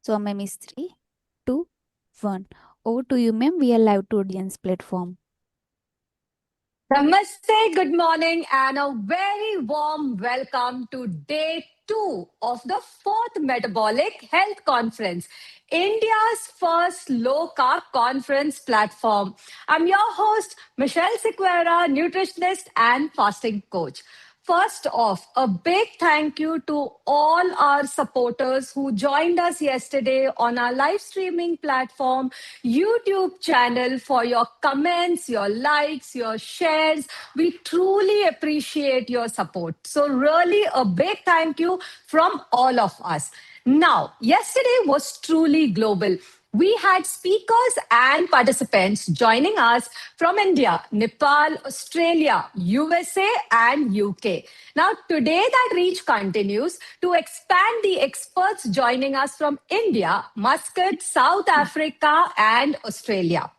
So, ma'am, is 3, 2, 1. Over to you, ma'am. We are live to audience platform. Namaste, good morning, and a very warm welcome to day 2 of the fourth Metabolic Health Conference, India's first low carb conference platform. I'm your host, Michelle Sequeira, nutritionist and fasting coach. First off, a big thank you to all our supporters who joined us yesterday on our live streaming platform, YouTube channel, for your comments, your likes, your shares. We truly appreciate your support. So, really, a big thank you from all of us. Now, yesterday was truly global. We had speakers and participants joining us from India, Nepal, Australia, USA, and UK. Now, today that reach continues to expand the experts joining us from India, Muscat, South Africa, and Australia.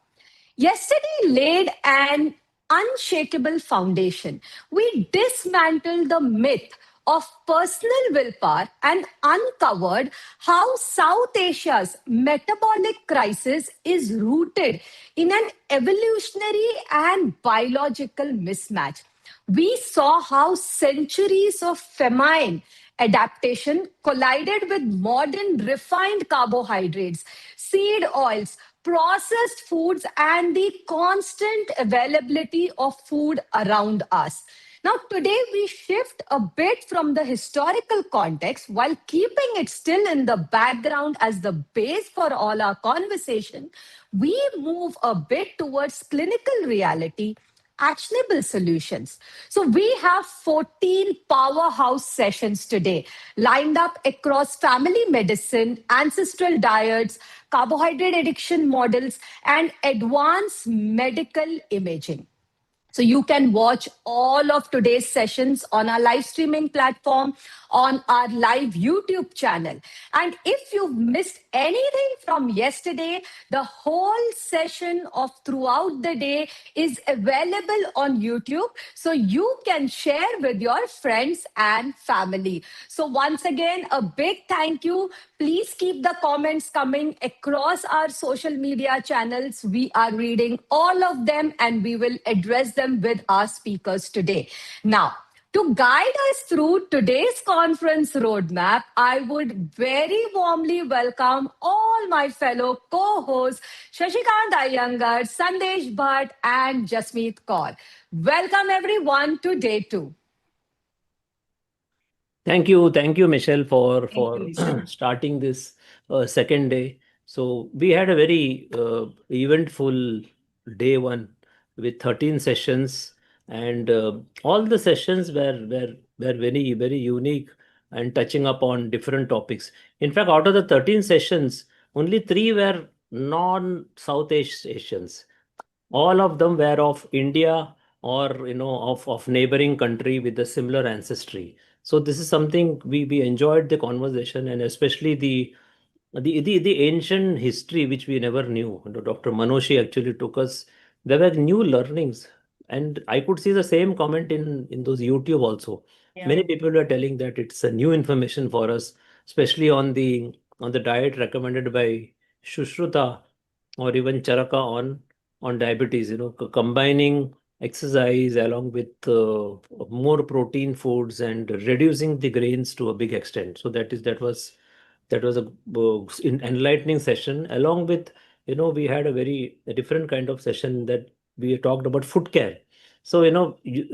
Yesterday laid an unshakable foundation. We dismantled the myth of personal willpower and uncovered how South Asia's metabolic crisis is rooted in an evolutionary and biological mismatch. We saw how centuries of famine adaptation collided with modern refined carbohydrates, seed oils, processed foods, and the constant availability of food around us. Now, today we shift a bit from the historical context while keeping it still in the background as the base for all our conversation. We move a bit towards clinical reality, actionable solutions. So we have 14 powerhouse sessions today lined up across family medicine, ancestral diets, carbohydrate addiction models, and advanced medical imaging. So you can watch all of today's sessions on our live streaming platform, on our live YouTube channel. And if you've missed anything from yesterday, the whole session of throughout the day is available on YouTube. So you can share with your friends and family. So once again, a big thank you. Please keep the comments coming across our social media channels. We are reading all of them and we will address them with our speakers today. Now, to guide us through today's conference roadmap, I would very warmly welcome all my fellow co-hosts, Shashikant Iyengar, Sandesh Bhatt, and Jasmeet Kaur. Welcome everyone to day 2. Thank you, Michelle, for starting this second day. So we had a very eventful day 1 with 13 sessions, and all the sessions were very unique and touching upon different topics. In fact, out of the 13 sessions, only 3 were non-South Asians. All of them were of India or of neighboring country with a similar ancestry. So this is something we enjoyed the conversation, and especially the ancient history which we never knew. Dr. Manoshi actually took us. There were new learnings, and I could see the same comment in those YouTube also. Many people were telling that it's a new information for us, especially on the diet recommended by Shushruta or even Charaka on diabetes. Combining exercise along with more protein foods and reducing the grains to a big extent. So that was a enlightening session. Along with, we had a different kind of session that we talked about foot care. So,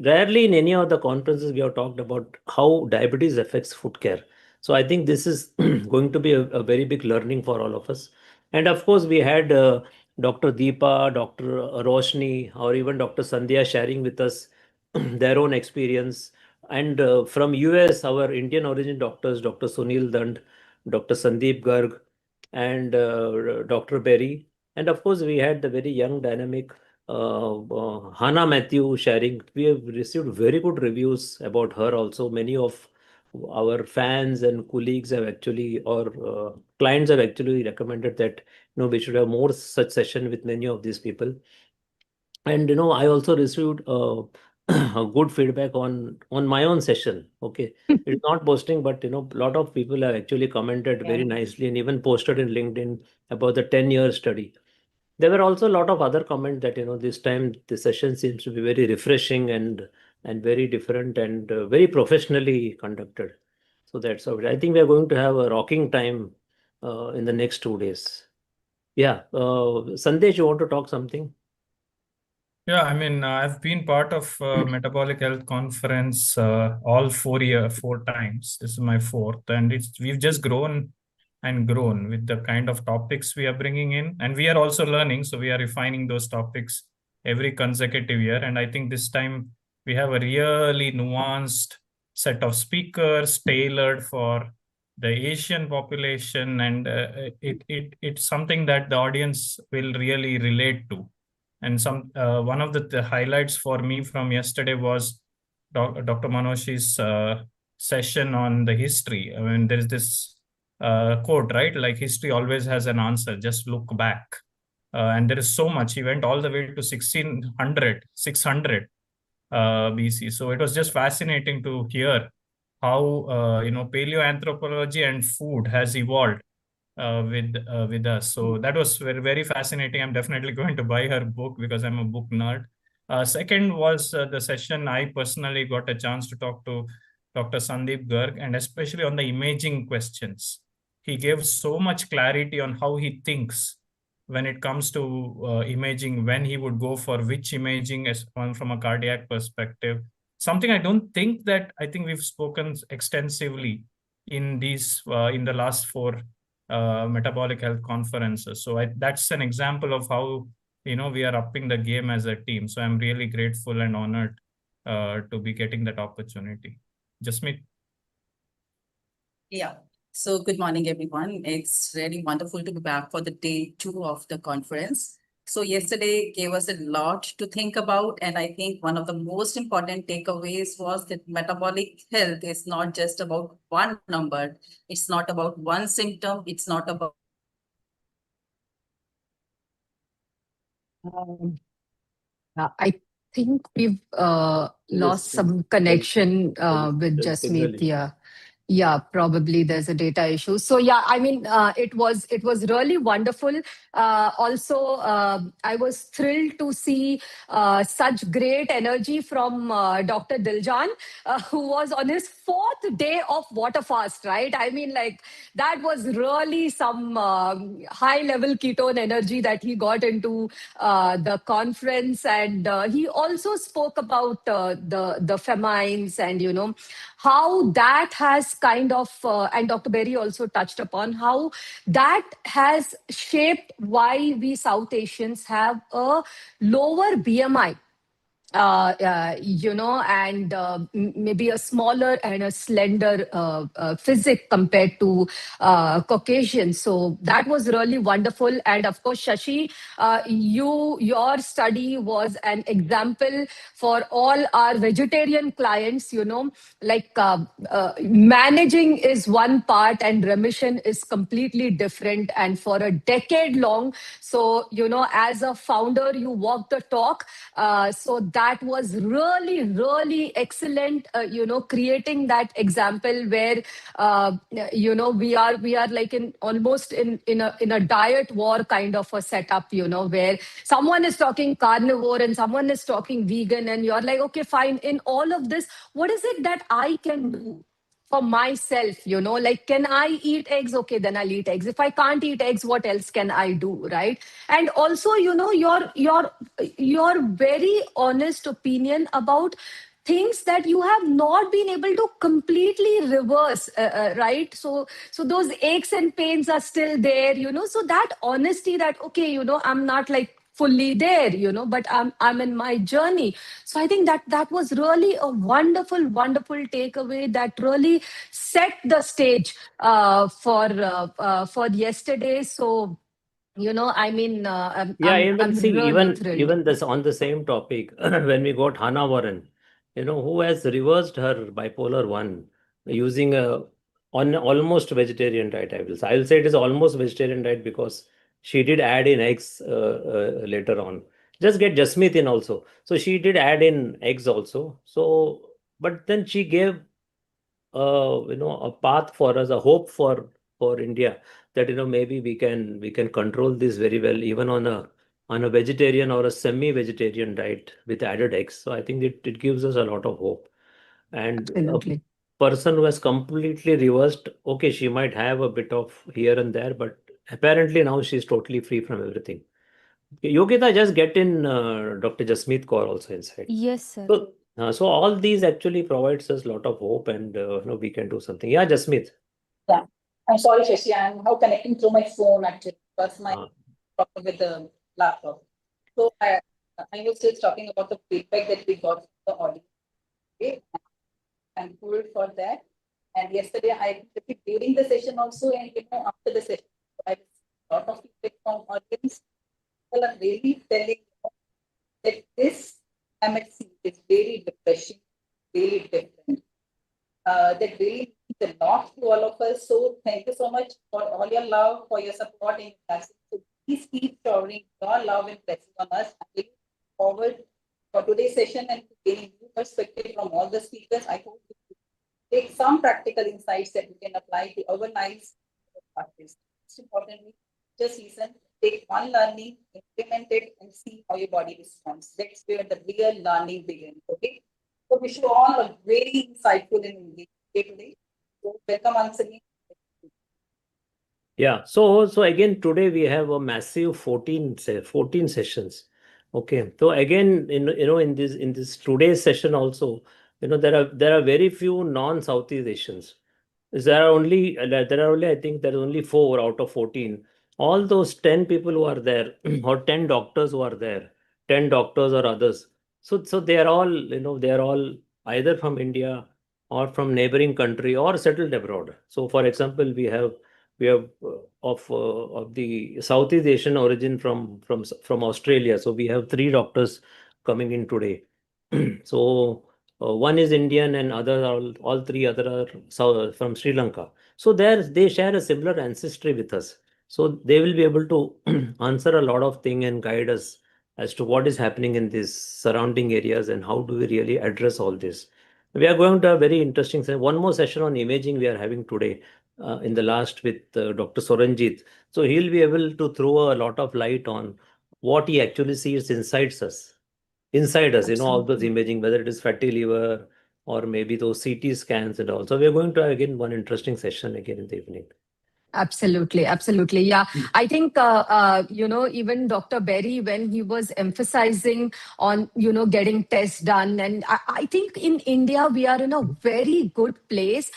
rarely in any of the conferences we have talked about how diabetes affects foot care. So I think this is going to be a very big learning for all of us. And of course, we had Dr. Deepa, Dr. Roshni, or even Dr. Sandhya sharing with us their own experience. And from US, our Indian origin doctors, Dr. Sunil Dand, Dr. Sandeep Garg, and Dr. Berry. And of course, we had the very young, dynamic Hannah Matthew sharing. We have received very good reviews about her also. Many of our fans and colleagues have actually, or clients have actually recommended that we should have more such session with many of these people. And I also received a good feedback on my own session. Okay, it's not boasting, but a lot of people have actually commented very nicely and even posted in LinkedIn about the 10-year study. There were also a lot of other comments that this time the session seems to be very refreshing and very different and very professionally conducted. So that's how I think we are going to have a rocking time in the next 2 days. Yeah, Sandesh, you want to talk something? Yeah, I mean, I've been part of Metabolic Health Conference all 4 times. This is my fourth, and we've just grown and grown with the kind of topics we are bringing in, and we are also learning. So we are refining those topics every consecutive year, and I think this time we have a really nuanced set of speakers tailored for the Asian population, and it's something that the audience will really relate to. And one of the highlights for me from yesterday was Dr. Manoshi's session on the history. I mean, there is this quote, right? Like history always has an answer. Just look back. And there is so much. He went all the way to 600 BC. So it was just fascinating to hear how paleoanthropology and food has evolved with us. So that was very, very fascinating. I'm definitely going to buy her book because I'm a book nerd. Second was the session I personally got a chance to talk to Dr. Sandeep Garg, and especially on the imaging questions. He gave so much clarity on how he thinks when it comes to imaging, when he would go for which imaging from a cardiac perspective. Something I think we've spoken extensively in the last four metabolic health conferences. So that's an example of how we are upping the game as a team. So I'm really grateful and honored to be getting that opportunity. Jasmeet. Yeah. So good morning, everyone. It's really wonderful to be back for the day 2 of the conference. So yesterday gave us a lot to think about. And I think one of the most important takeaways was that metabolic health is not just about one number. It's not about one symptom. It's not about I think we've lost some connection with There's a signal Jasmeet. issue. Yeah. Yeah, probably there's a data issue. So yeah, I mean, it was really wonderful. Also, I was thrilled to see such great energy from Dr. Diljan, who was on his 4th day of water fast. Right? I mean, like that was really some high level ketone energy that he got into the conference, and he also spoke about the famines and how that has kind of and Dr. Berry also touched upon how that has shaped why we South Asians have a lower BMI, and maybe a smaller and a slender physique compared to Caucasians. So that was really wonderful. And of course, Shashi, your study was an example for all our vegetarian clients. Like managing is one part and remission is completely different. And for a decade long, so as a founder, you walk the talk. So that was really, really excellent. Creating that example where we are like in almost in a diet war kind of a setup. Where someone is talking carnivore and someone is talking vegan, and you're like, okay, fine. In all of this, what is it that I can do for myself? Like, can I eat eggs? Okay, then I'll eat eggs. If I can't eat eggs, what else can I do? Right? And also, your very honest opinion about things that you have not been able to completely reverse, right? So those aches and pains are still there. So that honesty that, okay, I'm not like fully there, but I'm in my journey. So I think that was really a wonderful, wonderful takeaway that really set the stage for yesterday. So I mean, Yeah, even I'm see, really thrilled. even this on the same topic, when we got Hannah Warren, who has reversed her bipolar one using a on almost vegetarian diet. I will say it is almost vegetarian diet because she did add in eggs later on. just get Jasmeet in also. So she did add in eggs also. So, but then she gave a path for us, a hope for India, that maybe we can control this very well, even on a vegetarian or a semi-vegetarian diet with added eggs. So I think it gives us a lot of hope. And a Absolutely. person who has completely reversed, okay, she might have a bit of here and there, but apparently now she's totally free from everything. Yogita, just get in Dr. Jasmeet Kaur also inside. Yes, sir. So all these actually provides us a lot of hope, and we can do something. Yeah, Jasmeet. Yeah. I'm sorry, Shashi. I'm now connecting through my phone actually because my Uh, problem with the laptop. So I was just talking about the feedback that we got from the audience. Okay. I'm thankful for that. And yesterday I during the session also, and after the session, I received a lot of feedback from audience. People are really telling that this MHC is very refreshing, really different. That really means a lot to all of us. So thank you so much for all your love, for your support and blessing. So please keep showering your love and blessing on us. I look forward for today's session and to gaining new perspective from all the speakers. I hope you take some practical insights that we can apply to our lives and practice. Most importantly, just listen, take one learning, implement it, and see how your body responds. That's where the real learning begins. Okay. So wish you all a very insightful and engaging day today. So welcome once again. Yeah. So again, today we have a massive 14 sessions. Okay. So again, in this today's session also, there are very few non-Southeast Asians. I think there are only 4 out of 14. All those 10 people who are there, or 10 doctors who are there, 10 doctors or others. So they are all either from India or from neighboring country or settled abroad. So for example, we have of the Southeast Asian origin from Australia. So we have 3 doctors coming in today. So one is Indian and other all 3 other are from Sri Lanka. So they share a similar ancestry with us. So they will be able to answer a lot of things and guide us as to what is happening in these surrounding areas and how do we really address all this. We are going to have very interesting one more session on imaging we are having today in the last with Dr. Soranjit. So he'll be able to throw a lot of light on what he actually sees inside us, all those Absolutely. imaging, whether it is fatty liver or maybe those CT scans and all. So we are going to have again one interesting session again in the evening. Absolutely, absolutely. Yeah, I think, even Dr. Berry, when he was emphasizing on, getting tests done, and I think in India, we are in a very good place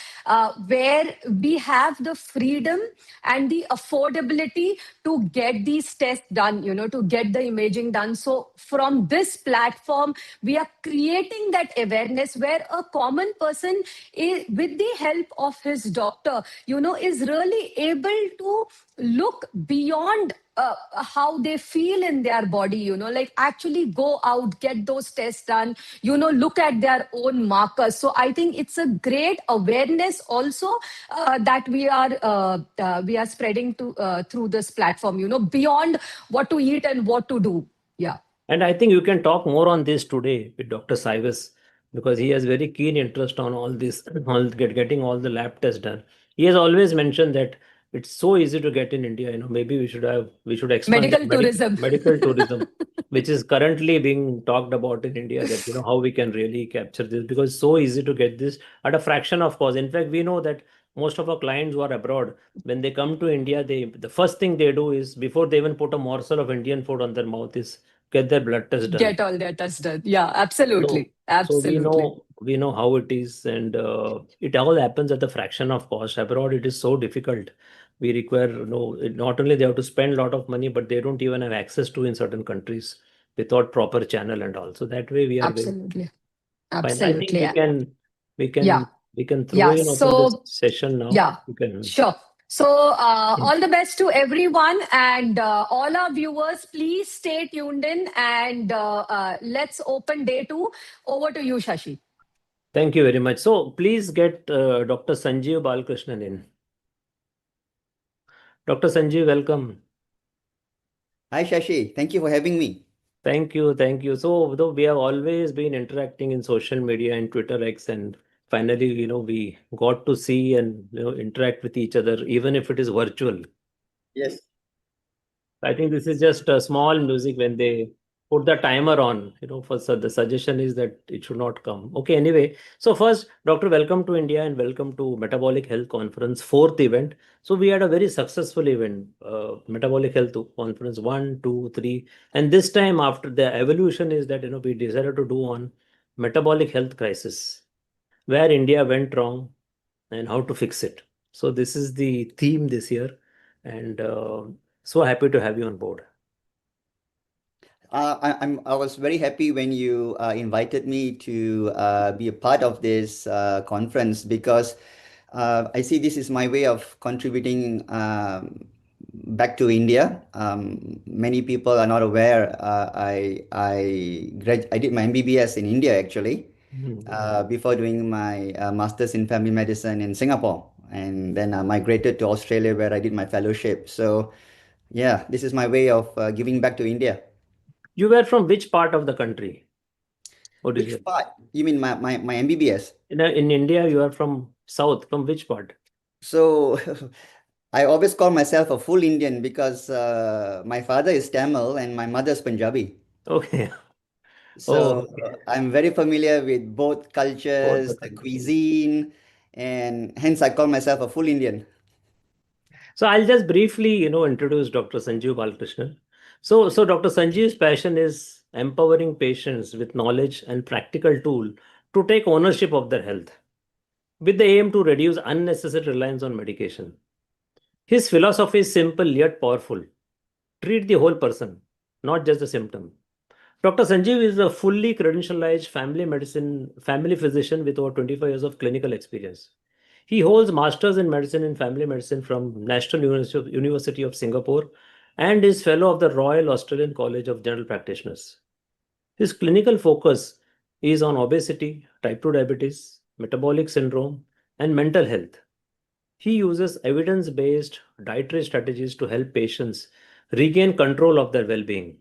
where we have the freedom and the affordability to get these tests done, to get the imaging done. So from this platform, we are creating that awareness where a common person is, with the help of his doctor, is really able to look beyond how they feel in their body, like actually go out, get those tests done, look at their own markers. So I think it's a great awareness also that we are spreading to through this platform, beyond what to eat and what to do. Yeah. And I think you can talk more on this today with Dr. Cyrus because he has very keen interest on all this, getting all the lab tests done. He has always mentioned that it's so easy to get in India. Maybe we should expand that Medical tourism. medical tourism, which is currently being talked about in India. That how we can really capture this because it's so easy to get this at a fraction of cost. In fact, we know that most of our clients who are abroad, when they come to India, the first thing they do is before they even put a morsel of Indian food on their mouth is get their blood test done. Get all their tests done. Yeah, So, absolutely. so we Absolutely. know we know how it is, and it all happens at the fraction of cost. Abroad, it is so difficult. We require not only they have to spend a lot of money, but they don't even have access to in certain countries without proper channel and all. So that way we are very Absolutely. fine. I think Absolutely. we Yeah. can we can throw Yeah. in also this So, session now. yeah, You can. sure. So, all the best to everyone and all our viewers. Please stay tuned in and let's open day 2. Over to you, Shashi. Thank you very much. So please get Dr. Sanjeev Balkrishnan in. Dr. Sanjeev, welcome. Hi, Shashi. Thank you for having me. Thank you, thank you. So, though we have always been interacting in social media and Twitter X, and finally, we got to see and interact with each other, even if it is virtual. Yes. I think this is just a small music when they put the timer on, for the suggestion is that it should not come. Okay, anyway. So first, Doctor, welcome to India and welcome to Metabolic Health Conference, fourth event. So we had a very successful event, Metabolic Health Conference 1, 2, 3. And this time after the evolution is that, we decided to do on metabolic health crisis, where India went wrong and how to fix it. So this is the theme this year. And so happy to have you on board. I was very happy when you invited me to be a part of this conference because I see this is my way of contributing back to India. Many people are not aware. I did my MBBS in India actually before doing my master's in family medicine in Singapore, and then I migrated to Australia where I did my fellowship. So yeah, this is my way of giving back to India. You were from which part of the country? Which part? You mean my MBBS? In India, you are from south. From which part? So I always call myself a full Indian because my father is Tamil and my mother is Punjabi. Okay. Oh, So okay. I'm very familiar with both Both the cultures, the countries. cuisine, and hence I call myself a full Indian. So I'll just briefly, introduce Dr. Sanjeev Balakrishnan. So Dr. Sanjeev's passion is empowering patients with knowledge and practical tool to take ownership of their health, with the aim to reduce unnecessary reliance on medication. His philosophy is simple yet powerful. Treat the whole person, not just the symptom. Dr. Sanjeev is a fully credentialized family physician with over 25 years of clinical experience. He holds masters in medicine and family medicine from National University of Singapore and is fellow of the Royal Australian College of General Practitioners. His clinical focus is on obesity, type 2 diabetes, metabolic syndrome, and mental health. He uses evidence-based dietary strategies to help patients regain control of their well-being.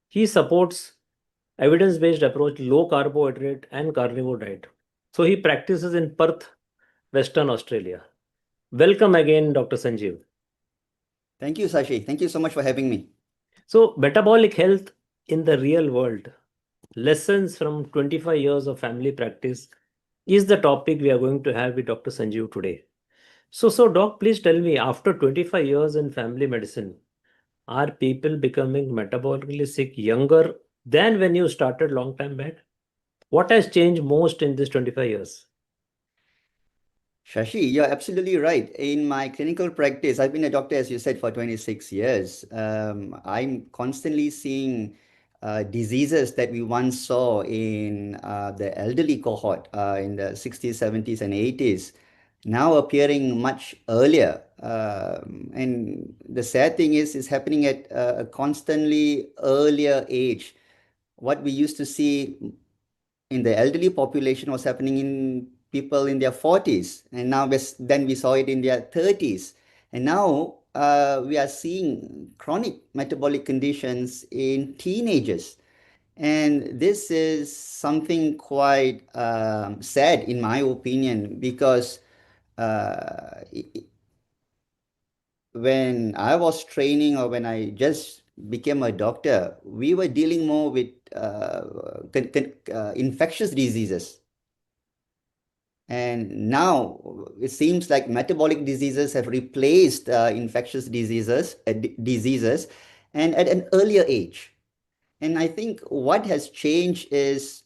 He supports evidence-based approach, low carbohydrate and carnivore diet. So he practices in Perth, Western Australia. Welcome again, Dr. Sanjeev. Thank you, Sashi. Thank you so much for having me. So metabolic health in the real world, lessons from 25 years of family practice is the topic we are going to have with Dr. Sanjeev today. So Doc, please tell me, after 25 years in family medicine, are people becoming metabolically sick younger than when you started long time back? What has changed most in this 25 years? Shashi, you're absolutely right. In my clinical practice, I've been a doctor, as you said, for 26 years. I'm constantly seeing diseases that we once saw in the elderly cohort in the 60s, 70s, and 80s now appearing much earlier. And the sad thing is, it's happening at a constantly earlier age. What we used to see in the elderly population was happening in people in their 40s, and now then we saw it in their 30s, and now we are seeing chronic metabolic conditions in teenagers, and this is something quite sad in my opinion because uh, when I was training or when I just became a doctor, we were dealing more with infectious diseases. And now it seems like metabolic diseases have replaced infectious diseases and at an earlier age. And I think what has changed is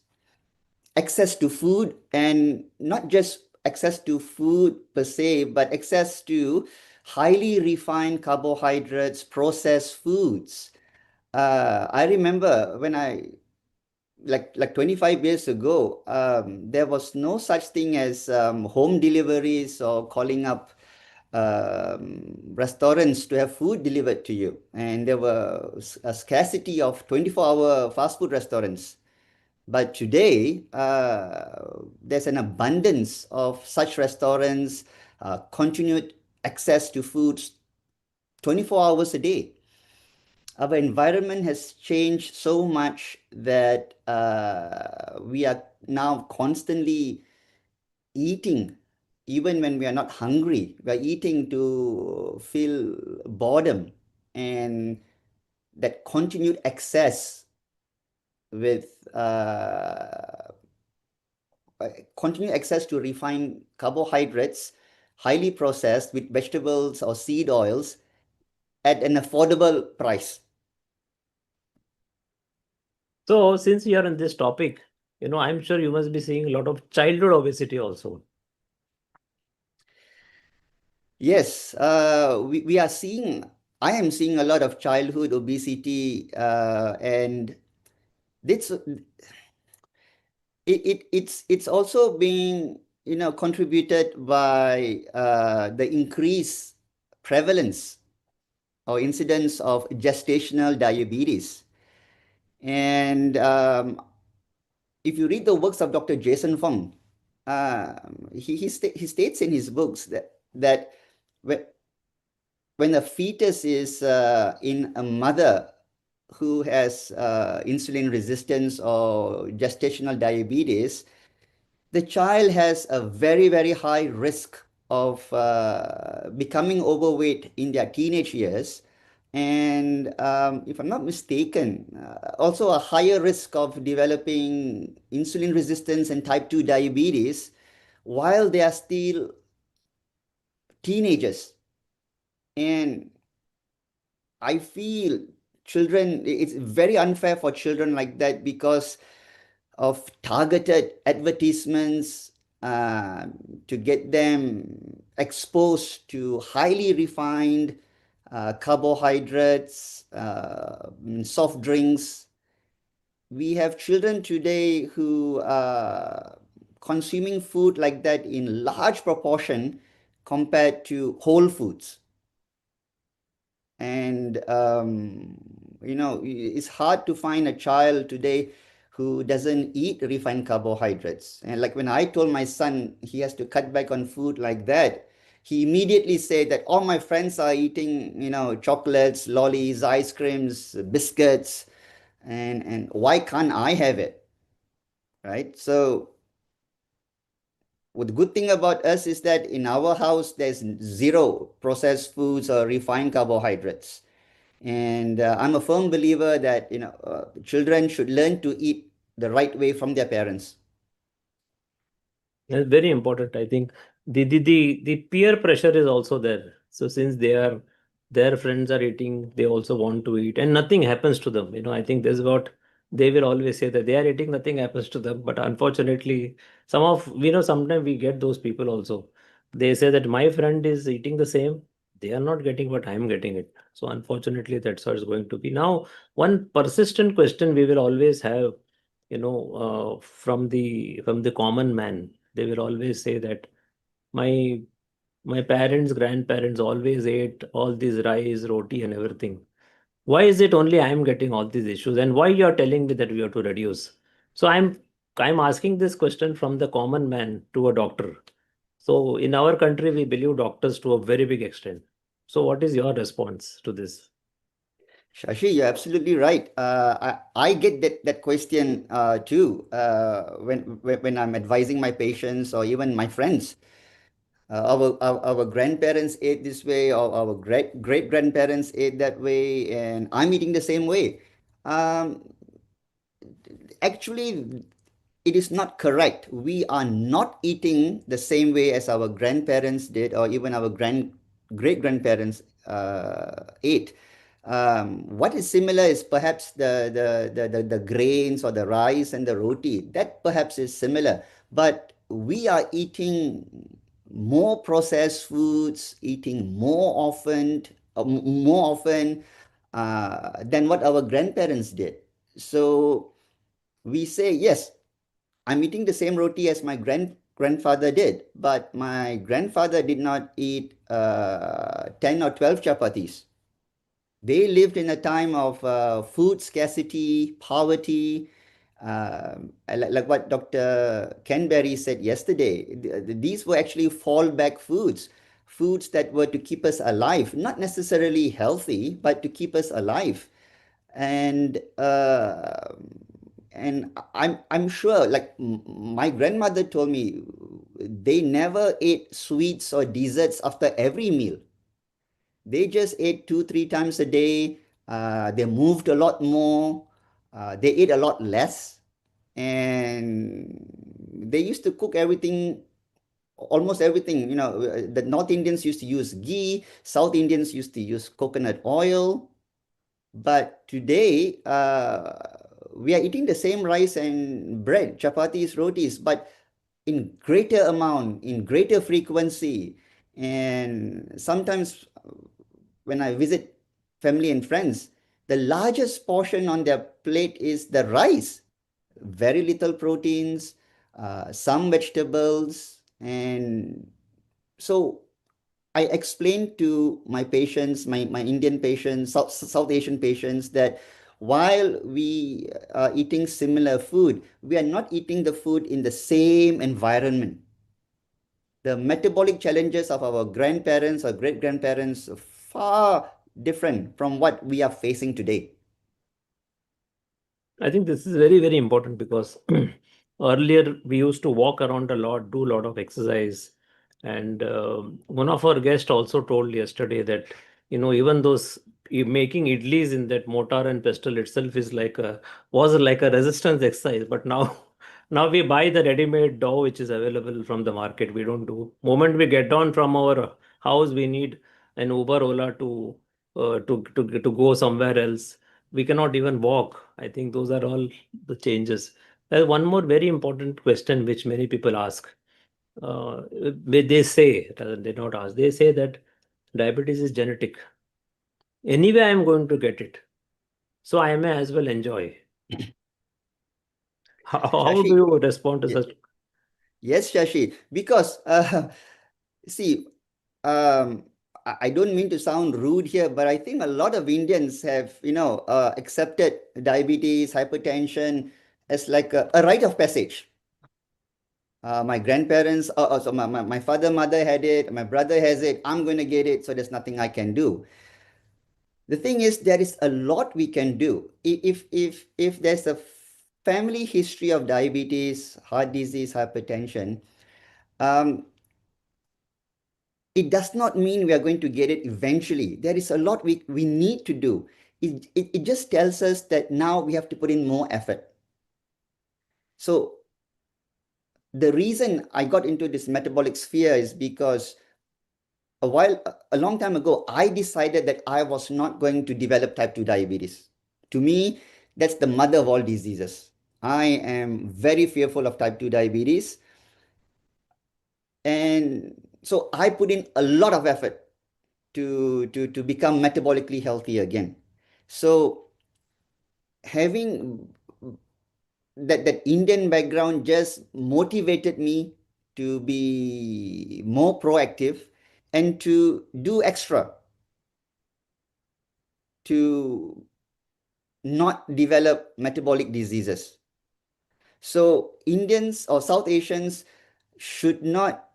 access to food, and not just access to food per se, but access to highly refined carbohydrates, processed foods. I remember when like 25 years ago, there was no such thing as home deliveries or calling up restaurants to have food delivered to you. And there was a scarcity of 24-hour fast food restaurants. But today, there's an abundance of such restaurants, continued access to foods 24 hours a day. our environment has changed so much that we are now constantly eating, even when we are not hungry. We are eating to feel boredom, and that continued excess with continued access to refined carbohydrates, highly processed with vegetables or seed oils at an affordable price. So, since you are on this topic, I'm sure you must be seeing a lot of childhood obesity also. Yes, we are seeing, I am seeing a lot of childhood obesity, and this, it's also being, contributed by the increased prevalence or incidence of gestational diabetes. And if you read the works of Dr. Jason Fung, he states in his books that when, when a fetus is in a mother who has insulin resistance or gestational diabetes, the child has a very, very high risk of becoming overweight in their teenage years. And if I'm not mistaken, also a higher risk of developing insulin resistance and type 2 diabetes while they are still teenagers. And I feel it's very unfair for children like that because of targeted advertisements uh, to get them exposed to highly refined carbohydrates, soft drinks. We have children today who are consuming food like that in large proportion compared to whole foods. And it's hard to find a child today who doesn't eat refined carbohydrates. And like when I told my son he has to cut back on food like that, he immediately said that all my friends are eating, chocolates, lollies, ice creams, biscuits, and why can't I have it? Right? So what the good thing about us is that in our house there's zero processed foods or refined carbohydrates. And I'm a firm believer that children should learn to eat the right way from their parents. It's very important. I think the peer pressure is also there. So since their friends are eating, they also want to eat, and nothing happens to them. I think this is what they will always say, that they are eating, nothing happens to them. But unfortunately, sometimes we get those people also. They say that my friend is eating the same, they are not getting what I'm getting it. So unfortunately, that's how it's going to be. Now, one persistent question we will always have, from the common man, they will always say that my my parents, grandparents always ate all these rice, roti, and everything. Why is it only I am getting all these issues, and why you are telling me that we have to reduce? So I'm asking this question from the common man to a doctor. So in our country, we believe doctors to a very big extent. So what is your response to this? Shashi, you're absolutely right. I get that question too when I'm advising my patients or even my friends. Our grandparents ate this way, or our great grandparents ate that way, and I'm eating the same way. Um, Actually, it is not correct. We are not eating the same way as our grandparents did, or even our great grandparents ate. What is similar is perhaps the grains or the rice and the roti. That perhaps is similar, but we are eating more processed foods, eating more often than what our grandparents did. So we say, yes, I'm eating the same roti as my grandfather did, but my grandfather did not eat 10 or 12 chapatis. They lived in a time of food scarcity, poverty, like what Dr. Ken Berry said yesterday. These were actually fallback foods, foods that were to keep us alive, not necessarily healthy, but to keep us alive. And I'm sure, like my grandmother told me, they never ate sweets or desserts after every meal. They just ate 2, 3 times a day. They moved a lot more. They ate a lot less, and they used to cook everything, almost everything. The North Indians used to use ghee. South Indians used to use coconut oil. But today, we are eating the same rice and bread, chapatis, rotis, but in greater amount, in greater frequency. And sometimes when I visit family and friends, the largest portion on their plate is the rice. Very little proteins, some vegetables. And so I explained to my patients, my Indian patients, South Asian patients, that while we are eating similar food, we are not eating the food in the same environment. The metabolic challenges of our grandparents or great grandparents are far different from what we are facing today. I think this is very, very important because earlier we used to walk around a lot, do a lot of exercise. And one of our guests also told yesterday that, even those making idlis in that mortar and pestle itself was like a resistance exercise. But now, now we buy the ready-made dough which is available from the market. We don't do. Moment we get down from our house, we need an Uber, Ola to go somewhere else. We cannot even walk. I think those are all the changes. There's one more very important question which many people ask. They say, rather they not ask, they say that diabetes is genetic. Anyway, I am going to get it. So I may as well enjoy. How do Shashi, you respond to ye- such? yes, Shashi, because see, I don't mean to sound rude here, but I think a lot of Indians have, accepted diabetes, hypertension as like a rite of passage. My grandparents, so my father, mother had it, my brother has it, I'm going to get it, so there's nothing I can do. The thing is, there is a lot we can do. If there's a family history of diabetes, heart disease, hypertension, um, it does not mean we are going to get it eventually. There is a lot we need to do. It just tells us that now we have to put in more effort. So the reason I got into this metabolic sphere is because a long time ago, I decided that I was not going to develop type 2 diabetes. To me, that's the mother of all diseases. I am very fearful of type 2 diabetes. And so I put in a lot of effort to become metabolically healthy again. So having that Indian background just motivated me to be more proactive and to do extra to not develop metabolic diseases. So Indians or South Asians should not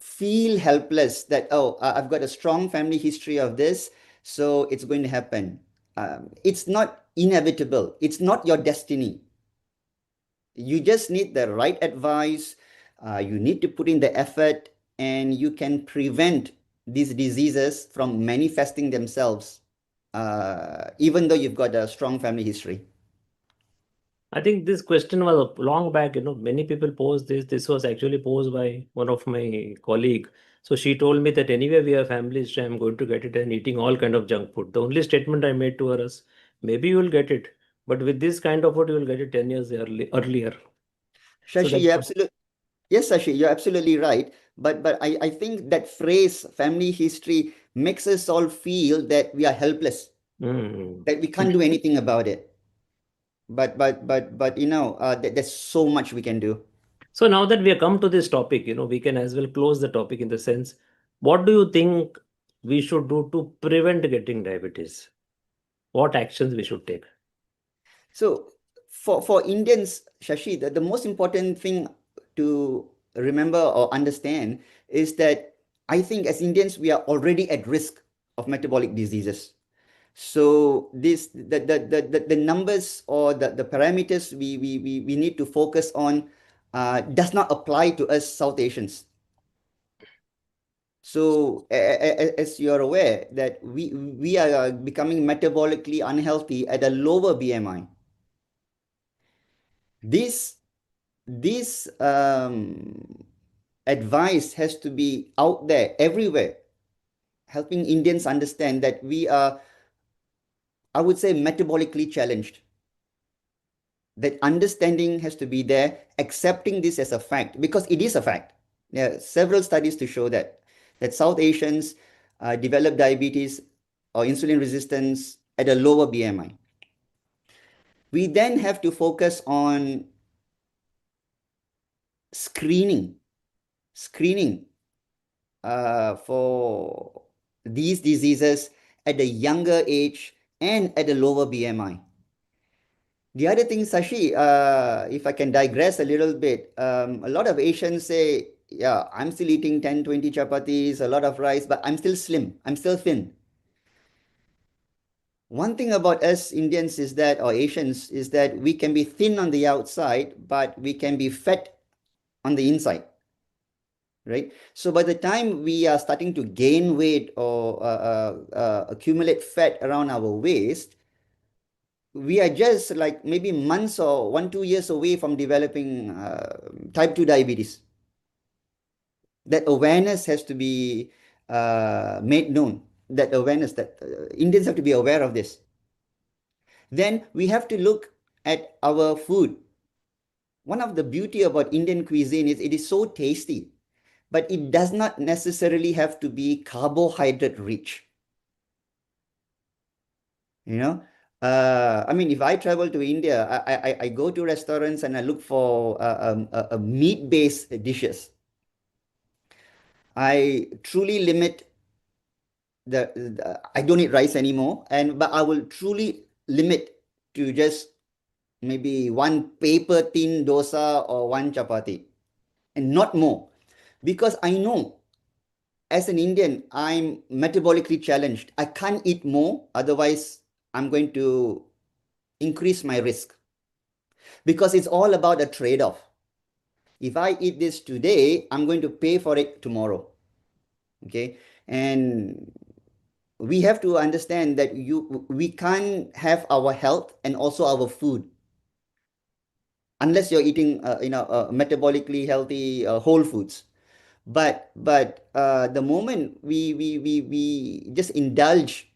feel helpless that, oh, I've got a strong family history of this, so it's going to happen. It's not inevitable. It's not your destiny. You just need the right advice. You need to put in the effort, and you can prevent these diseases from manifesting themselves, even though you've got a strong family history. I think this question was long back. Many people posed this. This was actually posed by one of my colleague. So she told me that anyway we have family history. I'm going to get it and eating all kind of junk food. The only statement I made to her is, maybe you will get it, but with this kind of food you will get it 10 years earlier. So Shashi, that's you're what. absolutely yes, Shashi, you're absolutely right. But I think that phrase family history makes us all feel that we are helpless, Mm. that we can't do anything about it. But there's so much we can do. So now that we have come to this topic, we can as well close the topic in the sense, what do you think we should do to prevent getting diabetes? What actions we should take? So for Indians, Shashi, the most important thing to remember or understand is that I think as Indians we are already at risk of metabolic diseases. So the numbers or the parameters we need to focus on does not apply to us South Asians. So as you're aware that we are becoming metabolically unhealthy at a lower BMI. This advice has to be out there everywhere, helping Indians understand that we are, I would say, metabolically challenged. That understanding has to be there, accepting this as a fact, because it is a fact. There are several studies to show that South Asians develop diabetes or insulin resistance at a lower BMI. We then have to focus on screening for these diseases at a younger age and at a lower BMI. The other thing, Sashi, if I can digress a little bit, a lot of Asians say, yeah, I'm still eating 10, 20 chapatis, a lot of rice, but I'm still slim, I'm still thin. One thing about us Indians is that, or Asians, is that we can be thin on the outside, but we can be fat on the inside. Right? So by the time we are starting to gain weight or accumulate fat around our waist, we are just like maybe months or 1-2 years away from developing type 2 diabetes. That awareness has to be made known. That awareness that Indians have to be aware of this. Then we have to look at our food. One of the beauty about Indian cuisine is it is so tasty, but it does not necessarily have to be carbohydrate rich. You know, I mean, if I travel to India, I go to restaurants and I look for meat-based dishes. I truly limit I don't eat rice anymore, but I will truly limit to just maybe one paper thin dosa or one chapati, and not more, because I know as an Indian, I'm metabolically challenged. I can't eat more, otherwise I'm going to increase my risk, because it's all about a trade-off. If I eat this today, I'm going to pay for it tomorrow. Okay. And we have to understand that we can't have our health and also our food unless you're eating metabolically healthy whole foods. But the moment we just indulge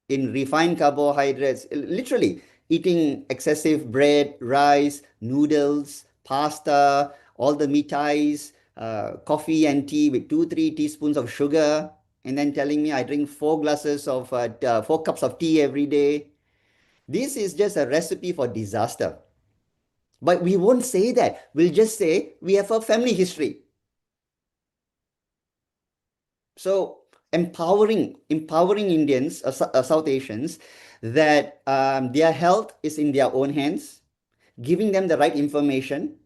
in refined carbohydrates, literally eating excessive bread, rice, noodles, pasta, all the mithais, coffee and tea with 2-3 teaspoons of sugar, and then telling me I drink 4 cups of tea every day. This is just a recipe for disaster. But we won't say that. We'll just say we have a family history. So empowering Indians, South Asians, that their health is in their own hands, giving them the right information,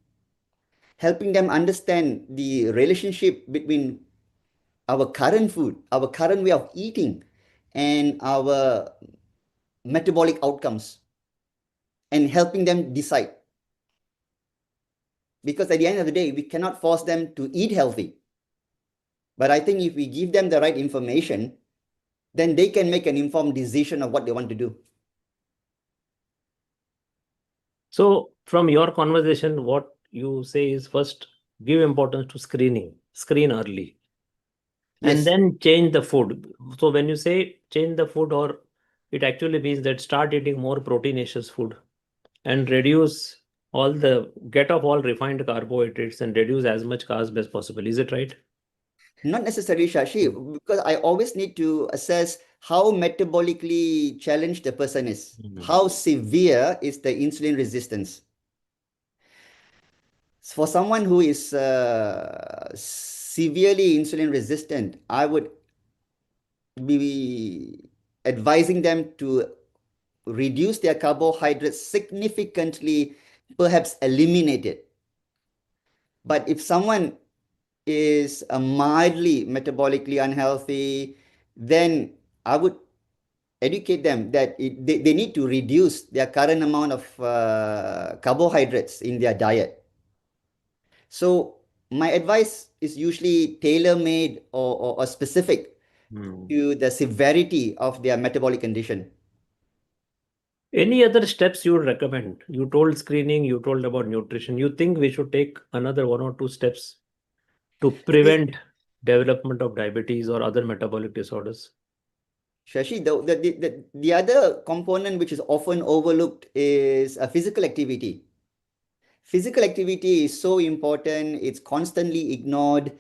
helping them understand the relationship between our current food, our current way of eating, and our metabolic outcomes, and helping them decide. Because at the end of the day, we cannot force them to eat healthy. But I think if we give them the right information, then they can make an informed decision of what they want to do. So, from your conversation, what you say is first give importance to screen early, and Yes. then change the food. So, when you say change the food, or it actually means that start eating more proteinaceous food and reduce get off all refined carbohydrates and reduce as much carbs as possible. Is it right? Not necessarily, Shashi, because I always need to assess how metabolically challenged the person is. How severe is the insulin resistance? For someone who is severely insulin resistant, I would be advising them to reduce their carbohydrates significantly, perhaps eliminate it. But if someone is mildly metabolically unhealthy, then I would educate them that they need to reduce their current amount of carbohydrates in their diet. So my advice is usually tailor-made or specific to the severity of their metabolic condition. Any other steps you would recommend? You told screening, you told about nutrition. You think we should take another one or two steps to prevent development of diabetes or other metabolic disorders? Shashi, the other component which is often overlooked is physical activity. Physical activity is so important, it's constantly ignored,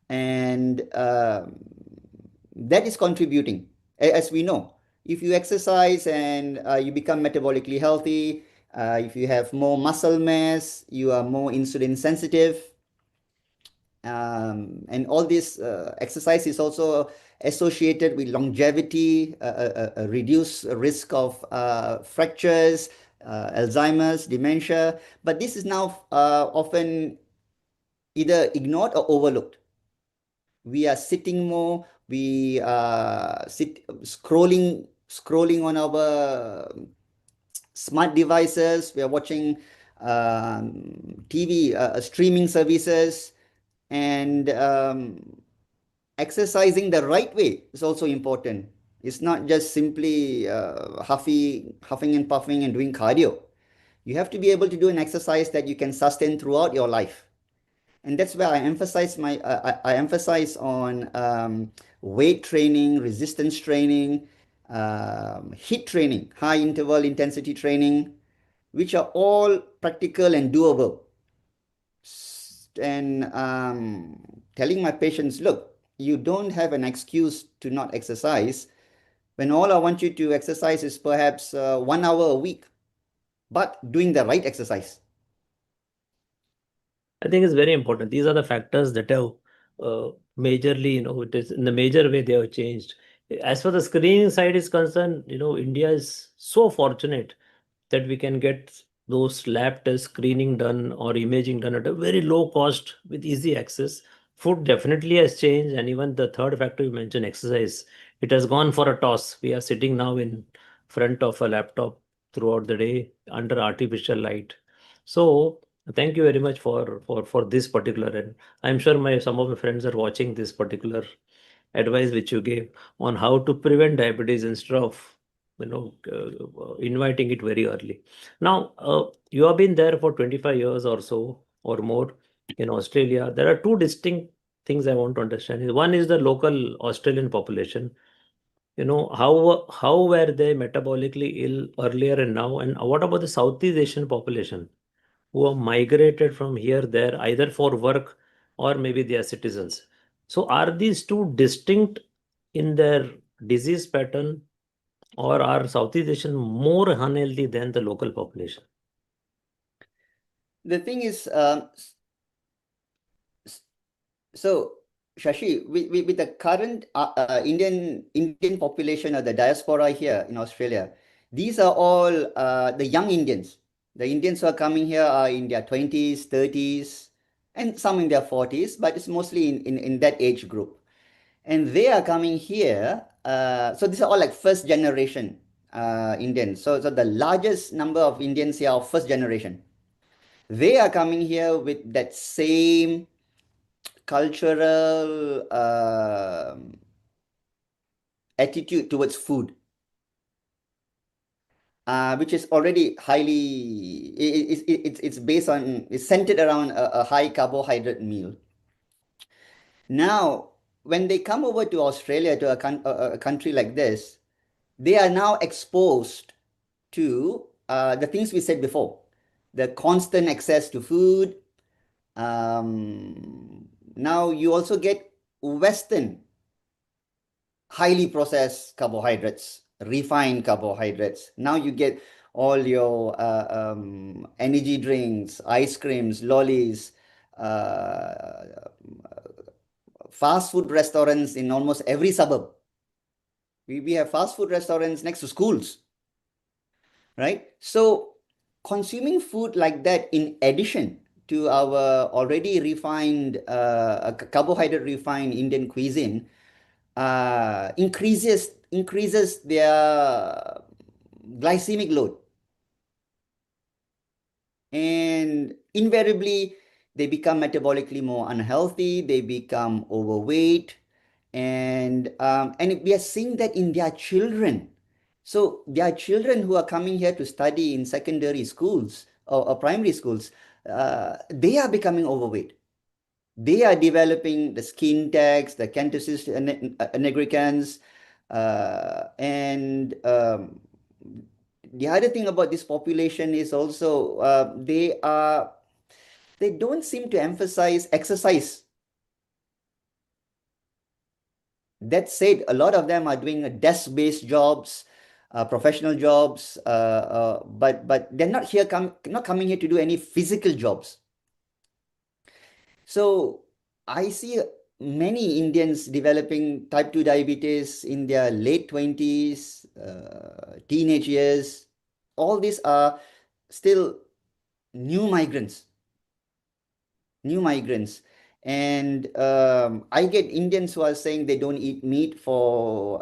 and that is contributing. As we know, if you exercise and you become metabolically healthy, if you have more muscle mass, you are more insulin sensitive. And all this exercise is also associated with longevity, a reduced risk of fractures, Alzheimer's, dementia. But this is now often either ignored or overlooked. We are sitting more, we sit scrolling on our smart devices, we are watching TV, streaming services, and exercising the right way is also important. It's not just simply huffing and puffing and doing cardio. You have to be able to do an exercise that you can sustain throughout your life. And that's where I emphasize on weight training, resistance training, HIIT training, high interval intensity training, which are all practical and doable. And telling my patients, look, you don't have an excuse to not exercise when all I want you to exercise is perhaps 1 hour a week, but doing the right exercise. I think it's very important. These are the factors that have majorly, it is in the major way they have changed. As far the screening side is concerned, India is so fortunate that we can get those lab test screening done or imaging done at a very low cost with easy access. Food definitely has changed, and even the third factor you mentioned, exercise, it has gone for a toss. We are sitting now in front of a laptop throughout the day under artificial light. So thank you very much for this particular, and I'm sure my some of my friends are watching this particular advice which you gave on how to prevent diabetes instead of inviting it very early. Now, you have been there for 25 years or so or more in Australia. There are two distinct things I want to understand. One is the local Australian population. How were they metabolically ill earlier and now, and what about the Southeast Asian population who have migrated from here there either for work or maybe they are citizens? So are these two distinct in their disease pattern, or are Southeast Asian more unhealthy than the local population? The thing is, so Shashi, with the current Indian population or the diaspora here in Australia, these are all the young Indians. The Indians who are coming here are in their 20s, 30s, and some in their 40s, but it's mostly in that age group. And they are coming here. So these are all like first generation Indians. So the largest number of Indians here are first generation. They are coming here with that same cultural attitude towards food, which is already highly, it's based on, it's centered around a high carbohydrate meal. Now, when they come over to Australia, to a country like this, they are now exposed to the things we said before, the constant access to food. Now you also get Western highly processed carbohydrates, refined carbohydrates. Now you get all your energy drinks, ice creams, lollies, fast food restaurants in almost every suburb. We have fast food restaurants next to schools, right? So consuming food like that in addition to our already refined, carbohydrate refined Indian cuisine increases their glycemic load, and invariably they become metabolically more unhealthy, they become overweight, and we are seeing that in their children. So there are children who are coming here to study in secondary schools or primary schools. They are becoming overweight. They are developing the skin tags, the canthus nigricans, and the other thing about this population is also they don't seem to emphasize exercise. That said, a lot of them are doing desk-based jobs, professional jobs, but they're not coming here to do any physical jobs. So I see many Indians developing type 2 diabetes in their late 20s, teenage years. All these are still new migrants. And I get Indians who are saying they don't eat meat for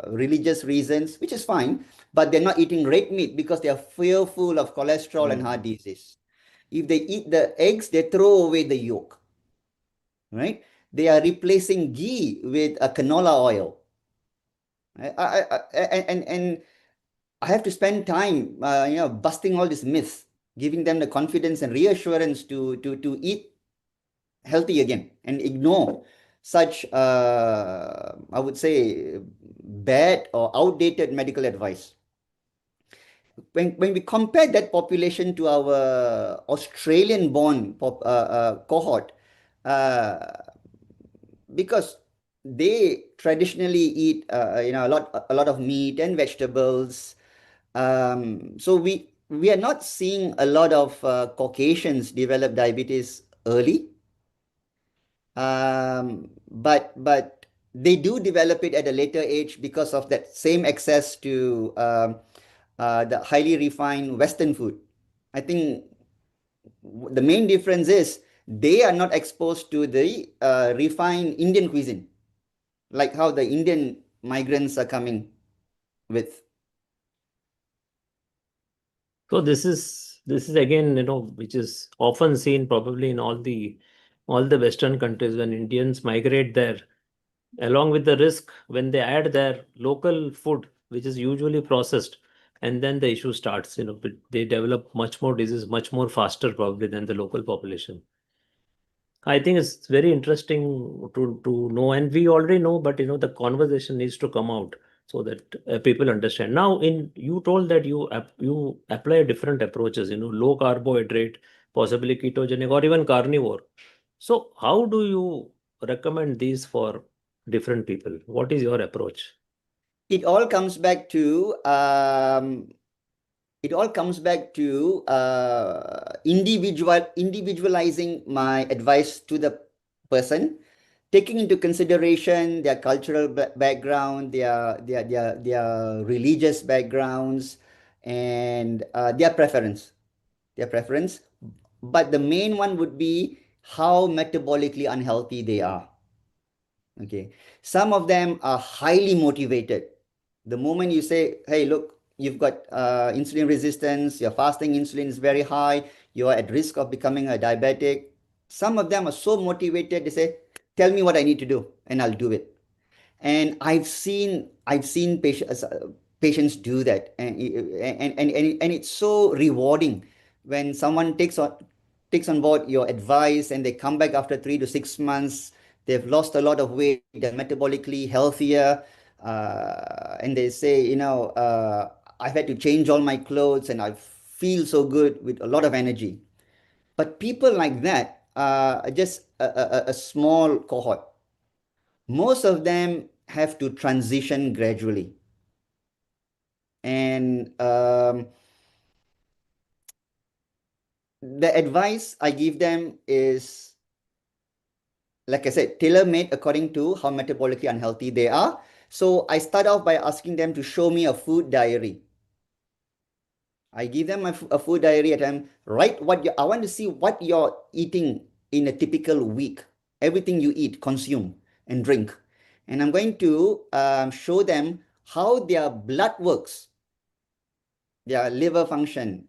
religious reasons, which is fine, but they're not eating red meat because they are fearful of cholesterol and heart disease. If they eat the eggs, they throw away the yolk, right? They are replacing ghee with a canola oil. And I have to spend time, busting all these myths, giving them the confidence and reassurance to eat healthy again and ignore such, I would say, bad or outdated medical advice. When we compare that population to our Australian-born cohort, because they traditionally eat, a lot of meat and vegetables. So we are not seeing a lot of Caucasians develop diabetes early. But they do develop it at a later age because of that same access to the highly refined Western food. I think the main difference is they are not exposed to the refined Indian cuisine, like how the Indian migrants are coming with. So this is again, which is often seen probably in all the Western countries when Indians migrate there, along with the risk when they add their local food, which is usually processed, and then the issue starts. They develop much more disease, much more faster probably than the local population. I think it's very interesting to know, and we already know, but the conversation needs to come out so that people understand. Now, in you told that you apply different approaches, low carbohydrate, possibly ketogenic, or even carnivore. So, how do you recommend these for different people? What is your approach? It all comes back to individualizing my advice to the person, taking into consideration their cultural background, their religious backgrounds, and their preference. But the main one would be how metabolically unhealthy they are. Okay, some of them are highly motivated. The moment you say, hey, look, you've got insulin resistance, your fasting insulin is very high, you're at risk of becoming a diabetic. Some of them are so motivated, they say, tell me what I need to do, and I'll do it. And I've seen patients do that, and it's so rewarding when someone takes on board your advice and they come back after 3 to 6 months. They've lost a lot of weight, they're metabolically healthier, and they say, I've had to change all my clothes and I feel so good with a lot of energy. But people like that are just a small cohort. Most of them have to transition gradually. And the advice I give them is, like I said, tailor-made according to how metabolically unhealthy they are. So I start off by asking them to show me a food diary. I give them a food diary at time. Write I want to see what you're eating in a typical week. Everything you eat, consume, and drink. And I'm going to show them how their blood works, their liver function,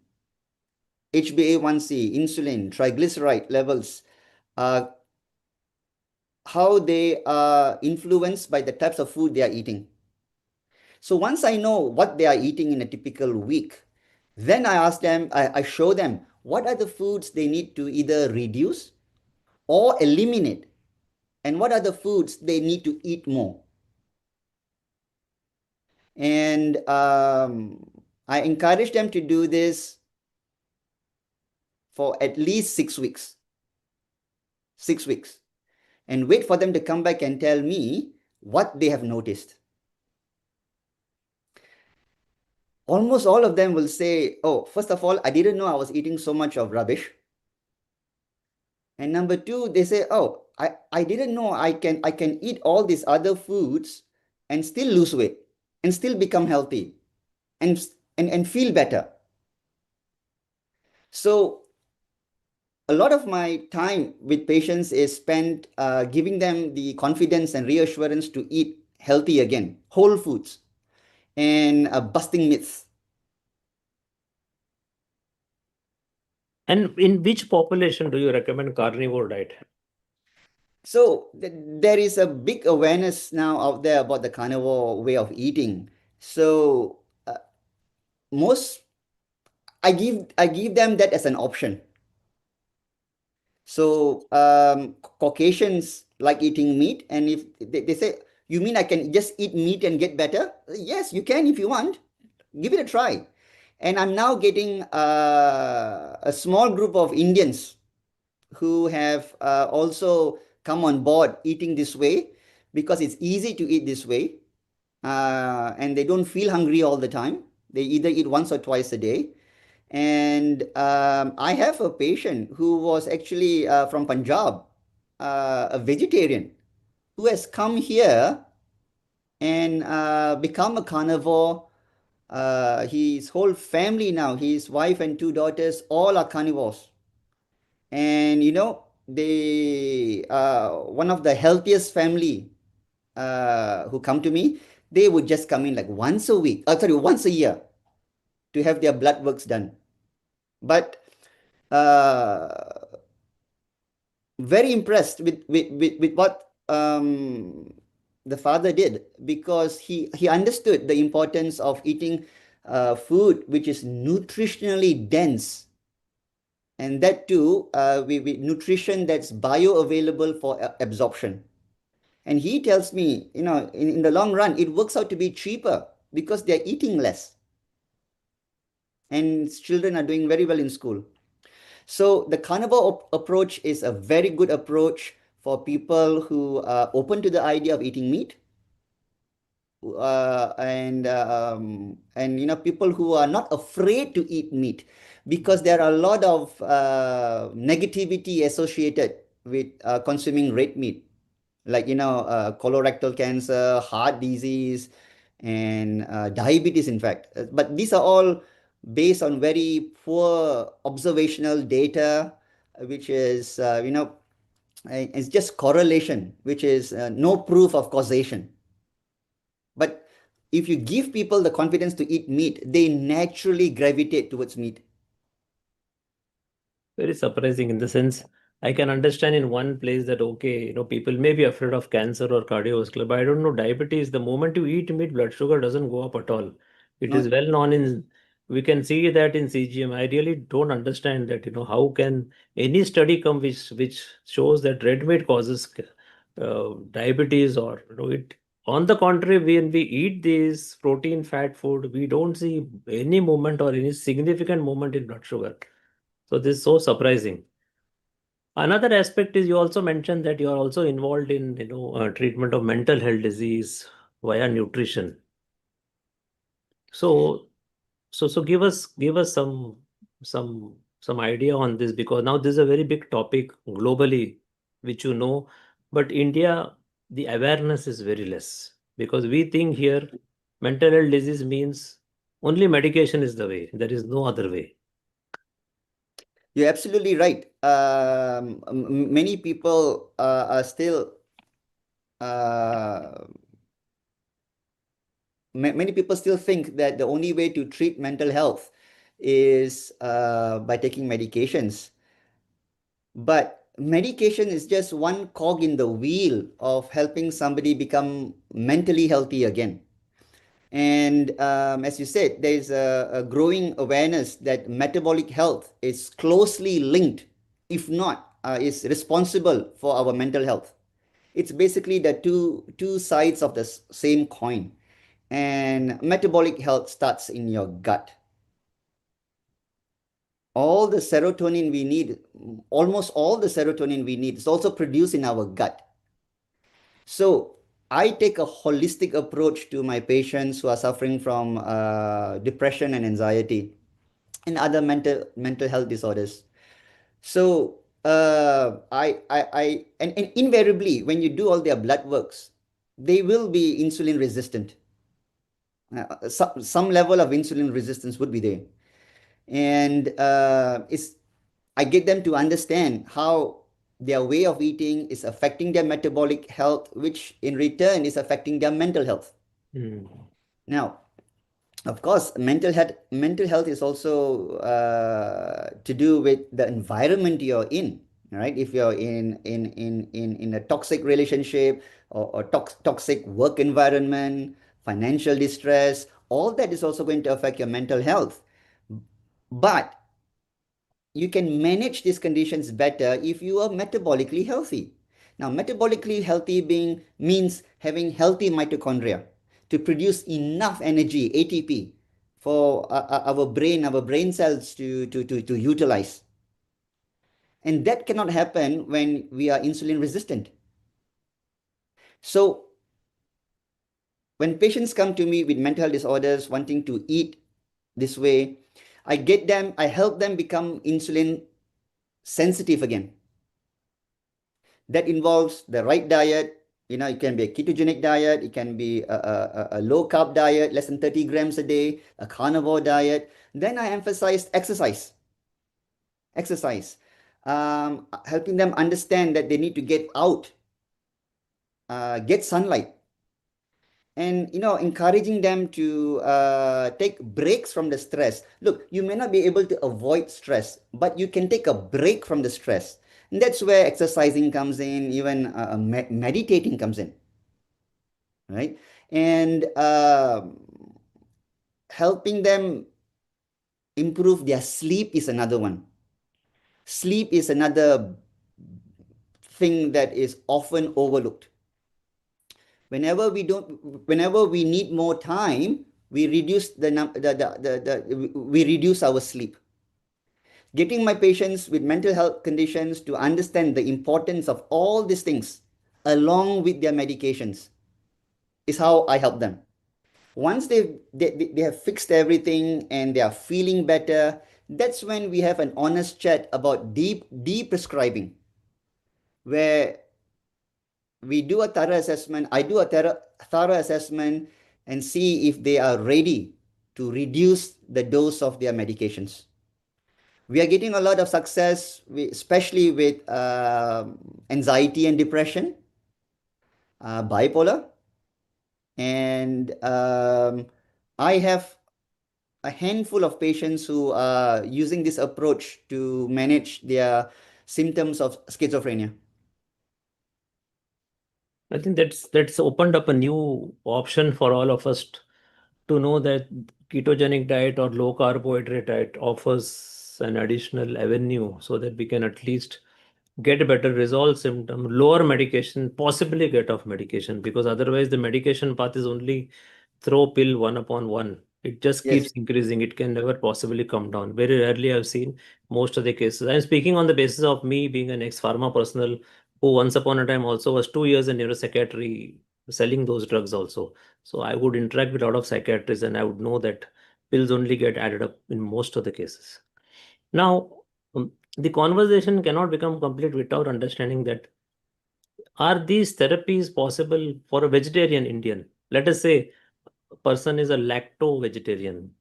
HbA1c, insulin, triglyceride levels, how they are influenced by the types of food they are eating. So once I know what they are eating in a typical week, then I ask them, I show them what are the foods they need to either reduce or eliminate, and what are the foods they need to eat more. And I encourage them to do this for at least 6 weeks. 6 weeks. And wait for them to come back and tell me what they have noticed. Almost all of them will say, oh, first of all, I didn't know I was eating so much of rubbish. And number two, they say, oh, I didn't know I can eat all these other foods and still lose weight and still become healthy and feel better. So a lot of my time with patients is spent giving them the confidence and reassurance to eat healthy again, whole foods, and busting myths. And in which population do you recommend carnivore diet? So there is a big awareness now out there about the carnivore way of eating. So most I give them that as an option. So Caucasians like eating meat, and if they say, you mean I can just eat meat and get better? Yes, you can if you want. Give it a try. And I'm now getting a small group of Indians who have also come on board eating this way because it's easy to eat this way, and they don't feel hungry all the time. They either eat once or twice a day. And I have a patient who was actually from Punjab, a vegetarian, who has come here and become a carnivore. His whole family now, his wife and two daughters, all are carnivores. And they one of the healthiest family who come to me, they would just come in like once a week, once a year to have their blood works done. But very impressed with what the father did, because he understood the importance of eating food which is nutritionally dense, and that too with nutrition that's bioavailable for absorption. And he tells me, in the long run, it works out to be cheaper because they're eating less. And children are doing very well in school. So the carnivore approach is a very good approach for people who are open to the idea of eating meat, and people who are not afraid to eat meat, because there are a lot of negativity associated with consuming red meat, like colorectal cancer, heart disease, and diabetes, in fact. But these are all based on very poor observational data, which is it's just correlation, which is no proof of causation. But if you give people the confidence to eat meat, they naturally gravitate towards meat. Very surprising in the sense I can understand in one place that okay, people may be afraid of cancer or cardiovascular, but I don't know diabetes. The moment you eat meat, blood sugar doesn't go up at all. It is No, well known we can see that in CGM. I really don't understand that, how can any study come which shows that red meat causes diabetes, or it. On the contrary, when we eat these protein fat food, we don't see any movement or any significant movement in blood sugar. So this is so surprising. Another aspect is you also mentioned that you are also involved in treatment of mental health disease via nutrition. So so give us some idea on this, because now this is a very big topic globally, which but India, the awareness is very less, because we think here mental health disease means only medication is the way. There is no other way. you're absolutely right. Many people are still many people still think that the only way to treat mental health is by taking medications. But medication is just one cog in the wheel of helping somebody become mentally healthy again. And as you said, there's a growing awareness that metabolic health is closely linked, if not, is responsible for our mental health. It's basically the two sides of the same coin. And metabolic health starts in your gut. All the serotonin we need, almost all the serotonin we need, is also produced in our gut. So I take a holistic approach to my patients who are suffering from depression and anxiety and other mental health disorders. So and invariably, when you do all their blood works, they will be insulin resistant. Some level of insulin resistance would be there. And I get them to understand how their way of eating is affecting their metabolic health, which in return is affecting their mental health. Now, of course, mental health is also to do with the environment you're in, right? If you're in a toxic relationship or toxic work environment, financial distress, all that is also going to affect your mental health. But you can manage these conditions better if you are metabolically healthy. Now, metabolically healthy means having healthy mitochondria to produce enough energy, ATP, for our brain cells to utilize. And that cannot happen when we are insulin resistant. So when patients come to me with mental health disorders, wanting to eat this way, I help them become insulin sensitive again. That involves the right diet. It can be a ketogenic diet. It can be a low carb diet, less than 30 grams a day, a carnivore diet. Then I emphasize exercise. Helping them understand that they need to get out, get sunlight, and encouraging them to take breaks from the stress. Look, you may not be able to avoid stress, but you can take a break from the stress. And that's where exercising comes in, even meditating comes in, right? And helping them improve their sleep is another one. Sleep is another thing that is often overlooked. Whenever we need more time, we reduce we reduce our sleep. Getting my patients with mental health conditions to understand the importance of all these things along with their medications is how I help them. Once they have fixed everything and they are feeling better, that's when we have an honest chat about deep prescribing, where we do a thorough assessment. I do a thorough assessment and see if they are ready to reduce the dose of their medications. We are getting a lot of success, especially with anxiety and depression, bipolar. And I have a handful of patients who are using this approach to manage their symptoms of schizophrenia. I think that's opened up a new option for all of us to know that ketogenic diet or low carbohydrate diet offers an additional avenue so that we can at least get better, resolve symptom, lower medication, possibly get off medication, because otherwise the medication path is only throw pill one upon one. It just Yes. keeps increasing. It can never possibly come down. Very rarely I've seen most of the cases. I'm speaking on the basis of me being an ex-pharma personnel who once upon a time also was 2 years in neuropsychiatry selling those drugs also. So I would interact with a lot of psychiatrists and I would know that pills only get added up in most of the cases. Now, the conversation cannot become complete without understanding that are these therapies possible for a vegetarian Indian? Let us say a person is a lacto vegetarian,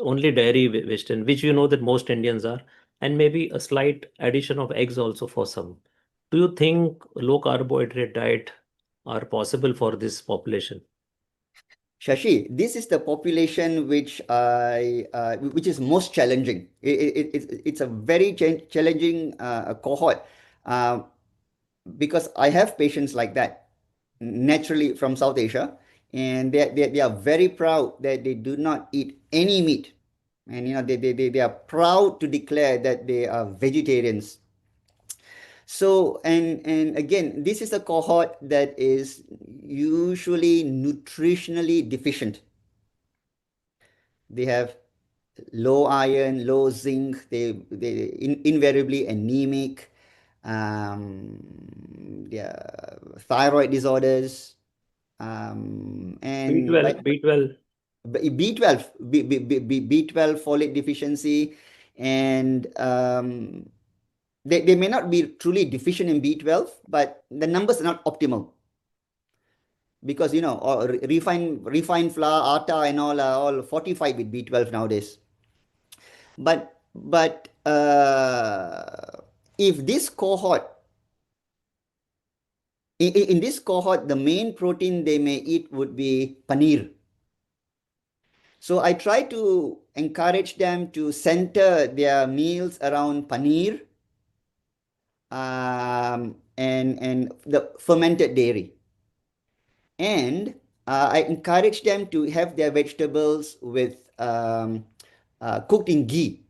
only dairy vegetarian, which you know that most Indians are, and maybe a slight addition of eggs also for some. Do you think low carbohydrate diet are possible for this population? Shashi, this is the population which is most challenging. It's a very challenging cohort, uh, because I have patients like that naturally from South Asia, and they are very proud that they do not eat any meat, and they are proud to declare that they are vegetarians. So, and again, this is a cohort that is usually nutritionally deficient. They have low iron, low zinc, they invariably anemic, yeah, thyroid disorders, and B12, B12. B12, B12 folate deficiency, and they may not be truly deficient in B12, but the numbers are not optimal because or refined flour, atta, and all are all fortified with B12 nowadays. But if this cohort, in this cohort, the main protein they may eat would be paneer. So I try to encourage them to center their meals around paneer, and the fermented dairy. And I encourage them to have their vegetables with cooked in ghee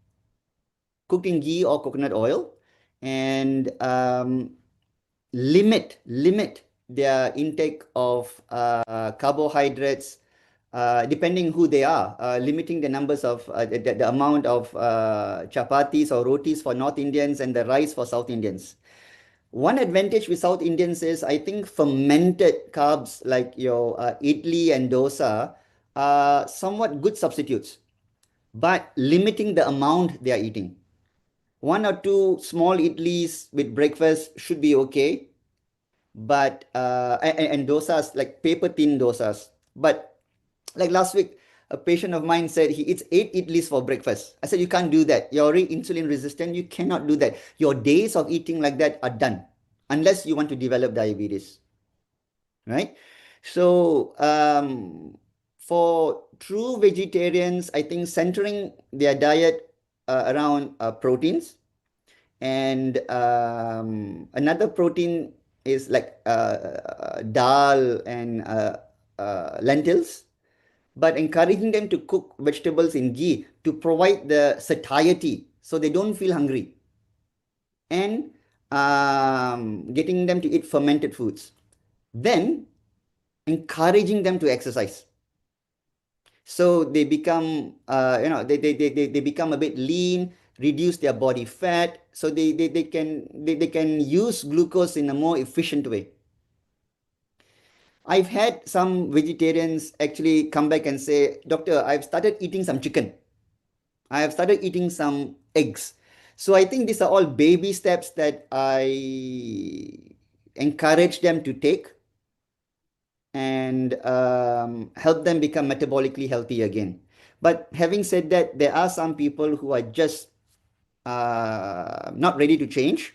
or coconut oil, and limit their intake of carbohydrates, depending who they are, limiting the numbers of the amount of chapatis or rotis for North Indians and the rice for South Indians. One advantage with South Indians is, I think, fermented carbs like your idli and dosa are somewhat good substitutes, but limiting the amount they are eating. One or two small idlis with breakfast should be okay, but and dosas, like paper thin dosas. But like last week, a patient of mine said he eats 8 idlis for breakfast. I said, you can't do that. You're already insulin resistant. You cannot do that. Your days of eating like that are done, unless you want to develop diabetes, right? So for true vegetarians, I think centering their diet around proteins, and another protein is like dal and lentils, but encouraging them to cook vegetables in ghee to provide the satiety so they don't feel hungry, and getting them to eat fermented foods, then encouraging them to exercise so they become they become a bit lean, reduce their body fat, so they can use glucose in a more efficient way. I've had some vegetarians actually come back and say, doctor, I've started eating some chicken, I have started eating some eggs. So I think these are all baby steps that I encourage them to take, and help them become metabolically healthy again. But having said that, there are some people who are just not ready to change.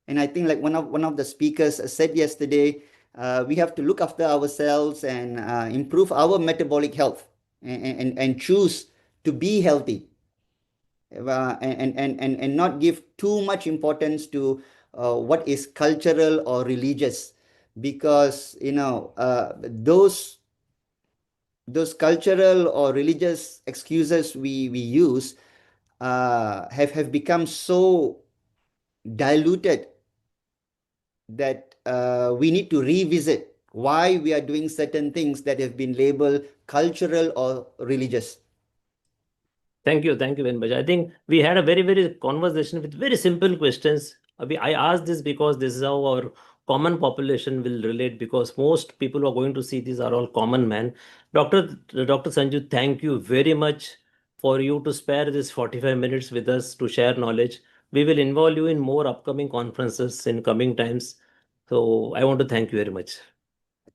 And I think, like one of the speakers said yesterday, we have to look after ourselves and improve our metabolic health, and choose to be healthy, and not give too much importance to what is cultural or religious, because those cultural or religious excuses we use have become so diluted that we need to revisit why we are doing certain things that have been labeled cultural or religious. Thank you very much. I think we had a very conversation with very simple questions. I asked this because this is how our common population will relate, because most people who are going to see these are all common men. Dr. Sanju, thank you very much for you to spare this 45 minutes with us to share knowledge. We will involve you in more upcoming conferences in coming times. So I want to thank you very much.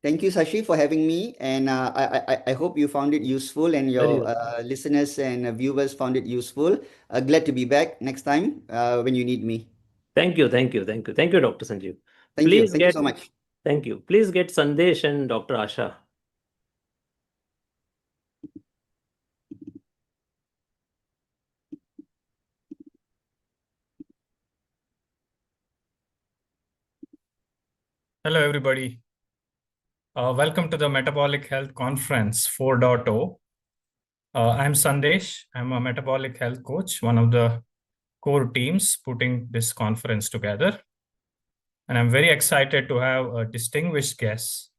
Thank you, Sashi, for having me, and I hope you found it useful, and Very your listeners and viewers found it useful. Glad to be back next time when you need me. Thank you, Dr. Sanjeev. Thank you. Please Thank you get so much. Thank you. Please get Sandesh and Dr. Asha. Hello, everybody. Welcome to the Metabolic Health Conference 4.0. I'm Sandesh. I'm a metabolic health coach, one of the core teams putting this conference together. And I'm very excited to have a distinguished guest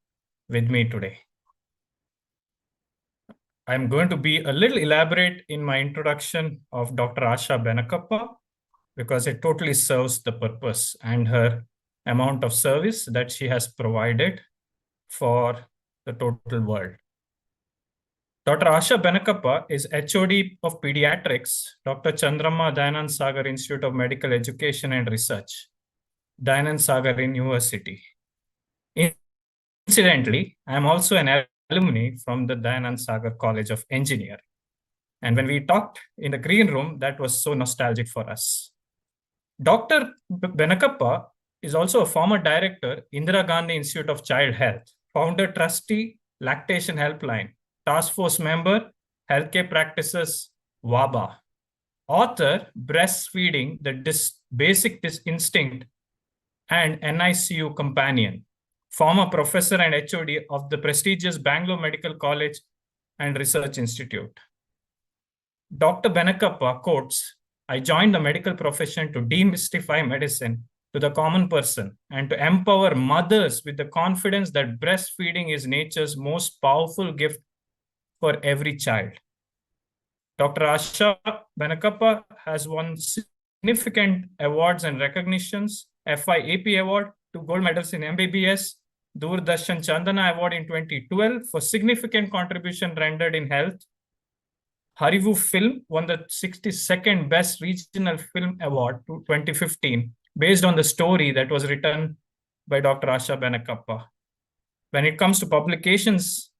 with me today. I'm going to be a little elaborate in my introduction of Dr. Asha Benakappa because it totally serves the purpose and her amount of service that she has provided for the total world. Dr. Asha Benakappa is HOD of Pediatrics, Dr. Chandrama Dayanand Sagar Institute of Medical Education and Research, Dayanand Sagar University. Incidentally, I am also an alumni from the Dayanand Sagar College of Engineering. And when we talked in the green room, that was so nostalgic for us. Dr. Benakappa is also a former director, Indira Gandhi Institute of Child Health, founder trustee, Lactation Helpline, task force member, healthcare practices, WABA, author, Breastfeeding, the Basic Instinct, and NICU Companion, former professor and HOD of the prestigious Bangalore Medical College and Research Institute. Dr. Benakappa quotes, "I joined the medical profession to demystify medicine to the common person and to empower mothers with the confidence that breastfeeding is nature's most powerful gift for every child." Dr. Asha Benakappa has won significant awards and recognitions: FIAP Award, 2 gold medals in MBBS, Doordarshan Chandana Award in 2012 for significant contribution rendered in health. Harivu Film won the 62nd Best Regional Film Award to 2015 based on the story that was written by Dr. Asha Benakappa. When it comes to publications,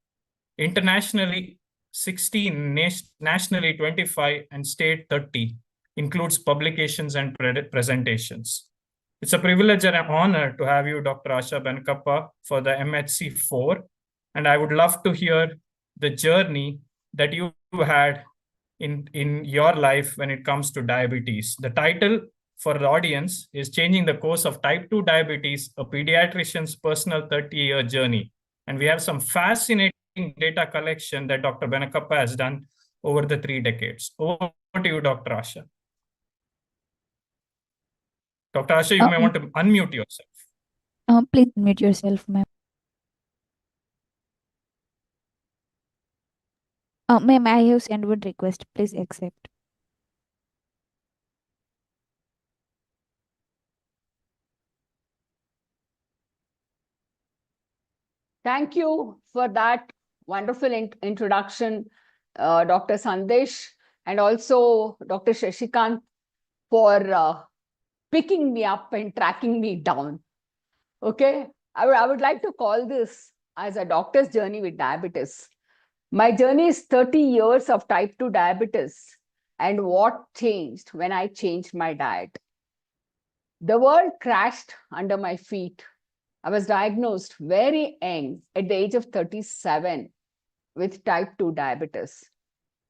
internationally 16, nationally 25, and state 30, includes publications and presentations. It's a privilege and an honor to have you, Dr. Asha Benakappa, for the MHC 4. And I would love to hear the journey that you had in your life when it comes to diabetes. The title for the audience is Changing the Course of Type 2 Diabetes, a Pediatrician's Personal 30-Year Journey. And we have some fascinating data collection that Dr. Benakappa has done over the 3 decades. Over to you, Dr. Asha. Dr. Asha, you may want to unmute yourself. Please unmute yourself, ma'am. Ma'am, I have sent one request. Please accept. Thank you for that wonderful introduction, Dr. Sandesh, and also Dr. Shashikant for picking me up and tracking me down. Okay, I would like to call this as a doctor's journey with diabetes. My journey is 30 years of type 2 diabetes and what changed when I changed my diet. The world crashed under my feet. I was diagnosed very young at the age of 37 with type 2 diabetes.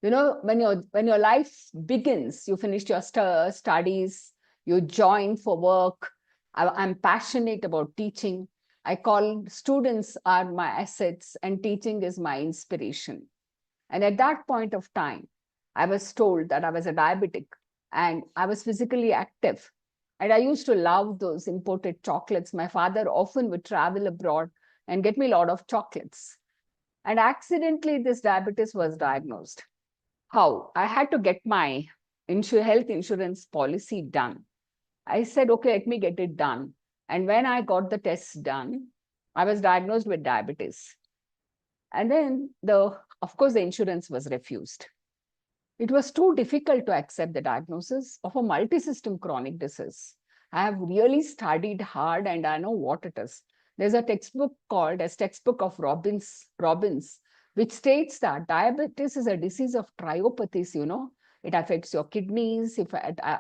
You know, when your life begins, you finished your studies, you join for work. I'm passionate about teaching. I call students are my assets and teaching is my inspiration. And at that point of time, I was told that I was a diabetic and I was physically active. And I used to love those imported chocolates. My father often would travel abroad and get me a lot of chocolates. And accidentally, this diabetes was diagnosed. How? I had to get my health insurance policy done. I said, okay, let me get it done. And when I got the tests done, I was diagnosed with diabetes. And then, of course, the insurance was refused. It was too difficult to accept the diagnosis of a multi-system chronic disease. I have really studied hard and I know what it is. There's a textbook called as Textbook of Robbins, which states that diabetes is a disease of triopathies, you know. It affects your kidneys,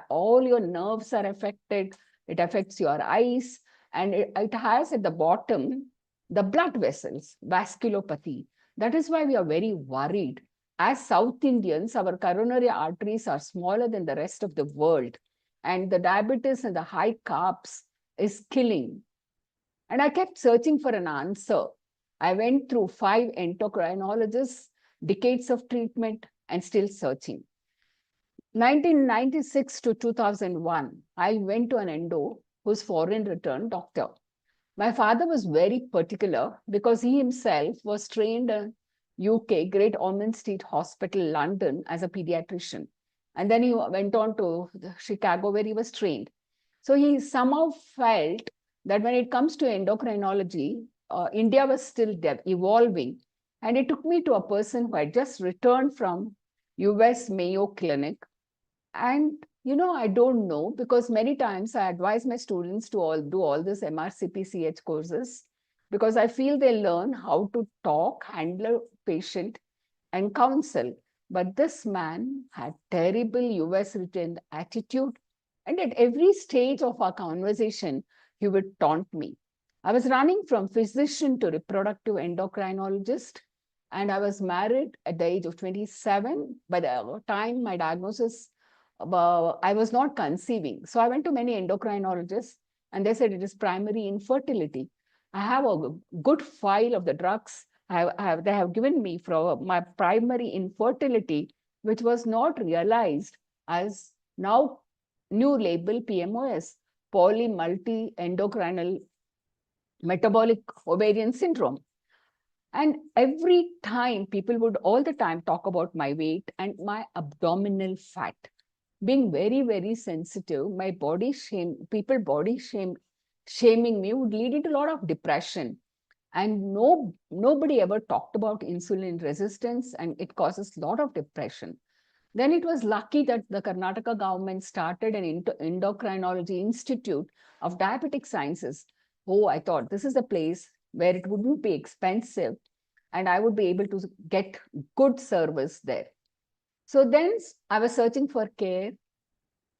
all your nerves are affected, it affects your eyes. And it has at the bottom the blood vessels, vasculopathy. That is why we are very worried. As South Indians, our coronary arteries are smaller than the rest of the world. And the diabetes and the high carbs is killing. And I kept searching for an answer. I went through 5 endocrinologists, decades of treatment, and still searching. 1996 to 2001, I went to an endo who's foreign returned doctor. My father was very particular because he himself was trained in UK, Great Ormond Street Hospital, London, as a pediatrician. And then he went on to Chicago, where he was trained. So he somehow felt that when it comes to endocrinology, India was still evolving. And it took me to a person who had just returned from US Mayo Clinic. And I don't know, because many times I advise my students to do all this MRCP-CH courses, because I feel they learn how to talk, handle a patient, and counsel. But this man had terrible US written attitude. And at every stage of our conversation, he would taunt me. I was running from physician to reproductive endocrinologist, and I was married at the age of 27. By the time my diagnosis, I was not conceiving. So I went to many endocrinologists, and they said it is primary infertility. I have a good file of the drugs they have given me for my primary infertility, which was not realized as now new label PMOS, polymulti-endocrinal metabolic ovarian syndrome. And every time people would all the time talk about my weight and my abdominal fat. Being very, very sensitive, my body shame, people body shaming me would lead into a lot of depression. And nobody ever talked about insulin resistance, and it causes a lot of depression. Then it was lucky that the Karnataka government started an endocrinology institute of diabetic sciences. Oh, I thought this is a place where it wouldn't be expensive and I would be able to get good service there. So then I was searching for care,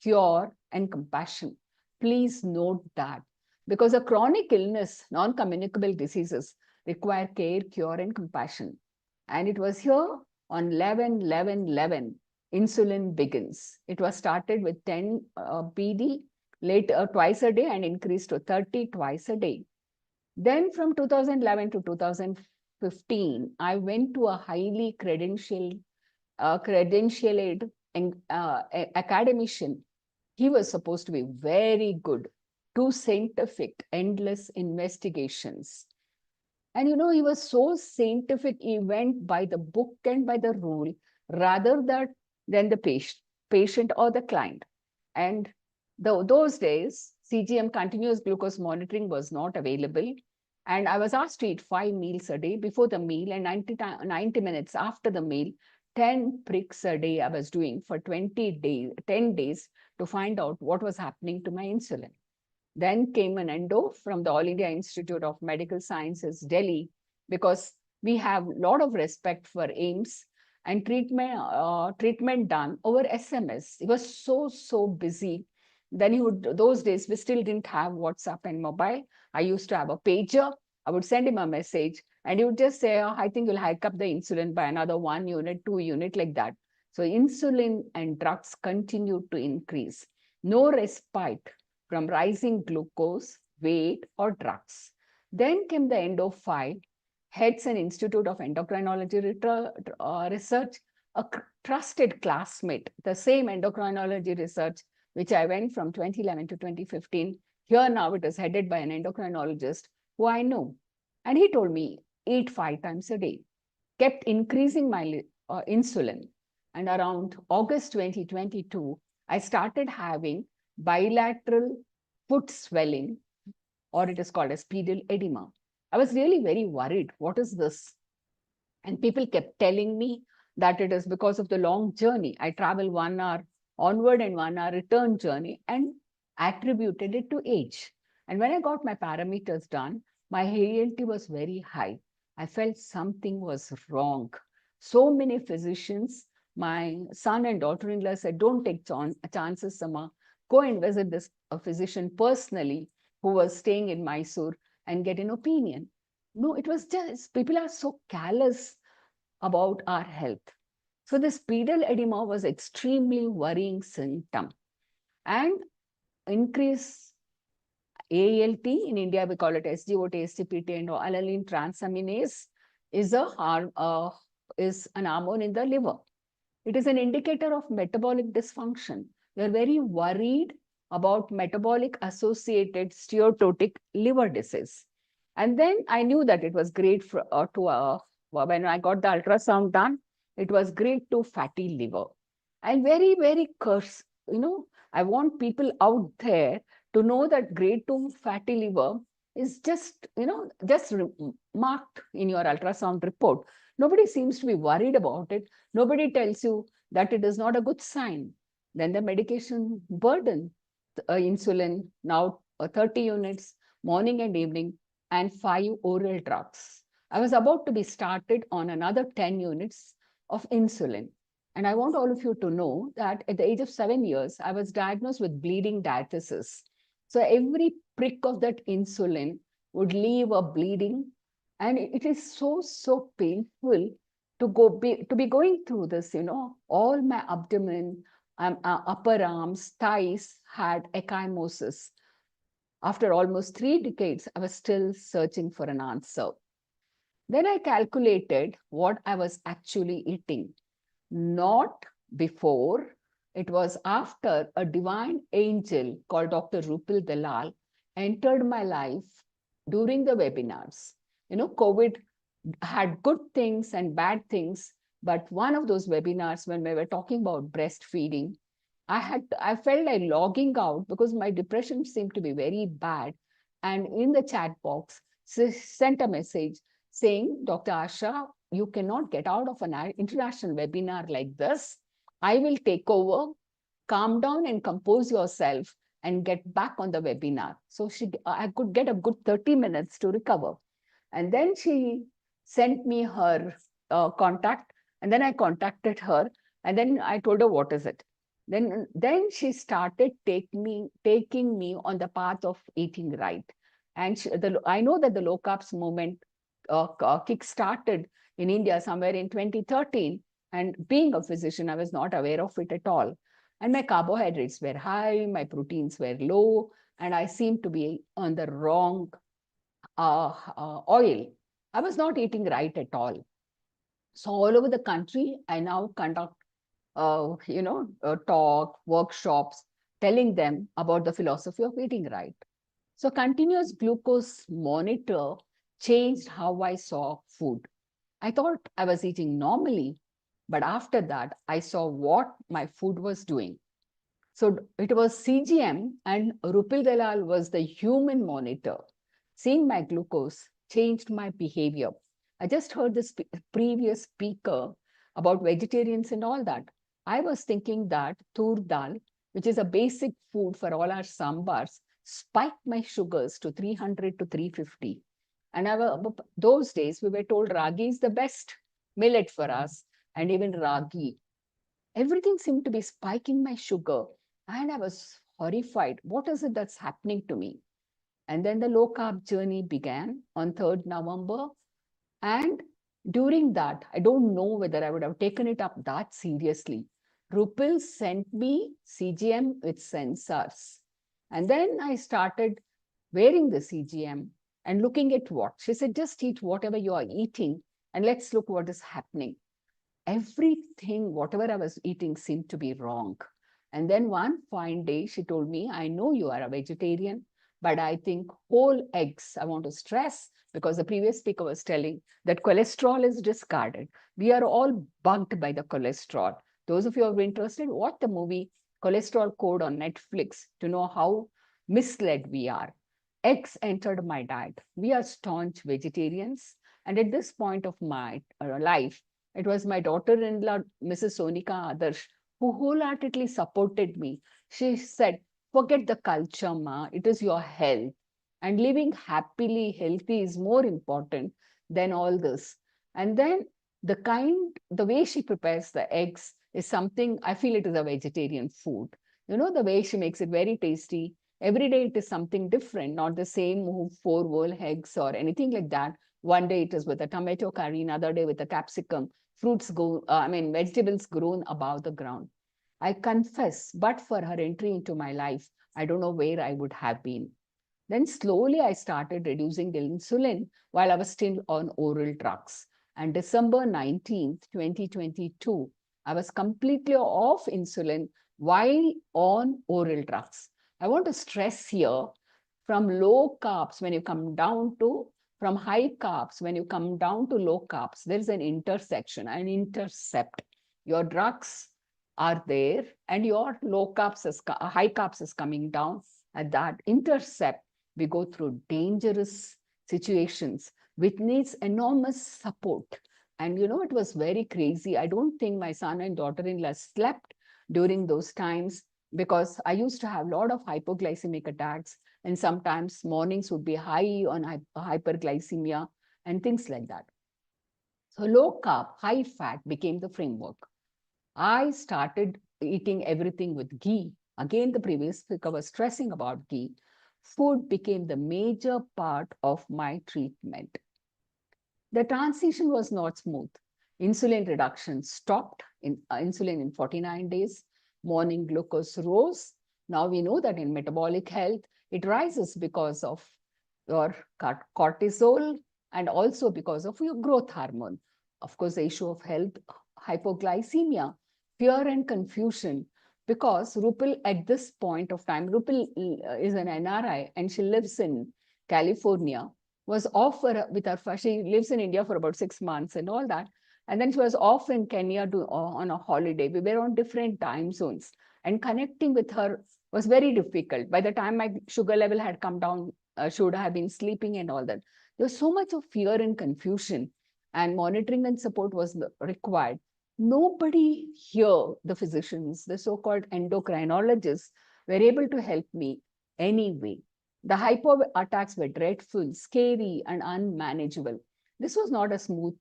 cure, and compassion. Please note that, because a chronic illness, non-communicable diseases require care, cure, and compassion. And it was here on 11-11-11, insulin begins. It was started with 10 PD, later twice a day, and increased to 30 twice a day. Then from 2011 to 2015, I went to a highly credentialed academician. He was supposed to be very good, too scientific, endless investigations. And he was so scientific, he went by the book and by the rule rather than the patient or the client. And those days, CGM, continuous glucose monitoring, was not available. And I was asked to eat 5 meals a day before the meal and 90 minutes after the meal. 10 pricks a day I was doing for 10 days to find out what was happening to my insulin. Then came an endo from the All India Institute of Medical Sciences, Delhi, because we have a lot of respect for AIMS, and treatment done over SMS. He was so busy. Then those days, we still didn't have WhatsApp and mobile. I used to have a pager. I would send him a message and he would just say, oh, I think you'll hike up the insulin by another 1 unit, 2 unit, like that. So insulin and drugs continued to increase. No respite from rising glucose, weight, or drugs. Then came the endo file, heads an Institute of Endocrinology Research, a trusted classmate, the same endocrinology research, which I went from 2011 to 2015. Here now it is headed by an endocrinologist who I know. And he told me, eat 5 times a day, kept increasing my insulin. And around August 2022, I started having bilateral foot swelling, or it is called as pedal edema. I was really very worried. What is this? And people kept telling me that it is because of the long journey. I travel 1 hour onward and 1 hour return journey, and attributed it to age. And when I got my parameters done, my ALT was very high. I felt something was wrong. So many physicians, my son and daughter-in-law said, don't take chances, Sama. Go and visit this physician personally. who was staying in Mysore and get an opinion. No, it was just people are so callous about our health. So this pedal edema was extremely worrying symptom, and increase ALT in India we call it SGOT, SGPT, and alanine transaminase is is an hormone in the liver. It is an indicator of metabolic dysfunction. We are very worried about metabolic associated steatotic liver disease. And then I knew that it was grade when I got the ultrasound done, it was grade 2 fatty liver. And very, very curse, I want people out there to know that grade 2 fatty liver is just, just marked in your ultrasound report. Nobody seems to be worried about it. Nobody tells you that it is not a good sign. Then the medication burden, insulin, now 30 units, morning and evening, and 5 oral drugs. I was about to be started on another 10 units of insulin. And I want all of you to know that at the age of 7 years, I was diagnosed with bleeding diathesis. So every prick of that insulin would leave a bleeding. And it is so, so painful to be going through this, all my abdomen, upper arms, thighs had ecchymosis. After almost 3 decades, I was still searching for an answer. Then I calculated what I was actually eating. Not before, it was after a divine angel called Dr. Rupal Dalal entered my life during the webinars. COVID had good things and bad things, but one of those webinars when we were talking about breastfeeding, I felt like logging out because my depression seemed to be very bad. And in the chat box, sent a message saying, Dr. Asha, you cannot get out of an international webinar like this. I will take over, calm down and compose yourself and get back on the webinar. So I could get a good 30 minutes to recover. And then she sent me her contact, and then I contacted her, and then I told her, what is it? Then she started taking me on the path of eating right. And I know that the low carbs movement kick-started in India somewhere in 2013. And being a physician, I was not aware of it at all. And my carbohydrates were high, my proteins were low, and I seemed to be on the wrong oil. I was not eating right at all. So all over the country, I now conduct, talk, workshops, telling them about the philosophy of eating right. So continuous glucose monitor changed how I saw food. I thought I was eating normally, but after that, I saw what my food was doing. So it was CGM and Rupal Dalal was the human monitor. Seeing my glucose changed my behavior. I just heard this previous speaker about vegetarians and all that. I was thinking that tur dal, which is a basic food for all our sambars, spiked my sugars to 300 to 350. And those days we were told ragi is the best millet for us, and even ragi. Everything seemed to be spiking my sugar, and I was horrified. What is it that's happening to me? And then the low carb journey began on 3rd November. And during that, I don't know whether I would have taken it up that seriously. Rupal sent me CGM with sensors. And then I started wearing the CGM and looking at what. She said, just eat whatever you are eating and let's look what is happening. Everything, whatever I was eating seemed to be wrong. And then one fine day, she told me, I know you are a vegetarian, but I think whole eggs, I want to stress, because the previous speaker was telling that cholesterol is discarded. We are all bugged by the cholesterol. Those of you who are interested, watch the movie Cholesterol Code on Netflix to know how misled we are. Eggs entered my diet. We are staunch vegetarians. And at this point of my life, it was my daughter-in-law, Mrs. Sonika Adarsh, who wholeheartedly supported me. She said, forget the culture, ma, it is your health. And living happily, healthy is more important than all this. And then the way she prepares the eggs is something, I feel it is a vegetarian food. The way she makes it very tasty. Every day it is something different, not the same 4 whole eggs or anything like that. One day it is with a tomato curry, another day with a capsicum, vegetables grown above the ground. I confess, but for her entry into my life, I don't know where I would have been. Then slowly I started reducing the insulin while I was still on oral drugs. And December 19th, 2022, I was completely off insulin while on oral drugs. I want to stress here, from low carbs, when you come down to, from high carbs, when you come down to low carbs, there is an intersection, an intercept. Your drugs are there and your high carbs is coming down. At that intercept, we go through dangerous situations which needs enormous support. And it was very crazy. I don't think my son and daughter-in-law slept during those times, because I used to have a lot of hypoglycemic attacks, and sometimes mornings would be high on hyperglycemia and things like that. So low carb, high fat became the framework. I started eating everything with ghee. Again, the previous speaker was stressing about ghee. Food became the major part of my treatment. The transition was not smooth. Insulin reduction stopped, insulin in 49 days. Morning glucose rose. Now we know that in metabolic health, it rises because of your cortisol and also because of your growth hormone. Of course, the issue of health, hypoglycemia, fear and confusion, because Rupal at this point of time, Rupal is an NRI and she lives in California, was off with her, she lives in India for about 6 months and all that. And then she was off in Kenya on a holiday. We were on different time zones, and connecting with her was very difficult. By the time my sugar level had come down, should have been sleeping and all that. There was so much of fear and confusion, and monitoring and support was required. Nobody here, the physicians, the so-called endocrinologists, were able to help me anyway. The hypo attacks were dreadful, scary, and unmanageable. This was not a smooth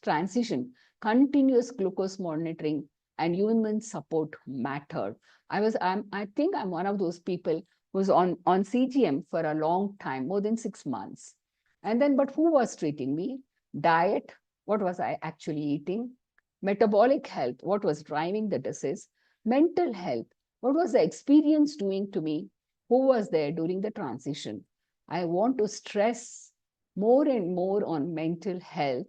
transition. Continuous glucose monitoring and human support mattered. I think I'm one of those people who's on CGM for a long time, more than 6 months. And then, but who was treating me? Diet, what was I actually eating? Metabolic health, what was driving the disease? Mental health, what was the experience doing to me? Who was there during the transition? I want to stress more and more on mental health,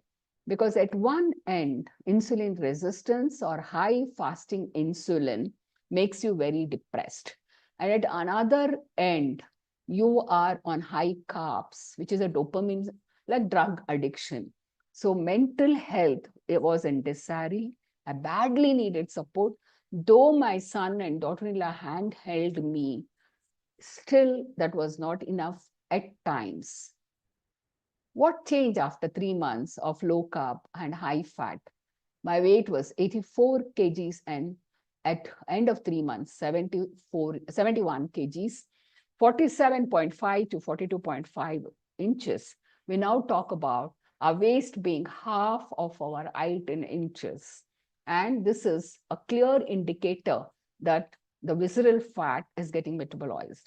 because at one end, insulin resistance or high fasting insulin makes you very depressed. And at another end, you are on high carbs, which is a dopamine, like drug addiction. So mental health, it was in disarray. I badly needed support. Though my son and daughter-in-law handheld me, still that was not enough at times. What changed after 3 months of low carb and high fat? My weight was 84 kgs, and at end of 3 months, 71 kgs, 47.5 to 42.5 inches. We now talk about our waist being half of our height in inches. And this is a clear indicator that the visceral fat is getting metabolized.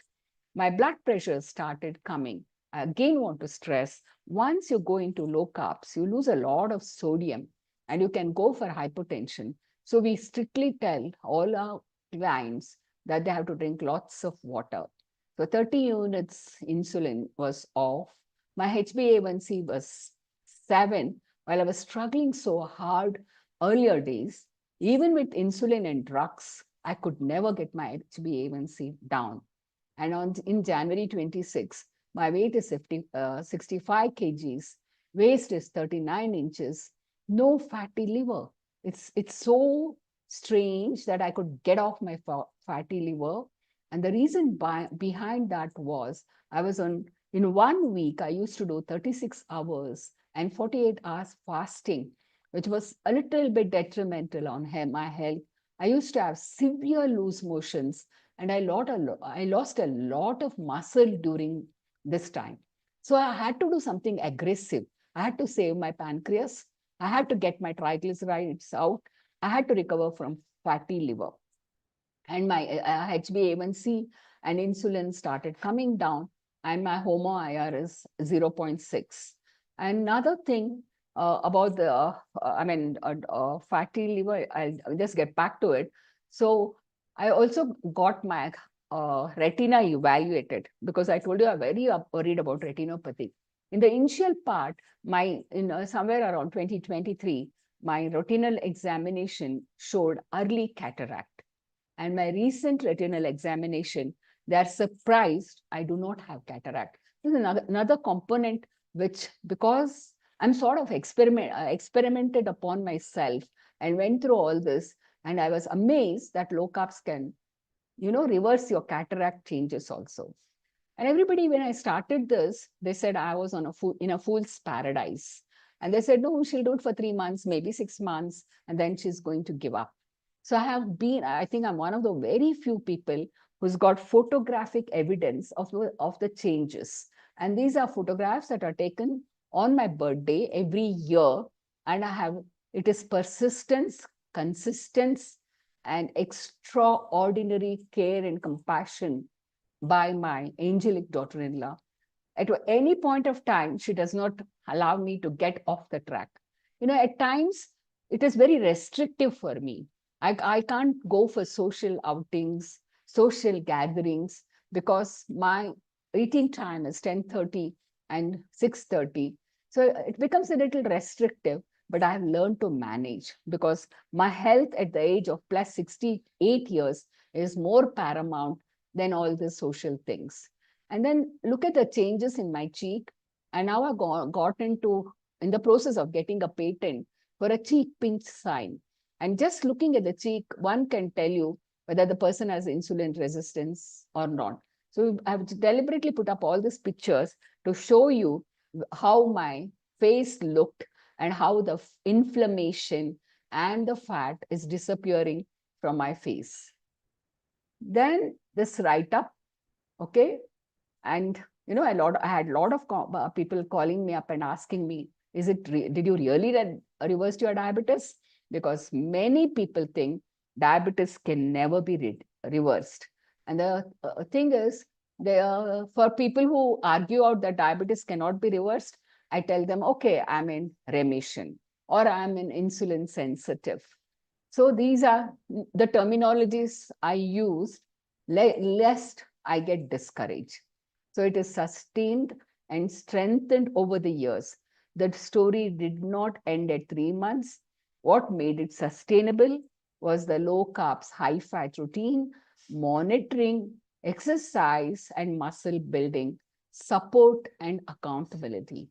My blood pressure started coming. I again want to stress, once you go into low carbs, you lose a lot of sodium and you can go for hypertension. So we strictly tell all our clients that they have to drink lots of water. So 30 units insulin was off. My HbA1c was 7. While I was struggling so hard earlier days, even with insulin and drugs, I could never get my HbA1c down. And in January 26, my weight is 65 kgs, waist is 39 inches, no fatty liver. It's so strange that I could get off my fatty liver. And the reason behind that was, in 1 week, I used to do 36 hours and 48 hours fasting, which was a little bit detrimental on my health. I used to have severe loose motions, and I lost a lot of muscle during this time. So I had to do something aggressive. I had to save my pancreas. I had to get my triglycerides out. I had to recover from fatty liver. And my HbA1c and insulin started coming down, and my HOMO-IR is 0.6. Another thing about the, fatty liver, I'll just get back to it. So I also got my retina evaluated, because I told you I'm very worried about retinopathy. In the initial part, somewhere around 2023, my retinal examination showed early cataract. And my recent retinal examination, they're surprised I do not have cataract. This is another component which, because I'm sort of experimented upon myself and went through all this, and I was amazed that low carbs can, reverse your cataract changes also. And everybody, when I started this, they said I was in a fool's paradise. And they said, no, she'll do it for 3 months, maybe 6 months, and then she's going to give up. So I think I'm one of the very few people who's got photographic evidence of the changes. And these are photographs that are taken on my birthday every year. And it is persistence, consistency, and extraordinary care and compassion by my angelic daughter-in-law. At any point of time, she does not allow me to get off the track. At times, it is very restrictive for me. I can't go for social outings, social gatherings, because my eating time is 10:30 and 6:30. So it becomes a little restrictive, but I have learned to manage, because my health at the age of plus 68 years is more paramount than all the social things. And then look at the changes in my cheek. And now I got in the process of getting a patent for a cheek pinch sign. And just looking at the cheek, one can tell you whether the person has insulin resistance or not. So I've deliberately put up all these pictures to show you how my face looked and how the inflammation and the fat is disappearing from my face. Then this write-up, okay? And, I had a lot of people calling me up and asking me, did you really reverse your diabetes? Because many people think diabetes can never be reversed. And the thing is, for people who argue out that diabetes cannot be reversed, I tell them, okay, I'm in remission or I'm in insulin sensitive. So these are the terminologies I use, lest I get discouraged. So it is sustained and strengthened over the years. That story did not end at 3 months. What made it sustainable was the low carbs, high fat routine, monitoring, exercise, and muscle building, support, and accountability.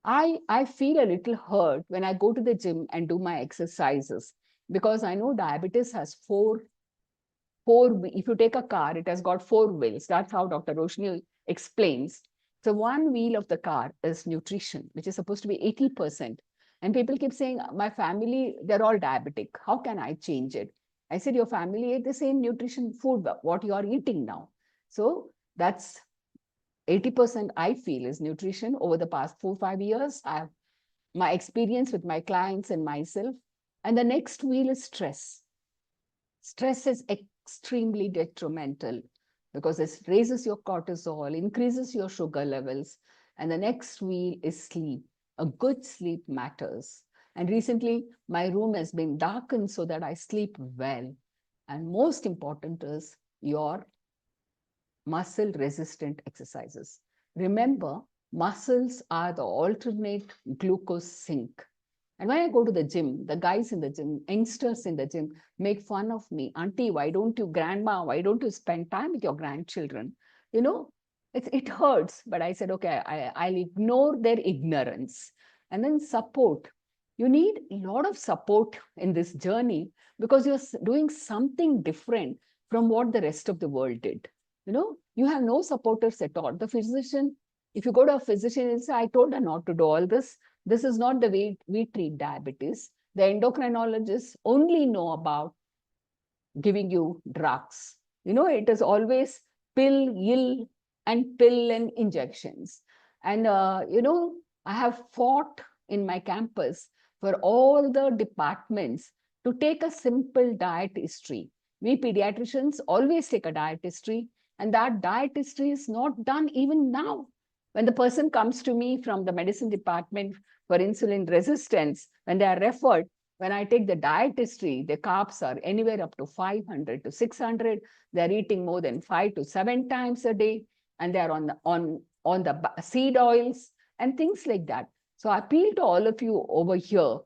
I feel a little hurt when I go to the gym and do my exercises, because I know diabetes has four, if you take a car, it has got 4 wheels. That's how Dr. Roshni explains. So one wheel of the car is nutrition, which is supposed to be 80%. And people keep saying, my family, they're all diabetic. How can I change it? I said, your family ate the same nutrition food, what you are eating now. So that's 80% I feel is nutrition. Over the past 4-5 years, I have my experience with my clients and myself. And the next wheel is stress. Stress is extremely detrimental because it raises your cortisol, increases your sugar levels. And the next wheel is sleep. A good sleep matters. And recently, my room has been darkened so that I sleep well. And most important is your muscle resistant exercises. Remember, muscles are the alternate glucose sink. And when I go to the gym, the guys in the gym, youngsters in the gym make fun of me. Auntie, grandma, why don't you spend time with your grandchildren? It hurts, but I said, okay, I'll ignore their ignorance. And then support. You need a lot of support in this journey because you're doing something different from what the rest of the world did. You have no supporters at all. The physician, if you go to a physician and say, I told her not to do all this. This is not the way we treat diabetes. The endocrinologists only know about giving you drugs. It is always pill and injections. And, I have fought in my campus for all the departments to take a simple diet history. We pediatricians always take a diet history. And that diet history is not done even now. When the person comes to me from the medicine department for insulin resistance, when they are referred, when I take the diet history, the carbs are anywhere up to 500 to 600. They're eating more than 5 to 7 times a day, and they're on the seed oils and things like that. So I appeal to all of you over here,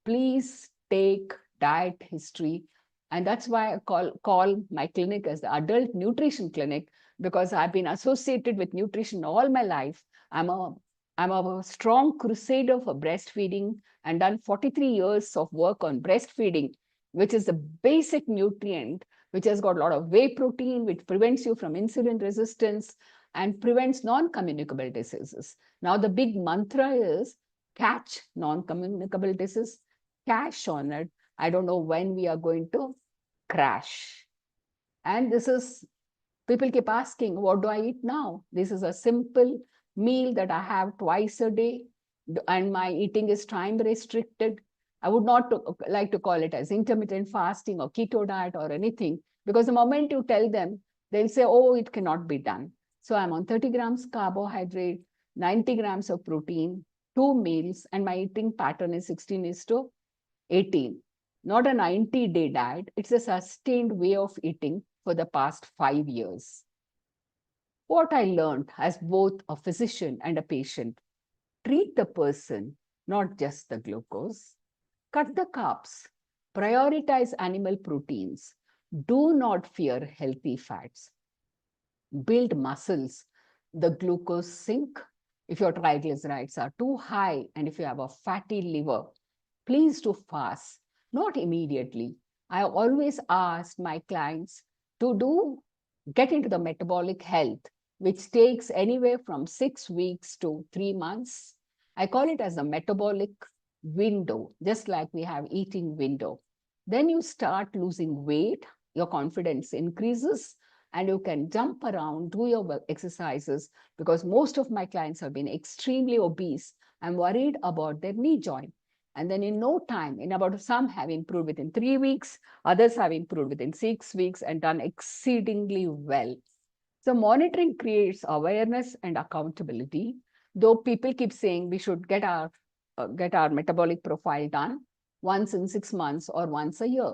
please take diet history. And that's why I call my clinic as the adult nutrition clinic, because I've been associated with nutrition all my life. I'm a strong crusader for breastfeeding and done 43 years of work on breastfeeding, which is the basic nutrient, which has got a lot of whey protein, which prevents you from insulin resistance and prevents non-communicable diseases. Now, the big mantra is catch non-communicable disease, cash on it. I don't know when we are going to crash. And this is, people keep asking, what do I eat now? This is a simple meal that I have twice a day, and my eating is time restricted. I would not like to call it as intermittent fasting or keto diet or anything, because the moment you tell them, they'll say, oh, it cannot be done. So I'm on 30 grams carbohydrate, 90 grams of protein, 2 meals, and my eating pattern is 16:18. Not a 90-day diet. It's a sustained way of eating for the past 5 years. What I learned as both a physician and a patient, treat the person, not just the glucose. Cut the carbs. Prioritize animal proteins. Do not fear healthy fats. Build muscles. The glucose sink. If your triglycerides are too high and if you have a fatty liver, please do fast. Not immediately. I always ask my clients to get into the metabolic health, which takes anywhere from 6 weeks to 3 months. I call it as the metabolic window, just like we have eating window. Then you start losing weight, your confidence increases, and you can jump around, do your exercises, because most of my clients have been extremely obese. I'm worried about their knee joint. And then in no time, some have improved within 3 weeks, others have improved within 6 weeks and done exceedingly well. So monitoring creates awareness and accountability, though people keep saying we should get our metabolic profile done once in 6 months or once a year.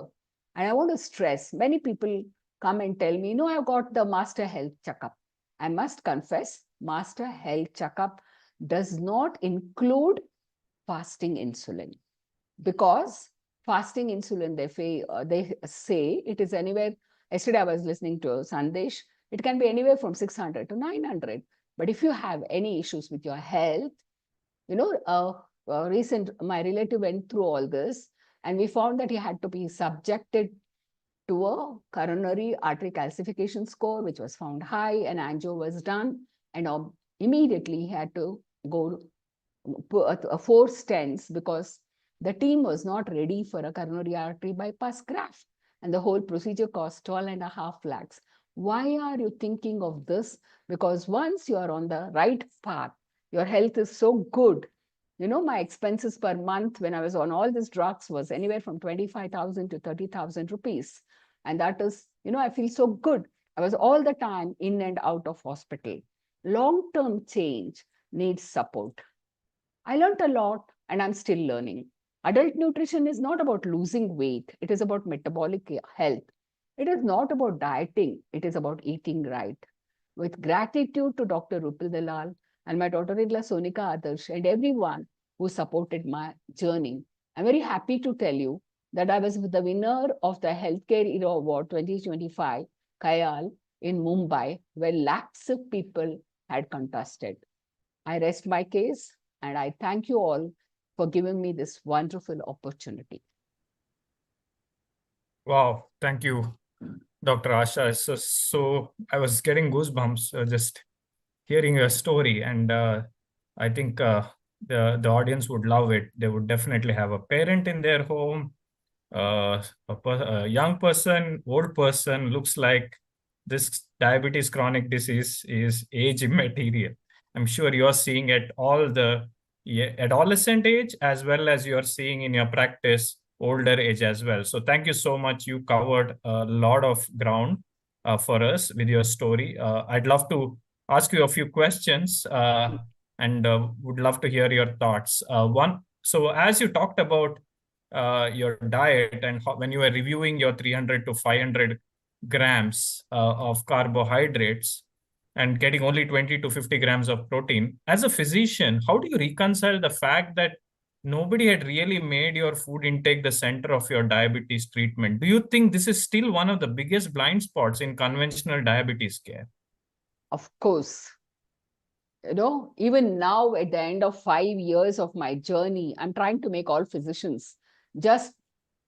And I want to stress, many people come and tell me, no, I've got the master health checkup. I must confess, master health checkup does not include fasting insulin, because fasting insulin, they say it is anywhere. Yesterday I was listening to Sandesh, it can be anywhere from 600 to 900. But if you have any issues with your health, my relative went through all this, and we found that he had to be subjected to a coronary artery calcification score, which was found high, and angio was done, and immediately he had to go 4 stents because the team was not ready for a coronary artery bypass graft, and the whole procedure cost 12.5 lakhs. Why are you thinking of this? Because once you are on the right path, your health is so good. My expenses per month when I was on all these drugs was anywhere from 25,000 to 30,000 rupees. And that is, I feel so good. I was all the time in and out of hospital. Long-term change needs support. I learned a lot and I'm still learning. Adult nutrition is not about losing weight. It is about metabolic health. It is not about dieting. It is about eating right. With gratitude to Dr. Rupal Dalal and my daughter-in-law Sonika Adarsh and everyone who supported my journey, I'm very happy to tell you that I was the winner of the Healthcare Era Award 2025, Kayal, in Mumbai, where lakhs of people had contested. I rest my case, and I thank you all for giving me this wonderful opportunity. Wow, thank you, Dr. Asha. So I was getting goosebumps just hearing your story, and I think the audience would love it. They would definitely have a parent in their home, a young person, old person. Looks like this diabetes chronic disease is age immaterial. I'm sure you're seeing at all the adolescent age as well as you're seeing in your practice older age as well. So thank you so much. You covered a lot of ground. for us with your story. I'd love to ask you a few questions and would love to hear your thoughts. So as you talked about your diet and when you were reviewing your 300 to 500 grams of carbohydrates and getting only 20 to 50 grams of protein, as a physician, how do you reconcile the fact that nobody had really made your food intake the center of your diabetes treatment? Do you think this is still one of the biggest blind spots in conventional diabetes care? Of course. Even now at the end of 5 years of my journey, I'm trying to make all physicians just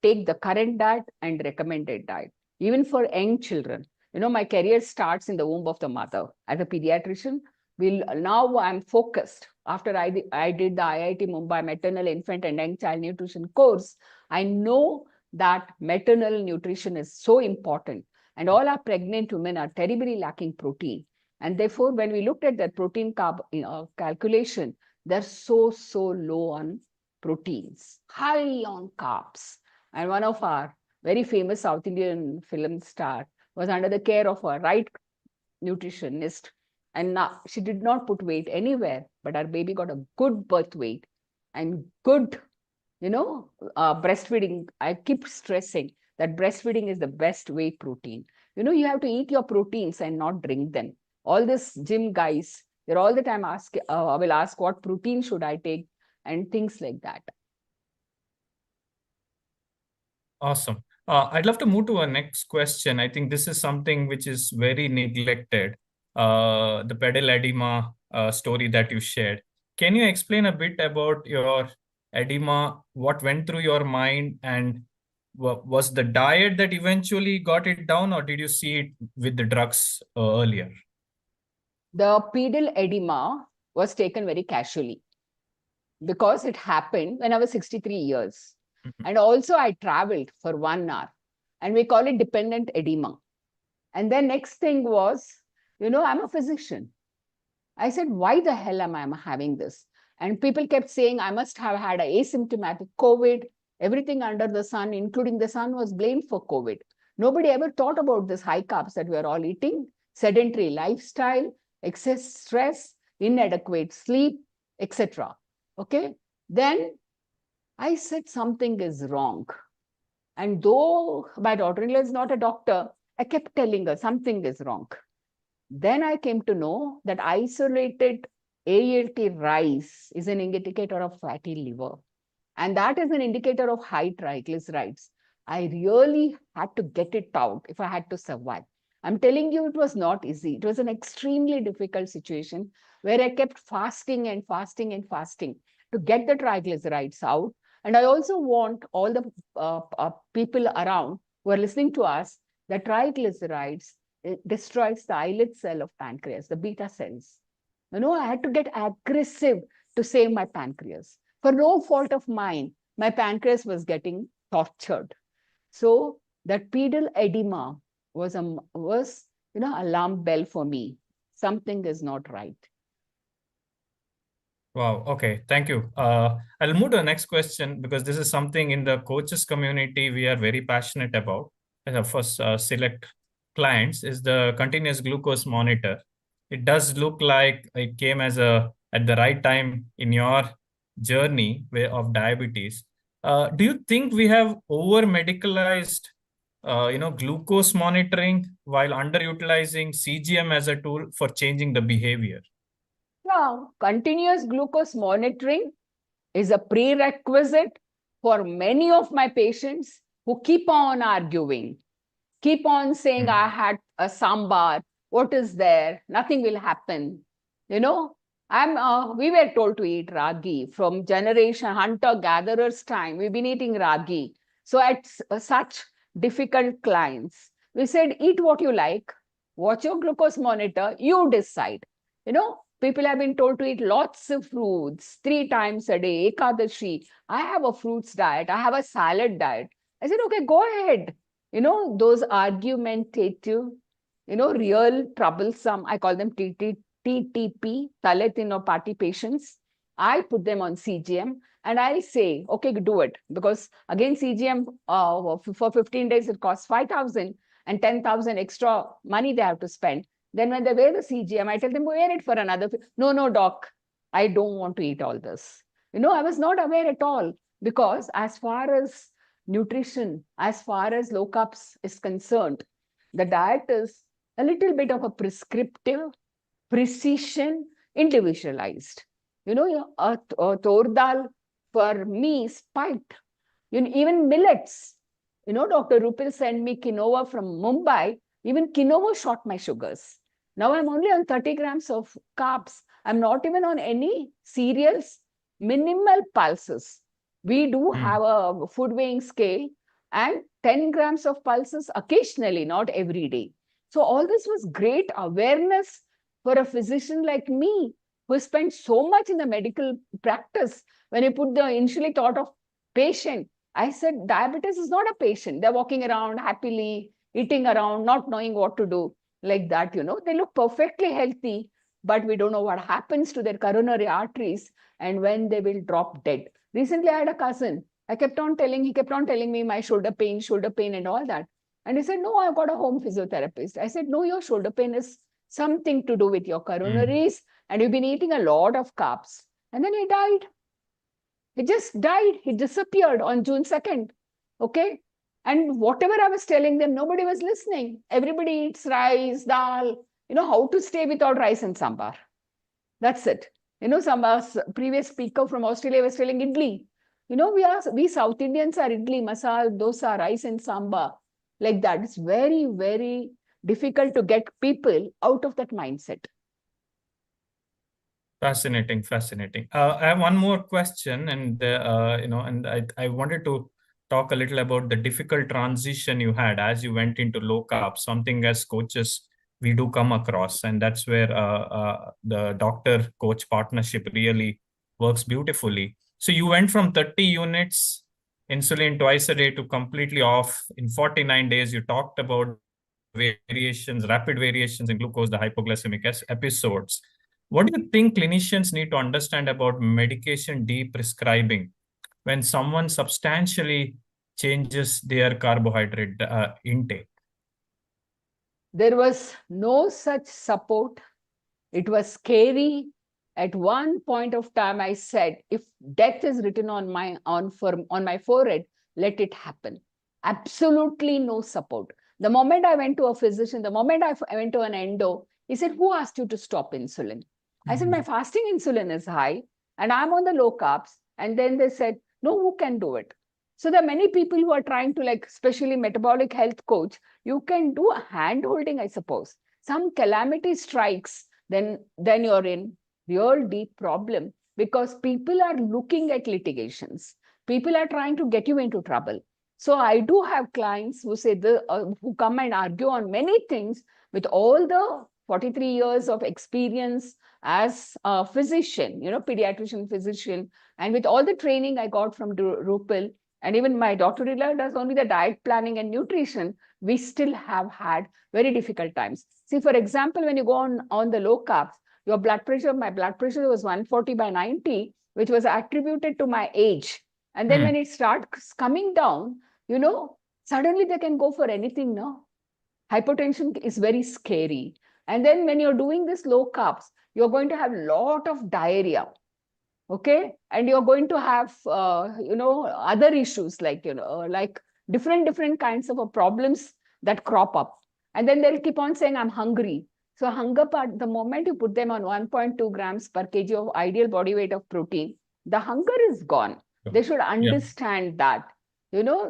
take the current diet and recommended diet, even for young children. My career starts in the womb of the mother. As a pediatrician, now I'm focused. After I did the IIT Mumbai Maternal, Infant and Young Child Nutrition course, I know that maternal nutrition is so important. And all our pregnant women are terribly lacking protein. And therefore, when we looked at that protein carb calculation, they're so low on proteins, high on carbs. And one of our very famous South Indian film star was under the care of a right nutritionist. And now she did not put weight anywhere, but our baby got a good birth weight and good, breastfeeding. I keep stressing that breastfeeding is the best whey protein. You have to eat your proteins and not drink them. All this gym guys, they're all the time will ask what protein should I take and things like that. Awesome. I'd love to move to our next question. I think this is something which is very neglected, the pedal edema story that you shared. Can you explain a bit about your edema, what went through your mind, and was the diet that eventually got it down, or did you see it with the drugs earlier? The pedal edema was taken very casually because it happened when I was 63 years. And also I traveled for 1 hour and we call it dependent edema. And then next thing was, I'm a physician. I said, why the hell am I having this? And people kept saying, I must have had an asymptomatic COVID. Everything under the sun, including the sun, was blamed for COVID. Nobody ever thought about this high carbs that we're all eating, sedentary lifestyle, excess stress, inadequate sleep, etc. Okay. Then I said something is wrong. And though my daughter-in-law is not a doctor, I kept telling her something is wrong. Then I came to know that isolated ALT rise is an indicator of fatty liver. And that is an indicator of high triglycerides. I really had to get it out if I had to survive. I'm telling you, it was not easy. It was an extremely difficult situation where I kept fasting and fasting and fasting to get the triglycerides out. And I also want all the people around who are listening to us that triglycerides destroys the islet cell of pancreas, the beta cells. I had to get aggressive to save my pancreas. For no fault of mine, my pancreas was getting tortured. So that pedal edema was alarm bell for me. Something is not right. Wow. Okay. Thank you. I'll move to the next question because this is something in the coaches community we are very passionate about. And for select clients is the continuous glucose monitor. It does look like it came at the right time in your journey of diabetes. Do you think we have over medicalized, glucose monitoring while underutilizing CGM as a tool for changing the behavior? Now, continuous glucose monitoring is a prerequisite for many of my patients who keep on arguing, keep on saying, I had a sambar, what is there? Nothing will happen. We were told to eat ragi from generation hunter-gatherers time. We've been eating ragi. So at such difficult clients, we said, eat what you like, watch your glucose monitor, you decide. People have been told to eat lots of fruits 3 times a day, Ekadashi. I have a fruits diet. I have a salad diet. I said, okay, go ahead. Those argumentative, real troublesome, I call them TTP, Thalethinopathy patients. I put them on CGM and I say, okay, do it. Because again, CGM for 15 days, it costs 5,000. and 10,000 extra money they have to spend. Then when they wear the CGM, I tell them, wear it for another. No, doc, I don't want to eat all this. I was not aware at all, because as far as nutrition, as far as low carbs is concerned, the diet is a little bit of a prescriptive, precision, individualized. A tur dal for me spiked. Even millets. Dr. Rupil sent me quinoa from Mumbai. Even quinoa shot my sugars. Now I'm only on 30 grams of carbs. I'm not even on any cereals, minimal pulses. We do have a food weighing scale and 10 grams of pulses occasionally, not every day. So all this was great awareness for a physician like me, who spent so much in the medical practice. When you put the initially thought of patient, I said, diabetes is not a patient. They're walking around happily, eating around, not knowing what to do, like that. They look perfectly healthy, but we don't know what happens to their coronary arteries and when they will drop dead. Recently, I had a cousin. He kept on telling me my shoulder pain and all that. And he said, no, I've got a home physiotherapist. I said, no, your shoulder pain is something to do with your coronaries, and you've been eating a lot of carbs. And then he died. He just died. He disappeared on June 2nd. Okay. And whatever I was telling them, nobody was listening. Everybody eats rice, dal, how to stay without rice and sambar. That's it. Some previous speaker from Australia was telling idli. We South Indians are idli, masala, dosa, rice and sambar. Like that. It's very, very difficult to get people out of that mindset. Fascinating. I have one more question, and I wanted to talk a little about the difficult transition you had as you went into low carb. Something as coaches we do come across, and that's where the doctor-coach partnership really works beautifully. So you went from 30 units insulin twice a day to completely off in 49 days. You talked about rapid variations in glucose, the hypoglycemic episodes. What do you think clinicians need to understand about medication deprescribing when someone substantially changes their carbohydrate intake? There was no such support. It was scary. At one point of time, I said, if death is written on my forehead, let it happen. Absolutely no support. The moment I went to a physician, the moment I went to an endo, he said, who asked you to stop insulin? I said, my fasting insulin is high and I'm on the low carbs. And then they said, no, who can do it? So there are many people who are trying to, especially metabolic health coach, you can do a hand holding, I suppose. Some calamity strikes, then you're in real deep problem, because people are looking at litigations. People are trying to get you into trouble. So I do have clients who say who come and argue on many things with all the 43 years of experience as a physician, pediatrician physician, and with all the training I got from Rupil, and even my doctorate does only the diet planning and nutrition, we still have had very difficult times. See, for example, when you go on the low carbs, my blood pressure was 140/90, which was attributed to my age. And then when it starts coming down, suddenly they can go for anything now. Hypertension is very scary. And then when you're doing this low carbs, you're going to have a lot of diarrhea. Okay. And you're going to have, other issues like different kinds of problems that crop up. And then they'll keep on saying, I'm hungry. So hunger part, the moment you put them on 1.2 grams per kg of ideal body weight of protein, the hunger is gone. They should understand that,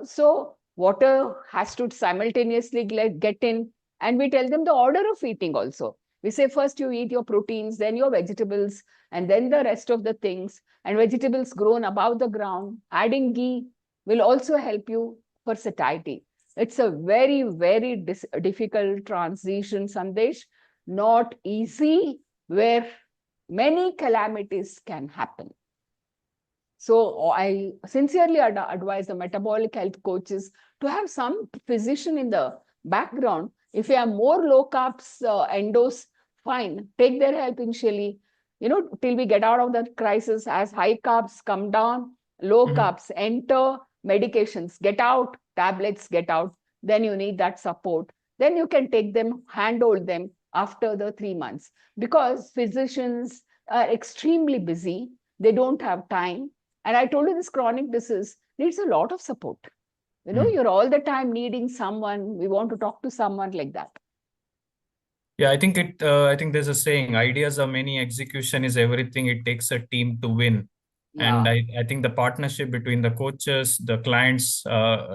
so water has to simultaneously get in. And we tell them the order of eating also. We say first you eat your proteins, then your vegetables, and then the rest of the things. And vegetables grown above the ground. Adding ghee will also help you for satiety. It's a very, very difficult transition, Sandesh. Not easy, where many calamities can happen. So I sincerely advise the metabolic health coaches to have some physician in the background. If you have more low carbs endos, fine, take their help initially, till we get out of the crisis. As high carbs come down, low carbs enter, medications get out, tablets get out, then you need that support. then you can take them, handhold them after the 3 months, because physicians are extremely busy. They don't have time. And I told you, this chronic disease needs a lot of support. You know, you're all the time needing someone. We want to talk to someone like that. Yeah, I think I think there's a saying: ideas are many, execution is everything. It takes a team to win. And Yeah. I think the partnership between the coaches, the clients,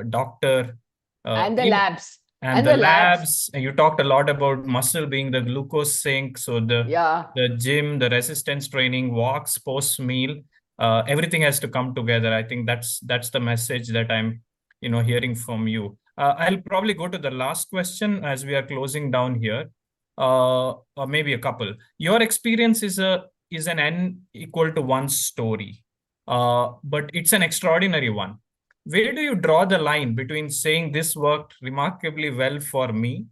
doctor, And the even labs. and the labs. And you talked a lot about muscle being the glucose sink. So Yeah. the gym, the resistance training, walks post meal, everything has to come together. I think that's the message that I'm hearing from you. I'll probably go to the last question as we are closing down here, or maybe a couple. Your experience is an n equal to 1 story, but it's an extraordinary one. Where do you draw the line between saying this worked remarkably well for me,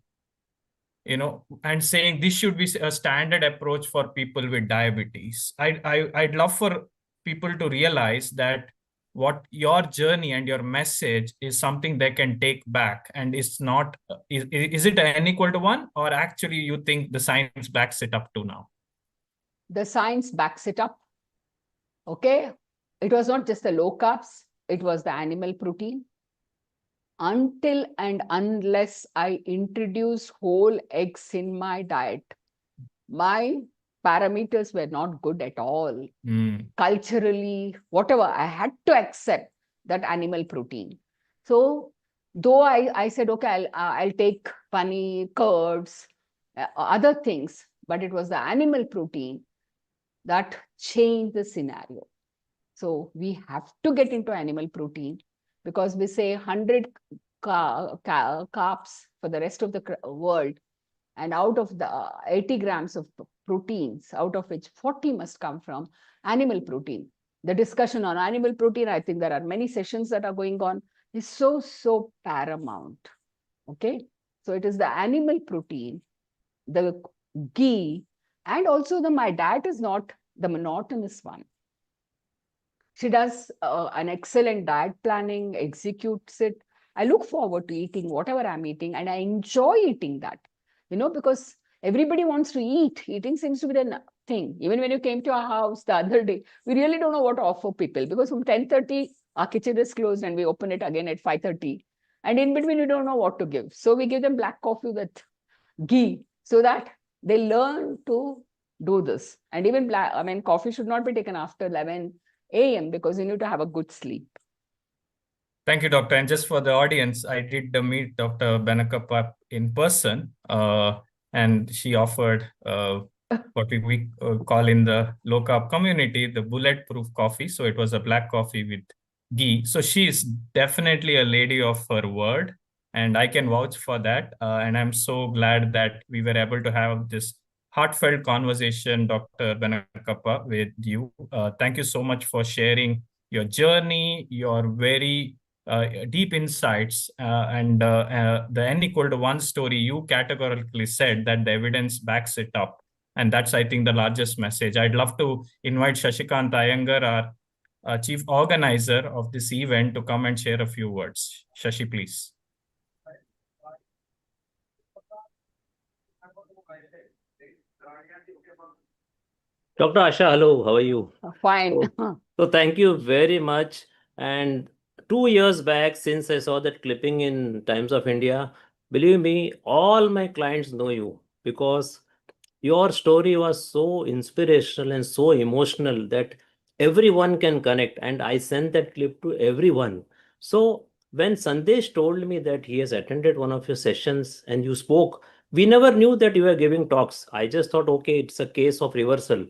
and saying this should be a standard approach for people with diabetes? I'd love for people to realize that what your journey and your message is something they can take back, and it's not, is it an n equal to 1, or actually you think the science backs it up to now? The science backs it up. Okay. It was not just the low carbs, it was the animal protein. Until and unless I introduce whole eggs in my diet, my parameters were not good at all. Culturally, whatever, I had to accept that animal protein. So though I said, okay, I'll take paneer, curds, other things, but it was the animal protein that changed the scenario. So we have to get into animal protein, because we say 100 carbs for the rest of the world, and out of the 80 grams of proteins, out of which 40 must come from animal protein. The discussion on animal protein, I think there are many sessions that are going on, is so paramount. Okay. So it is the animal protein, the ghee, and also my diet is not the monotonous one. She does an excellent diet planning, executes it. I look forward to eating whatever I'm eating, and I enjoy eating that, because everybody wants to eat. Eating seems to be the thing. Even when you came to our house the other day, we really don't know what to offer people, because from 10:30, our kitchen is closed and we open it again at 5:30. And in between, we don't know what to give. So we give them black coffee with ghee, so that they learn to do this. And even coffee should not be taken after 11 a.m. because you need to have a good sleep. Thank you, doctor. And just for the audience, I did meet Dr. Benakappa in person, and she offered what we call in the low carb community the bulletproof coffee. So it was a black coffee with ghee. So she is definitely a lady of her word, and I can vouch for that. And I'm so glad that we were able to have this heartfelt conversation, Dr. Benakappa, with you. Thank you so much for sharing your journey, your very deep insights, and the n equal to 1 story. You categorically said that the evidence backs it up. And that's, I think, the largest message. I'd love to invite Shashikant Iyengar, our chief organizer of this event, to come and share a few words. Shashi, please. Dr. Asha, hello, how are you? Fine. So thank you very much. And 2 years back, since I saw that clipping in Times of India, believe me, all my clients know you, because your story was so inspirational and so emotional that everyone can connect. And I sent that clip to everyone. So when Sandesh told me that he has attended one of your sessions and you spoke, we never knew that you were giving talks. I just thought, okay, it's a case of reversal.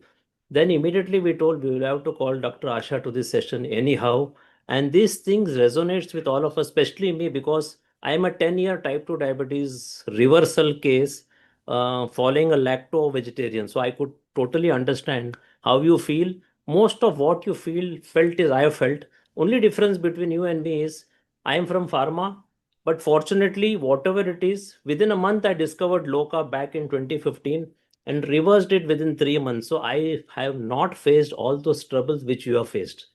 Then immediately we told we will have to call Dr. Asha to this session anyhow. And these things resonates with all of us, especially me, because I am a 10-year type 2 diabetes reversal case, following a lacto vegetarian. So I could totally understand how you feel. Most of what you felt is I have felt. Only difference between you and me is I am from pharma, but fortunately, whatever it is, within a month I discovered low carb back in 2015 and reversed it within 3 months. So I have not faced all those troubles which you have faced.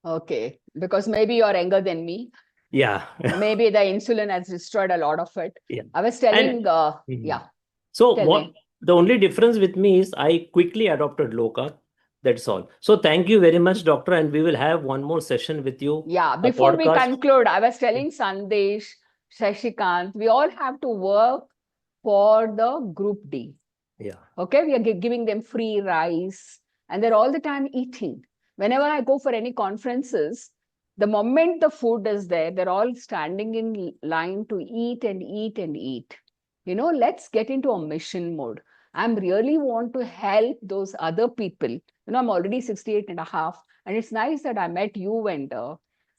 Okay, because maybe you're younger than me. Yeah. Maybe the insulin has destroyed a lot of it. Yeah. I was And telling, Mhm. yeah, So tell what me. the only difference with me is I quickly adopted low carb. That's all. So thank you very much, doctor, and we will have one more session with you. Yeah, A before we podcast. conclude, I was telling Sandesh, Shashikant, we all have to work for the group D. Yeah. Okay, we are giving them free rice and they're all the time eating. Whenever I go for any conferences, the moment the food is there, they're all standing in line to eat and eat and eat. Let's get into a mission mode. I'm really want to help those other people. I'm already 68 and a half, and it's nice that I met you and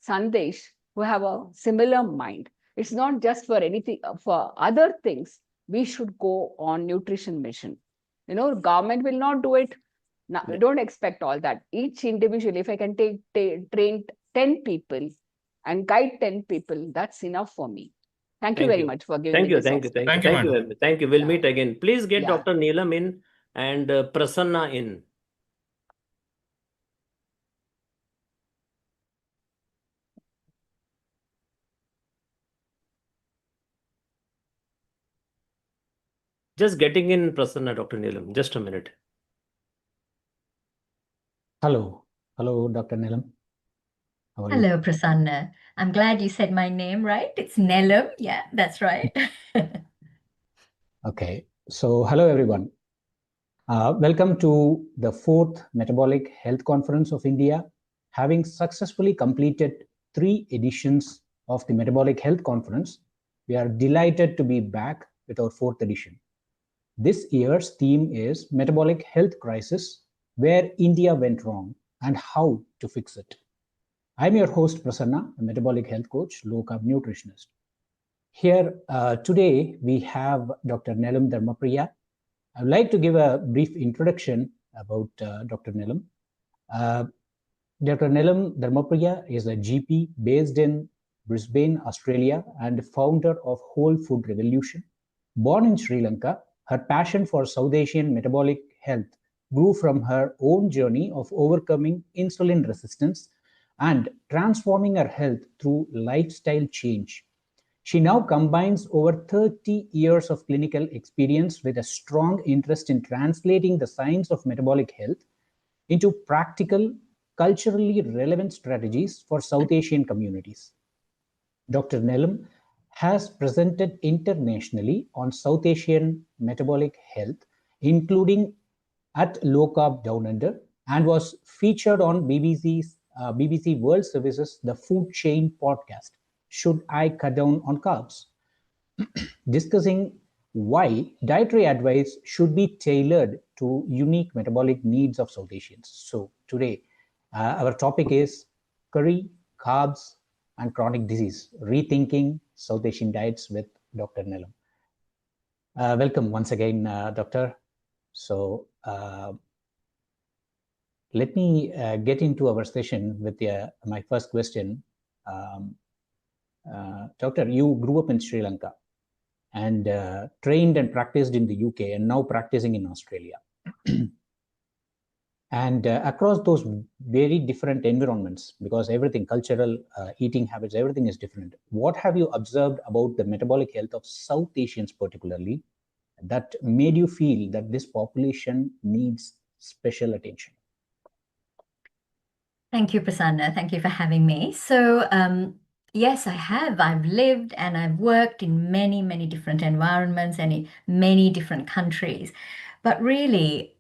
Sandesh, who have a similar mind. It's not just for anything, for other things. We should go on nutrition mission. Government will not do it. Now, Yeah. don't expect all that. Each individual, if I can train 10 people and guide 10 people, that's enough for me. Thank you Thank very you. much for giving Thank me you. this Thank you. opportunity. Thank you. Thank you, Thank you. madam. Thank you. We'll Yeah. meet again. Please get Yeah. Dr. Neelam in and Prasanna in. Just getting in Prasanna, Dr. Neelam. Just a minute. Hello. Hello, Dr. Neelam. How are you? Hello, Prasanna. I'm glad you said my name right. It's Neelam. Yeah, that's right. Okay. So, hello, everyone. Welcome to the 4th Metabolic Health Conference of India. Having successfully completed 3 editions of the Metabolic Health Conference, we are delighted to be back with our 4th edition. This year's theme is Metabolic Health Crisis, where India went wrong and how to fix it. I'm your host, Prasanna, a metabolic health coach, low-carb nutritionist. Here today, we have Dr. Neelam Dharmapriya. I would like to give a brief introduction about Dr. Neelam. Dr. Neelam Dharmapriya is a GP based in Brisbane, Australia, and founder of Whole Food Revolution. Born in Sri Lanka, her passion for South Asian metabolic health grew from her own journey of overcoming insulin resistance and transforming her health through lifestyle change. She now combines over 30 years of clinical experience with a strong interest in translating the science of metabolic health into practical, culturally relevant strategies for South Asian communities. Dr. Neelam has presented internationally on South Asian metabolic health, including at Low Carb Down Under, and was featured on BBC World Services The Food Chain podcast, Should I Cut Down on Carbs? Discussing why dietary advice should be tailored to unique metabolic needs of South Asians. So today, our topic is curry, carbs, and chronic disease, rethinking South Asian diets with Dr. Neelam. Welcome once again, Doctor. So let me get into our session with my first question. Doctor, you grew up in Sri Lanka and trained and practiced in the UK and now practicing in Australia. And across those very different environments, because everything, cultural, eating habits, everything is different. What have you observed about the metabolic health of South Asians particularly that made you feel that this population needs special attention? Thank you, Prasanna. Thank you for having me. So, yes, I have. I've lived and I've worked in many, many different environments and in many different countries. But really,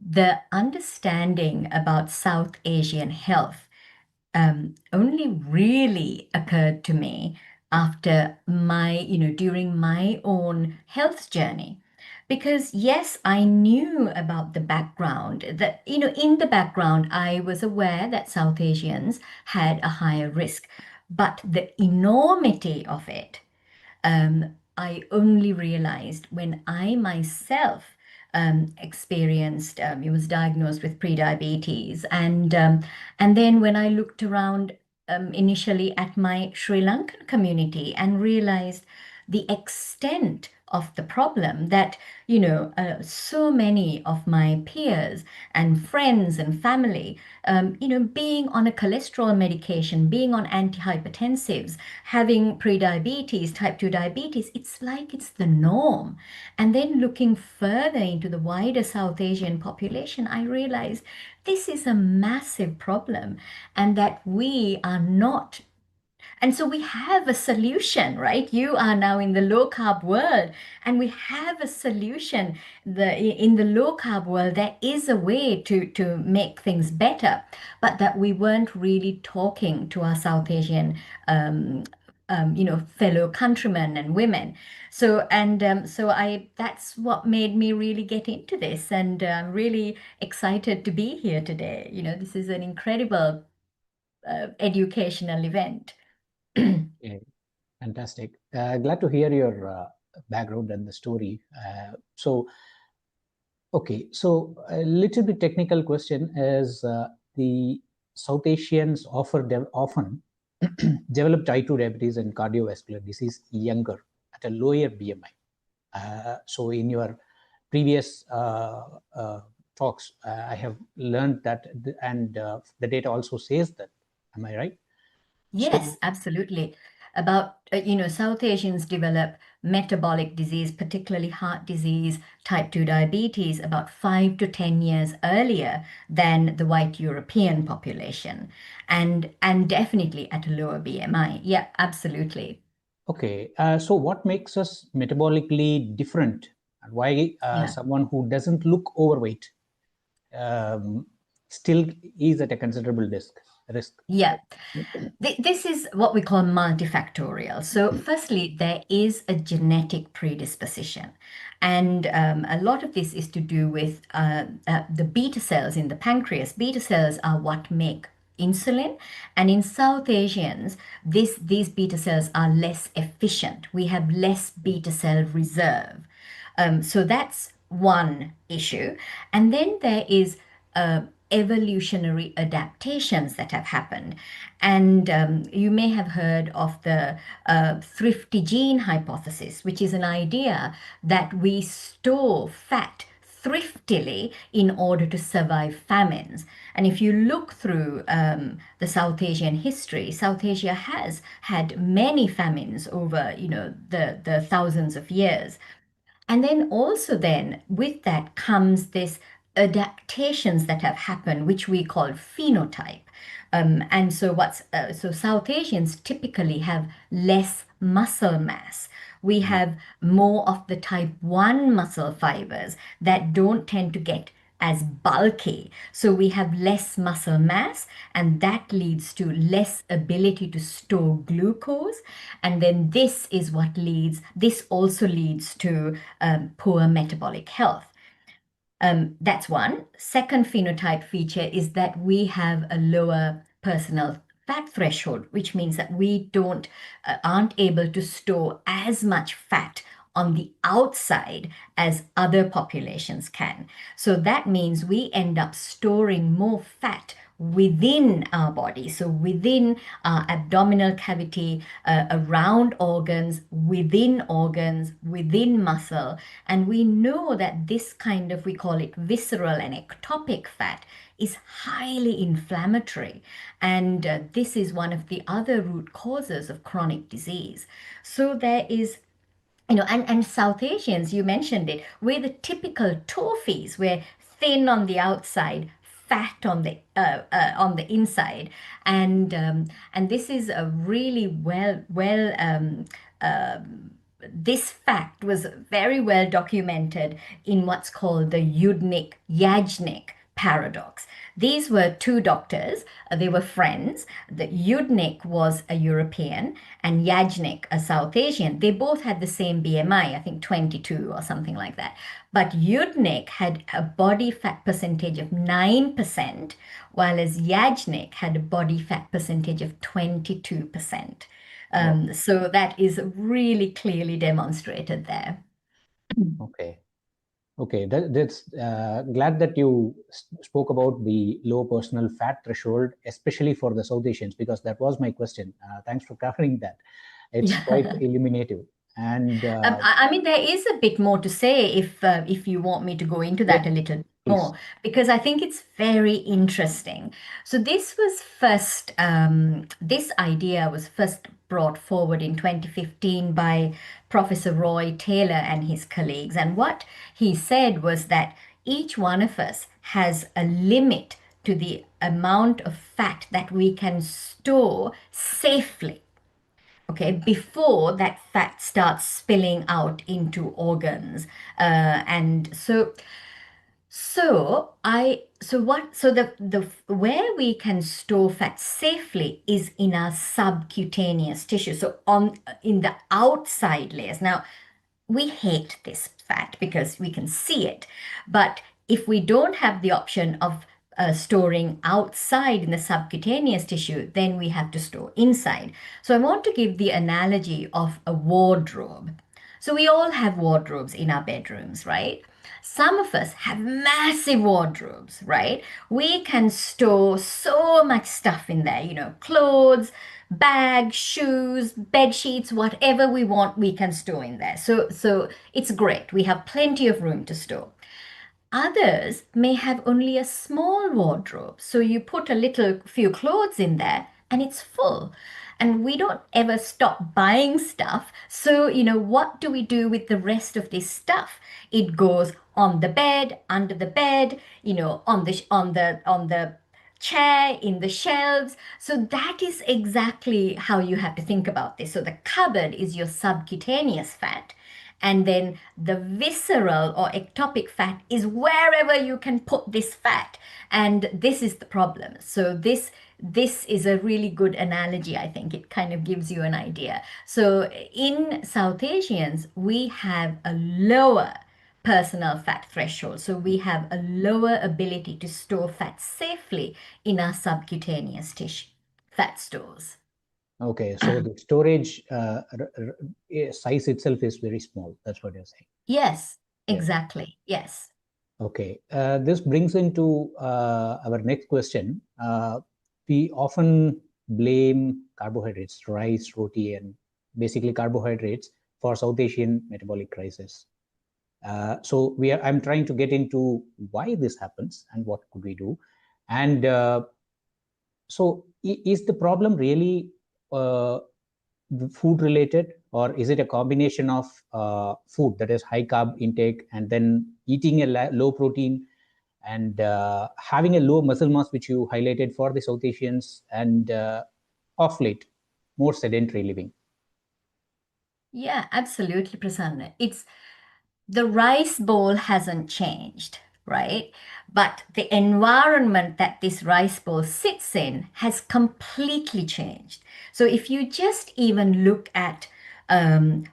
the understanding about South Asian health only really occurred to me after during my own health journey. Because yes, I knew about the background that, in the background, I was aware that South Asians had a higher risk, but the enormity of it, I only realized when I myself was diagnosed with prediabetes, and then when I looked around initially at my Sri Lankan community and realized the extent of the problem that, so many of my peers and friends and family, being on a cholesterol medication, being on antihypertensives, having prediabetes, type 2 diabetes, it's like it's the norm. And then looking further into the wider South Asian population, I realized this is a massive problem and that we are not. And so we have a solution, right? You are now in the low carb world, and we have a solution. In the low carb world, there is a way to make things better, but that we weren't really talking to our South Asian fellow countrymen and women. So that's what made me really get into this, and I'm really excited to be here today. This is an incredible educational event. Yeah, fantastic. Glad to hear your background and the story. Okay, so a little bit technical question is the South Asians often develop type 2 diabetes and cardiovascular disease younger at a lower BMI. So in your previous talks, I have learned that, and the data also says that. Am I right? Yes, So, absolutely. About, South Asians develop metabolic disease, particularly heart disease, type 2 diabetes, about 5 to 10 years earlier than the white European population, and definitely at a lower BMI. Yeah, absolutely. okay, so what makes us metabolically different? And why Yeah. someone who doesn't look overweight still is at a considerable risk? Yeah. This is what we call multifactorial. So, firstly, there is a genetic predisposition. And a lot of this is to do with the beta cells in the pancreas. Beta cells are what make insulin. And in South Asians, these beta cells are less efficient. We have less beta cell reserve. So that's one issue. And then there is evolutionary adaptations that have happened. And you may have heard of the thrifty gene hypothesis, which is an idea that we store fat thriftily in order to survive famines. And if you look through the South Asian history, South Asia has had many famines over, the thousands of years. And then also then with that comes this adaptations that have happened, which we call phenotype. And so so South Asians typically have less muscle mass. We have more of the type 1 muscle fibers that don't tend to get as bulky. So we have less muscle mass, and that leads to less ability to store glucose. And then this also leads to poor metabolic health. That's one. Second phenotype feature is that we have a lower personal fat threshold, which means that we aren't able to store as much fat on the outside as other populations can. So that means we end up storing more fat within our body, so within our abdominal cavity, around organs, within muscle. And we know that this kind of, we call it visceral and ectopic fat, is highly inflammatory. And this is one of the other root causes of chronic disease. So there is, and South Asians, you mentioned it, we're the typical toffees. We're thin on the outside, fat on the inside, and this is a really this fact was very well documented in what's called the Yudnik-Yajnik paradox. These were two doctors, they were friends. The Yudnik was a European and Yajnik a South Asian. They both had the same BMI, I think 22 or something like that. But Yudnik had a body fat percentage of 9%, while as Yajnik had a body fat percentage of 22%. So that is really clearly demonstrated there. Okay. Okay, that's glad that you spoke about the low personal fat threshold, especially for the South Asians, because that was my question. Thanks for covering that. It's quite illuminative. And I mean, there is a bit more to say if you want me to go into that a little more, because I think it's very interesting. So this idea was first brought forward in 2015 by Professor Roy Taylor and his colleagues. And what he said was that each one of us has a limit to the amount of fat that we can store safely, okay, before that fat starts spilling out into organs. And so the where we can store fat safely is in our subcutaneous tissue, so on in the outside layers. Now, we hate this fat because we can see it, but if we don't have the option of storing outside in the subcutaneous tissue, then we have to store inside. So I want to give the analogy of a wardrobe. So we all have wardrobes in our bedrooms, right? Some of us have massive wardrobes, right? We can store so much stuff in there, clothes, bags, shoes, bed sheets, whatever we want, we can store in there. So it's great. We have plenty of room to store. Others may have only a small wardrobe. So you put a little few clothes in there and it's full. And we don't ever stop buying stuff. So, what do we do with the rest of this stuff? It goes on the bed, under the bed, on the chair, in the shelves. So that is exactly how you have to think about this. So the cupboard is your subcutaneous fat. And then the visceral or ectopic fat is wherever you can put this fat. And this is the problem. So this is a really good analogy. I think it kind of gives you an idea. So in South Asians, we have a lower personal fat threshold. So we have a lower ability to store fat safely in our subcutaneous tissue, fat stores. Okay, so the storage size itself is very small. That's what you're saying. Yes, exactly. Yes. Okay, this brings into our next question. We often blame carbohydrates, rice, roti, and basically carbohydrates for South Asian metabolic crisis. So I'm trying to get into why this happens and what could we do. And so is the problem really food related, or is it a combination of food, that is high carb intake, and then eating a low protein and having a low muscle mass, which you highlighted for the South Asians, and off late, more sedentary living? Yeah, absolutely, Prasanna. It's the rice bowl hasn't changed, right? But the environment that this rice bowl sits in has completely changed. So if you just even look at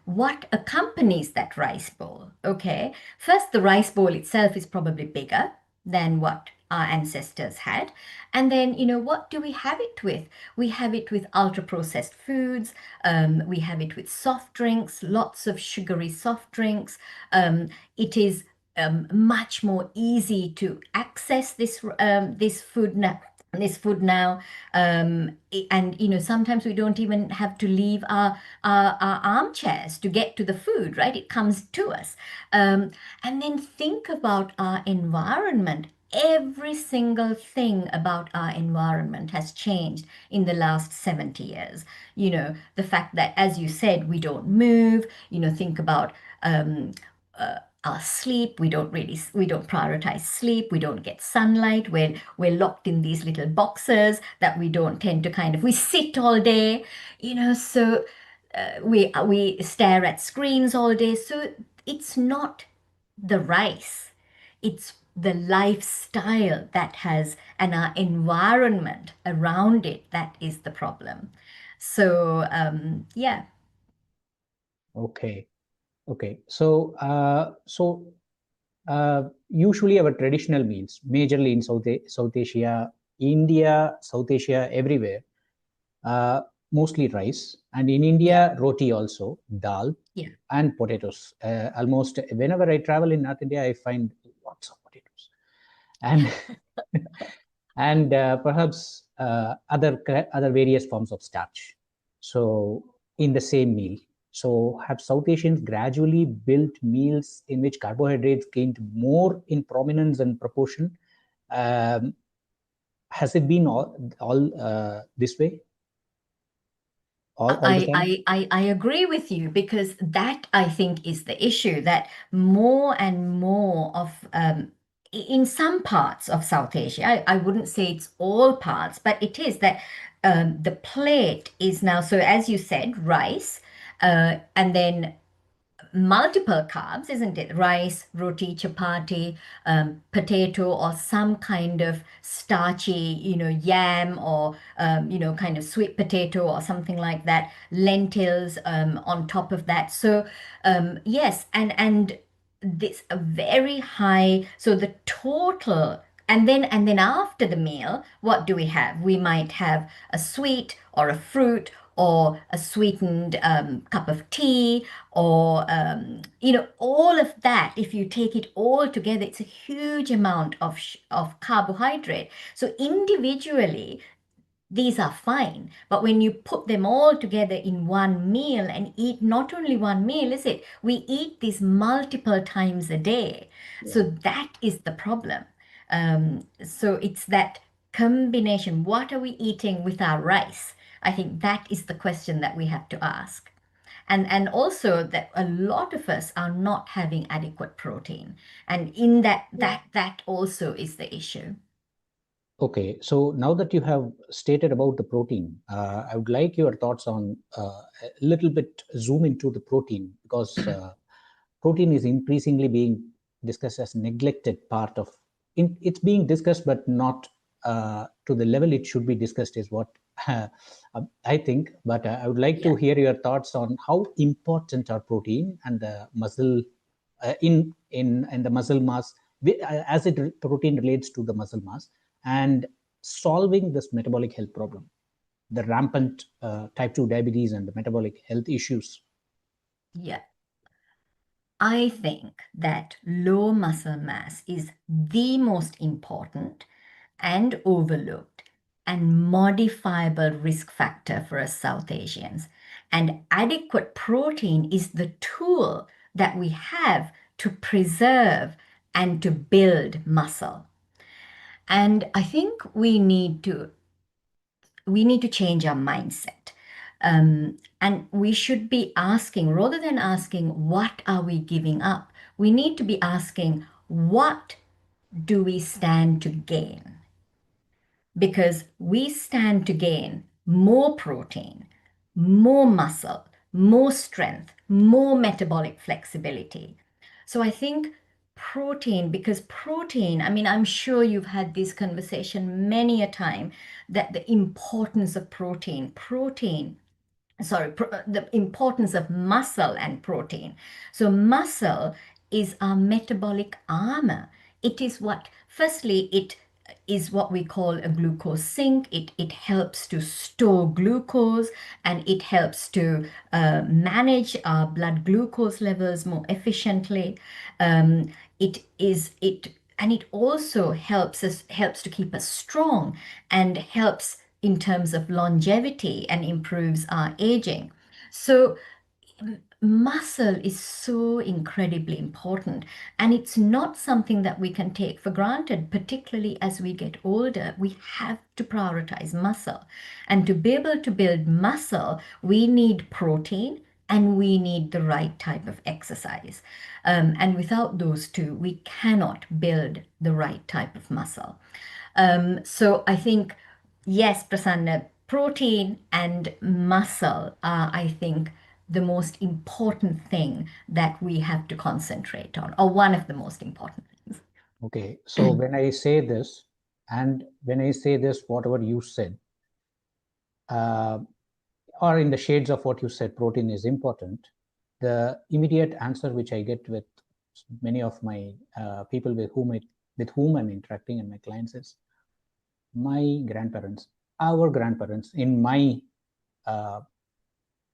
what accompanies that rice bowl, okay? First, the rice bowl itself is probably bigger than what our ancestors had. And then, what do we have it with? We have it with ultra processed foods. We have it with soft drinks, lots of sugary soft drinks. It is much more easy to access this food now. And sometimes we don't even have to leave our armchairs to get to the food, right? It comes to us. And then think about our environment. Every single thing about our environment has changed in the last 70 years. The fact that, as you said, we don't move. Think about our sleep. We don't prioritize sleep. We don't get sunlight. We're locked in these little boxes that we don't tend to we sit all day, so we stare at screens all day. So it's not the rice, it's the lifestyle that has, and our environment around it, that is the problem. So yeah. Okay. So usually our traditional meals, majorly in South Asia, India, South Asia, everywhere, mostly rice, and in India, roti also, dal, and potatoes. Almost whenever I travel in North India, I find lots of potatoes, and and perhaps other various forms of starch. So in the same meal. So have South Asians gradually built meals in which carbohydrates gained more in prominence and proportion? Has it been all this way? All the time? I agree with you, because that, I think, is the issue, that more and more of in some parts of South Asia, I wouldn't say it's all parts, but it is that the plate is now, so as you said, rice, and then multiple carbs, isn't it? Rice, roti, chapati, potato, or some kind of starchy, yam, or, kind of sweet potato or something like that, lentils on top of that. So, yes, and this a very high, so the total, and then after the meal, what do we have? We might have a sweet or a fruit or a sweetened cup of tea, or all of that. If you take it all together, it's a huge amount of carbohydrate. So individually, these are fine, but when you put them all together in one meal and eat, not only one meal, is it, we eat these multiple times a day. So that is the problem. So it's that combination. What are we eating with our rice? I think that is the question that we have to ask. And also that a lot of us are not having adequate protein, and in that also is the issue. Okay, so now that you have stated about the protein, I would like your thoughts on a little bit zoom into the protein, because protein is increasingly being discussed as neglected part of, it's being discussed, but not to the level it should be discussed, is what I think. But I would like to hear your thoughts on how important are protein and the muscle in the muscle mass, as protein relates to the muscle mass, and solving this metabolic health problem, the rampant type 2 diabetes and the metabolic health issues. Yeah. I think that low muscle mass is the most important and overlooked and modifiable risk factor for us South Asians. And adequate protein is the tool that we have to preserve and to build muscle. And I think we need to change our mindset. And we should be asking, rather than asking, what are we giving up? We need to be asking, what do we stand to gain? Because we stand to gain more protein, more muscle, more strength, more metabolic flexibility. So I think protein, because protein, I mean, I'm sure you've had this conversation many a time, that the importance of the importance of muscle and protein. So muscle is our metabolic armor. It is what, firstly, it is what we call a glucose sink. It helps to store glucose, and it helps to manage our blood glucose levels more efficiently. And it also helps to keep us strong, and helps in terms of longevity, and improves our aging. So muscle is so incredibly important, and it's not something that we can take for granted, particularly as we get older. We have to prioritize muscle, and to be able to build muscle, we need protein and we need the right type of exercise. And without those two, we cannot build the right type of muscle. So I think, yes, Prasanna, protein and muscle are, I think, the most important thing that we have to concentrate on, or one of the most important things. Okay, so when I say this, whatever you said, or in the shades of what you said, protein is important, the immediate answer which I get with many of my people with whom I'm interacting, and my clients, is my grandparents, our grandparents, in my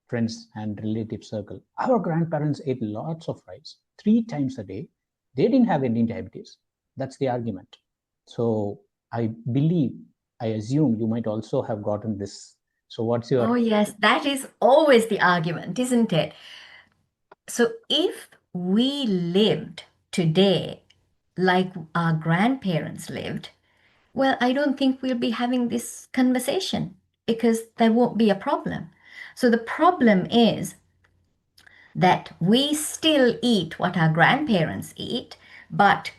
friends and relative circle, our grandparents ate lots of rice 3 times a day. They didn't have any diabetes. That's the argument. So I assume you might also have gotten this So what's your... Oh, yes, that is always the argument, isn't it? So if we lived today like our grandparents lived, well, I don't think we'll be having this conversation because there won't be a problem. So the problem is that we still eat what our grandparents eat, but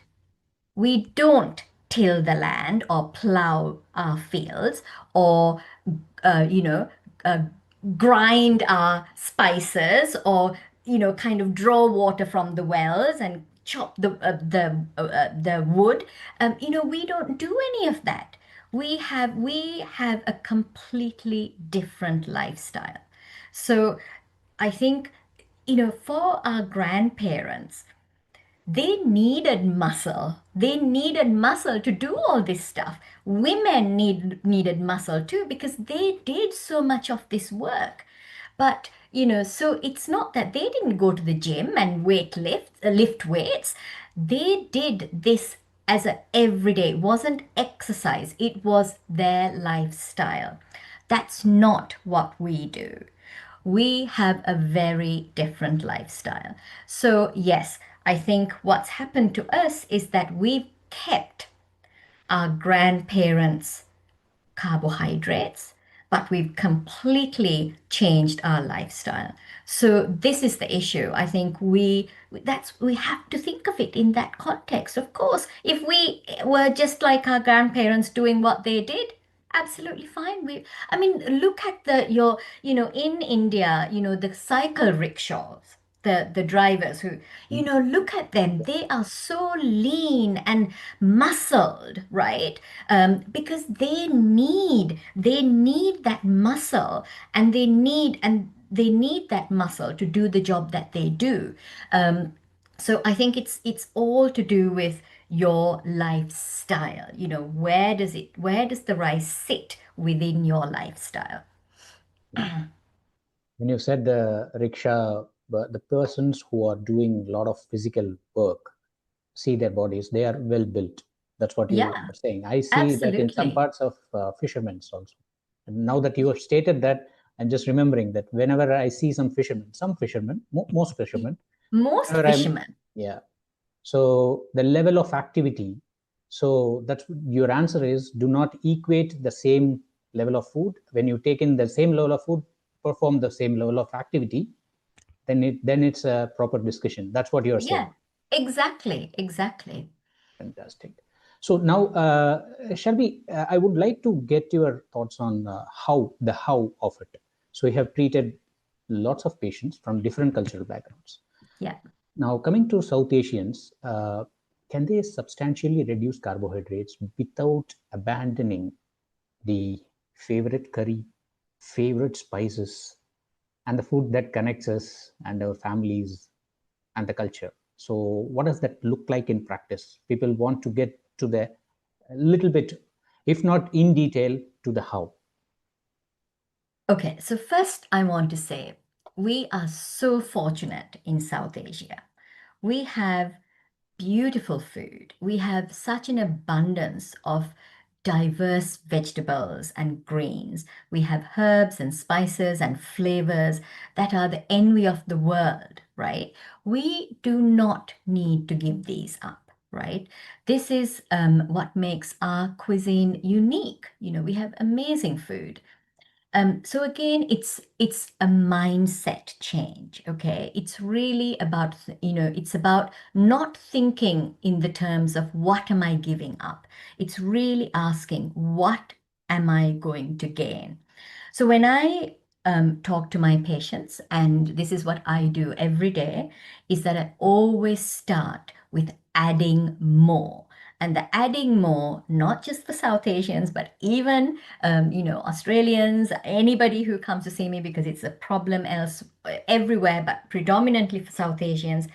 we don't till the land or plow our fields or, uh, you know, uh, grind our spices or, kind of draw water from the wells and chop the wood. We don't do any of that. We have a completely different lifestyle. So I think, for our grandparents, they needed muscle. They needed muscle to do all this stuff. Women needed muscle too because they did so much of this work. But, so it's not that they didn't go to the gym and lift weights. They did this as a everyday. It wasn't exercise. It was their lifestyle. That's not what we do. We have a very different lifestyle. So, yes, I think what's happened to us is that we've kept our grandparents' carbohydrates, but we've completely changed our lifestyle. So this is the issue. I think we have to think of it in that context. Of course, if we were just like our grandparents doing what they did, absolutely fine. I mean, look at in India, the cycle rickshaws, the drivers who, look at them. They are so lean and muscled, right? Because they need that muscle, and they need that muscle to do the job that they do. So I think it's all to do with your lifestyle. Where does the rice sit within your lifestyle? When you said the rickshaw, the persons who are doing a lot of physical work, see their bodies, they are well built. That's what you Yeah, are saying. I see that in some absolutely. parts of fishermen also. And now that you have stated that, I'm just remembering that whenever I see some fishermen, most fishermen, Most whenever fishermen. yeah. So the level of activity, so that's your answer is, do not equate the same level of food. When you take in the same level of food, perform the same level of activity, then it's a proper discussion. That's what you're saying. Yeah, exactly. Fantastic. So now, Shelby, I would like to get your thoughts on how of it. So you have treated lots of patients from different cultural backgrounds. Yeah. Now, coming to South Asians, can they substantially reduce carbohydrates without abandoning the favorite curry, favorite spices, and the food that connects us and our families and the culture? So what does that look like in practice? People want to get to the a little bit, if not in detail, to the how. Okay, so first I want to say we are so fortunate in South Asia. We have beautiful food. We have such an abundance of diverse vegetables and greens. We have herbs and spices and flavors that are the envy of the world, right? We do not need to give these up, right? This is what makes our cuisine unique. We have amazing food. So again, it's a mindset change, okay? It's really about, it's about not thinking in the terms of what am I giving up? It's really asking, what am I going to gain? So when I talk to my patients, and this is what I do every day, is that I always start with adding more. And the adding more, not just for South Asians, but even Australians, anybody who comes to see me, because it's a problem everywhere, but predominantly for South Asians,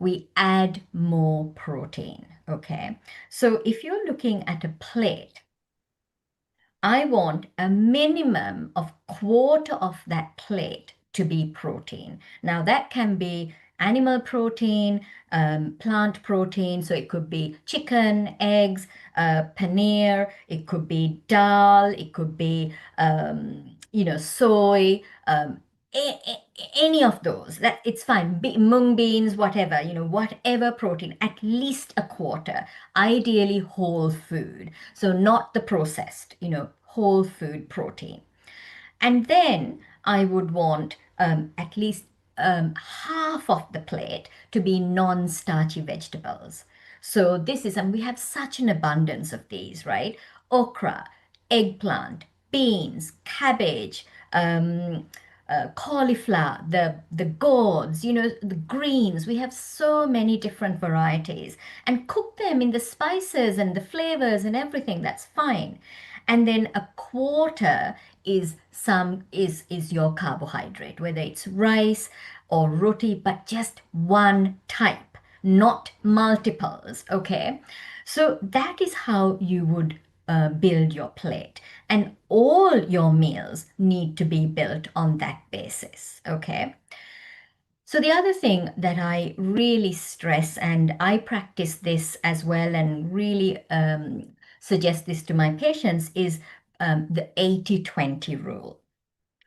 we add more protein. Okay. So if you're looking at a plate, I want a minimum of quarter of that plate to be protein. Now that can be animal protein, plant protein. So it could be chicken, eggs, paneer. It could be dal. It could be soy, any of those, that it's fine. Mung beans, whatever, whatever protein, at least a quarter, ideally whole food. So not the processed, whole food protein. And then I would want at least half of the plate to be non-starchy vegetables. So this is, and we have such an abundance of these, right? Okra, eggplant, beans, cabbage, cauliflower, the gourds, the greens. We have so many different varieties, and cook them in the spices and the flavors and everything. That's fine. And then a quarter is your carbohydrate, whether it's rice or roti, but just one type, not multiples. Okay, so that is how you would build your plate, and all your meals need to be built on that basis. Okay. So the other thing that I really stress, and I practice this as well and really suggest this to my patients, is the 80-20 rule.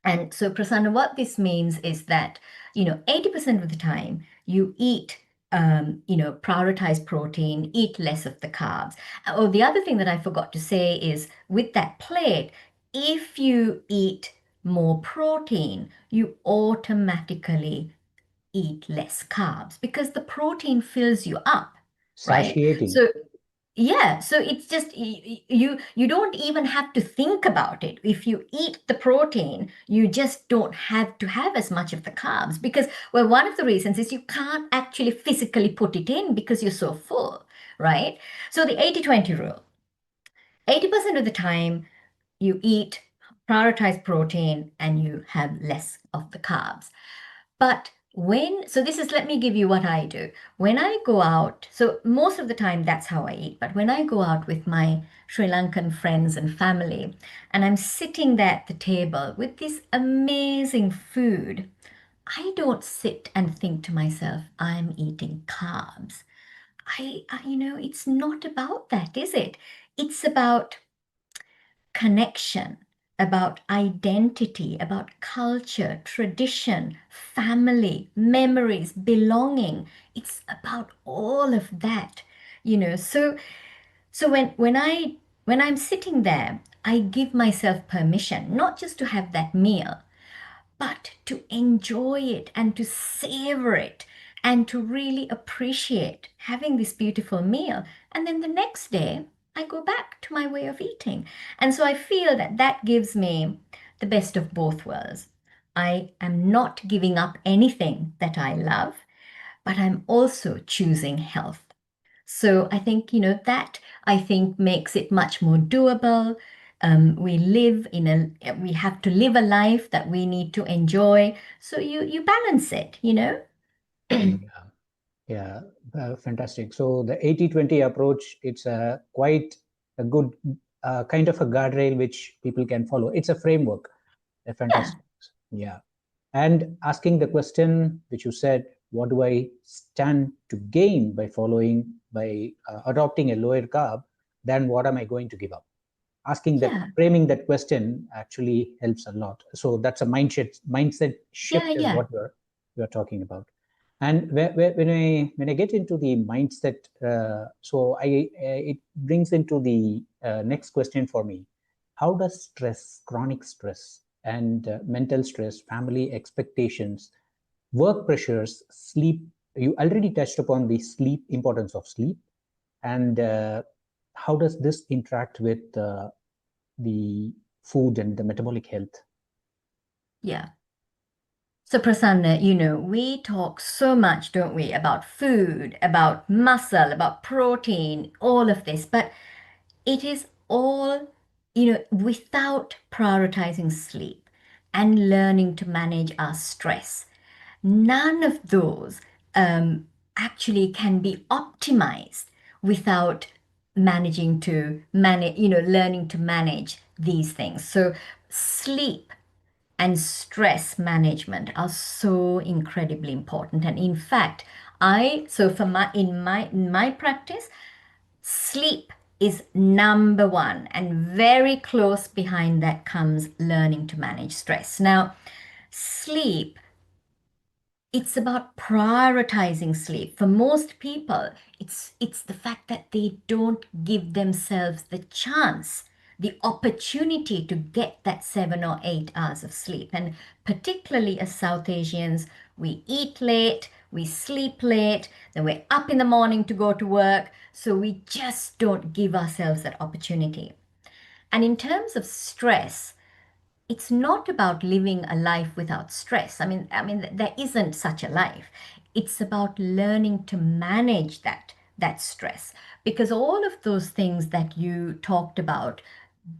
And so, Prasanna, what this means is that, 80% of the time you eat, prioritize protein, eat less of the carbs. Oh, the other thing that I forgot to say is with that plate, if you eat more protein, you automatically eat less carbs because the protein fills you up, right? Satiating. So yeah, so it's just you don't even have to think about it. If you eat the protein, you just don't have to have as much of the carbs because, well, one of the reasons is you can't actually physically put it in because you're so full, right? So the 80-20 rule. 80% of the time you eat, prioritize protein, and you have less of the carbs. But let me give you what I do. When I go out, so most of the time that's how I eat, but when I go out with my Sri Lankan friends and family, and I'm sitting there at the table with this amazing food, I don't sit and think to myself, I'm eating carbs. It's not about that, is it? It's about connection, about identity, about culture, tradition, family, memories, belonging. It's about all of that, So when I'm sitting there, I give myself permission not just to have that meal, but to enjoy it and to savor it and to really appreciate having this beautiful meal. And then the next day, I go back to my way of eating. And so I feel that that gives me the best of both worlds. I am not giving up anything that I love, but I'm also choosing health. So I think, that I think makes it much more doable. We have to live a life that we need to enjoy. So you balance it, Yeah, fantastic. So the 80-20 approach, it's quite a good kind of a guardrail which people can follow. It's a framework, a fantastic. Yeah. And asking the question which you said, what do I stand to gain by adopting a lower carb, then what am I going to give up? Asking that, framing that question actually helps a lot. So that's a mindset shift is what you're talking about. And when I get into the mindset, so it brings into the next question for me. How does stress, chronic stress, and mental stress, family expectations, work pressures, sleep? You already touched upon the importance of sleep, and how does this interact with the food and the metabolic health? Yeah. So Prasanna, we talk so much, don't we, about food, about muscle, about protein, all of this, but it is all, without prioritizing sleep and learning to manage our stress. None of those actually can be optimized without learning to manage these things. So sleep and stress management are so incredibly important. And in fact, in my practice, sleep is number one, and very close behind that comes learning to manage stress. Now, sleep, it's about prioritizing sleep. For most people, it's the fact that they don't give themselves the chance, the opportunity to get that 7 or 8 hours of sleep. And particularly as South Asians, we eat late, we sleep late, then we're up in the morning to go to work. So we just don't give ourselves that opportunity. And in terms of stress, it's not about living a life without stress. I mean, there isn't such a life. It's about learning to manage that stress, because all of those things that you talked about,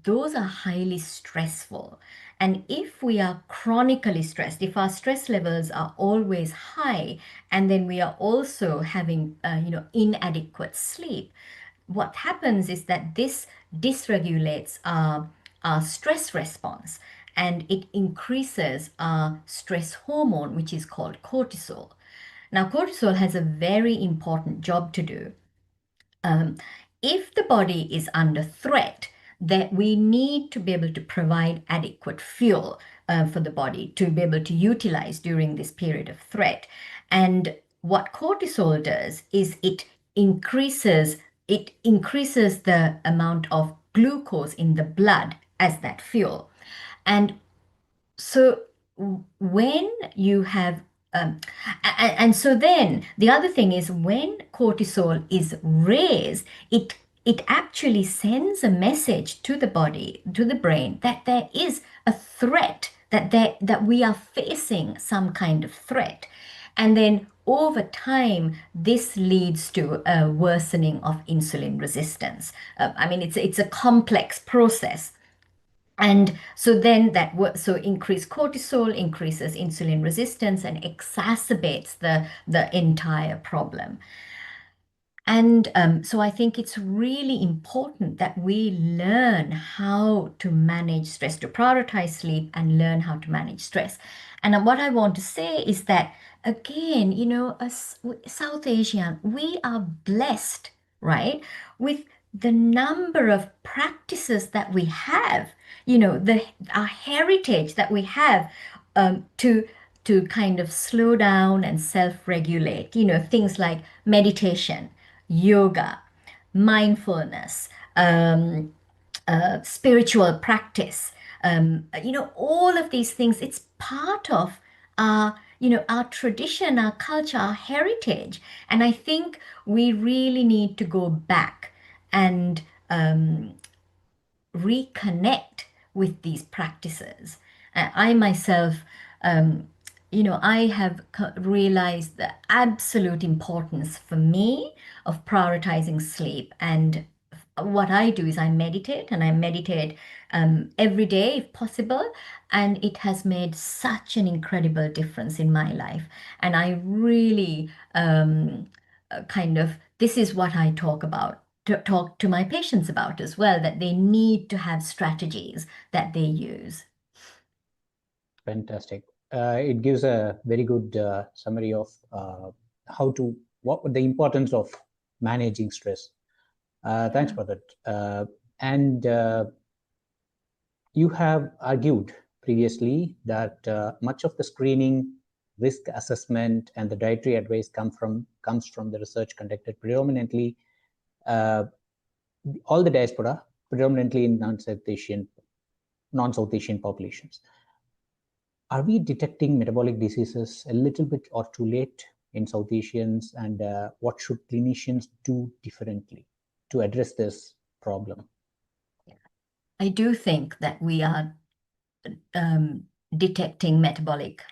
those are highly stressful. And if we are chronically stressed, if our stress levels are always high, and then we are also having inadequate sleep, what happens is that this dysregulates our stress response, and it increases our stress hormone, which is called cortisol. Now, cortisol has a very important job to do. If the body is under threat, that we need to be able to provide adequate fuel for the body to be able to utilize during this period of threat. And what cortisol does is it increases the amount of glucose in the blood as that fuel. And so when you have and so then the other thing is, when cortisol is raised, it actually sends a message to the body, to the brain, that there is a threat, that we are facing some kind of threat. And then over time, this leads to a worsening of insulin resistance. It's a complex process. And so then so increased cortisol increases insulin resistance and exacerbates the entire problem. And so I think it's really important that we learn how to manage stress, to prioritize sleep and learn how to manage stress. And what I want to say is that, again, as South Asian, we are blessed, right, with the number of practices that we have, our heritage that we have, to kind of slow down and self-regulate, things like meditation, yoga, mindfulness, spiritual practice, all of these things. It's part of our tradition, our culture, our heritage. And I think we really need to go back and reconnect with these practices. I myself, I have realized the absolute importance for me of prioritizing sleep. And what I do is I meditate, and I meditate every day if possible. And it has made such an incredible difference in my life. And I really this is what I talk to my patients about as well, that they need to have strategies that they use. Fantastic. It gives a very good summary of what the importance of managing stress. Thanks for that. And you have argued previously that much of the screening, risk assessment, and the dietary advice comes from the research conducted predominantly all the diaspora, predominantly in non-South Asian populations. Are we detecting metabolic diseases a little bit or too late in South Asians, and what should clinicians do differently to address this problem? I do think that we are detecting metabolic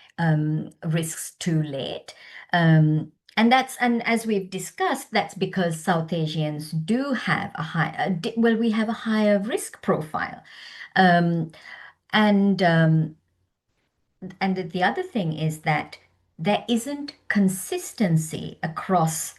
risks too late. And as we've discussed, that's because South Asians do have we have a higher risk profile. And the other thing is that there isn't consistency across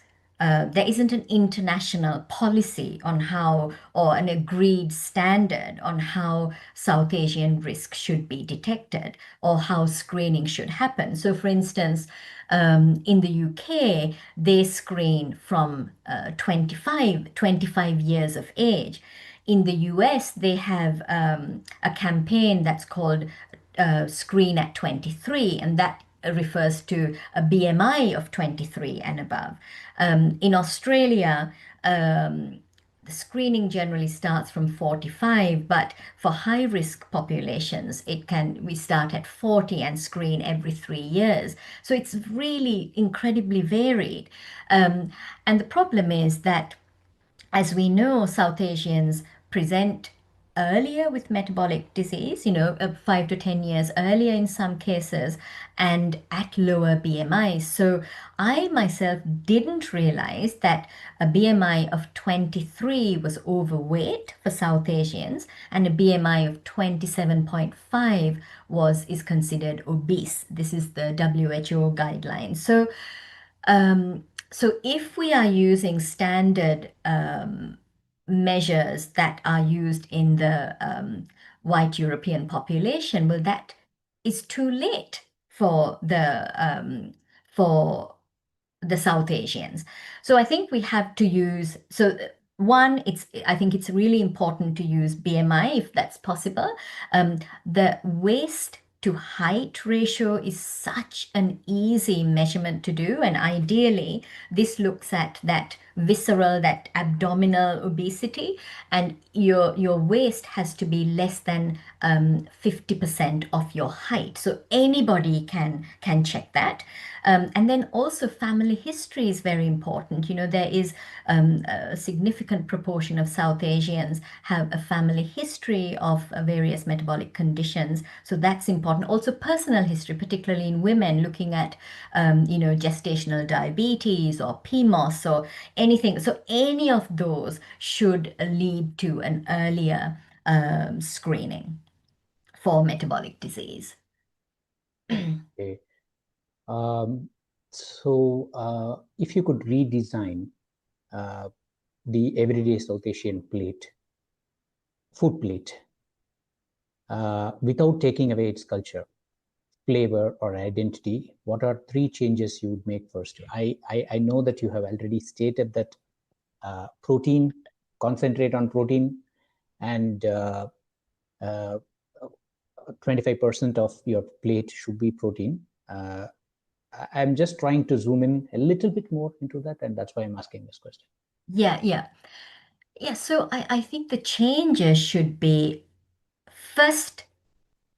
there isn't an international policy on how, or an agreed standard on how South Asian risk should be detected or how screening should happen. So, for instance, in the UK, they screen from 25 years of age. In the US, they have a campaign that's called Screen at 23, and that refers to a BMI of 23 and above. In Australia, the screening generally starts from 45, but for high risk populations, we start at 40 and screen every 3 years. So it's really incredibly varied. And the problem is that, as we know, South Asians present earlier with metabolic disease, 5 to 10 years earlier in some cases, and at lower BMIs. So I myself didn't realize that a BMI of 23 was overweight for South Asians, and a BMI of 27.5 is considered obese. This is the WHO guideline. So if we are using standard measures that are used in the white European population, well, that is too late for the South Asians. So I think we have to use, I think it's really important to use BMI if that's possible. The waist to height ratio is such an easy measurement to do, and ideally this looks at that visceral, that abdominal obesity, and your waist has to be less than 50% of your height. So anybody can check that. And then also family history is very important. There is a significant proportion of South Asians have a family history of various metabolic conditions. So that's important. Also personal history, particularly in women, looking at, gestational diabetes or PMOS or anything. So any of those should lead to an earlier screening for metabolic disease. Okay. If you could redesign the everyday South Asian food plate, without taking away its culture, flavor, or identity, what are 3 changes you would make first? I know that you have already stated that protein, concentrate on protein, and 25% of your plate should be protein. I'm just trying to zoom in a little bit more into that, and that's why I'm asking this question. Yeah. So I think the changes should be, first,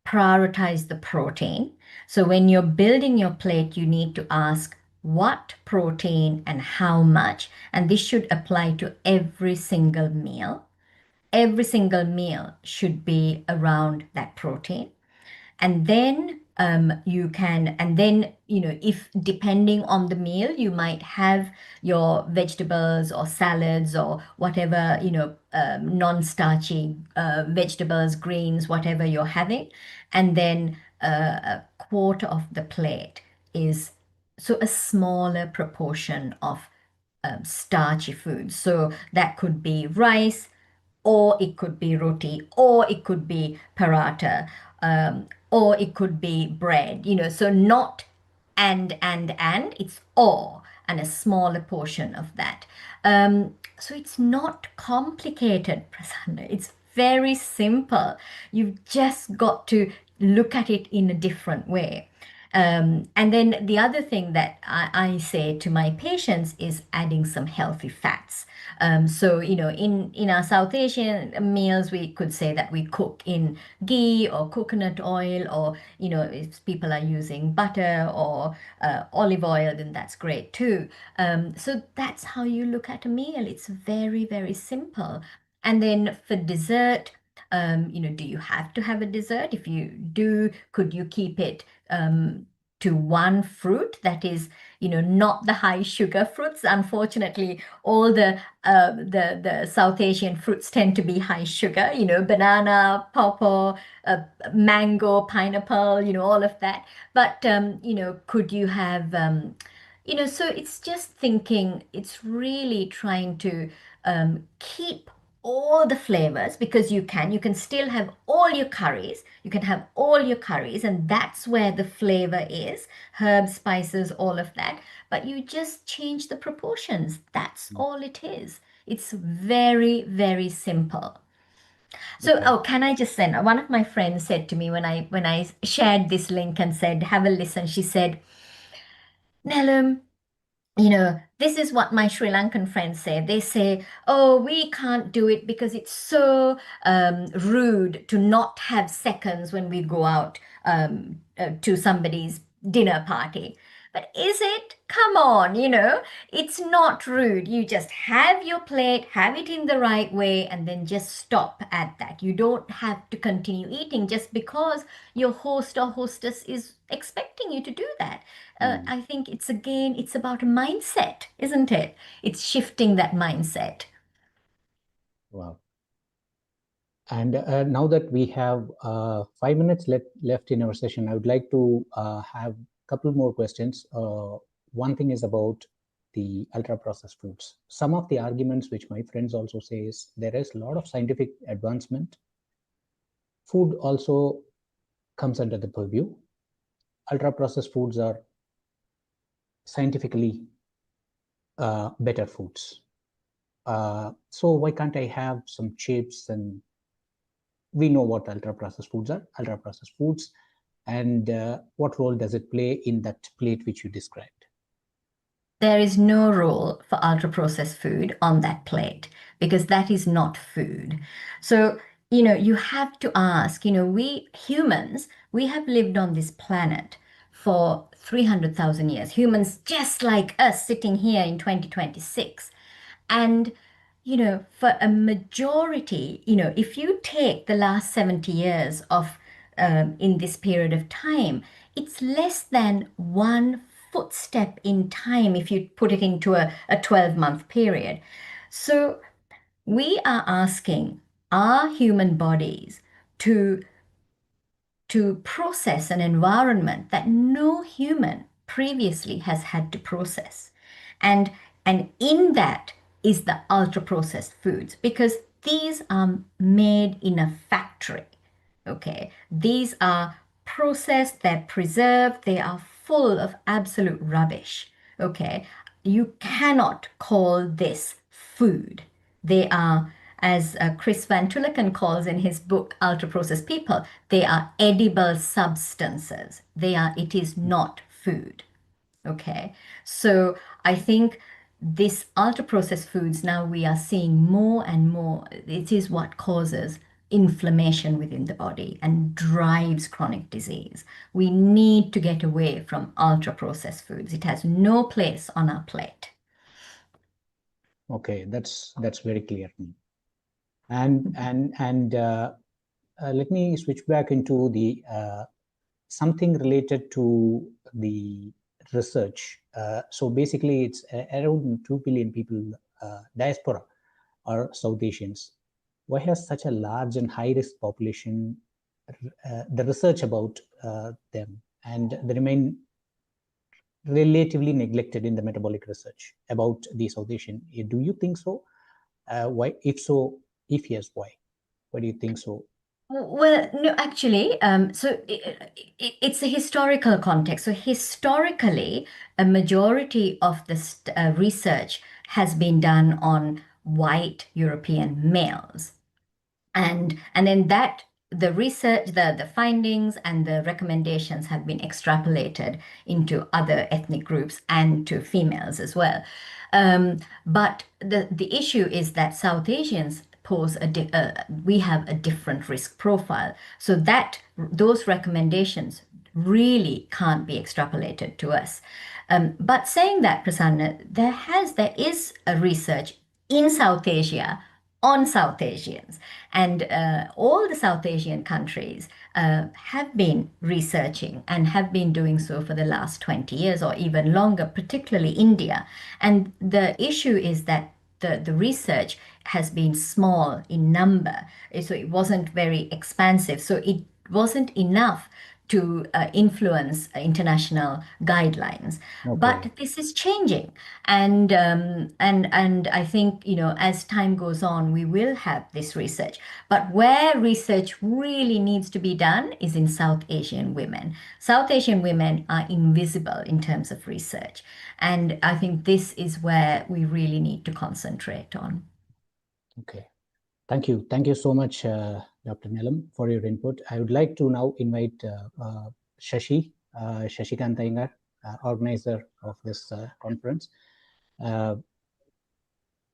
prioritize the protein. So when you're building your plate, you need to ask what protein and how much, and this should apply to every single meal. Every single meal should be around that protein. And then if depending on the meal, you might have your vegetables or salads or whatever, non-starchy vegetables, greens, whatever you're having. And then a quarter of the plate is, so a smaller proportion of starchy food. So that could be rice, or it could be roti, or it could be paratha, or it could be bread, so not and, it's or, and a smaller portion of that. So it's not complicated, Prasanna. It's very simple. You've just got to look at it in a different way. And then the other thing that I say to my patients is adding some healthy fats. So, in our South Asian meals, we could say that we cook in ghee or coconut oil, or, if people are using butter or olive oil, then that's great too. So that's how you look at a meal. It's very, very simple. And then for dessert, do you have to have a dessert? If you do, could you keep it to one fruit that is, not the high sugar fruits? Unfortunately, all the South Asian fruits tend to be high sugar, banana, pawpaw, mango, pineapple, all of that. But, could you have, So it's just thinking, it's really trying to keep all the flavors, because you can still have all your curries, and that's where the flavor is, herbs, spices, all of that, but you just change the proportions. That's all it is. It's very, very simple. So, Okay. oh, can I just send? One of my friends said to me when I shared this link and said, "Have a listen." She said, "Nelum, this is what my Sri Lankan friends say. They say, oh, we can't do it because it's so rude to not have seconds when we go out to somebody's dinner party." But is it? Come on, it's not rude. You just have your plate, have it in the right way, and then just stop at that. You don't have to continue eating just because your host or hostess is expecting you to do that. I think it's about a mindset, isn't it? It's shifting that mindset. Wow. And now that we have 5 minutes left in our session, I would like to have a couple more questions. One thing is about the ultra-processed foods. Some of the arguments which my friends also say is there is a lot of scientific advancement. Food also comes under the purview. Ultra-processed foods are scientifically better foods. So why can't I have some chips? And we know what ultra-processed foods are. Ultra-processed foods, and what role does it play in that plate which you described? There is no role for ultra processed food on that plate, because that is not food. So, you have to ask, we humans, we have lived on this planet for 300,000 years. Humans just like us sitting here in 2026. And, for a majority, if you take the last 70 years of in this period of time, it's less than one footstep in time if you put it into a 12-month period. So we are asking our human bodies to process an environment that no human previously has had to process. And in that is the ultra processed foods, because these are made in a factory. Okay, these are processed, they're preserved, they are full of absolute rubbish. Okay, you cannot call this food. They are, as Chris Van Tulleken calls in his book Ultra Processed People, they are edible substances. It is not food. Okay, so I think this ultra processed foods, now we are seeing more and more, it is what causes inflammation within the body and drives chronic disease. We need to get away from ultra processed foods. It has no place on our plate. Okay, that's very clear. And let me switch back into the something related to the research. So basically, it's around 2 billion people, diaspora, are South Asians. Why has such a large and high-risk population? The research about them, and they remain relatively neglected in the metabolic research about the South Asian. Do you think so? Why? If so, if yes, why? Why do you think so? Well, no, actually, so it's a historical context. So historically, a majority of the research has been done on white European males, and then that the research, the findings and the recommendations have been extrapolated into other ethnic groups and to females as well. But the issue is that South Asians pose we have a different risk profile, so that those recommendations really can't be extrapolated to us. But saying that, Prasanna, there is a research in South Asia on South Asians. And all the South Asian countries have been researching and have been doing so for the last 20 years or even longer, particularly India. And the issue is that the research has been small in number, so it wasn't very expansive. So it wasn't enough influence international guidelines. Okay. But this is changing, and I think, as time goes on, we will have this research. But where research really needs to be done is in South Asian women. South Asian women are invisible in terms of research, and I think this is where we really need to concentrate on. Okay. Thank you. Thank you so much, Dr. Neelam, for your input. I would like to now invite Shashi Kantaingar, organizer of this conference. Hi,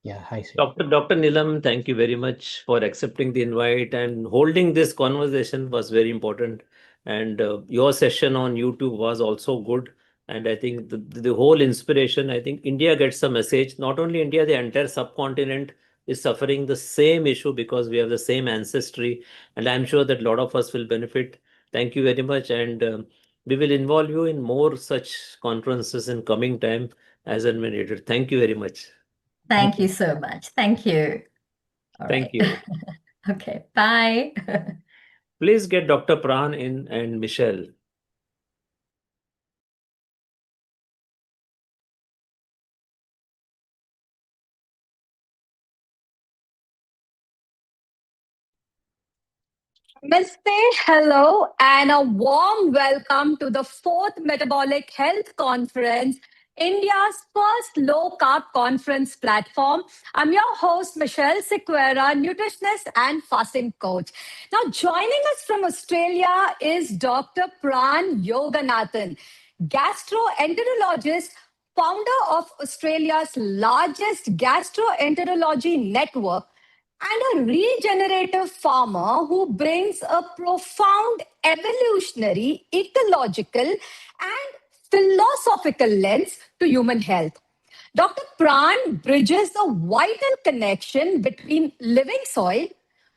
Shashi. Dr. Neelam, thank you very much for accepting the invite, and holding this conversation was very important. And your session on YouTube was also good. And I think the whole inspiration, I think India gets a message. Not only India, the entire subcontinent is suffering the same issue because we have the same ancestry. And I'm sure that a lot of us will benefit. Thank you very much. And we will involve you in more such conferences in coming time as and when needed. Thank you very much. Thank you so much. Thank you. All Thank right. you. Okay, bye. Please get Dr. Pran in and Michelle. Namaste, hello, and a warm welcome to the fourth Metabolic Health Conference, India's first low carb conference platform. I'm your host, Michelle Sequeira, nutritionist and fasting coach. Now, joining us from Australia is Dr. Pran Yoganathan, gastroenterologist, founder of Australia's largest gastroenterology network, and a regenerative farmer who brings a profound evolutionary, ecological, and philosophical lens to human health. Dr. Pran bridges the vital connection between living soil,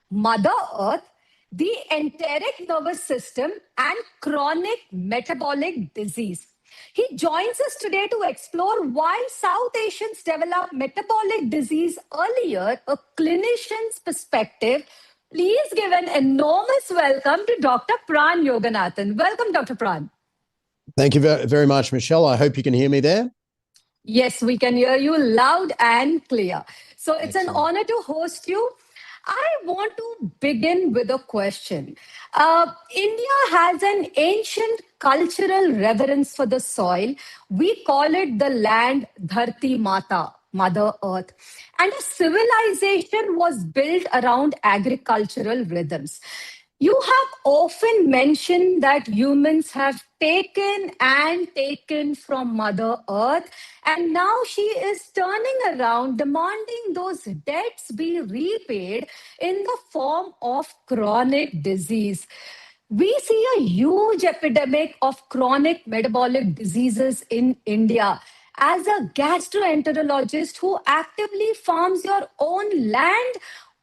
Mother Earth, the enteric nervous system, and chronic metabolic disease. He joins us today to explore why South Asians develop metabolic disease earlier, a clinician's perspective. Please give an enormous welcome to Dr. Pran Yoganathan. Welcome, Dr. Pran. Thank you very much, Michelle. I hope you can hear me there. Yes, we can hear you loud and clear. So it's Excellent. an honor to host you. I want to begin with a question. India has an ancient cultural reverence for the soil. We call it the land Dharti Mata, Mother Earth. And a civilization was built around agricultural rhythms. You have often mentioned that humans have taken and taken from Mother Earth, and now she is turning around, demanding those debts be repaid in the form of chronic disease. We see a huge epidemic of chronic metabolic diseases in India. As a gastroenterologist who actively farms your own land,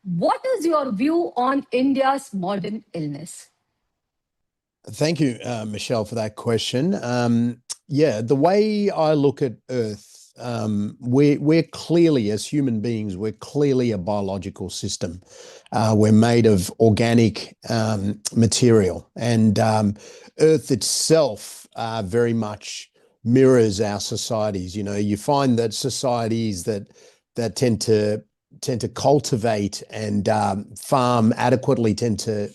what is your view on India's modern illness? Thank you, Michelle, for that question. The way I look at Earth, we're clearly, as human beings, we're clearly a biological system. We're made of organic material, and Earth itself very much mirrors our societies. You know, you find that societies that tend to cultivate and farm adequately tend to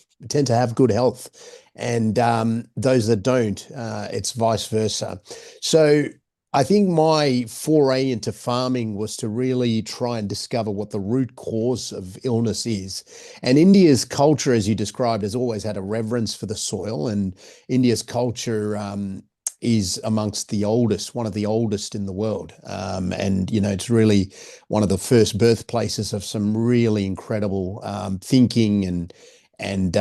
have good health, and those that don't, it's vice versa. So I think my foray into farming was to really try and discover what the root cause of illness is. And India's culture, as you described, has always had a reverence for the soil, and India's culture is amongst the oldest, one of the oldest in the world. And, you know, it's really one of the first birthplaces of some really incredible thinking and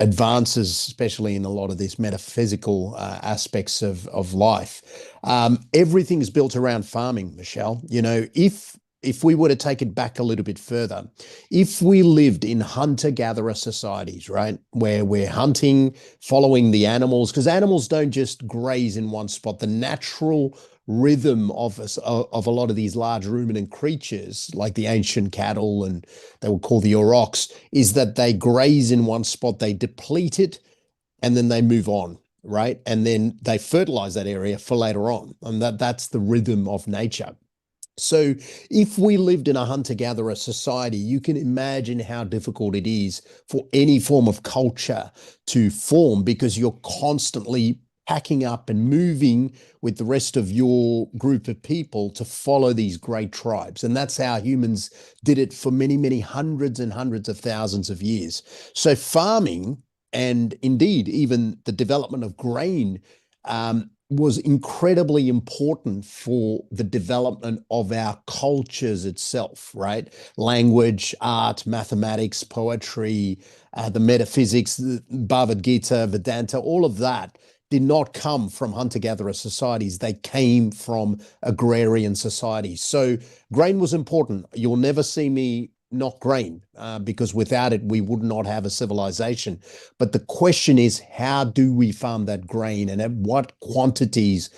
advances, especially in a lot of these metaphysical aspects of life. Everything's built around farming, Michelle. You know, if we were to take it back a little bit further, if we lived in hunter-gatherer societies, right, where we're hunting, following the animals, because animals don't just graze in one spot. The natural rhythm of a lot of these large ruminant creatures, like the ancient cattle, and they were called the aurochs, is that they graze in one spot, they deplete it, and then they move on. right? And then they fertilize that area for later on. And that's the rhythm of nature. So if we lived in a hunter-gatherer society, you can imagine how difficult it is for any form of culture to form, because you're constantly packing up and moving with the rest of your group of people to follow these great tribes. And that's how humans did it for many, many hundreds and hundreds of thousands of years. So farming, and indeed even the development of grain, was incredibly important for the development of our cultures itself, right? Language, art, mathematics, poetry, the metaphysics, the Bhagavad Gita, Vedanta, all of that did not come from hunter-gatherer societies. They came from agrarian societies. So grain was important. You'll never see me knock grain, because without it, we would not have a civilization. But the question is, how do we farm that grain, and at what quantities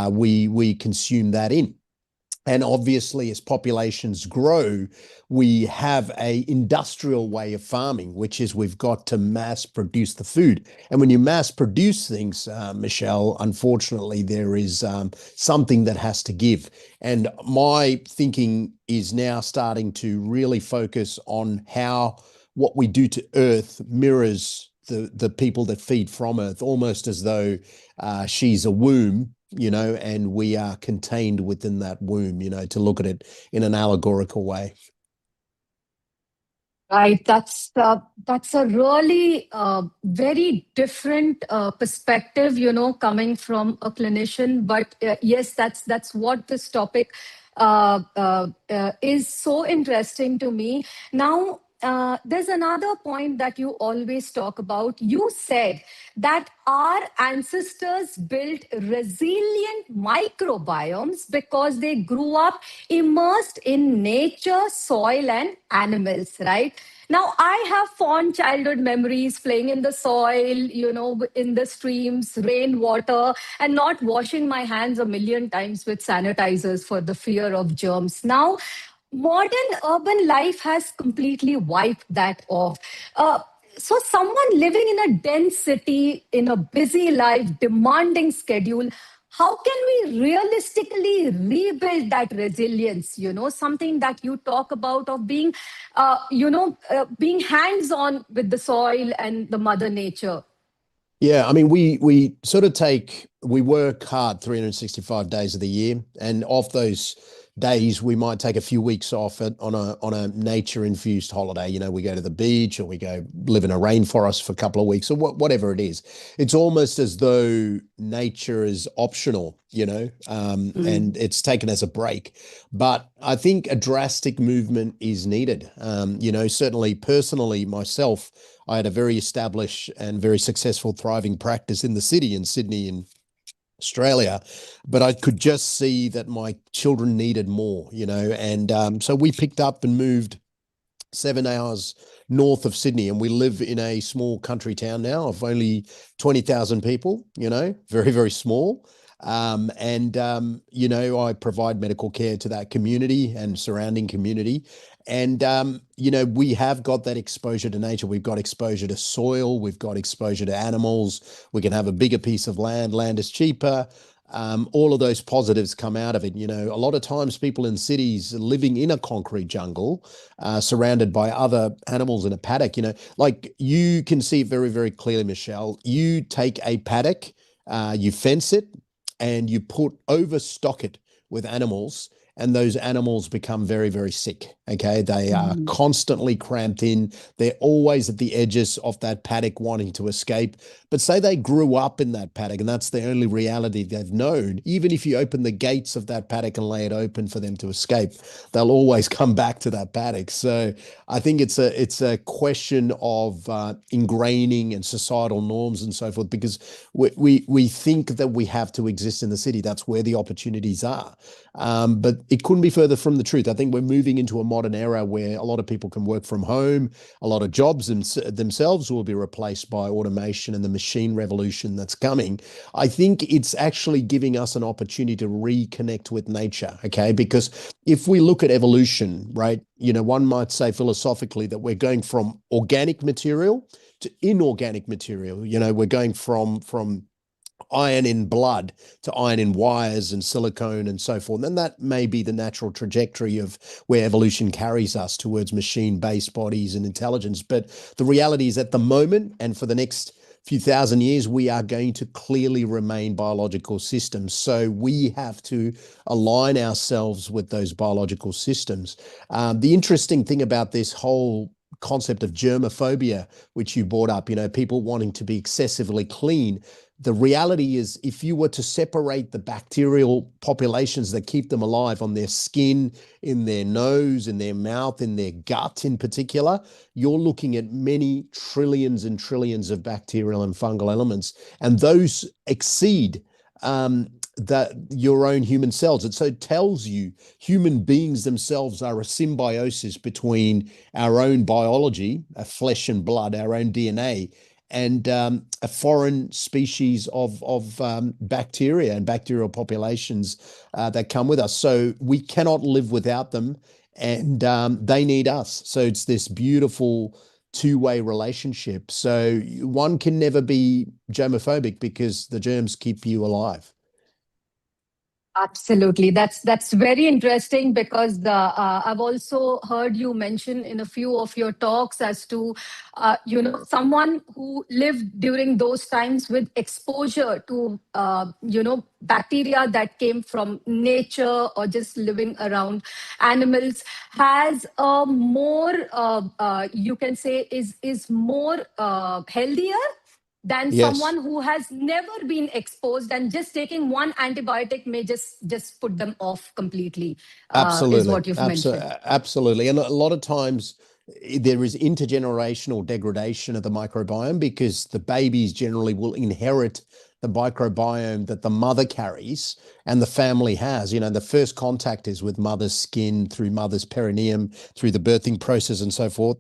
we consume that in? And obviously, as populations grow, we have a industrial way of farming, which is we've got to mass produce the food. And when you mass produce things, Michelle, unfortunately, there is something that has to give. And my thinking is now starting to really focus on how what we do to Earth mirrors the people that feed from Earth, almost as though she's a womb, and we are contained within that womb, to look at it in an allegorical way. Right. That's a really very different perspective, coming from a clinician. But yes, that's what this topic is so interesting to me. Now, there's another point that you always talk about. You said that our ancestors built resilient microbiomes because they grew up immersed in nature, soil, and animals, right? Now, I have fond childhood memories playing in the soil, in the streams, rainwater, and not washing my hands a million times with sanitizers for the fear of germs. Now, modern urban life has completely wiped that off. So someone living in a dense city, in a busy life, demanding schedule, how can we realistically rebuild that resilience? Something that you talk about of being, being hands-on with the soil and the mother nature. Yeah, I mean, we work hard 365 days of the year, and of those days, we might take a few weeks off on a nature-infused holiday. We go to the beach, or we go live in a rainforest for a couple of weeks, or whatever it is. It's almost as though nature is optional, and it's taken as a break. But I think a drastic movement is needed. Certainly personally, myself, I had a very established and very successful, thriving practice in the city in Sydney, in Australia, but I could just see that my children needed more, and so we picked up and moved 7 hours north of Sydney, and we live in a small country town now of only 20,000 people, very, very small. I provide medical care to that community and surrounding community. And, we have got that exposure to nature. We've got exposure to soil. We've got exposure to animals. We can have a bigger piece of land. Land is cheaper. All of those positives come out of it. A lot of times people in cities are living in a concrete jungle, surrounded by other animals in a paddock, like you can see very, very clearly, Michelle. You take a paddock, you fence it, and you overstock it with animals, and those animals become very, very sick. Okay. They are constantly cramped in. They're always at the edges of that paddock wanting to escape. But say they grew up in that paddock and that's the only reality they've known. Even if you open the gates of that paddock and lay it open for them to escape, they'll always come back to that paddock. So I think it's a question of ingraining and societal norms and so forth, because we think that we have to exist in the city. That's where the opportunities are. But it couldn't be further from the truth. I think we're moving into a modern era where a lot of people can work from home. A lot of jobs themselves will be replaced by automation and the machine revolution that's coming. I think it's actually giving us an opportunity to reconnect with nature, okay? Because if we look at evolution, right, one might say philosophically that we're going from organic material to inorganic material. We're going from iron in blood to iron in wires and silicone and so forth. And that may be the natural trajectory of where evolution carries us towards machine-based bodies and intelligence. But the reality is, at the moment and for the next few thousand years, we are going to clearly remain biological systems. So we have to align ourselves with those biological systems. The interesting thing about this whole concept of germophobia, which you brought up, people wanting to be excessively clean. The reality is, if you were to separate the bacterial populations that keep them alive on their skin, in their nose, in their mouth, in their gut in particular, you're looking at many trillions and trillions of bacterial and fungal elements, and those exceed your own human cells. It so tells you human beings themselves are a symbiosis between our own biology, flesh and blood, our own DNA, and a foreign species of bacteria and bacterial populations that come with us. So we cannot live without them, and they need us. So it's this beautiful two-way relationship. So one can never be germophobic because the germs keep you alive. Absolutely. That's very interesting, because I've also heard you mention in a few of your talks as to someone who lived during those times with exposure to bacteria that came from nature or just living around animals has a more you can say is more healthier than Yes. someone who has never been exposed, and just taking one antibiotic may just put them off completely, Absolutely. is what you've mentioned. Absolutely. And a lot of times there is intergenerational degradation of the microbiome, because the babies generally will inherit the microbiome that the mother carries and the family has. The first contact is with mother's skin, through mother's perineum, through the birthing process and so forth.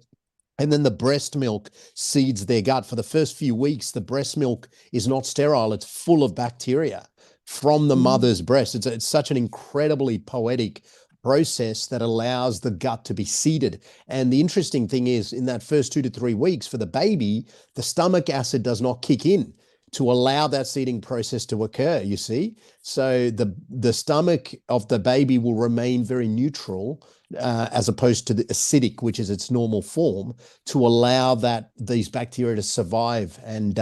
And then the breast milk seeds their gut. For the first few weeks, the breast milk is not sterile. It's full of bacteria from the mother's breast. It's such an incredibly poetic process that allows the gut to be seeded. And the interesting thing is, in that first 2 to 3 weeks for the baby, the stomach acid does not kick in to allow that seeding process to occur, you see. So the stomach of the baby will remain very neutral, as opposed to the acidic, which is its normal form, to allow these bacteria to survive. And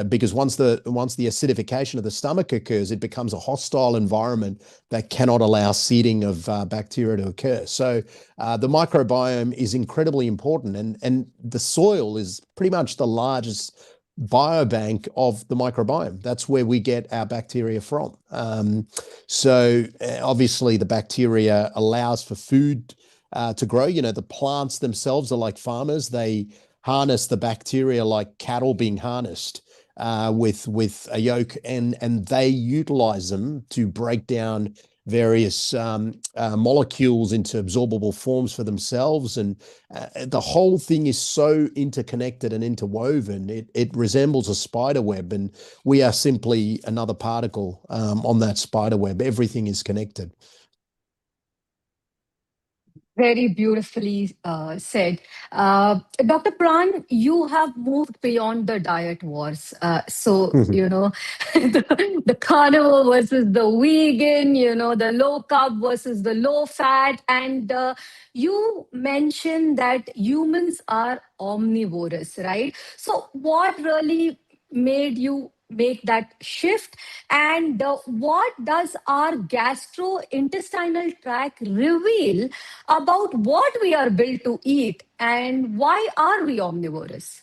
because once the acidification of the stomach occurs, it becomes a hostile environment that cannot allow seeding of bacteria to occur. So the microbiome is incredibly important, and the soil is pretty much the largest biobank of the microbiome. That's where we get our bacteria from. So obviously the bacteria allows for food to grow. The plants themselves are like farmers. They harness the bacteria like cattle being harnessed with a yoke, and they utilize them to break down various molecules into absorbable forms for themselves. And the whole thing is so interconnected and interwoven. It resembles a spider web, and we are simply another particle on that spider web. Everything is connected. Very beautifully said. Dr. Pran, you have moved beyond the diet wars. The carnivore versus the vegan, the low carb versus the low fat. And you mentioned that humans are omnivorous, right? So what really made you make that shift, and what does our gastrointestinal tract reveal about what we are built to eat, and why are we omnivorous?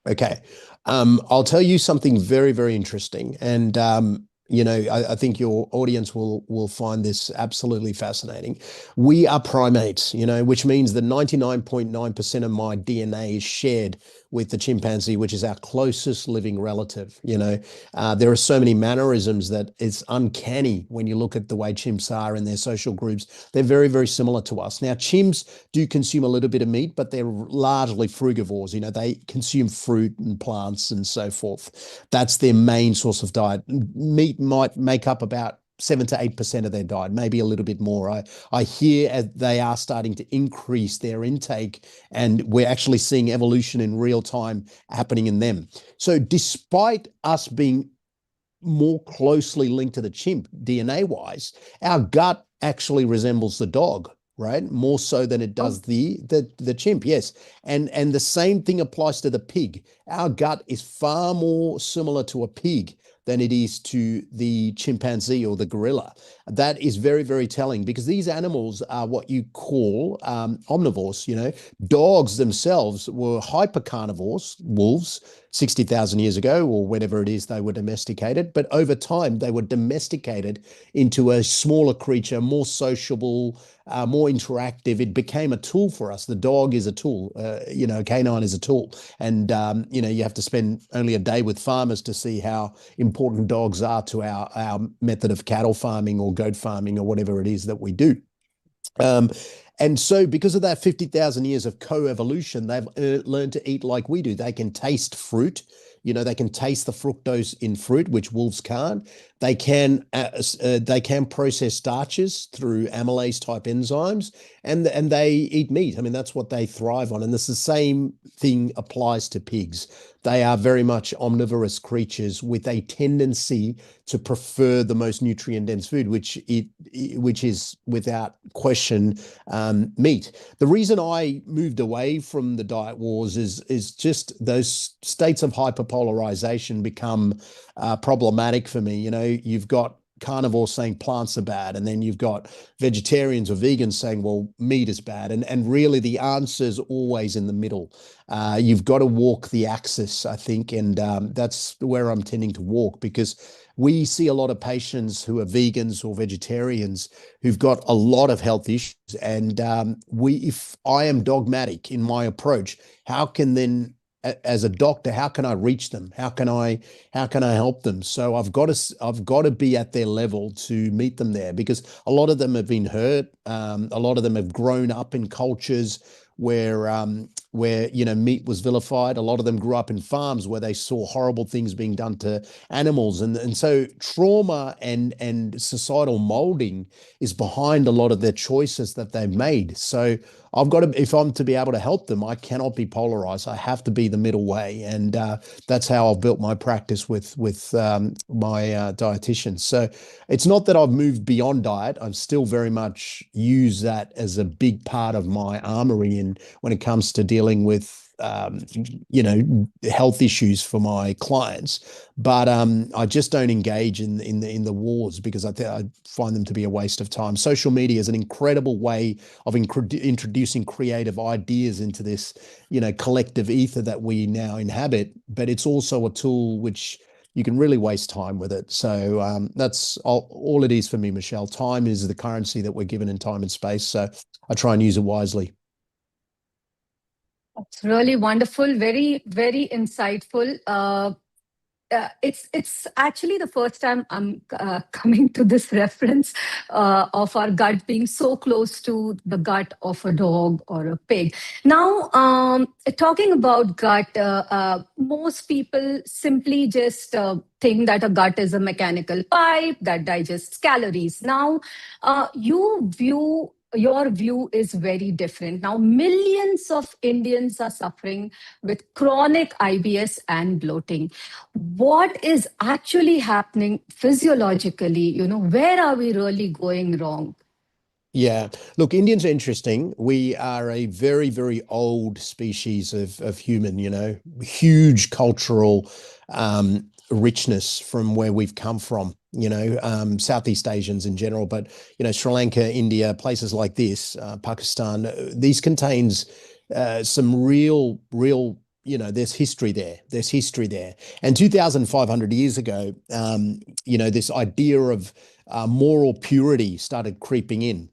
Okay. I'll tell you something very, very interesting. And, I think your audience will find this absolutely fascinating. We are primates, which means that 99.9% of my DNA is shared with the chimpanzee, which is our closest living relative. There are so many mannerisms that it's uncanny when you look at the way chimps are in their social groups. They're very, very similar to us. Now, chimps do consume a little bit of meat, but they're largely frugivores. They consume fruit and plants and so forth. That's their main source of diet. Meat might make up about 7 to 8% of their diet, maybe a little bit more. I hear they are starting to increase their intake, and we're actually seeing evolution in real time happening in them. So despite us being more closely linked to the chimp DNA-wise, our gut actually resembles the dog, right? More so than it does the chimp, yes. And the same thing applies to the pig. Our gut is far more similar to a pig than it is to the chimpanzee or the gorilla. That is very, very telling, because these animals are what you call omnivores. Dogs themselves were hypercarnivores, wolves, 60,000 years ago, or whenever it is they were domesticated. But over time, they were domesticated into a smaller creature, more sociable, more interactive. It became a tool for us. The dog is a tool, a canine is a tool. And, you have to spend only a day with farmers to see how important dogs are to our method of cattle farming or goat farming or whatever it is that we do. And so because of that 50,000 years of co-evolution, they've learned to eat like we do. They can taste fruit. They can taste the fructose in fruit, which wolves can't. They can process starches through amylase type enzymes, and they eat meat. I mean, that's what they thrive on. And the same thing applies to pigs. They are very much omnivorous creatures with a tendency to prefer the most nutrient-dense food, which is without question meat. The reason I moved away from the diet wars is just those states of hyperpolarization become problematic for me. You've got carnivores saying plants are bad, and then you've got vegetarians or vegans saying, well, meat is bad. And really the answer is always in the middle. You've got to walk the axis, I think, and that's where I'm tending to walk, because we see a lot of patients who are vegans or vegetarians who've got a lot of health issues. And if I am dogmatic in my approach, how can then, as a doctor, how can I reach them? How can I help them? So I've got to be at their level to meet them there, because a lot of them have been hurt. A lot of them have grown up in cultures where meat was vilified. A lot of them grew up in farms where they saw horrible things being done to animals, and so trauma and societal molding is behind a lot of their choices that they've made. So I've got to, if I'm to be able to help them, I cannot be polarized. I have to be the middle way, and that's how I've built my practice with my dietitians. So it's not that I've moved beyond diet. I've still very much use that as a big part of my armory, and when it comes to dealing with health issues for my clients, but I just don't engage in the wars, because I find them to be a waste of time. Social media is an incredible way of introducing creative ideas into this collective ether that we now inhabit, but it's also a tool which you can really waste time with it. So that's all it is for me, Michelle. Time is the currency that we're given in time and space, so I try and use it wisely. It's really wonderful, very, very insightful. It's actually the first time I'm coming to this reference of our gut being so close to the gut of a dog or a pig. Now, talking about gut, most people simply just think that a gut is a mechanical pipe that digests calories. Now, your view is very different. Now, millions of Indians are suffering with chronic IBS and bloating. What is actually happening physiologically? Where are we really going wrong? Yeah, look, Indians are interesting. We are a very, very old species of human, huge cultural richness from where we've come from, Southeast Asians in general, but, Sri Lanka, India, places like this, Pakistan, these contains some real, there's history there. There's history there. And 2,500 years ago, this idea of moral purity started creeping in,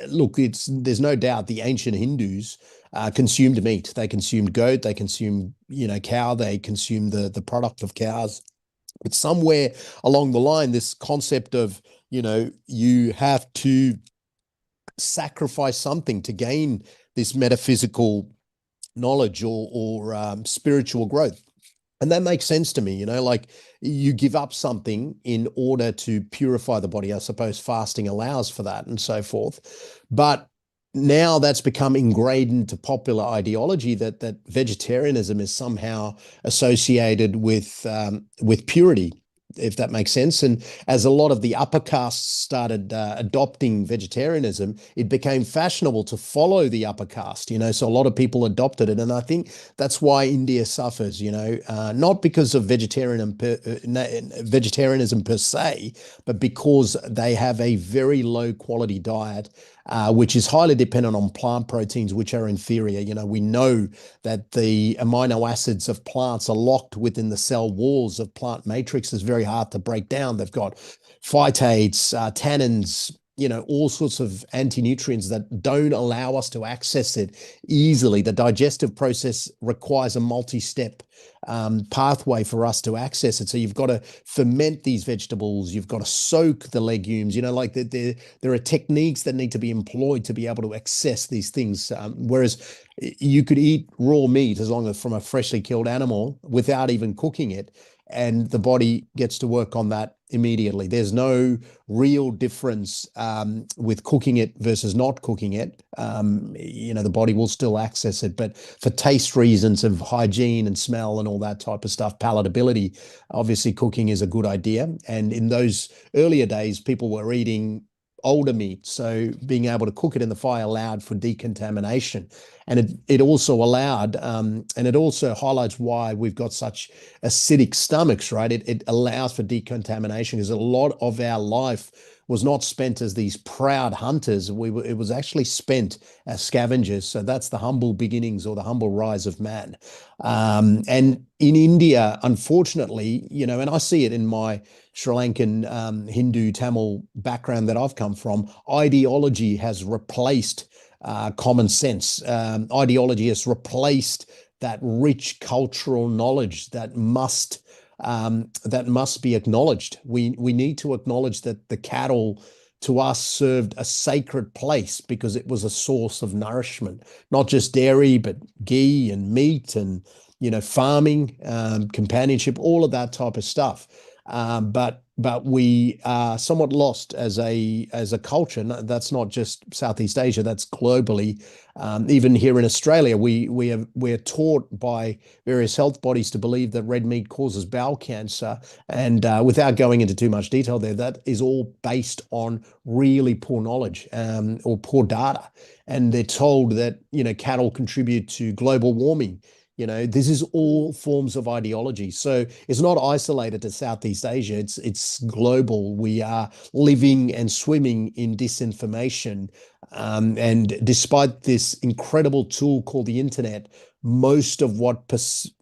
look, there's no doubt the ancient Hindus consumed meat. They consumed goat, they consumed, cow, they consumed the product of cows. But somewhere along the line, this concept of, you have to sacrifice something to gain this metaphysical knowledge or spiritual growth. And that makes sense to me, you know, like you give up something in order to purify the body. I suppose fasting allows for that and so forth. But now that's become ingrained into popular ideology that vegetarianism is somehow associated with purity, if that makes sense. And as a lot of the upper castes started adopting vegetarianism, it became fashionable to follow the upper caste, you know, so a lot of people adopted it. And I think that's why India suffers, you know, not because of vegetarianism per se, but because they have a very low quality diet, which is highly dependent on plant proteins, which are inferior. You know, we know that the amino acids of plants are locked within the cell walls of plant matrix. It's very hard to break down. They've got phytates, tannins, you know, all sorts of anti-nutrients that don't allow us to access it easily. The digestive process requires a multi-step pathway for us to access it. So you've got to ferment these vegetables. You've got to soak the legumes, you know, like there are techniques that need to be employed to be able to access these things. Whereas you could eat raw meat as long as from a freshly killed animal without even cooking it, and the body gets to work on that immediately. There's no real difference with cooking it versus not cooking it. You know, the body will still access it, but for taste reasons of hygiene and smell and all that type of stuff, palatability, obviously cooking is a good idea. And in those earlier days, people were eating older meat, so being able to cook it in the fire allowed for decontamination. And it also allowed, and it also highlights why we've got such acidic stomachs, right? It allows for decontamination because a lot of our life was not spent as these proud hunters. It was actually spent as scavengers. So that's the humble beginnings or the humble rise of man. And in India, unfortunately, you know, and I see it in my Sri Lankan Hindu Tamil background that I've come from, ideology has replaced common sense. Ideology has replaced that rich cultural knowledge that must be acknowledged. We need to acknowledge that the cattle to us served a sacred place because it was a source of nourishment, not just dairy, but ghee and meat and, you know, farming, companionship, all of that type of stuff. But we are somewhat lost as a culture. That's not just Southeast Asia. That's globally. Even here in Australia, we're taught by various health bodies to believe that red meat causes bowel cancer. And without going into too much detail there, that is all based on really poor knowledge or poor data. And they're told that, you know, cattle contribute to global warming. You know, this is all forms of ideology. So it's not isolated to Southeast Asia. It's global. We are living and swimming in disinformation. And despite this incredible tool called the internet, most of what,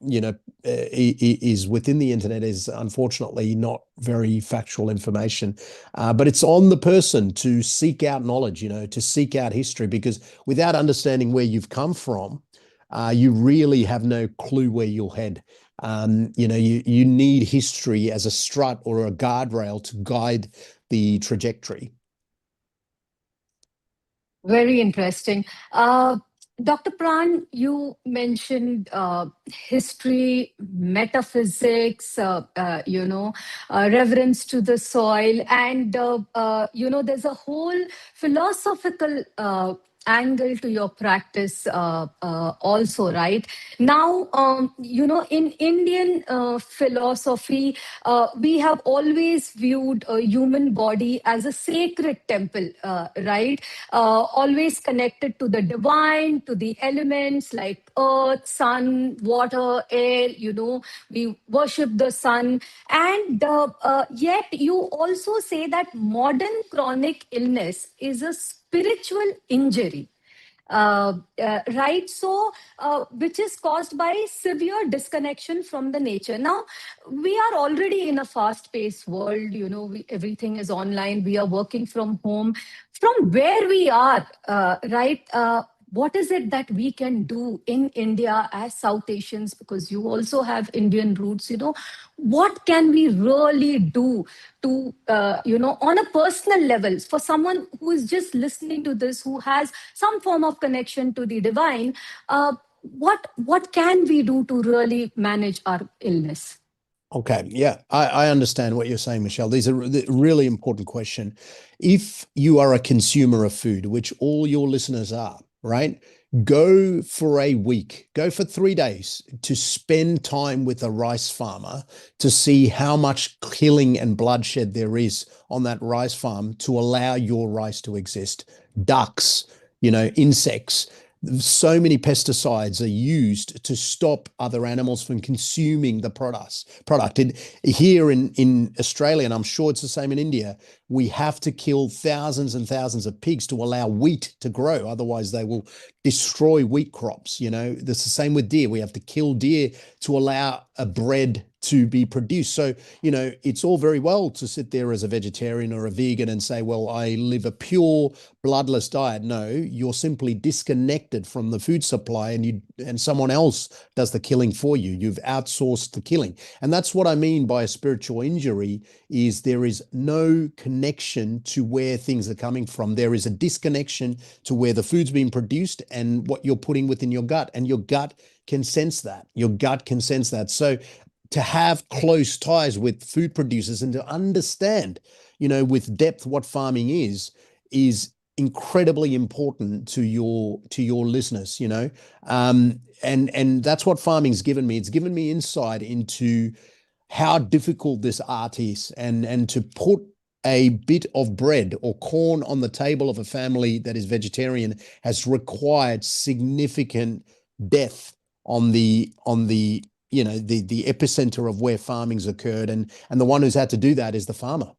you know, is within the internet is unfortunately not very factual information. But it's on the person to seek out knowledge, you know, to seek out history, because without understanding where you've come from, you really have no clue where you'll head. You know, you need history as a strut or a guardrail to guide the trajectory. Very interesting. Dr. Pran, you mentioned history, metaphysics, you know, reverence to the soil, and, you know, there's a whole philosophical angle to your practice also, right? Now, you know, in Indian philosophy, we have always viewed a human body as a sacred temple, right? Always connected to the divine, to the elements like earth, sun, water, air, you know, we worship the sun. And yet you also say that modern chronic illness is a spiritual injury. Right? So, which is caused by severe disconnection from the nature. Now, we are already in a fast-paced world. You know, everything is online. We are working from home. From where we are, right? What is it that we can do in India as South Asians? Because you also have Indian roots. You know, what can we really do to, you know, on a personal level, for someone who is just listening to this, who has some form of connection to the divine, what can we do to really manage our illness? Okay, yeah, I understand what you're saying, Michelle. These are really important question. If you are a consumer of food, which all your listeners are, right? Go for a week, go for 3 days to spend time with a rice farmer to see how much killing and bloodshed there is on that rice farm to allow your rice to exist. Ducks, insects. So many pesticides are used to stop other animals from consuming the product. And here in Australia, and I'm sure it's the same in India, we have to kill thousands and thousands of pigs to allow wheat to grow. Otherwise, they will destroy wheat crops. That's the same with deer. We have to kill deer to allow a bread to be produced. So, it's all very well to sit there as a vegetarian or a vegan and say, well, I live a pure bloodless diet. No, you're simply disconnected from the food supply, and someone else does the killing for you. You've outsourced the killing. And that's what I mean by a spiritual injury, is there is no connection to where things are coming from. There is a disconnection to where the food's being produced and what you're putting within your gut, and your gut can sense that. Your gut can sense that. So to have close ties with food producers and to understand, with depth what farming is incredibly important to your listeners, and that's what farming's given me. It's given me insight into how difficult this art is, and to put a bit of bread or corn on the table of a family that is vegetarian has required significant death on the the epicenter of where farming's occurred, and the one who's had to do that is the farmer.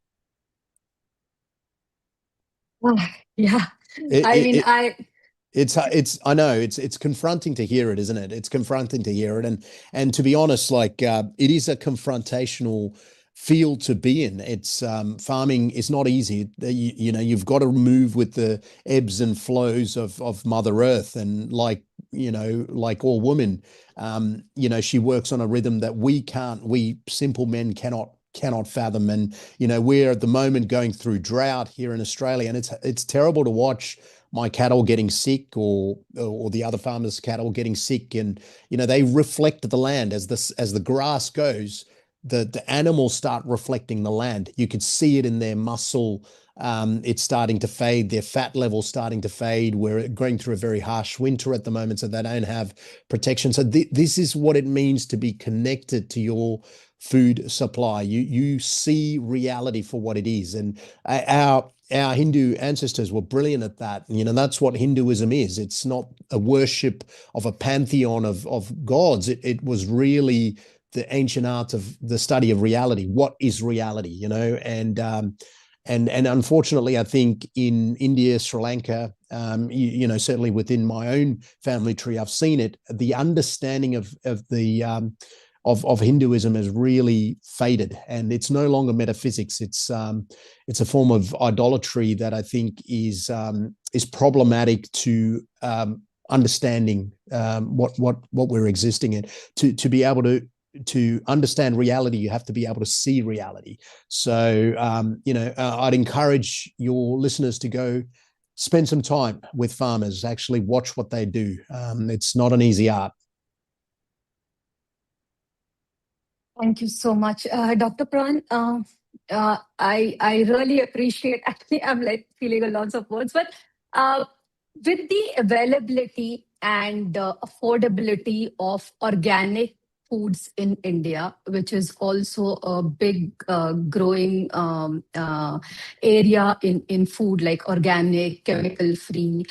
Yeah, It, I it, mean, it, I know it's confronting to hear it, isn't it? It's confronting to hear it, and to be honest, like it is a confrontational field to be in. It's farming is not easy. You've got to move with the ebbs and flows of Mother Earth, and like all women, she works on a rhythm that we simple men cannot fathom. And we're at the moment going through drought here in Australia, and it's terrible to watch my cattle getting sick, or the other farmers' cattle getting sick, and they reflect the land as the grass goes. The animals start reflecting the land. You could see it in their muscle. It's starting to fade. Their fat level's starting to fade. We're going through a very harsh winter at the moment, so they don't have protection. So this is what it means to be connected to your food supply. You see reality for what it is, and our Hindu ancestors were brilliant at that. That's what Hinduism is. It's not a worship of a pantheon of gods. It was really the ancient art of the study of reality. What is reality? And unfortunately, I think in India, Sri Lanka, certainly within my own family tree, I've seen it. The understanding of Hinduism has really faded, and it's no longer metaphysics. It's a form of idolatry that I think is problematic to understanding what we're existing in. To be able to understand reality, you have to be able to see reality. So, I'd encourage your listeners to go spend some time with farmers, actually watch what they do. It's not an easy art. Thank you so much, Dr. Pran. I really appreciate. Actually, I'm like feeling a lots of words, but with the availability and affordability of organic foods in India, which is also a big growing area in food, like organic, chemical free.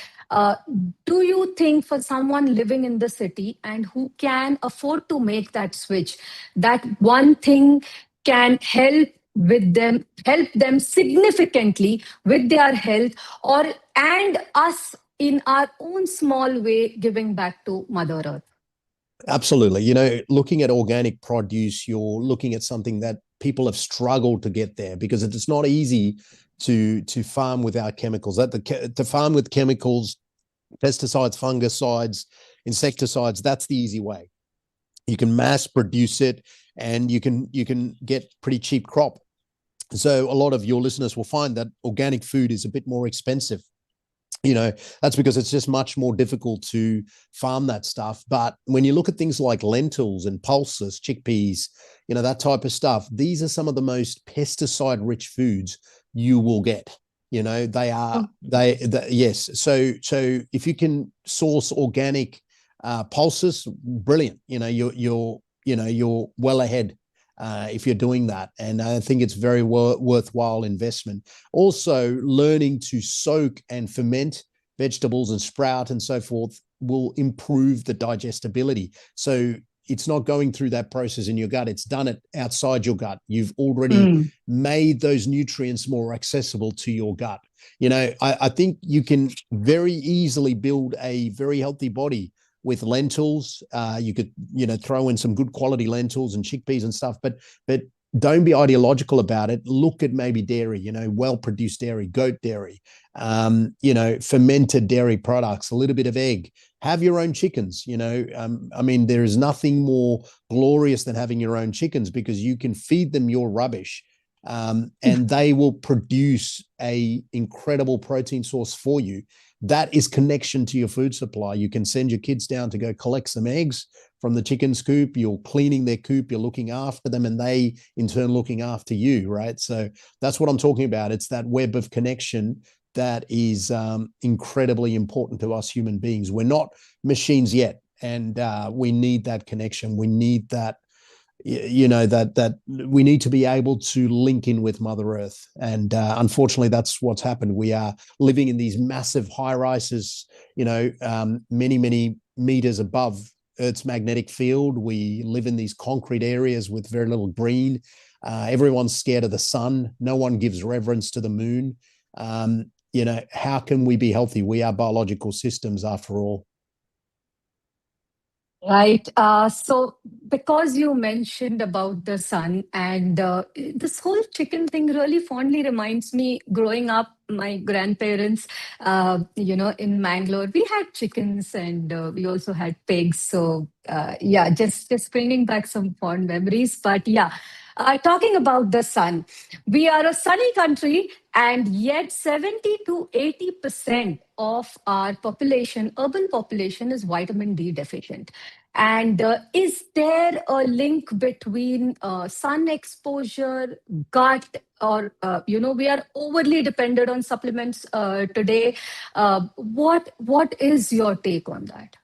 Do you think for someone living in the city and who can afford to make that switch, that one thing can help them significantly with their health, and us in our own small way giving back to Mother Earth? Absolutely. Looking at organic produce, you're looking at something that people have struggled to get there, because it's not easy to farm without chemicals. To farm with chemicals, pesticides, fungicides, insecticides, that's the easy way. You can mass produce it, and you can get pretty cheap crop. So a lot of your listeners will find that organic food is a bit more expensive. That's because it's just much more difficult to farm that stuff. But when you look at things like lentils and pulses, chickpeas, that type of stuff, these are some of the most pesticide rich foods you will get. They are, yes. So if you can source organic pulses, brilliant. You're well ahead if you're doing that. And I think it's very worthwhile investment. Also, learning to soak and ferment vegetables and sprout and so forth will improve the digestibility. So it's not going through that process in your gut. It's done it outside your gut. You've already made those nutrients more accessible to your gut. I think you can very easily build a very healthy body with lentils. You could, throw in some good quality lentils and chickpeas and stuff, but don't be ideological about it. Look at maybe dairy, well-produced dairy, goat dairy, fermented dairy products, a little bit of egg. Have your own chickens, there is nothing more glorious than having your own chickens, because you can feed them your rubbish, and they will produce a incredible protein source for you. That is connection to your food supply. You can send your kids down to go collect some eggs from the chicken's coop. You're cleaning their coop, you're looking after them, and they in turn looking after you, right? So that's what I'm talking about. It's that web of connection that is incredibly important to us human beings. We're not machines yet, and we need that connection. We need that, that we need to be able to link in with Mother Earth. And unfortunately, that's what's happened. We are living in these massive high rises, many, many meters above Earth's magnetic field. We live in these concrete areas with very little green. Everyone's scared of the sun. No one gives reverence to the moon. How can we be healthy? We are biological systems after all. Right. So because you mentioned about the sun, and this whole chicken thing really fondly reminds me growing up, my grandparents, in Mangalore, we had chickens, and we also had pigs. So just bringing back some fond memories. But talking about the sun, we are a sunny country, and yet 70 to 80% of our population, urban population, is vitamin D deficient. And is there a link between sun exposure, gut, or we are overly dependent on supplements today? What is your take on that?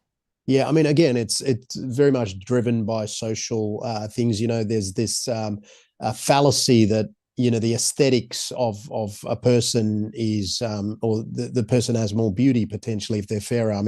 Yeah, again, it's very much driven by social things. There's this fallacy that the aesthetics of a person is, or the person has more beauty potentially if they're fairer.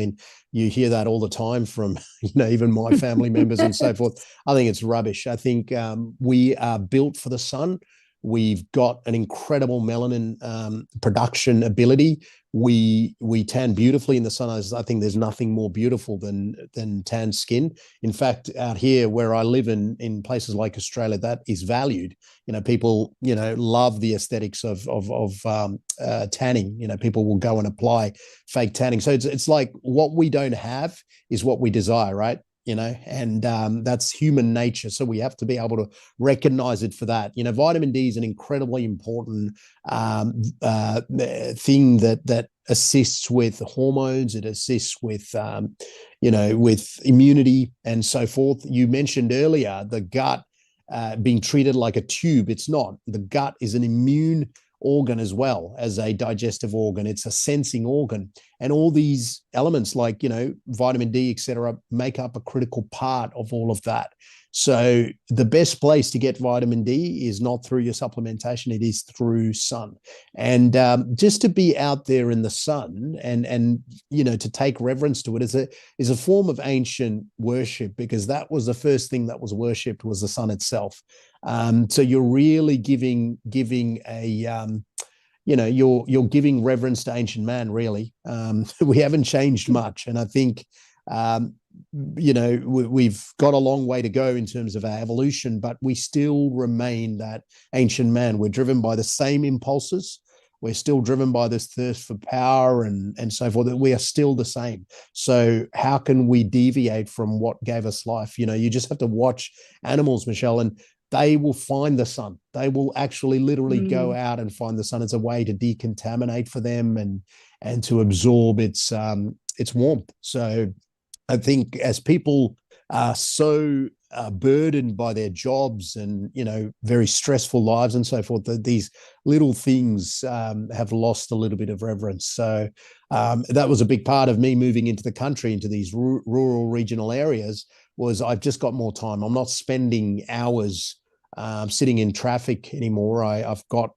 You hear that all the time from even my family members and so forth. I think it's rubbish. I think we are built for the sun. We've got an incredible melanin production ability. We tan beautifully in the sun. I think there's nothing more beautiful than tan skin. In fact, out here where I live in places like Australia, that is valued. People love the aesthetics of tanning. People will go and apply fake tanning. So it's like what we don't have is what we desire, right? And that's human nature. So we have to be able to recognize it for that. Vitamin D is an incredibly important thing that assists with hormones. It assists with, with immunity and so forth. You mentioned earlier the gut being treated like a tube. It's not. The gut is an immune organ as well as a digestive organ. It's a sensing organ, and all these elements like vitamin D, etc., make up a critical part of all of that. So the best place to get vitamin D is not through your supplementation, it is through sun. And just to be out there in the sun and to take reverence to it is a form of ancient worship, because that was the first thing that was worshipped, was the sun itself. So you're really giving a you're giving reverence to ancient man, really. We haven't changed much, and I think we've got a long way to go in terms of our evolution, but we still remain that ancient man. We're driven by the same impulses. We're still driven by this thirst for power and so forth. That we are still the same. So how can we deviate from what gave us life? You just have to watch animals, Michelle, and they will find the sun. They will actually literally go out and find the sun. It's a way to decontaminate for them and to absorb its warmth. So I think as people are so burdened by their jobs and, you know, very stressful lives and so forth, that these little things have lost a little bit of reverence. So that was a big part of me moving into the country, into these rural regional areas, was I've just got more time. I'm not spending hours sitting in traffic anymore. I've got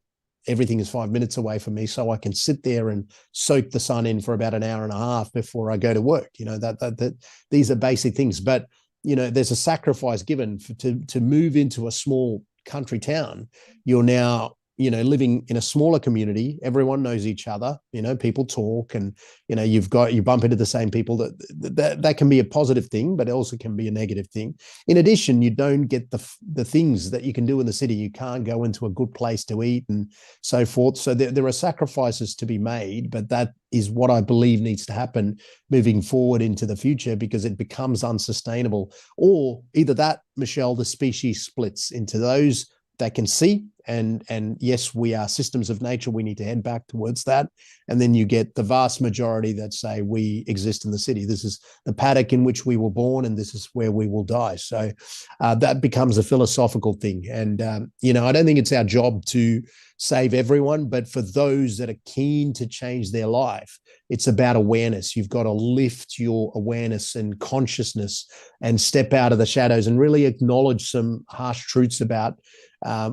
everything is 5 minutes away from me, so I can sit there and soak the sun in for about an hour and a half before I go to work. You know, that these are basic things, but you know, there's a sacrifice given to move into a small country town. You're now, you know, living in a smaller community. Everyone knows each other. You know, people talk, and you know, you bump into the same people. That can be a positive thing, but it also can be a negative thing. In addition, you don't get the things that you can do in the city. You can't go into a good place to eat and so forth. So there are sacrifices to be made, but that is what I believe needs to happen moving forward into the future, because it becomes unsustainable. Or either that, Michelle, the species splits into those that can see, and yes, we are systems of nature, we need to head back towards that. And then you get the vast majority that say we exist in the city. This is the paddock in which we were born, and this is where we will die. So that becomes a philosophical thing. And, you know, I don't think it's our job to save everyone, but for those that are keen to change their life, it's about awareness. You've got to lift your awareness and consciousness and step out of the shadows and really acknowledge some harsh truths about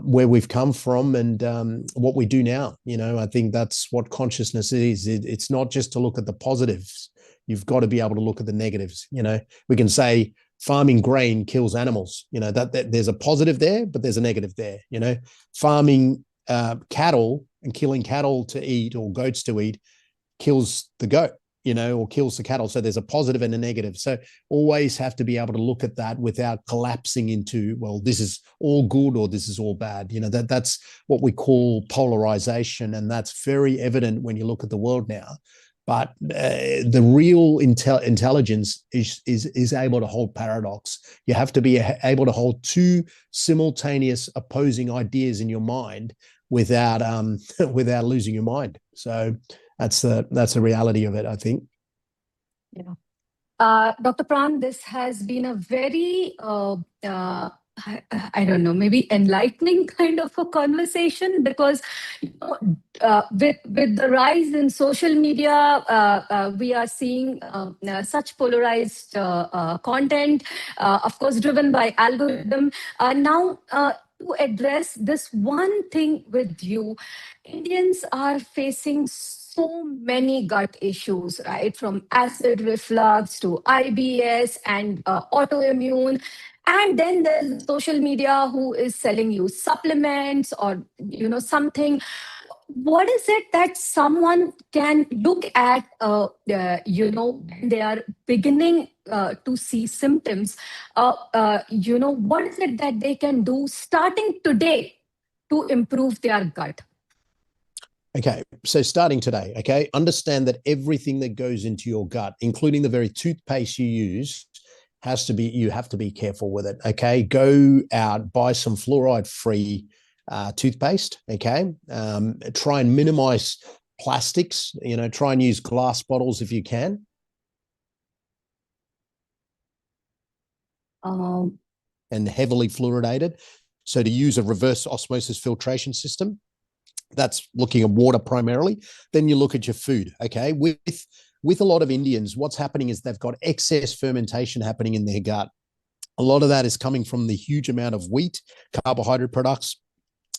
where we've come from and what we do now. You know, I think that's what consciousness is. It's not just to look at the positives. You've got to be able to look at the negatives. You know, we can say farming grain kills animals. You know, that there's a positive there, but there's a negative there. You know, farming cattle and killing cattle to eat, or goats to eat, kills the goat, you know, or kills the cattle. So there's a positive and a negative. So always have to be able to look at that without collapsing into, well, this is all good or this is all bad. You know, that's what we call polarization. And that's very evident when you look at the world now. But the real intelligence is able to hold paradox. You have to be able to hold two simultaneous opposing ideas in your mind without without losing your mind. So that's the reality of it, I think. Yeah. Dr. Pran, this has been a very, I don't know, maybe enlightening kind of a conversation, because with the rise in social media, we are seeing such polarized content, of course, driven by algorithm. Now, to address this one thing with you, Indians are facing so many gut issues, right? From acid reflux to IBS and autoimmune. And then there's social media who is selling you supplements or, you know, something. What is it that someone can look at, you know, when they are beginning to see symptoms? You know, what is it that they can do starting today to improve their gut? Okay, so starting today, okay, understand that everything that goes into your gut, including the very toothpaste you use, you have to be careful with it, okay? Go out, buy some fluoride-free toothpaste, okay? Try and minimize plastics, you know, try and use glass bottles if you can. And heavily fluoridated. So to use a reverse osmosis filtration system, that's looking at water primarily. Then you look at your food, okay? With a lot of Indians, what's happening is they've got excess fermentation happening in their gut. A lot of that is coming from the huge amount of wheat, carbohydrate products,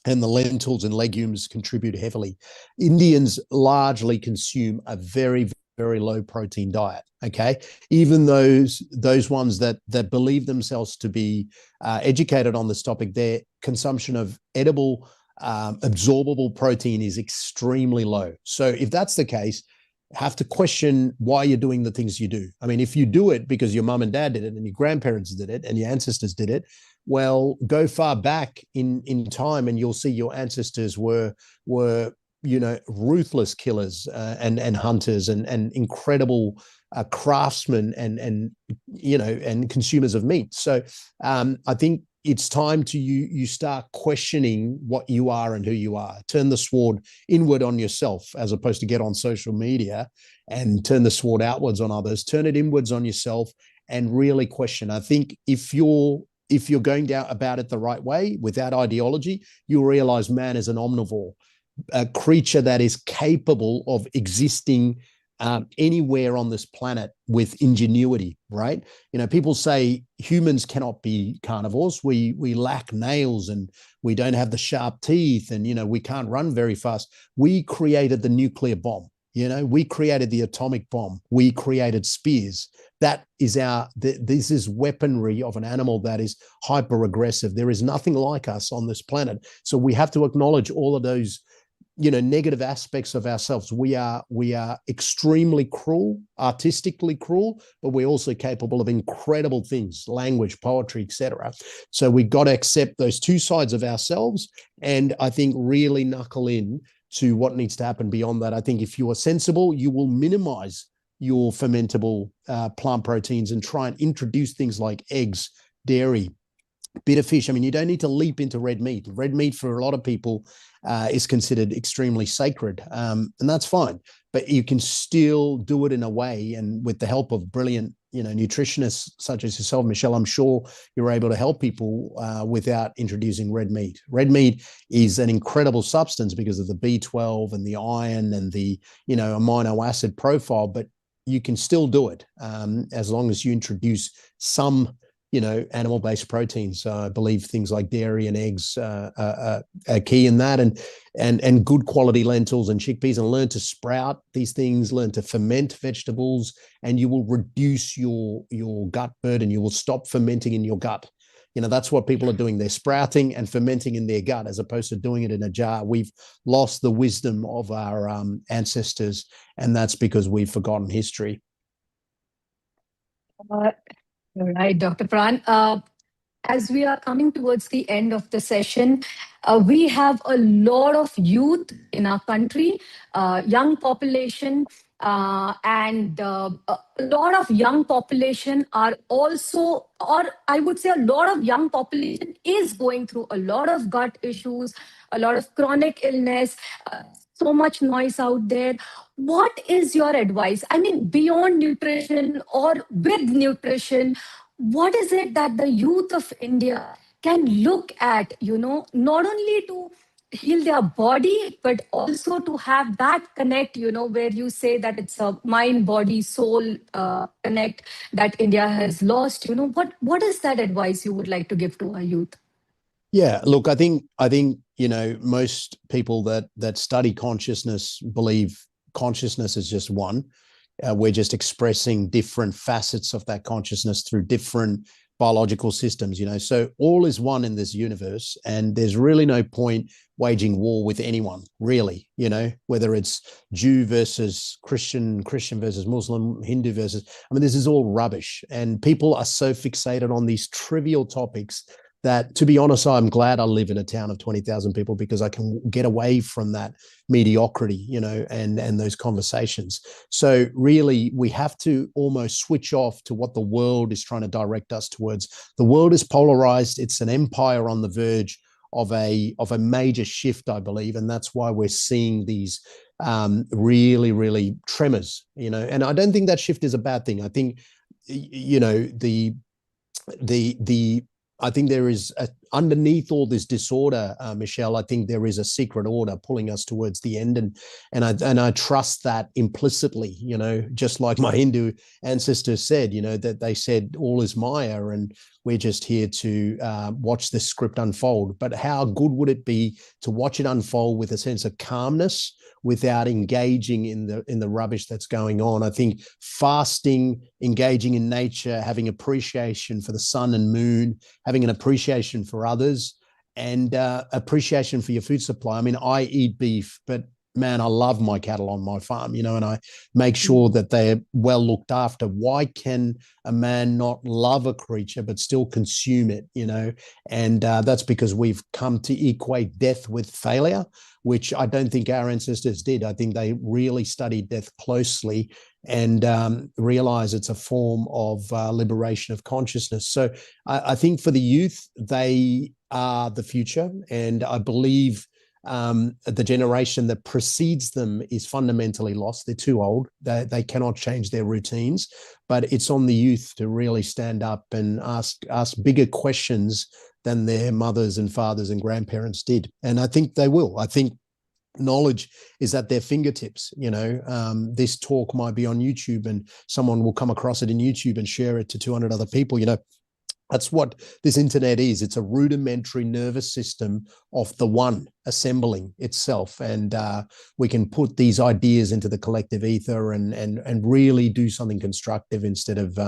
and the lentils and legumes contribute heavily. Indians largely consume a very, very low protein diet, okay? Even those ones that believe themselves to be educated on this topic, their consumption of edible absorbable protein is extremely low. So if that's the case, have to question why you're doing the things you do. I mean, if you do it because your mum and dad did it and your grandparents did it and your ancestors did it, well, go far back in time and you'll see your ancestors were you know, ruthless killers and hunters and incredible craftsmen and you know, and consumers of meat. So I think it's time to you start questioning what you are and who you are. Turn the sword inward on yourself, as opposed to get on social media and turn the sword outwards on others. Turn it inwards on yourself and really question. I think if you're going down about it the right way, without ideology, you'll realize man is an omnivore, a creature that is capable of existing anywhere on this planet with ingenuity, right? People say humans cannot be carnivores. We lack nails and we don't have the sharp teeth, and we can't run very fast. We created the nuclear bomb. We created the atomic bomb. We created spears. That is this is weaponry of an animal that is hyper aggressive. There is nothing like us on this planet. So we have to acknowledge all of those negative aspects of ourselves. We are extremely cruel, artistically cruel, but we're also capable of incredible things, language, poetry, etc. So we got to accept those two sides of ourselves, and I think really knuckle in to what needs to happen beyond that. I think if you are sensible, you will minimize your fermentable plant proteins and try and introduce things like eggs, dairy, bitter fish. I mean, you don't need to leap into red meat. Red meat for a lot of people is considered extremely sacred, and that's fine. But you can still do it in a way, and with the help of brilliant, nutritionists such as yourself, Michelle, I'm sure you're able to help people without introducing red meat. Red meat is an incredible substance because of the B12 and the iron and the, amino acid profile, but you can still do it as long as you introduce some animal-based proteins. So I believe things like dairy and eggs are key in that, and good quality lentils and chickpeas, and learn to sprout these things, learn to ferment vegetables, and you will reduce your gut burden. You will stop fermenting in your gut. That's what people are doing. They're sprouting and fermenting in their gut as opposed to doing it in a jar. We've lost the wisdom of our ancestors, and that's because we've forgotten history. All right, Dr. Pran. As we are coming towards the end of the session, we have a lot of youth in our country, young population, and a lot of young population are also, or I would say a lot of young population is going through a lot of gut issues, a lot of chronic illness, so much noise out there. What is your advice? I mean, beyond nutrition or with nutrition, what is it that the youth of India can look at, not only to heal their body, but also to have that connect, where you say that it's a mind, body, soul connect that India has lost. What is that advice you would like to give to our youth? Yeah, look, I think most people that study consciousness believe consciousness is just one. We're just expressing different facets of that consciousness through different biological systems, so all is one in this universe, and there's really no point waging war with anyone, really, whether it's Jew versus Christian versus Muslim, Hindu versus, this is all rubbish. And people are so fixated on these trivial topics that, to be honest, I'm glad I live in a town of 20,000 people, because I can get away from that mediocrity, and those conversations. So really, we have to almost switch off to what the world is trying to direct us towards. The world is polarized. It's an empire on the verge of a major shift, I believe. And that's why we're seeing these really, really tremors, and I don't think that shift is a bad thing. I think, I think there is underneath all this disorder, Michelle, I think there is a secret order pulling us towards the end, and I trust that implicitly. Just like my Hindu ancestors said, that they said all is Maya, and we're just here to watch this script unfold. But how good would it be to watch it unfold with a sense of calmness, without engaging in the rubbish that's going on? I think fasting, engaging in nature, having appreciation for the sun and moon, having an appreciation for others, and appreciation for your food supply. I eat beef, but man, I love my cattle on my farm, and I make sure that they're well looked after. Why can a man not love a creature but still consume it, And that's because we've come to equate death with failure, which I don't think our ancestors did. I think they really studied death closely and realize it's a form of liberation of consciousness. So I think for the youth, they are the future. And I believe the generation that precedes them is fundamentally lost. They're too old. They cannot change their routines. But it's on the youth to really stand up and ask bigger questions than their mothers and fathers and grandparents did. And I think they will. I think knowledge is at their fingertips. This talk might be on YouTube and someone will come across it in YouTube and share it to 200 other people. That's what this internet is. It's a rudimentary nervous system of the one assembling itself. And we can put these ideas into the collective ether and really do something constructive instead of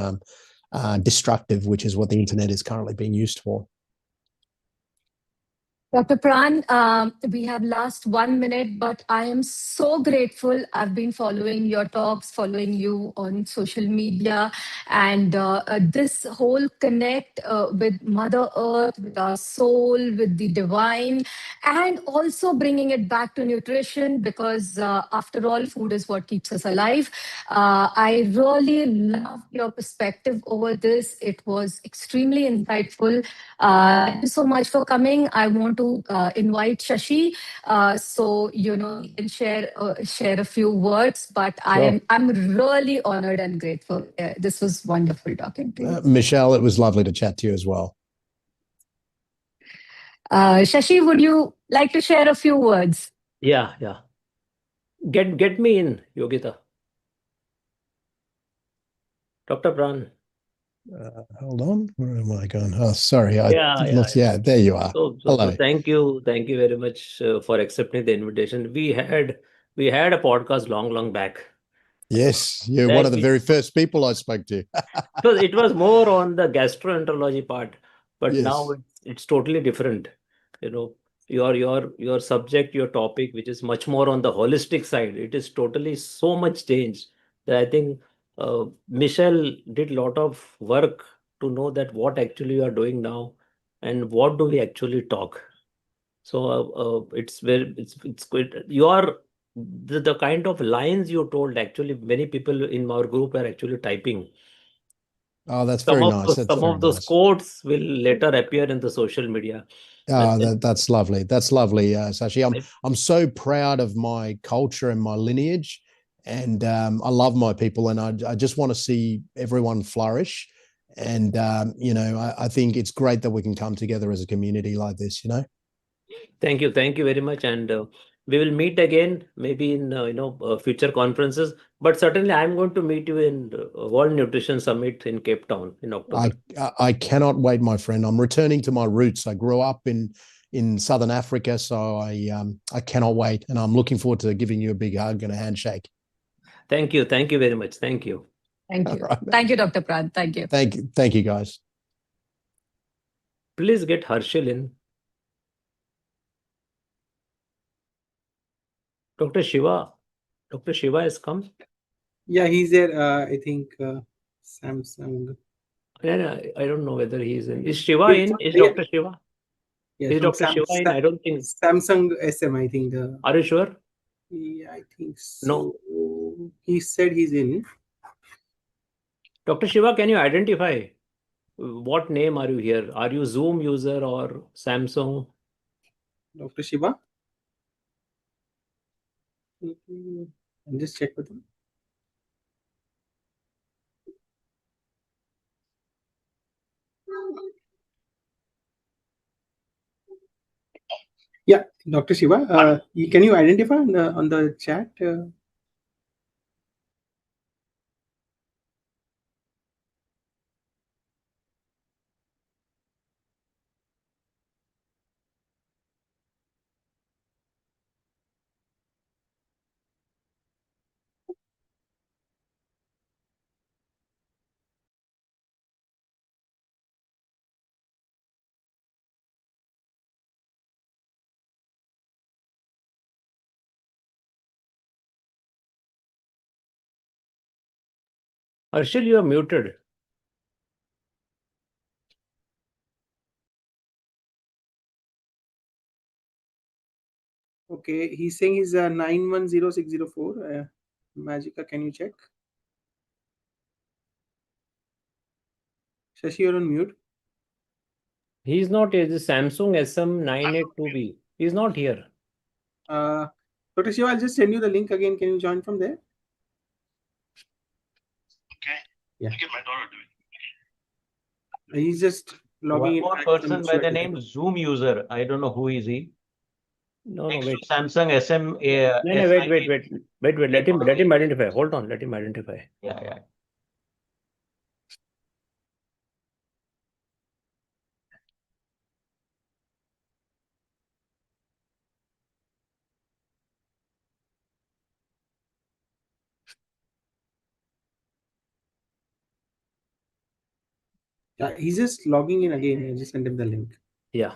destructive, which is what the internet is currently being used for. Dr. Pran, we have last 1 minute, but I am so grateful. I've been following your talks, following you on social media, and this whole connect with Mother Earth, with our soul, with the divine, and also bringing it back to nutrition, because after all, food is what keeps us alive. I really love your perspective over this. It was extremely insightful. Thank you so much for coming. I want to invite Shashi, so you can share a few words. But Sure. I'm really honored and grateful. This was wonderful talking to you, Michelle. It was lovely to chat to you as well. Shashi. Would you like to share a few words? Yeah. Get me in, Yogita. Dr. Pran. Hold on. Where am I going? Oh, sorry. Yeah. There you are. So Hello. thank you very much for accepting the invitation. We had a podcast long back. Yes, you're one There of the we- very first people I spoke to. it was more on the gastroenterology part, but Yes. now it's totally different. Your subject, your topic, which is much more on the holistic side, it is totally so much changed that I think Michelle did a lot of work to know that what actually you are doing now and what do we actually talk. So it's good. The kind of lines you told, actually many people in our group are actually typing. Oh, that's very nice. That's Some very of those nice. quotes will later appear in the social media. Oh, That- that's lovely. That's lovely, Sashi. I'm so proud of my culture and my lineage, and I love my people, and I just want to see everyone flourish. And I think it's great that we can come together as a community like this. Thank you very much, and we will meet again maybe in future conferences. But certainly, I'm going to meet you in World Nutrition Summit in Cape Town in October. I cannot wait, my friend. I'm returning to my roots. I grew up in Southern Africa, so I cannot wait, and I'm looking forward to giving you a big hug and a handshake. Thank you very much. Thank you. Thank you. Right. Thank you, Dr. Pran. Thank you. Thank you, guys. Please get Harshil in. Dr. Shiva. Dr. Shiva has come. Yeah, he's there. I think Samsung. I don't know whether he's in. Is Shiva Yes, in? Is yeah. Dr. Shiva? Yeah, Is from Dr. Shiva in? I don't think. Samsung SM, I think. Are you sure? Yeah, I think so. No. He said he's in. Dr. Shiva, can you identify what name are you here? Are you Zoom user or Samsung? Dr. Shiva? I'll just check with him. Yeah, Dr. Shiva, can you identify on the chat? Arshil, you are muted. Okay, he's saying he's 910604. Magica, can you check? Shashi, you're on mute. He's not here. This Samsung SM982B. He's not here. Dr. Shiva, I'll just send you the link again. Can you join from there? Okay. Yeah. I'll get my daughter to do it. He's just logging in. One more person by the name Zoom user. I don't know who is he. No, Next wait. to Samsung SM. No, wait. Let him identify. Hold on. Let him identify. Yeah. Yeah, he's just logging in again. I just sent him the link. Yeah.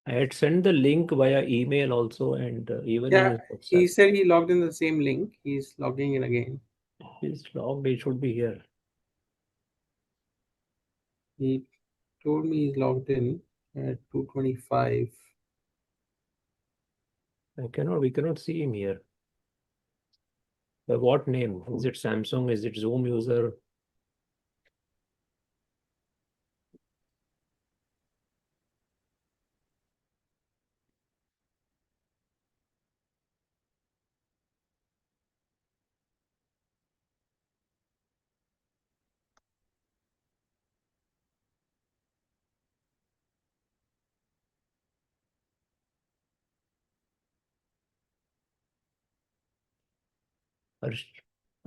I had sent the link via email also, and even in Yeah, his he WhatsApp. said he logged in the same link. He's logging in again. He's logged. He should be here. He told me he's logged in at 2:25. We cannot see him here. By what name? Is it Samsung? Is it Zoom user?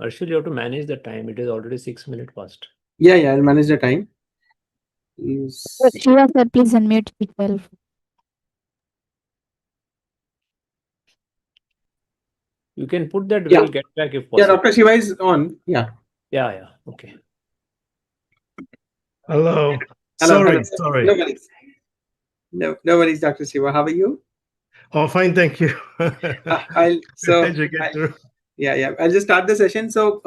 Arshil, you have to manage the time. It is already 6 minutes past. Yeah, I'll manage the time. Shiva sir, please unmute yourself. You can put that Yeah. we'll get back if Yeah, possible. Dr. Shiva is on. Yeah. Yeah. Okay. Hello. Hello. Sorry. No worries, Dr. Shiva. How are you? Oh, fine, thank you. I'll just start the session. So,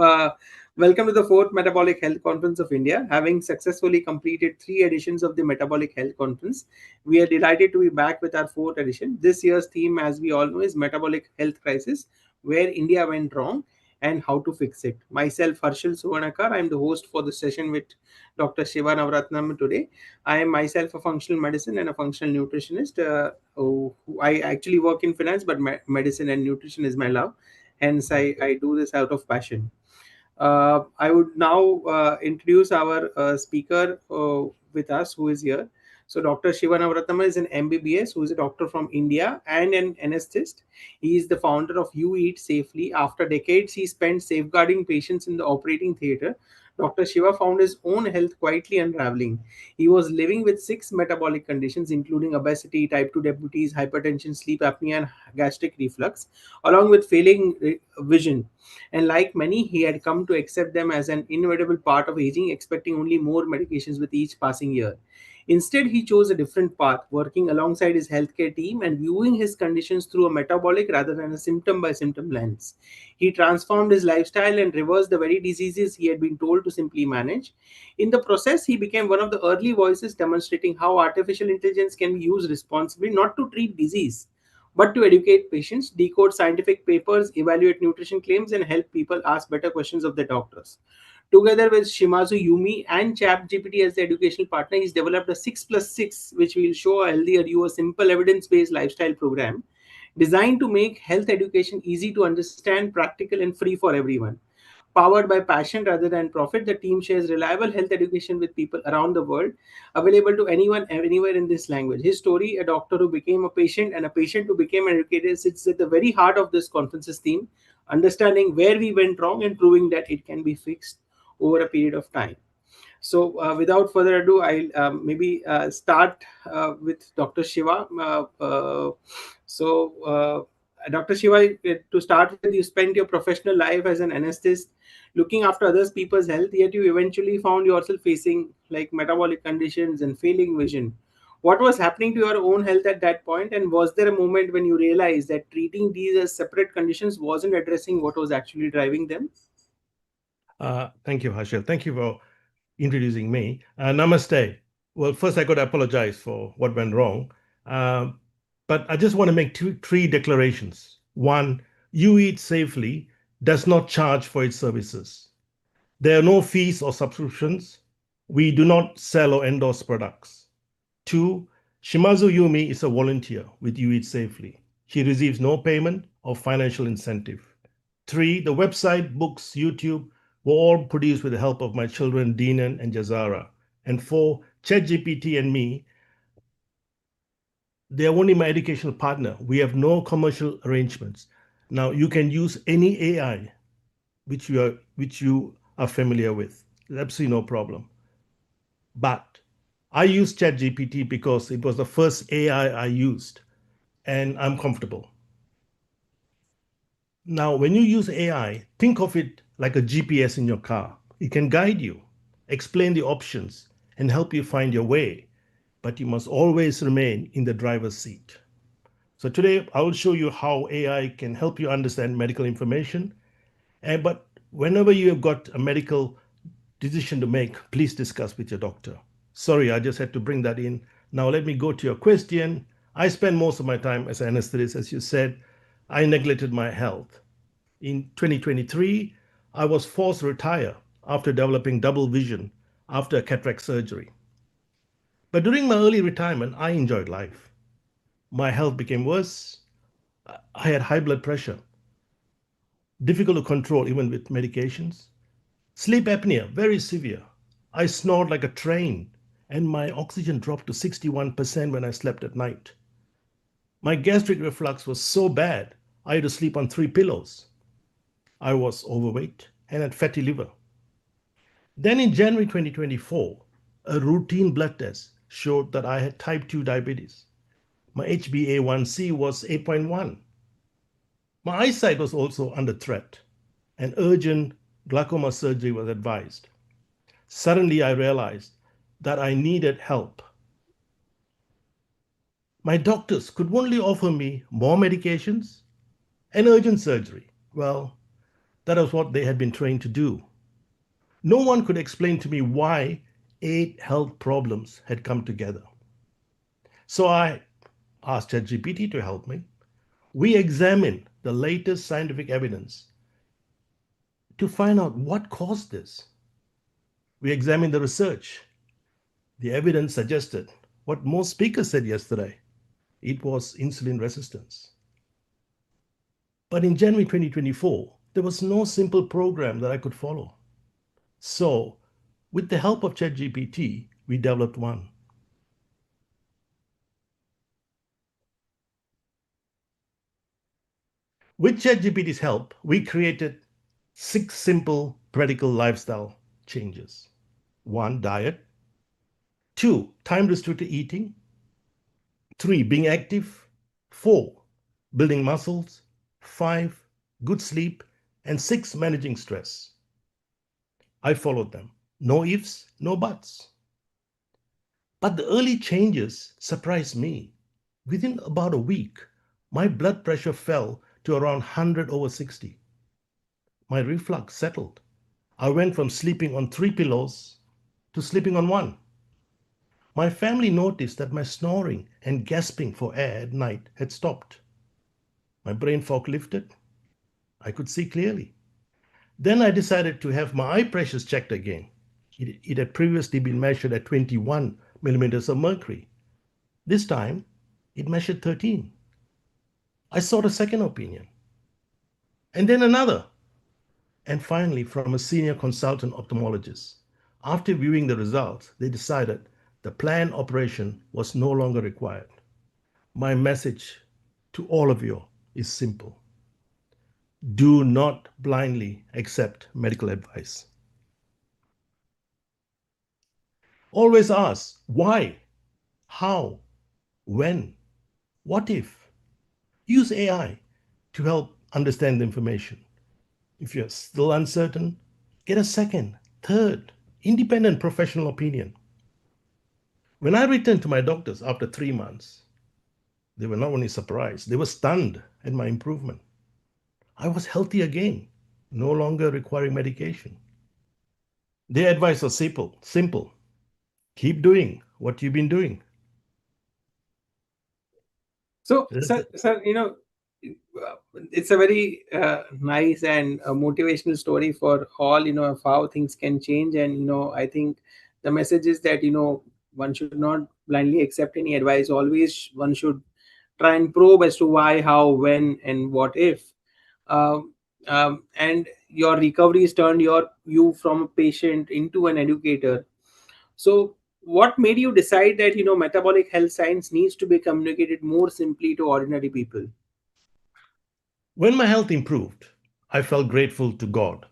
welcome to the 4th Metabolic Health Conference of India. Having successfully completed 3 editions of the Metabolic Health Conference, we are delighted to be back with our 4th edition. This year's theme, as we all know, is Metabolic Health Crisis, where India went wrong and how to fix it. Myself, Harshil Suvarnakar, I am the host for the session with Dr. Shiva Navratnam today. I am myself a functional medicine and a functional nutritionist. I actually work in finance, but medicine and nutrition is my love. Hence, I do this out of passion. I would now introduce our speaker with us who is here. So Dr. Shiva Navratnam is an MBBS who is a doctor from India and an anesthetist. He is the founder of You Eat Safely. After decades, he spent safeguarding patients in the operating theater. Dr. Shiva found his own health quietly unraveling. He was living with 6 metabolic conditions, including obesity, type 2 diabetes, hypertension, sleep apnea, and gastric reflux, along with failing vision. And like many, he had come to accept them as an inevitable part of aging, expecting only more medications with each passing year. Instead, he chose a different path, working alongside his healthcare team and viewing his conditions through a metabolic rather than a symptom by symptom lens. He transformed his lifestyle and reversed the very diseases he had been told to simply manage. In the process, he became one of the early voices demonstrating how artificial intelligence can be used responsibly, not to treat disease, but to educate patients, decode scientific papers, evaluate nutrition claims, and help people ask better questions of their doctors. Together with Shimazu Yumi and ChatGPT as the educational partner, he's developed a 6+6, which will show a healthier you, a simple evidence-based lifestyle program designed to make health education easy to understand, practical, and free for everyone. Powered by passion rather than profit, the team shares reliable health education with people around the world, available to anyone anywhere in this language. His story, a doctor who became a patient and a patient who became an educator, sits at the very heart of this conference's theme, understanding where we went wrong and proving that it can be fixed over a period of time. So, without further ado, I'll maybe start with Dr. Shiva. Dr. Shiva, to start with, you spent your professional life as an anesthetist looking after others people's health, yet you eventually found yourself facing like metabolic conditions and failing vision. What was happening to your own health at that point, and was there a moment when you realized that treating these as separate conditions wasn't addressing what was actually driving them? Thank you, Harshil. Thank you for introducing me. Namaste. Well, first I got to apologize for what went wrong. But I just want to make three declarations. One, You Eat Safely does not charge for its services. There are no fees or subscriptions. We do not sell or endorse products. Two, Shimazu Yumi is a volunteer with You Eat Safely. She receives no payment or financial incentive. Three, the website, books, YouTube were all produced with the help of my children, Deenan and Jazara. And four, ChatGPT and me, they are only my educational partner. We have no commercial arrangements. Now, you can use any AI which you are familiar with. Absolutely no problem. But I use ChatGPT because it was the first AI I used, and I'm comfortable. Now, when you use AI, think of it like a GPS in your car. It can guide you, explain the options, and help you find your way, but you must always remain in the driver's seat. So today, I will show you how AI can help you understand medical information. But whenever you have got a medical decision to make, please discuss with your doctor. Sorry, I just had to bring that in. Now let me go to your question. I spend most of my time as an anesthetist, as you said. I neglected my health. In 2023, I was forced to retire after developing double vision after a cataract surgery. But during my early retirement, I enjoyed life. My health became worse. I had high blood pressure, difficult to control even with medications. Sleep apnea, very severe. I snored like a train, and my oxygen dropped to 61% when I slept at night. My gastric reflux was so bad, I had to sleep on 3 pillows. I was overweight and had fatty liver. Then in January 2024, a routine blood test showed that I had type 2 diabetes. My HbA1c was 8.1. My eyesight was also under threat, and urgent glaucoma surgery was advised. Suddenly, I realized that I needed help. My doctors could only offer me more medications and urgent surgery. Well, that was what they had been trained to do. No one could explain to me why 8 health problems had come together. So I asked ChatGPT to help me. We examined the latest scientific evidence to find out what caused this. We examined the research. The evidence suggested what most speakers said yesterday. It was insulin resistance. But in January 2024, there was no simple program that I could follow. So, with the help of ChatGPT, we developed one. With ChatGPT's help, we created 6 simple practical lifestyle changes. 1, diet. 2, time-restricted eating. 3, being active. 4, building muscles. 5, good sleep. And 6, managing stress. I followed them. No ifs, no buts. But the early changes surprised me. Within about a week, my blood pressure fell to around 100/60. My reflux settled. I went from sleeping on 3 pillows to sleeping on 1. My family noticed that my snoring and gasping for air at night had stopped. My brain fog lifted. I could see clearly. Then I decided to have my eye pressures checked again. It had previously been measured at 21 millimeters of mercury. This time, it measured 13. I sought a second opinion, and then another, and finally from a senior consultant ophthalmologist. After viewing the results, they decided the planned operation was no longer required. My message to all of you is simple. Do not blindly accept medical advice. Always ask why, how, when, what if. Use AI to help understand the information. If you're still uncertain, get a second, third, independent professional opinion. When I returned to my doctors after 3 months, they were not only surprised, they were stunned at my improvement. I was healthy again, no longer requiring medication. Their advice was simple. Keep doing what you've been doing. So, sir, it's a very nice and motivational story for all, of how things can change. And, I think the message is that, one should not blindly accept any advice. Always one should try and probe as to why, how, when, and what if. And your recovery has turned you from a patient into an educator. So, what made you decide that metabolic health science needs to be communicated more simply to ordinary people? When my health improved, I felt grateful to God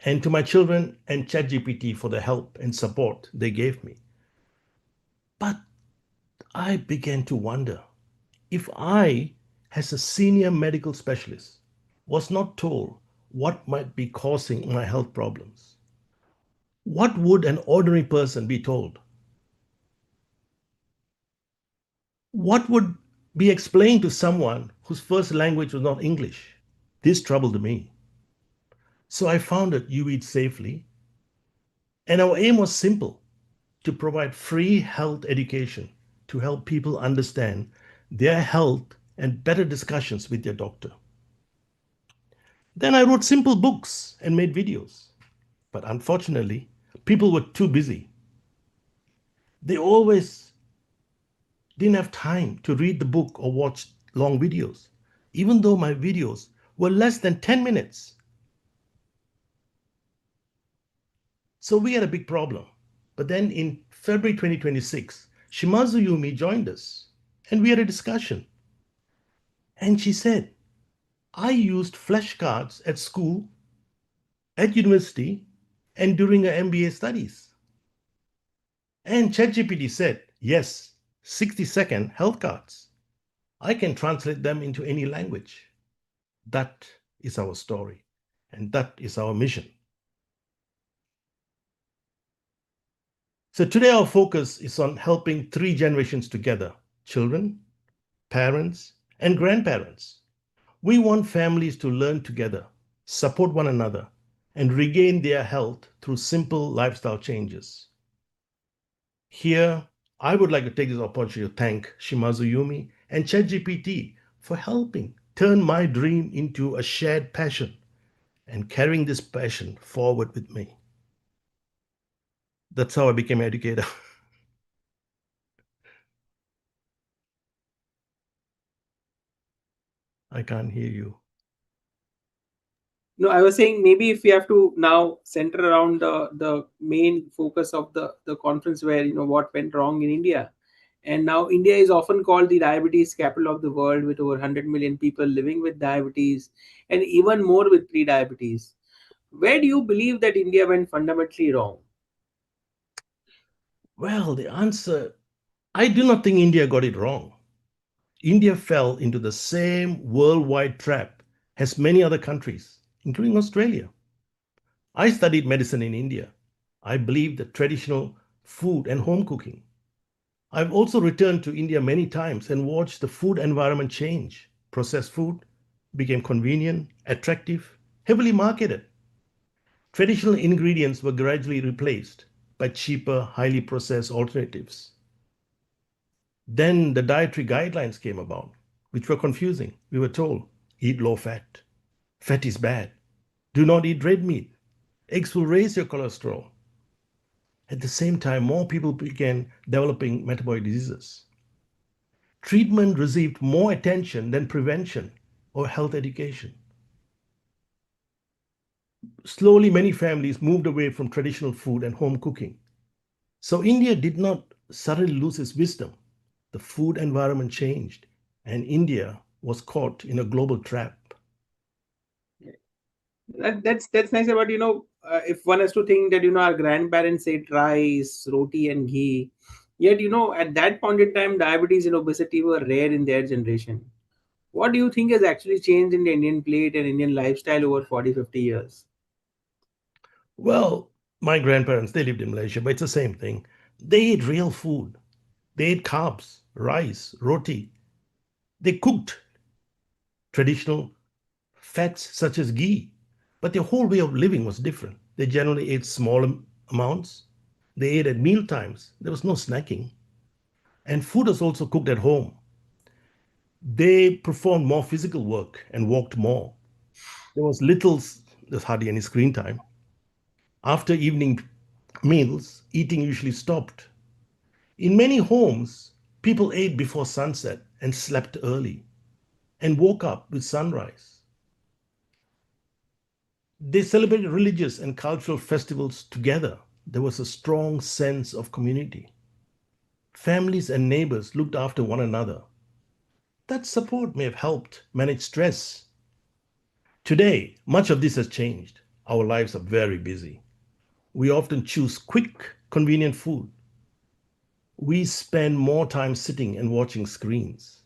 and to my children and ChatGPT for the help and support they gave me. But I began to wonder if I, as a senior medical specialist, was not told what might be causing my health problems. What would an ordinary person be told? What would be explained to someone whose first language was not English? This troubled me. So I founded You Eat Safely, and our aim was simple: to provide free health education to help people understand their health and better discussions with their doctor. Then I wrote simple books and made videos. But unfortunately, people were too busy. They always didn't have time to read the book or watch long videos, even though my videos were less than 10 minutes. So we had a big problem. But then in February 2026, Shimazu Yumi joined us and we had a discussion. And she said, I used flashcards at school, at university, and during her MBA studies. And ChatGPT said, yes, 60-second health cards. I can translate them into any language. That is our story, and that is our mission. So today our focus is on helping 3 generations together: children, parents, and grandparents. We want families to learn together, support one another, and regain their health through simple lifestyle changes. Here, I would like to take this opportunity to thank Shimazu Yumi and ChatGPT for helping turn my dream into a shared passion and carrying this passion forward with me. That's how I became an educator. I can't hear you. No, I was saying maybe if we have to now center around the main focus of the conference, where what went wrong in India. And now India is often called the diabetes capital of the world, with over 100 million people living with diabetes and even more with pre-diabetes. Where do you believe that India went fundamentally wrong? Well, the answer, I do not think India got it wrong. India fell into the same worldwide trap as many other countries, including Australia. I studied medicine in India. I believe that traditional food and home cooking. I've also returned to India many times and watched the food environment change. Processed food became convenient, attractive, heavily marketed. Traditional ingredients were gradually replaced by cheaper, highly processed alternatives. Then the dietary guidelines came about, which were confusing. We were told, eat low fat. Fat is bad. Do not eat red meat. Eggs will raise your cholesterol. At the same time, more people began developing metabolic diseases. Treatment received more attention than prevention or health education. Slowly, many families moved away from traditional food and home cooking. So India did not suddenly lose its wisdom. The food environment changed, and India was caught in a global trap. That's nice about if one has to think that our grandparents ate rice, roti, and ghee, yet at that point in time, diabetes and obesity were rare in their generation. What do you think has actually changed in the Indian plate and Indian lifestyle over 40-50 years? Well, my grandparents, they lived in Malaysia, but it's the same thing. They ate real food. They ate carbs, rice, roti. They cooked traditional fats such as ghee, but their whole way of living was different. They generally ate small amounts. They ate at meal times. There was no snacking. And food was also cooked at home. They performed more physical work and walked more. There's hardly any screen time. After evening meals, eating usually stopped. In many homes, people ate before sunset and slept early and woke up with sunrise. They celebrated religious and cultural festivals together. There was a strong sense of community. Families and neighbors looked after one another. That support may have helped manage stress. Today, much of this has changed. Our lives are very busy. We often choose quick, convenient food. We spend more time sitting and watching screens,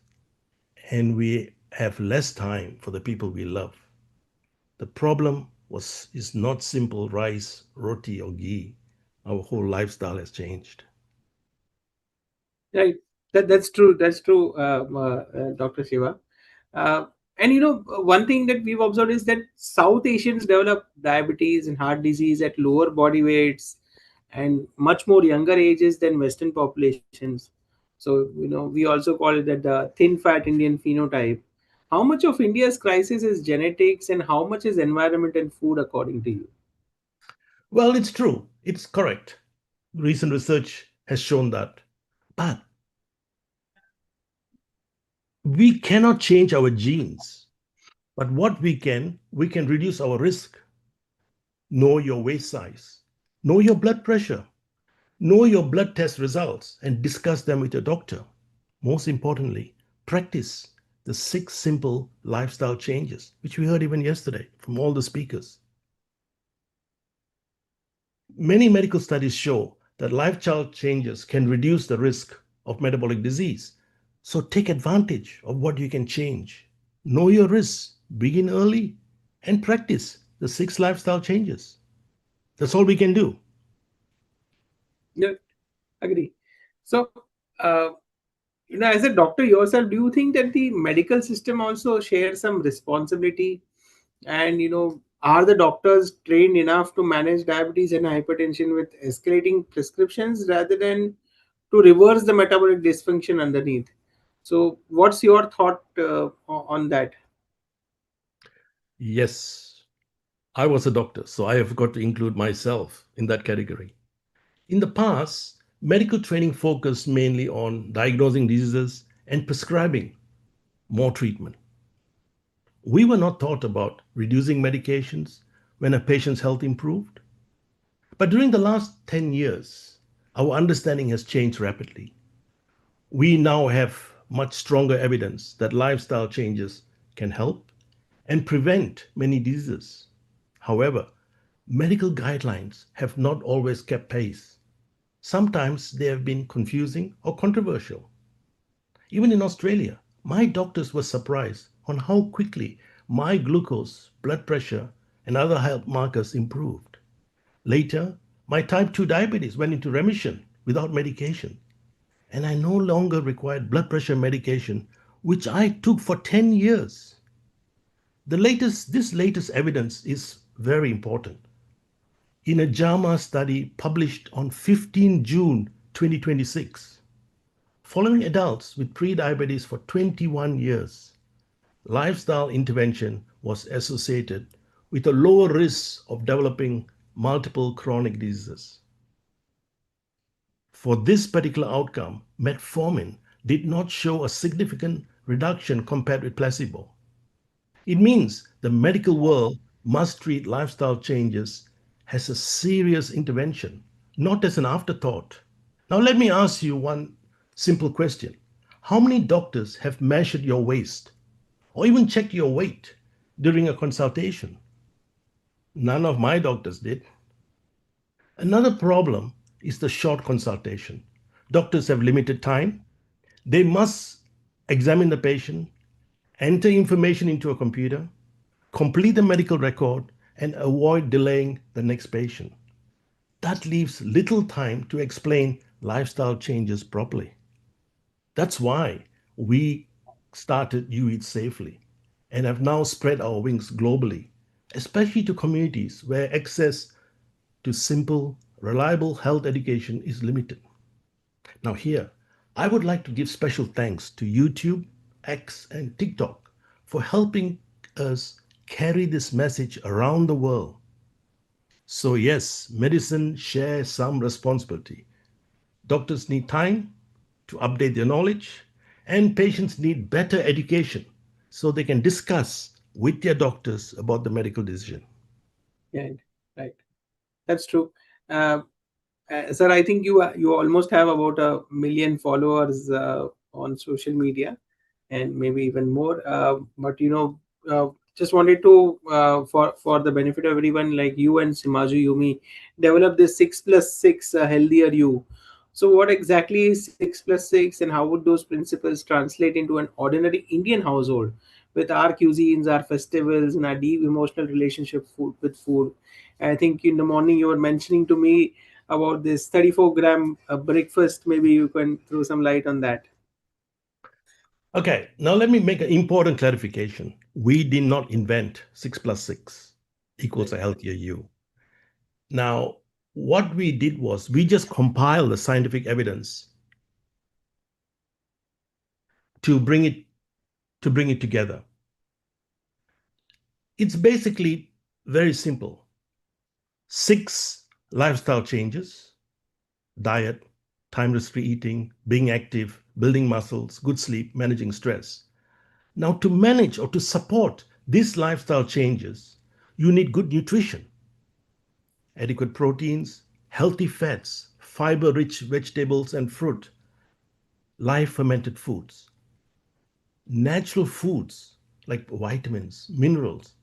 and we have less time for the people we love. The problem is not simple rice, roti, or ghee. Our whole lifestyle has changed. Right. That's true. That's true, Dr. Shiva. Uh, and one thing that we've observed is that South Asians develop diabetes and heart disease at lower body weights and much more younger ages than Western populations. So, we also call it that the thin fat Indian phenotype. How much of India's crisis is genetics and how much is environment and food, according to you? Well, it's true. It's correct. Recent research has shown that. But we cannot change our genes. But what we can reduce our risk. Know your waist size. Know your blood pressure. Know your blood test results and discuss them with your doctor. Most importantly, practice the 6 simple lifestyle changes, which we heard even yesterday from all the speakers. Many medical studies show that lifestyle changes can reduce the risk of metabolic disease. So take advantage of what you can change. Know your risks, begin early, and practice the 6 lifestyle changes. That's all we can do. Yeah, agree. So, as a doctor yourself, do you think that the medical system also shares some responsibility? And, are the doctors trained enough to manage diabetes and hypertension with escalating prescriptions rather than to reverse the metabolic dysfunction underneath? So, what's your thought on that? Yes, I was a doctor, so I have got to include myself in that category. In the past, medical training focused mainly on diagnosing diseases and prescribing more treatment. We were not taught about reducing medications when a patient's health improved. But during the last 10 years, our understanding has changed rapidly. We now have much stronger evidence that lifestyle changes can help and prevent many diseases. However, medical guidelines have not always kept pace. Sometimes they have been confusing or controversial. Even in Australia, my doctors were surprised on how quickly my glucose, blood pressure, and other health markers improved. Later, my type 2 diabetes went into remission without medication, and I no longer required blood pressure medication, which I took for 10 years. This latest evidence is very important. In a JAMA study published on 15 June 2026, following adults with pre-diabetes for 21 years. Lifestyle intervention was associated with a lower risk of developing multiple chronic diseases. For this particular outcome, metformin did not show a significant reduction compared with placebo. It means the medical world must treat lifestyle changes as a serious intervention, not as an afterthought. Now, let me ask you one simple question. How many doctors have measured your waist or even checked your weight during a consultation? None of my doctors did. Another problem is the short consultation. Doctors have limited time. They must examine the patient, enter information into a computer, complete the medical record, and avoid delaying the next patient. That leaves little time to explain lifestyle changes properly. That's why we started You Eat Safely and have now spread our wings globally, especially to communities where access to simple, reliable health education is limited. Now, here, I would like to give special thanks to YouTube, X, and TikTok for helping us carry this message around the world. So, yes, medicine shares some responsibility. Doctors need time to update their knowledge, and patients need better education so they can discuss with their doctors about the medical decision. Yeah, right. That's true. Sir, I think you almost have about 1 million followers on social media, and maybe even more. But just wanted to for the benefit of everyone, like you and Simaju Yumi, develop this 6+6 healthier you. So, what exactly is 6+6, and how would those principles translate into an ordinary Indian household with our cuisines, our festivals, and our deep emotional relationship with food? I think in the morning you were mentioning to me about this 34-gram breakfast. Maybe you can throw some light on that. Okay, now let me make an important clarification. We did not invent 6+6 equals a healthier you. Now, what we did was we just compiled the scientific evidence to bring it together. It's basically very simple. 6 lifestyle changes: diet, time-restricted eating, being active, building muscles, good sleep, managing stress. Now, to manage or to support these lifestyle changes, you need good nutrition, adequate proteins, healthy fats, fiber-rich vegetables and fruit, live fermented foods, natural foods like vitamins, minerals,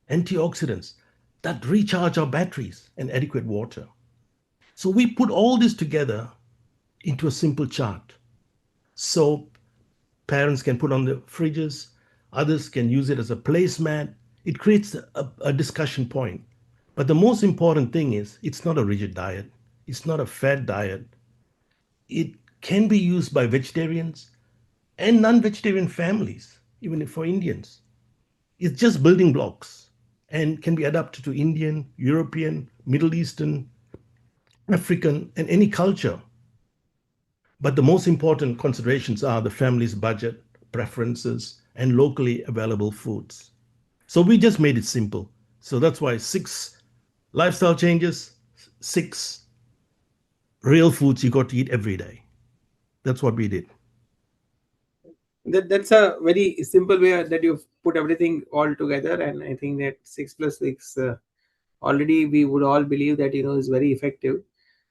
antioxidants that recharge our batteries, and adequate water. So we put all this together into a simple chart. So parents can put on the fridges, others can use it as a placemat. It creates a discussion point. But the most important thing is it's not a rigid diet. It's not a fad diet. It can be used by vegetarians and non-vegetarian families, even for Indians. It's just building blocks and can be adapted to Indian, European, Middle Eastern, African, and any culture. But the most important considerations are the family's budget, preferences, and locally available foods. So we just made it simple. So that's why 6 lifestyle changes, 6 real foods you got to eat every day. That's what we did. That's a very simple way that you've put everything all together, and I think that 6+6 already we would all believe that is very effective.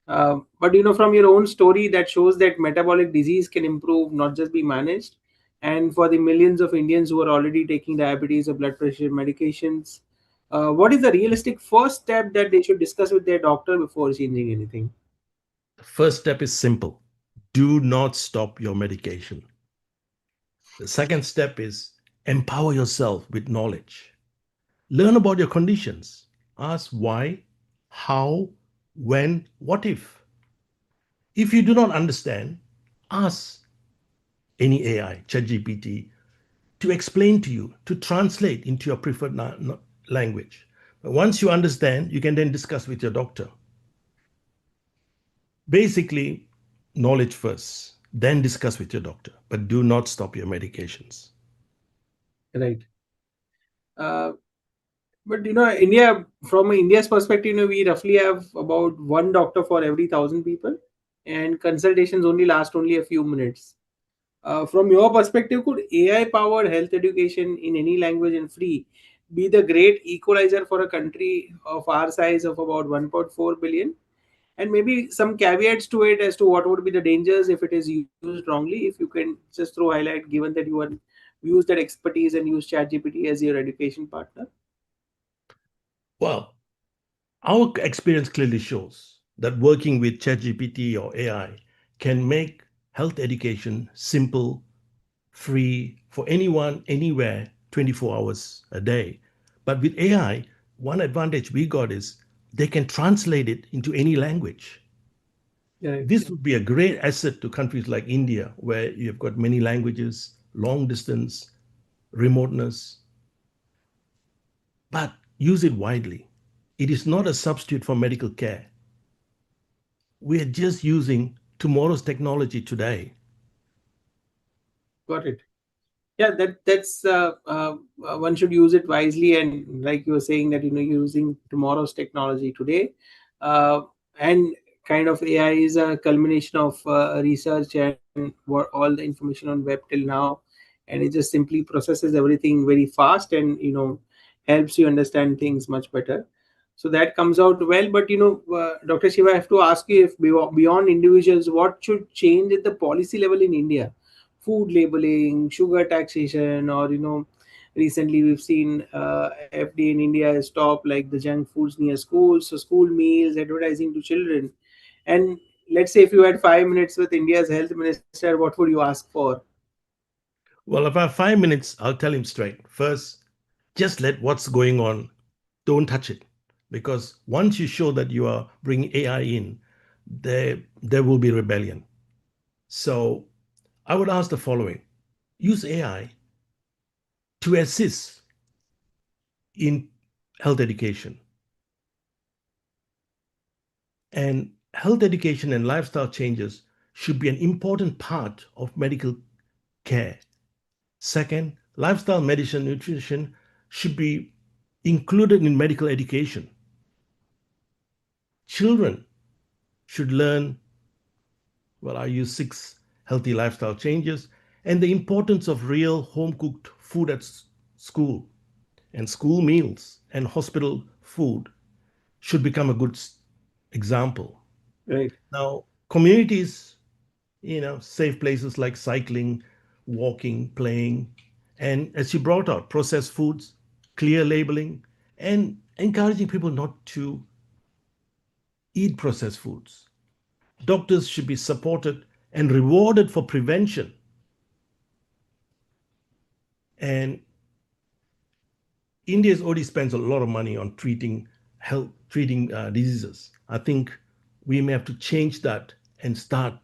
But from your own story, that shows that metabolic disease can improve, not just be managed. And for the millions of Indians who are already taking diabetes or blood pressure medications, what is the realistic first step that they should discuss with their doctor before changing anything? The first step is simple. Do not stop your medication. The second step is empower yourself with knowledge. Learn about your conditions. Ask why, how, when, what if. If you do not understand, ask any AI, ChatGPT, to explain to you, to translate into your preferred language. But once you understand, you can then discuss with your doctor. Basically, knowledge first. then discuss with your doctor, but do not stop your medications. Right. But India, from India's perspective, we roughly have about one doctor for every 1,000 people, and consultations only last only a few minutes. From your perspective, could AI-powered health education in any language and free be the great equalizer for a country of our size of about 1.4 billion? And maybe some caveats to it as to what would be the dangers if it is used wrongly. If you can just throw highlight, given that you have used that expertise and used ChatGPT as your education partner. Well, our experience clearly shows that working with ChatGPT or AI can make health education simple, free for anyone, anywhere, 24 hours a day. But with AI, one advantage we got is they can translate it into any language. This would be a great asset to countries like India, where you've got many languages, long distance, remoteness. But use it widely. It is not a substitute for medical care. We are just using tomorrow's technology today. Got it. Yeah, that's one should use it wisely, and like you were saying that using tomorrow's technology today, and kind of AI is a culmination of research and what all the information on web till now, and it just simply processes everything very fast and helps you understand things much better. So that comes out well. But Dr. Shiva, I have to ask you, if beyond individuals, what should change at the policy level in India? Food labeling, sugar taxation, or recently we've seen FDA in India has stopped like the junk foods near schools, so school meals, advertising to children. And let's say if you had 5 minutes with India's health minister, what would you ask for? Well, if I have 5 minutes, I'll tell him straight. First, just let what's going on, don't touch it. Because once you show that you are bringing AI in, there will be rebellion. So I would ask the following: use AI to assist in health education. And health education and lifestyle changes should be an important part of medical care. Second, lifestyle medicine nutrition should be included in medical education. Children should learn, well, I use 6 healthy lifestyle changes, and the importance of real home-cooked food at school, and school meals and hospital food should become a good example. Right. Now, communities, safe places like cycling, walking, playing, and as you brought out, processed foods, clear labeling, and encouraging people not to eat processed foods. Doctors should be supported and rewarded for prevention. And India's already spends a lot of money on treating diseases. I think we may have to change that and start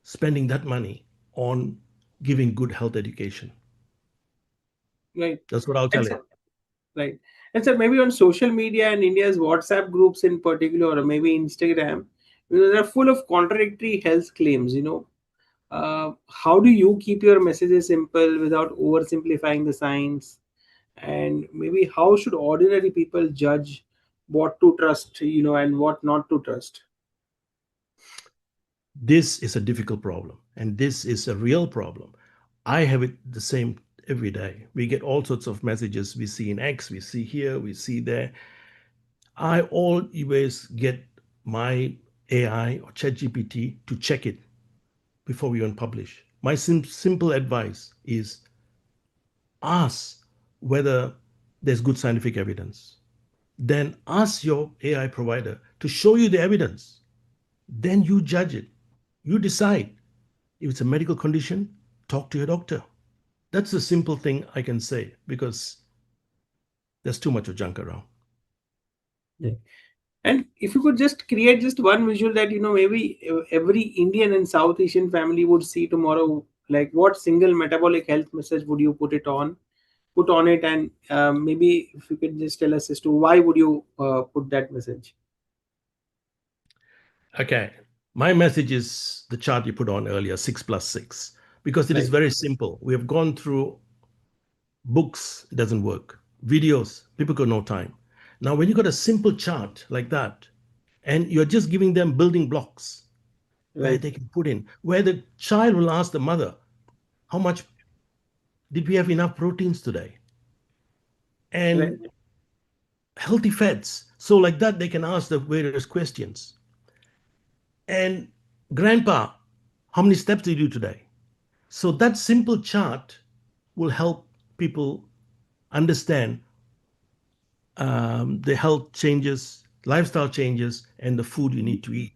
spending that money on giving good health education. Right. That's what I'll tell you. Right. And so maybe on social media and India's WhatsApp groups in particular, or maybe Instagram, they're full of contradictory health claims. How do you keep your messages simple without oversimplifying the science? And maybe how should ordinary people judge what to trust, and what not to trust? This is a difficult problem, and this is a real problem. I have it the same every day. We get all sorts of messages. We see in X, we see here, we see there. I always get my AI or ChatGPT to check it before we even publish. My simple advice is ask whether there's good scientific evidence. Then ask your AI provider to show you the evidence. Then you judge it. You decide. If it's a medical condition, talk to your doctor. That's the simple thing I can say, because there's too much of junk around. Yeah. And if you could just create just one visual that maybe every Indian and South Asian family would see tomorrow, like what single metabolic health message would you put on it, and maybe if you could just tell us as to why would you put that message? Okay, My message is the chart you put on earlier, 6+6, because it is Right. very simple. We have gone through books, it doesn't work. Videos, people got no time. Now, when you got a simple chart like that, and you're just giving them building blocks where Right. they can put in, where the child will ask the mother, how much did we have enough proteins today? Right. And healthy fats. So like that, they can ask the various questions. And grandpa, how many steps did you do today? So that simple chart will help people understand the health changes, lifestyle changes, and the food you need to eat.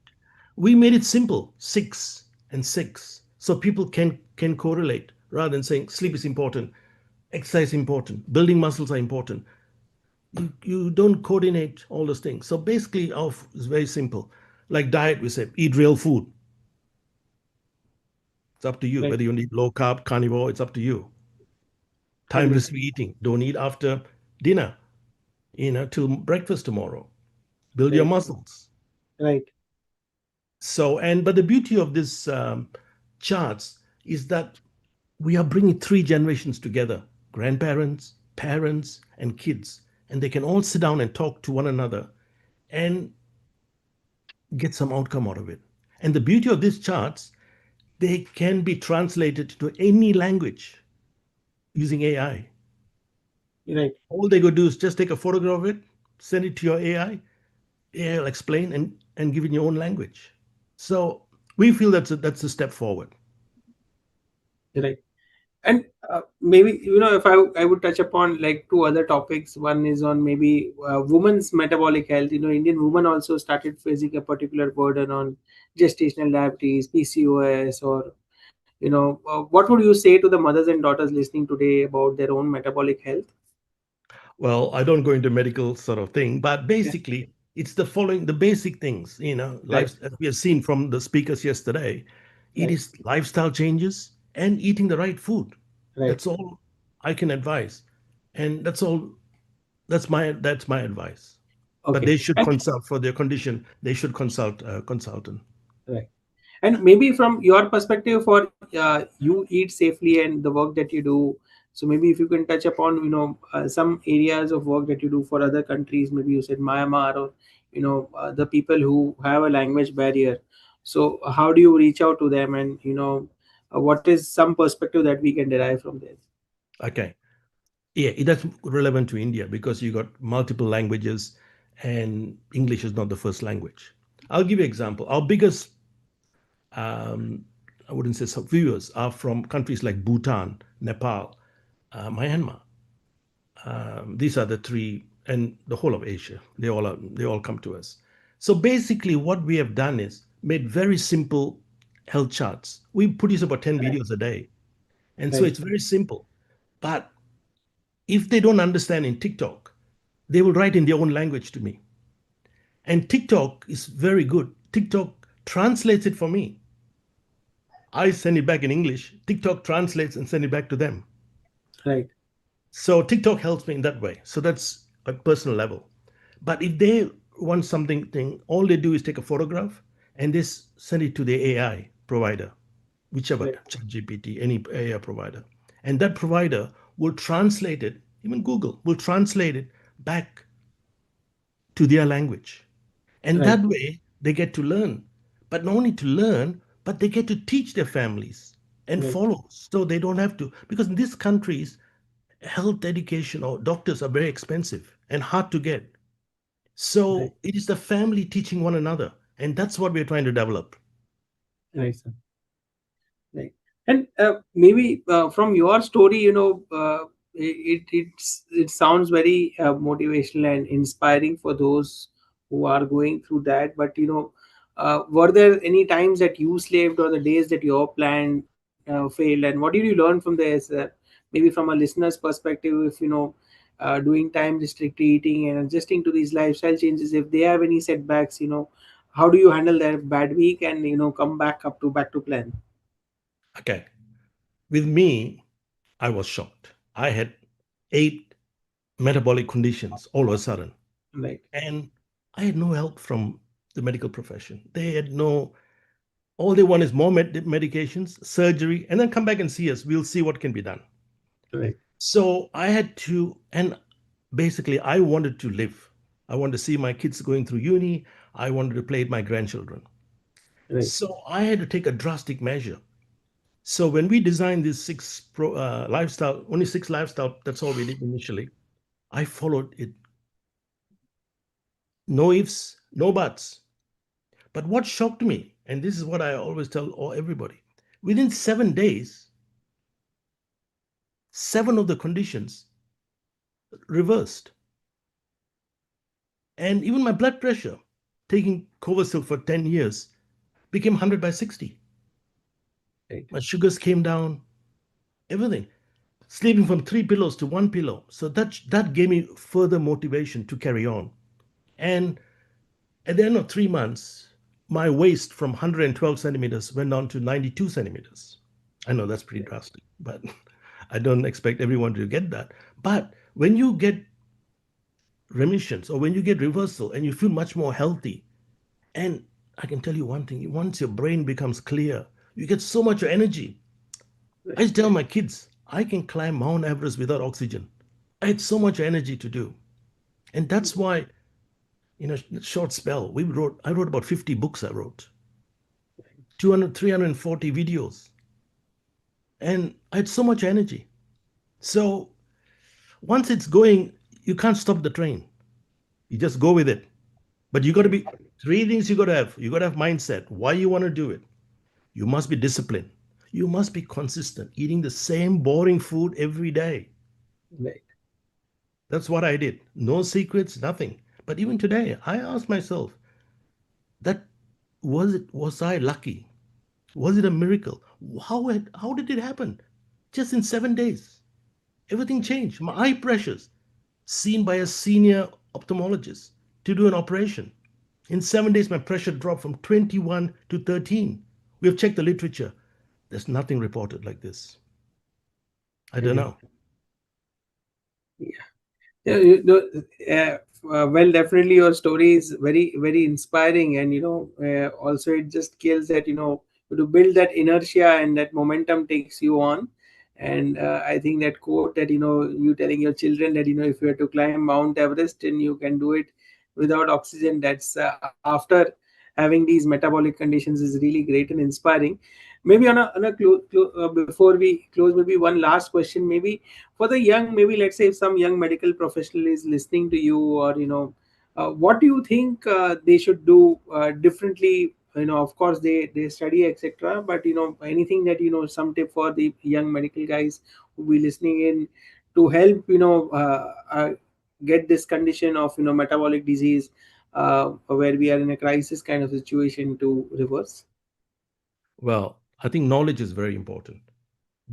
We made it simple, 6 and 6, so people can correlate rather than saying sleep is important, exercise is important, building muscles are important. You don't coordinate all those things. So basically, it's very simple. Like diet, we say eat real food. It's up to you Right. whether you need low carb, carnivore. It's up to you. Agree. Timeless eating. Don't eat after dinner. Till breakfast tomorrow. Build your Right. muscles. Right. So, but the beauty of this charts is that we are bringing 3 generations together: grandparents, parents, and kids, and they can all sit down and talk to one another and get some outcome out of it. And the beauty of these charts, they can be translated to any language using AI. Right. All they go do is just take a photograph of it, send it to your AI. AI will explain and give it in your own language. So we feel that's a step forward. Right. And maybe if I would touch upon like 2 other topics. One is on maybe women's metabolic health. Indian women also started facing a particular burden on gestational diabetes, PCOS, or what would you say to the mothers and daughters listening today about their own metabolic health? Well, I don't go into medical sort of thing, but Yeah. basically it's the following, the basic things, Right. life, as we have seen from the speakers yesterday. It Right. is lifestyle changes and eating the right food. Right. That's all I can advise. And that's all, that's my advice. But Okay. they should And consult for their condition. They should consult a consultant. right. And maybe from your perspective, for you eat safely and the work that you do, so maybe if you can touch upon some areas of work that you do for other countries. Maybe you said Myanmar, or the people who have a language barrier. So how do you reach out to them, and what is some perspective that we can derive from this? Okay. Yeah, that's relevant to India because you got multiple languages and English is not the first language. I'll give you an example. Our biggest, I wouldn't say viewers, are from countries like Bhutan, Nepal, Myanmar. These are the 3, and the whole of Asia. They all come to us. So basically, what we have done is made very simple health charts. We produce about 10 videos a day, and so Right. it's very simple. But if they don't understand in TikTok, they will write in their own language to me. And TikTok is very good. TikTok translates it for me. I send it back in English. TikTok translates and send it back to them. Right. So TikTok helps me in that way. So that's a personal level. But if they want something, all they do is take a photograph and they send it to the AI provider, whichever, Right. ChatGPT, any AI provider. And that provider will translate it, even Google will translate it back to their language. And Right. that way they get to learn. But not only to learn, but they get to teach their families and Right. follow. So they don't have to, because in these countries, health education or doctors are very expensive and hard to get. Right. So it is the family teaching one another. And that's what we're trying to develop. Right, sir. Right. And maybe from your story, it sounds very motivational and inspiring for those who are going through that. But were there any times that you slaved, or the days that your plan failed, and what did you learn from this? Maybe from a listener's perspective, if doing time restricted eating and adjusting to these lifestyle changes, if they have any setbacks, how do you handle their bad week and come back to plan? Okay. With me, I was shocked. I had 8 metabolic conditions all of a sudden. Right. And I had no help from the medical profession. They had no All they want is more medications, surgery, and then come back and see us. We'll see what can be done. Right. So I had to, and basically I wanted to live. I wanted to see my kids going through uni. I wanted to play with my grandchildren. Right. So I had to take a drastic measure. So when we designed this lifestyle, only 6 lifestyle, that's all we did initially. I followed it. No ifs, no buts. But what shocked me, and this is what I always tell everybody, within 7 days, 7 of the conditions reversed. And even my blood pressure, taking Covasil for 10 years, became 100 by 60. Right. My sugars came down, everything. Sleeping from 3 pillows to 1 pillow. So that gave me further motivation to carry on. And at the end of 3 months, my waist from 112 centimeters went down to 92 centimeters. I know that's pretty drastic, but I don't expect everyone to get that. But when you get remissions or when you get reversal and you feel much more healthy, and I can tell you one thing, once your brain becomes clear, you get so much energy. I just tell my kids, I can climb Mount Everest without oxygen. I had so much energy to do. And that's why, in a short spell, I wrote about 50 books I wrote, 340 videos. And I had so much energy. So once it's going, you can't stop the train. You just go with it. But you got to be 3 things you got to have. You got to have mindset, why you want to do it. You must be disciplined. You must be consistent, eating the same boring food every day. Right. That's what I did. No secrets, nothing. But even today, I ask myself, was I lucky? Was it a miracle? How did it happen? Just in 7 days, everything changed. My eye pressures, seen by a senior ophthalmologist to do an operation. In 7 days, my pressure dropped from 21 to 13. We have checked the literature. There's nothing reported like this. I don't know. Yeah, well, definitely your story is very, very inspiring, and also it just kills that to build that inertia and that momentum takes you on. And I think that quote that you telling your children that if you have to climb Mount Everest and you can do it without oxygen, that's after having these metabolic conditions, is really great and inspiring. Maybe before we close, maybe one last question, maybe for the young, maybe let's say if some young medical professional is listening to you, or what do you think they should do differently? Of course they study, etc., but anything that some tip for the young medical guys who will be listening in to help get this condition of metabolic disease, where we are in a crisis kind of situation, to reverse? Well, I think knowledge is very important.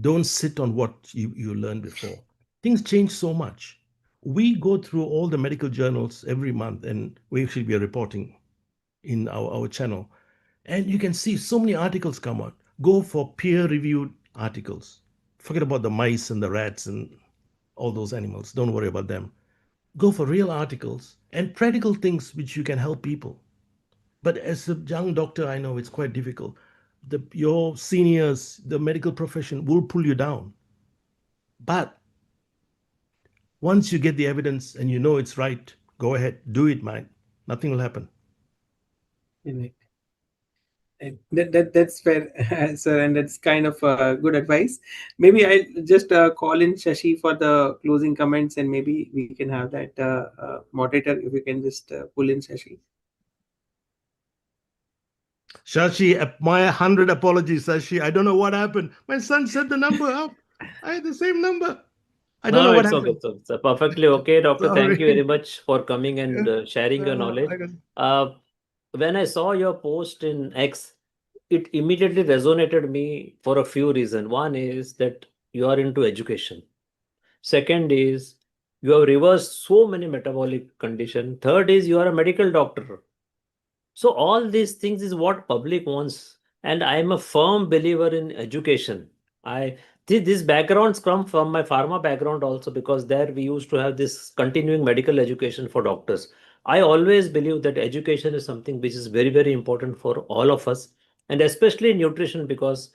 Don't sit on what you learned before. Things change so much. We go through all the medical journals every month, and we should be reporting in our channel. And you can see so many articles come out. Go for peer-reviewed articles. Forget about the mice and the rats and all those animals. Don't worry about them. Go for real articles and practical things which you can help people. But as a young doctor, I know it's quite difficult. Your seniors, the medical profession will pull you down. But once you get the evidence and you know it's right, go ahead, do it, man. Nothing will happen. That's fair, sir, and that's kind of good advice. Maybe I'll just call in Shashi for the closing comments, and maybe we can have that moderator, if you can just pull in Shashi. Shashi, my 100 apologies, Shashi. I don't know what happened. My son set the number up. I had the same number. I don't know what It's okay. happened. It's perfectly okay, doctor. Thank you Sorry. very much for coming and sharing your knowledge. When I saw your post in X, it immediately resonated me for a few reasons. One is that you are into education. Second is you have reversed so many metabolic condition. Third is you are a medical doctor. So all these things is what public wants, and I am a firm believer in education. These backgrounds come from my pharma background also, because there we used to have this continuing medical education for doctors. I always believe that education is something which is very, very important for all of us. and especially nutrition, because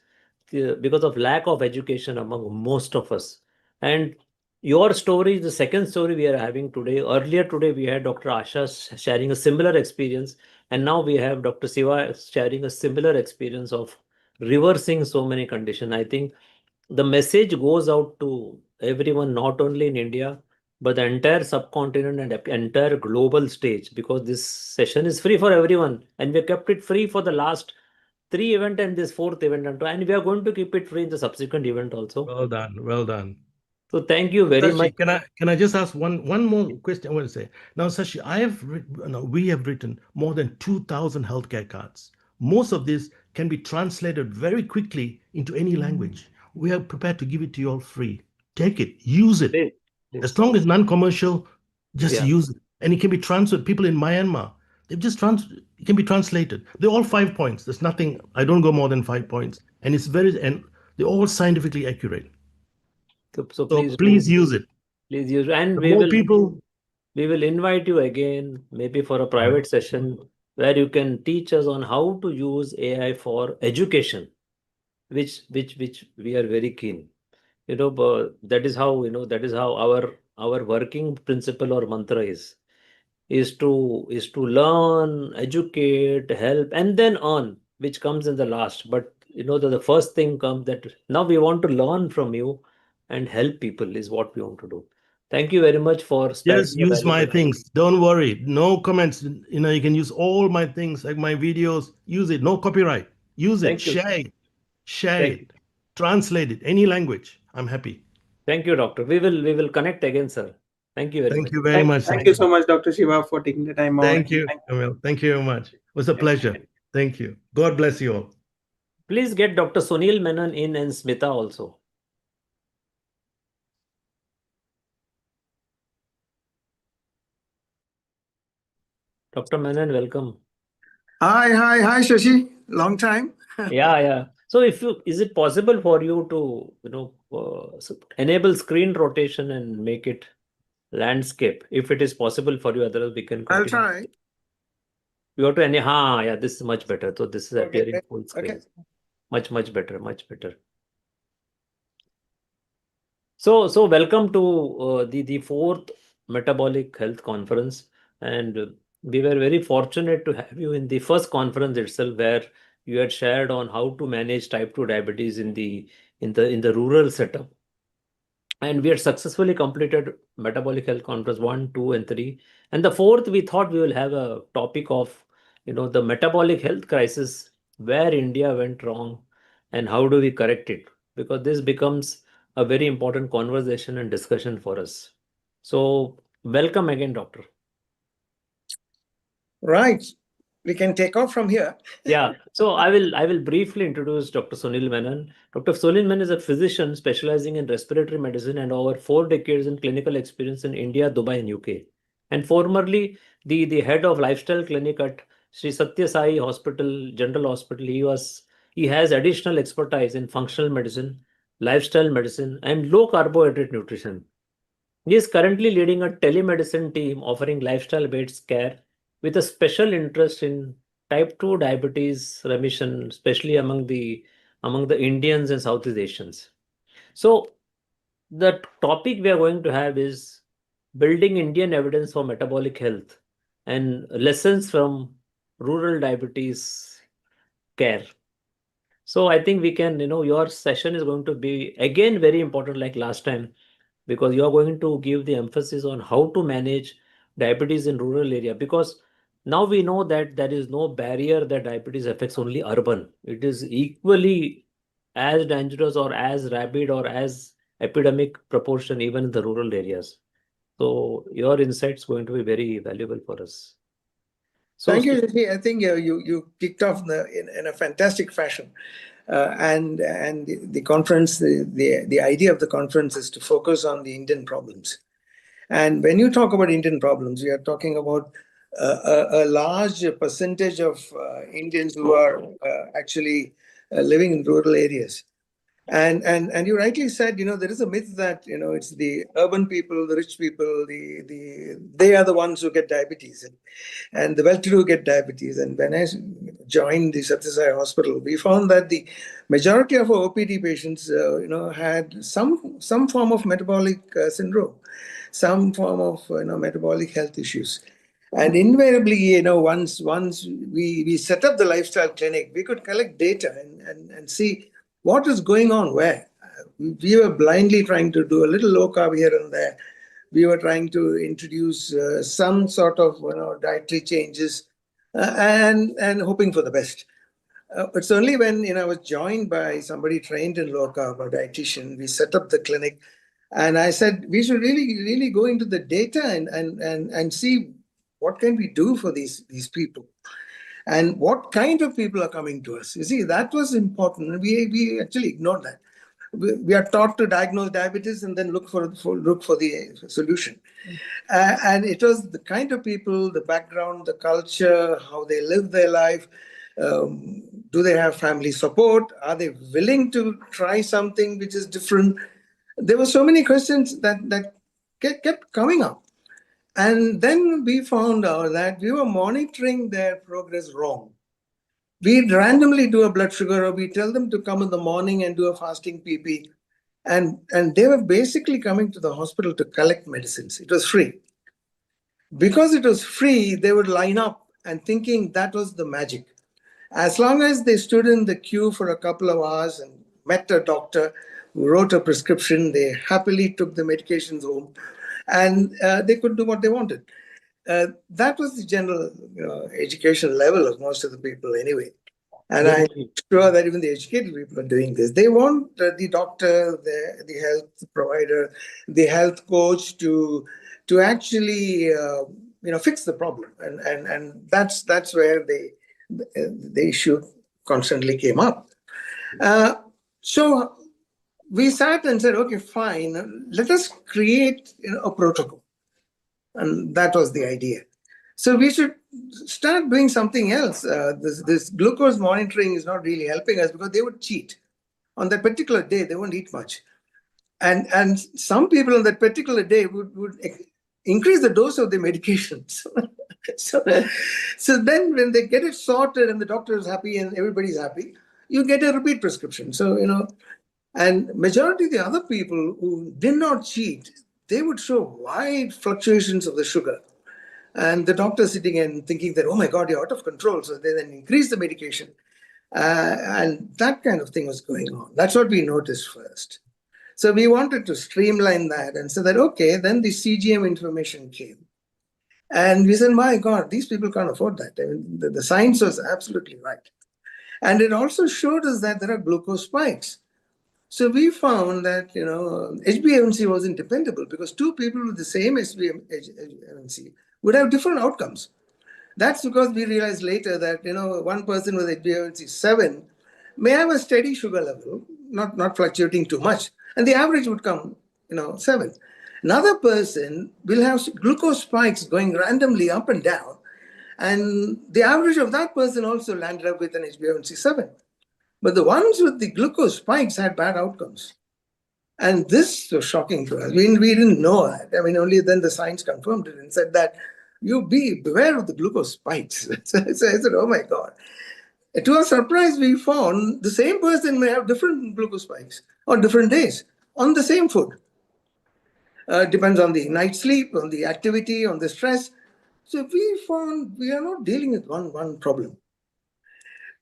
of lack of education among most of us. And your story is the second story we are having today. Earlier today, we had Dr. Asha sharing a similar experience, and now we have Dr. Siva sharing a similar experience of reversing so many conditions. I think the message goes out to everyone, not only in India, but the entire subcontinent and entire global stage, because this session is free for everyone, and we kept it free for the last three event and this fourth event, and we are going to keep it free in the subsequent event also. Well done. Well done. So thank you very much. Sashi, can I just ask one more question? I want to say now, Sashi, we have written more than 2,000 healthcare cards. Most of this can be translated very quickly into any language. We are prepared to give it to you all free. Take it, use it. Please. As long as non-commercial, just Yeah. use it, and it can be transferred. People in Myanmar, it can be translated. They're all 5 points. There's nothing. I don't go more than 5 points, and they're all scientifically accurate. So please use it. Please use, and The more people. we will invite you again, maybe for a private session where you can teach us on how to use AI for education, which we are very keen. But that is how our working principle or mantra is to learn, educate, help, and then earn, which comes in the last. But the first thing comes that now we want to learn from you and help people is what we want to do. Thank you very much for sparing Just your use my valuable time. things. Don't worry. No comments. You can use all my things, like my videos. Use it. No copyright. Use it. Thank you. Share it. Share Thank it. Translate it. Any language. I'm happy. Thank you, doctor. We will connect again, sir. Thank you very much. Thank you very much. Thank you so much, Dr. Shiva, for taking the time out. Thank you, Emil. Thank you very much. It was a pleasure. Thank you. God bless you all. Please get Dr. Sunil Menon in and Smita also. Dr. Menon, welcome. Hi, Shashi. Long time. Yeah. So is it possible for you to enable screen rotation and make it landscape? If it is possible for you, otherwise we can continue. I'll try. You have to yeah, this is much better. So this is appearing full screen. Okay. Much better, much better. So welcome to the fourth Metabolic Health Conference, and we were very fortunate to have you in the first conference itself, where you had shared on how to manage type 2 diabetes in the rural setup. And we had successfully completed Metabolic Health Conference 1, 2, and 3. And the fourth, we thought we will have a topic of the metabolic health crisis, where India went wrong and how do we correct it, because this becomes a very important conversation and discussion for us. So welcome again, doctor. Right. We can take off from here. Yeah. So I will briefly introduce Dr. Sunil Menon. Dr. Sunil Menon is a physician specializing in respiratory medicine and over 4 decades in clinical experience in India, Dubai, and UK. And formerly the head of lifestyle clinic at Sri Satya Sai Hospital, General Hospital. He has additional expertise in functional medicine, lifestyle medicine, and low carbohydrate nutrition. He is currently leading a telemedicine team offering lifestyle-based care with a special interest in type 2 diabetes remission, especially among the Indians and Southeast Asians. So the topic we are going to have is building Indian evidence for metabolic health and lessons from rural diabetes care. So I think we can, your session is going to be again very important like last time, because you are going to give the emphasis on how to manage diabetes in rural area, because now we know that there is no barrier that diabetes affects only urban. It is equally as dangerous or as rabid or as epidemic proportion even in the rural areas. So your insights going to be very valuable for us. So Thank you, Shashi. I think you kicked off in a fantastic fashion. And the conference, the idea of the conference is to focus on the Indian problems. And when you talk about Indian problems, we are talking about a large percentage of Indians who are actually living in rural areas. And you rightly said, there is a myth that, it's the urban people, the rich people, they are the ones who get diabetes, and the well-to-do get diabetes. And when I joined the Satyasai Hospital, we found that the majority of our OPD patients, had some form of metabolic syndrome, some form of metabolic health issues. And invariably, once we set up the lifestyle clinic, we could collect data and see what is going on where. We were blindly trying to do a little low carb here and there. We were trying to introduce some sort of dietary changes and hoping for the best. It's only when I was joined by somebody trained in low carb, a dietitian, we set up the clinic, and I said we should really go into the data and see what can we do for these people. And what kind of people are coming to us? You see, that was important. We actually ignored that. We are taught to diagnose diabetes and then look for the solution. And it was the kind of people, the background, the culture, how they live their life. Do they have family support? Are they willing to try something which is different? There were so many questions that kept coming up. And then we found out that we were monitoring their progress wrong. We'd randomly do a blood sugar, or we tell them to come in the morning and do a fasting PP. And they were basically coming to the hospital to collect medicines. It was free. Because it was free, they would line up and thinking that was the magic. As long as they stood in the queue for a couple of hours and met a doctor who wrote a prescription, they happily took the medications home, and they could do what they wanted. That was the general education level of most of the people anyway. And I'm sure that even the educated people are doing this. They want the doctor, the health provider, the health coach to actually fix the problem. And that's where the issue constantly came up. So we sat and said, okay, fine, let us create a protocol. And that was the idea. So we should start doing something else. This glucose monitoring is not really helping us because they would cheat. On that particular day, they won't eat much. And some people on that particular day would increase the dose of the medications. So then when they get it sorted and the doctor is happy and everybody's happy, you get a repeat prescription. So, and majority of the other people who did not cheat, they would show wide fluctuations of the sugar. And the doctor sitting and thinking that, oh my God, you're out of control. So they then increase the medication. And that kind of thing was going on. That's what we noticed first. So we wanted to streamline that and say that, okay, then the CGM information came. And we said, my God, these people can't afford that. I mean, the science was absolutely right. And it also showed us that there are glucose spikes. So we found that, HbA1c wasn't dependable because two people with the same HbA1c would have different outcomes. That's because we realized later that, one person with HbA1c 7 may have a steady sugar level, not fluctuating too much, and the average would come, 7. Another person will have glucose spikes going randomly up and down, and the average of that person also landed up with an HbA1c 7. But the ones with the glucose spikes had bad outcomes. And this was shocking to us. We didn't know that. I mean, only then the science confirmed it and said that beware of the glucose spikes. So I said, oh my God. To our surprise, we found the same person may have different glucose spikes on different days on the same food. Depends on the night sleep, on the activity, on the stress. So we found we are not dealing with one problem.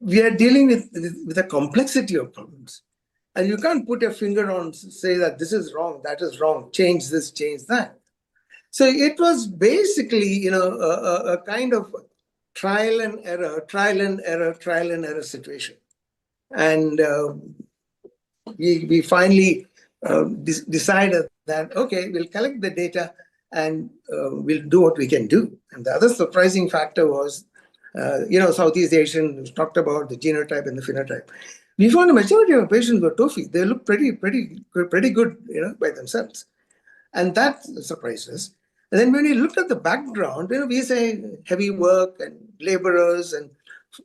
We are dealing with a complexity of problems. And you can't put your finger on, say that this is wrong, that is wrong, change this, change that. So it was basically, a kind of trial and error situation. And we finally decided that, okay, we'll collect the data and we'll do what we can do. And the other surprising factor was, Southeast Asian talked about the genotype and the phenotype. We found a majority of patients were TOFI. They look pretty good, by themselves. And that surprised us. And then when we looked at the background, we say heavy work and laborers and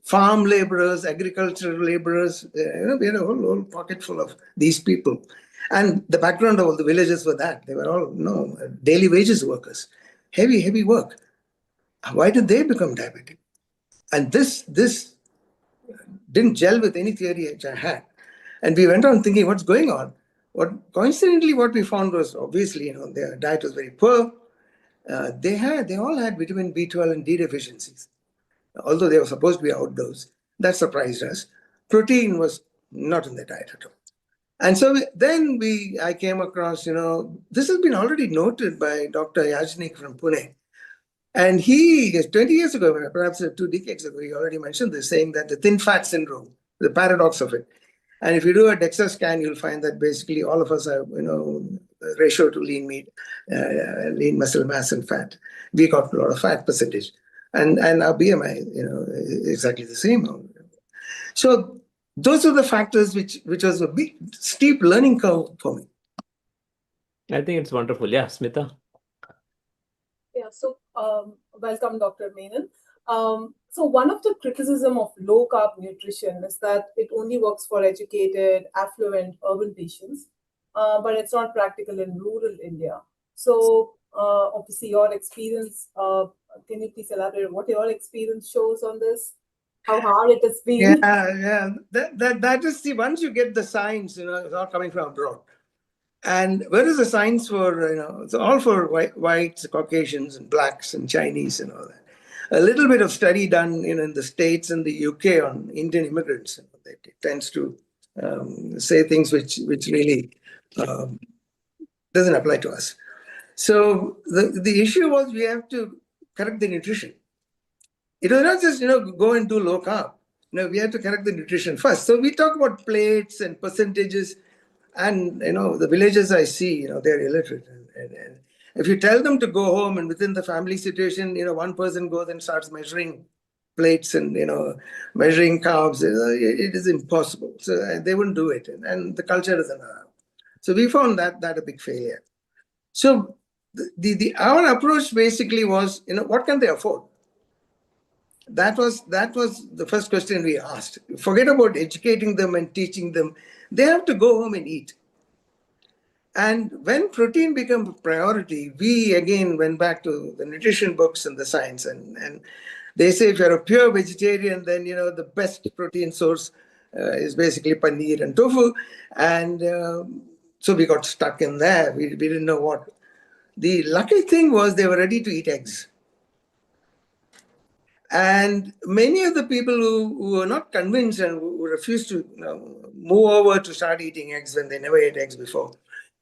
farm laborers, agricultural laborers. We had a whole pocket full of these people. And the background of all the villages were that. They were all daily wages workers. Heavy work. Why did they become diabetic? And this didn't gel with any theory which I had. And we went on thinking, what's going on? Coincidentally, what we found was obviously, their diet was very poor. They all had vitamin B12 and D deficiencies, although they were supposed to be outdoors. That surprised us. Protein was not in their diet at all. And so I came across, this has been already noted by Dr. Yajnik from Pune. And he, 20 years ago, perhaps 2 decades ago, he already mentioned this, saying that the thin fat syndrome, the paradox of it. And if you do a DEXA scan, you'll find that basically all of us have, ratio to lean meat, lean muscle mass and fat. We got a lot of fat percentage. And our BMI, is exactly the same. So those are the factors which was a big, steep learning curve for me. I think it's wonderful. Yeah, Smita. Yeah, so welcome, Dr. Menon. So one of the criticism of low-carb nutrition is that it only works for educated, affluent, urban patients, but it's not practical in rural India. So obviously your experience, can you please elaborate what your experience shows on this? How hard it has been? Yeah. That is the, once you get the science, it's all coming from abroad. And where is the science for, it's all for whites, Caucasians, and blacks, and Chinese, and all that. A little bit of study done in the States and the UK on Indian immigrants. It tends to say things which really doesn't apply to us. So the issue was we have to correct the nutrition. It was not just, go and do low carb. We have to correct the nutrition first. So we talk about plates and percentages. And, the villagers I see, they're illiterate. And if you tell them to go home and within the family situation, one person goes and starts measuring plates and, measuring carbs, it is impossible. So they wouldn't do it. And the culture doesn't allow. So we found that a big failure. So our approach basically was, what can they afford? That was the first question we asked. Forget about educating them and teaching them. They have to go home and eat. And when protein became a priority, we again went back to the nutrition books and the science. And they say if you're a pure vegetarian, then the best protein source is basically paneer and tofu. And so we got stuck in there. We didn't know what. The lucky thing was they were ready to eat eggs. And many of the people who were not convinced and who refused to move over to start eating eggs when they never ate eggs before,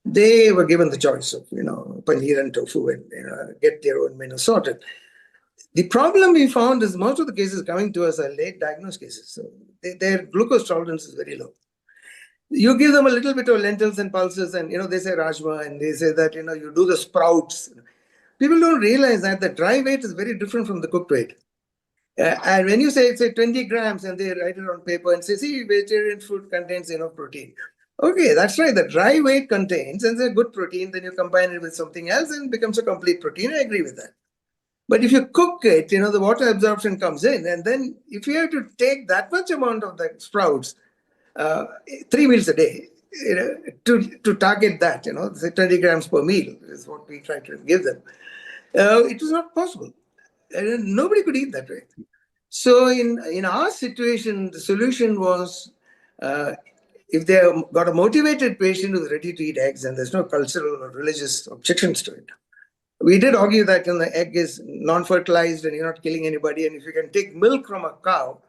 they were given the choice of, paneer and tofu and get their own menu sorted. The problem we found is most of the cases coming to us are late diagnosed cases. So their glucose tolerance is very low. You give them a little bit of lentils and pulses and, they say rajma and they say that, you do the sprouts. People don't realize that the dry weight is very different from the cooked weight. And when you say 20 grams and they write it on paper and say, see, vegetarian food contains enough protein. Okay, that's right. The dry weight contains, and it's a good protein, then you combine it with something else and it becomes a complete protein. I agree with that. But if you cook it, the water absorption comes in. And then if you have to take that much amount of the sprouts, 3 meals a day, to target that, say 20 grams per meal is what we try to give them. It was not possible. Nobody could eat that way. So in our situation, the solution was if they got a motivated patient who's ready to eat eggs and there's no cultural or religious objections to it. We did argue that the egg is non-fertilized and you're not killing anybody. And if you can take milk from a cow,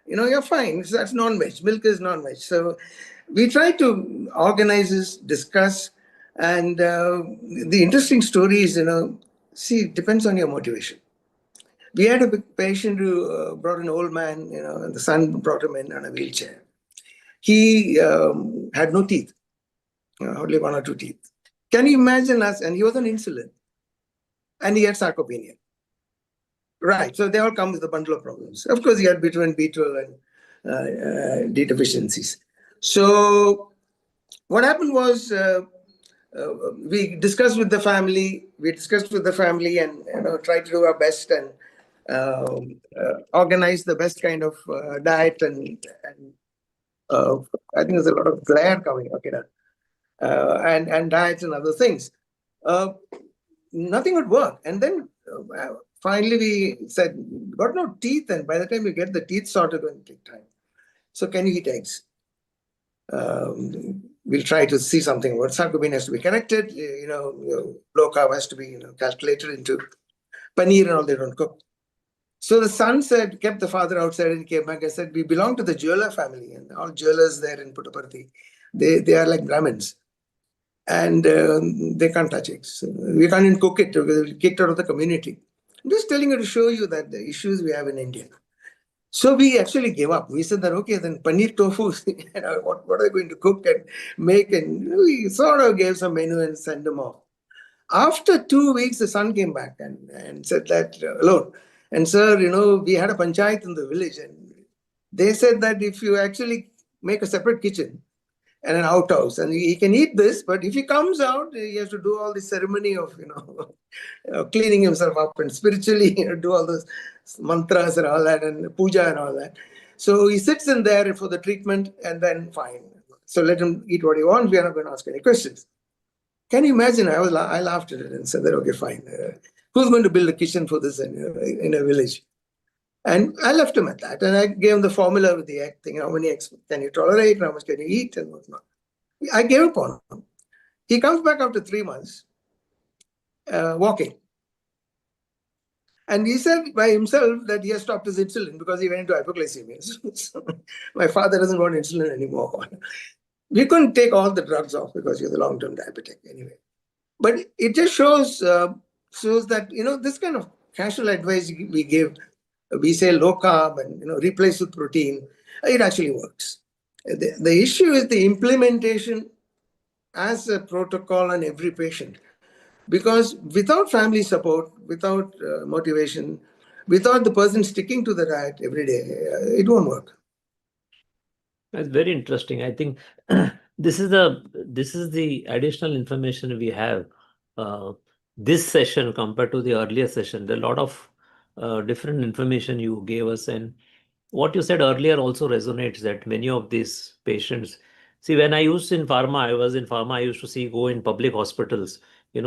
you're fine. So that's non-veg. Milk is non-veg. So we try to organize this, discuss. And the interesting story is, see, it depends on your motivation. We had a big patient who brought an old man, and the son brought him in on a wheelchair. He had no teeth, only 1 or 2 teeth. Can you imagine us? And he was on insulin. And he had sarcopenia. Right, so they all come with a bundle of problems. Of course, he had vitamin B12 and D deficiencies. So what happened was we discussed with the family. And tried to do our best. And organize the best kind of diet and I think there's a lot of glare coming. Okay, and diets and other things. Nothing would work. And then finally we said, got no teeth, and by the time you get the teeth sorted, it will take time. So can you eat eggs? We'll try to see something. What sarcopene has to be corrected. Low carb has to be calculated into paneer and all. They don't cook. So the son said, kept the father outside and came back. I said, we belong to the jeweler family, and all jewelers there in Puttaparthi, they are like Brahmins, and they can't touch eggs. We can't even cook it. We're kicked out of the community. I'm just telling you to show you that the issues we have in India. So we actually gave up. We said that, okay, then paneer tofu, what are they going to cook and make? And we sort of gave some menu and sent them off. After 2 weeks, the son came back and said that alone. And sir, we had a panchayat in the village, and they said that if you actually make a separate kitchen and an outhouse, and he can eat this, but if he comes out, he has to do all the ceremony of, cleaning himself up and spiritually do all those mantras and all that and puja and all that. So he sits in there for the treatment and then fine. So let him eat what he wants. We are not going to ask any questions. Can you imagine? I laughed at it and said that, okay, fine. Who's going to build a kitchen for this in a village? And I left him at that. And I gave him the formula with the egg thing. How many eggs can you tolerate? How much can you eat? And whatnot. I gave up on him. He comes back after 3 months, walking. And he said by himself that he has stopped his insulin because he went into hypoglycemia. So my father doesn't want insulin anymore. We couldn't take all the drugs off because you're the long-term diabetic anyway. But it just shows that, this kind of casual advice we give, we say low carb and, replace with protein, it actually works. The issue is the implementation as a protocol on every patient. Because without family support, without motivation, without the person sticking to the diet every day, it won't work. That's very interesting. I think this is the additional information we have this session compared to the earlier session. There are a lot of different information you gave us, and what you said earlier also resonates that many of these patients. See, when I was in pharma, I used to go in public hospitals, Sion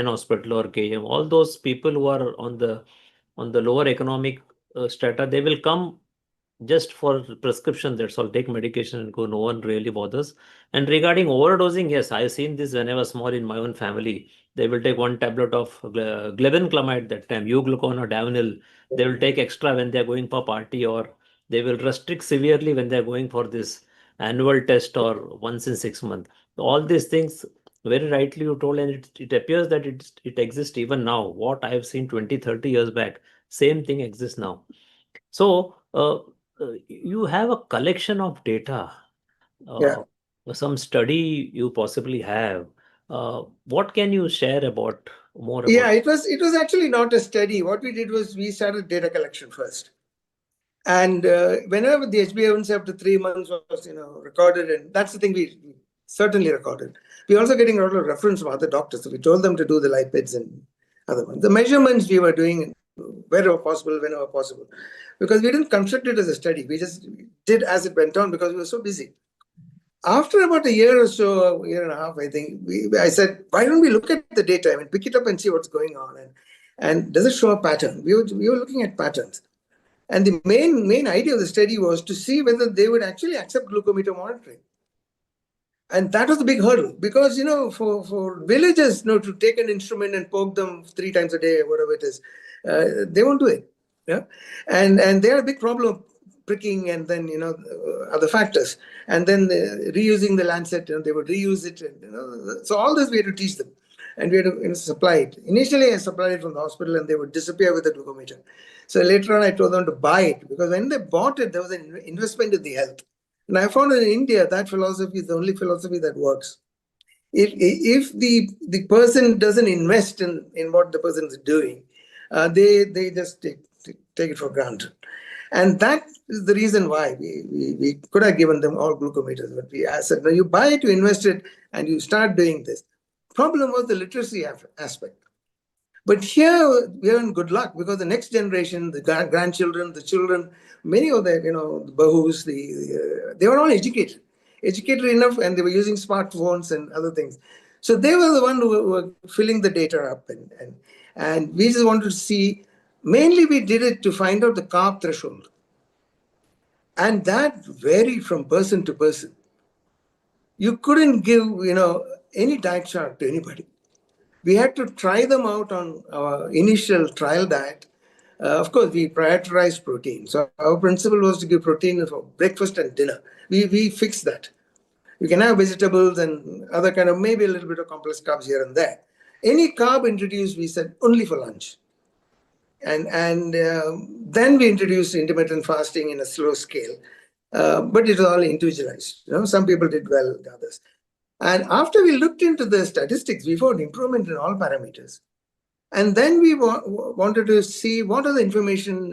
Hospital or KM, all those people who are on the lower economic strata, they will come just for prescription. That's all, take medication and go. No one really bothers. And regarding overdosing, yes, I've seen this when I was small in my own family. They will take one tablet of glibenclamide that time, euglucone or Davanil. They will take extra when they're going for party, or they will restrict severely when they're going for this annual test or once in 6 months. All these things, very rightly you told, and it appears that it exists even now. What I have seen 20, 30 years back, same thing exists now. So you have a collection of data, Yeah. some study you possibly have. What can you share about more about? Yeah, it was actually not a study. What we did was we started data collection first. And whenever the HbA1c after 3 months was recorded, and that's the thing we certainly recorded. We're also getting a lot of reference from other doctors. So we told them to do the lipids and other ones. The measurements we were doing wherever possible, whenever possible, because we didn't construct it as a study. We just did as it went on because we were so busy. After about a year or so, a year and a half, I think, I said, why don't we look at the data? I mean, pick it up and see what's going on. And does it show a pattern? We were looking at patterns. And the main idea of the study was to see whether they would actually accept glucometer monitoring. And that was the big hurdle because, for villagers, to take an instrument and poke them 3 times a day, whatever it is, they won't do it. Yeah. And they had a big problem of pricking and then, other factors. And then reusing the lancet, they would reuse it. And, so all this we had to teach them. And we had to supply it. Initially, I supplied it from the hospital and they would disappear with the glucometer. So later on, I told them to buy it because when they bought it, there was an investment in the health. And I found in India, that philosophy is the only philosophy that works. If the person doesn't invest in what the person is doing, they just take it for granted. And that is the reason why we could have given them all glucometers. But I said, no, you buy it, you invest it, and you start doing this. Problem was the literacy aspect. But here we are in good luck because the next generation, the grandchildren, the children, many of them, the bahus, they were all educated enough, and they were using smartphones and other things. So they were the one who were filling the data up, and we just wanted to see. Mainly, we did it to find out the carb threshold, and that varied from person to person. You couldn't give, any diet chart to anybody. We had to try them out on our initial trial diet. Of course, we prioritized protein. So our principle was to give protein for breakfast and dinner. We fixed that. You can have vegetables and other kind of, maybe a little bit of complex carbs here and there. Any carb introduced, we said only for lunch. And then we introduced intermittent fasting in a slow scale. But it was all individualized. Some people did well, the others. And after we looked into the statistics, we found improvement in all parameters. And then we wanted to see what are the information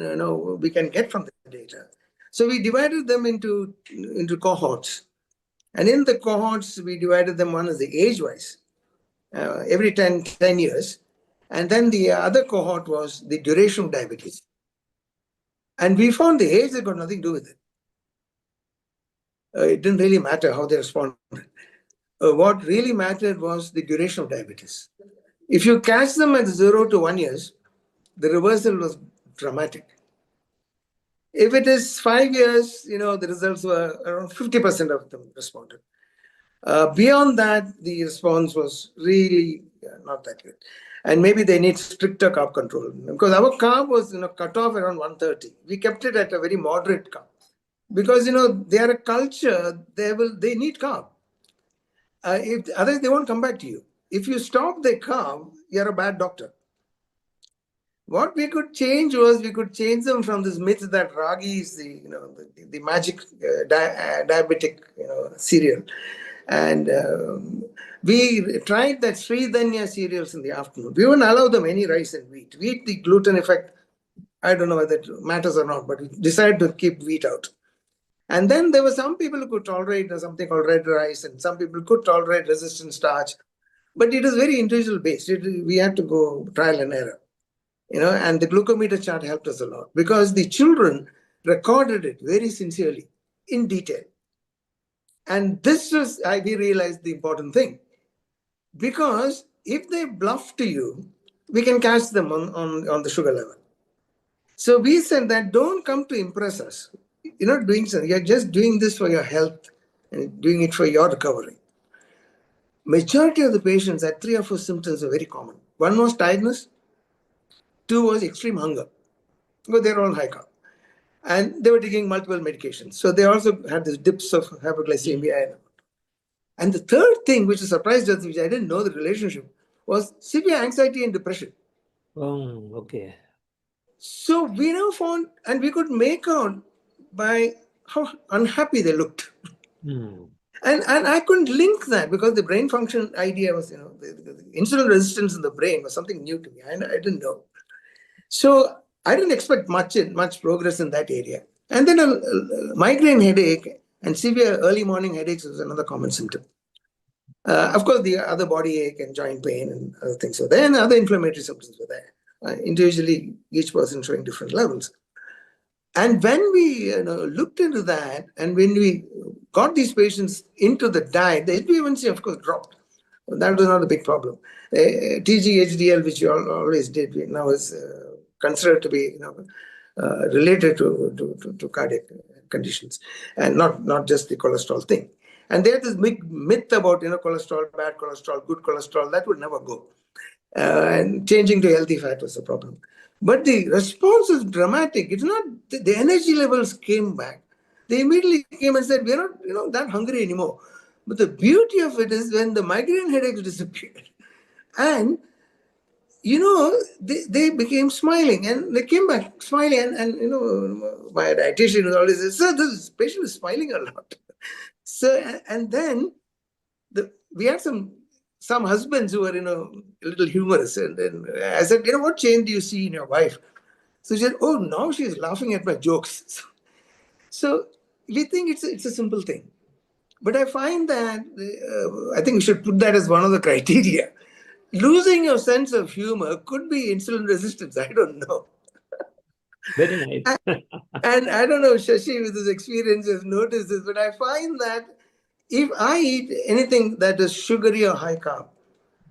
we can get from the data. So we divided them into cohorts. And in the cohorts, we divided them one as the age-wise, every 10 years. And then the other cohort was the duration of diabetes. And we found the age that got nothing to do with it. It didn't really matter how they responded. What really mattered was the duration of diabetes. If you catch them at 0 to 1 years, the reversal was dramatic. If it is 5 years, the results were around 50% of them responded. Beyond that, the response was really not that good. And maybe they need stricter carb control because our carb was cut off around 130. We kept it at a very moderate carb because they are a culture, they need carb. If others, they won't come back to you. If you stop the carb, you're a bad doctor. What we could change was we could change them from this myth that ragi is the magic diabetic cereal, and we tried that Sridhanya cereals in the afternoon. We wouldn't allow them any rice and wheat. Wheat, the gluten effect, I don't know whether it matters or not, but we decided to keep wheat out. And then there were some people who could tolerate something called red rice, and some people could tolerate resistant starch, but it is very individual based. We had to go trial and error. And the glucometer chart helped us a lot because the children recorded it very sincerely in detail. And this was, we realized the important thing, because if they bluff to you, we can catch them on the sugar level. So we said that don't come to impress us. You're not doing something, you're just doing this for your health and doing it for your recovery. Majority of the patients had 3 or 4 symptoms were very common. One was tiredness, 2 was extreme hunger, because they're all high carb. And they were taking multiple medications. So they also had these dips of hypoglycemia. And the third thing, which surprised us, which I didn't know the relationship, was severe anxiety and depression. Oh, okay. So we now found, and we could make out by how unhappy they looked. Hmm. And I couldn't link that because the brain function idea was, the insulin resistance in the brain was something new to me. I didn't know. So I didn't expect much progress in that area. And then a migraine headache and severe early morning headaches was another common symptom. Of course, the other body ache and joint pain and other things were there, and other inflammatory symptoms were there. Individually, each person showing different levels. And when we looked into that, and when we got these patients into the diet, the HbA1c, of course, dropped. That was not a big problem. TG, HDL, which you always did, now is considered to be related to cardiac conditions, and not just the cholesterol thing. And there's this big myth about cholesterol, bad cholesterol, good cholesterol. That would never go. And changing to healthy fat was a problem. But the response is dramatic. It's not the energy levels came back. They immediately came and said, we're not that hungry anymore. But the beauty of it is when the migraine headaches disappeared, and they became smiling, and they came back smiling, and my dietitian was always says, sir, this patient is smiling a lot. So, and then we had some husbands who were, a little humorous. And then I said, what change do you see in your wife? So she said, oh, now she's laughing at my jokes. So we think it's a simple thing. But I find that I think we should put that as one of the criteria. losing your sense of humor could be insulin resistance. I don't know. Very nice. And I don't know, Shashi, with his experience, has noticed this, but I find that if I eat anything that is sugary or high carb,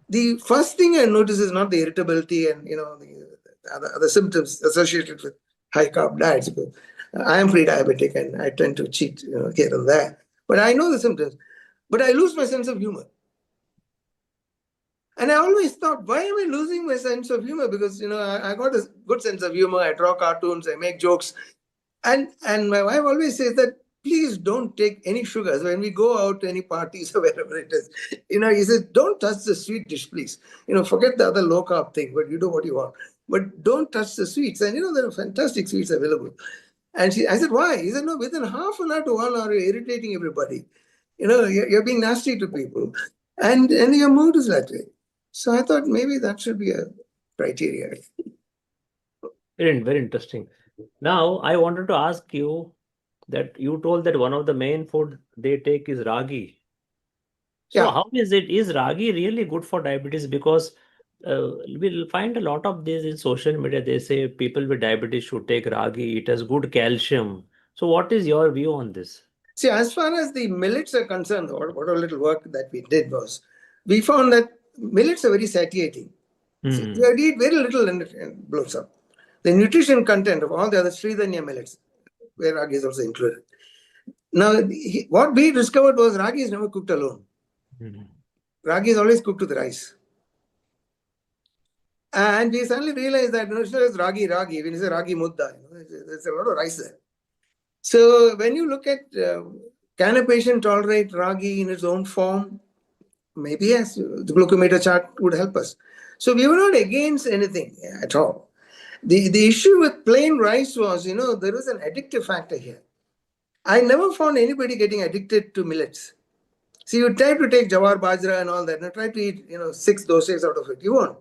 the first thing I notice is not the irritability and the other symptoms associated with high carb diets. Because I am pre-diabetic and I tend to cheat here and there, but I know the symptoms. But I lose my sense of humor. And I always thought, why am I losing my sense of humor? Because I got a good sense of humor. I draw cartoons, I make jokes, and my wife always says that please don't take any sugars when we go out to any parties or wherever it is. He says, don't touch the sweet dish, please. Forget the other low carb thing, but you do what you want. But don't touch the sweets. And there are fantastic sweets available. And I said, why? He said, no, within half an hour to 1 hour, you're irritating everybody. You're being nasty to people. And your mood is that way. So I thought maybe that should be a criteria. Very interesting. Now, I wanted to ask you that you told that one of the main food they take is ragi. So Yeah. how is it? Is ragi really good for diabetes? Because we'll find a lot of this in social media. They say people with diabetes should take ragi. It has good calcium. So what is your view on this? See, as far as the millets are concerned, what a little work that we did was, we found that millets are very satiating. See, you eat very little and it blows up. The nutrition content of all the other Sridhanya millets, where ragi is also included. Now, what we discovered was ragi is never cooked alone. Ragi is always cooked with rice. And we suddenly realized that it's not just ragi, when you say ragi mudda, there's a lot of rice there. So when you look at, can a patient tolerate ragi in its own form? Maybe yes, the glucometer chart would help us. So we were not against anything at all. The issue with plain rice was, there was an addictive factor here. I never found anybody getting addicted to millets. See, you try to take jawar, bajra and all that, and try to eat, 6 dosas out of it. You won't.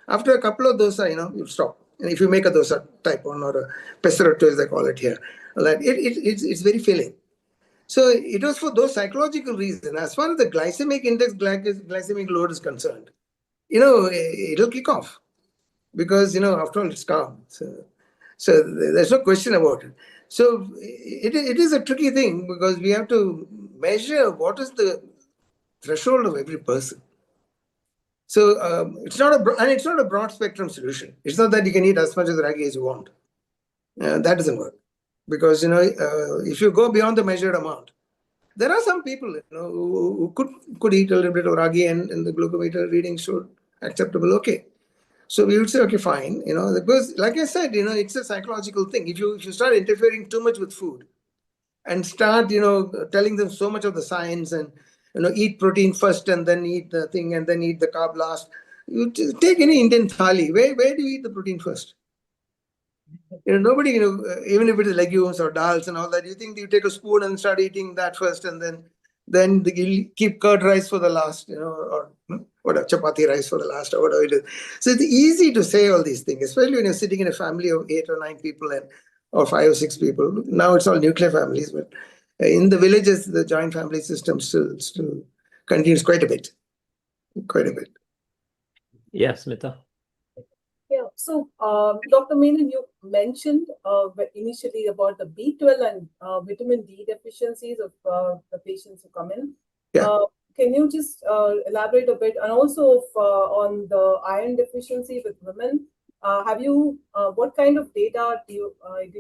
After a couple of dosa, you stop. And if you make a dosa type 1 or a pesaratto, as they call it here, it's very filling. So it was for those psychological reasons. As far as the glycemic index, glycemic load is concerned, it'll kick off because, after all, it's calm. So there's no question about it. So it is a tricky thing because we have to measure what is the threshold of every person. So it's not a broad spectrum solution. It's not that you can eat as much as ragi as you want. That doesn't work because if you go beyond the measured amount, there are some people who could eat a little bit of ragi and the glucometer reading showed acceptable. Okay, so we would say okay, fine. Because like I said, it's a psychological thing. If you start interfering too much with food and start telling them so much of the science and eat protein first and then eat the thing and then eat the carb last. You take any Indian thali. Where do you eat the protein first? Nobody, even if it is legumes or dals and all that, you think you take a spoon and start eating that first and then you keep curd rice for the last, or whatever, chapati rice for the last, or whatever it is. So it's easy to say all these things, especially when you're sitting in a family of 8 or 9 people or 5 or 6 people. Now it's all nuclear families, but in the villages, the joint family system still continues quite a bit. Yes, Smita. Yeah. So, Dr. Menon, you mentioned initially about the B12 and vitamin D deficiencies of the patients who come in. Yeah. Can you just elaborate a bit, and also on the iron deficiency with women? What kind of data did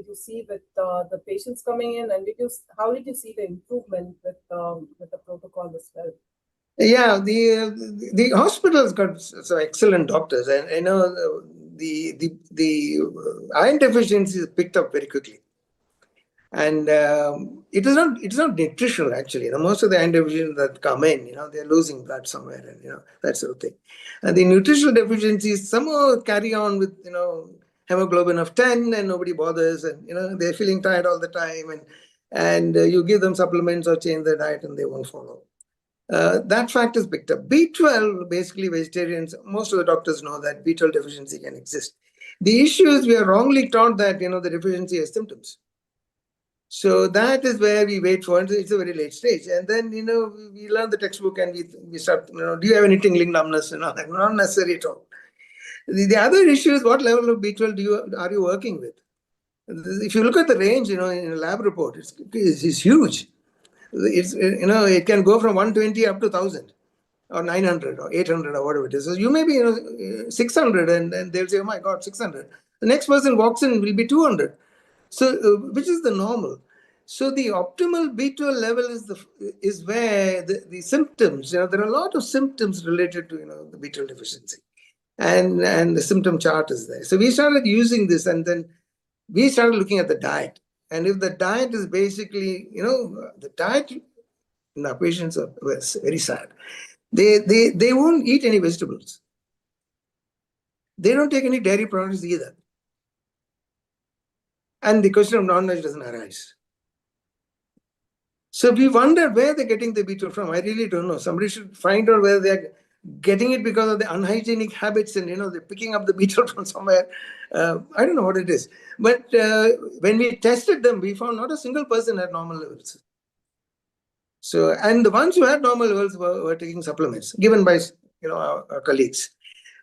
you see with the patients coming in, and how did you see the improvement with the protocol as well? Yeah, the hospital's got some excellent doctors, and the iron deficiency is picked up very quickly. And it's not nutritional actually. Most of the iron deficiencies that come in, they're losing blood somewhere, and that sort of thing. And the nutritional deficiencies somehow carry on with hemoglobin of 10, and nobody bothers, and they're feeling tired all the time, and you give them supplements or change their diet, and they won't follow. That fact is picked up. B12, basically vegetarians, most of the doctors know that B12 deficiency can exist. The issue is we are wrongly taught that the deficiency has symptoms. So that is where we wait for, and it's a very late stage. And then, we learn the textbook and we start, do you have any tingling numbness? Not necessary at all. The other issue is what level of B12 are you working with? If you look at the range, in a lab report, it's huge. It can go from 120 up to 1,000 or 900 or 800 or whatever it is. So you may be, 600 and they'll say, oh my God, 600. The next person walks in will be 200. So, which is the normal. So the optimal B12 level is where the symptoms, there are a lot of symptoms related to, the B12 deficiency. And the symptom chart is there. So we started using this, and then we started looking at the diet. And if the diet is basically, the diet in our patients was very sad. They won't eat any vegetables. They don't take any dairy products either. And the question of non-veg doesn't arise. So we wondered where they're getting the B12 from. I really don't know. Somebody should find out whether they're getting it because of the unhygienic habits and, they're picking up the B12 from somewhere. I don't know what it is. But when we tested them, we found not a single person had normal levels. So, and the ones who had normal levels were taking supplements given by, our colleagues.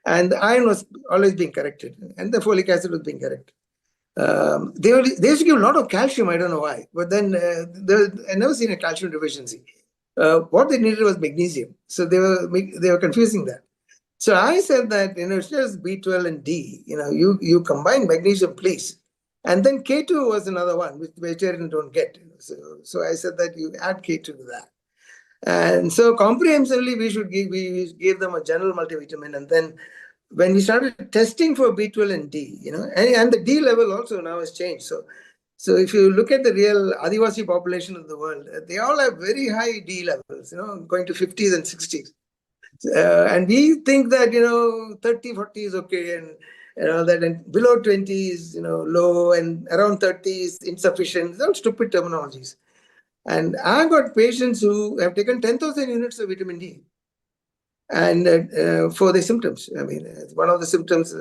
And the iron was always being corrected, and the folic acid was being corrected. They used to give a lot of calcium. I don't know why, but then I never seen a calcium deficiency. What they needed was magnesium, so they were confusing that. So I said that it's just B12 and D. You combine magnesium, please, and then K2 was another one which vegetarians don't get. So I said that you add K2 to that, and so comprehensively we gave them a general multivitamin, and then when we started testing for B12 and D, and the D level also now has changed. So if you look at the real Adivasi population of the world, they all have very high D levels, going to 50s and 60s. And we think that, 30, 40 is okay, and that, and below 20 is, low, and around 30 is insufficient. They're all stupid terminologies. And I've got patients who have taken 10,000 units of vitamin D. And for the symptoms, one of the symptoms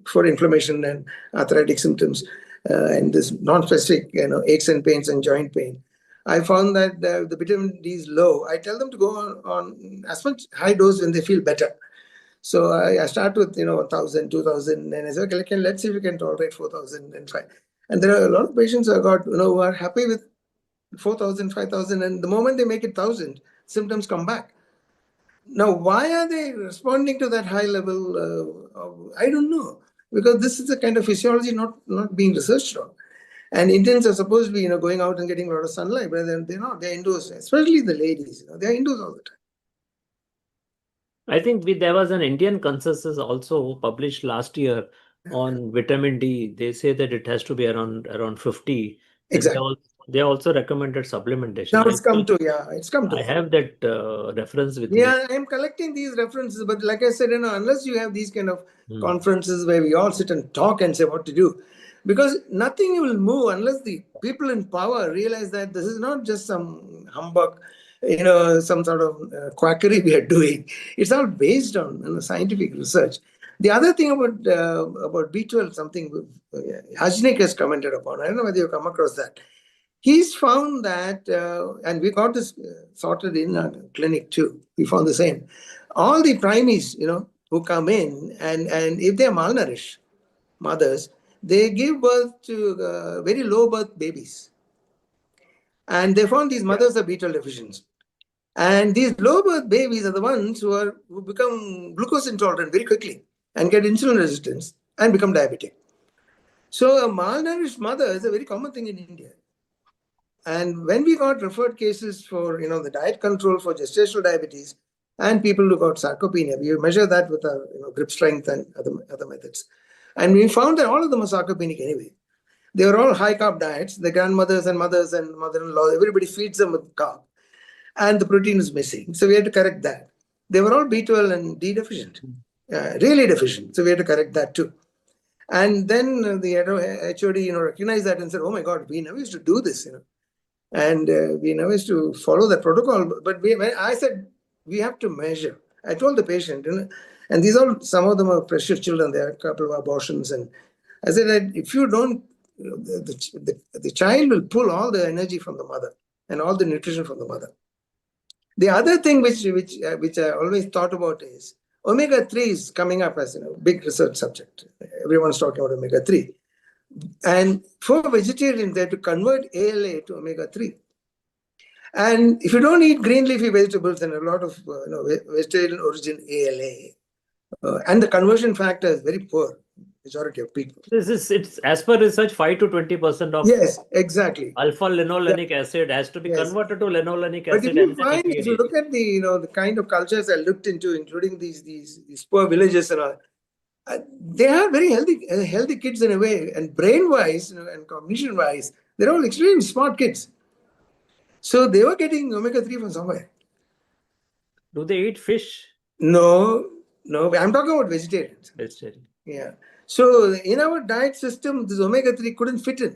for inflammation and arthritic symptoms, and this non-specific, aches and pains and joint pain, I found that the vitamin D is low. I tell them to go on as much high dose when they feel better. So I start with 1,000, 2,000, and I say, okay, let's see if we can tolerate 4,000 and 5. And there are a lot of patients who who are happy with 4,000, 5,000, and the moment they make it 1,000, symptoms come back. Now, why are they responding to that high level? I don't know, because this is a kind of physiology not being researched on. And Indians are supposed to be, going out and getting a lot of sunlight, but they're not. They're indoors, especially the ladies. They're indoors all the time. I think there was an Indian consensus also published last year on vitamin D. They say that it has to be around 50. Exactly. They also recommended supplementation. Now it's come to. I have that reference with me. Yeah, I'm collecting these references, but like I said, unless you have these kind of conferences where we all sit and talk and say what to do, because nothing will move unless the people in power realize that this is not just some humbug, some sort of quackery we are doing. It's all based on scientific research. The other thing about B12, something Hajnik has commented upon, I don't know whether you've come across that. He's found that, and we got this sorted in our clinic too. We found the same. All the primaries, who come in, and if they're malnourished mothers, they give birth to very low birth babies. And they found these mothers are B12 deficient. And these low birth babies are the ones who become glucose intolerant very quickly and get insulin resistance and become diabetic. So a malnourished mother is a very common thing in India. And when we got referred cases for, the diet control for gestational diabetes and people who got sarcopenia, we measure that with our, grip strength and other methods. And we found that all of them are sarcopenic anyway. They were all high carb diets. The grandmothers and mothers and mother-in-law, everybody feeds them with carb. And the protein is missing. So we had to correct that. They were all B12 and D deficient, really deficient. So we had to correct that too. And then the HOD, recognized that and said, oh my God, we never used to do this, And we never used to follow that protocol. But I said, we have to measure. I told the patient, and some of them are precious children. There are a couple of abortions. And I said that if you don't the child will pull all the energy from the mother and all the nutrition from the mother. The other thing which I always thought about is omega-3 is coming up as a big research subject. Everyone's talking about omega-3. And for vegetarians, they have to convert ALA to omega-3. And if you don't eat green leafy vegetables, then a lot of vegetarian origin ALA, and the conversion factor is very poor. Majority of people. It's as per research, 5 to 20% of yes, exactly. alpha linolenic acid has to be converted to linolenic But acid. if you look at the the kind of cultures I looked into, including these poor villages and all, they are very healthy kids in a way, and brain wise and cognition wise, they're all extremely smart kids. So they were getting omega-3 from somewhere. Do they eat fish? No. I'm talking about vegetarians. Vegetarian. Yeah. So in our diet system, this omega-3 couldn't fit in.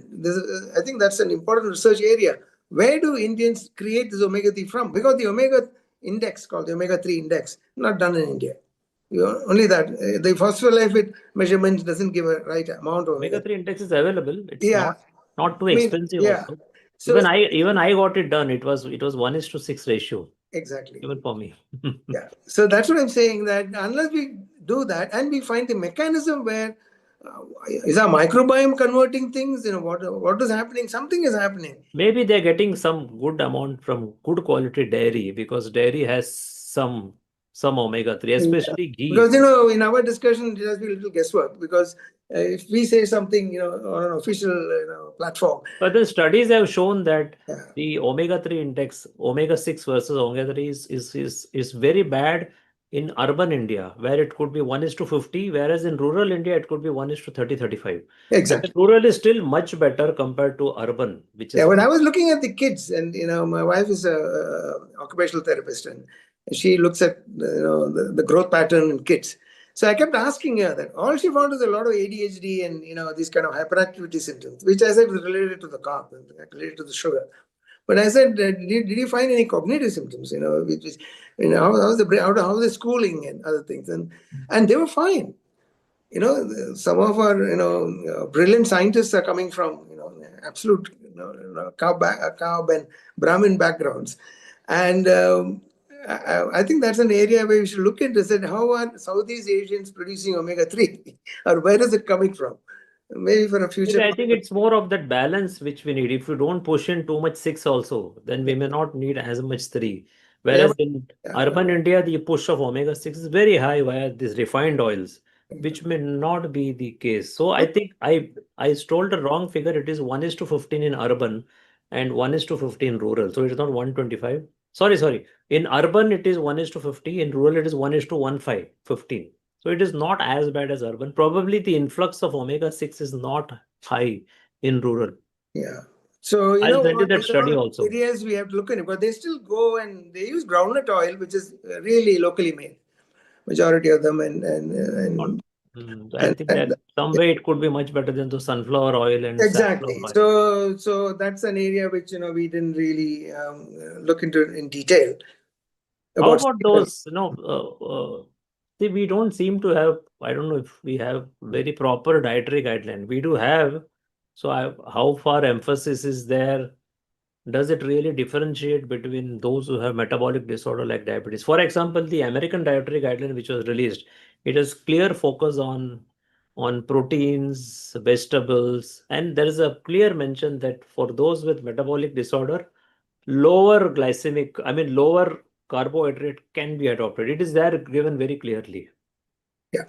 I think that's an important research area. Where do Indians create this omega-3 from? Because the omega index, called the omega-3 index, not done in India. Only that the phospholipid measurement doesn't give a right amount of omega-3 index is available. It's not too expensive. Also. So even I got it done. It was 1:6 ratio. Exactly. Even for me. Yeah. So that's what I'm saying, that unless we do that and we find the mechanism where is our microbiome converting things, what is happening? Something is happening. Maybe they're getting some good amount from good quality dairy, because dairy has some omega-3, especially ghee. Because in our discussion it has been a little guesswork, because if we say something on an official platform. But the studies have shown that the omega-3 index, omega-6 versus omega-3 is very bad in urban India, where it could be 1:50, whereas in rural India it could be 1:30-35. Exactly. And rural is still much better compared to urban, which is. Yeah, when I was looking at the kids, and my wife is a occupational therapist, and she looks at the growth pattern in kids. So I kept asking her that. All she found was a lot of ADHD and these kind of hyperactivity symptoms, which I said was related to the carb, related to the sugar. But I said, did you find any cognitive symptoms? Which is, how's the brain, how's the schooling and other things, and they were fine. Some of our brilliant scientists are coming from absolute carb and Brahmin backgrounds, and I think that's an area where we should look into. Said, how are Southeast Asians producing omega-3, or where is it coming from? Maybe for a future. I think it's more of that balance which we need. If you don't push in too much 6 also, then we may not need as much 3. Whereas in urban India, the push of omega-6 is very high via these refined oils, which may not be the case. So I think I told a wrong figure. It is 1:15 in urban and 1:50 in rural. So it is not 125. Sorry. In urban, it is 1:50. In rural, it is 1:15. So it is not as bad as urban. Probably the influx of omega-6 is not high in rural. Yeah. So I'll send you that study also. Areas we have to look at it, but they still go and they use groundnut oil, which is really locally made. Majority of them, I think that some way it could be much better than the sunflower oil and exactly. Oil. So that's an area which we didn't really look into in detail. How about those? See, we don't seem to have. I don't know if we have very proper dietary guideline. We do have. So how far emphasis is there? Does it really differentiate between those who have metabolic disorder like diabetes? For example, the American dietary guideline which was released, it has clear focus on proteins, vegetables, and there is a clear mention that for those with metabolic disorder, lower carbohydrate can be adopted. It is there given very clearly. Yeah.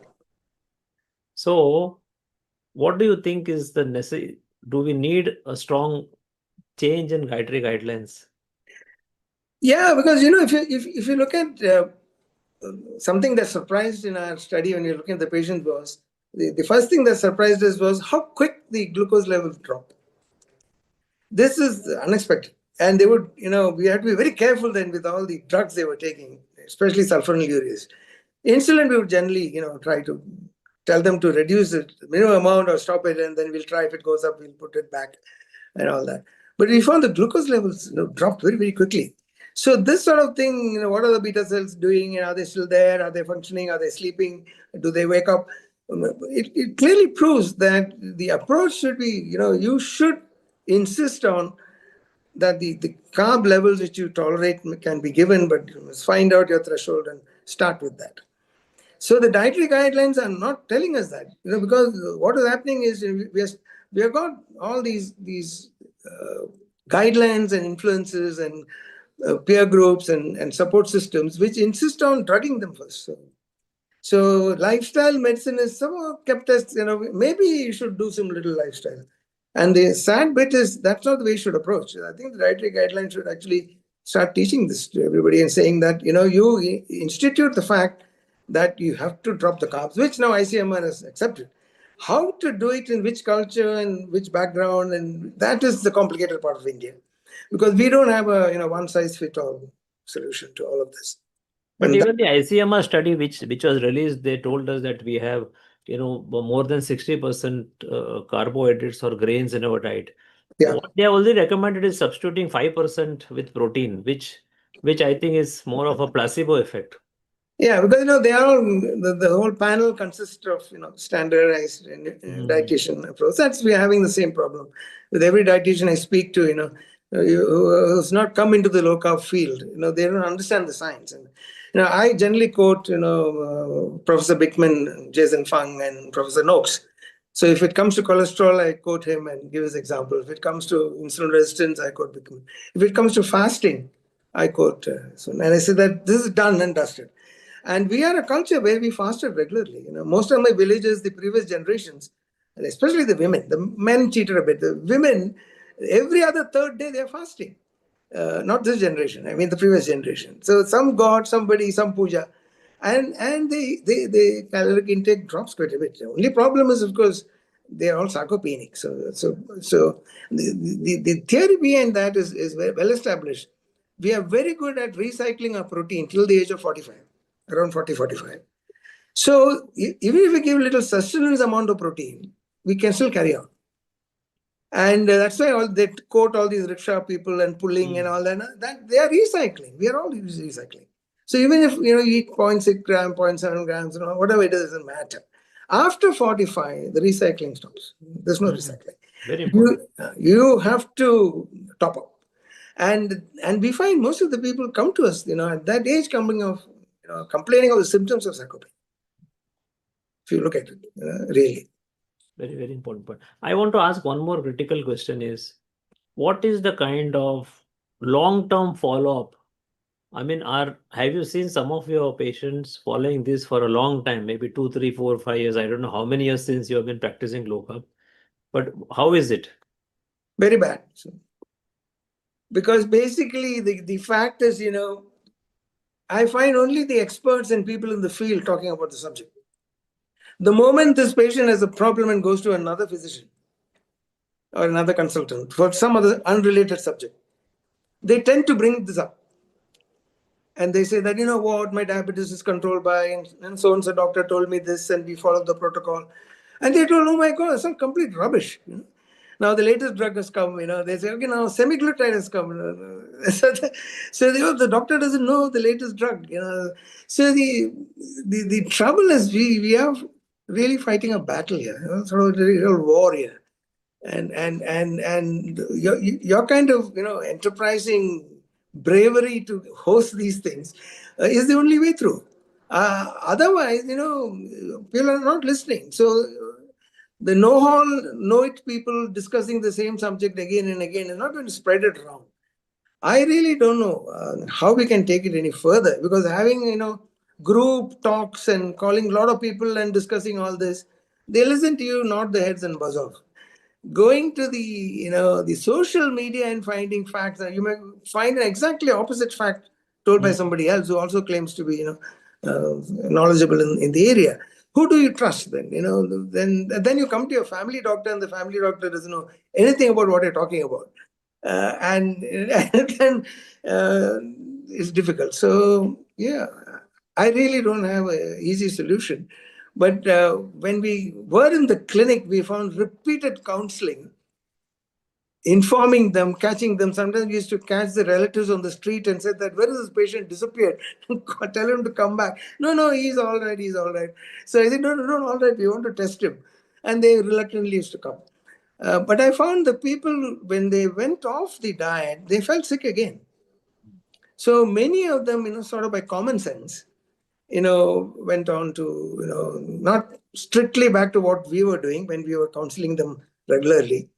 So, what do you think is the necessary? Do we need a strong change in dietary guidelines? Yeah, because if you look at something that surprised in our study when you're looking at the patient was the first thing that surprised us was how quick the glucose levels drop. This is unexpected, and they would we had to be very careful then with all the drugs they were taking, especially sulfonylureas. Insulin, we would generally try to tell them to reduce it minimum amount or stop it, and then we'll try. If it goes up, we'll put it back and all that. But we found the glucose levels dropped very, very quickly. So this sort of thing, what are the beta cells doing? Are they still there? Are they functioning? Are they sleeping? Do they wake up? it clearly proves that the approach should be, you should insist on that the carb levels which you tolerate can be given, but you must find out your threshold and start with that. So the dietary guidelines are not telling us that, because what is happening is we have got all these guidelines and influences and peer groups and support systems which insist on drugging them first. So lifestyle medicine is somehow kept as, maybe you should do some little lifestyle. And the sad bit is that's not the way you should approach. I think the dietary guidelines should actually start teaching this to everybody and saying that, you institute the fact that you have to drop the carbs, which now ICMR has accepted. How to do it in which culture and which background, and that is the complicated part of India. Because we don't have a one-size-fits-all solution to all of this. But even the ICMR study, which was released, they told us that we have, more than 60% carbohydrates or grains in our diet. Yeah. What they have only recommended is substituting 5% with protein, which I think is more of a placebo effect. Yeah, because they are all the whole panel consists of standardized dietitian approach. We are having the same problem with every dietitian I speak to. Who's not come into the low carb field. They don't understand the science. And I generally quote Professor Bickman, Jason Fung, and Professor Noakes. So if it comes to cholesterol, I quote him and give his example. If it comes to insulin resistance, I quote Bickman. If it comes to fasting, I quote. And I say that this is done and dusted. And we are a culture where we fasted regularly. Most of my villages, the previous generations, and especially the women, the men cheated a bit. The women, every other third day, they're fasting. Not this generation, I mean the previous generation. So some god, somebody, some puja, and the caloric intake drops quite a bit. The only problem is, of course, they are all sarcopenic. So the theory behind that is very well established. We are very good at recycling our protein till the age of 45. Around 40, 45. So even if we give a little sustenance amount of protein, we can still carry on. And that's why they quote all these rickshaw people and pulling and all that they are recycling. We are all recycling. So even if you eat 0.6 gram, 0.7 grams, whatever it is, doesn't matter. After 45, the recycling stops. There's no recycling. Very important. You have to top up. And we find most of the people come to us, at that age complaining of the symptoms of sarcopenia. If you look at it, really. Very, very important point. I want to ask one more critical question is, what is the kind of long-term follow-up? I mean, have you seen some of your patients following this for a long time, maybe 2, 3, 4, 5 years? I don't know how many years since you have been practicing low carb, but how is it? Very bad. Because basically the fact is, I find only the experts and people in the field talking about the subject. The moment this patient has a problem and goes to another physician or another consultant for some other unrelated subject, they tend to bring this up. And they say that, what, my diabetes is controlled by, and so-and-so doctor told me this, and we followed the protocol. And they told, oh my God, it's some complete rubbish. Now the latest drug has come, they say, okay, now semaglutide has come. So the doctor doesn't know the latest drug. So the trouble is we are really fighting a battle here, sort of a real war here. And your kind of, enterprising bravery to host these things is the only way through. Otherwise, people are not listening. So the know-it people discussing the same subject again and again is not going to spread it around. I really don't know how we can take it any further, because having, group talks and calling a lot of people and discussing all this, they listen to you, nod their heads and buzz off. Going to the social media and finding facts, you may find an exactly opposite fact told by somebody else who also claims to be, knowledgeable in the area. Who do you trust then? Then you come to your family doctor, and the family doctor doesn't know anything about what you're talking about, and then it's difficult. So yeah, I really don't have an easy solution. But when we were in the clinic, we found repeated counseling informing them, catching them. Sometimes we used to catch the relatives on the street and said that, where is this patient disappeared? Tell him to come back. No, he's all right, he's all right. So I said, no, all right, we want to test him. And they reluctantly used to come. But I found the people, when they went off the diet, they felt sick again. So many of them, sort of by common sense, went on to, not strictly back to what we were doing when we were counseling them regularly.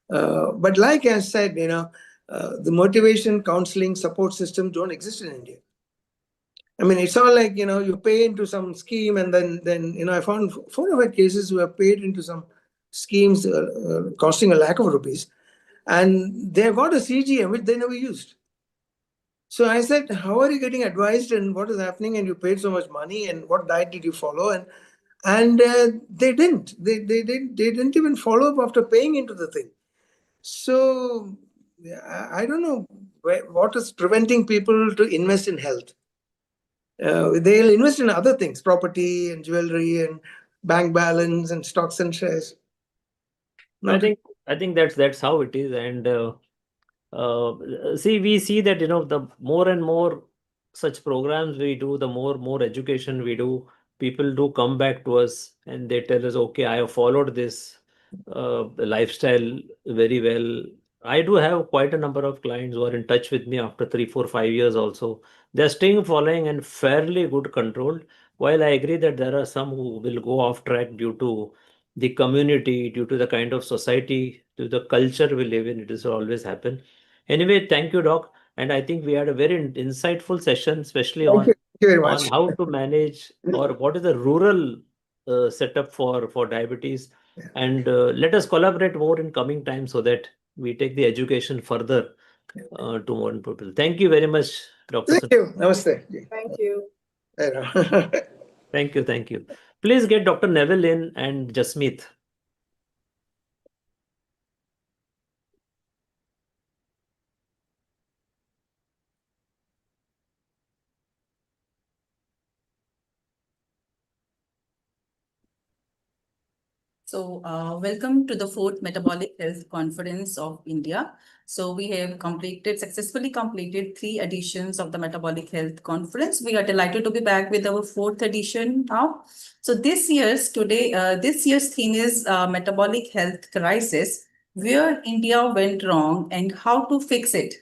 But like I said, the motivation, counseling, support systems don't exist in India. I mean, it's all like, you pay into some scheme and then I found 4 or 5 cases who have paid into some schemes costing ₹1 lakh, and they got a CGM which they never used. So I said, how are you getting advised and what is happening, and you paid so much money, and what diet did you follow? And they didn't. They didn't even follow up after paying into the thing. So I don't know what is preventing people to invest in health. They'll invest in other things, property and jewelry and bank balance and stocks and shares. I think that's how it is. And we see that the more and more such programs we do, the more education we do, people do come back to us and they tell us, okay, I have followed this lifestyle very well. I do have quite a number of clients who are in touch with me after 3, 4, 5 years also. They're still following and fairly good controlled. While I agree that there are some who will go off track due to the community, due to the kind of society, to the culture we live in, it is always happen. Anyway, thank you, Doc. And I think we had a very insightful session, especially Thank you very on much. how to manage or what is the rural setup for diabetes. And let us collaborate more in coming time so that we take the education further to more people. Thank you very much, Dr. Thank you. Namaste. Thank you. Thank you. Please get Dr. Neville in and Jasmeet. So welcome to the 4th Metabolic Health Conference of India. So we have successfully completed 3 editions of the Metabolic Health Conference. We are delighted to be back with our 4th edition now. So this year's theme is Metabolic Health Crisis, where India went wrong and how to fix it.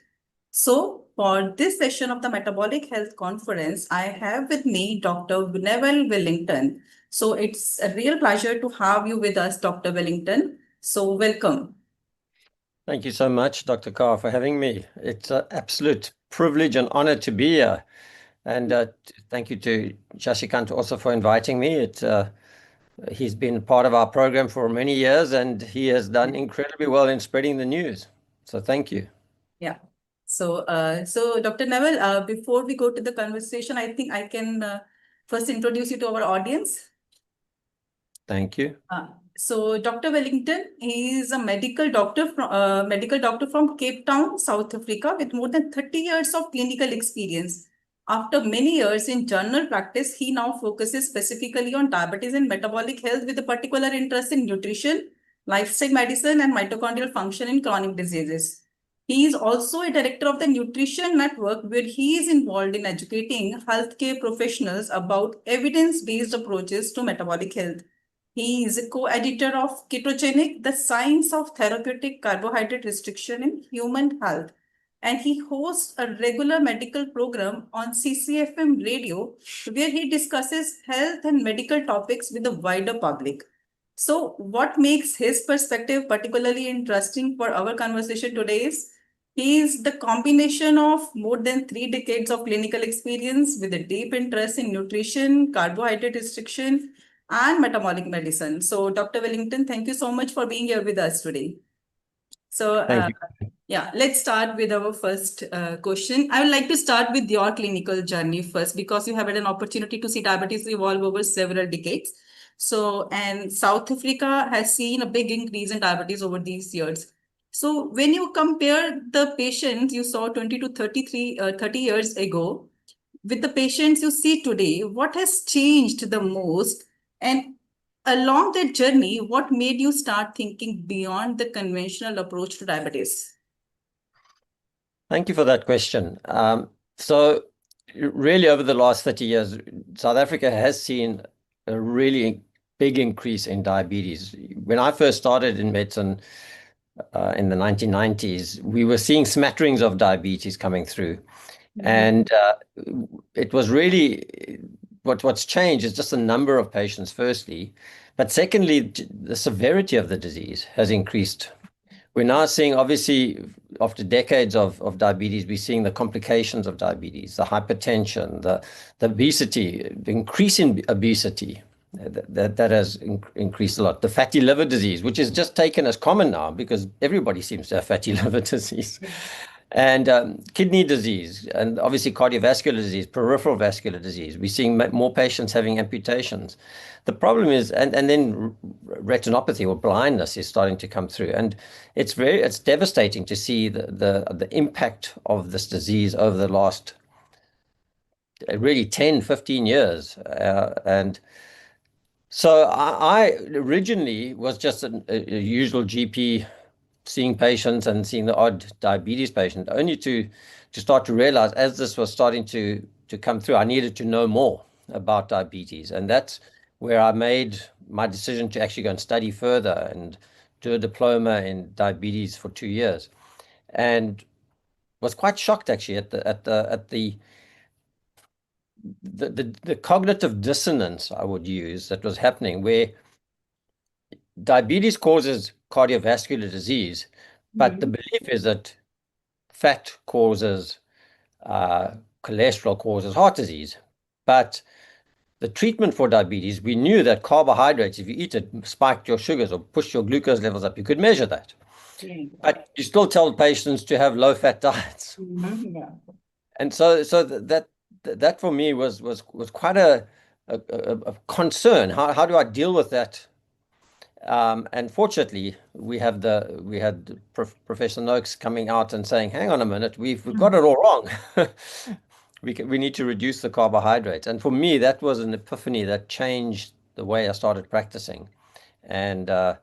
So for this session of the Metabolic Health Conference, I have with me Dr. Neville Wellington. So it's a real pleasure to have you with us, Dr. Wellington. So welcome. Thank you so much, Dr. Carr, for having me. It's an absolute privilege and honor to be here. And thank you to Shashikant also for inviting me. He's been part of our program for many years, and he has done incredibly well in spreading the news. So thank you. Yeah. So Dr. Neville, before we go to the conversation, I think I can first introduce you to our audience. Thank you. So Dr. Wellington is a medical doctor from Cape Town, South Africa, with more than 30 years of clinical experience. After many years in general practice, he now focuses specifically on diabetes and metabolic health with a particular interest in nutrition, lifestyle medicine, and mitochondrial function in chronic diseases. He is also a director of the Nutrition Network, where he is involved in educating healthcare professionals about evidence-based approaches to metabolic health. He is a co-editor of Ketogenic, the Science of Therapeutic Carbohydrate Restriction in Human Health. And he hosts a regular medical program on CCFM radio, where he discusses health and medical topics with the wider public. So what makes his perspective particularly interesting for our conversation today is he is the combination of more than 3 decades of clinical experience with a deep interest in nutrition, carbohydrate restriction, and metabolic medicine. So Dr. Wellington, thank you so much for being here with us today. So yeah, let's start with our first question. I would like to start with your clinical journey first, because you have had an opportunity to see diabetes evolve over several decades. So, and South Africa has seen a big increase in diabetes over these years. So when you compare the patients you saw 20 to 30 years ago with the patients you see today, what has changed the most? And along that journey, what made you start thinking beyond the conventional approach to diabetes? Thank you for that question. So really over the last 30 years, South Africa has seen a really big increase in diabetes. When I first started in medicine in the 1990s, we were seeing smatterings of diabetes coming through. And it was really what's changed is just the number of patients, firstly. But secondly, the severity of the disease has increased. We're now seeing, obviously, after decades of diabetes, we're seeing the complications of diabetes, the hypertension, the obesity, the increase in obesity that has increased a lot. The fatty liver disease, which is just taken as common now because everybody seems to have fatty liver disease. And kidney disease, and obviously cardiovascular disease, peripheral vascular disease. We're seeing more patients having amputations. The problem is, and then retinopathy or blindness is starting to come through. And it's devastating to see the impact of this disease over the last really 10, 15 years. And so I originally was just a usual GP seeing patients and seeing the odd diabetes patient, only to start to realize as this was starting to come through, I needed to know more about diabetes. And that's where I made my decision to actually go and study further and do a diploma in diabetes for 2 years. And was quite shocked actually at the cognitive dissonance, I would use, that was happening, where diabetes causes cardiovascular disease, but the belief is that fat causes cholesterol causes heart disease. But the treatment for diabetes, we knew that carbohydrates, if you eat it, spiked your sugars or pushed your glucose levels up. You could measure that. But you still tell patients to have low-fat diets. And so that for me was quite a concern. How do I deal with that? And fortunately, we had Professor Noakes coming out and saying, "Hang on a minute, we've got it all wrong. We need to reduce the carbohydrates." And for me, that was an epiphany that changed the way I started practicing, and that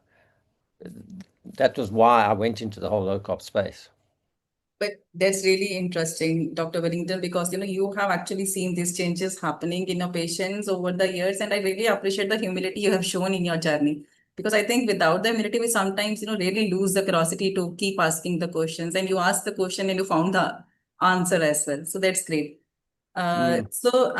was why I went into the whole low carb space. But that's really interesting, Dr. Wellington, because you have actually seen these changes happening in your patients over the years, and I really appreciate the humility you have shown in your journey. Because I think without the humility, we sometimes really lose the curiosity to keep asking the questions. And you asked the question and you found the answer as well. So that's great. So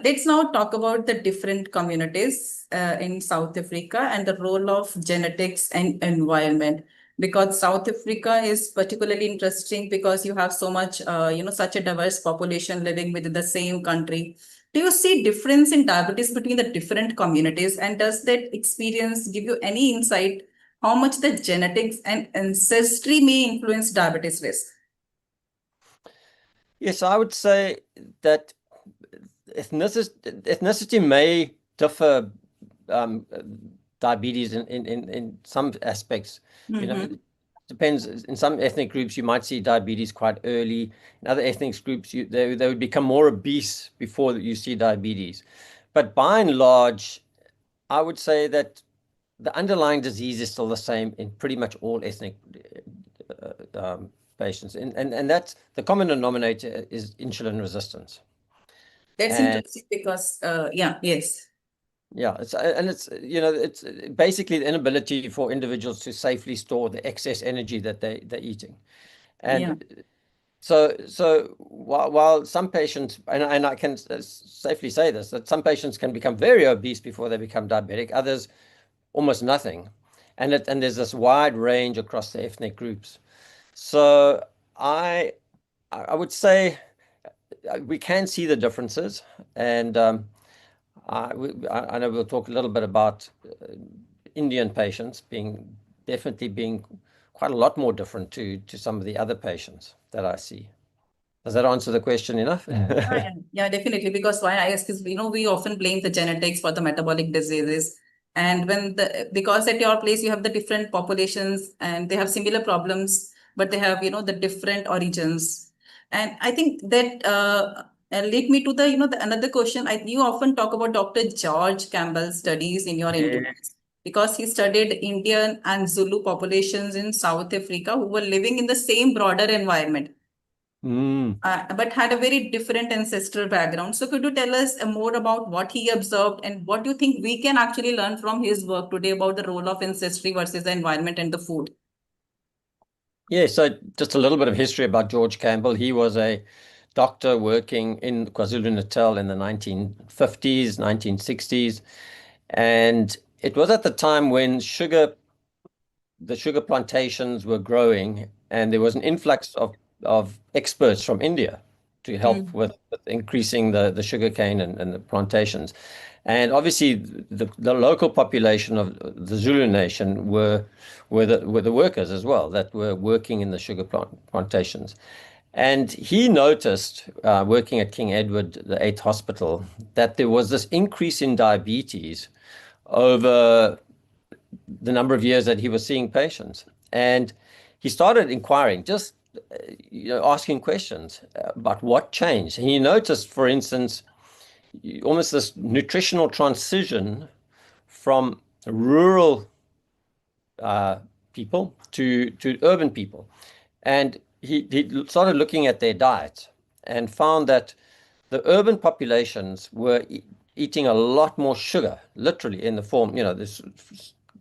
let's now talk about the different communities in South Africa and the role of genetics and environment. Because South Africa is particularly interesting because you have so much, such a diverse population living within the same country. Do you see difference in diabetes between the different communities? And does that experience give you any insight how much the genetics and ancestry may influence diabetes risk? Yes, I would say that ethnicity may differ diabetes in some aspects. It depends. In some ethnic groups, you might see diabetes quite early. In other ethnic groups, they would become more obese before you see diabetes. But by and large, I would say that the underlying disease is still the same in pretty much all ethnic patients. And that's the common denominator is insulin resistance. That's interesting because, yes. Yeah, it's basically the inability for individuals to safely store the excess energy that they're eating. And so while some patients, and I can safely say this, that some patients can become very obese before they become diabetic, others almost nothing. And there's this wide range across the ethnic groups. So I would say we can see the differences, and I know we'll talk a little bit about Indian patients definitely being quite a lot more different to some of the other patients that I see. Does that answer the question enough? Yeah, definitely. Because why I ask is, we often blame the genetics for the metabolic diseases. And because at your place, you have the different populations and they have similar problems, but they have, the different origins. And I think that lead me to the another question. You often talk about Dr. George Campbell's studies in your interviews because he studied Indian and Zulu populations in South Africa who were living in the same broader environment, but had a very different ancestral background. So could you tell us more about what he observed and what do you think we can actually learn from his work today about the role of ancestry versus the environment and the food? Yeah, so just a little bit of history about George Campbell. He was a doctor working in KwaZulu-Natal in the 1950s, 1960s. And it was at the time when the sugar plantations were growing and there was an influx of experts from India to help with increasing the sugarcane and the plantations. And obviously the local population of the Zulu nation were the workers as well that were working in the sugar plantations. And he noticed, working at King Edward VIII Hospital, that there was this increase in diabetes over the number of years that he was seeing patients. And he started inquiring, just asking questions about what changed. And he noticed, for instance, almost this nutritional transition from rural people to urban people. And he started looking at their diet and found that the urban populations were eating a lot more sugar, literally in the form, this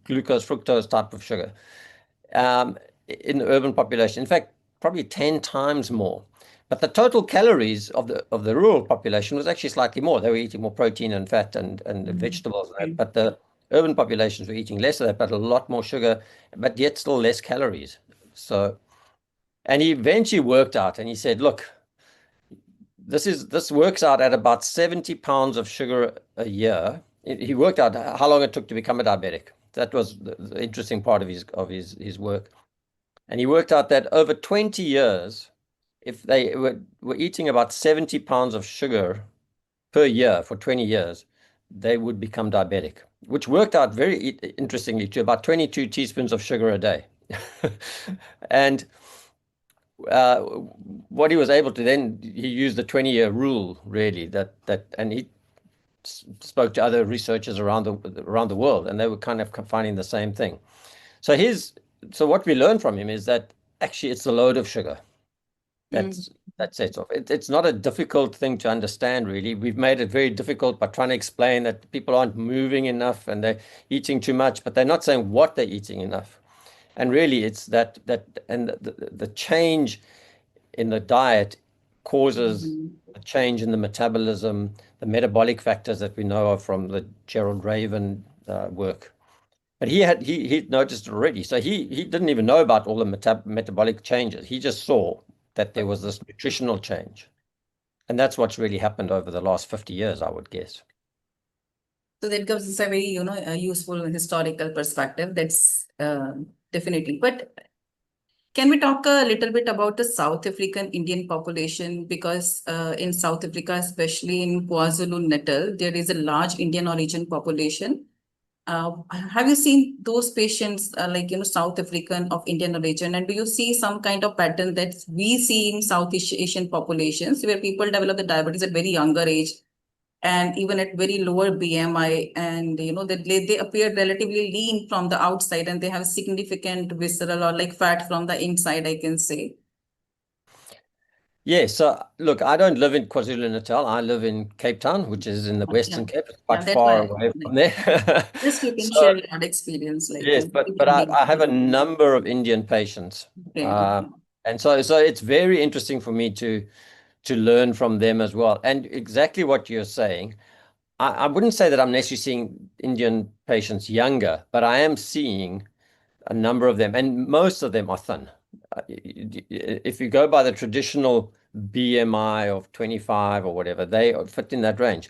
glucose, fructose type of sugar in the urban population. In fact, probably 10 times more. But the total calories of the rural population was actually slightly more. They were eating more protein and fat and vegetables. But the urban populations were eating less of that, but a lot more sugar, but yet still less calories. So, and he eventually worked out and he said, look, this works out at about 70 pounds of sugar a year. He worked out how long it took to become a diabetic. That was the interesting part of his work. And he worked out that over 20 years, if they were eating about 70 pounds of sugar per year for 20 years, they would become diabetic, which worked out very interestingly to about 22 teaspoons of sugar a day. And what he was able to then, he used the 20-year rule, really, and he spoke to other researchers around the world, and they were kind of finding the same thing. So what we learned from him is that actually it's the load of sugar that sets off. It's not a difficult thing to understand, really. We've made it very difficult by trying to explain that people aren't moving enough and they're eating too much, but they're not saying what they're eating enough. And really, it's that and the change in the diet causes a change in the metabolism, the metabolic factors that we know of from the Gerald Raven work. But he noticed it already. So he didn't even know about all the metabolic changes. He just saw that there was this nutritional change. And that's what's really happened over the last 50 years, I would guess. So that gives us a very, a useful historical perspective. That's definitely. But can we talk a little bit about the South African Indian population? Because in South Africa, especially in KwaZulu-Natal, there is a large Indian origin population. Have you seen those patients South African of Indian origin? And do you see some kind of pattern that we see in Southeast Asian populations where people develop the diabetes at very younger age and even at very lower BMI, and that they appear relatively lean from the outside and they have significant visceral or fat from the inside, I can say? Yeah, so look, I don't live in KwaZulu-Natal. I live in Cape Town, which is in the Western Cape. It's quite far away from there. Just you can share your experience. Yes, but I have a number of Indian patients. And so it's very interesting for me to learn from them as well. And exactly what you're saying, I wouldn't say that I'm necessarily seeing Indian patients younger, but I am seeing a number of them, and most of them are thin. If you go by the traditional BMI of 25 or whatever, they fit in that range.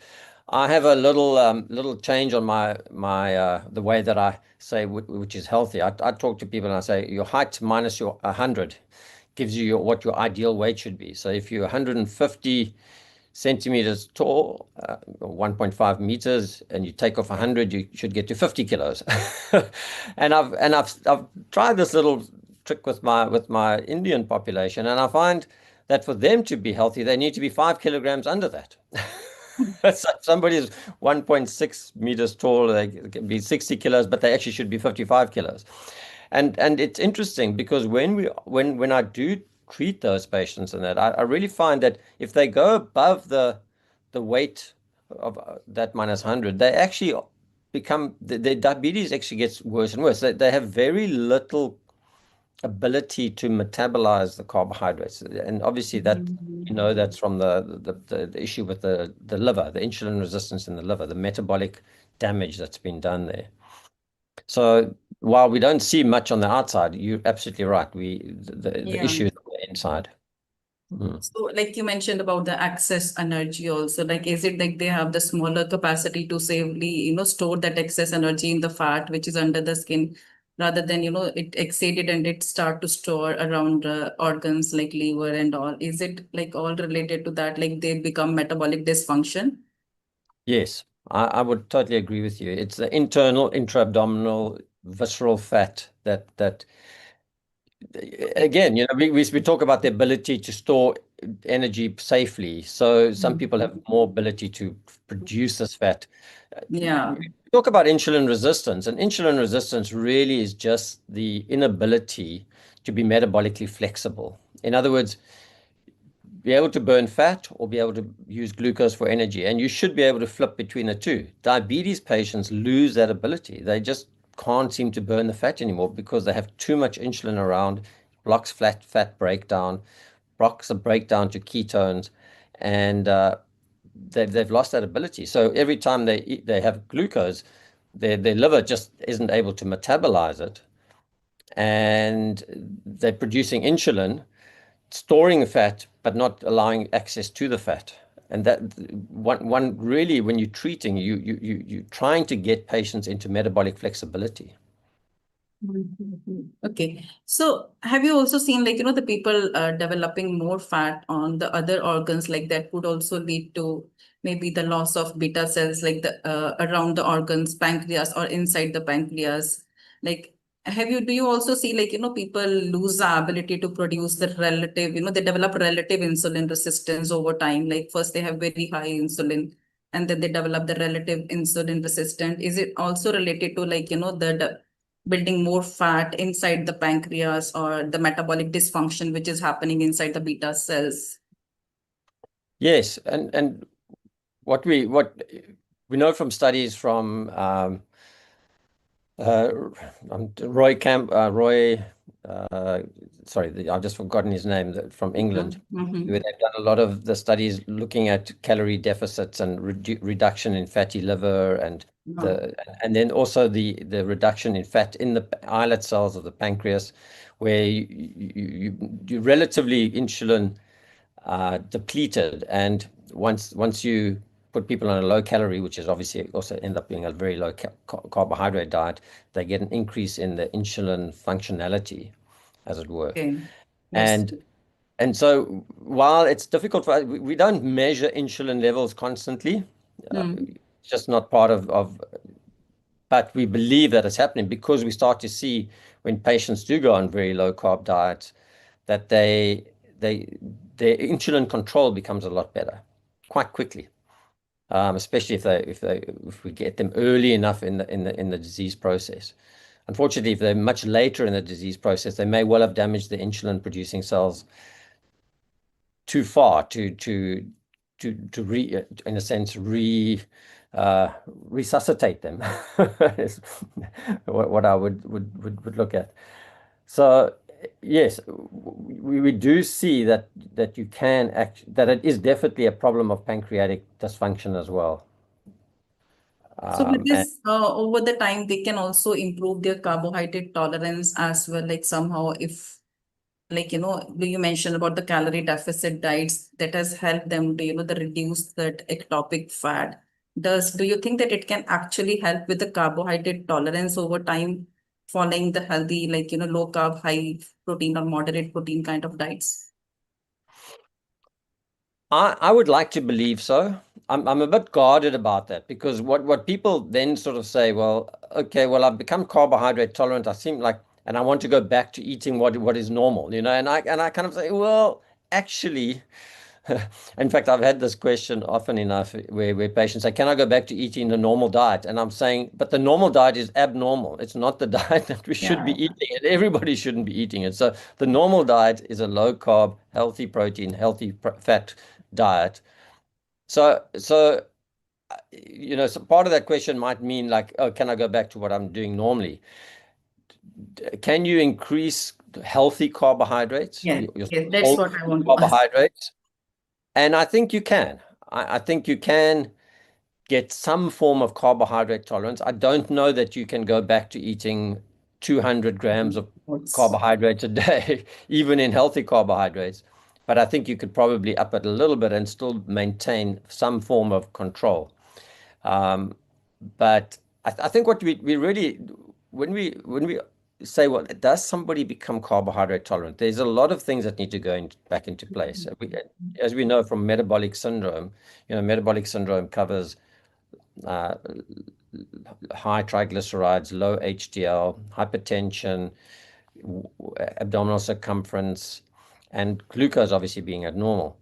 I have a little change on my the way that I say which is healthy. I talk to people and I say your height minus your 100 gives you what your ideal weight should be. So if you're 150 centimeters tall, 1.5 meters, and you take off 100, you should get to 50 kilos. And I've tried this little trick with my Indian population, and I find that for them to be healthy, they need to be 5 kilograms under that. So if somebody is 1.6 meters tall, they can be 60 kilos, but they actually should be 55 kilos. And it's interesting because when I do treat those patients and that, I really find that if they go above the weight of that minus 100, they actually become, their diabetes actually gets worse and worse. They have very little ability to metabolize the carbohydrates, and obviously that that's from the issue with the liver, the insulin resistance in the liver, the metabolic damage that's been done there. So while we don't see much on the outside, you're absolutely right. The issue is on the inside. So like you mentioned about the excess energy also, like is it like they have the smaller capacity to safely, store that excess energy in the fat which is under the skin, rather than, it exceeded and it start to store around organs like liver and all? Is it like all related to that, like they become metabolic dysfunction? Yes, I would totally agree with you. It's the internal, intra-abdominal, visceral fat that again, we talk about the ability to store energy safely. So some people have more ability to produce this fat. Yeah. We talk about insulin resistance, and insulin resistance really is just the inability to be metabolically flexible. In other words, be able to burn fat or be able to use glucose for energy. And you should be able to flip between the two. Diabetes patients lose that ability. They just can't seem to burn the fat anymore because they have too much insulin around, blocks fat breakdown, blocks the breakdown to ketones, and they've lost that ability. So every time they have glucose, their liver just isn't able to metabolize it, and they're producing insulin, storing fat, but not allowing access to the fat. And that one really, when you're treating, you're trying to get patients into metabolic flexibility. Okay. So have you also seen, like, the people developing more fat on the other organs, like that could also lead to maybe the loss of beta cells, like the around the organs, pancreas or inside the pancreas? Like, do you also see, like, people lose the ability to produce the relative, they develop relative insulin resistance over time. Like first they have very high insulin and then they develop the relative insulin resistant. Is it also related to, like, the building more fat inside the pancreas or the metabolic dysfunction which is happening inside the beta cells? Yes, and what we know from studies from sorry, I've just forgotten his name, from England, where they've done a lot of the studies looking at calorie deficits and reduction in fatty liver, and then also the reduction in fat in the islet cells of the pancreas, where you relatively insulin depleted, and once you put people on a low calorie, which is obviously also end up being a very low carbohydrate diet, they get an increase in the insulin functionality, as it were. Okay. Yes. And so while it's difficult for us, we don't measure insulin levels constantly. It's just not part of, but we believe that it's happening because we start to see when patients do go on very low carb diets that their insulin control becomes a lot better quite quickly. Especially if we get them early enough in the disease process. Unfortunately, if they're much later in the disease process, they may well have damaged the insulin producing cells too far to in a sense resuscitate them. Is what I would look at. So yes, we do see that you can that it is definitely a problem of pancreatic dysfunction as well. So with this, over the time, they can also improve their carbohydrate tolerance as well. Like somehow, if, like, you mentioned about the calorie deficit diets that has helped them to, the reduce that ectopic fat. Do you think that it can actually help with the carbohydrate tolerance over time, following the healthy, like, low carb, high protein or moderate protein kind of diets? I would like to believe so. I'm a bit guarded about that because what people then sort of say, well, okay, well, I've become carbohydrate tolerant. I seem like, and I want to go back to eating what is normal, and I kind of say, well, actually, in fact, I've had this question often enough where patients say, can I go back to eating the normal diet? And I'm saying, but the normal diet is abnormal. It's not the diet that we should be eating, and everybody shouldn't be eating it. So the normal diet is a low carb, healthy protein, healthy fat diet. So you know, so part of that question might mean like, oh, can I go back to what I'm doing normally? Can you increase healthy carbohydrates? Yeah, Your that's what I want to ask. carbohydrates? And I think you can. I think you can get some form of carbohydrate tolerance. I don't know that you can go back to eating 200 grams of carbohydrates a day, even in healthy carbohydrates. But I think you could probably up it a little bit and still maintain some form of control. But I think what we really, when we say, well, does somebody become carbohydrate tolerant? There's a lot of things that need to go back into place. As we know from metabolic syndrome, you know, metabolic syndrome covers high triglycerides, low HDL, hypertension, abdominal circumference, and glucose obviously being abnormal.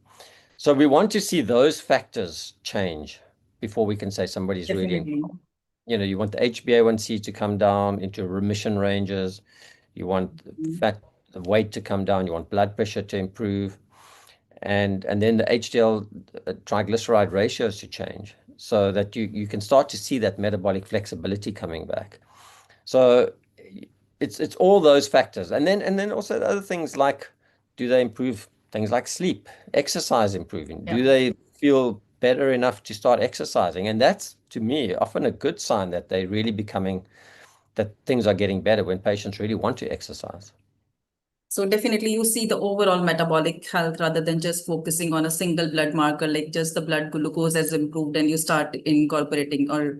So we want to see those factors change before we can say somebody's really, you know, you want the HbA1c to come down into remission ranges. You want the weight to come down. You want blood pressure to improve. And then the HDL triglyceride ratios to change so that you can start to see that metabolic flexibility coming back. So it's all those factors. And then also the other things like, do they improve things like sleep, exercise improving? Do they feel better enough to start exercising? And that's, to me, often a good sign that they're really becoming, that things are getting better when patients really want to exercise. So definitely you see the overall metabolic health rather than just focusing on a single blood marker, like just the blood glucose has improved and you start incorporating or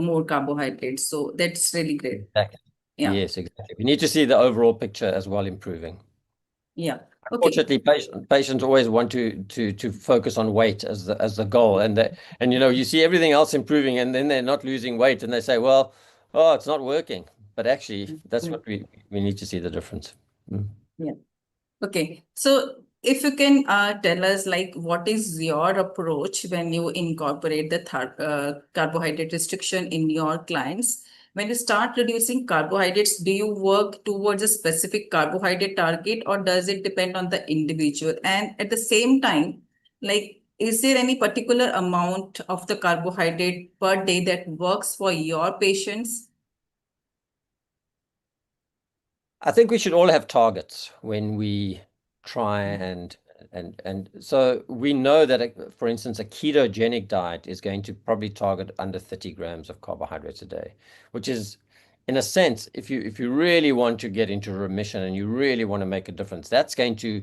more carbohydrates. So that's really great. Exactly. Yeah. Yes, exactly. We need to see the overall picture as well improving. Yeah. Unfortunately, patients always want to focus on weight as the goal, and you know, you see everything else improving, and then they're not losing weight, and they say, well, oh, it's not working. But actually, that's what we need to see the difference. Yeah. Okay. So if you can tell us, like, what is your approach when you incorporate the carbohydrate restriction in your clients? When you start reducing carbohydrates, do you work towards a specific carbohydrate target or does it depend on the individual? And at the same time, like, is there any particular amount of the carbohydrate per day that works for your patients? I think we should all have targets when we try and so we know that, for instance, a ketogenic diet is going to probably target under 30 grams of carbohydrates a day, which is, in a sense, if you really want to get into remission and you really want to make a difference, that's going to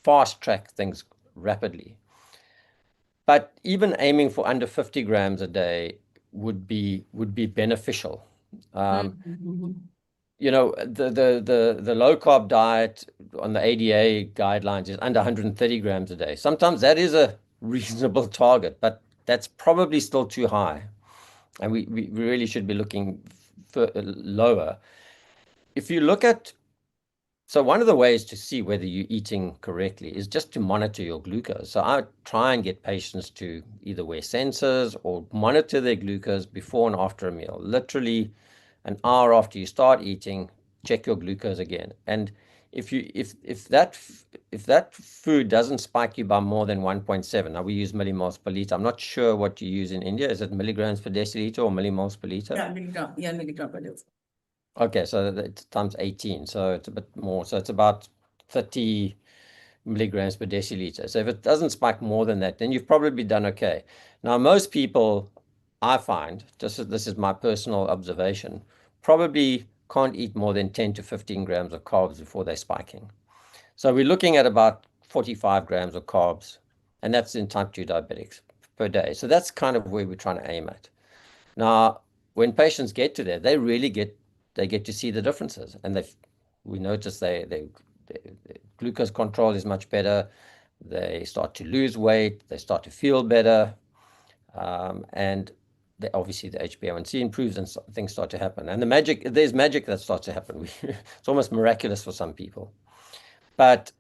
fast track things rapidly. But even aiming for under 50 grams a day would be beneficial. You know, the low carb diet on the ADA guidelines is under 130 grams a day. Sometimes that is a reasonable target, but that's probably still too high. And we really should be looking for lower. If you look at, so one of the ways to see whether you're eating correctly is just to monitor your glucose. So I try and get patients to either wear sensors or monitor their glucose before and after a meal. Literally an hour after you start eating, check your glucose again. And if that food doesn't spike you by more than 1.7, now we use millimoles per liter. I'm not sure what you use in India. Is it milligrams per deciliter or millimoles per liter? Yeah, milligram per liter. Okay, so it's times 18, so it's a bit more. So it's about 30 milligrams per deciliter. So if it doesn't spike more than that, then you've probably done okay. Now, most people, I find, this is my personal observation, probably can't eat more than 10 to 15 grams of carbs before they're spiking. So we're looking at about 45 grams of carbs, and that's in type 2 diabetics per day. So that's kind of where we're trying to aim at. Now, when patients get to there, they really get to see the differences, and we notice they glucose control is much better. They start to lose weight. They start to feel better, and obviously the HbA1c improves, and things start to happen. And there's magic that starts to happen. It's almost miraculous for some people. But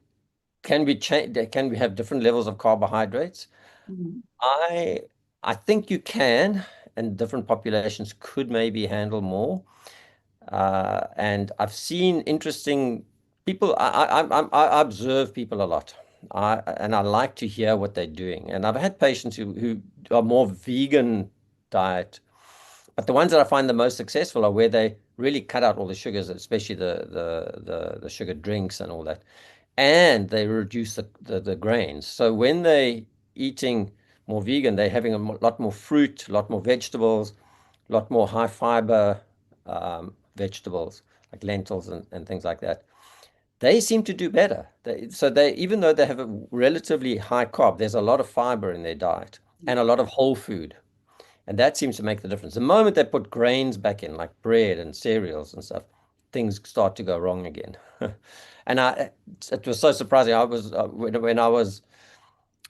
can we change? Can we have different levels of carbohydrates? Mhm. I think you can, and different populations could maybe handle more. And I've seen interesting people. I observe people a lot, and I like to hear what they're doing. And I've had patients who are more vegan diet, but the ones that I find the most successful are where they really cut out all the sugars, especially the sugar drinks and all that, and they reduce the grains. So when they eating more vegan, they're having a lot more fruit, a lot more vegetables, a lot more high fiber vegetables like lentils and things like that. They seem to do better. They even though they have a relatively high carb, there's a lot of fiber in their diet and a lot of whole food. And that seems to make the difference. The moment they put grains back in, like bread and cereals and stuff, things start to go wrong again. And it was so surprising. I was when I was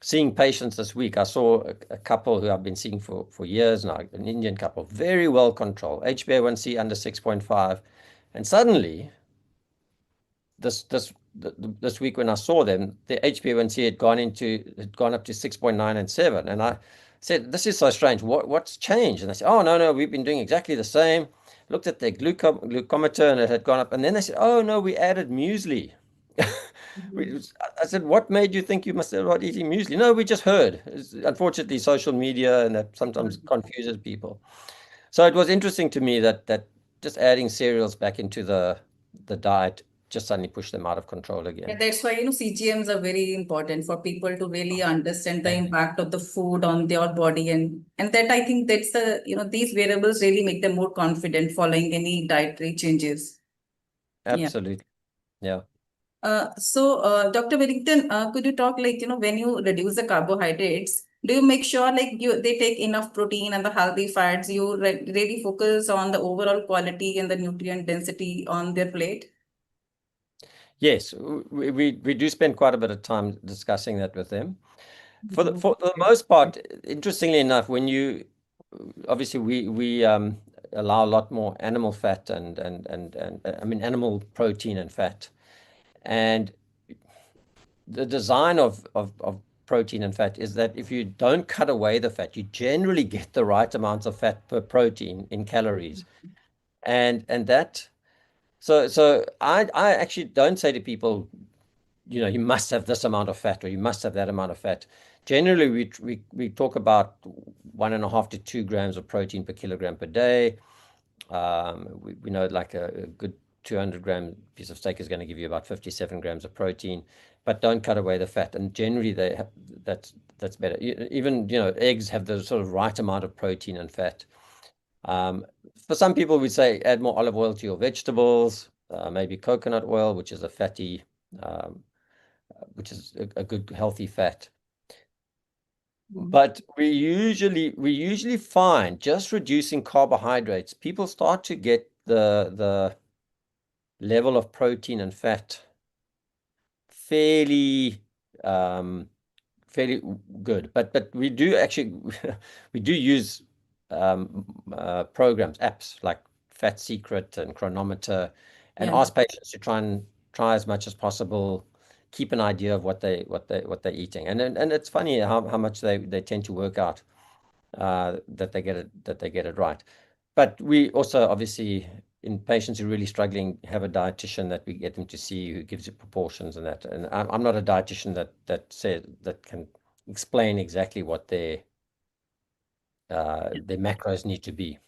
seeing patients this week, I saw a couple who I've been seeing for years now, an Indian couple, very well controlled, HbA1c under 6.5, and suddenly this week when I saw them, the HbA1c had gone up to 6.9 and 7, and I said, "This is so strange. What's changed?" And they said, "Oh no, we've been doing exactly the same." Looked at their glucometer and it had gone up, and then they said, "Oh no, we added muesli." I said, "What made you think you must start eating muesli?" "No, we just heard." Unfortunately, social media and that sometimes confuses people. So it was interesting to me that just adding cereals back into the diet just suddenly pushed them out of control Yeah, again. that's why, CGMs are very important for people to really understand the impact of the food on their body. And that I think that's these variables really make them more confident following any dietary changes. Absolutely. Yeah. Dr. Whittington, could you talk when you reduce the carbohydrates, do you make sure they take enough protein and the healthy fats? You really focus on the overall quality and the nutrient density on their plate? Yes, we do spend quite a bit of time discussing that with them. For the most part, interestingly enough, when you obviously we allow a lot more animal fat and I mean animal protein and fat, and the design of protein and fat is that if you don't cut away the fat, you generally get the right amounts of fat per protein in calories, and that. So I actually don't say to people, you must have this amount of fat or you must have that amount of fat. Generally, we talk about 1.5 to 2 grams of protein per kilogram per day. We know like a good 200-gram piece of steak is going to give you about 57 grams of protein, but don't cut away the fat. And generally, that's better. Even eggs have the sort of right amount of protein and fat. For some people, we say add more olive oil to your vegetables, maybe coconut oil, which is a fatty, which is a good healthy fat. But we usually find just reducing carbohydrates, people start to get the level of protein and fat fairly fairly good. But we do actually we do use programs, apps like Fat Secret and Chronometer, and ask patients to try as much as possible, keep an idea of what they're eating, and it's funny how much they tend to work out that they get it right. But we also obviously in patients who are really struggling have a dietitian that we get them to see who gives you proportions and that. And I'm not a dietitian that can explain exactly what their macros need to be.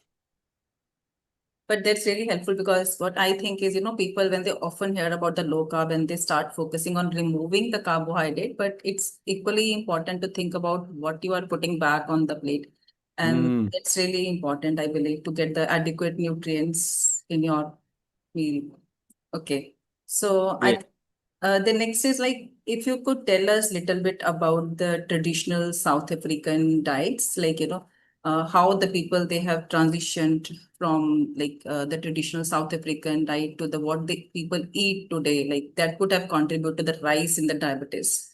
But that's really helpful because what I think is, people, when they often hear about the low carb and they start focusing on removing the carbohydrate, but it's equally important to think about what you are putting back on the plate. And it's really important, I believe, to get the adequate nutrients in your meal. Okay. So the next is if you could tell us a little bit about the traditional South African diets, how the people they have transitioned from the traditional South African diet to the what the people eat today, that could have contributed to the rise in the diabetes.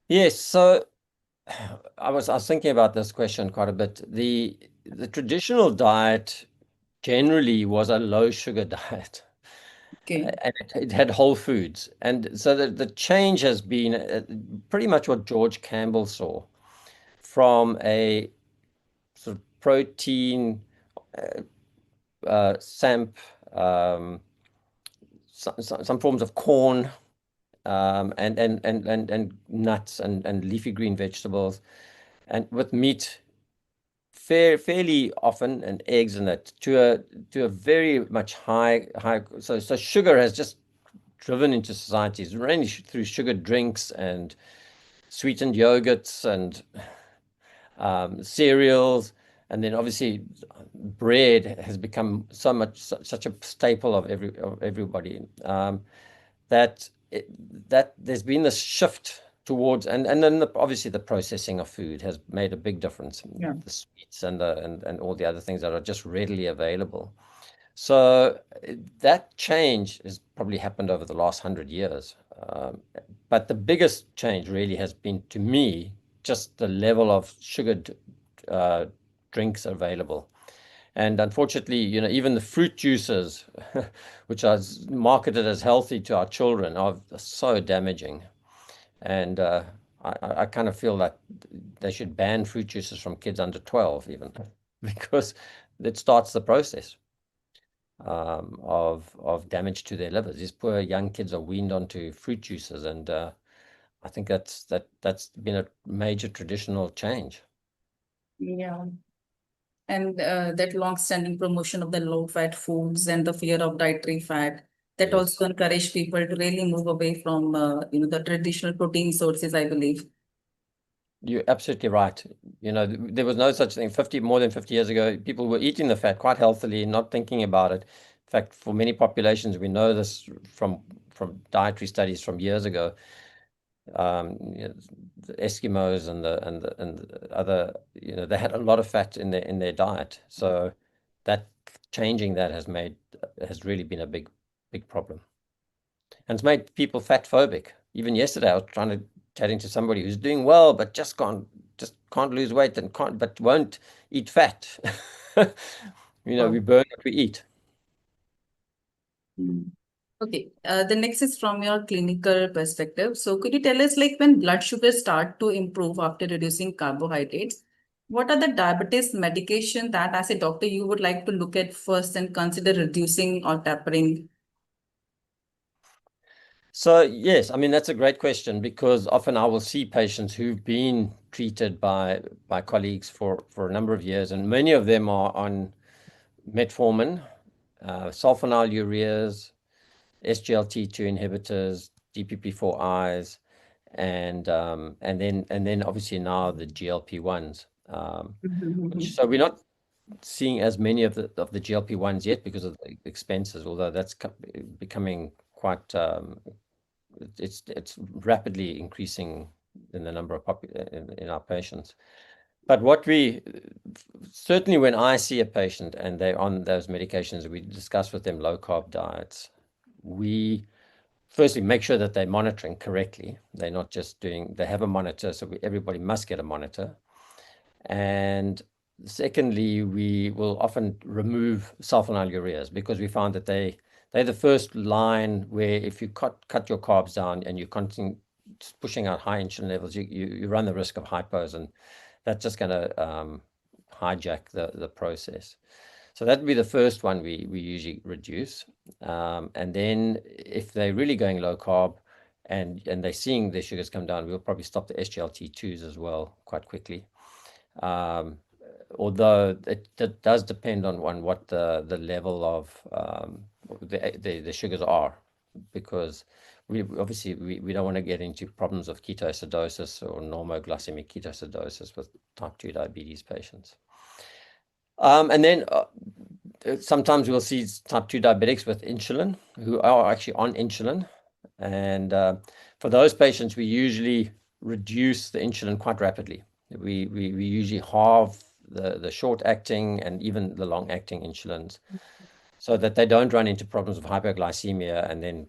Yes, so I was thinking about this question quite a bit. The traditional diet generally was a low sugar diet. Okay. and it had whole foods. And so the change has been pretty much what George Campbell saw, from a sort of protein, samp, some forms of corn, and nuts and leafy green vegetables, and with meat fairly often, and eggs in it, to a very much high. So sugar has just driven into societies, mainly through sugared drinks and sweetened yogurts and cereals, and then obviously bread has become such a staple of everybody, that there's been this shift towards, and then obviously the processing of food has made a big difference. Yeah. The sweets and all the other things that are just readily available. So that change has probably happened over the last 100 years. But the biggest change really has been, to me, just the level of sugared drinks available. And unfortunately, even the fruit juices, which are marketed as healthy to our children, are so damaging. And I kind of feel that they should ban fruit juices from kids under 12 even, because it starts the process of damage to their livers. These poor young kids are weaned onto fruit juices, and I think that's been a major traditional change. Yeah. And that long-standing promotion of the low-fat foods and the fear of dietary fat, that Yes. also encourage people to really move away from the traditional protein sources, I believe. You're absolutely right. There was no such thing. More than 50 years ago, people were eating the fat quite healthily, not thinking about it. In fact, for many populations, we know this from dietary studies from years ago. The Eskimos and the other, they had a lot of fat in their diet. So that changing that has really been a big problem. And it's made people fat phobic. Even yesterday, I was chatting to somebody who's doing well, but just can't lose weight but won't eat fat. We burn what we eat. Okay. The next is from your clinical perspective. So could you tell us, like, when blood sugars start to improve after reducing carbohydrates, what are the diabetes medication that as a doctor you would like to look at first and consider reducing or tapering? So yes, I mean, that's a great question, because often I will see patients who've been treated by colleagues for a number of years, and many of them are on metformin, sulfonylureas, SGLT2 inhibitors, DPP4Is, and then obviously now the GLP-1s. So we're not seeing as many of the GLP-1s yet because of the expenses, although that's becoming quite it's rapidly increasing in the number of in our patients. But certainly when I see a patient and they're on those medications, we discuss with them low carb diets. We firstly make sure that they're monitoring correctly. They're not just they have a monitor, so everybody must get a monitor. And secondly, we will often remove sulfonylureas, because we found that they're the first line where if you cut your carbs down and you're constantly pushing out high insulin levels, you run the risk of hypos, and that's just going to hijack the process. So that would be the first one we usually reduce. And then if they're really going low carb and they're seeing their sugars come down, we'll probably stop the SGLT2s as well quite quickly. Although it does depend on what the level of the sugars are, because we don't want to get into problems of ketoacidosis or normoglycemic ketoacidosis with type 2 diabetes patients. And then sometimes we'll see type 2 diabetics with insulin who are actually on insulin. And for those patients, we usually reduce the insulin quite rapidly. We usually halve the short-acting and even the long-acting insulins, so that they don't run into problems of hypoglycemia and then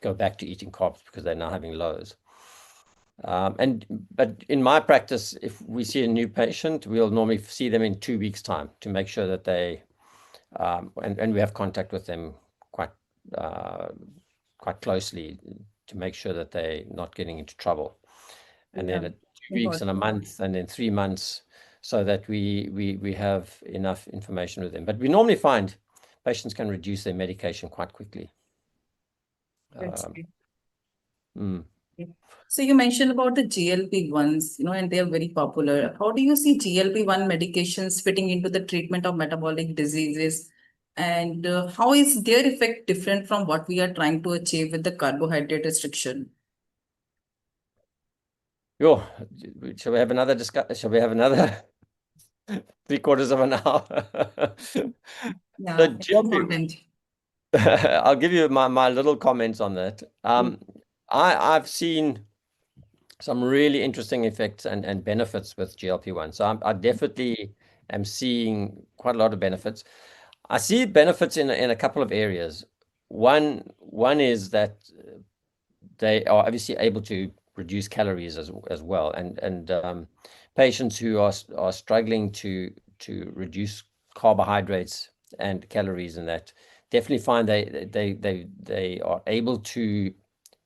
go back to eating carbs because they're now having lows. But in my practice, if we see a new patient, we'll normally see them in 2 weeks' time to make sure that they and we have contact with them quite quite closely to make sure that they're not getting into trouble. And then 2 weeks and a month, and then 3 months, so that we have enough information with them. But we normally find patients can reduce their medication quite quickly. So you mentioned about the GLP-1s, and they are very popular. How do you see GLP-1 medications fitting into the treatment of metabolic diseases? And how is their effect different from what we are trying to achieve with the carbohydrate restriction? Shall we have another discussion? Shall we have another 3/4 of an hour? Yeah, it's important. I'll give you my little comments on that. I've seen some really interesting effects and benefits with GLP-1. So I definitely am seeing quite a lot of benefits. I see benefits in a couple of areas. One is that they are obviously able to reduce calories as well, and patients who are struggling to reduce carbohydrates and calories, and that definitely find they are able to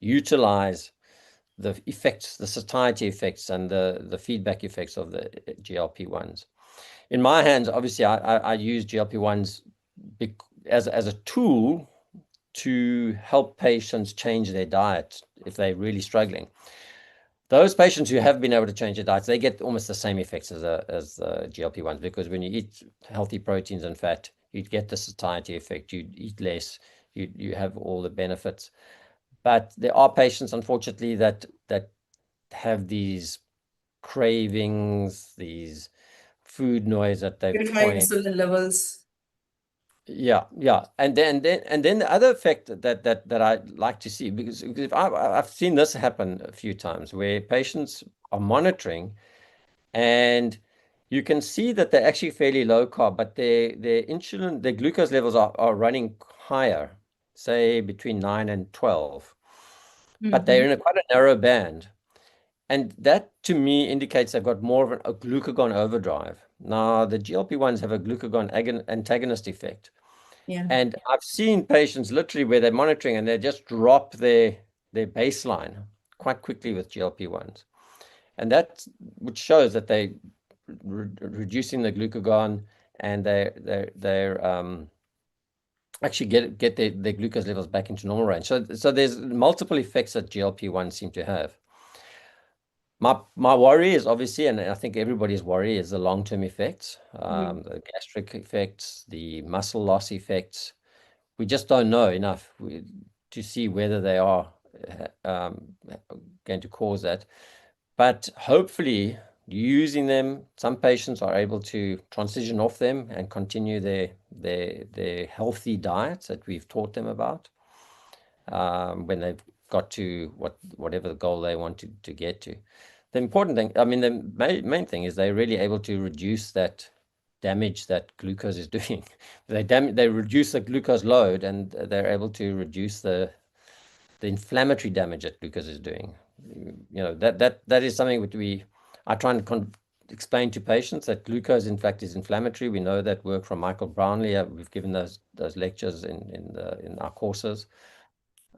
utilize the effects, the satiety effects, and the feedback effects of the GLP-1s. In my hands, obviously, I use GLP-1s as a tool to help patients change their diet if they're really struggling. Those patients who have been able to change their diets, they get almost the same effects as GLP-1s, because when you eat healthy proteins and fat, you get the satiety effect. You eat less, you have all the benefits. But there are patients, unfortunately, that have these cravings, these food noise that they've High insulin levels. Yeah. And then the other effect that I like to see, because if I've seen this happen a few times, where patients are monitoring and you can see that they're actually fairly low carb, but their insulin, their glucose levels are running higher, say between 9 and 12. But they're in quite a narrow band. And that, to me, indicates they've got more of a glucagon overdrive. Now, the GLP-1s have a glucagon antagonist effect. Yeah. And I've seen patients literally where they're monitoring and they just drop their baseline quite quickly with GLP-1s. And that which shows that they reducing the glucagon, and they're actually get their glucose levels back into normal range. So there's multiple effects that GLP-1 seem to have. My worry is obviously, and I think everybody's worry, is the long-term effects, the gastric effects, the muscle loss effects. We just don't know enough to see whether they are going to cause that. But hopefully, using them, some patients are able to transition off them and continue their healthy diets that we've taught them about when they've got to whatever the goal they want to get to. The important thing, I mean, the main thing is they're really able to reduce that damage that glucose is doing. They reduce the glucose load, and they're able to reduce the inflammatory damage that glucose is doing. That is something which I try and explain to patients, that glucose in fact is inflammatory. We know that work from Michael Brownlee. We've given those lectures in our courses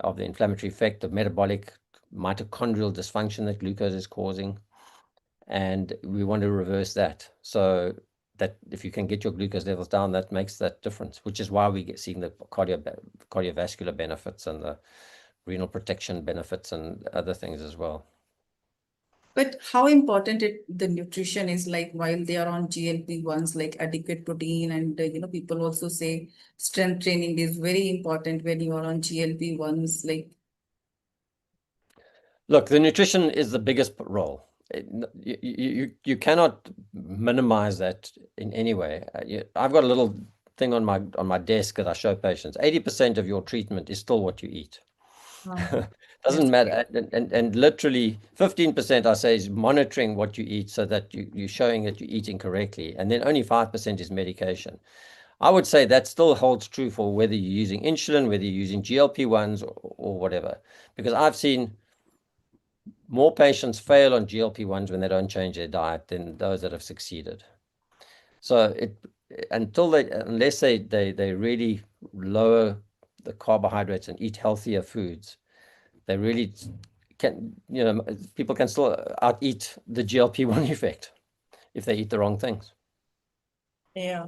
of the inflammatory effect of metabolic mitochondrial dysfunction that glucose is causing, and we want to reverse that, so that if you can get your glucose levels down, that makes that difference, which is why we get seeing the cardiovascular benefits and the renal protection benefits and other things as well. But how important the nutrition is, like while they are on GLP-1s, like adequate protein, and people also say strength training is very important when you are on GLP-1s. Look, the nutrition is the biggest role. You cannot minimize that in any way. I've got a little thing on my desk that I show patients. 80% of your treatment is still what you eat. Doesn't matter. And literally 15% I say is monitoring what you eat, so that you're showing that you're eating correctly. And then only 5% is medication. I would say that still holds true for whether you're using insulin, whether you're using GLP-1s or whatever. Because I've seen more patients fail on GLP-1s when they don't change their diet than those that have succeeded. So unless they really lower the carbohydrates and eat healthier foods, they really can, people can still out-eat the GLP-1 effect if they eat the wrong things. Yeah.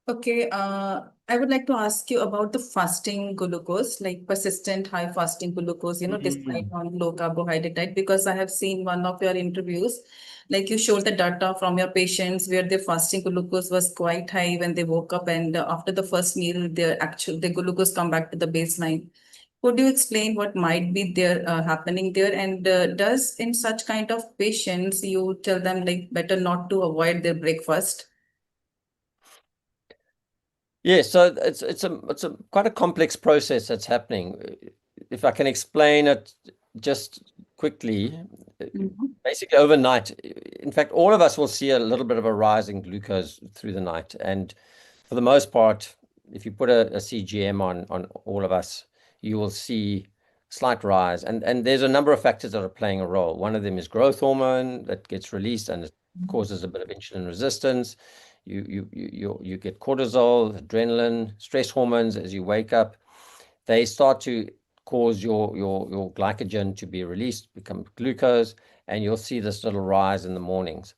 Okay, I would like to ask you about the fasting glucose, like persistent high fasting glucose, despite on low carbohydrate diet, because I have seen one of your interviews, like you showed the data from your patients where their fasting glucose was quite high when they woke up, and after the first meal, the glucose come back to the baseline. Could you explain what might be there happening there? And does in such kind of patients, you tell them like better not to avoid their breakfast? Yeah, so it's a quite a complex process that's happening. If I can explain it just quickly, basically overnight, in fact, all of us will see a little bit of a rise in glucose through the night. And for the most part, if you put a CGM on all of us, you will see slight rise. And there's a number of factors that are playing a role. One of them is growth hormone that gets released and it causes a bit of insulin resistance. You get cortisol, adrenaline, stress hormones as you wake up. They start to cause your glycogen to be released, become glucose, and you'll see this little rise in the mornings.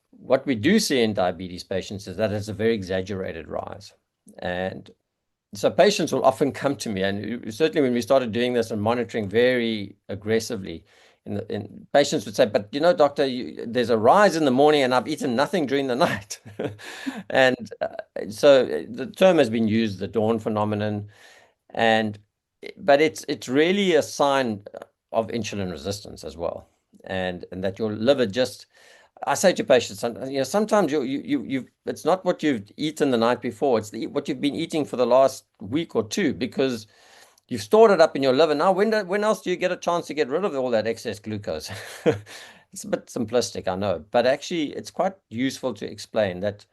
What we do see in diabetes patients is that it's a very exaggerated rise. And so patients will often come to me, and certainly when we started doing this and monitoring very aggressively, patients would say, but doctor, there's a rise in the morning and I've eaten nothing during the night. And so the term has been used, the dawn phenomenon, but it's really a sign of insulin resistance as well, and that your liver just. I say to patients, sometimes it's not what you've eaten the night before, it's what you've been eating for the last week or two, because you've stored it up in your liver. Now, when else do you get a chance to get rid of all that excess glucose? It's a bit simplistic, I know, but actually it's quite useful to explain that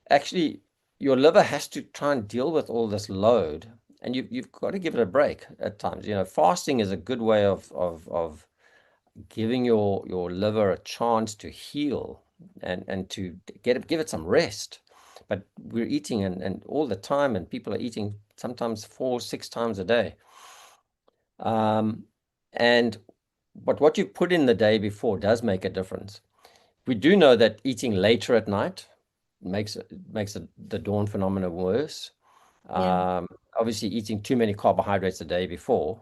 actually your liver has to try and deal with all this load, and you've got to give it a break at times. Fasting is a good way of giving your liver a chance to heal and to give it some rest. But we're eating and all the time, and people are eating sometimes 4-6 times a day. But what you put in the day before does make a difference. We do know that eating later at night makes the dawn phenomena worse. Yeah. Obviously, eating too many carbohydrates the day before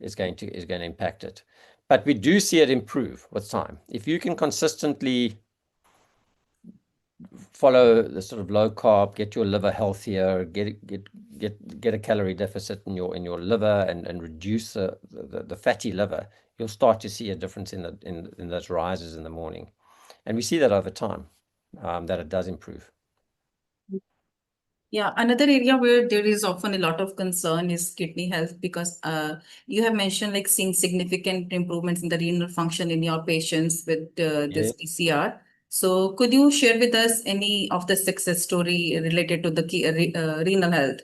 is going to impact it. But we do see it improve with time. If you can consistently follow the sort of low carb, get your liver healthier, get a calorie deficit in your liver, and reduce the fatty liver, you'll start to see a difference in those rises in the morning. And we see that over time, that it does improve. Yeah, another area where there is often a lot of concern is kidney health, because you have mentioned like seeing significant improvements in the renal function in your patients with this PCR. So could you share with us any of the success story related to the renal health?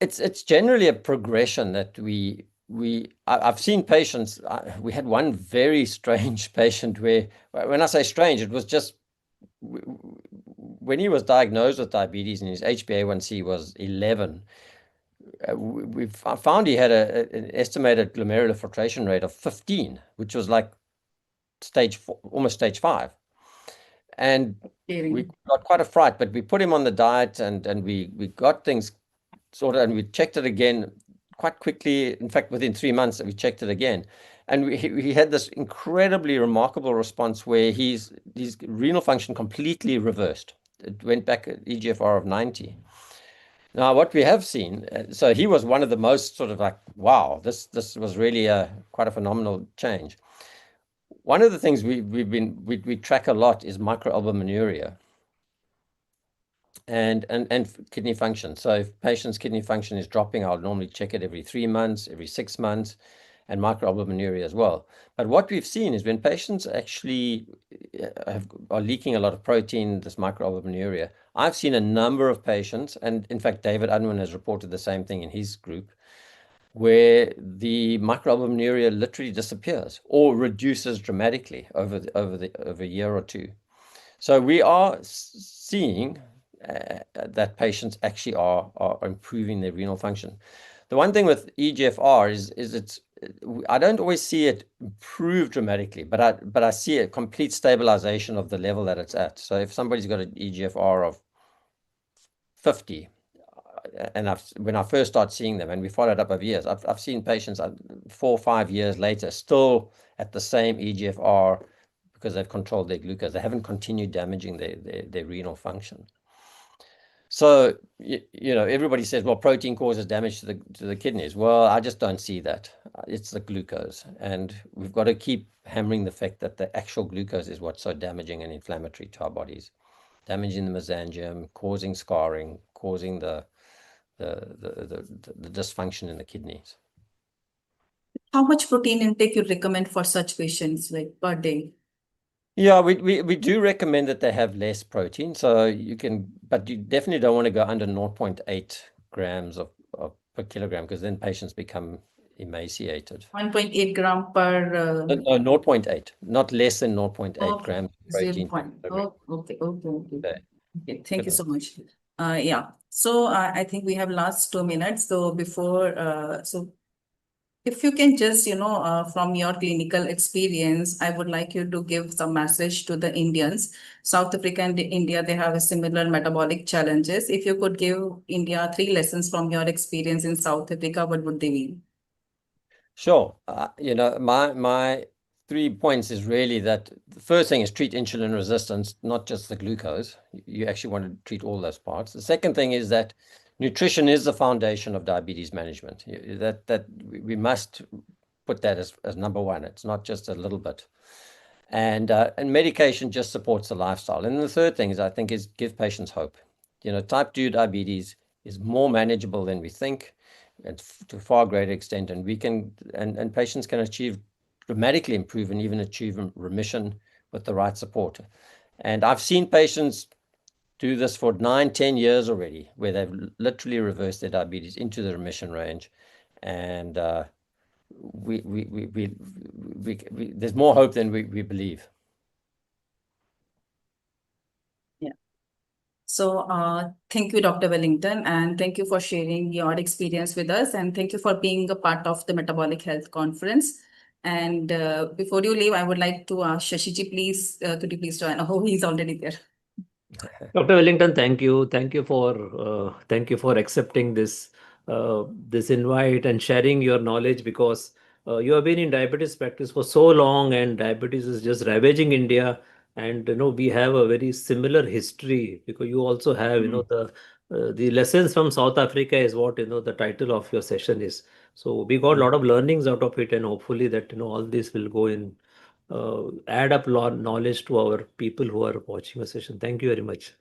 It's generally a progression that I've seen patients. We had one very strange patient where, when I say strange, it was just when he was diagnosed with diabetes and his HbA1c was 11, we found he had an estimated glomerular filtration rate of 15, which was like stage 4, almost stage 5. And we got quite a fright, but we put him on the diet and we got things sorted, and we checked it again quite quickly. In fact, within 3 months, we checked it again. And he had this incredibly remarkable response where his renal function completely reversed. It went back at eGFR of 90. Now, what we have seen, so he was one of the most sort of like, wow, this was really quite a phenomenal change. One of the things we track a lot is microalbuminuria and kidney function. So if patients' kidney function is dropping, I'll normally check it every 3 months, every 6 months, and microalbuminuria as well. But what we've seen is when patients actually are leaking a lot of protein, this microalbuminuria, I've seen a number of patients, and in fact, David Unwin has reported the same thing in his group, where the microalbuminuria literally disappears or reduces dramatically over a year or two. So we are seeing that patients actually are improving their renal function. The one thing with EGFR is I don't always see it improve dramatically, but I see a complete stabilization of the level that it's at. So if somebody's got an EGFR of 50, and when I first started seeing them, and we followed up over years, I've seen patients 4 or 5 years later still at the same EGFR because they've controlled their glucose. They haven't continued damaging their renal function. So everybody says, well, protein causes damage to the kidneys. Well, I just don't see that. It's the glucose, and we've got to keep hammering the fact that the actual glucose is what's so damaging and inflammatory to our bodies, damaging the mesangium, causing scarring, causing the dysfunction in the kidneys. How much protein intake you recommend for such patients, like per day? Yeah, we do recommend that they have less protein. So but you definitely don't want to go under 0.8 grams per kilogram, because then patients become emaciated. 1.8 gram per. No, 0.8, not less than 0.8 grams of protein. Okay. Thank you so much. Yeah. So I think we have last 2 minutes. So before, if you can just, from your clinical experience, I would like you to give some message to the Indians. South Africa and India, they have a similar metabolic challenges. If you could give India 3 lessons from your experience in South Africa, what would they be? Sure. My 3 points is really that the first thing is treat insulin resistance, not just the glucose. You actually want to treat all those parts. The second thing is that nutrition is the foundation of diabetes management. That we must put that as number one. It's not just a little bit. And medication just supports the lifestyle. And the third thing is give patients hope. Type 2 diabetes is more manageable than we think, and to a far greater extent, and patients can dramatically improve and even achieve remission with the right support. And I've seen patients do this for 9-10 years already, where they've literally reversed their diabetes into the remission range, and there's more hope than we believe. Yeah. So thank you, Dr. Wellington, and thank you for sharing your experience with us, and thank you for being a part of the Metabolic Health Conference. And before you leave, I would like to ask Shashiji, please, could you please join? Oh, he's already there. Dr. Wellington, thank you. Thank you for accepting this invite and sharing your knowledge, because you have been in diabetes practice for so long, and diabetes is just ravaging India. And we have a very similar history, because you also have the lessons from South Africa is what the title of your session is. So we got a lot of learnings out of it, and hopefully that all this will go in. Add up knowledge to our people who are watching the session. Thank you very much.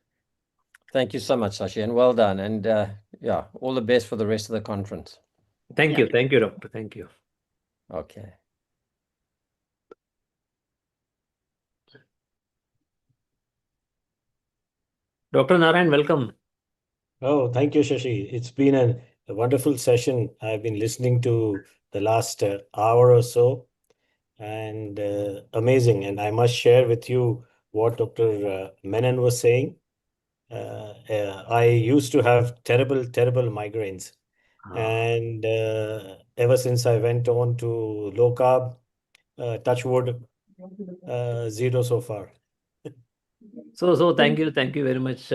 Thank you so much, Sashi, and well done. And yeah, all the best for the rest of the conference. Thank you. Thank you, Doctor. Thank you. Okay. Dr. Narayan, welcome. Oh, thank you, Shashi. It's been a wonderful session. I've been listening to the last hour or so, and amazing. And I must share with you what Dr. Menon was saying. I used to have terrible migraines. And ever since I went on to low carb, touch wood, 0 so far. So thank you very much.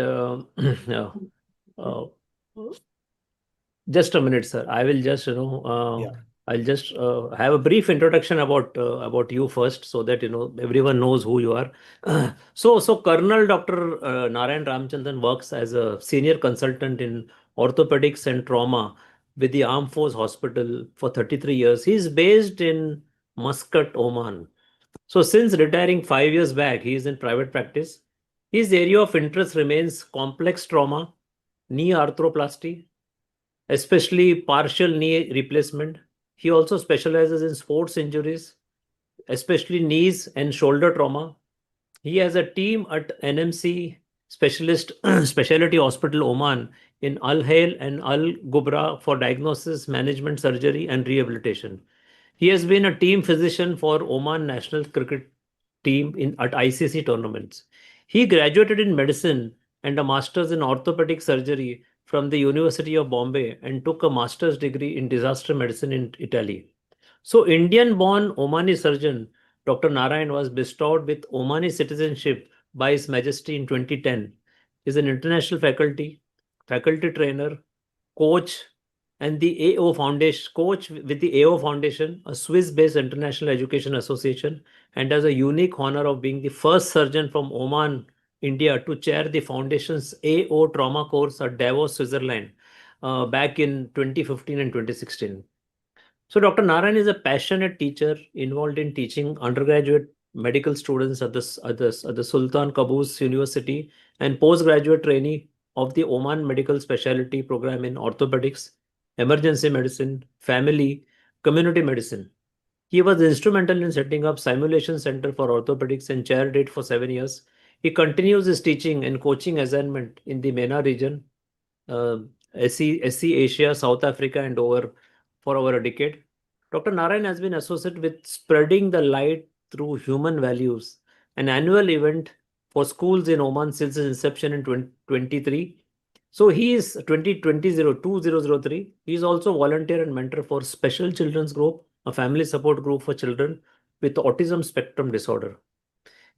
Just a minute, sir. I will just I'll just have a brief introduction about you first, so that everyone knows who you are. So Colonel Dr. Narayan Ramchandran works as a senior consultant in orthopedics and trauma with the Armed Force Hospital for 33 years. He's based in Muscat, Oman. So since retiring 5 years back, he is in private practice. His area of interest remains complex trauma, knee arthroplasty, especially partial knee replacement. He also specializes in sports injuries, especially knees and shoulder trauma. He has a team at NMC Specialty Hospital Oman in Al Hail and Al Gubra for diagnosis, management, surgery, and rehabilitation. He has been a team physician for Oman national cricket team at ICC tournaments. He graduated in medicine and a master's in orthopedic surgery from the University of Bombay and took a master's degree in disaster medicine in Italy. So, Indian-born Omani surgeon Dr. Narayan was bestowed with Omani citizenship by His Majesty in 2010. He is an international faculty trainer, coach, and the AO Foundation, coach with the AO Foundation, a Swiss-based international education association, and has a unique honor of being the first surgeon from Oman, India, to chair the foundation's AO trauma course at Davos, Switzerland, back in 2015 and 2016. So Dr. Narayan is a passionate teacher involved in teaching undergraduate medical students at the Sultan Qaboos University and postgraduate trainee of the Oman Medical Specialty Program in orthopedics, emergency medicine, family, community medicine. He was instrumental in setting up Simulation Center for Orthopedics and chaired it for 7 years. He continues his teaching and coaching assignment in the MENA region, uh, SC Asia, South Africa, and for over a decade. Dr. Narayan has been associated with spreading the light through human values, an annual event for schools in Oman since its inception in 2023. So he is 2020. He is also volunteer and mentor for Special Children's Group, a family support group for children with autism spectrum disorder.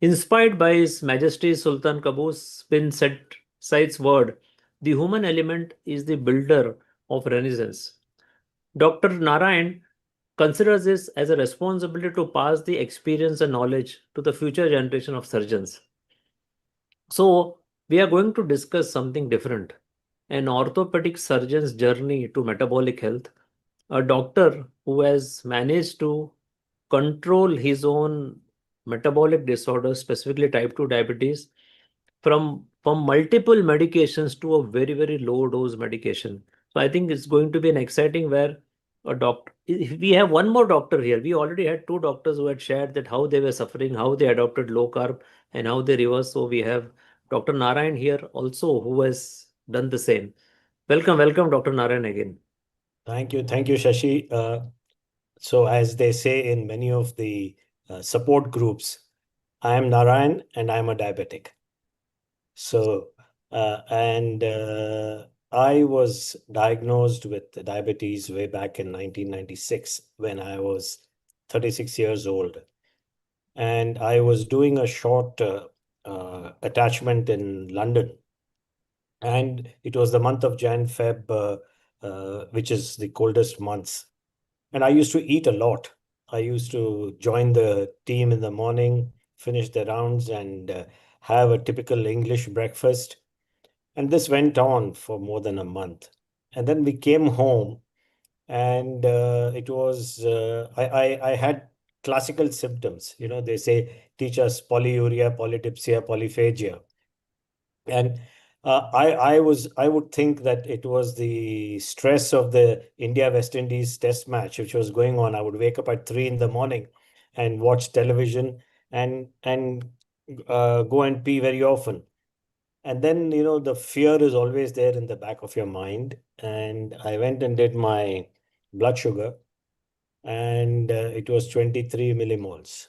Inspired by His Majesty Sultan Qaboos bin Said's word, the human element is the builder of Renaissance. Dr. Narayan considers this as a responsibility to pass the experience and knowledge to the future generation of surgeons. So, we are going to discuss something different, an orthopedic surgeon's journey to metabolic health, a doctor who has managed to control his own metabolic disorders, specifically type 2 diabetes, from multiple medications to a very, very low dose medication. So I think it's going to be an exciting where a doctor, we have one more doctor here. We already had two doctors who had shared that how they were suffering, how they adopted low carb, and how they reversed. So we have Dr. Narayan here also who has done the same. Welcome, Dr. Narayan again. Thank you, Shashi. So as they say in many of the support groups, I am Narayan and I'm a diabetic. So, I was diagnosed with diabetes way back in 1996 when I was 36 years old. And I was doing a short attachment in London. And it was the month of Jan-Feb, which is the coldest months. And I used to eat a lot. I used to join the team in the morning, finish the rounds, and have a typical English breakfast. And this went on for more than a month. And then we came home, and it was, I had classical symptoms. You know, they say, teach us polyuria, polydipsia, polyphagia. And I would think that it was the stress of the India-West Indies test match, which was going on. I would wake up at 3 in the morning and watch television and go and pee very often. And then, you know, the fear is always there in the back of your mind. And I went and did my blood sugar, and it was 23 millimoles.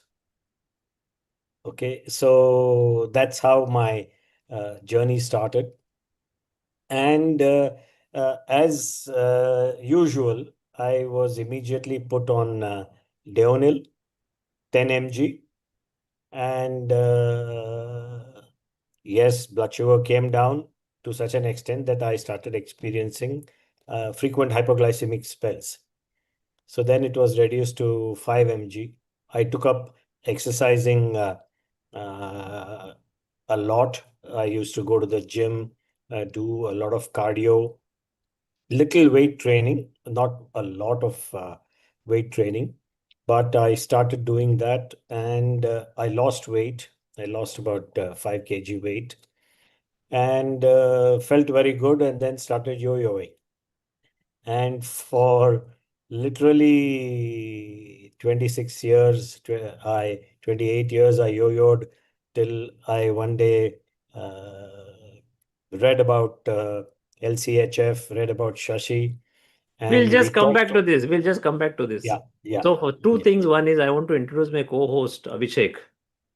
Okay, so that's how my journey started. And as usual, I was immediately put on Deonil, 10 mg. And yes, blood sugar came down to such an extent that I started experiencing frequent hypoglycemic spells. So then it was reduced to 5 mg. I took up exercising a lot. I used to go to the gym, do a lot of cardio, little weight training, not a lot of weight training, but I started doing that, and I lost weight. I lost about 5 kg weight, and felt very good, and then started yo-yoing. And for literally 26 years, 28 years, I yo-yoed till I one day read about LCHF, read about Shashi, We'll and just we come back talked. to this. We'll just come back to this. Yeah. So for two things, one is I want to introduce my co-host Abhishek.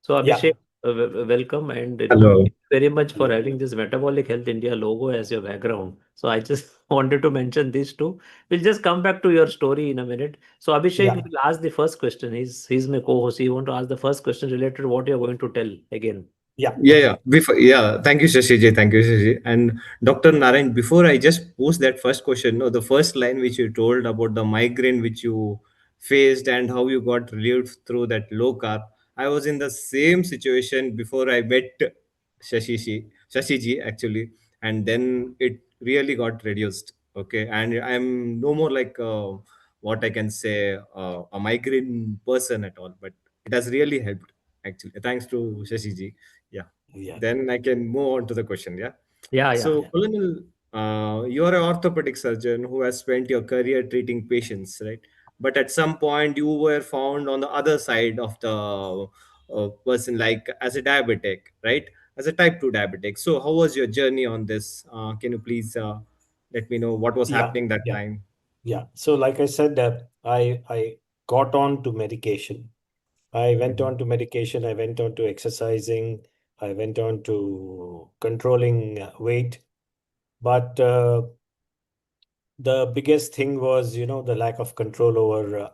So Yeah. Abhishek, welcome, and Hello. thank you very much for having this Metabolic Health India logo as your background. So I just wanted to mention these two. We'll just come back to your story in a minute. So Abhishek Yeah. will ask the first question. He's my co-host. He want to ask the first question related to what you're going to tell again. Yeah. Yeah, Okay. yeah. Thank you, Shashiji. Thank you, Shashiji. And Dr. Narayan, before I just post that first question, no, the first line which you told about the migraine which you faced and how you got relieved through that low carb, I was in the same situation before I met Shashiji actually, and then it really got reduced. Okay, and I'm no more like what I can say a migraine person at all, but it has really helped actually. Thanks to Shashiji. Yeah. Yeah. Then I can move on to the question. Yeah. Yeah. So, Colonel, you're an orthopedic surgeon who has spent your career treating patients, right? But at some point, you were found on the other side of the person, like as a diabetic, right? As a type 2 diabetic. So, how was your journey on this? Can you please let me know what was Yeah. happening that Yeah. time? Yeah. So, like I said, I got on to medication. I went on to medication. I went on to exercising. I went on to controlling weight. But the biggest thing was, the lack of control over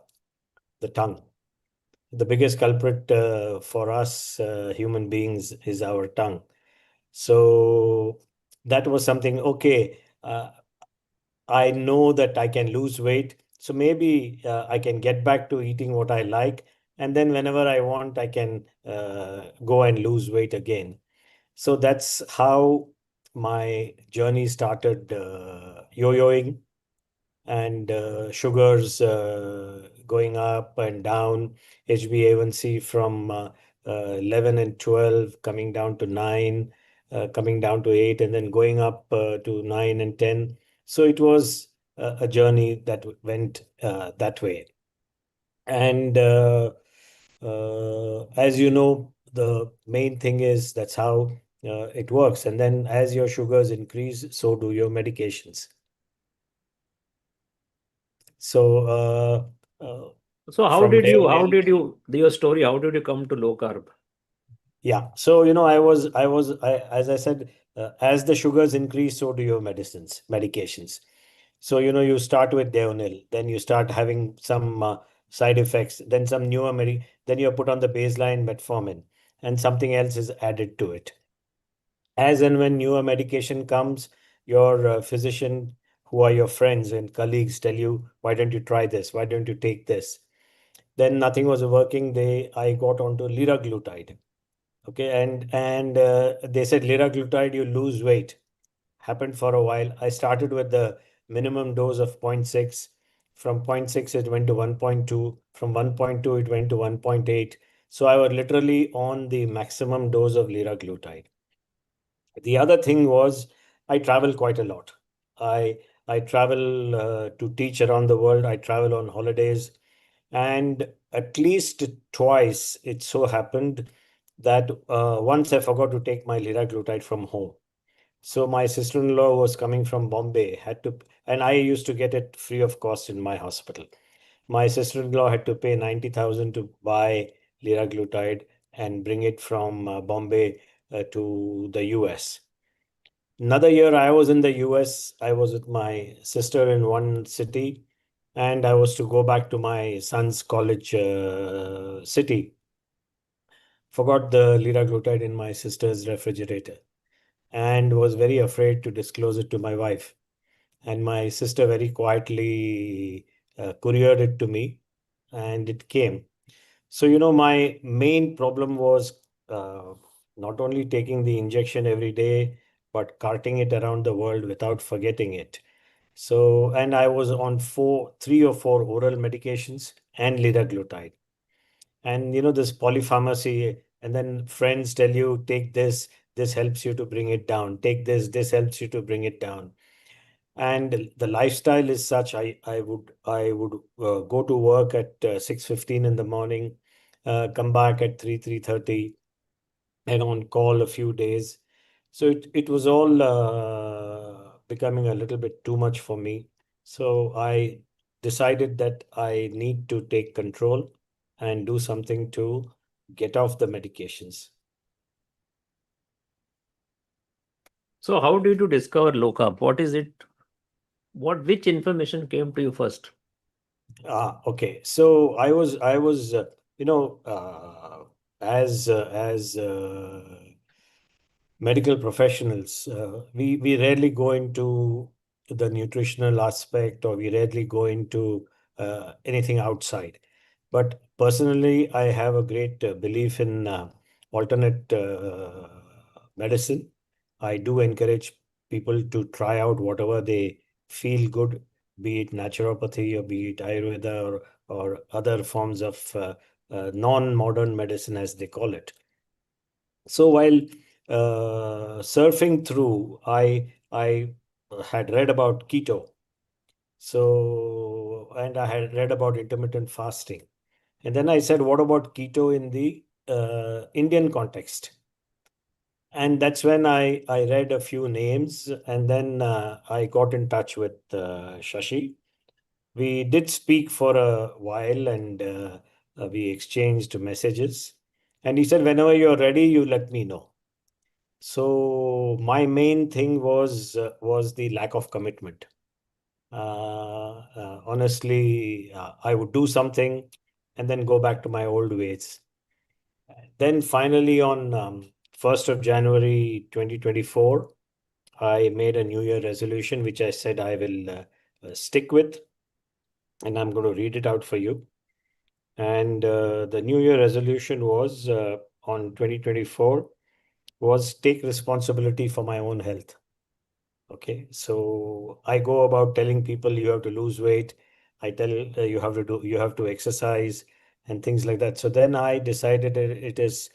the tongue. The biggest culprit for us human beings is our tongue. So that was something, okay, I know that I can lose weight. So maybe I can get back to eating what I like. And then whenever I want, I can go and lose weight again. So that's how my journey started yo-yoing, and sugars going up and down, HbA1c from 11 and 12 coming down to 9, coming down to 8, and then going up to 9 and 10. So it was a journey that went that way. And as you know, the main thing is that's how it works. And then as your sugars increase, so do your medications. So So how from did day you, on, your story, how did you come to low carb? yeah. So, as I said, as the sugars increase, so do your medications. So, you start with Deonil, then you start having some side effects, then some then you're put on the baseline metformin, and something else is added to it. As and when newer medication comes, your physician, who are your friends and colleagues, tell you, why don't you try this? Why don't you take this? Then nothing was working. I got onto liraglutide. Okay, and they said liraglutide, you lose weight. Happened for a while. I started with the minimum dose of zero point 0.6. From zero point 0.6, it went to 1.2. From 1.2, it went to 1.8. So I was literally on the maximum dose of liraglutide. The other thing was I travel quite a lot. I travel to teach around the world. I travel on holidays, and at least twice it so happened that once I forgot to take my liraglutide from home. So my sister-in-law was coming from Bombay, and I used to get it free of cost in my hospital. My sister-in-law had to pay 90,000 to buy liraglutide and bring it from Bombay to the US. Another year I was in the US. I was with my sister in one city, and I was to go back to my son's college city. Forgot the liraglutide in my sister's refrigerator and was very afraid to disclose it to my wife. And my sister very quietly couriered it to me, and it came. So, my main problem was not only taking the injection every day, but carting it around the world without forgetting it. So, and I was on 3 or 4 oral medications and liraglutide. And, this polypharmacy, and then friends tell you, take this helps you to bring it down. Take this helps you to bring it down. And the lifestyle is such, I would go to work at 6:15 in the morning, come back at 3:30, and on call a few days. So it was all becoming a little bit too much for me. So I decided that I need to take control and do something to get off the medications. So how did you discover low carb? What is it? Which information came to you first? Okay. So I was, as medical professionals, we rarely go into the nutritional aspect, or we rarely go into anything outside. But personally, I have a great belief in alternate medicine. I do encourage people to try out whatever they feel good, be it naturopathy or be it Ayurveda, or other forms of non-modern medicine, as they call it. So while surfing through, I had read about keto. So, and I had read about intermittent fasting. And then I said, what about keto in the Indian context? And that's when I read a few names, and then I got in touch with Shashi. We did speak for a while, and we exchanged messages. And he said, whenever you're ready, you let me know. So my main thing was the lack of commitment. Honestly, I would do something and then go back to my old ways. Then finally, on 1st of January 2024, I made a New Year resolution, which I said I will stick with, and I'm going to read it out for you. And the New Year resolution was on 2024 was take responsibility for my own health. Okay, so I go about telling people you have to lose weight. I tell you have to exercise and things like that. So then I decided it is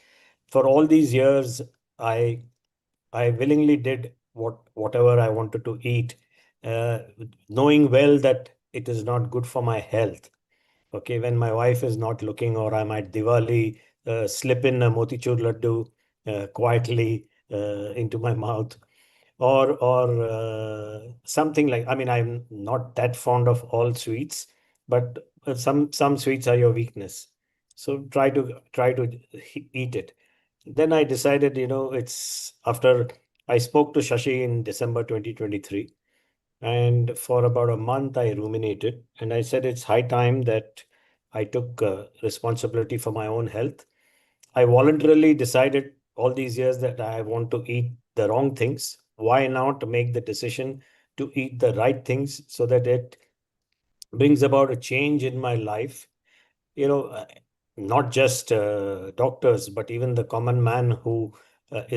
for all these years I I willingly did whatever I wanted to eat, uh, knowing well that it is not good for my health. Okay, when my wife is not looking, or I might Diwali slip in a motichur laddu quietly into my mouth, or something like. I mean, I'm not that fond of all sweets, but some sweets are your weakness. So try to eat it. Then I decided, it's after I spoke to Shashi in December 2023. And for about a month, I ruminated and I said it's high time that I took responsibility for my own health. I voluntarily decided all these years that I want to eat the wrong things. Why not make the decision to eat the right things so that it brings about a change in my life? you know, uh, Not just doctors, but even the common man who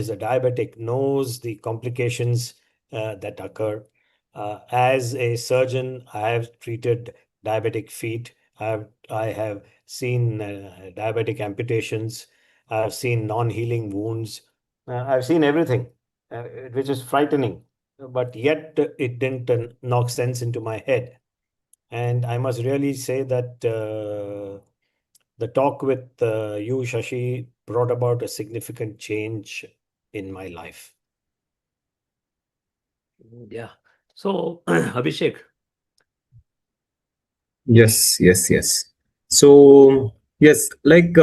is a diabetic knows the complications that occur. As a surgeon, I have treated diabetic feet. I have seen diabetic amputations. I've seen non-healing wounds. I've seen everything, which is frightening. But yet, it didn't knock sense into my head. And I must really say that the talk with you, Shashi, brought about a significant change in my life. Yeah. So, Abhishek. Yes, yes, yes. So, yes, like,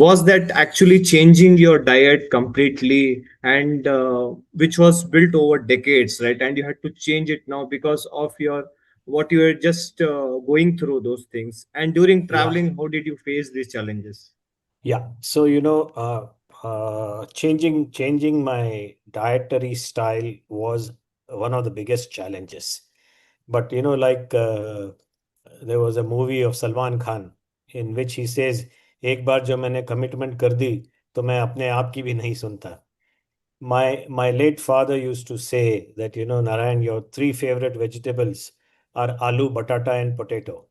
was that actually changing your diet completely, and which was built over decades, right? And you had to change it now because of your what you were just going through those things. And during Yeah. traveling, how did you face these challenges? Yeah. So, changing my dietary style was one of the biggest challenges. But, there was a movie of Salman Khan in which he says, एक बार जो मैंने commitment कर दी तो मैं अपने आप की भी नहीं सुनता. My late father used to say that, Narayan, your three favorite vegetables are aloo, batata, and potato.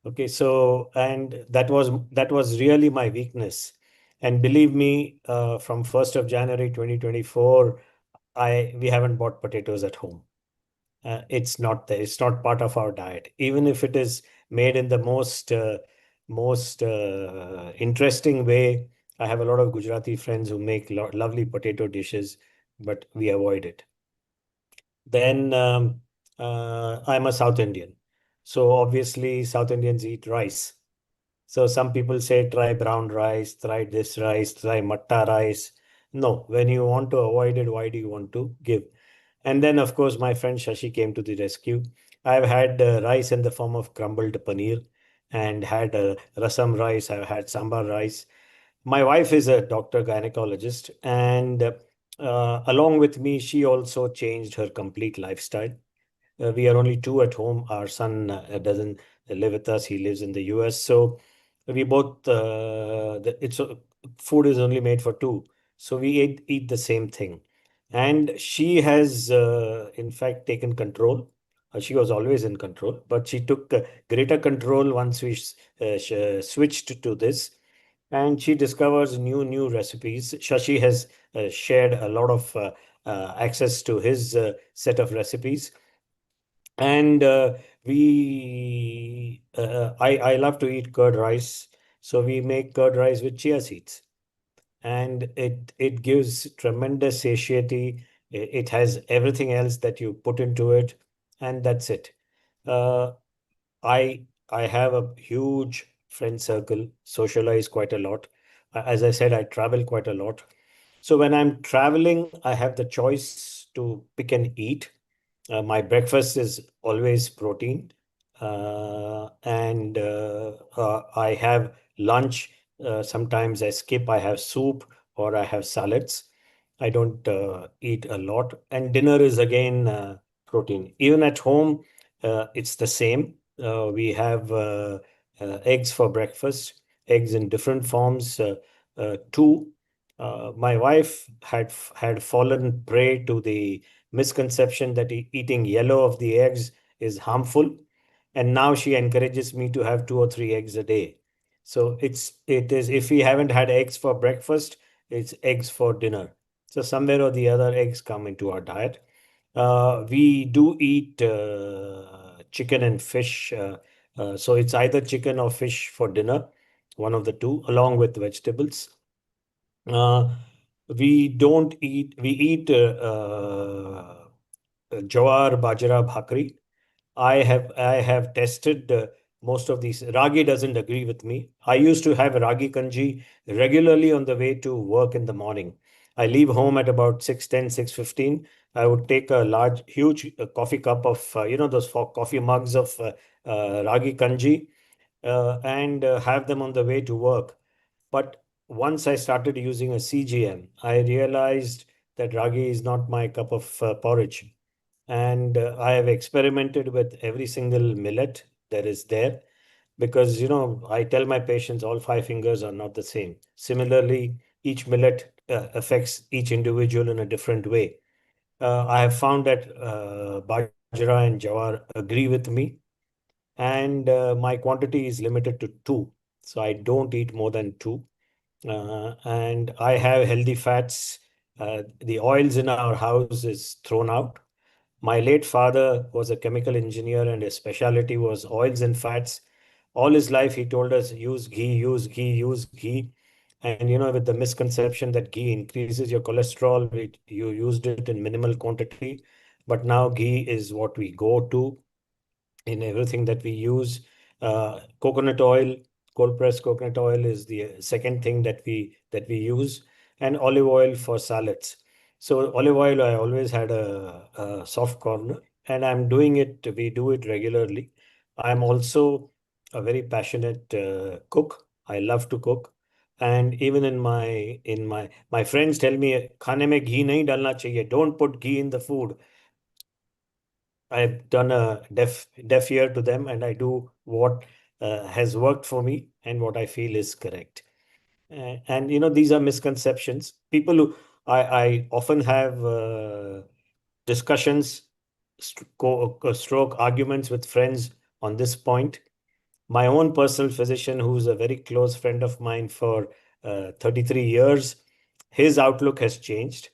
Okay, so and that was really my weakness. And believe me, from 1st of January 2024, we haven't bought potatoes at home. It's not there. It's not part of our diet. Even if it is made in the most interesting way. I have a lot of Gujarati friends who make lovely potato dishes, but we avoid it. Then I'm a South Indian. So obviously South Indians eat rice. So some people say try brown rice, try this rice, try matta rice. No, when you want to avoid it, why do you want to give? And then, of course, my friend Shashi came to the rescue. I've had rice in the form of crumbled paneer and had rasam rice. I've had sambar rice. My wife is a doctor gynecologist, and along with me, she also changed her complete lifestyle. We are only two at home. Our son doesn't live with us. He lives in the US. So we both, food is only made for two. So we eat the same thing. And she has, in fact, taken control. She was always in control, but she took greater control once we switched to this. And she discovers new recipes. Shashi has shared a lot of access to his set of recipes, and I love to eat curd rice, so we make curd rice with chia seeds, and it gives tremendous satiety. It has everything else that you put into it, and that's it. Uh, I have a huge friend circle, socialize quite a lot. As I said, I travel quite a lot. So when I'm traveling, I have the choice to pick and eat. My breakfast is always protein, and I have lunch. Sometimes I skip. I have soup or I have salads. I don't eat a lot. And dinner is again protein. Even at home, it's the same. We have eggs for breakfast, eggs in different forms. Two. My wife had fallen prey to the misconception that eating yellow of the eggs is harmful, and now she encourages me to have 2 or 3 eggs a day. So it is if we haven't had eggs for breakfast, it's eggs for dinner. So somewhere or the other, eggs come into our diet. We do eat chicken and fish. So it's either chicken or fish for dinner, one of the two, along with vegetables. Uh, we eat jawar bajra bhakri. I have tested most of these. Ragi doesn't agree with me. I used to have ragi kanji regularly on the way to work in the morning. I leave home at about 6:10, 6:15. I would take a huge coffee cup of, those coffee mugs of ragi kanji, and have them on the way to work. But once I started using a CGM, I realized that ragi is not my cup of porridge. And I have experimented with every single millet that is there, because I tell my patients all 5 fingers are not the same. Similarly, each millet affects each individual in a different way. I have found that bajra and jawar agree with me, and my quantity is limited to two, so I don't eat more than two. And I have healthy fats. The oils in our house is thrown out. My late father was a chemical engineer, and his specialty was oils and fats. All his life, he told us, use ghee, use ghee, use ghee. And with the misconception that ghee increases your cholesterol, you used it in minimal quantity. But now ghee is what we go to in everything that we use. Coconut oil, cold pressed coconut oil is the second thing that we use, and olive oil for salads. So olive oil, I always had a soft corner, and I'm doing it. We do it regularly. I'm also a very passionate cook. I love to cook, and even in my friends tell me, "खाने में घी नहीं डालना चाहिए. Don't put ghee in the food." I've done a deaf ear to them, and I do what has worked for me and what I feel is correct. And these are misconceptions. People who I often have discussions, stroke arguments with friends on this point. My own personal physician, who's a very close friend of mine for 33 years, his outlook has changed.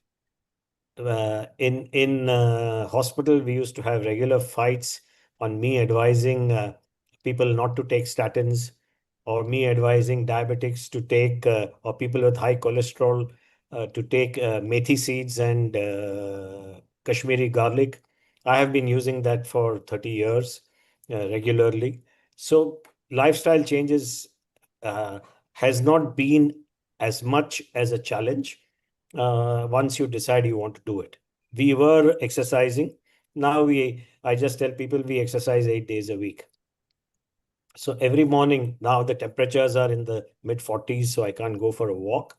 In hospital, we used to have regular fights on me advising people not to take statins, or me advising diabetics to take, or people with high cholesterol to take methi seeds and Kashmiri garlic. I have been using that for 30 years regularly. So lifestyle changes has not been as much as a challenge once you decide you want to do it. we were exercising. Now I just tell people we exercise 8 days a week. So every morning, now the temperatures are in the mid 40s, so I can't go for a walk.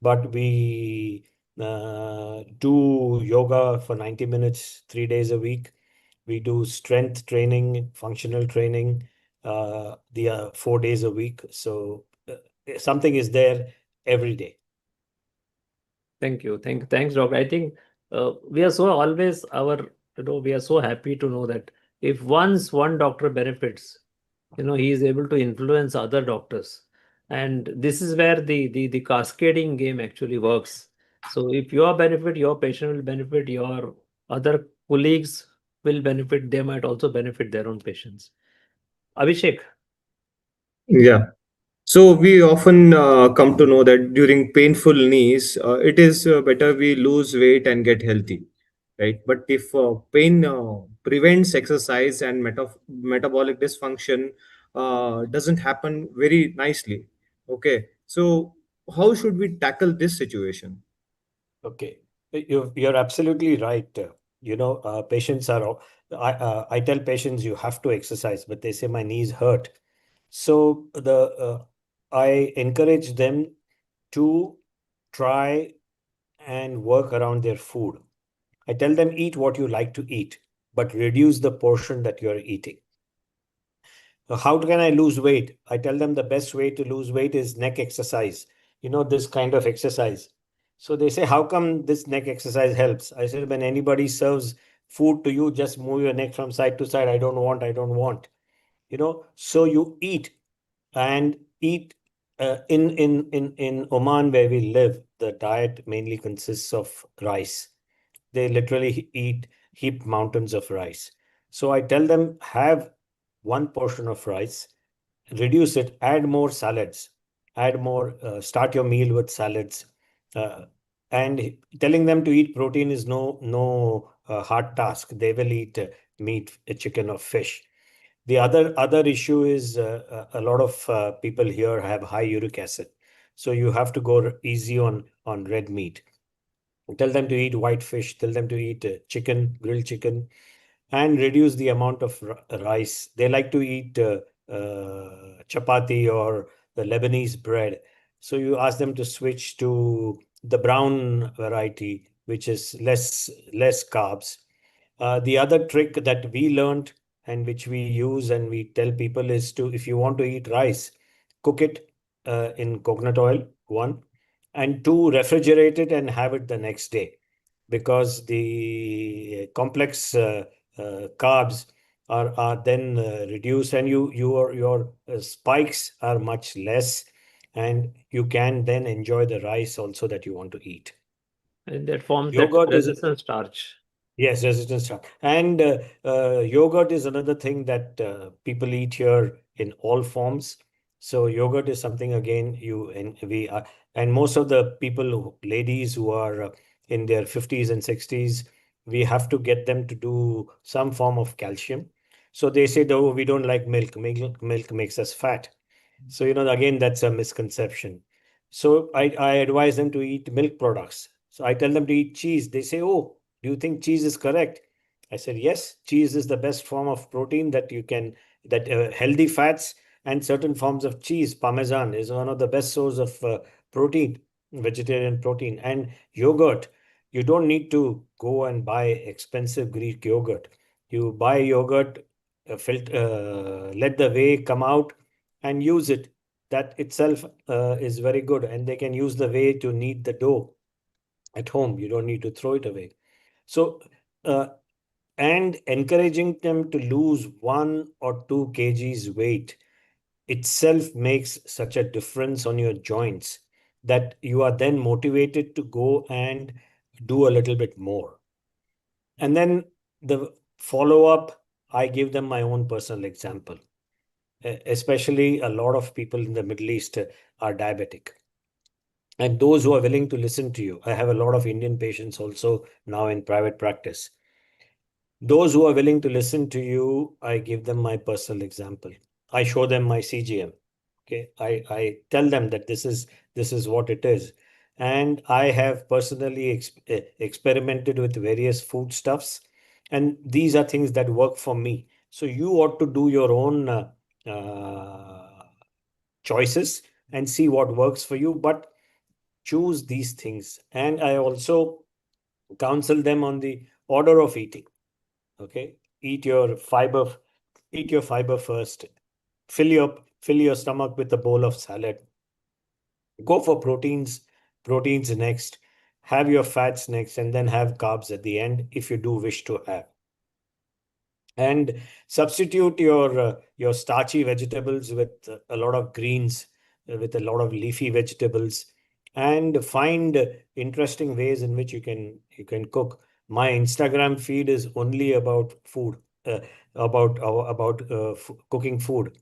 But we do yoga for 90 minutes, 3 days a week. We do strength training, functional training, 4 days a week. So something is there every day. Thank you. Thanks, Doctor. I think we are so always we are so happy to know that if once one doctor benefits, he is able to influence other doctors. And this is where the cascading game actually works. So if you benefit, your patient will benefit, your other colleagues will benefit, they might also benefit their own patients. Abhishek. Yeah. So we often come to know that during painful knees, it is better we lose weight and get healthy, right? But if pain prevents exercise and metabolic dysfunction doesn't happen very nicely, okay? So how should we tackle this situation? Okay, you're absolutely right. Patients are. I tell patients you have to exercise, but they say my knees hurt. So I encourage them to try and work around their food. I tell them eat what you like to eat, but reduce the portion that you're eating. How can I lose weight? I tell them the best way to lose weight is neck exercise. This kind of exercise. So they say, how come this neck exercise helps? I said, when anybody serves food to you, just move your neck from side to side. I don't want, I don't want. So you eat and eat. In Oman, where we live, the diet mainly consists of rice. They literally eat heap mountains of rice. So I tell them, have one portion of rice, reduce it, add more salads, start your meal with salads. And telling them to eat protein is no hard task. They will eat meat, chicken, or fish. The other issue is a lot of people here have high uric acid, so you have to go easy on red meat. Tell them to eat white fish. Tell them to eat chicken, grilled chicken, and reduce the amount of rice. They like to eat chapati or the Lebanese bread. So you ask them to switch to the brown variety, which is less carbs. The other trick that we learned and which we use and we tell people is to, if you want to eat rice, cook it in coconut oil, one, and two, refrigerate it and have it the next day, because the complex carbs are then reduced, and your spikes are much less, and you can then enjoy the rice also that you want to eat. And that forms Yogurt that is resistant starch. Yes, resistant starch. And yogurt is another thing that people eat here in all forms. So yogurt is something again and most of the people, ladies who are in their 50s and 60s, we have to get them to do some form of calcium. So they say, oh, we don't like milk. Milk makes us fat. So, again, that's a misconception. So I advise them to eat milk products. So I tell them to eat cheese. They say, oh, do you think cheese is correct? I said, yes, cheese is the best form of protein that healthy fats and certain forms of cheese. Parmesan is one of the best source of protein, vegetarian protein. And yogurt, you don't need to go and buy expensive Greek yogurt. You buy yogurt, let the whey come out and use it. That itself is very good. And they can use the whey to knead the dough at home. You don't need to throw it away. So, and encouraging them to lose 1 or 2 kgs weight itself makes such a difference on your joints that you are then motivated to go and do a little bit more. And then the follow up, I give them my own personal example. Especially a lot of people in the Middle East are diabetic. And those who are willing to listen to you, I have a lot of Indian patients also now in private practice. Those who are willing to listen to you, I give them my personal example. I show them my CGM. Okay, I tell them that this is what it is. And I have personally experimented with various foodstuffs, and these are things that work for me. So you ought to do your own choices and see what works for you, but choose these things. And I also counsel them on the order of eating. Okay, eat your fiber first. Fill your stomach with a bowl of salad. Go for proteins next. Have your fats next, and then have carbs at the end if you do wish to have. And substitute your starchy vegetables with a lot of greens, with a lot of leafy vegetables, and find interesting ways in which you can cook. My Instagram feed is only about food, about cooking food.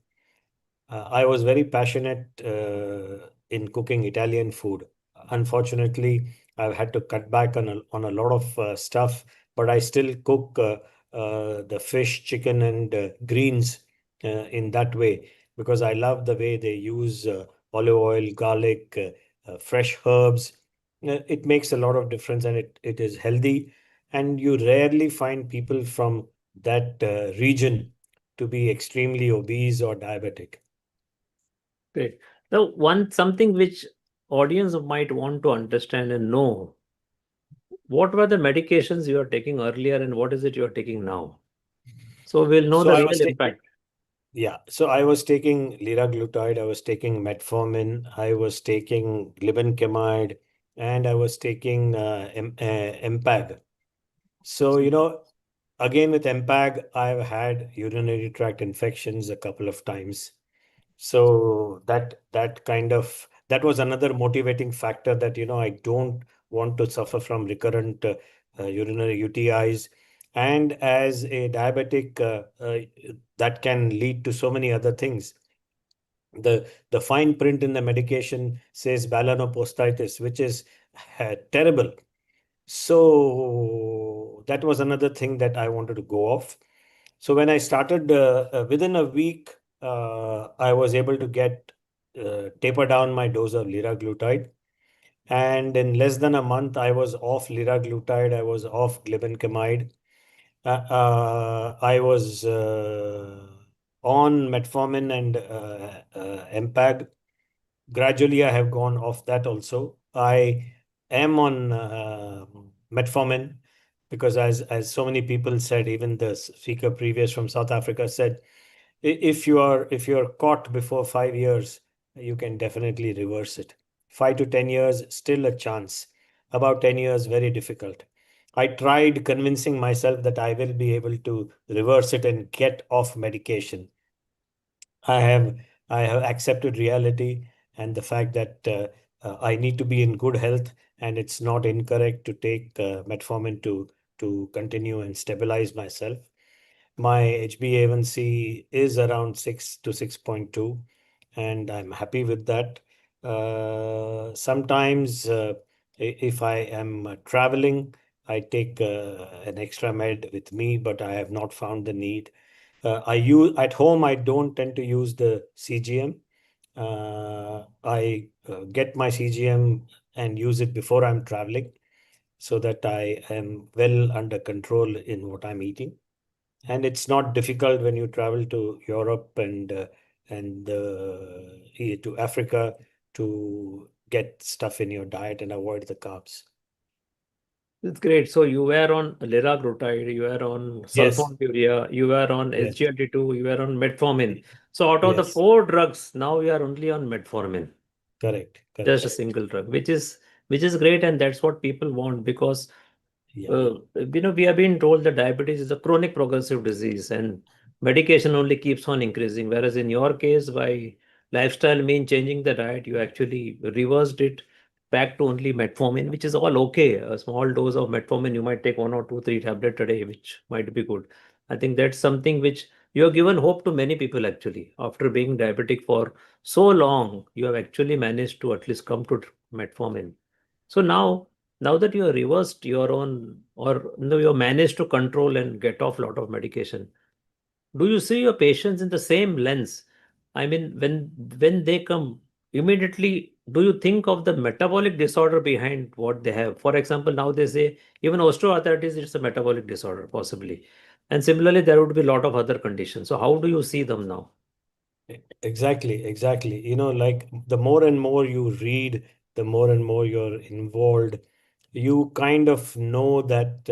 I was very passionate in cooking Italian food. Unfortunately, I've had to cut back on a lot of stuff, but I still cook the fish, chicken, and greens in that way because I love the way they use olive oil, garlic, fresh herbs. It makes a lot of difference, and it is healthy. And you rarely find people from that region to be extremely obese or diabetic. Great. Now, something which audience might want to understand and know, what were the medications you are taking earlier and what is it you are taking now? So we'll know So the I real was impact. Yeah, so I was taking liraglutide, I was taking metformin, I was taking glibenclamide, and I was taking MPAG. So, again with MPAG, I've had urinary tract infections a couple of times. So that was another motivating factor that I don't want to suffer from recurrent urinary UTIs. And as a diabetic, that can lead to so many other things. The fine print in the medication says balanoposthitis, which is terrible. So that was another thing that I wanted to go off. So when I started, within a week, I was able to taper down my dose of liraglutide. And in less than a month, I was off liraglutide, I was off glibenclamide. I was on metformin and MPAG. Gradually, I have gone off that also. I am on metformin because, as so many people said, even the speaker previous from South Africa said, if you are caught before 5 years, you can definitely reverse it. 5 to 10 years, still a chance. About 10 years, very difficult. I tried convincing myself that I will be able to reverse it and get off medication. I have accepted reality and the fact that I need to be in good health, and it's not incorrect to take metformin to continue and stabilize myself. My HbA1c is around 6 to 6.2, and I'm happy with that. Sometimes, if I am traveling, I take an extra med with me, but I have not found the need. I use at home. I don't tend to use the CGM. I get my CGM and use it before I'm traveling, so that I am well under control in what I'm eating. And it's not difficult when you travel to Europe and to Africa to get stuff in your diet and avoid the carbs. It's great. So you were on liraglutide, you were on Yes. sulfonylurea, you were on Yes. SGLT2, you were on metformin. So out of the Yes. 4 drugs, now you are only on metformin. Correct. Just a single drug, which is great, and that's what people want because we have been told that diabetes is a chronic progressive disease and medication only keeps on increasing. Whereas in your case, by lifestyle mean changing the diet, you actually reversed it back to only metformin, which is all okay. A small dose of metformin, you might take 1 or 2, 3 tablets a day, which might be good. I think that's something which you have given hope to many people actually. After being diabetic for so long, you have actually managed to at least come to metformin. So now that you have reversed your own, or you have managed to control and get off a lot of medication, do you see your patients in the same lens? I mean, when they come, immediately do you think of the metabolic disorder behind what they have? For example, now they say even osteoarthritis is a metabolic disorder, possibly. And similarly, there would be a lot of other conditions. So how do you see them now? Exactly, exactly. Like the more and more you read, the more and more you're involved, you kind of know that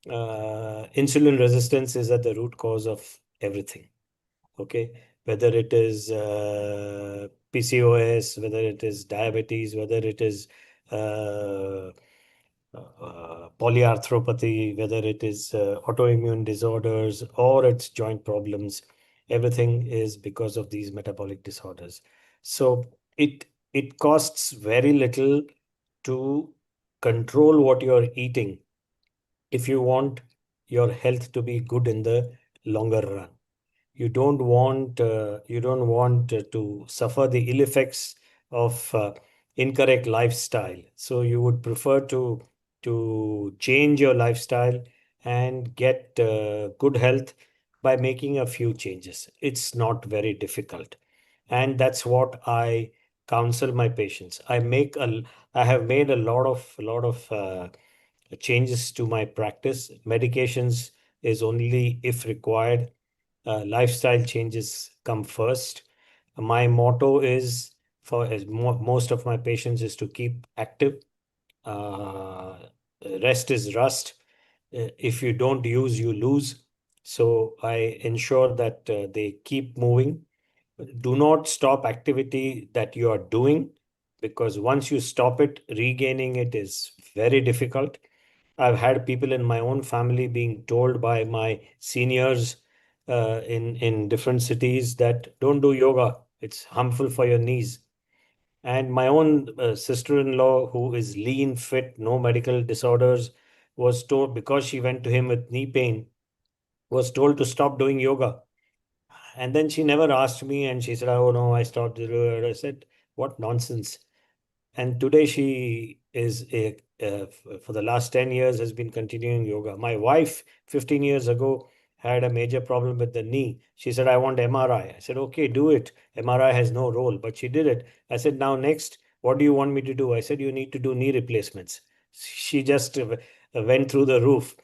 insulin resistance is at the root cause of everything. Okay, whether it is PCOS, whether it is diabetes, whether it is uh, polyarthropathy, whether it is autoimmune disorders or it's joint problems, everything is because of these metabolic disorders. So it costs very little to control what you're eating if you want your health to be good in the longer run. You don't want to suffer the ill effects of incorrect lifestyle. So you would prefer to change your lifestyle and get good health by making a few changes. It's not very difficult, and that's what I counsel my patients. I have made a lot of changes to my practice. Medications is only if required. Lifestyle changes come first. My motto is for most of my patients is to keep active. Uh, Rest is rust. If you don't use, you lose. So I ensure that they keep moving. Do not stop activity that you are doing, because once you stop it, regaining it is very difficult. I've had people in my own family being told by my seniors in different cities that don't do yoga. It's harmful for your knees. And my own sister-in-law, who is lean, fit, no medical disorders, was told, because she went to him with knee pain, was told to stop doing yoga. And then she never asked me, and she said, "Oh no, I stopped." I said, "What nonsense." And today she is for the last 10 years has been continuing yoga. My wife 15 years ago had a major problem with the knee. She said, "I want MRI." I said, "Okay, do it. MRI has no role," but she did it. I said, "Now next, what do you want me to do?" I said, "You need to do knee replacements." She just went through the roof.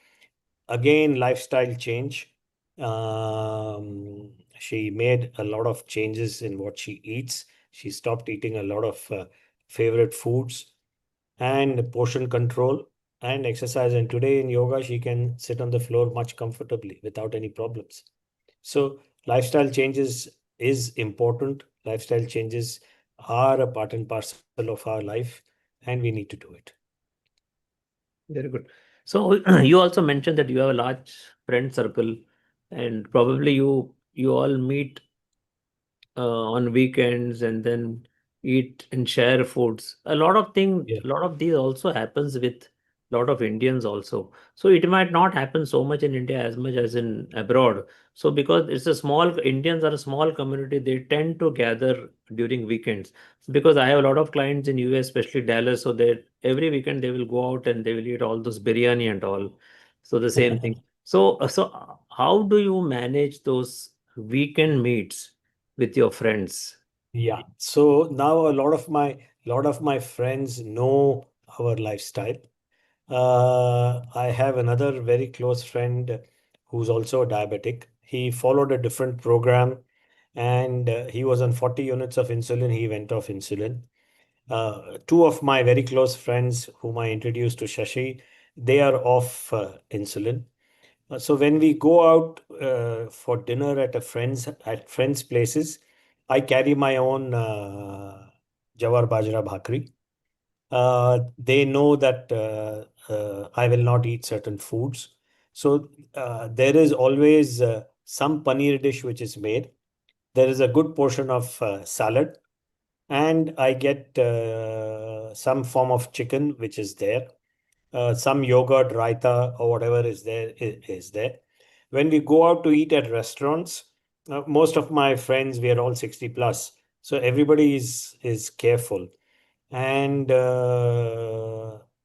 Again, lifestyle change. She made a lot of changes in what she eats. She stopped eating a lot of favorite foods, and portion control and exercise. And today in yoga, she can sit on the floor much comfortably without any problems. So lifestyle changes is important. Lifestyle changes are a part and parcel of our life, and we need to do it. Very good. So you also mentioned that you have a large friend circle, and probably you all meet on weekends and then eat and share foods. Yeah. A lot of these also happens with a lot of Indians also. So it might not happen so much in India as much as in abroad. So because Indians are a small community, they tend to gather during weekends. Because I have a lot of clients in US, especially Dallas, so they every weekend they will go out and they will eat all those biryani and all. So the same thing. So how do you manage those weekend meets with your friends? Yeah. So now a lot of my friends know our lifestyle. I have another very close friend who's also diabetic. He followed a different program, and he was on 40 units of insulin. He went off insulin. Two of my very close friends, whom I introduced to Shashi, they are off insulin. So when we go out for dinner at friends' places, I carry my own Jawar Bajra Bhakri. They know that I will not eat certain foods. So there is always some paneer dish which is made. There is a good portion of salad, and I get some form of chicken which is there. Some yogurt, raita, or whatever is there is there. When we go out to eat at restaurants, most of my friends, we are all 60 plus, so everybody is careful. And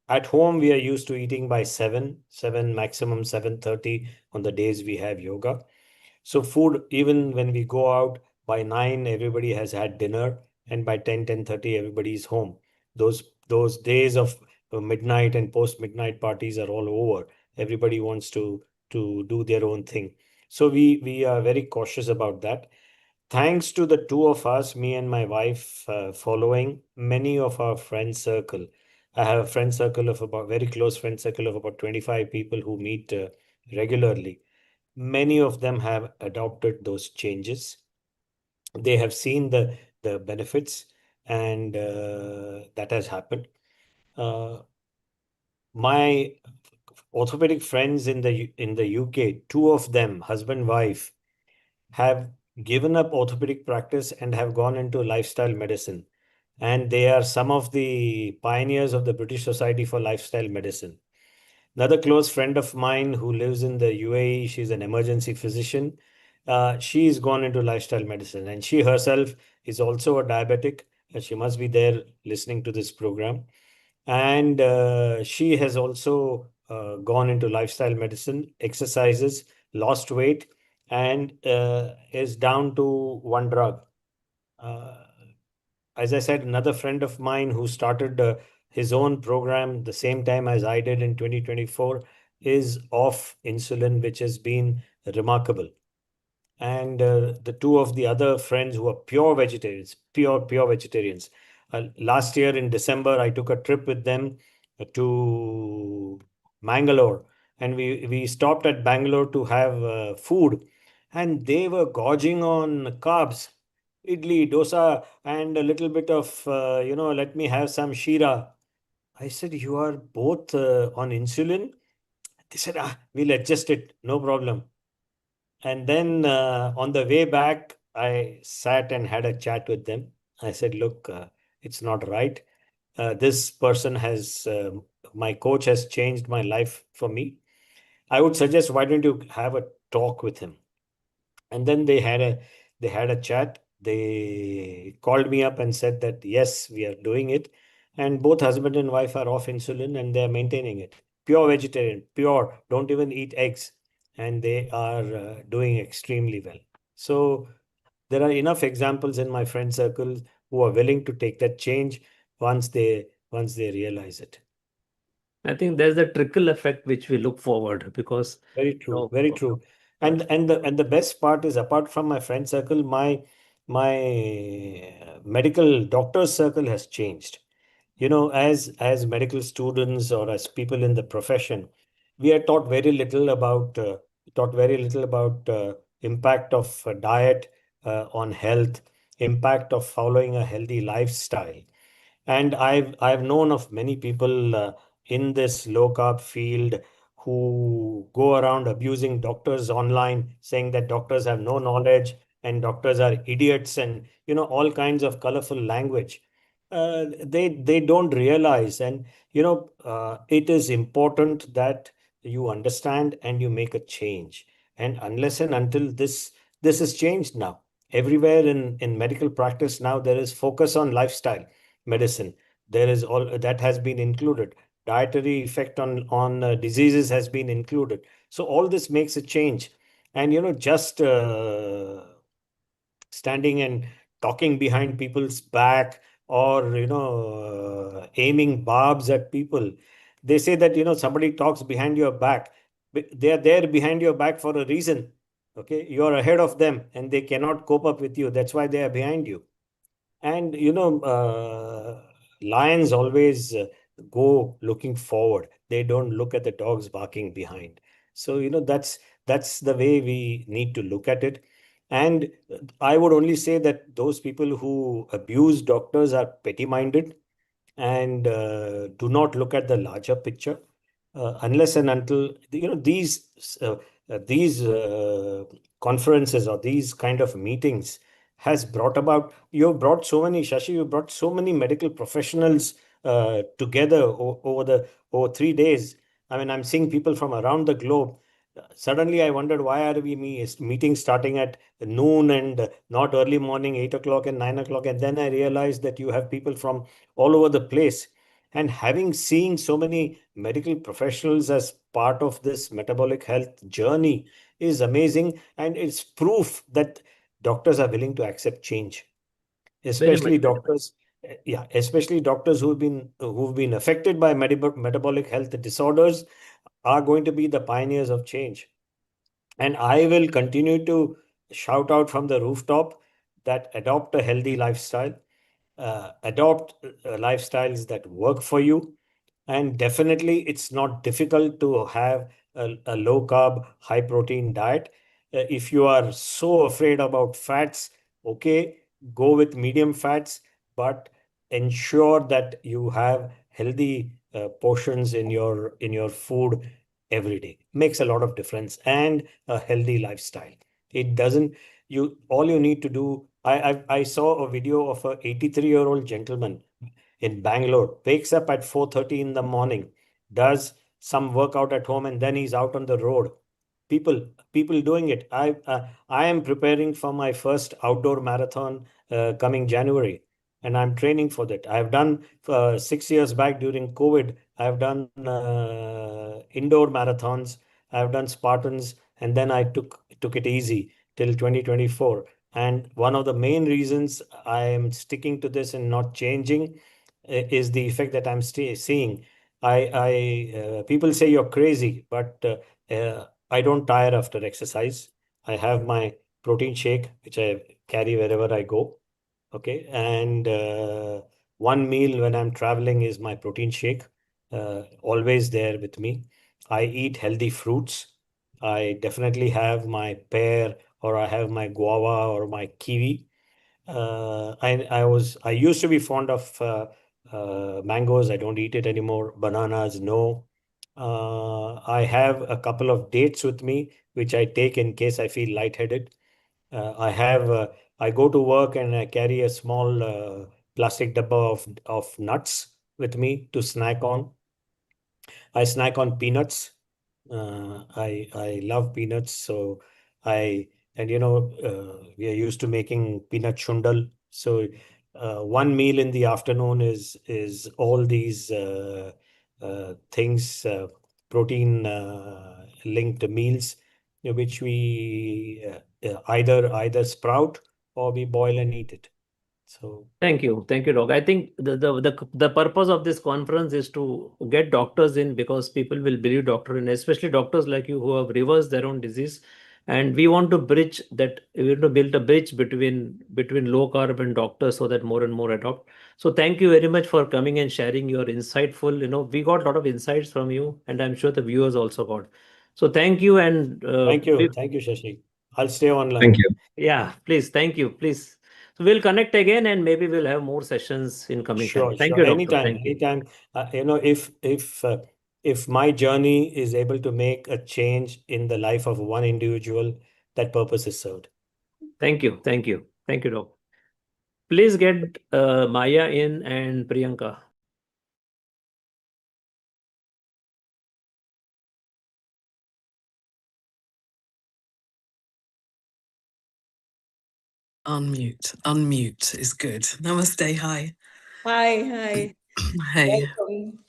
at home, we are used to eating by 7 maximum 7:30 on the days we have yoga. So food, even when we go out by 9, everybody has had dinner. and by 10:30 everybody is home. Those days of midnight and post-midnight parties are all over. Everybody wants to do their own thing. So we are very cautious about that. Thanks to the two of us, me and my wife, following many of our friend circle. I have a friend circle of about very close friend circle of about 25 people who meet regularly. Many of them have adopted those changes. They have seen the benefits, and that has happened. My orthopedic friends in the UK, two of them, husband wife, have given up orthopedic practice and have gone into lifestyle medicine. And they are some of the pioneers of the British Society for Lifestyle Medicine. Another close friend of mine who lives in the UAE, she's an emergency physician. She's gone into lifestyle medicine, and she herself is also a diabetic. She must be there listening to this program. And she has also gone into lifestyle medicine, exercises, lost weight, and is down to one drug. As I said, another friend of mine who started his own program the same time as I did in 2024 is off insulin, which has been remarkable. And the two of the other friends who are pure vegetarians, pure vegetarians. Last year in December, I took a trip with them to Mangalore, and we stopped at Bangalore to have food, and they were gorging on carbs, idli, dosa, and a little bit of let me have some shira. I said, you are both on insulin? They said, we'll adjust it, no problem. And then on the way back, I sat and had a chat with them. I said, look, it's not right. This person has, my coach has changed my life for me. I would suggest, why don't you have a talk with him? And then they had a chat. They called me up and said that, yes, we are doing it. And both husband and wife are off insulin and they're maintaining it. Pure vegetarian, pure, don't even eat eggs. And they are doing extremely well. So there are enough examples in my friend circle who are willing to take that change once they realize it. I think there's a trickle effect which we look forward, because Very true, very true. And the best part is, apart from my friend circle, my medical doctor circle has changed. As medical students or as people in the profession, we are taught very little about impact of diet on health, impact of following a healthy lifestyle. And I've known of many people in this low carb field who go around abusing doctors online, saying that doctors have no knowledge and doctors are idiots, and all kinds of colorful language. They don't realize, and it is important that you understand and you make a change. And unless and until this is changed now, everywhere in medical practice now, there is focus on lifestyle medicine. There is all that has been included. Dietary effect on diseases has been included. So all this makes a change. And just standing and talking behind people's back, or aiming barbs at people. They say that somebody talks behind your back. They are there behind your back for a reason. Okay, you are ahead of them and they cannot cope up with you. That's why they are behind you. And lions always go looking forward. They don't look at the dogs barking behind. So that's the way we need to look at it. And I would only say that those people who abuse doctors are petty-minded and do not look at the larger picture, unless and until these conferences or these kind of meetings has brought about. You've brought so many, Shashi, you brought so many medical professionals together over 3 days. I mean, I'm seeing people from around the globe. Suddenly, I wondered, why are we meeting starting at noon and not early morning, 8 o'clock and 9 o'clock? And then I realized that you have people from all over the place. And having seen so many medical professionals as part of this metabolic health journey is amazing. And it's proof that doctors are willing to accept change. especially doctors. Yeah, especially doctors who've been affected by metabolic health disorders are going to be the pioneers of change. And I will continue to shout out from the rooftop that adopt a healthy lifestyle, adopt lifestyles that work for you. And definitely, it's not difficult to have a low carb, high protein diet. If you are so afraid about fats, okay, go with medium fats, but ensure that you have healthy portions in your food every day. Makes a lot of difference, and a healthy lifestyle. It doesn't you all you need to do. I saw a video of a 83-year-old gentleman in Bangalore, wakes up at 4:30 in the morning, does some workout at home, and then he's out on the road. People doing it. I am preparing for my first outdoor marathon coming January, and I'm training for that. I've done 6 years back during COVID. I've done indoor marathons. I've done Spartans, and then I took it easy till 2024. And one of the main reasons I am sticking to this and not changing is the effect that I'm seeing. People say you're crazy, but I don't tire after exercise. I have my protein shake, which I carry wherever I go. Okay, and one meal when I'm traveling is my protein shake, always there with me. I eat healthy fruits. I definitely have my pear, or I have my guava or my kiwi. I used to be fond of mangoes. I don't eat it anymore. Bananas, no. I have a couple of dates with me, which I take in case I feel lightheaded. I go to work and I carry a small plastic dabba of nuts with me to snack on. I snack on peanuts. I love peanuts, so I and we are used to making peanut shundal. So one meal in the afternoon is all these things, protein linked meals, which we either sprout or we boil and eat it. So Thank you, Doc. I think the purpose of this conference is to get doctors in, because people will believe doctor in, especially doctors like you who have reversed their own disease, and we want to bridge that. We want to build a bridge between low carb and doctors, so that more and more adopt. So thank you very much for coming and sharing your insightful. We got a lot of insights from you, and I'm sure the viewers also got. So thank you, and thank you, Shashi. I'll stay online. Thank you. Yeah, please, thank you, please. So we'll connect again, and maybe we'll have more sessions in coming time. Thank you, Doctor. Thank you. Anytime. If my journey is able to make a change in the life of one individual, that purpose is served. Thank you, Doc. Please get Maya in and Priyanka. Unmute is good. Namaste. Hi. Hi. Hey. Welcome.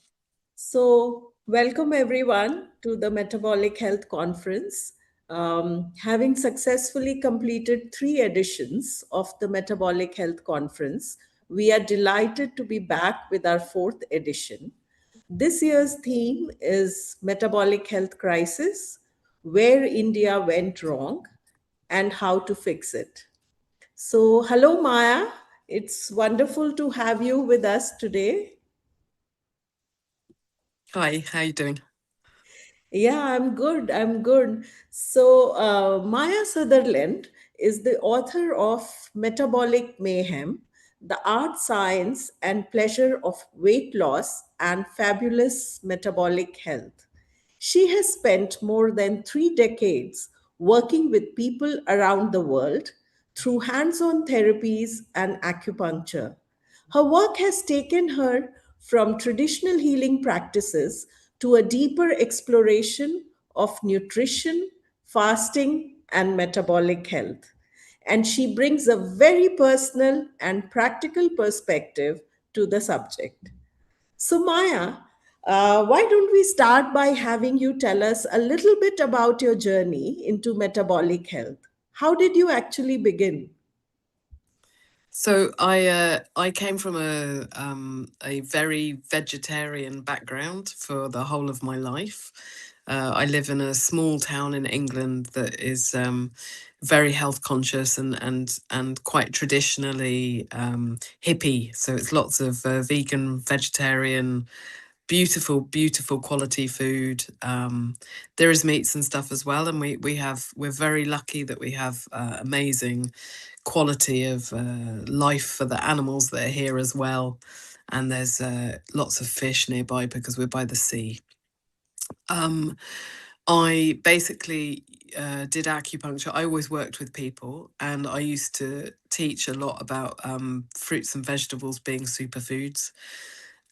So, welcome everyone to the Metabolic Health Conference. Having successfully completed 3 editions of the Metabolic Health Conference, we are delighted to be back with our 4th edition. This year's theme is Metabolic Health Crisis, Where India Went Wrong and How to Fix It. So, hello, Maya. It's wonderful to have you with us today. Hi, how you doing? Yeah, I'm good. So, Maya Sutherland is the author of Metabolic Mayhem, The Art, Science, and Pleasure of Weight Loss and Fabulous Metabolic Health. She has spent more than 3 decades working with people around the world through hands-on therapies and acupuncture. Her work has taken her from traditional healing practices to a deeper exploration of nutrition, fasting, and metabolic health. And she brings a very personal and practical perspective to the subject. So, Maya, why don't we start by having you tell us a little bit about your journey into metabolic health? How did you actually begin? So I came from a very vegetarian background for the whole of my life. I live in a small town in England that is very health conscious and quite traditionally hippie. So it's lots of vegan, vegetarian, beautiful quality food. There is meats and stuff as well, and we're very lucky that we have amazing quality of life for the animals that are here as well. And there's lots of fish nearby because we're by the sea. I basically did acupuncture. I always worked with people, and I used to teach a lot about fruits and vegetables being superfoods.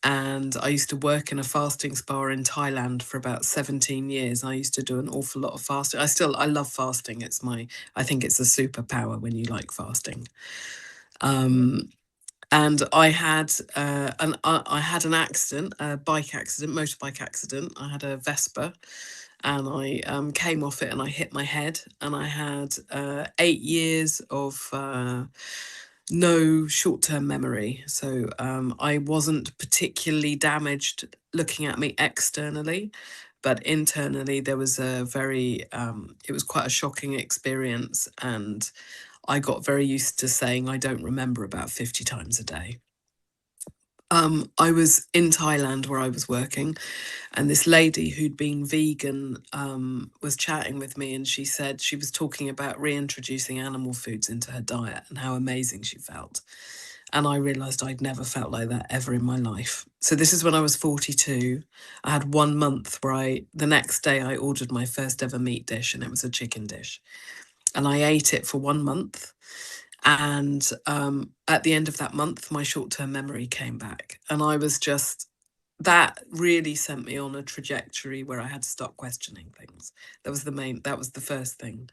And I used to work in a fasting spa in Thailand for about 17 years. I used to do an awful lot of fasting. I love fasting. I think it's a superpower when you like fasting. And I had an accident, a motorbike accident. I had a Vespa, and I came off it and I hit my head, and I had 8 years of no short-term memory. So I wasn't particularly damaged looking at me externally, but internally there was it was quite a shocking experience, and I got very used to saying I don't remember about 50 times a day. I was in Thailand where I was working, and this lady who'd been vegan was chatting with me, and she said she was talking about reintroducing animal foods into her diet and how amazing she felt. And I realised I'd never felt like that ever in my life. So this is when I was 42. I had 1 month where the next day I ordered my first ever meat dish, and it was a chicken dish. And I ate it for 1 month. And at the end of that month, my short-term memory came back. And I was that really sent me on a trajectory where I had to stop questioning things. That was the first thing.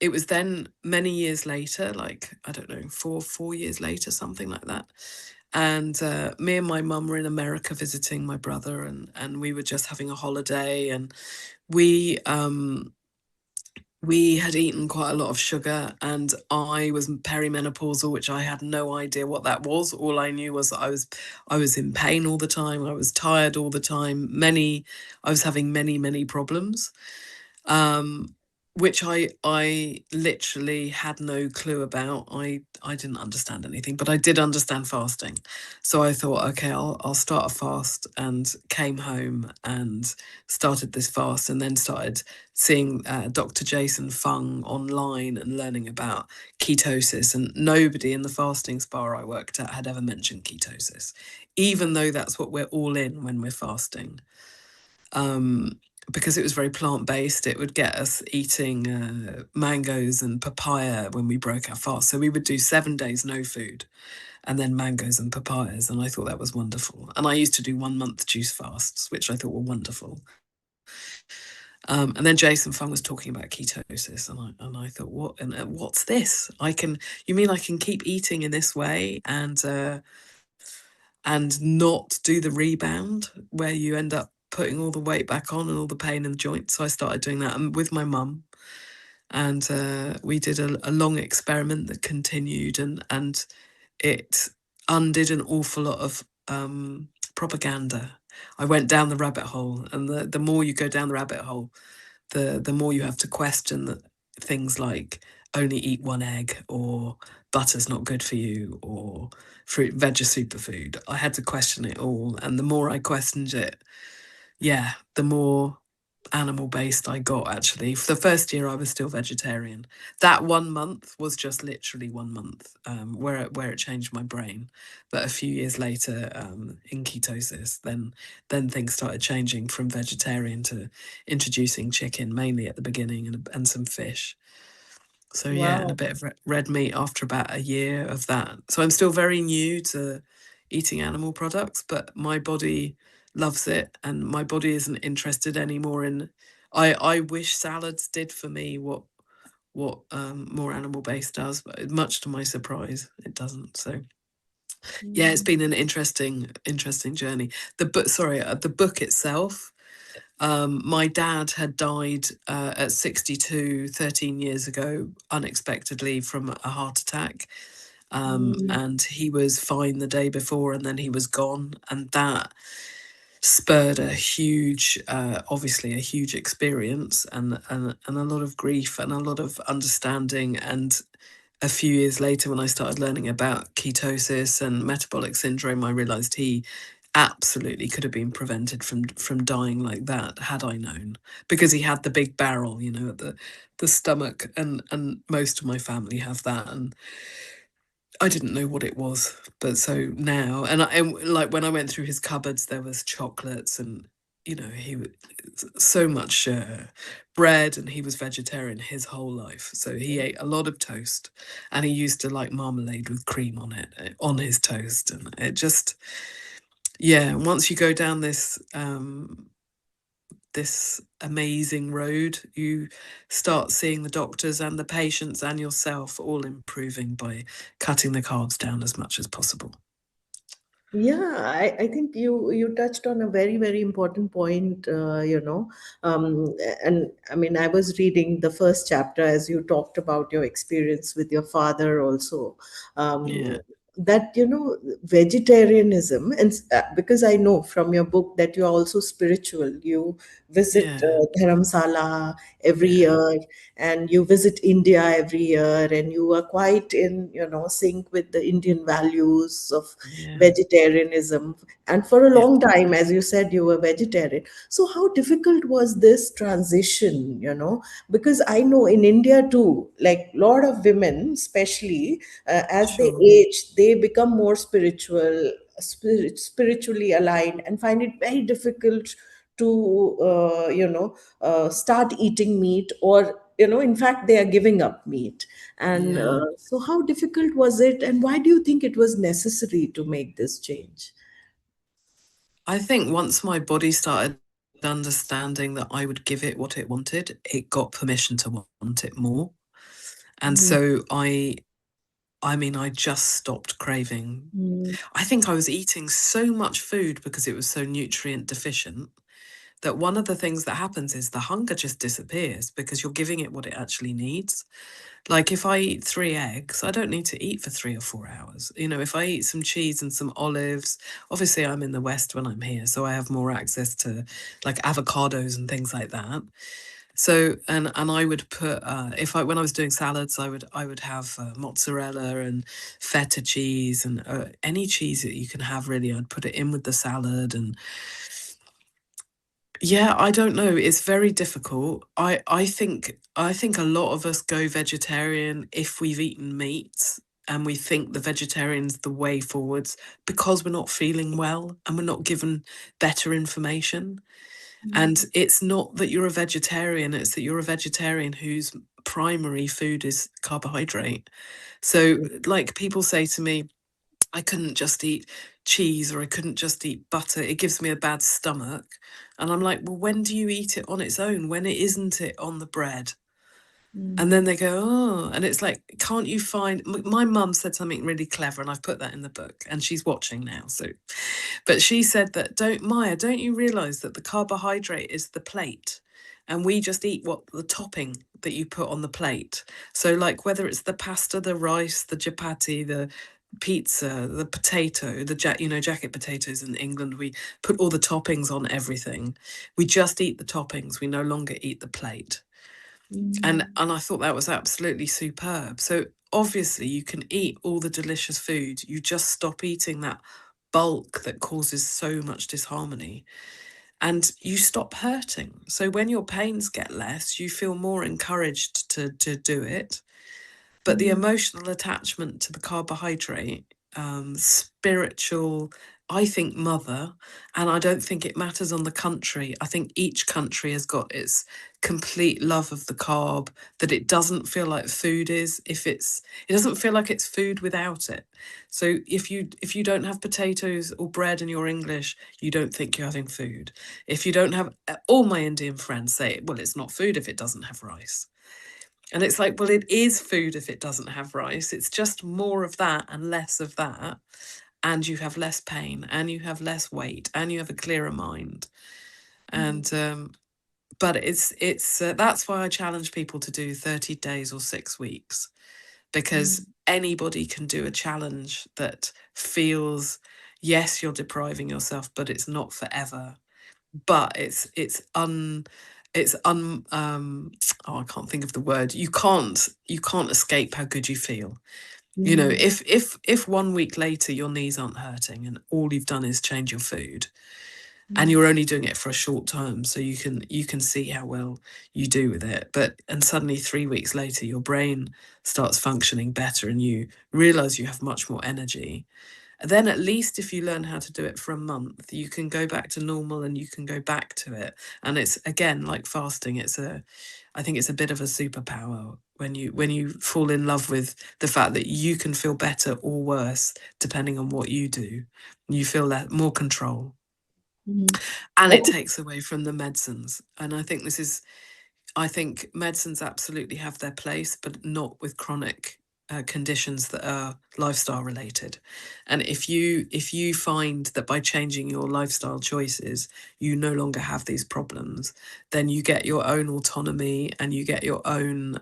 It was then many years later, like, I don't know, 4 years later, something like that. And me and my mum were in America visiting my brother, and we were just having a holiday, and we had eaten quite a lot of sugar, and I was perimenopausal, which I had no idea what that was. All I knew was that I was in pain all the time. I was tired all the time. I was having many problems, which I literally had no clue about. I didn't understand anything, but I did understand fasting. So I thought, okay, I'll start a fast, and came home and started this fast, and then started seeing Dr. Jason Fung online and learning about ketosis. And nobody in the fasting spa I worked at had ever mentioned ketosis, even though that's what we're all in when we're fasting. Because it was very plant-based, it would get us eating mangoes and papaya when we broke our fast. So we would do 7 days no food, and then mangoes and papayas, and I thought that was wonderful. And I used to do 1 month juice fasts, which I thought were wonderful. And then Jason Fung was talking about ketosis, and I thought, what's this? You mean I can keep eating in this way and not do the rebound where you end up putting all the weight back on and all the pain in the joints? So I started doing that with my mum, and we did a long experiment that continued, and it undid an awful lot of propaganda. I went down the rabbit hole, and the more you go down the rabbit hole, the more you have to question things like only eat 1 egg, or butter's not good for you, or fruit veg is superfood. I had to question it all, and the more I questioned it, the more animal-based I got, actually. For the first year I was still vegetarian. That 1 month was just literally 1 month where it changed my brain. But a few years later, in ketosis, then things started changing from vegetarian to introducing chicken, mainly at the beginning, and some fish. So and a bit of red meat after about a year of that. So I'm still very new to eating animal products, but my body loves it, and my body isn't interested anymore in. I wish salads did for me what more animal based does, but much to my surprise, it doesn't. So it's been an interesting journey. The book itself. My dad had died at 62, 13 years ago, unexpectedly from a heart attack. And he was fine the day before, and then he was gone, and that spurred a huge, obviously a huge experience, and a lot of grief and a lot of understanding. And a few years later, when I started learning about ketosis and metabolic syndrome, I realized he absolutely could have been prevented from dying like that had I known, because he had the big barrel, you know, at the stomach, and most of my family have that, and I didn't know what it was. But so now, and like when I went through his cupboards, there was chocolates, and you know, so much bread, and he was vegetarian his whole life, so he ate a lot of toast, and he used to like marmalade with cream on it on his toast, and it just, yeah, once you go down this amazing road, you start seeing the doctors and the patients and yourself all improving by cutting the carbs down as much as possible. Yeah, I think you touched on a very, very important point, and I mean, I was reading the first chapter as you talked about your experience with your father also. Yeah. That, vegetarianism, and because I know from your book that you're also spiritual, you visit Yeah. Dharamsala every year, and you visit India every year, and you are quite in, sync with the Indian values of vegetarianism. And for a long time, as you said, you were vegetarian. So how difficult was this transition, because I know in India too, like a lot of women, especially as they Sure. age, they become more spiritually aligned, and find it very difficult to start eating meat, or in fact they are giving up meat. And Yeah. so how difficult was it, and why do you think it was necessary to make this change? I think once my body started understanding that I would give it what it wanted, it got permission to want it more. And so I mean, I just stopped craving. I think I was eating so much food because it was so nutrient deficient, that one of the things that happens is the hunger just disappears because you're giving it what it actually needs. Like if I eat 3 eggs, I don't need to eat for 3 or 4 hours. You know, if I eat some cheese and some olives, obviously I'm in the West when I'm here, so I have more access to like avocados and things like that. So, and I would put, when I was doing salads, I would have mozzarella and feta cheese, and any cheese that you can have really, I'd put it in with the salad. And yeah, I don't know. It's very difficult. I think a lot of us go vegetarian if we've eaten meat, and we think the vegetarian's the way forwards because we're not feeling well and we're not given better information. And it's not that you're a vegetarian, it's that you're a vegetarian whose primary food is carbohydrate. So like people say to me, I couldn't just eat cheese, or I couldn't just eat butter, it gives me a bad stomach. And I'm like, well, when do you eat it on its own? When it isn't it on the bread? And then they go, oh, and it's like, can't you find, my mum said something really clever, and I've put that in the book, and she's watching now. So, but she said that, don't you realize that the carbohydrate is the plate, and we just eat what the topping that you put on the plate. So like whether it's the pasta, the rice, the chapati, the pizza, the potato, jacket potatoes in England, we put all the toppings on everything. We just eat the toppings. We no longer eat the plate. And I thought that was absolutely superb. So obviously you can eat all the delicious food. You just stop eating that bulk that causes so much disharmony, and you stop hurting. So when your pains get less, you feel more encouraged to do it. But the emotional attachment to the carbohydrate, spiritual, I think mother, and I don't think it matters on the country. I think each country has got its complete love of the carb, that it doesn't feel like food is, it doesn't feel like it's food without it. So if you don't have potatoes or bread and you're English, you don't think you're having food. If you don't have, all my Indian friends say, well, it's not food if it doesn't have rice. And it's like, well, it is food if it doesn't have rice. It's just more of that and less of that. And you have less pain, and you have less weight, and you have a clearer mind. And, but it's that's why I challenge people to do 30 days or 6 weeks, because anybody can do a challenge that feels, yes, you're depriving yourself, but it's not forever. But oh, I can't think of the word. You can't escape how good you feel. You know, if 1 week later your knees aren't hurting and all you've done is change your food, and you're only doing it for a short term, so you can see how well you do with it, and suddenly 3 weeks later your brain starts functioning better and you realize you have much more energy, then at least if you learn how to do it for a month, you can go back to normal and you can go back to it. And it's, again, like fasting, I think it's a bit of a superpower when you fall in love with the fact that you can feel better or worse depending on what you do. You feel more control. And it takes away from the medicines. And I think medicines absolutely have their place, but not with chronic conditions that are lifestyle related. And if you find that by changing your lifestyle choices, you no longer have these problems, then you get your own autonomy and you get your own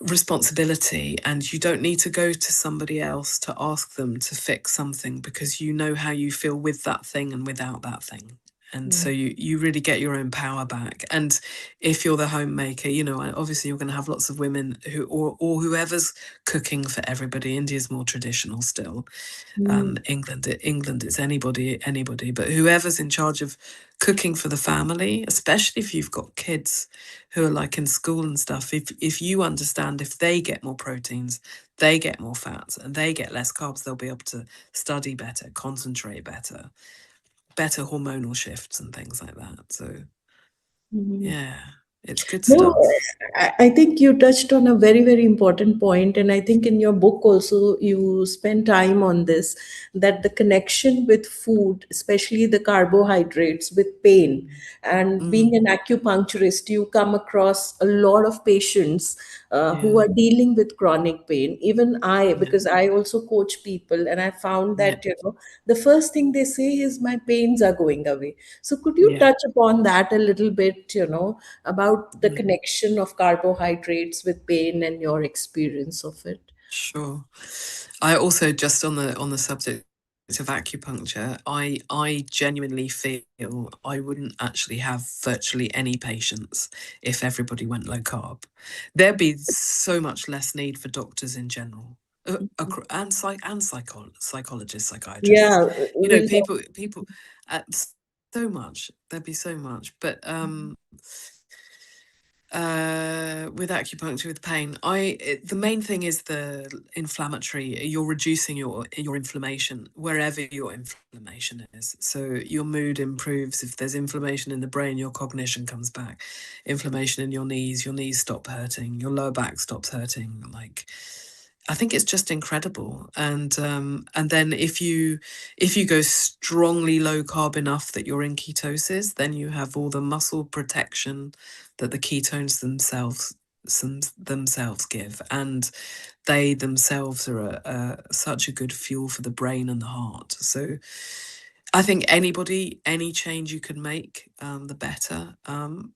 responsibility, and you don't need to go to somebody else to ask them to fix something, because you know how you feel with that thing and without that thing. And so you really get your own power back. And if you're the homemaker, you know, obviously you're going to have lots of women who, or whoever's cooking for everybody. India's more traditional still. England it's anybody, but whoever's in charge of cooking for the family, especially if you've got kids who are like in school and stuff, if you understand, if they get more proteins, they get more fats, and they get less carbs, they'll be able to study better, concentrate better hormonal shifts and things like that. So yeah, it's good No, stuff. I think you touched on a very, very important point, and I think in your book also you spend time on this, that the connection with food, especially the carbohydrates, with pain. And being an acupuncturist, you come across a lot of patients who are dealing with chronic pain. Even I, because I also coach people, and I found that, you know, the first thing they say is, my pains are going away. So could you touch upon that a little bit, you know, about the connection of carbohydrates with pain and your experience of it? Sure. I also, just on the subject of acupuncture, I genuinely feel I wouldn't actually have virtually any patients if everybody went low carb. There'd be so much less need for doctors in general, and psychologists, psychiatrists. Yeah, You know, we'll talk. people, so much. There'd be so much, but with acupuncture, with pain, the main thing is the inflammatory. You're reducing your inflammation wherever your inflammation is. So your mood improves. If there's inflammation in the brain, your cognition comes back. Inflammation in your knees stop hurting. Your lower back stops hurting. Like, I think it's just incredible. And then if you go strongly low carb enough that you're in ketosis, then you have all the muscle protection that the ketones themselves give, and they themselves are such a good fuel for the brain and the heart. So I think any change you can make, the better.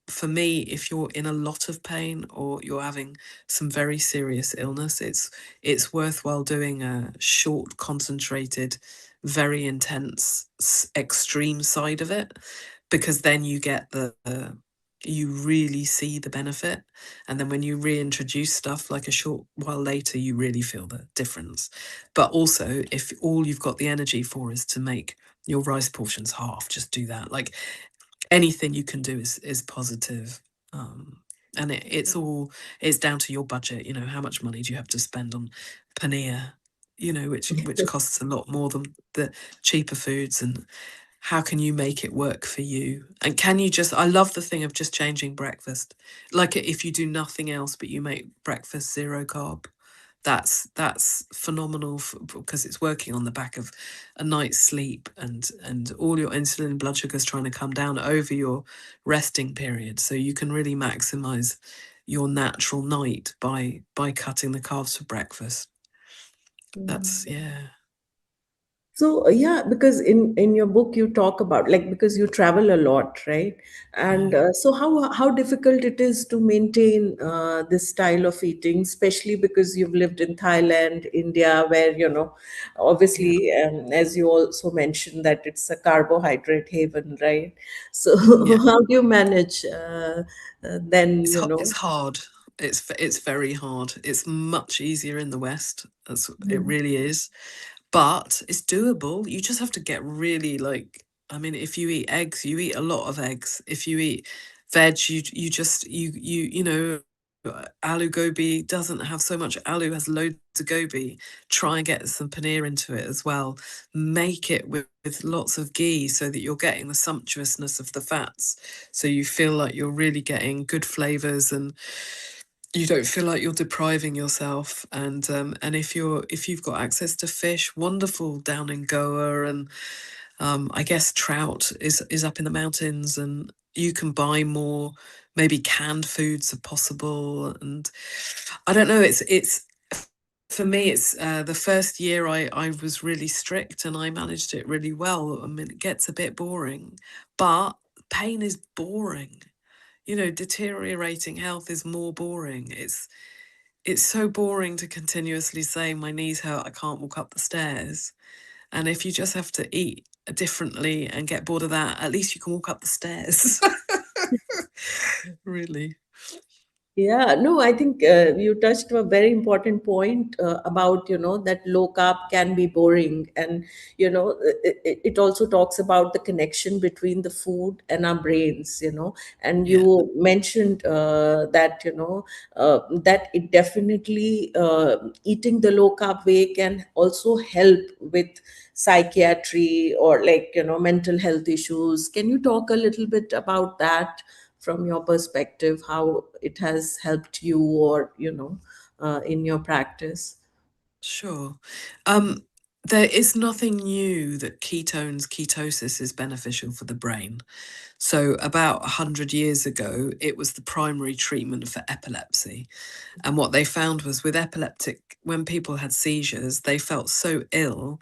For me, if you're in a lot of pain or you're having some very serious illness, it's worthwhile doing a short, concentrated, very intense, extreme side of it, because then you get you really see the benefit. And then when you reintroduce stuff like a short while later, you really feel the difference. But also, if all you've got the energy for is to make your rice portions half, just do that. Like, anything you can do is positive. And it's down to your budget. You know, how much money do you have to spend on paneer, you know, which costs a lot more than the cheaper foods, and how can you make it work for you? And can you just, I love the thing of just changing breakfast. Like, if you do nothing else but you make breakfast 0 carb, that's phenomenal, because it's working on the back of a night's sleep, and all your insulin, blood sugars trying to come down over your resting period. So you can really maximize your natural night by cutting the carbs for breakfast. That's So yeah, because in your book you talk about, like, because you travel a lot, right? And so how difficult it is to maintain this style of eating, especially because you've lived in Thailand, India, where obviously, as you also mentioned, that it's a carbohydrate haven, right? So Yeah. how do you manage then? It's hard. It's very hard. It's much easier in the West. It really is. But it's doable. You just have to get really I mean, if you eat eggs, you eat a lot of eggs. If you eat veg, you know, aloo gobi doesn't have so much aloo, has loads of gobi. Try and get some paneer into it as well. Make it with lots of ghee so that you're getting the sumptuousness of the fats. So you feel like you're really getting good flavors and you don't feel like you're depriving yourself. And if you've got access to fish, wonderful down in Goa, and I guess trout is up in the mountains, and you can buy more. Maybe canned foods are possible, and I don't know. It's for me. It's the first year I was really strict, and I managed it really well. I mean, it gets a bit boring, but pain is boring. You know, deteriorating health is more boring. It's so boring to continuously say my knees hurt, I can't walk up the stairs. And if you just have to eat differently and get bored of that, at least you can walk up the stairs. Really. Yeah, no, I think you touched a very important point about, that low carb can be boring. And, it also talks about the connection between the food and our brains, and you mentioned that it definitely, eating the low carb way can also help with psychiatry or mental health issues. Can you talk a little bit about that? From your perspective, how it has helped you, or in your practice? Sure. There is nothing new that ketosis is beneficial for the brain. So about 100 years ago, it was the primary treatment for epilepsy. And what they found was with epileptic, when people had seizures, they felt so ill,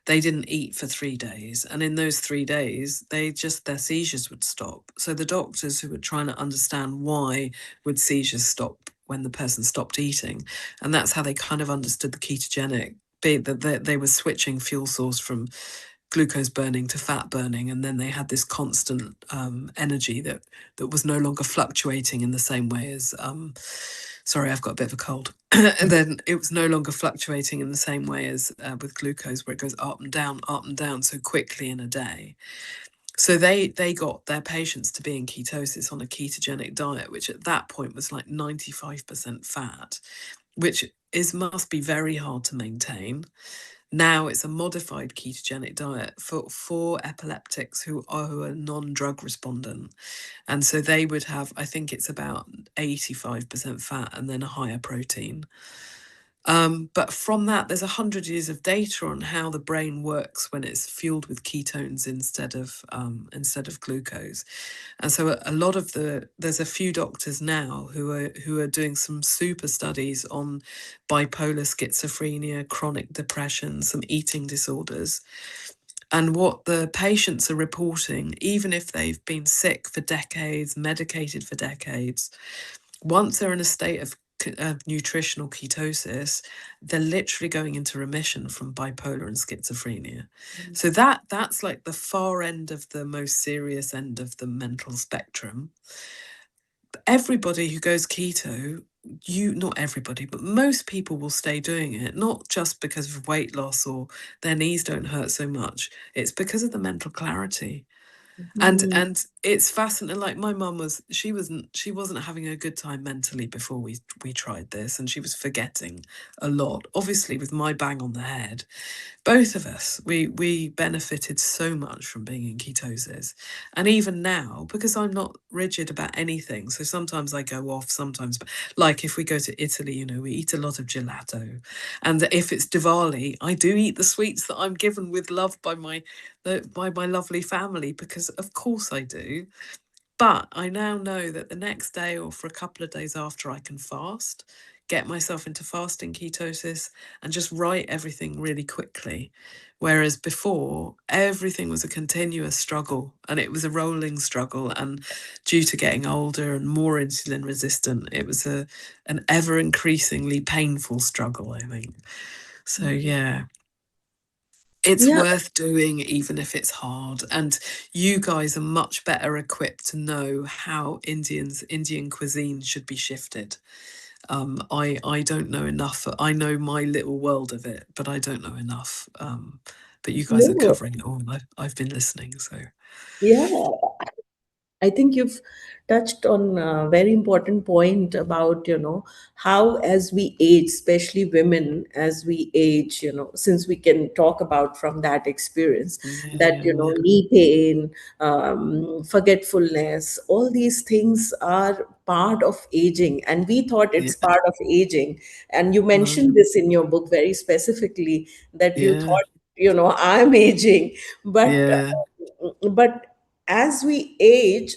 they didn't eat for 3 days. And in those 3 days, their seizures would stop. So the doctors who were trying to understand why would seizures stop when the person stopped eating. And that's how they kind of understood the ketogenic, that they were switching fuel source from glucose burning to fat burning, and then they had this constant energy that was no longer fluctuating in the same way as sorry, I've got a bit of a cold. And then it was no longer fluctuating in the same way as with glucose, where it goes up and down so quickly in a day. So they got their patients to be in ketosis on a ketogenic diet, which at that point was like 95% fat, which must be very hard to maintain. Now it's a modified ketogenic diet for epileptics who are non-drug respondent. And so they would have, I think it's about 85% fat and then a higher protein. But from that, there's 100 years of data on how the brain works when it's fueled with ketones instead of glucose. And so there's a few doctors now who are doing some super studies on bipolar schizophrenia, chronic depression, some eating disorders. And what the patients are reporting, even if they've been sick for decades, medicated for decades, once they're in a state of nutritional ketosis, they're literally going into remission from bipolar and schizophrenia. So that's like the far end of the most serious end of the mental spectrum. Everybody who goes keto, not everybody, but most people will stay doing it, not just because of weight loss or their knees don't hurt so much. It's because of the mental clarity. And it's fascinating. Like my mum she wasn't having a good time mentally before we tried this, and she was forgetting a lot. Obviously, with my bang on the head, both of us, we benefited so much from being in ketosis. And even now, because I'm not rigid about anything, so sometimes I go off, sometimes, like if we go to Italy, we eat a lot of gelato. And if it's Diwali, I do eat the sweets that I'm given with love by my lovely family, because of course I do. But I now know that the next day or for a couple of days after, I can fast, get myself into fasting ketosis and just write everything really quickly. Whereas before, everything was a continuous struggle and it was a rolling struggle. And due to getting older and more insulin resistant, it was an ever increasingly painful struggle, I think. So, yeah. It's Yeah. worth doing even if it's hard. And you guys are much better equipped to know how Indian cuisine should be shifted. I don't know enough. I know my little world of it, but I don't know enough. But you guys are No. covering it all. I've been listening, so Yeah, I think you've touched on a very important point about, how as we age, especially women, as we age, since we can talk about from that experience, that, yeah. knee pain, forgetfulness, all these things are part of aging. And we thought it's Yeah. part of aging. And you No. mentioned this in your book very specifically, that you Yeah. thought, I'm aging. But, Yeah. but as we age,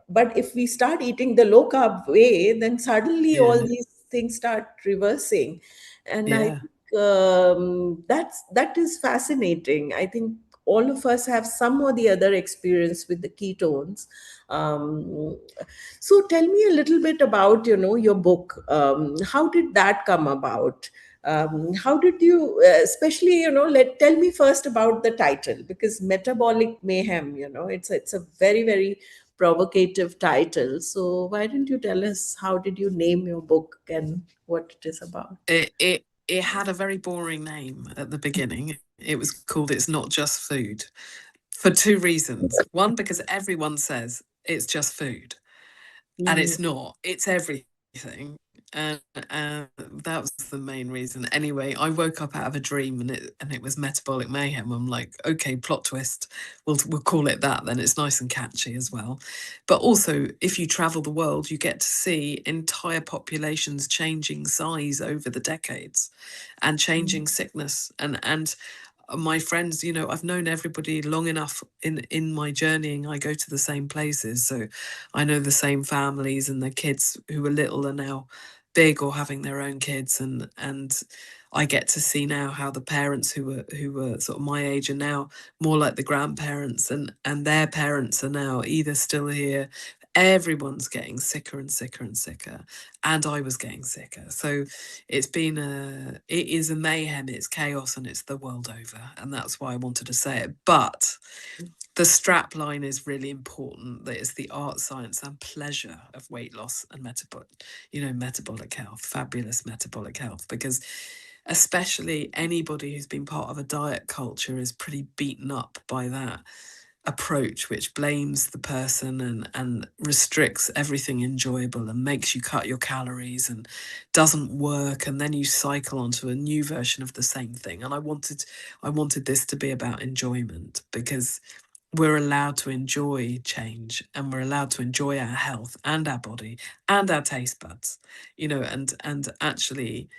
but if we start eating the low carb way, then suddenly all Yeah. these things start reversing. And I Yeah. think that is fascinating. I think all of us have some or the other experience with the ketones. um, so tell me a little bit about, your book. How did that come about? How did you, especially, tell me first about the title, because Metabolic Mayhem, it's a very, very provocative title. So why didn't you tell us how did you name your book and what it is about? It had a very boring name at the beginning. It was called It's Not Just Food for two reasons. One, because everyone says it's just food, and it's not. It's everything. And that was the main reason. Anyway, I woke up out of a dream and it was Metabolic Mayhem. I'm like, okay, plot twist. We'll call it that then. It's nice and catchy as well. But also, if you travel the world, you get to see entire populations changing size over the decades and changing sickness. And my friends, I've known everybody long enough in my journeying. I go to the same places, so I know the same families, and the kids who were little are now big or having their own kids, and I get to see now how the parents who were sort of my age are now more like the grandparents, and their parents are now either still here. Everyone's getting sicker and sicker and sicker, and I was getting sicker. So it is a mayhem, it's chaos, and it's the world over. And that's why I wanted to say it. But the strap line is really important, that it's the art, science, and pleasure of weight loss and metabolic health, fabulous metabolic health, because especially anybody who's been part of a diet culture is pretty beaten up by that approach, which blames the person and restricts everything enjoyable and makes you cut your calories and doesn't work, and then you cycle onto a new version of the same thing. And I wanted this to be about enjoyment, because we're allowed to enjoy change, and we're allowed to enjoy our health and our body and our taste buds, and actually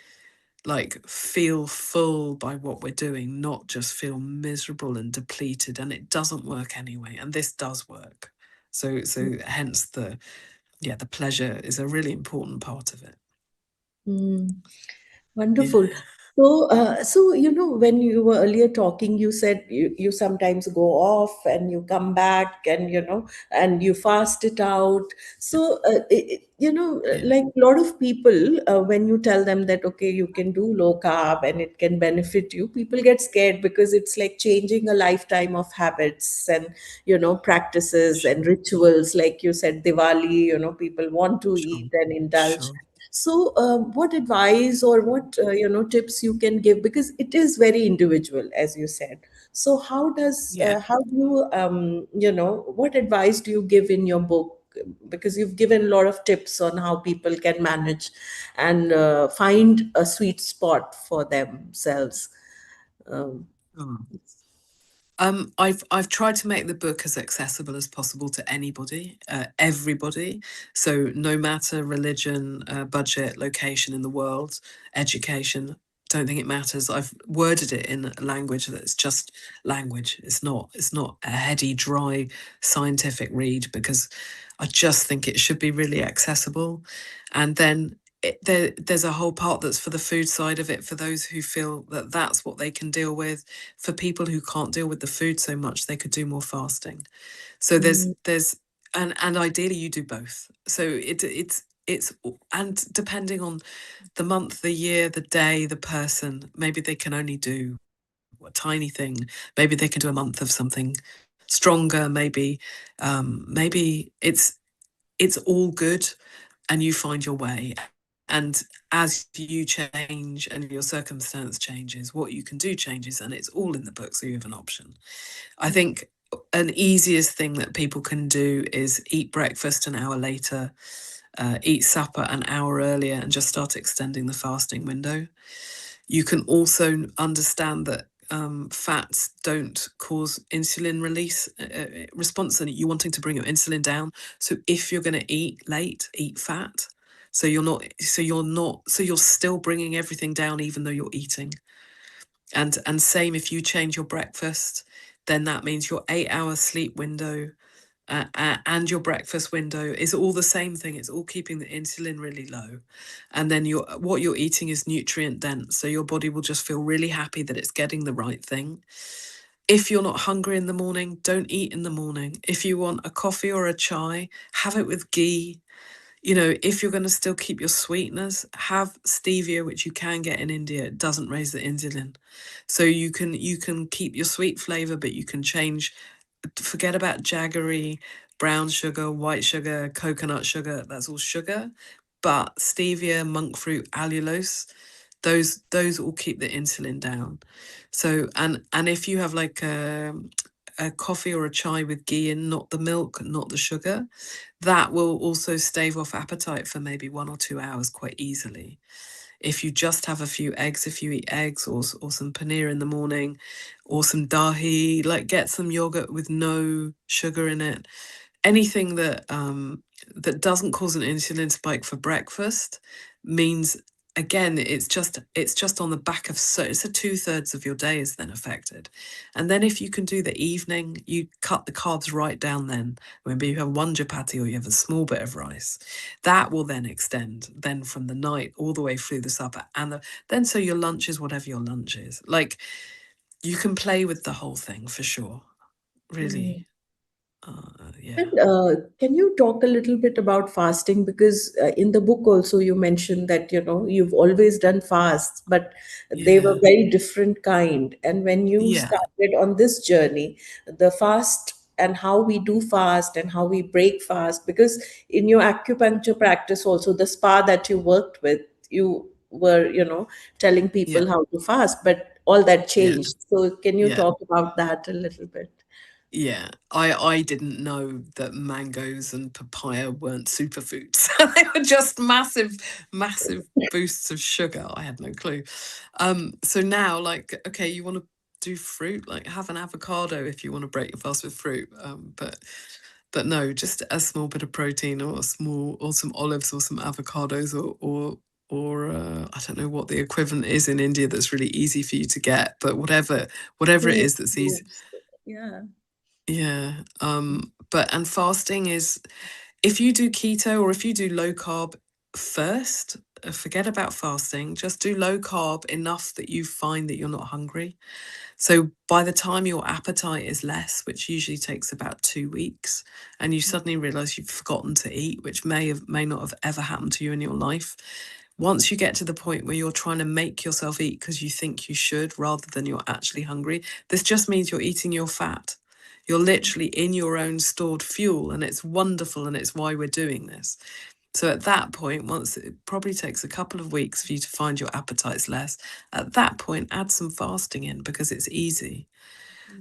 like feel full by what we're doing, not just feel miserable and depleted. And it doesn't work anyway, and this does work. So hence the pleasure is a really important part of it. Wonderful. So, when you were earlier talking, you said you sometimes go off and you come back, and, and you fast it out. So, like a lot of people, when you tell them that, okay, you can do low carb and it can benefit you, people get scared because it's like changing a lifetime of habits and, practices and rituals. Like you said, Diwali, people want to eat and indulge. So, what advice or what tips you can give, because it is very individual, as you said. So, how do you what advice do you give in your book? Because you've given a lot of tips on how people can manage and find a sweet spot for themselves. Um, I've tried to make the book as accessible as possible to anybody, everybody. So no matter religion, budget, location in the world, education, don't think it matters. I've worded it in a language that's just language. It's not a heady, dry, scientific read, because I just think it should be really accessible. And then there's a whole part that's for the food side of it, for those who feel that that's what they can deal with. For people who can't deal with the food so much, they could do more fasting. So there's and ideally you do both. So it's and depending on the month, the year, the day, the person, maybe they can only do a tiny thing. Maybe they can do a month of something stronger. Maybe it's all good, and you find your way. And as you change and your circumstance changes, what you can do changes, and it's all in the book, so you have an option. I think an easiest thing that people can do is eat breakfast an hour later, eat supper an hour earlier, and just start extending the fasting window. You can also understand that fats don't cause insulin release response, and you're wanting to bring your insulin down. So if you're going to eat late, eat fat. So you're still bringing everything down, even though you're eating. And same if you change your breakfast, then that means your 8-hour sleep window and your breakfast window is all the same thing. It's all keeping the insulin really low. And then what you're eating is nutrient dense. So your body will just feel really happy that it's getting the right thing. If you're not hungry in the morning, don't eat in the morning. If you want a coffee or a chai, have it with ghee. You know, if you're going to still keep your sweeteners, have stevia, which you can get in India. It doesn't raise the insulin. So you can keep your sweet flavor, but you can change. Forget about jaggery, brown sugar, white sugar, coconut sugar. That's all sugar. But stevia, monk fruit, allulose, those all keep the insulin down. So and if you have like a coffee or a chai with ghee in, not the milk, not the sugar, that will also stave off appetite for maybe 1 or 2 hours quite easily. If you just have a few eggs, if you eat eggs or some paneer in the morning, or some dahi, like get some yogurt with no sugar in it. Anything that that doesn't cause an insulin spike for breakfast means, again, it's just on the back of, so it's a 2/3 of your day is then affected. And then if you can do the evening, you cut the carbs right down then. Maybe you have 1 chapati or you have a small bit of rice. That will then extend then from the night all the way through the supper. And then so your lunch is whatever your lunch is. Like, you can play with the whole thing for sure. Really. Yeah. And can you talk a little bit about fasting? Because in the book also you mentioned that you've always done fasts, but they were Yeah. very different kind. And when you Yeah. started on this journey, the fast and how we do fast and how we break fast, because in your acupuncture practice also, the spa that you worked with, you were telling people Yeah. how to fast, but all that Yeah. changed. So can you Yeah. talk about that a little bit? Yeah, I didn't know that mangoes and papaya weren't superfoods. They were just massive boosts of sugar. I had no clue. So now, like, okay, you want to do fruit, like have an avocado if you want to break your fast with fruit. But no, just a small bit of protein or some olives or some avocados or I don't know what the equivalent is in India that's really easy for you to get, but whatever it is that's easy. Yeah. Yeah. And fasting is, if you do keto or if you do low carb first, forget about fasting. Just do low carb enough that you find that you're not hungry. So by the time your appetite is less, which usually takes about 2 weeks, and you suddenly realize you've forgotten to eat, which may not have ever happened to you in your life. Once you get to the point where you're trying to make yourself eat because you think you should rather than you're actually hungry, this just means you're eating your fat. You're literally in your own stored fuel, and it's wonderful, and it's why we're doing this. So at that point, once it probably takes a couple of weeks for you to find your appetites less, at that point, add some fasting in because it's easy.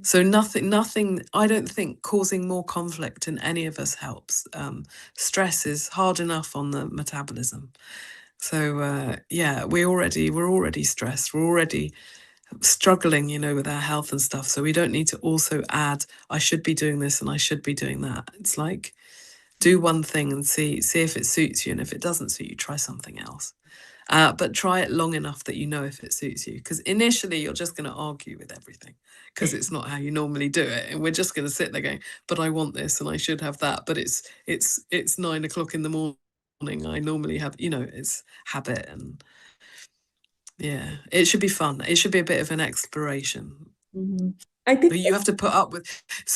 So nothing, I don't think causing more conflict in any of us helps. Stress is hard enough on the metabolism. So yeah, we're already stressed. We're already struggling, with our health and stuff. So we don't need to also add, I should be doing this and I should be doing that. It's like, do one thing and see if it suits you. And if it doesn't suit you, try something else. But try it long enough that you know if it suits you. Because initially you're just going to argue with everything because it's not how you normally do it. And we're just going to sit there going, but I want this and I should have that. But it's 9 o'clock in the morning I normally have, it's habit, and yeah, it should be fun. It should be a bit of an exploration. I think But you have to put up with,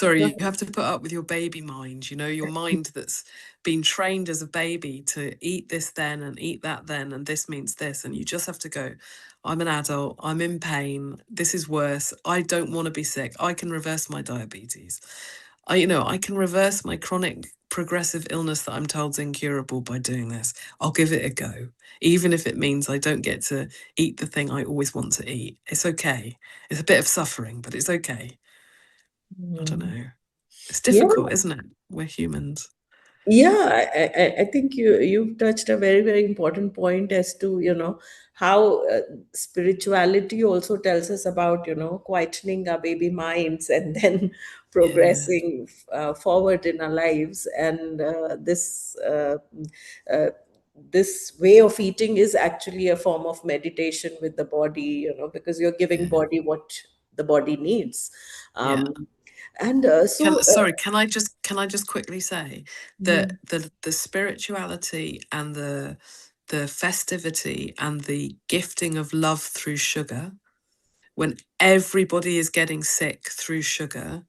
you have to put up with your baby mind, your mind that's been trained as a baby to eat this then and eat that then, and this means this. And you just have to go, I'm an adult, I'm in pain, this is worse, I don't want to be sick, I can reverse my diabetes. I can reverse my chronic progressive illness that I'm told is incurable by doing this. I'll give it a go. Even if it means I don't get to eat the thing I always want to eat. It's okay. It's a bit of suffering, but it's okay. I don't know. It's difficult, isn't it? We're humans. Yeah, I think you've touched a very, very important point as to how spirituality also tells us about quietening our baby minds and then progressing forward in our lives. And this way of eating is actually a form of meditation with the body, because you're giving body what the body needs. And Can I just quickly say that the spirituality and the festivity and the gifting of love through sugar, when everybody is getting sick through sugar,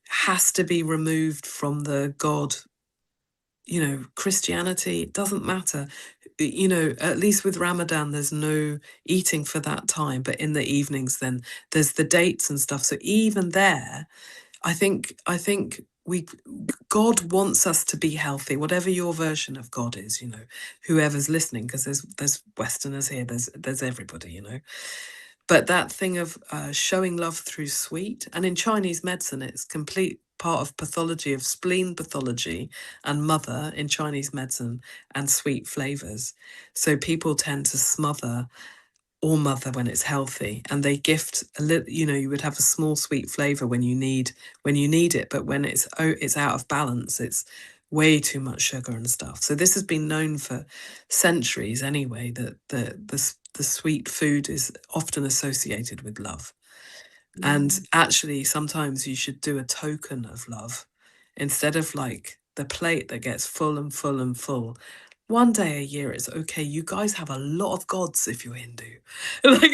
has to be removed from the God. Christianity, it doesn't matter. At least with Ramadan, there's no eating for that time, but in the evenings, then there's the dates and stuff. So even there, I think God wants us to be healthy, whatever your version of God is, whoever's listening, because there's Westerners here, there's everybody, But that thing of showing love through sweet, and in Chinese medicine, it's complete part of pathology of spleen pathology and mother in Chinese medicine and sweet flavors. So people tend to smother or mother when it's healthy, and they gift a little. You would have a small sweet flavor when you need it, but when it's out of balance, it's way too much sugar and stuff. So this has been known for centuries anyway, that the sweet food is often associated with love. And actually, sometimes you should do a token of love instead of like the plate that gets full and full and full. One day a year, it's okay. You guys have a lot of gods if you're Hindu. Like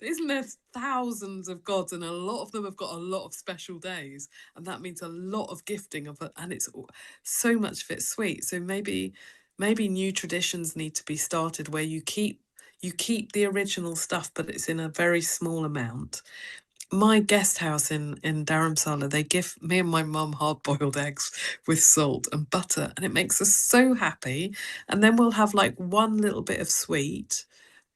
isn't there thousands of gods, and a lot of them have got a lot of special days, and that means a lot of gifting of it, and it's so much of it sweet. So maybe new traditions need to be started where you keep the original stuff, but it's in a very small amount. My guest house in Dharamsala, they give me and my mum hard-boiled eggs with salt and butter, and it makes us so happy. And then we'll have like one little bit of sweet,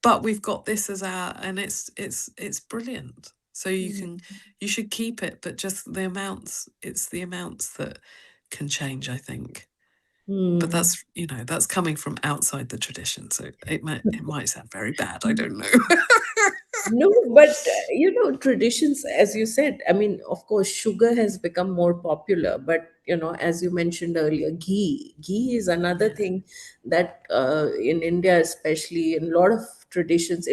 but we've got this as our, and it's brilliant. So you should keep it, but just the amounts. It's the amounts that can change, I think. But that's that's coming from outside the tradition, so it might sound very bad. I don't know. No, but traditions, as you said, I mean, of course, sugar has become more popular, but as you mentioned earlier, ghee is another thing that in India, especially in a lot of traditions,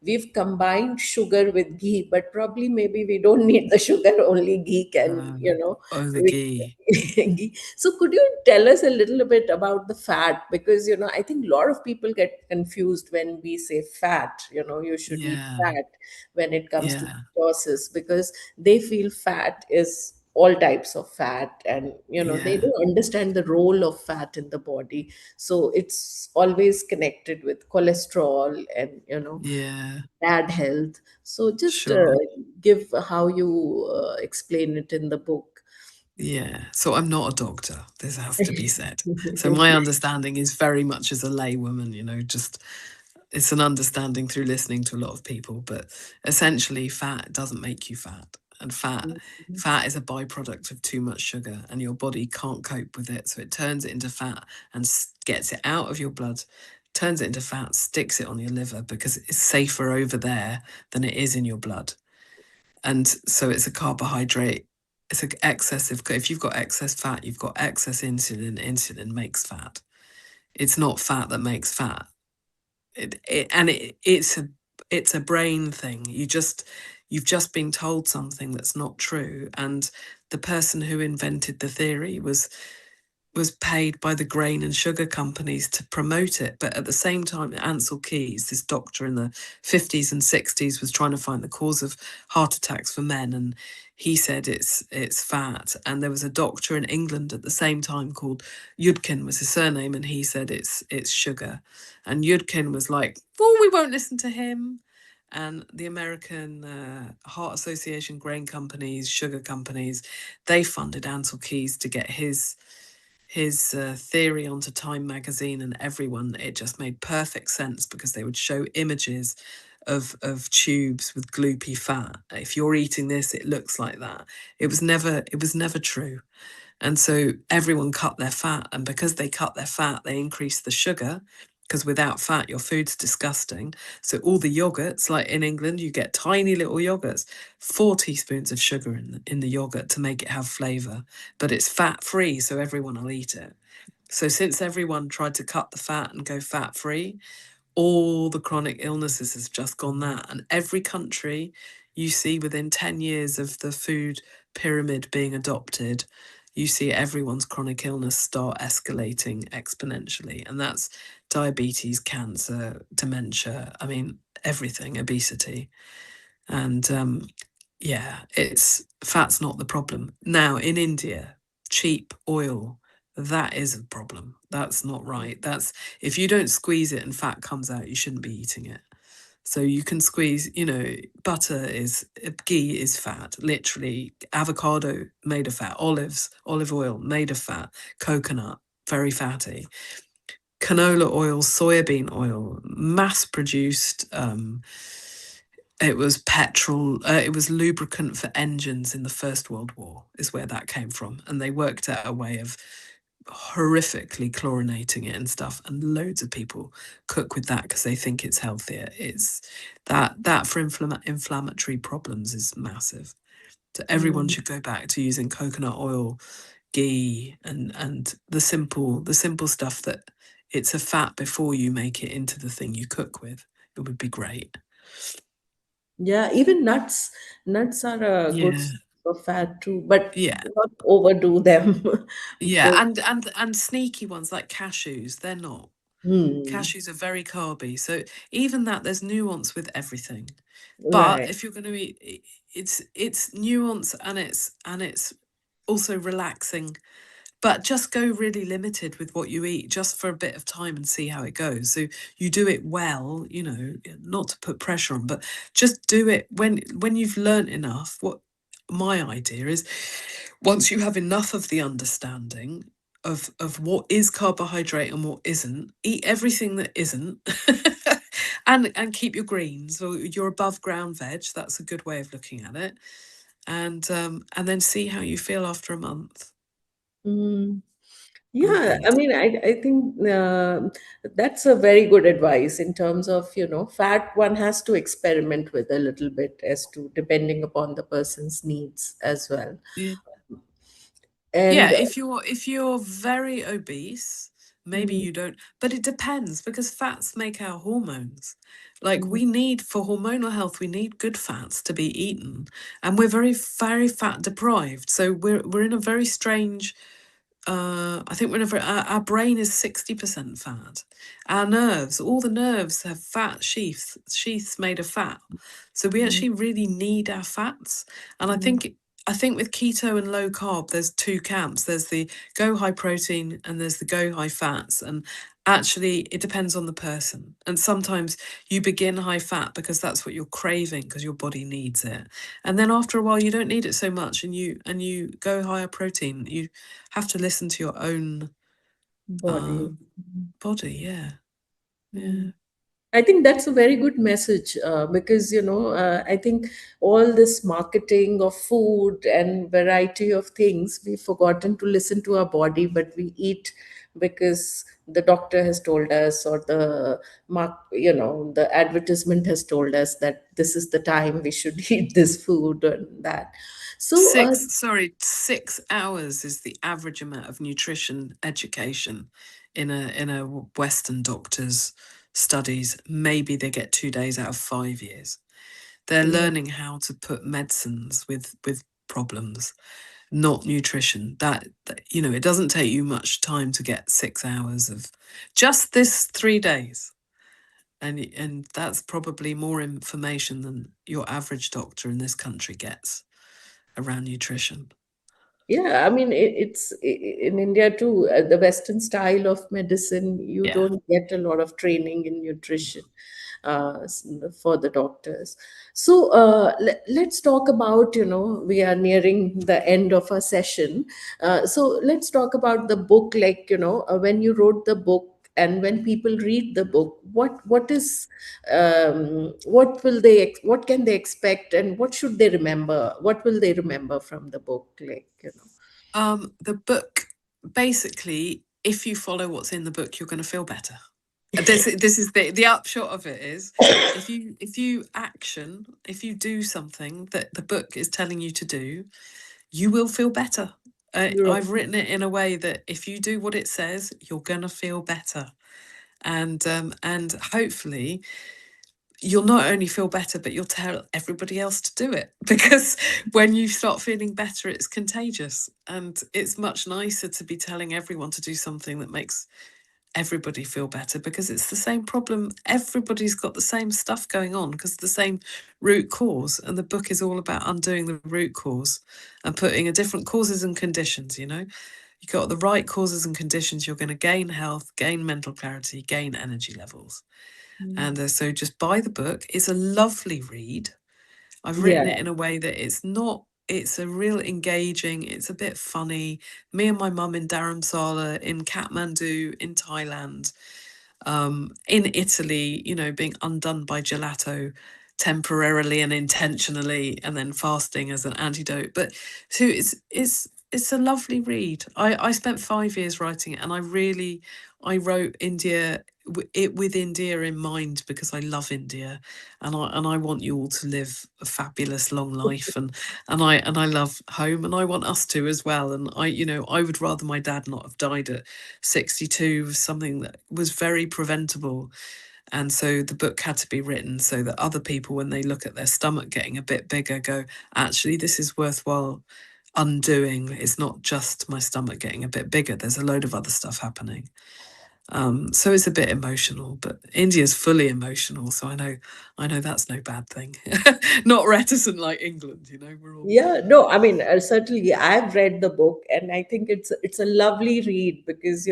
we've combined sugar with ghee, but probably maybe we don't need the sugar, only ghee can, the ghee. ghee. So could you tell us a little bit about the fat? Because I think a lot of people get confused when we say fat. You should eat fat when it comes to ketosis, because they feel fat is all types of fat, and they don't understand the role of fat in the body. So it's always connected with cholesterol and bad health. So just give how you explain it in the book. Yeah, so I'm not a doctor, this has to be said. So my understanding is very much as a laywoman, just it's an understanding through listening to a lot of people, but essentially fat doesn't make you fat. And fat is a byproduct of too much sugar, and your body can't cope with it. So it turns it into fat and gets it out of your blood, turns it into fat, sticks it on your liver because it's safer over there than it is in your blood. And so it's a carbohydrate. It's an excessive. If you've got excess fat, you've got excess insulin. Insulin makes fat. It's not fat that makes fat. It's a brain thing. You've just been told something that's not true. And the person who invented the theory was was paid by the grain and sugar companies to promote it. But at the same time, Ansel Keys, this doctor in the 50s and 60s, was trying to find the cause of heart attacks for men. And he said it's fat. And there was a doctor in England at the same time called Yudkin was his surname. And he said it's sugar. And Yudkin was like, well, we won't listen to him. And the American Heart Association, grain companies, sugar companies, they funded Ansel Keys to get his theory onto Time magazine and everyone. It just made perfect sense because they would show images of tubes with gloopy fat. If you're eating this, it looks like that. It was never true. And so everyone cut their fat, and because they cut their fat, they increased the sugar, because without fat, your food's disgusting. So all the yogurts, like in England, you get tiny little yogurts, 4 teaspoons of sugar in the yogurt to make it have flavor, but it's fat free, so everyone will eat it. So since everyone tried to cut the fat and go fat free, all the chronic illnesses has just gone that. And every country you see within 10 years of the food pyramid being adopted, you see everyone's chronic illness start escalating exponentially. And that's diabetes, cancer, dementia, I mean, everything, obesity. And yeah, fat's not the problem. Now in India, cheap oil, that is a problem. That's not right. That's, if you don't squeeze it and fat comes out, you shouldn't be eating it. So you can squeeze, butter ghee is fat, literally. Avocado, made of fat. Olive oil, made of fat. Coconut, very fatty. Canola oil, soybean oil, mass produced. It was petrol, it was lubricant for engines in the First World War, is where that came from. And they worked out a way of horrifically chlorinating it and stuff. And loads of people cook with that because they think it's healthier. It's that for inflammatory problems is massive. So everyone should go back to using coconut oil, ghee, and the simple stuff that it's a fat before you make it into the thing you cook with. It would be great. Yeah, even nuts. Nuts are a good Yeah. source of fat too, but Yeah. not overdo them. Yeah, because- and sneaky ones like cashews, they're not. Hmm, Cashews are very carby. So even that, there's nuance with everything. But right. if you're going to eat, it's nuance and it's also relaxing. But just go really limited with what you eat, just for a bit of time, and see how it goes. So you do it well, not to put pressure on, but just do it when you've learnt enough. What my idea is, once you have enough of the understanding of what is carbohydrate and what isn't, eat everything that isn't, and keep your greens. So you're above ground veg. That's a good way of looking at it, and then see how you feel after a month. Mm. Yeah, I mean, I think that's a very good advice in terms of, fat one has to experiment with a little bit as to depending upon the person's needs as well. Yeah. And Yeah, if you're very obese, maybe mm, you don't, but it depends because fats make our hormones. Like mm, we need, for hormonal health, we need good fats to be eaten, and we're very, very fat deprived. So we're in a very strange. I think whenever our brain is 60% fat, our nerves, all the nerves have fat sheaths made of fat. So we mm, actually really need our fats. And mm, I think with keto and low carb, there's two camps. There's the go high protein and there's the go high fats. And actually, it depends on the person. And sometimes you begin high fat because that's what you're craving because your body needs it. And then after a while, you don't need it so much, and you go higher protein. You have to listen to your own body. body. Yeah. Yeah. I think that's a very good message because, I think all this marketing of food and variety of things, we've forgotten to listen to our body, but we eat because the doctor has told us, or the advertisement has told us that this is the time we should eat this food and that. So, 6 hours is the average amount of nutrition education in a Western doctor's studies. Maybe they get 2 days out of 5 years. They're Yeah. learning how to put medicines with problems. not nutrition. You know, it doesn't take you much time to get 6 hours of just this 3 days. And that's probably more information than your average doctor in this country gets around nutrition. Yeah, I mean, in India too, the Western style of medicine, you Yeah. don't get a lot of training in nutrition for the doctors. So let's talk about, we are nearing the end of our session. So let's talk about the book, like, when you wrote the book and when people read the book, what can they expect, and what should they remember? What will they remember from the book? Like, The book, basically, if you follow what's in the book, you're going to feel better. This is the upshot of it is if you action, if you do something that the book is telling you to do, you will feel better. I've written it in a way that if you do what it says, you're going to feel better. And hopefully you'll not only feel better, but you'll tell everybody else to do it, because when you start feeling better, it's contagious. And it's much nicer to be telling everyone to do something that makes everybody feel better, because it's the same problem. Everybody's got the same stuff going on because the same root cause. And the book is all about undoing the root cause and putting a different causes and conditions, you know. You got the right causes and conditions, you're going to gain health, gain mental clarity, gain energy levels. And so just buy the book. It's a lovely read. I've written it in a way that it's a real engaging, it's a bit funny. Me and my mum in Dharamsala, in Kathmandu, in Thailand, in Italy, you know, being undone by gelato temporarily and intentionally, and then fasting as an antidote. But so it's a lovely read. I spent 5 years writing it, and I wrote it with India in mind, because I love India, and I want you all to live a fabulous long life, and I love home, and I want us to as well. And I would rather my dad not have died at 62, something that was very preventable. And so the book had to be written so that other people, when they look at their stomach getting a bit bigger, go, actually, this is worthwhile undoing. It's not just my stomach getting a bit bigger. There's a load of other stuff happening. So it's a bit emotional, but India's fully emotional. So I know that's no bad thing. Not reticent like England, you know. We're all no, I mean, certainly I've read the book, and I think it's a lovely read, because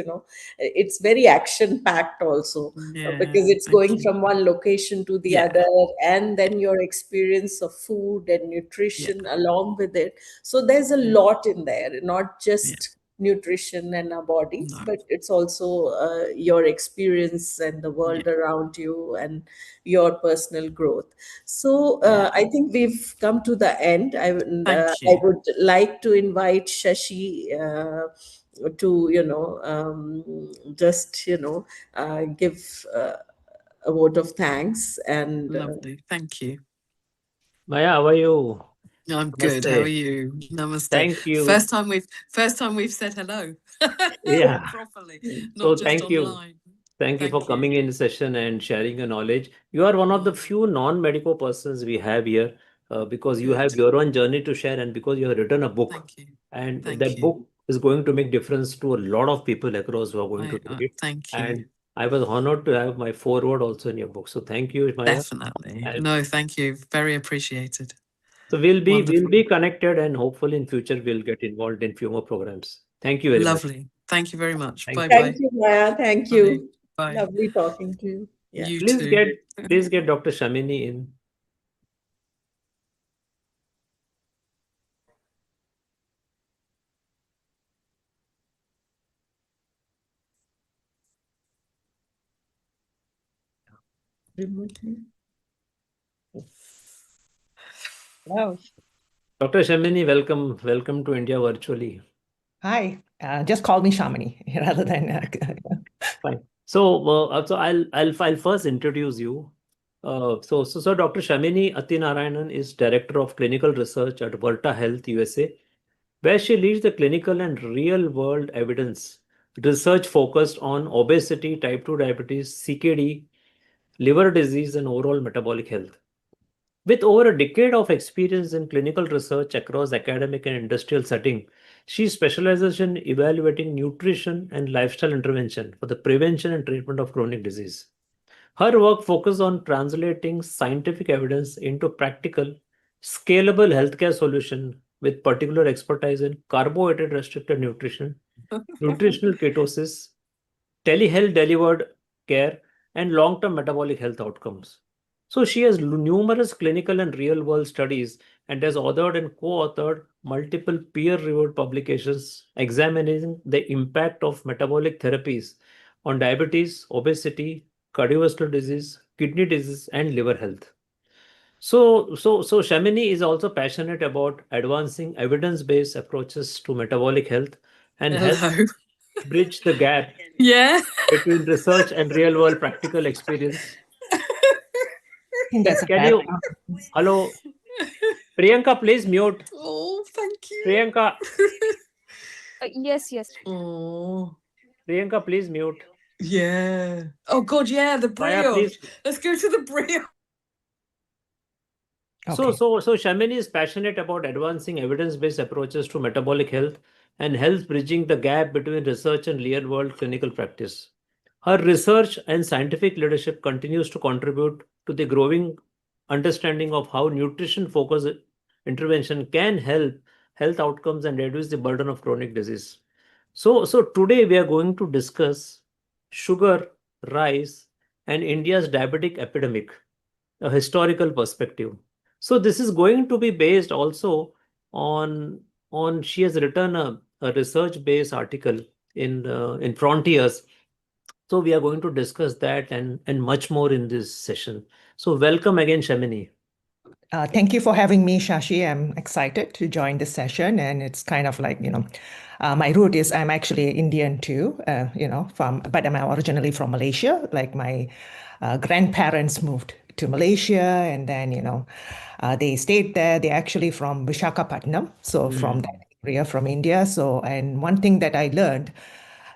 it's very action packed also, because it's going from one location to the other, and then your experience of food and nutrition along with it. So there's a lot in there, not just nutrition and our bodies, but it's also your experience and the world around you and your personal growth. So I think we've come to the end. I would like to invite Shashi to just give a vote of thanks. And lovely. Thank you. Maya, how are you? I'm good. How are you? Namaste. Thank you. First time we've said hello. Yeah. Properly, So not just thank you. online. Thank you for coming in the session and sharing your knowledge. You are one of the few non-medical persons we have here, because you have your own journey to share, and because you have written a book. Thank you. And Thank that you. book is going to make difference to a lot of people across who are going to read it. Thank you. And I was honored to have my foreword also in your book. So thank you, Maya. Definitely. No, thank you. Very appreciated. So we'll be connected, and hopefully in future we'll get involved in few more programs. Thank you very much. Lovely. Thank you very much. Thank Bye-bye. Thank you, Maya. Thank you. Bye. Lovely talking to you. Yeah. You Please too. please get Dr. Shamini in. Remotely. Hello. Dr. Shamini, welcome to India virtually. Hi. Just call me Shamini rather than. Fine. So I'll first introduce you. So Dr. Shamini Athinarayanan is Director of Clinical Research at Virta Health USA, where she leads the clinical and real-world evidence research focused on obesity, type 2 diabetes, CKD, liver disease, and overall metabolic health. With over a decade of experience in clinical research across academic and industrial setting, she specializes in evaluating nutrition and lifestyle intervention for the prevention and treatment of chronic disease. Her work focuses on translating scientific evidence into practical, scalable healthcare solution with particular expertise in carbohydrate restricted nutrition, nutritional ketosis, telehealth delivered care, and long-term metabolic health outcomes. So she has numerous clinical and real-world studies and has authored and co-authored multiple peer-reviewed publications examining the impact of metabolic therapies on diabetes, obesity, cardiovascular disease, kidney disease, and liver health. So Shamini is also passionate about advancing evidence-based approaches to metabolic health and help Hello. bridge the gap Yeah. between research and real-world practical experience. That's a Can bad you, hello, Priyanka, please mute. Oh, thank you. Priyanka, Yes, yes. Oh, Priyanka, please mute. yeah. Oh, God, yeah, the Maya, brioche. please. Let's go to the brioche. So Shamini is passionate about advancing evidence-based approaches to metabolic health and helps bridging the gap between research and real-world clinical practice. Her research and scientific leadership continues to contribute to the growing understanding of how nutrition-focused intervention can help health outcomes and reduce the burden of chronic disease. So today we are going to discuss sugar, rice, and India's diabetic epidemic, a historical perspective. So this is going to be based also on she has written a research-based article in Frontiers. So we are going to discuss that and much more in this session. So welcome again, Shamini. Thank you for having me, Shashi. I'm excited to join this session. And it's kind of like, my root is I'm actually Indian too, but I'm originally from Malaysia. Like my grandparents moved to Malaysia and then, they stayed there. They're actually from Visakhapatnam. So from that area, from India. So, and one thing that I learned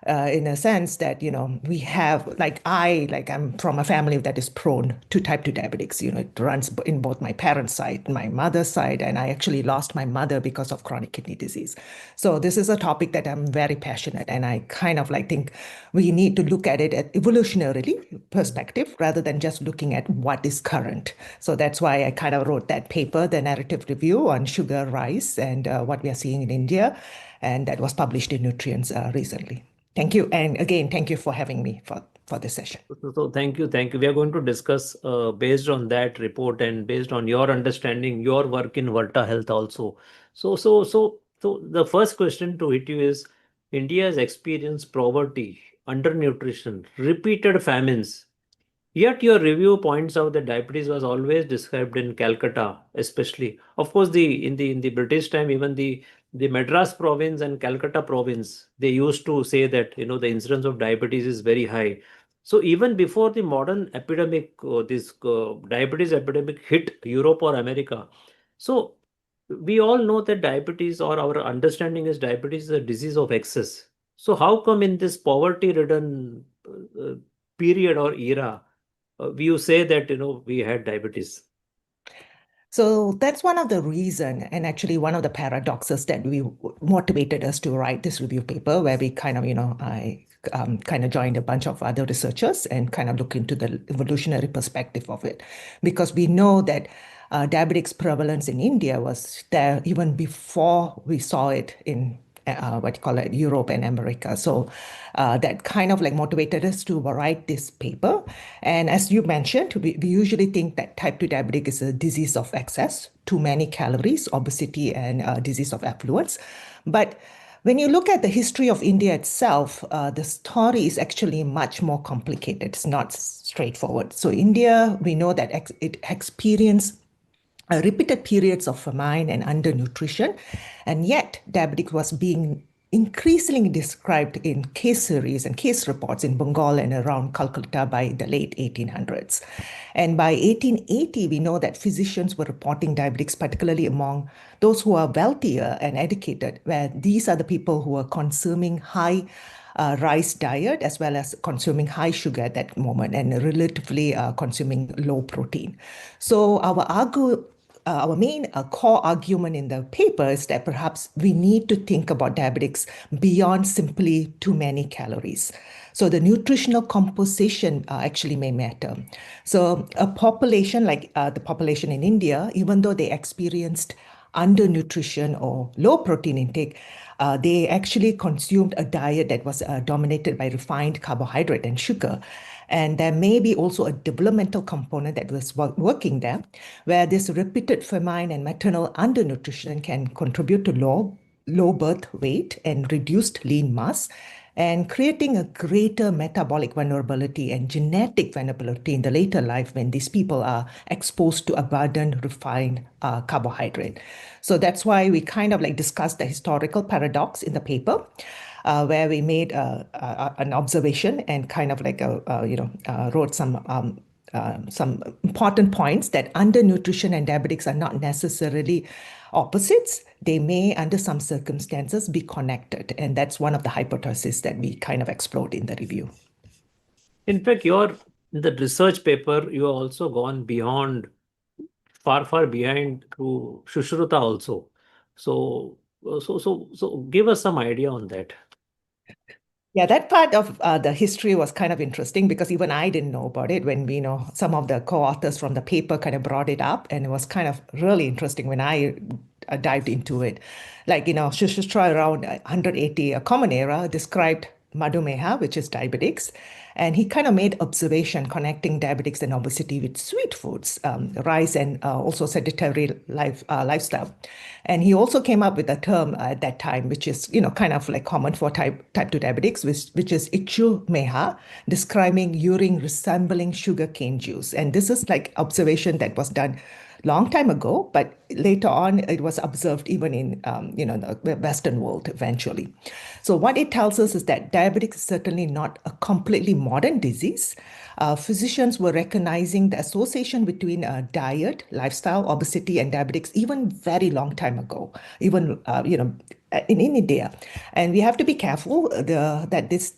in a sense that, we have, I'm from a family that is prone to type 2 diabetics. It runs in both my parents' side, my mother's side, and I actually lost my mother because of chronic kidney disease. So this is a topic that I'm very passionate, and I kind of think we need to look at it at evolutionarily perspective rather than just looking at what is current. So that's why I kind of wrote that paper, the narrative review on sugar, rice, and what we are seeing in India, and that was published in Nutrients recently. Thank you. And again, thank you for having me for this session. So thank you. We are going to discuss based on that report and based on your understanding, your work in Virta Health also. So the first question to hit you is India has experienced poverty, undernutrition, repeated famines. Yet your review points out that diabetes was always described in Calcutta, especially. Of course, in the British time, even the Madras province and Calcutta province, they used to say that the incidence of diabetes is very high. So even before the modern epidemic, this diabetes epidemic hit Europe or America, so we all know that diabetes, or our understanding is diabetes is a disease of excess. So how come in this poverty-ridden period or era, you say that we had diabetes? So that's one of the reason, and actually one of the paradoxes that we motivated us to write this review paper, where we kind of, I kind of joined a bunch of other researchers and kind of look into the evolutionary perspective of it, because we know that diabetics prevalence in India was there even before we saw it in Europe and America. So that kind of motivated us to write this paper. And as you mentioned, we usually think that type 2 diabetic is a disease of excess, too many calories, obesity, and disease of affluence. But when you look at the history of India itself, the story is actually much more complicated. It's not straightforward. So India, we know that it experienced repeated periods of famine and undernutrition, and yet diabetic was being increasingly described in case series and case reports in Bengal and around Calcutta by the late 1800s. And by 1880, we know that physicians were reporting diabetics, particularly among those who are wealthier and educated, where these are the people who are consuming high rice diet, as well as consuming high sugar at that moment and relatively consuming low protein. So our main core argument in the paper is that perhaps we need to think about diabetics beyond simply too many calories. So the nutritional composition actually may matter. So a population like the population in India, even though they experienced undernutrition or low protein intake, they actually consumed a diet that was dominated by refined carbohydrate and sugar. And there may be also a developmental component that was working there, where this repeated feminine and maternal undernutrition can contribute to low birth weight and reduced lean mass, and creating a greater metabolic vulnerability and genetic vulnerability in the later life when these people are exposed to abundant refined carbohydrate. So that's why we kind of like discussed the historical paradox in the paper, where we made an observation and kind of like wrote some important points that undernutrition and diabetics are not necessarily opposites. They may, under some circumstances, be connected. And that's one of the hypotheses that we kind of explored in the review. In fact, in the research paper, you have also gone beyond, far behind to Shushruta also. So give us some idea on that. Yeah, that part of the history was kind of interesting because even I didn't know about it when some of the co-authors from the paper kind of brought it up, and it was kind of really interesting when I dived into it. Like, Shushruta around 180, a common era, described Madhumeha, which is diabetics, and he kind of made observation connecting diabetics and obesity with sweet foods, rice, and also sedentary lifestyle. And he also came up with a term at that time, which is, kind of like common for type 2 diabetics, which is Ichu Meha, describing urine resembling sugar cane juice. And this is like observation that was done long time ago, but later on it was observed even in the Western world eventually. So what it tells us is that diabetes is certainly not a completely modern disease. Physicians were recognizing the association between diet, lifestyle, obesity, and diabetics even very long time ago, even in India. And we have to be careful that this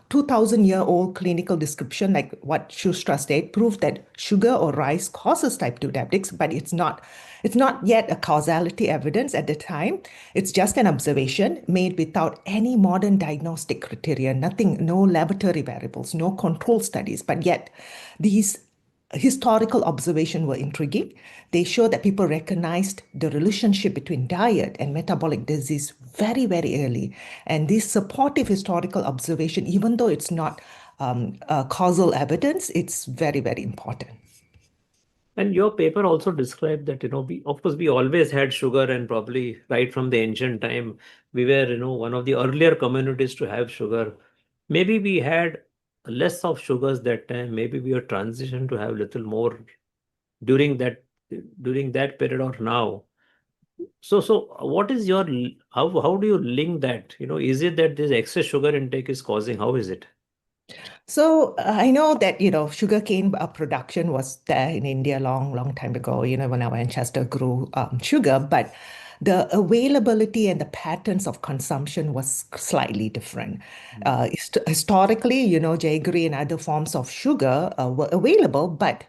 2,000-year-old clinical description, like what Shustra said, proved that sugar or rice causes type 2 diabetics, but it's not yet a causality evidence at the time. It's just an observation made without any modern diagnostic criteria, no laboratory variables, no control studies, but yet these historical observations were intriguing. They show that people recognized the relationship between diet and metabolic disease very, very early. And this supportive historical observation, even though it's not causal evidence, it's very, very important. And your paper also described that, of course, we always had sugar, and probably right from the ancient time, we were, one of the earlier communities to have sugar. Maybe we had less of sugars that time. Maybe we are transitioned to have little more during that period or now. So what is how do you link that? Is it that this excess sugar intake is causing? How is it? So I know that, sugarcane production was there in India long time ago, when our ancestor grew sugar, but the availability and the patterns of consumption was slightly different. Historically, jaggery and other forms of sugar were available, but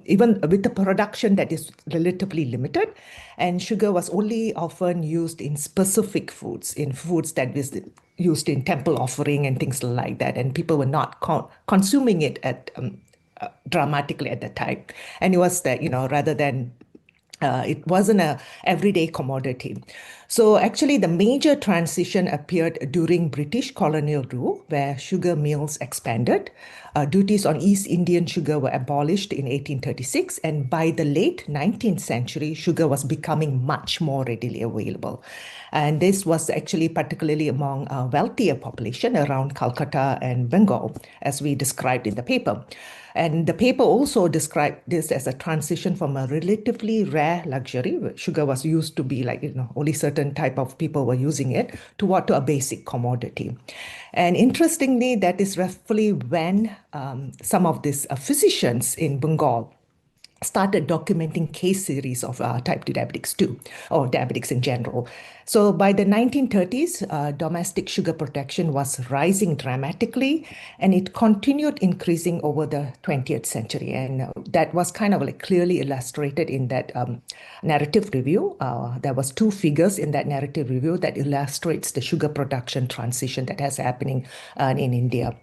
even with the production that is relatively limited, and sugar was only often used in specific foods, that was used in temple offering and things like that, and people were not consuming it at dramatically at the time, and it was that rather than it wasn't a everyday commodity. So actually the major transition appeared during British colonial rule, where sugar mills expanded. Duties on East Indian sugar were abolished in 1836, and by the late 19th century, sugar was becoming much more readily available. And this was actually particularly among wealthier population around Calcutta and Bengal, as we described in the paper. And the paper also described this as a transition from a relatively rare luxury, where sugar was used to be like, only certain type of people were using it, to a basic commodity. And interestingly, that is roughly when some of these physicians in Bengal started documenting case series of type 2 diabetics too, or diabetics in general. So by the 1930s, domestic sugar protection was rising dramatically, and it continued increasing over the 20th century. And that was kind of like clearly illustrated in that narrative review. There was two figures in that narrative review that illustrates the sugar production transition that has happening in India.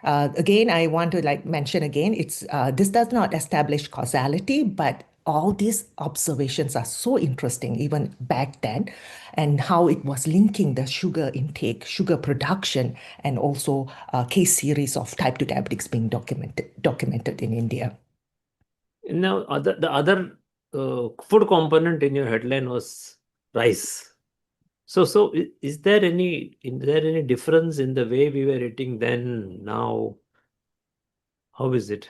Again, I want to mention again, this does not establish causality, but all these observations are so interesting, even back then, and how it was linking the sugar intake, sugar production, and also a case series of type 2 diabetics being documented in India. Now, the other food component in your headline was rice. So is there any difference in the way we were eating then, now? How is it?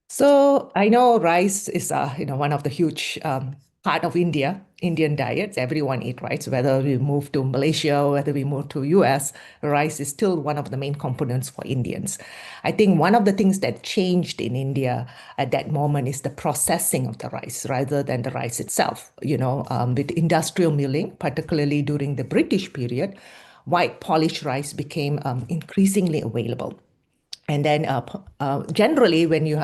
So I know rice is one of the huge part of Indian diets. Everyone eat rice, whether we move to Malaysia or whether we move to US, rice is still one of the main components for Indians. I think one of the things that changed in India at that moment is the processing of the rice rather than the rice itself. With industrial milling, particularly during the British period, white polished rice became increasingly available. And then generally, when you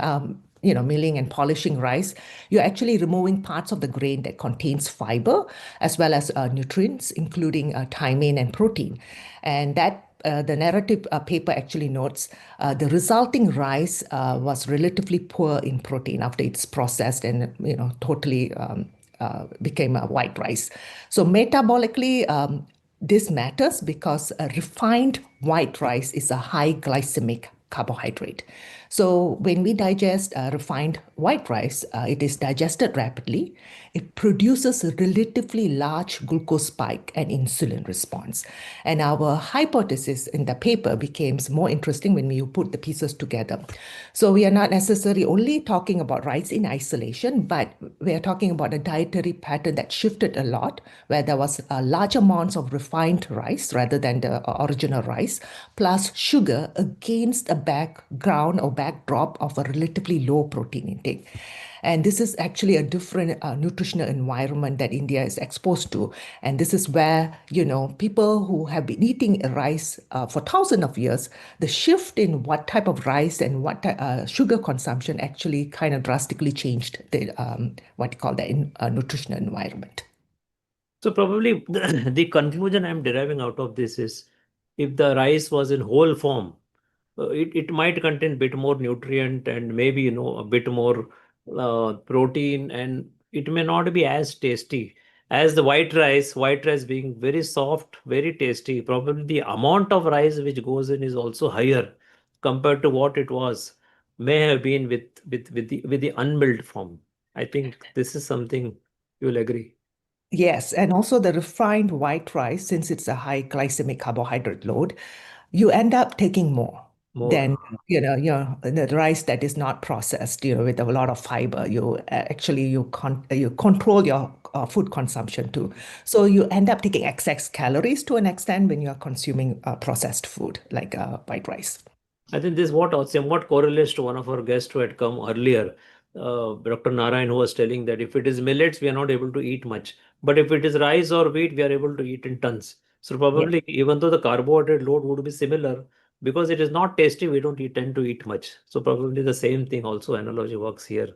milling and polishing rice, you're actually removing parts of the grain that contains fiber as well as nutrients, including thiamine and protein. And that the narrative paper actually notes the resulting rice was relatively poor in protein after it's processed and totally became a white rice. So metabolically, this matters because a refined white rice is a high glycemic carbohydrate. So when we digest refined white rice, it is digested rapidly. It produces a relatively large glucose spike and insulin response. And our hypothesis in the paper became more interesting when we put the pieces together. So we are not necessarily only talking about rice in isolation, but we are talking about a dietary pattern that shifted a lot, where there was large amounts of refined rice rather than the original rice, plus sugar against a background or backdrop of a relatively low protein intake. And this is actually a different nutritional environment that India is exposed to. And this is where, people who have been eating rice for thousands of years, the shift in what type of rice and what sugar consumption actually kind of drastically changed the, nutritional environment. So probably the conclusion I'm deriving out of this is, if the rice was in whole form, it might contain a bit more nutrient and maybe a bit more protein, and it may not be as tasty as the white rice. White rice being very soft, very tasty. Probably the amount of rice which goes in is also higher compared to what it was may have been with the unmilled form. I think this is something you'll agree. Yes, and also the refined white rice, since it's a high glycemic carbohydrate load, you end up taking more than the rice that is not processed, with a lot of fiber. You actually you control your food consumption too, so you end up taking excess calories to an extent when you are consuming processed food like white rice. I think this somewhat correlates to one of our guests who had come earlier, Dr. Narayan, who was telling that if it is millets, we are not able to eat much. But if it is rice or wheat, we are able to eat in tons. So probably, even though the carbohydrate load would be similar, because it is not tasty, we don't tend to eat much. So probably the same thing also, analogy works here.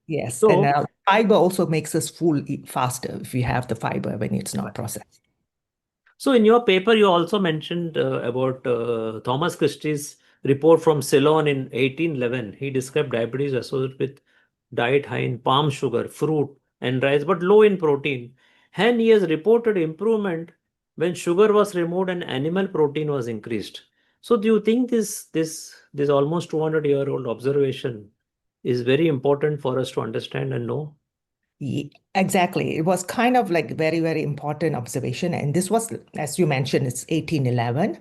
Yes, So, and fiber also makes us full faster if we have the fiber when it's not processed. So in your paper, you also mentioned about Thomas Christie's report from Ceylon in 1811. He described diabetes associated with diet high in palm sugar, fruit, and rice, but low in protein. And he has reported improvement when sugar was removed and animal protein was increased. So do you think this almost 200-year-old observation is very important for us to understand and know? Exactly. It was kind of like very, very important observation. And this was, as you mentioned, it's 1811.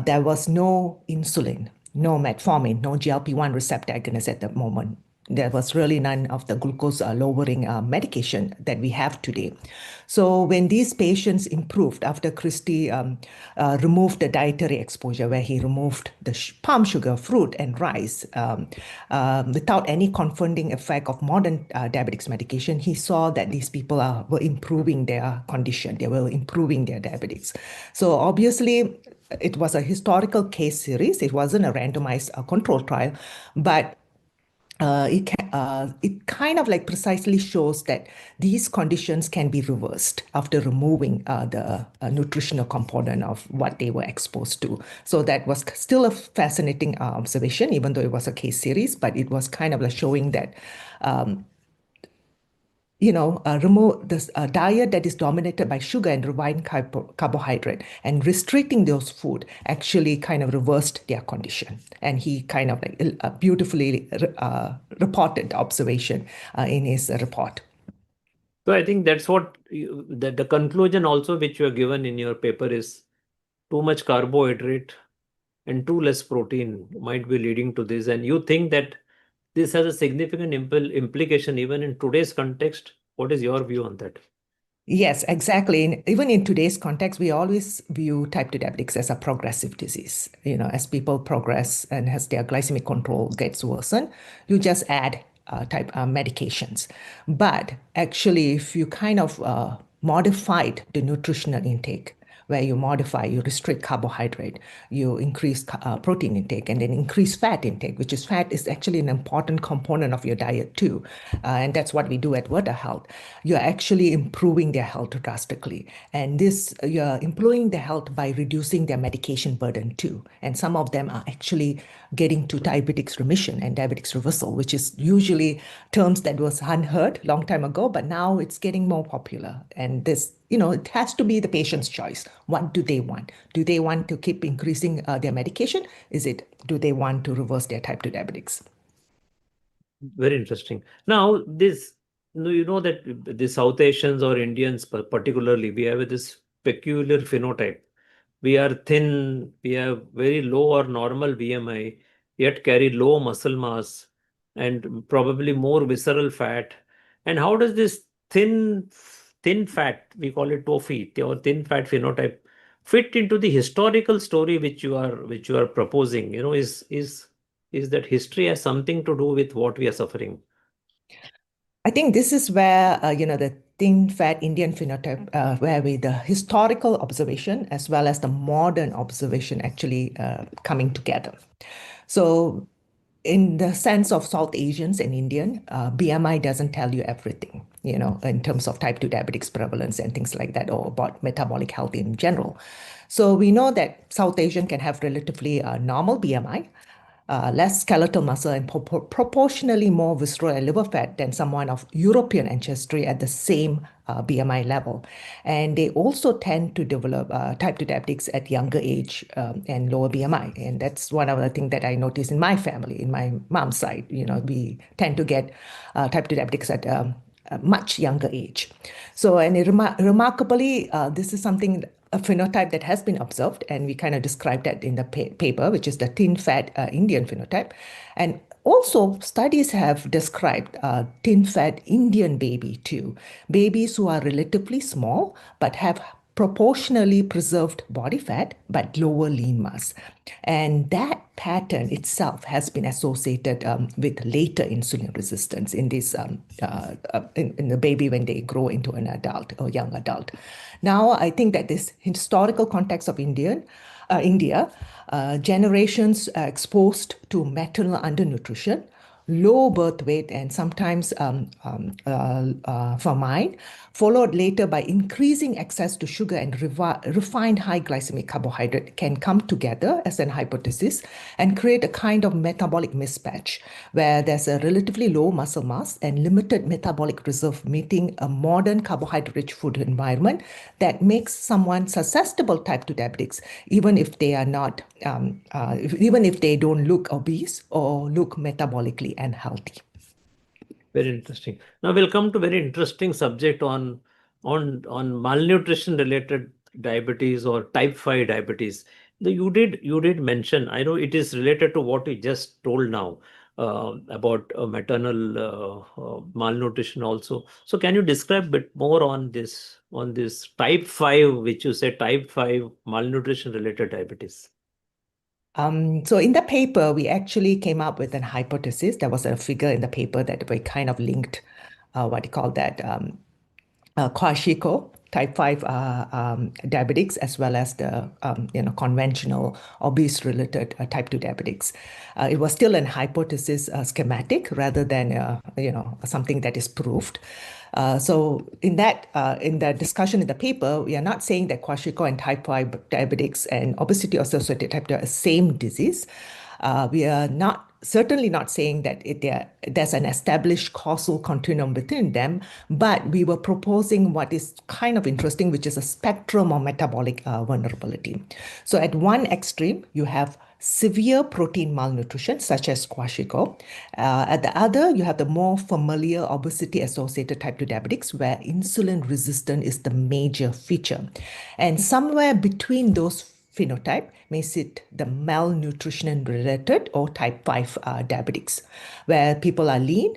There was no insulin, no metformin, no GLP-1 receptor agonist at that moment. There was really none of the glucose lowering medication that we have today. So when these patients improved after Christie removed the dietary exposure, where he removed the palm sugar, fruit, and rice without any confounding effect of modern diabetics medication, he saw that these people were improving their condition. They were improving their diabetes. So obviously, it was a historical case series. It wasn't a randomized control trial, but it kind of like precisely shows that these conditions can be reversed after removing the nutritional component of what they were exposed to. So that was still a fascinating observation, even though it was a case series, but it was kind of like showing that remove this diet that is dominated by sugar and refined carbohydrate and restricting those food actually kind of reversed their condition. And he kind of like beautifully reported the observation in his report. So I think that's what the conclusion also which you are given in your paper is too much carbohydrate and too less protein might be leading to this. And you think that this has a significant implication even in today's context. What is your view on that? Yes, exactly. Even in today's context, we always view type 2 diabetics as a progressive disease. As people progress and as their glycemic control gets worsened, you just add medications. But actually, if you kind of modified the nutritional intake, where you restrict carbohydrate, you increase protein intake, and then increase fat intake, which is fat is actually an important component of your diet too. And that's what we do at Water Health. You're actually improving their health drastically. And you're improving their health by reducing their medication burden too. And some of them are actually getting to diabetics remission and diabetics reversal, which is usually terms that was unheard long time ago, but now it's getting more popular. And this, it has to be the patient's choice. What do they want? Do they want to keep increasing their medication? Do they want to reverse their type 2 diabetics? Very interesting. Now, that the South Asians or Indians particularly, we have this peculiar phenotype. We are thin, we have very low or normal BMI, yet carry low muscle mass and probably more visceral fat. And how does this thin fat, we call it TOFI, or thin fat phenotype, fit into the historical story which you are proposing? Is that history has something to do with what we are suffering? I think this is where the thin fat Indian phenotype, where the historical observation as well as the modern observation actually coming together. So in the sense of South Asians and Indian, BMI doesn't tell you everything, in terms of type 2 diabetics prevalence and things like that, or about metabolic health in general. So we know that South Asian can have relatively normal BMI, less skeletal muscle, and proportionally more visceral and liver fat than someone of European ancestry at the same BMI level. And they also tend to develop type 2 diabetics at younger age and lower BMI. And that's one of the things that I noticed in my family, in my mom's side. We tend to get type 2 diabetics at a much younger age. So, and remarkably, this is a phenotype that has been observed, and we kind of described that in the paper, which is the thin fat Indian phenotype. And also, studies have described thin fat Indian baby too. Babies who are relatively small but have proportionally preserved body fat but lower lean mass. And that pattern itself has been associated with later insulin resistance in this in the baby when they grow into an adult or young adult. Now, I think that this historical context of India, generations exposed to maternal undernutrition, low birth weight, and sometimes famine, followed later by increasing access to sugar and refined high glycemic carbohydrate, can come together as an hypothesis and create a kind of metabolic mismatch where there's a relatively low muscle mass and limited metabolic reserve, meeting a modern carbohydrate-rich food environment that makes someone susceptible type 2 diabetics, even if they are not, even if they don't look obese or look metabolically unhealthy. Very interesting. Now we'll come to very interesting subject on malnutrition related diabetes or type 5 diabetes. You did mention, I know it is related to what you just told now. about maternal malnutrition also. So can you describe a bit more on this type 5, which you said type 5 malnutrition related diabetes? So in the paper, we actually came up with an hypothesis. There was a figure in the paper that we kind of linked, what do you call that, Kwashiko, type 5 diabetics, as well as the conventional obese-related type 2 diabetics. It was still an hypothesis schematic rather than something that is proved. So in the discussion in the paper, we are not saying that Kwashiko and type 5 diabetics and obesity-associated type 2 are the same disease. We are certainly not saying that there's an established causal continuum between them, but we were proposing what is kind of interesting, which is a spectrum of metabolic vulnerability. So at one extreme, you have severe protein malnutrition, such as Kwashiko. At the other, you have the more familiar obesity-associated type 2 diabetics, where insulin resistance is the major feature. And somewhere between those phenotype may sit the malnutrition related or type 5 diabetics, where people are lean,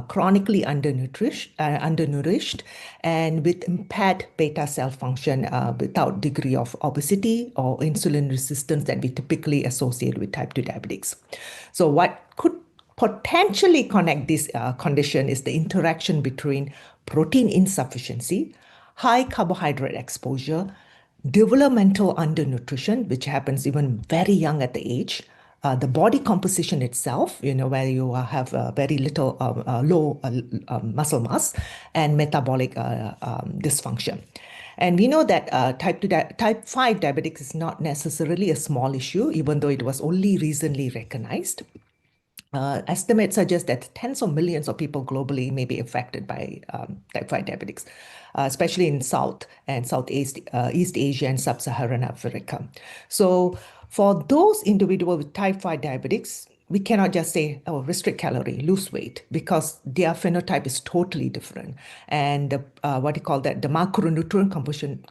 chronically undernourished, and with impaired beta cell function without degree of obesity or insulin resistance that we typically associate with type 2 diabetics. So what could potentially connect this condition is the interaction between protein insufficiency, high carbohydrate exposure, developmental undernutrition, which happens even very young at the age, the body composition itself, where you have very little low muscle mass, and metabolic dysfunction. And we know that type 5 diabetics is not necessarily a small issue, even though it was only recently recognized. Estimates suggest that tens of millions of people globally may be affected by type 5 diabetics, especially in South and Southeast East Asia and Sub-Saharan Africa. So for those individuals with type 5 diabetics, we cannot just say, oh, restrict calorie, lose weight, because their phenotype is totally different. And the macronutrient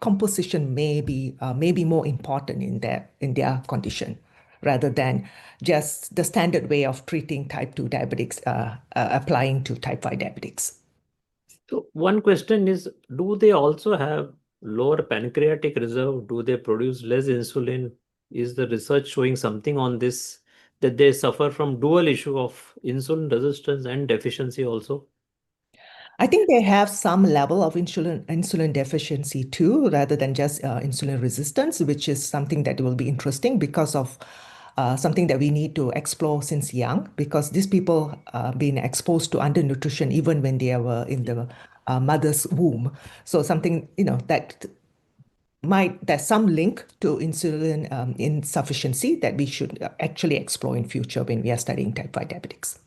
composition may be more important in their condition, rather than just the standard way of treating type 2 diabetics applying to type 5 diabetics. So one question is, do they also have lower pancreatic reserve? Do they produce less insulin? Is the research showing something on this, that they suffer from dual issue of insulin resistance and deficiency also? I think they have some level of insulin deficiency too, rather than just insulin resistance, which is something that will be interesting because of something that we need to explore since young, because these people been exposed to undernutrition even when they were in the mother's womb. So something, there's some link to insulin insufficiency that we should actually explore in future when we are studying type 5 diabetics.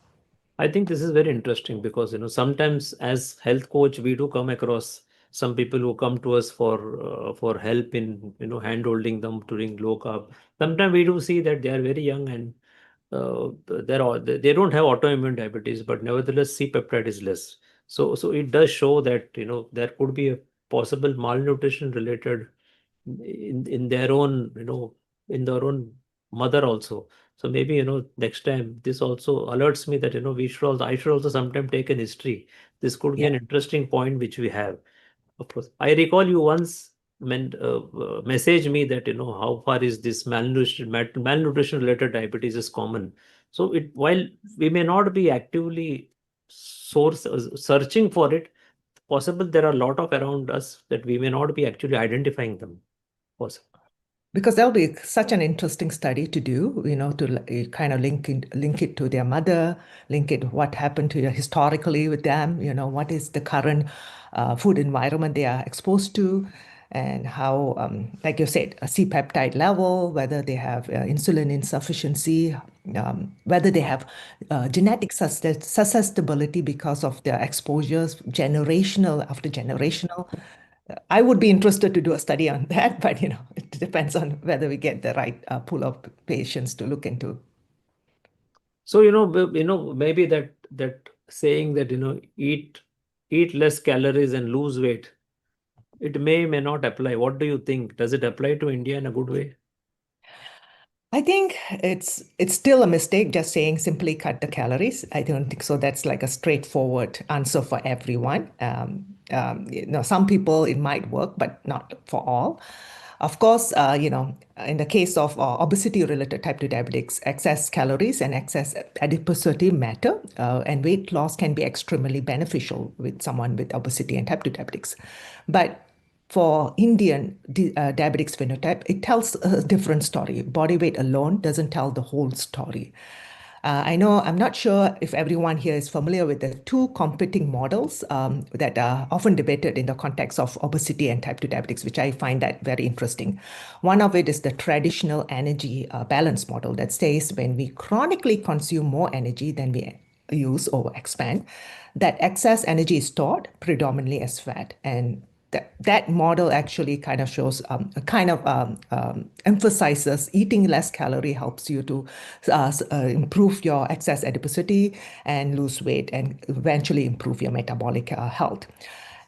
I think this is very interesting because sometimes as health coach we do come across some people who come to us for help in hand holding them during low carb. Sometimes we do see that they are very young and they don't have autoimmune diabetes, but nevertheless C-peptide is less. So it does show that there could be a possible malnutrition related in their own in their own mother also. So maybe next time this also alerts me that I should also sometime take an history. This could be an interesting point which we have. Of course, I recall you once message me that how far is this malnutrition related diabetes is common. So while we may not be actively searching for it, possible there are a lot of around us that we may not be actually identifying them. Possible. Because that'll be such an interesting study to do, to kind of link it to their mother, link it what happened to historically with them, what is the current food environment they are exposed to, and how, like you said, a C-peptide level, whether they have insulin insufficiency, whether they have genetic susceptibility because of their exposures, generational after generational. I would be interested to do a study on that, but it depends on whether we get the right pool of patients to look into. So maybe that saying that eat less calories and lose weight, it may not apply. What do you think? Does it apply to India in a good way? I think it's still a mistake just saying simply cut the calories. I don't think so. That's like a straightforward answer for everyone. Some people it might work, but not for all. Of course, in the case of obesity-related type 2 diabetics, excess calories and excess adiposity matter, and weight loss can be extremely beneficial with someone with obesity and type 2 diabetics. But for Indian diabetics phenotype, it tells a different story. Body weight alone doesn't tell the whole story. I'm not sure if everyone here is familiar with the two competing models that are often debated in the context of obesity and type 2 diabetics, which I find that very interesting. One of it is the traditional energy balance model that says when we chronically consume more energy than we use or expand, that excess energy is stored predominantly as fat. And that model actually kind of shows emphasizes eating less calorie helps you to improve your excess adiposity and lose weight and eventually improve your metabolic health.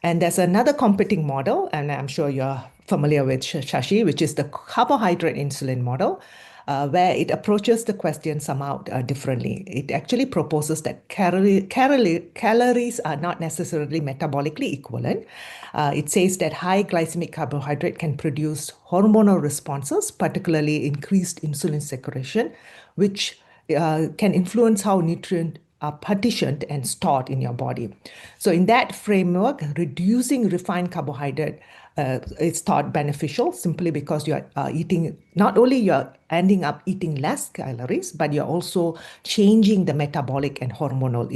And there's another competing model, and I'm sure you're familiar with Shashi, which is the carbohydrate insulin model, where it approaches the question somehow differently. It actually proposes that calories are not necessarily metabolically equivalent. It says that high glycemic carbohydrate can produce hormonal responses, particularly increased insulin secretion, which can influence how nutrients are partitioned and stored in your body. So in that framework, reducing refined carbohydrate is thought beneficial simply because you're eating, not only you're ending up eating less calories, but you're also changing the metabolic and hormonal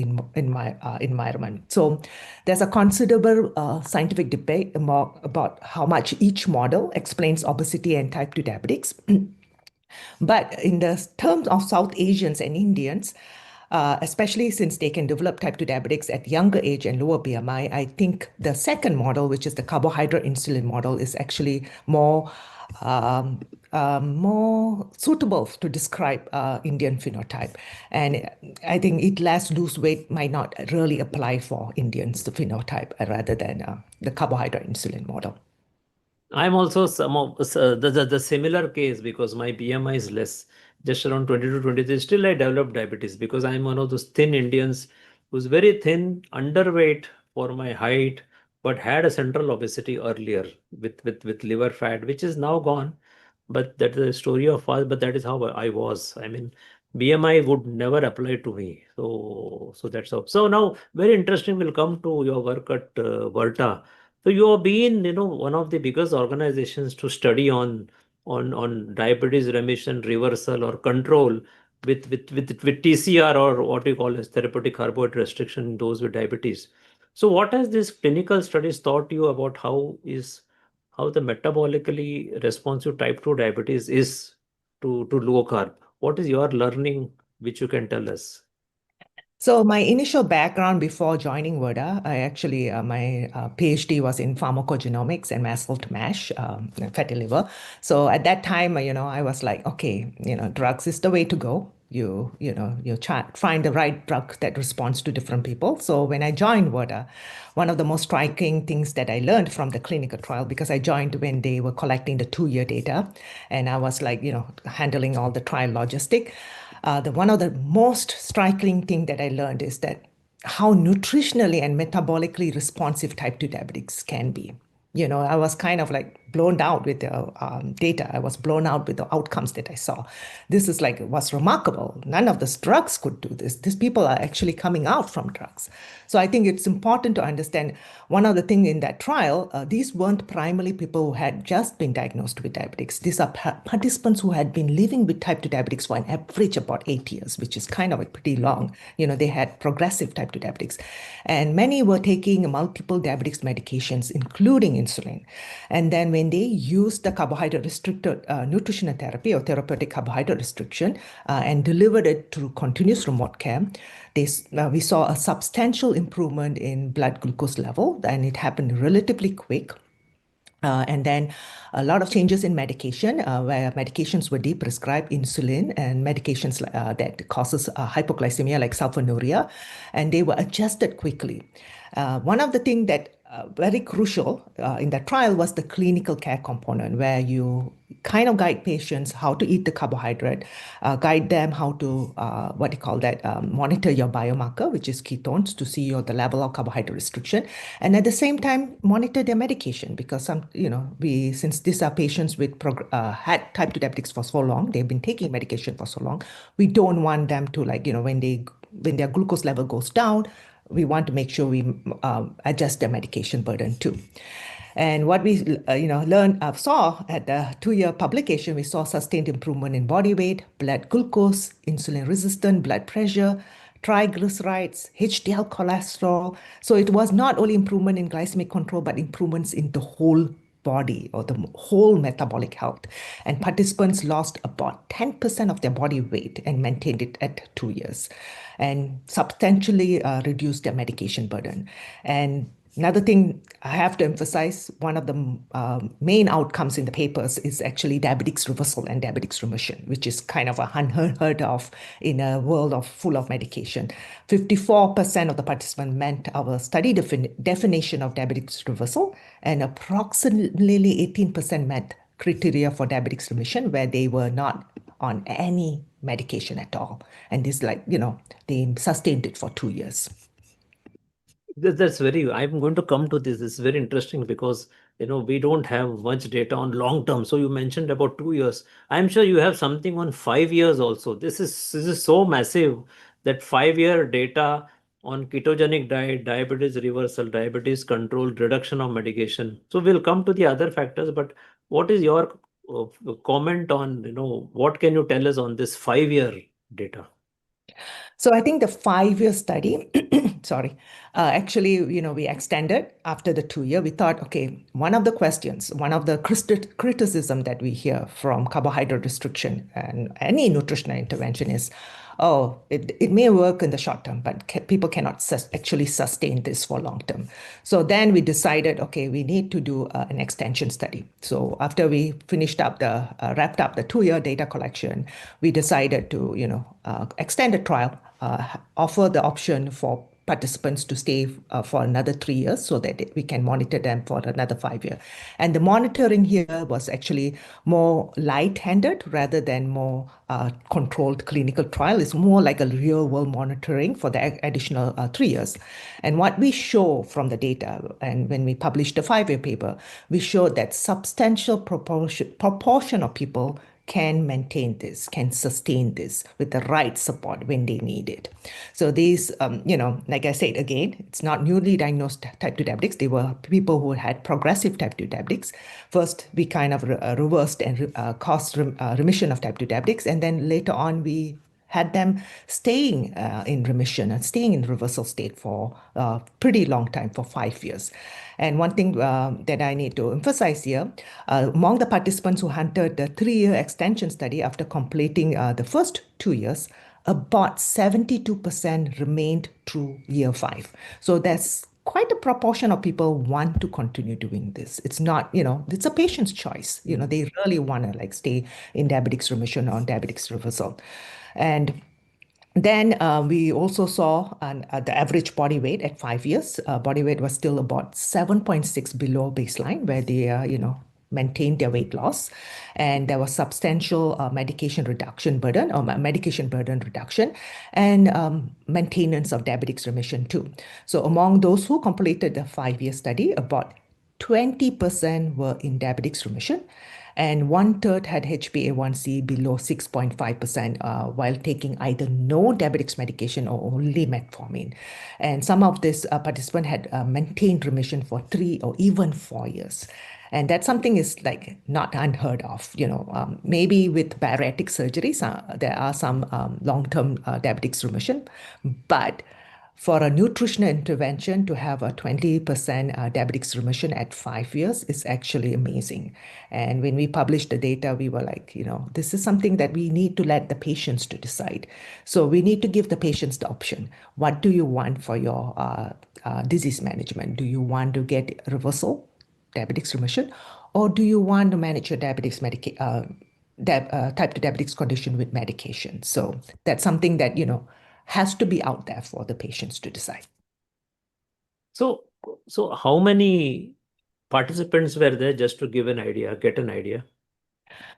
environment. So there's a considerable scientific debate about how much each model explains obesity and type 2 diabetics. But in the terms of South Asians and Indians, especially since they can develop type 2 diabetics at younger age and lower BMI, I think the second model, which is the carbohydrate insulin model, is actually more suitable to describe Indian phenotype. And I think eat less, lose weight might not really apply for Indians, the phenotype, rather than the carbohydrate insulin model. I'm also the similar case because my BMI is less, just around 20 to 23. Still, I developed diabetes because I'm one of those thin Indians who's very thin, underweight for my height, but had a central obesity earlier with liver fat, which is now gone. But that's the story of us. But that is how I was. I mean, BMI would never apply to me. So that's how. So now, very interesting. We'll come to your work at Verta. So you have been, one of the biggest organizations to study on diabetes remission, reversal, or control with TCR, or what we call as therapeutic carbohydrate restriction in those with diabetes. So what has this clinical studies taught you about how the metabolically responsive type 2 diabetes is to low carb? What is your learning which you can tell us? So my initial background before joining Verda, my PhD was in pharmacogenomics and MASLT MASH, fatty liver. So at that time, I was like, okay, drugs is the way to go. You find the right drug that responds to different people. So when I joined Verda, one of the most striking things that I learned from the clinical trial, because I joined when they were collecting the 2-year data, and I was like, handling all the trial logistic. One of the most striking thing that I learned is that how nutritionally and metabolically responsive type 2 diabetics can be. I was kind of like blown out with the data. I was blown out with the outcomes that I saw. This was remarkable. None of the drugs could do this. These people are actually coming out from drugs. So I think it's important to understand one of the things in that trial, these weren't primarily people who had just been diagnosed with diabetics. These are participants who had been living with type 2 diabetics for an average about 8 years, which is kind of pretty long. They had progressive type 2 diabetics. And many were taking multiple diabetics medications, including insulin. And then when they used the carbohydrate restricted nutritional therapy or therapeutic carbohydrate restriction and delivered it through continuous remote care, we saw a substantial improvement in blood glucose level, and it happened relatively quick. And then a lot of changes in medication, where medications were de-prescribed, insulin, and medications that causes hypoglycemia like sulfonylurea, and they were adjusted quickly. One of the things that very crucial in the trial was the clinical care component, where you kind of guide patients how to eat the carbohydrate, guide them how to, monitor your biomarker, which is ketones, to see the level of carbohydrate restriction. And at the same time, monitor their medication, because since these are patients with had type 2 diabetics for so long, they've been taking medication for so long, we don't want them to, when their glucose level goes down, we want to make sure we adjust their medication burden too. And what we saw at the 2-year publication, we saw sustained improvement in body weight, blood glucose, insulin resistant, blood pressure, triglycerides, HDL cholesterol. So it was not only improvement in glycemic control, but improvements in the whole body or the whole metabolic health. And participants lost about 10% of their body weight and maintained it at 2 years, and substantially reduced their medication burden. And another thing I have to emphasize, one of the main outcomes in the papers is actually diabetics reversal and diabetics remission, which is kind of unheard of in a world full of medication. 54% of the participants met our study definition of diabetics reversal, and approximately 18% met criteria for diabetics remission, where they were not on any medication at all. And this, they sustained it for 2 years. I'm going to come to this. This is very interesting because, we don't have much data on long term. So you mentioned about 2 years. I'm sure you have something on 5 years also. This is so massive that 5-year data on ketogenic diet, diabetes reversal, diabetes control, reduction of medication. So we'll come to the other factors, but what is your comment on, what can you tell us on this 5-year data? So I think the 5-year study, actually, we extended after the 2 year. We thought, okay, one of the criticism that we hear from carbohydrate restriction and any nutritional intervention is, it may work in the short term, but people cannot actually sustain this for long term. So then we decided, okay, we need to do an extension study. So after we wrapped up the 2-year data collection, we decided to, extend the trial, offer the option for participants to stay for another 3 years so that we can monitor them for another 5 years. And the monitoring here was actually more light-handed rather than more controlled clinical trial. It's more like a real-world monitoring for the additional 3 years. And what we show from the data, and when we published the 5-year paper, we showed that substantial proportion of people can maintain this, can sustain this with the right support when they need it. So these, like I said, again, it's not newly diagnosed type 2 diabetics. They were people who had progressive type 2 diabetics. First, we kind of reversed and caused remission of type 2 diabetics. And then later on, we had them staying in remission and staying in reversal state for a pretty long time, for 5 years. And one thing that I need to emphasize here, among the participants who entered the 3-year extension study after completing the first 2 years, about 72% remained through year 5. So that's quite a proportion of people want to continue doing this. It's not, it's a patient's choice. They really want to stay in diabetics remission or diabetics reversal. And then we also saw the average body weight at 5 years. Body weight was still about 7.6 below baseline, where they, maintained their weight loss. And there was substantial medication burden reduction, and maintenance of diabetics remission too. So among those who completed the 5-year study, about 20% were in diabetics remission, and 1/3 had HbA1c below 6.5% while taking either no diabetics medication or only metformin. And some of this participant had maintained remission for 3 or even 4 years. And that's something is not unheard of. Maybe with bariatric surgeries, there are some long-term diabetics remission, but for a nutritional intervention to have a 20% diabetics remission at 5 years is actually amazing. And when we published the data, we were like, this is something that we need to let the patients to decide. So we need to give the patients the option. What do you want for your disease management? Do you want to get reversal, diabetics remission, or do you want to manage your diabetics type 2 diabetics condition with medication? So that's something that, has to be out there for the patients to decide. So So how many participants were there, just to give an idea, get an idea?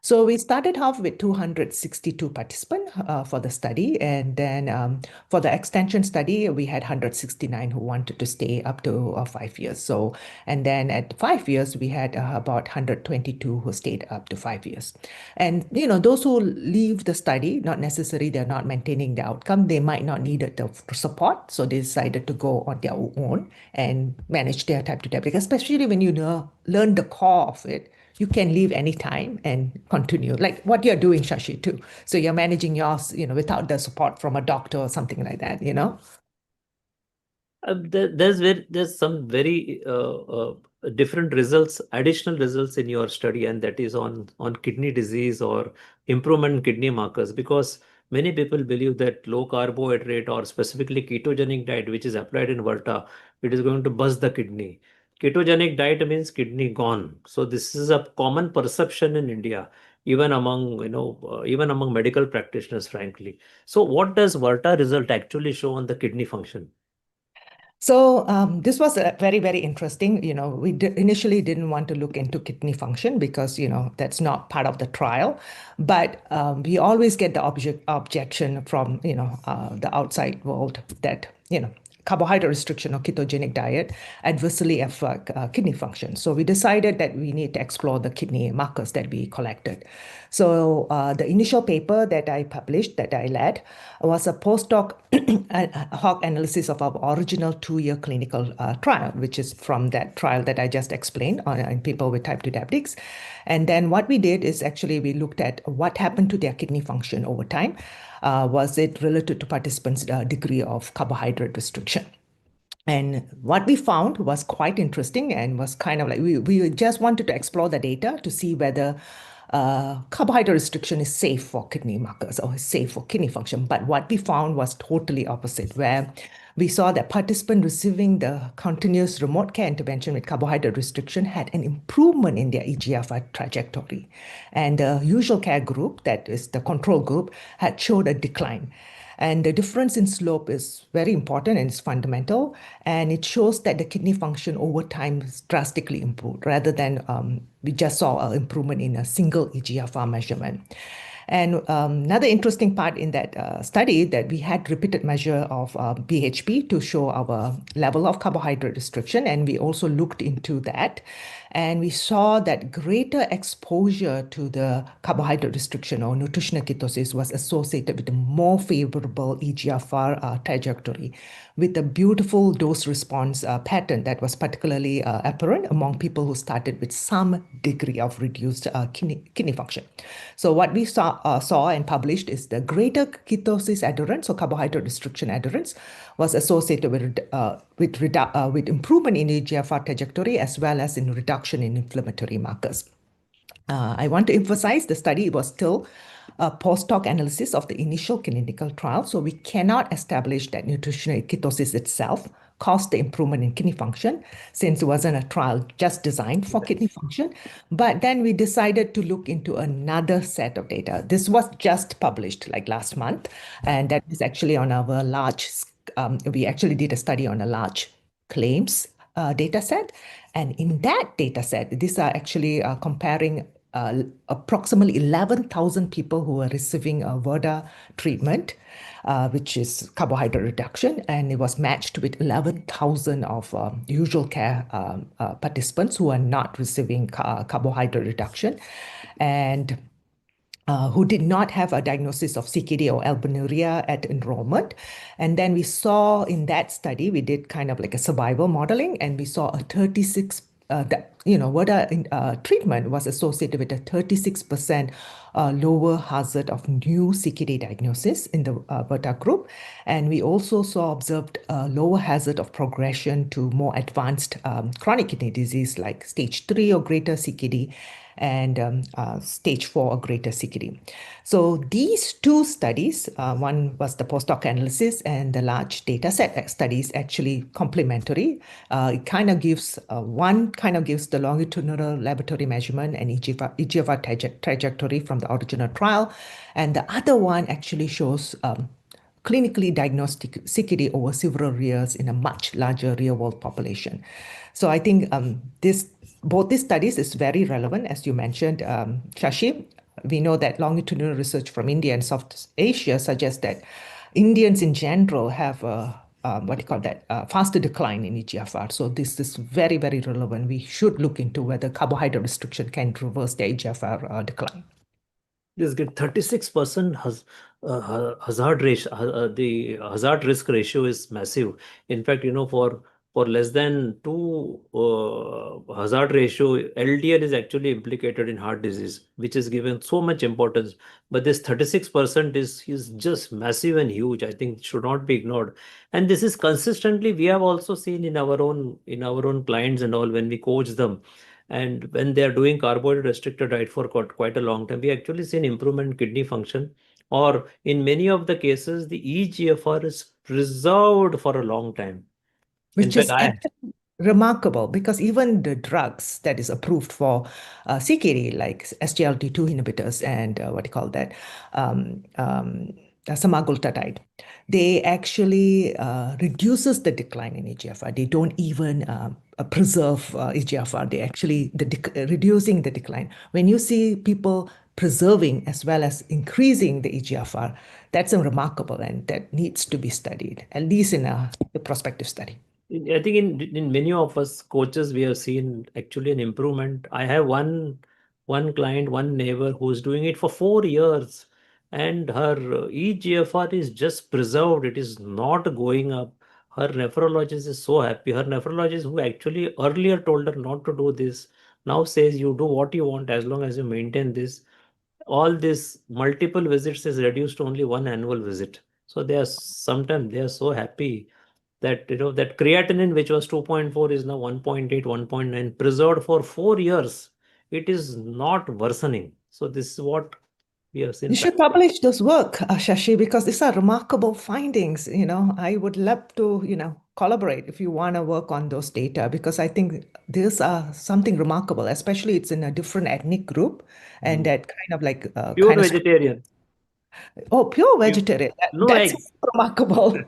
So we started off with 262 participants for the study. And then for the extension study, we had 169 who wanted to stay up to 5 years. So, and then at 5 years, we had about 122 who stayed up to 5 years. And, you know, those who leave the study, not necessarily they're not maintaining the outcome, they might not need the support. So they decided to go on their own and manage their type 2 diabetes, especially when you learn the core of it. You can leave anytime and continue, like what you're doing, Shashi, too. So you're managing yours, you know, without the support from a doctor or something like that, you know? There's some very different results, additional results in your study, and that is on kidney disease or improvement in kidney markers, because many people believe that low carbohydrate or specifically ketogenic diet, which is applied in Volta, it is going to bust the kidney. Ketogenic diet means kidney gone. So this is a common perception in India, even among even among medical practitioners, frankly. So what does Volta result actually show on the kidney function? So this was very, very interesting. You know, we initially didn't want to look into kidney function because, you know, that's not part of the trial. But we always get the objection from, you know, the outside world that, you know, carbohydrate restriction or ketogenic diet adversely affect kidney function. So we decided that we need to explore the kidney markers that we collected. So the initial paper that I published, that I led, was a postdoc hoc analysis of our original 2-year clinical trial, which is from that trial that I just explained in people with type 2 diabetes. And then what we did is actually we looked at what happened to their kidney function over time. Was it related to participants' degree of carbohydrate restriction? And what we found was quite interesting and was kind of like we just wanted to explore the data to see whether carbohydrate restriction is safe for kidney markers or is safe for kidney function. But what we found was totally opposite, where we saw that participants receiving the continuous remote care intervention with carbohydrate restriction had an improvement in their eGFR trajectory. And the usual care group, that is the control group, had showed a decline. And the difference in slope is very important and it's fundamental. And it shows that the kidney function over time is drastically improved rather than we just saw an improvement in a single eGFR measurement. And another interesting part in that study that we had repeated measure of BHP to show our level of carbohydrate restriction. And we also looked into that. And we saw that greater exposure to the carbohydrate restriction or nutritional ketosis was associated with a more favorable eGFR trajectory, with a beautiful dose response pattern that was particularly apparent among people who started with some degree of reduced kidney function. So what we saw and published is the greater ketosis adherence or carbohydrate restriction adherence was associated with improvement in eGFR trajectory as well as in reduction in inflammatory markers. I want to emphasize the study was still a post-hoc analysis of the initial clinical trial, so we cannot establish that nutritional ketosis itself caused the improvement in kidney function, since it wasn't a trial just designed for kidney function. But then we decided to look into another set of data. This was just published like last month, and that is actually on our large, we actually did a study on a large claims data set. And in that data set, these are actually comparing approximately 11,000 people who are receiving a VERDA treatment, which is carbohydrate reduction, and it was matched with 11,000 of usual care participants who are not receiving carbohydrate reduction, and who did not have a diagnosis of CKD or albuminuria at enrollment. And then we saw in that study, we did kind of like a survival modeling, and we saw a 36 VERDA treatment was associated with a 36% lower hazard of new CKD diagnosis in the VERDA group. And we also observed a lower hazard of progression to more advanced chronic kidney disease like stage 3 or greater CKD and stage 4 or greater CKD. So these two studies, one was the post-hoc analysis and the large data set studies, actually complementary. It kind of gives, one kind of gives the longitudinal laboratory measurement and eGFR trajectory from the original trial. And the other one actually shows clinically diagnosed CKD over several years in a much larger real-world population. So I think both these studies is very relevant, as you mentioned, Shashi. We know that longitudinal research from India and South Asia suggests that Indians in general have a faster decline in EGFR. So this is very, very relevant. We should look into whether carbohydrate restriction can reverse the EGFR decline. Just get 36% hazard ratio. The hazard risk ratio is massive. In fact, for less than 2 hazard ratio, LDL is actually implicated in heart disease, which is given so much importance. But this 36% is just massive and huge. I think it should not be ignored. And this is consistently we have also seen in our own clients and all when we coach them. And when they are doing carbohydrate restricted diet for quite a long time, we actually see an improvement in kidney function. Or in many of the cases, the eGFR is preserved for a long time. Which is actually remarkable because even the drugs that is approved for CKD, like SGLT2 inhibitors and semaglutide, they actually reduces the decline in EGFR. They don't even preserve EGFR. They actually reducing the decline. When you see people preserving as well as increasing the EGFR, that's remarkable and that needs to be studied, at least in a prospective study. I think in many of us coaches, we have seen actually an improvement. I have one client, one neighbor who's doing it for 4 years, and her eGFR is just preserved. It is not going up. Her nephrologist is so happy. Her nephrologist, who actually earlier told her not to do this, now says you do what you want as long as you maintain this. All this multiple visits is reduced to only one annual visit. So sometimes they are so happy that that creatinine, which was 2.4, is now 1.8, 1.9, preserved for 4 years. It is not worsening. So this is what we have seen. You should publish those work, Shashi, because these are remarkable findings. I would love to, collaborate if you want to work on those data, because I think these are something remarkable, especially it's in a different ethnic group and that kind of like pure vegetarian. Oh, pure vegetarian. No That's eggs. remarkable.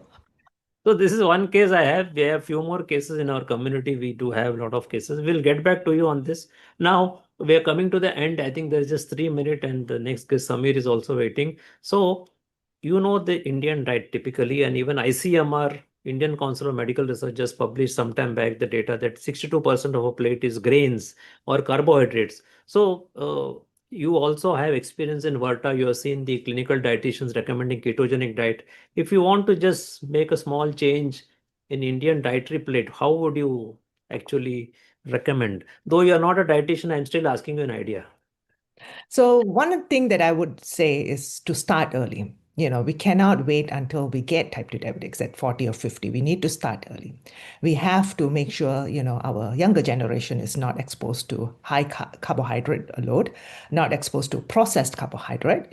So this is one case I have. We have few more cases in our community. We do have a lot of cases. We'll get back to you on this. Now we are coming to the end. I think there's just 3 minutes and the next guest Samir is also waiting. So the Indian diet typically, and even ICMR, Indian Council of Medical Research, just published sometime back the data that 62% of a plate is grains or carbohydrates. So you also have experience in Varta. You have seen the clinical dietitians recommending ketogenic diet. If you want to just make a small change in Indian dietary plate, how would you actually recommend? Though you are not a dietitian, I'm still asking you an idea. So one thing that I would say is to start early. We cannot wait until we get type 2 diabetics at 40 or 50. We need to start early. We have to make sure, our younger generation is not exposed to high carbohydrate load, not exposed to processed carbohydrate,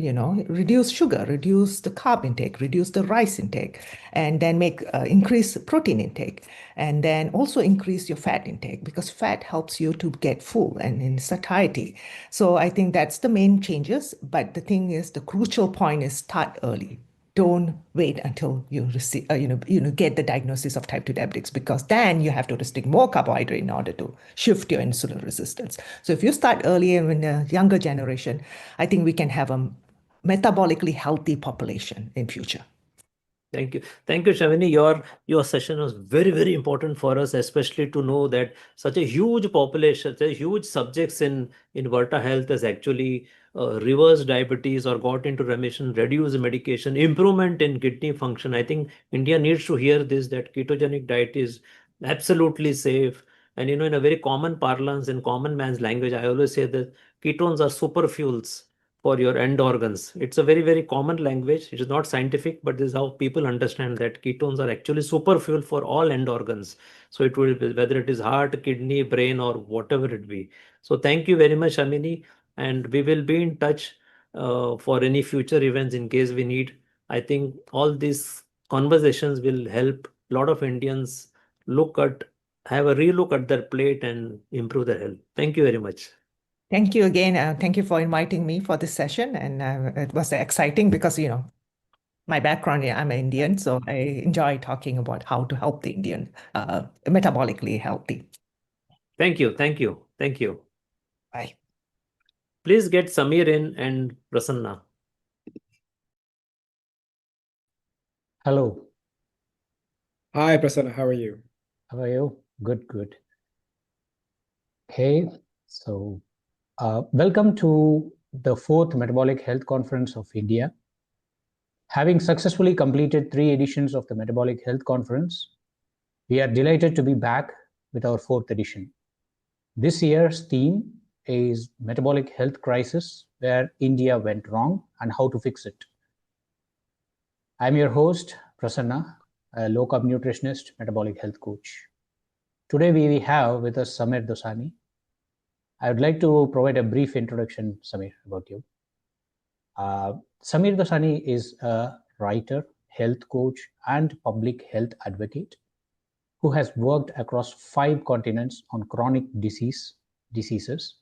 reduce sugar, reduce the carb intake, reduce the rice intake, and then increase protein intake. And then also increase your fat intake, because fat helps you to get full and in satiety. So I think that's the main changes. But the thing is, the crucial point is start early. Don't wait until you receive, get the diagnosis of type 2 diabetics, because then you have to restrict more carbohydrate in order to shift your insulin resistance. So if you start early and in a younger generation, I think we can have a metabolically healthy population in future. Thank you. Thank you, Shavini. Your session was very, very important for us, especially to know that such a huge population, such a huge subjects in Varta Health has actually reversed diabetes or got into remission, reduced medication, improvement in kidney function. I think India needs to hear this, that ketogenic diet is absolutely safe. And in a very common parlance, in common man's language, I always say that ketones are super fuels for your end organs. It's a very, very common language. It is not scientific, but this is how people understand that ketones are actually super fuel for all end organs. So it will be whether it is heart, kidney, brain, or whatever it be. So thank you very much, Amini. And we will be in touch for any future events in case we need. I think all these conversations will help a lot of Indians have a relook at their plate and improve their health. Thank you very much. Thank you again. Thank you for inviting me for this session. And it was exciting because, my background, yeah, I'm an Indian, so I enjoy talking about how to help the Indian metabolically healthy. Thank you. Thank you. Thank you. Bye. Please get Samir in and Prasanna. Hello. Hi, Prasanna. How are you? How are you? Good, good. Okay, so welcome to the 4th Metabolic Health Conference of India. Having successfully completed 3 editions of the Metabolic Health Conference, we are delighted to be back with our 4th edition. This year's theme is Metabolic Health Crisis, where India went wrong and how to fix it. I'm your host, Prasanna, a low-carb nutritionist, metabolic health coach. Today we have with us Samir Dosani. I would like to provide a brief introduction, Samir, about you. Samir Dosani is a writer, health coach, and public health advocate who has worked across 5 continents on chronic diseases,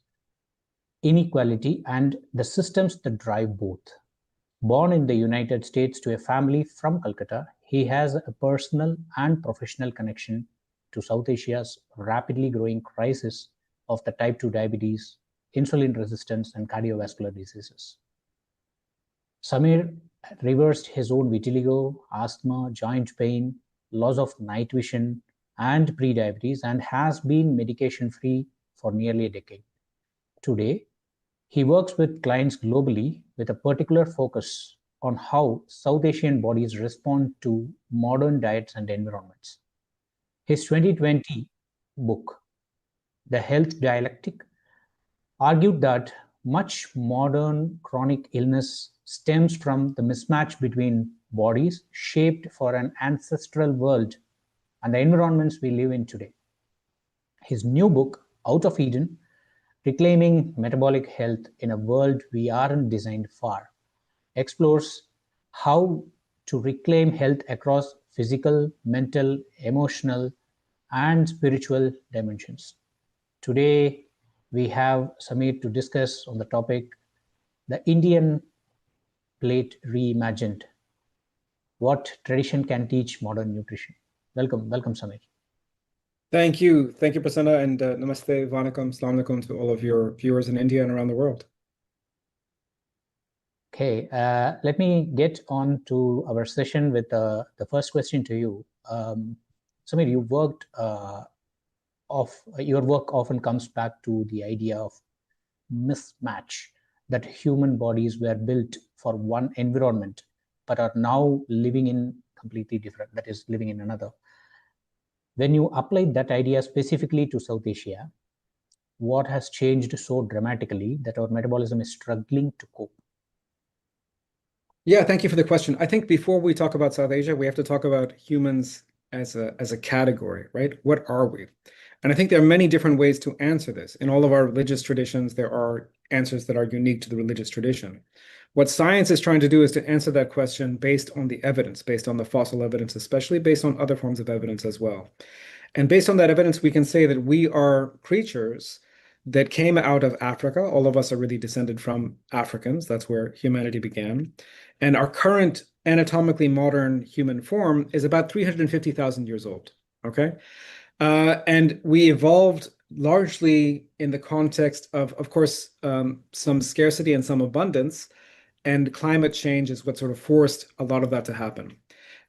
inequality, and the systems that drive both. Born in the United States to a family from Calcutta, he has a personal and professional connection to South Asia's rapidly growing crisis of the type 2 diabetes, insulin resistance, and cardiovascular diseases. Samir reversed his own vitiligo, asthma, joint pain, loss of night vision, and prediabetes, and has been medication-free for nearly a decade. Today, he works with clients globally with a particular focus on how South Asian bodies respond to modern diets and environments. His 2020 book, The Health Dialectic, argued that much modern chronic illness stems from the mismatch between bodies shaped for an ancestral world and the environments we live in today. His new book, Out of Eden, Reclaiming Metabolic Health in a World We Aren't Designed For, explores how to reclaim health across physical, mental, emotional, and spiritual dimensions. Today, we have Samir to discuss on the topic, the Indian plate reimagined, what tradition can teach modern nutrition. Welcome, Samir. Thank you, Prasanna, and namaste, vanakkam, salam alaikum to all of your viewers in India and around the world. Okay, let me get on to our session with the first question to you. Samir, your work often comes back to the idea of mismatch, that human bodies were built for one environment but are now living in completely different, that is living in another. When you applied that idea specifically to South Asia, what has changed so dramatically that our metabolism is struggling to cope? Yeah, thank you for the question. I think before we talk about South Asia, we have to talk about humans as a category, right? What are we? And I think there are many different ways to answer this. In all of our religious traditions, there are answers that are unique to the religious tradition. What science is trying to do is to answer that question based on the evidence, based on the fossil evidence, especially based on other forms of evidence as well. And based on that evidence, we can say that we are creatures that came out of Africa. All of us are really descended from Africans. That's where humanity began. And our current anatomically modern human form is about 350,000 years old, okay? And we evolved largely in the context of course, some scarcity and some abundance, and climate change is what sort of forced a lot of that to happen.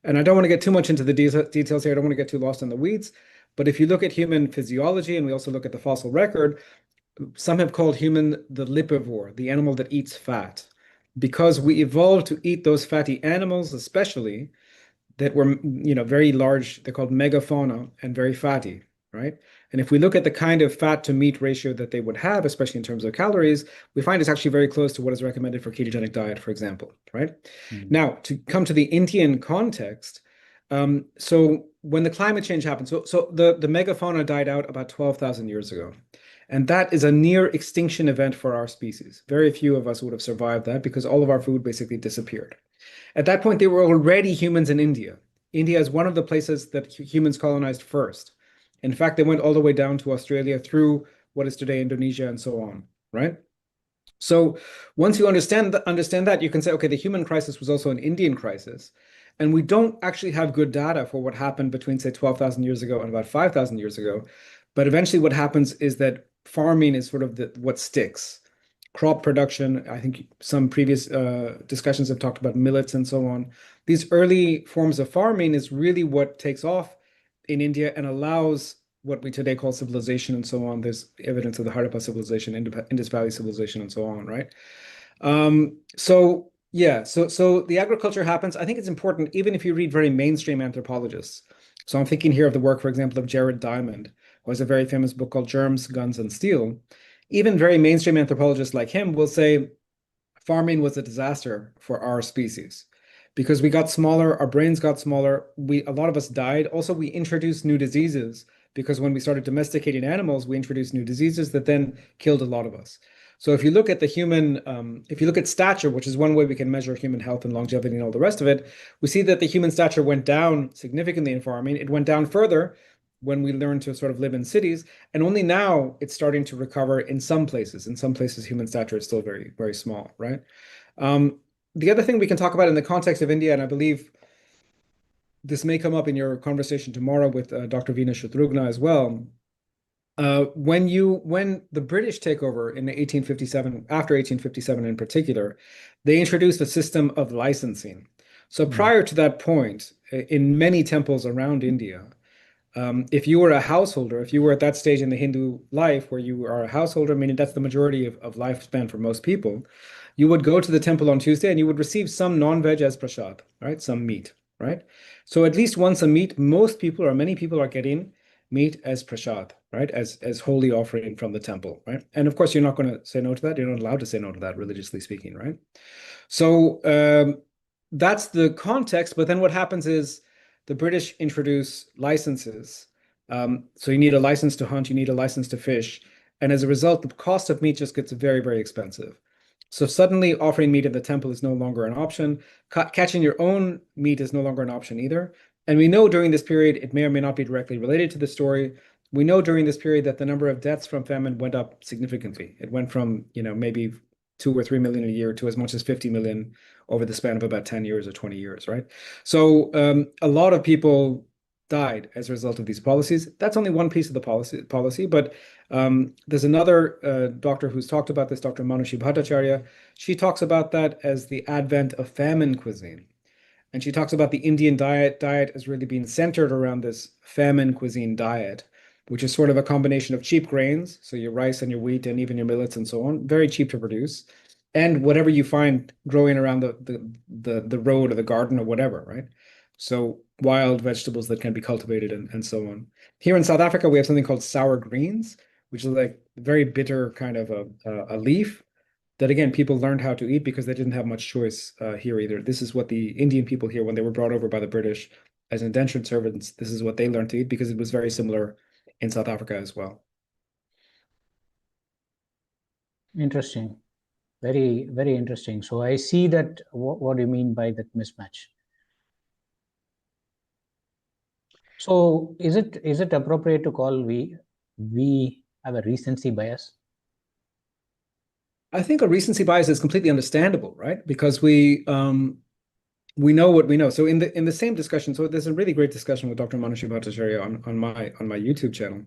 And I don't want to get too much into the details here. I don't want to get too lost in the weeds. But if you look at human physiology, and we also look at the fossil record, some have called human the lipivore, the animal that eats fat, because we evolved to eat those fatty animals, especially that were, very large. They're called megafauna and very fatty, right? And if we look at the kind of fat to meat ratio that they would have, especially in terms of calories, we find it's actually very close to what is recommended for ketogenic diet, for example, right? Now, to come to the Indian context, so when the climate change happened, so the megafauna died out about 12,000 years ago. And that is a near extinction event for our species. Very few of us would have survived that because all of our food basically disappeared. At that point, there were already humans in India. India is one of the places that humans colonized first. In fact, they went all the way down to Australia through what is today Indonesia and so on, right? So once you understand that, you can say, okay, the human crisis was also an Indian crisis. And we don't actually have good data for what happened between, say, 12,000 years ago and about 5,000 years ago. But eventually what happens is that farming is sort of what sticks. Crop production, I think some previous discussions have talked about millets and so on. These early forms of farming is really what takes off in India and allows what we today call civilization and so on. There's evidence of the Harappa civilization, Indus Valley civilization, and so on, right? So yeah, so the agriculture happens. I think it's important, even if you read very mainstream anthropologists. So I'm thinking here of the work, for example, of Jared Diamond, who has a very famous book called Germs, Guns, and Steel. Even very mainstream anthropologists like him will say farming was a disaster for our species because we got smaller, our brains got smaller, a lot of us died. Also, we introduced new diseases because when we started domesticating animals, we introduced new diseases that then killed a lot of us. So if you look at the human, if you look at stature, which is one way we can measure human health and longevity and all the rest of it, we see that the human stature went down significantly in farming. It went down further when we learned to sort of live in cities, and only now it's starting to recover in some places. In some places, human stature is still very, very small, right? The other thing we can talk about in the context of India, and I believe this may come up in your conversation tomorrow with Dr. Veena Shatrughna as well. When the British take over in 1857, after 1857 in particular, they introduced a system of licensing. So prior to that point, in many temples around India, if you were a householder, if you were at that stage in the Hindu life where you are a householder, meaning that's the majority of lifespan for most people, you would go to the temple on Tuesday and you would receive some non-veg as prasad, right? Some meat, right? So at least once a meat, most people or many people are getting meat as prasad, right? As holy offering from the temple, right? And of course, you're not going to say no to that. You're not allowed to say no to that, religiously speaking, right? So that's the context. But then what happens is the British introduce licenses. So you need a license to hunt, you need a license to fish. And as a result, the cost of meat just gets very, very expensive. So suddenly offering meat in the temple is no longer an option. Catching your own meat is no longer an option either. And we know during this period, it may or may not be directly related to the story. We know during this period that the number of deaths from famine went up significantly. It went from, maybe 2 or 3 million a year to as much as 50 million over the span of about 10 years or 20 years, right? So a lot of people died as a result of these policies. That's only one piece of the policy, but there's another doctor who's talked about this, Dr. Manushi Bhattacharya. She talks about that as the advent of famine cuisine. And she talks about the Indian diet as really being centered around this famine cuisine diet, which is sort of a combination of cheap grains, so your rice and your wheat and even your millets and so on, very cheap to produce, and whatever you find growing around the road or the garden or whatever, right? So wild vegetables that can be cultivated and so on. Here in South Africa, we have something called sour greens, which is like very bitter kind of a leaf that, again, people learned how to eat because they didn't have much choice here either. This is what the Indian people here, when they were brought over by the British as indentured servants, this is what they learned to eat because it was very similar in South Africa as well. Interesting. Very, very interesting. So I see that what do you mean by that mismatch? So is it appropriate to call we have a recency bias? I think a recency bias is completely understandable, right? Because we know what we know. So in the same discussion, so there's a really great discussion with Dr. Manushi Bhattacharya on my YouTube channel,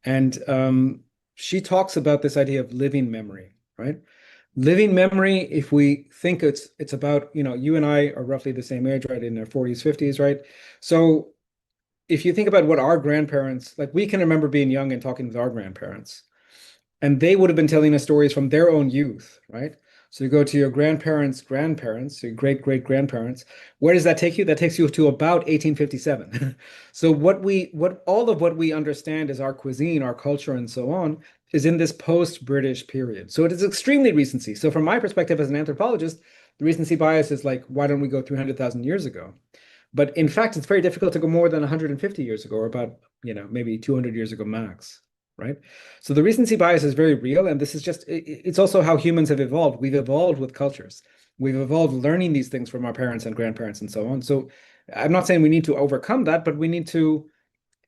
and she talks about this idea of living memory, right? Living memory, if we think it's about, you and I are roughly the same age, right? In our 40s, 50s, right? So if you think about what our grandparents, like we can remember being young and talking with our grandparents, and they would have been telling us stories from their own youth, right? So you go to your grandparents' grandparents, your great-great-grandparents. Where does that take you? That takes you to about 1857. So all of what we understand as our cuisine, our culture, and so on, is in this post-British period. So it is extremely recency. So from my perspective as an anthropologist, the recency bias is like, why don't we go 300,000 years ago? But in fact, it's very difficult to go more than 150 years ago, or about, maybe 200 years ago max, right? So the recency bias is very real, and this is it's also how humans have evolved. We've evolved with cultures. We've evolved learning these things from our parents and grandparents and so on. So I'm not saying we need to overcome that, but we need to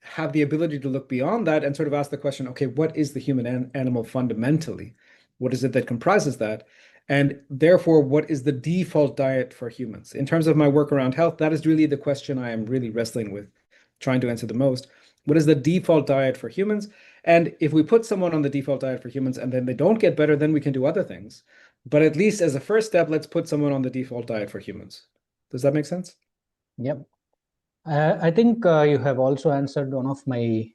have the ability to look beyond that and sort of ask the question, okay, what is the human animal fundamentally? What is it that comprises that? And therefore, what is the default diet for humans? In terms of my work around health, that is really the question I am really wrestling with, trying to answer the most. What is the default diet for humans? And if we put someone on the default diet for humans and then they don't get better, then we can do other things. But at least as a first step, let's put someone on the default diet for humans. Does that make sense? Yep. I think you have also answered one of my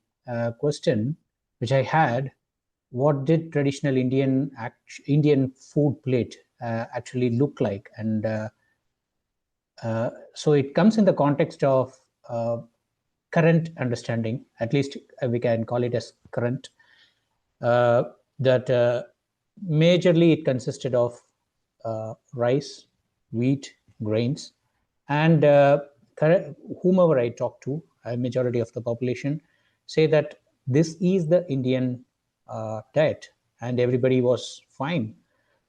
question, which I had. What did traditional Indian food plate actually look like? And so it comes in the context of current understanding, at least we can call it as current, that majorly it consisted of rice, wheat, grains, and whomever I talk to, a majority of the population say that this is the Indian diet, and everybody was fine.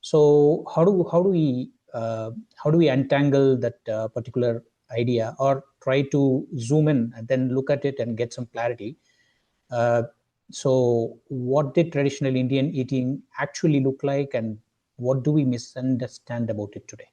So how do we untangle that particular idea, or try to zoom in and then look at it and get some clarity? So what did traditional Indian eating actually look like, and what do we misunderstand about it today?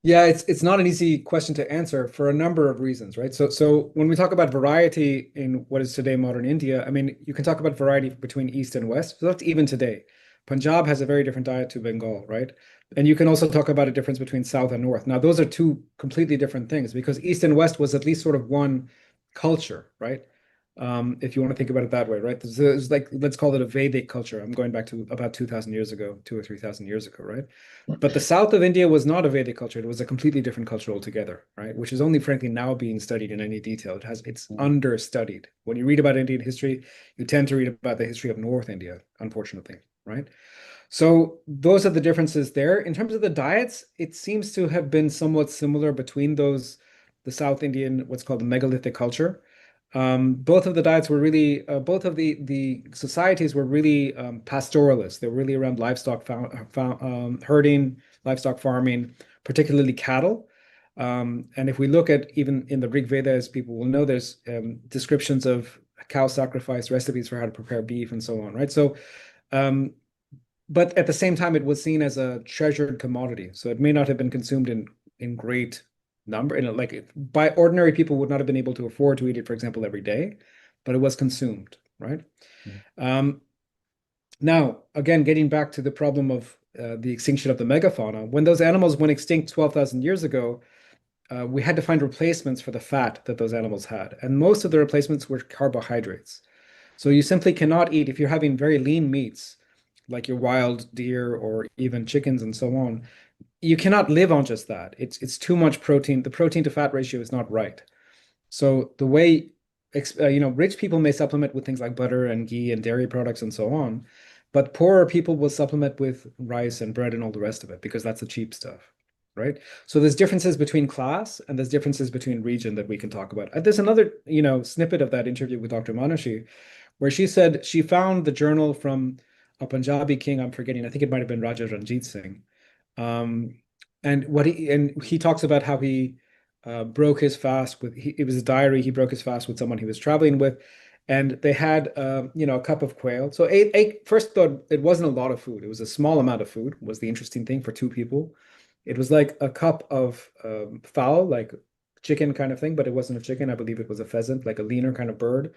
Yeah, it's not an easy question to answer for a number of reasons, right? So when we talk about variety in what is today modern India, I mean, you can talk about variety between East and West. So that's even today. Punjab has a very different diet to Bengal, right? And you can also talk about a difference between South and North. Now, those are two completely different things because East and West was at least sort of one culture, right? If you want to think about it that way, right? There's like, let's call it a Vedic culture. I'm going back to about 2,000 years ago, 2 or 3,000 years ago, right? But the south of India was not a Vedic culture. It was a completely different culture altogether, right? Which is only, frankly, now being studied in any detail. It's understudied. When you read about Indian history, you tend to read about the history of North India, unfortunately, right? So those are the differences there. In terms of the diets, it seems to have been somewhat similar between those, the South Indian, what's called the megalithic culture. Both of the diets were really, both of the societies were really pastoralist. They were really around livestock herding, livestock farming, particularly cattle. And if we look at even in the Rig Veda, as people will know, there's descriptions of cow sacrifice, recipes for how to prepare beef, and so on, right? So, but at the same time, it was seen as a treasured commodity. So it may not have been consumed in great number, like by ordinary people would not have been able to afford to eat it, for example, every day, but it was consumed, right? Now, again, getting back to the problem of the extinction of the megafauna, when those animals went extinct 12,000 years ago, we had to find replacements for the fat that those animals had. And most of the replacements were carbohydrates. So you simply cannot eat, if you're having very lean meats, like your wild deer or even chickens and so on, you cannot live on just that. It's too much protein. The protein to fat ratio is not right. So the way rich people may supplement with things like butter and ghee and dairy products and so on, but poorer people will supplement with rice and bread and all the rest of it because that's the cheap stuff, right? So there's differences between class and there's differences between region that we can talk about. There's another snippet of that interview with Dr. Manashi where she said she found the journal from a Punjabi king. I'm forgetting. I think it might have been Raja Ranjit Singh. And he talks about how he broke his fast with, it was a diary. He broke his fast with someone he was traveling with, and they had a cup of quail. So first thought it wasn't a lot of food. It was a small amount of food, was the interesting thing for two people. It was like a cup of fowl, like chicken kind of thing, but it wasn't a chicken. I believe it was a pheasant, like a leaner kind of bird.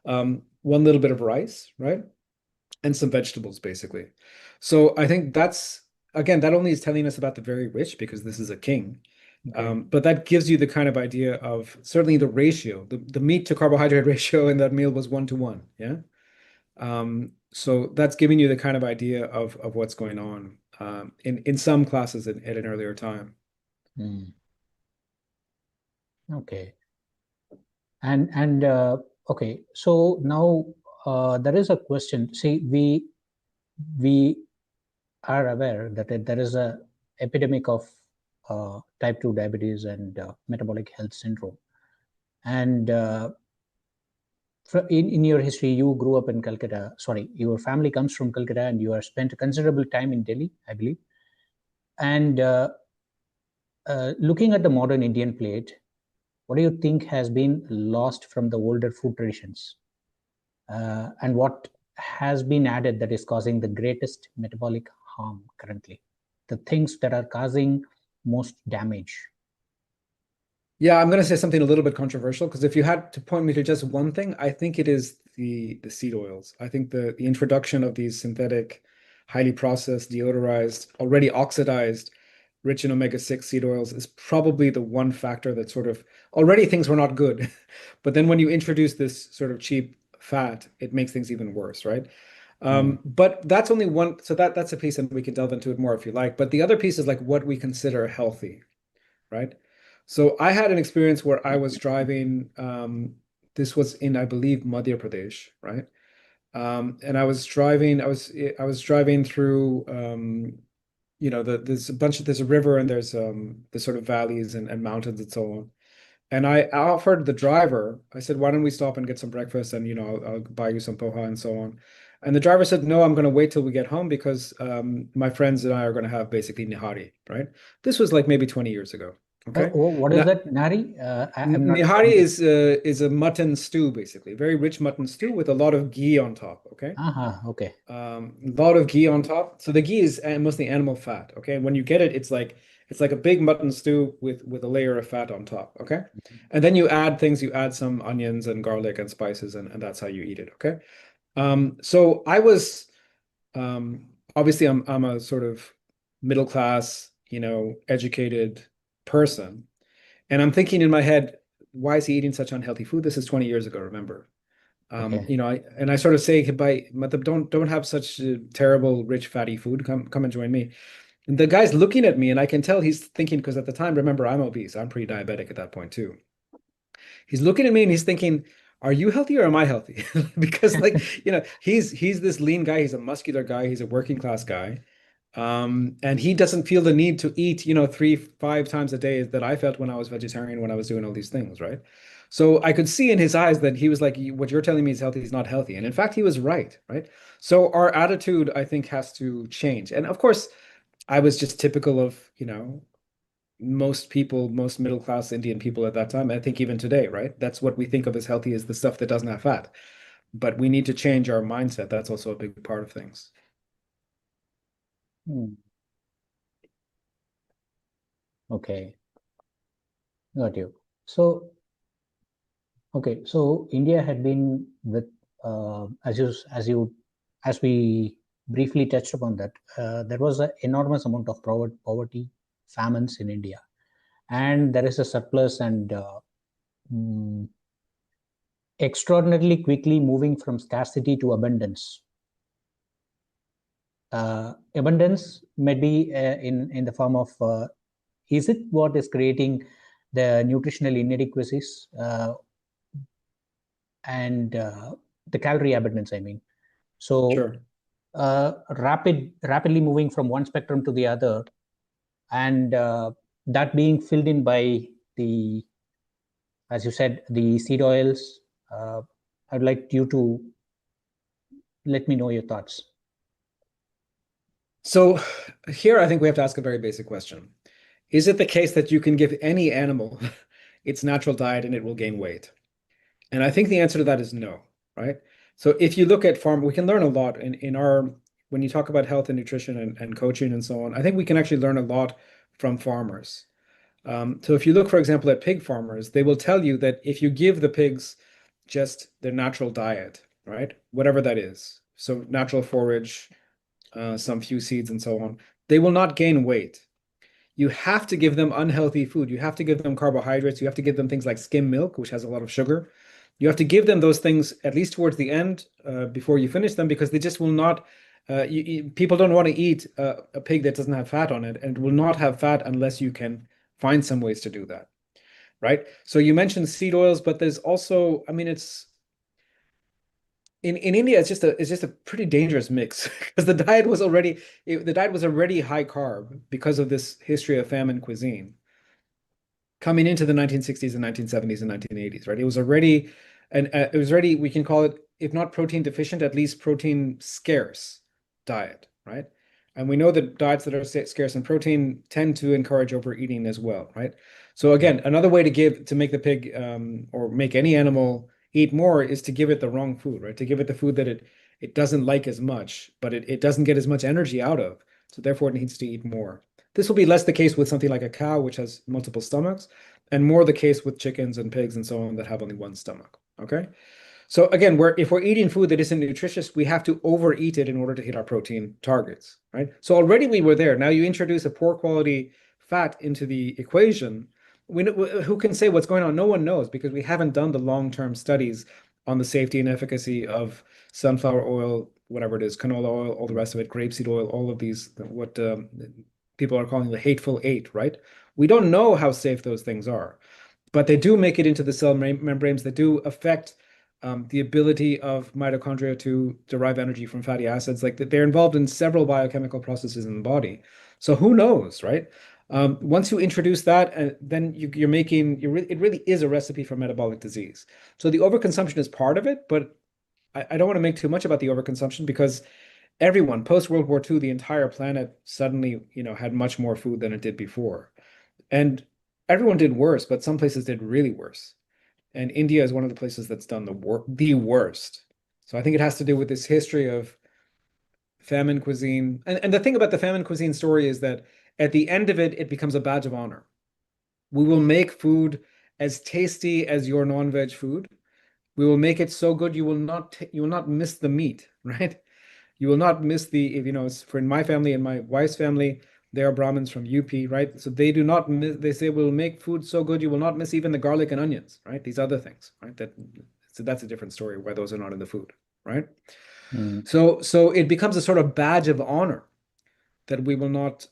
One little bit of rice, right? And some vegetables, basically. So I think that's, again, that only is telling us about the very rich because this is a king. But that gives you the kind of idea of certainly the ratio, the meat to carbohydrate ratio in that meal was 1-to-1. Yeah. So that's giving you the kind of idea of what's going on in some classes at an earlier time. Okay. And okay, so now there is a question. See, we are aware that there is a epidemic of type 2 diabetes and metabolic health syndrome. And in your history, you grew up in Calcutta. Sorry, your family comes from Calcutta, and you have spent a considerable time in Delhi, I believe. And looking at the modern Indian plate, what do you think has been lost from the older food traditions? And what has been added that is causing the greatest metabolic harm currently? The things that are causing most damage? Yeah, I'm going to say something a little bit controversial, because if you had to point me to just one thing, I think it is the seed oils. I think the introduction of these synthetic, highly processed, deodorized, already oxidized, rich in omega-6 seed oils is probably the one factor that sort of already things were not good. But then when you introduce this sort of cheap fat, it makes things even worse, right? But that's only one, so that's a piece, and we can delve into it more if you like. But the other piece is like what we consider healthy, right? So I had an experience where I was driving, this was in, I believe, Madhya Pradesh, right? And I was driving through, there's a river, and there's sort of valleys and mountains and so on. And I offered the driver, I said, why don't we stop and get some breakfast, and I'll buy you some poha and so on. And the driver said, no, I'm going to wait till we get home, because my friends and I are going to have basically nihari, right? This was like maybe 20 years ago. Okay. What is that, Nari? I'm not. Nihari is a mutton stew, basically, very rich mutton stew with a lot of ghee on top. Okay. Okay. A lot of ghee on top. So the ghee is mostly animal fat. Okay. And when you get it, it's like a big mutton stew with a layer of fat on top. Okay. And then you add things. You add some onions and garlic and spices, and that's how you eat it. Okay. So I was obviously I'm a sort of middle class, educated person. And I'm thinking in my head, why is he eating such unhealthy food? This is 20 years ago, remember? I sort of say, don't have such terrible, rich, fatty food. Come and join me. And the guy's looking at me, and I can tell he's thinking, because at the time, remember, I'm obese. I'm pre-diabetic at that point too. He's looking at me and he's thinking, are you healthy or am I healthy? Because he's this lean guy, he's a muscular guy, he's a working class guy. And he doesn't feel the need to eat, 3-5 times a day that I felt when I was vegetarian, when I was doing all these things, right? So I could see in his eyes that he was like, what you're telling me is healthy is not healthy. And in fact, he was right? So our attitude, I think, has to change. And of course, I was just typical of, most people, most middle-class Indian people at that time. I think even today, right? That's what we think of as healthy, is the stuff that doesn't have fat. But we need to change our mindset. That's also a big part of things. Okay. Got you. So, okay. So India had been with, as we briefly touched upon that, there was an enormous amount of poverty, famines in India, and there is a surplus and extraordinarily quickly moving from scarcity to abundance. Abundance may be in the form of, is it what is creating the nutritional inadequacies and the calorie abundance, I mean. So sure. Rapidly moving from one spectrum to the other, and that being filled in by the, as you said, the seed oils. I'd like you to let me know your thoughts. So here, I think we have to ask a very basic question. Is it the case that you can give any animal its natural diet and it will gain weight? And I think the answer to that is no, right? So if you look at farm, we can learn a lot when you talk about health and nutrition and coaching and so on. I think we can actually learn a lot from farmers. So if you look, for example, at pig farmers, they will tell you that if you give the pigs just their natural diet, right, whatever that is, so natural forage, some few seeds and so on, they will not gain weight. You have to give them unhealthy food. You have to give them carbohydrates. You have to give them things like skim milk, which has a lot of sugar. You have to give them those things at least towards the end, before you finish them, because they just will not, people don't want to eat a pig that doesn't have fat on it, and will not have fat unless you can find some ways to do that, right? So you mentioned seed oils, but there's also, I mean, it's in India, it's just a pretty dangerous mix, because the diet was already high carb because of this history of famine cuisine coming into the 1960s and 1970s and 1980s, right? It was already we can call it, if not protein deficient, at least protein scarce diet, right? And we know that diets that are scarce in protein tend to encourage overeating as well, right? So again, another way to make the pig or make any animal eat more is to give it the wrong food, right? To give it the food that it doesn't like as much, but it doesn't get as much energy out of. So therefore, it needs to eat more. This will be less the case with something like a cow, which has multiple stomachs, and more the case with chickens and pigs and so on that have only one stomach. Okay. So again, if we're eating food that isn't nutritious, we have to overeat it in order to hit our protein targets, right? So already we were there. Now you introduce a poor quality fat into the equation. Who can say what's going on? No one knows because we haven't done the long-term studies on the safety and efficacy of sunflower oil, whatever it is, canola oil, all the rest of it, grapeseed oil, all of these, what people are calling the hateful eight, right? We don't know how safe those things are, but they do make it into the cell membranes. They do affect the ability of mitochondria to derive energy from fatty acids. Like they're involved in several biochemical processes in the body. So who knows, right? Once you introduce that, then you're making it really is a recipe for metabolic disease. So the overconsumption is part of it, but I don't want to make too much about the overconsumption because everyone post World War II, the entire planet suddenly, had much more food than it did before, and everyone did worse, but some places did really worse. And India is one of the places that's done the worst. So I think it has to do with this history of famine cuisine. And the thing about the famine cuisine story is that at the end of it, it becomes a badge of honor. We will make food as tasty as your non-veg food. We will make it so good you will not miss the meat, right? You will not miss for in my family and my wife's family, they are Brahmins from UP, right? So they do not miss, they say we'll make food so good you will not miss even the garlic and onions, right? These other things, right? So that's a different story why those are not in the food, right? So it becomes a sort of badge of honor that we will not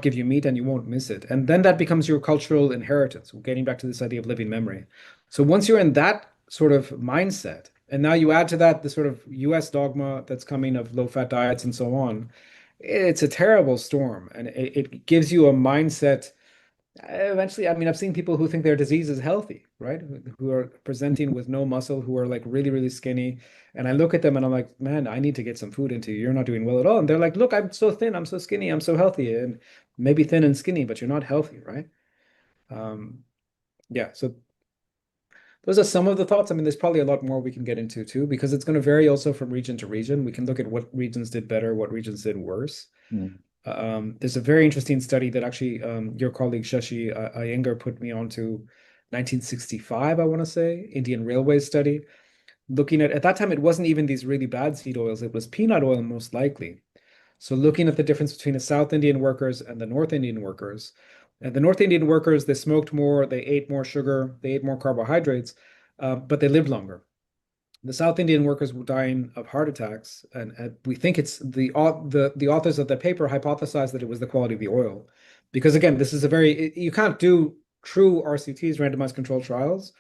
give you meat and you won't miss it. And then that becomes your cultural inheritance, getting back to this idea of living memory. So once you're in that sort of mindset, and now you add to that the sort of US dogma that's coming of low-fat diets and so on, it's a terrible storm. And it gives you a mindset. Eventually, I mean, I've seen people who think their disease is healthy, right? Who are presenting with no muscle, who are like really, really skinny. And I look at them and I'm like, man, I need to get some food into you. You're not doing well at all. And they're like, look, I'm so thin, I'm so skinny, I'm so healthy. And maybe thin and skinny, but you're not healthy, right? Yeah, so those are some of the thoughts. I mean, there's probably a lot more we can get into too, because it's going to vary also from region to region. We can look at what regions did better, what regions did worse. There's a very interesting study that actually your colleague Shashi Iyengar put me onto 1965, I want to say, Indian Railways study, looking at that time, it wasn't even these really bad seed oils, it was peanut oil most likely. So looking at the difference between the South Indian workers and the North Indian workers. And the North Indian workers, they smoked more, they ate more sugar, they ate more carbohydrates, but they lived longer. The South Indian workers were dying of heart attacks, and we think it's the authors of the paper hypothesized that it was the quality of the oil, because again, this is you can't do true RCTs, randomized controlled trials,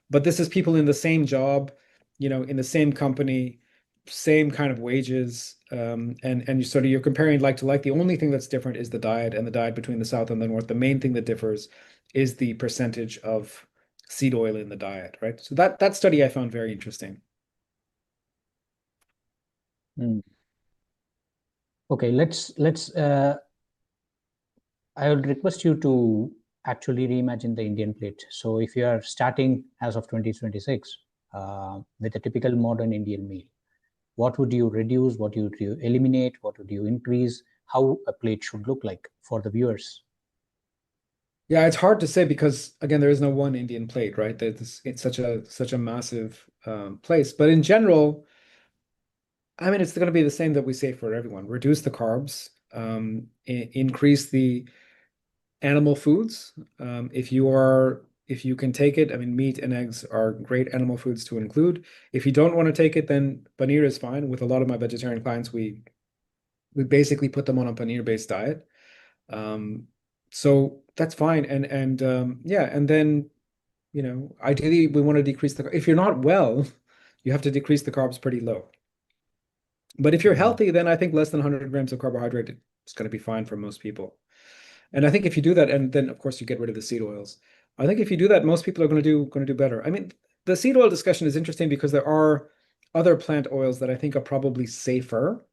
but this is people in the same job, in the same company, same kind of wages, and sort of you're comparing like to like. The only thing that's different is the diet, and the diet between the South and the North. The main thing that differs is the percentage of seed oil in the diet, right? So that study I found very interesting. Okay, I would request you to actually reimagine the Indian plate. So if you are starting as of 2026 with a typical modern Indian meal, what would you reduce? What would you eliminate? What would you increase? How a plate should look like for the viewers? Yeah, it's hard to say because again, there is no one Indian plate, right? It's such a massive place. But in general, I mean, it's going to be the same that we say for everyone. Reduce the carbs, increase the animal foods. If you can take it, I mean, meat and eggs are great animal foods to include. If you don't want to take it, then paneer is fine. With a lot of my vegetarian clients, we basically put them on a paneer-based diet. So that's fine. And yeah, and then ideally we want to decrease if you're not well, you have to decrease the carbs pretty low. But if you're healthy, then I think less than 100 grams of carbohydrate is going to be fine for most people. And I think if you do that, and then of course you get rid of the seed oils, I think if you do that, most people are going to do better. I mean, the seed oil discussion is interesting because there are other plant oils that I think are probably safer.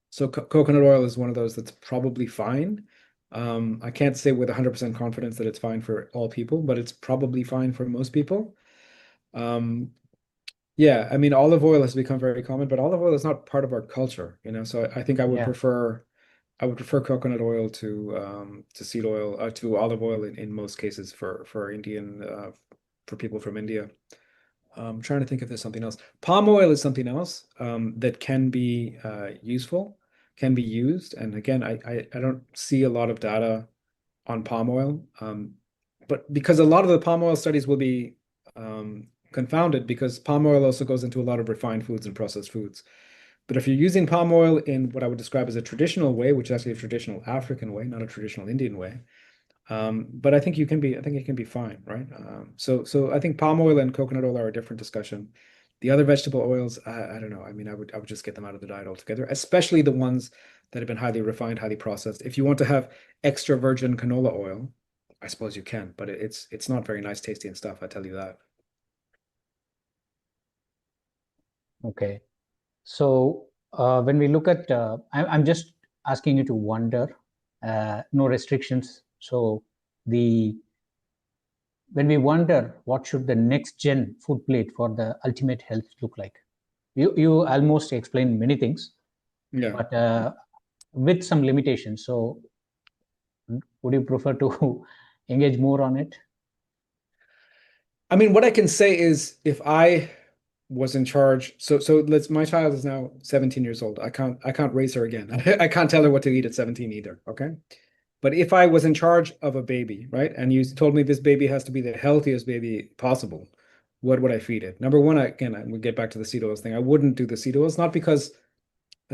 So coconut oil is one of those that's probably fine. I can't say with 100% confidence that it's fine for all people, but it's probably fine for most people. Yeah, I mean, olive oil has become very common, but olive oil is not part of our culture, you know. So I think I would Yeah. prefer coconut oil to seed oil to olive oil in most cases for Indian for people from India. I'm trying to think if there's something else. Palm oil is something else that can be useful, can be used. And again, I don't see a lot of data on palm oil, but because a lot of the palm oil studies will be confounded because palm oil also goes into a lot of refined foods and processed foods. But if you're using palm oil in what I would describe as a traditional way, which is actually a traditional African way, not a traditional Indian way, but I think I think it can be fine, right? So I think palm oil and coconut oil are a different discussion. The other vegetable oils, I don't know. I mean, I would just get them out of the diet altogether, especially the ones that have been highly refined, highly processed. If you want to have extra virgin canola oil, I suppose you can, but it's not very nice tasting stuff, I tell you that. Okay. So when we look at, I'm just asking you to wonder, no restrictions. So when we wonder what should the next gen food plate for the ultimate health look like, you almost explained many things, Yeah. but with some limitations. So would you prefer to engage more on it? I mean, what I can say is if I was in charge, so my child is now 17 years old. I can't raise her again. I can't tell her what to eat at 17 either, okay? But if I was in charge of a baby, right, and you told me this baby has to be the healthiest baby possible, what would I feed it? Number one, again, we get back to the seed oils thing. I wouldn't do the seed oils, not because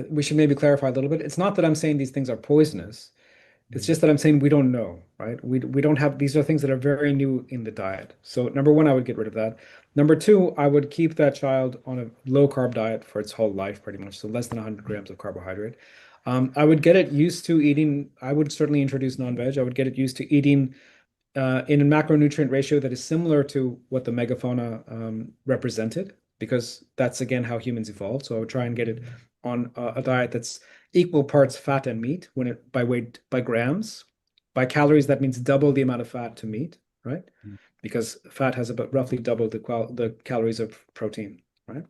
we should maybe clarify a little bit. It's not that I'm saying these things are poisonous. It's just that I'm saying we don't know, right? We don't have, these are things that are very new in the diet. So number one, I would get rid of that. Number two, I would keep that child on a low carb diet for its whole life, pretty much. So less than 100 grams of carbohydrate. I would get it used to eating, I would certainly introduce non-veg. I would get it used to eating in a macronutrient ratio that is similar to what the megafauna represented, because that's again how humans evolved. So I would try and get it on a diet that's equal parts fat and meat when it by weight by grams. By calories, that means double the amount of fat to meat, right? Because fat has about roughly double the calories of protein, right?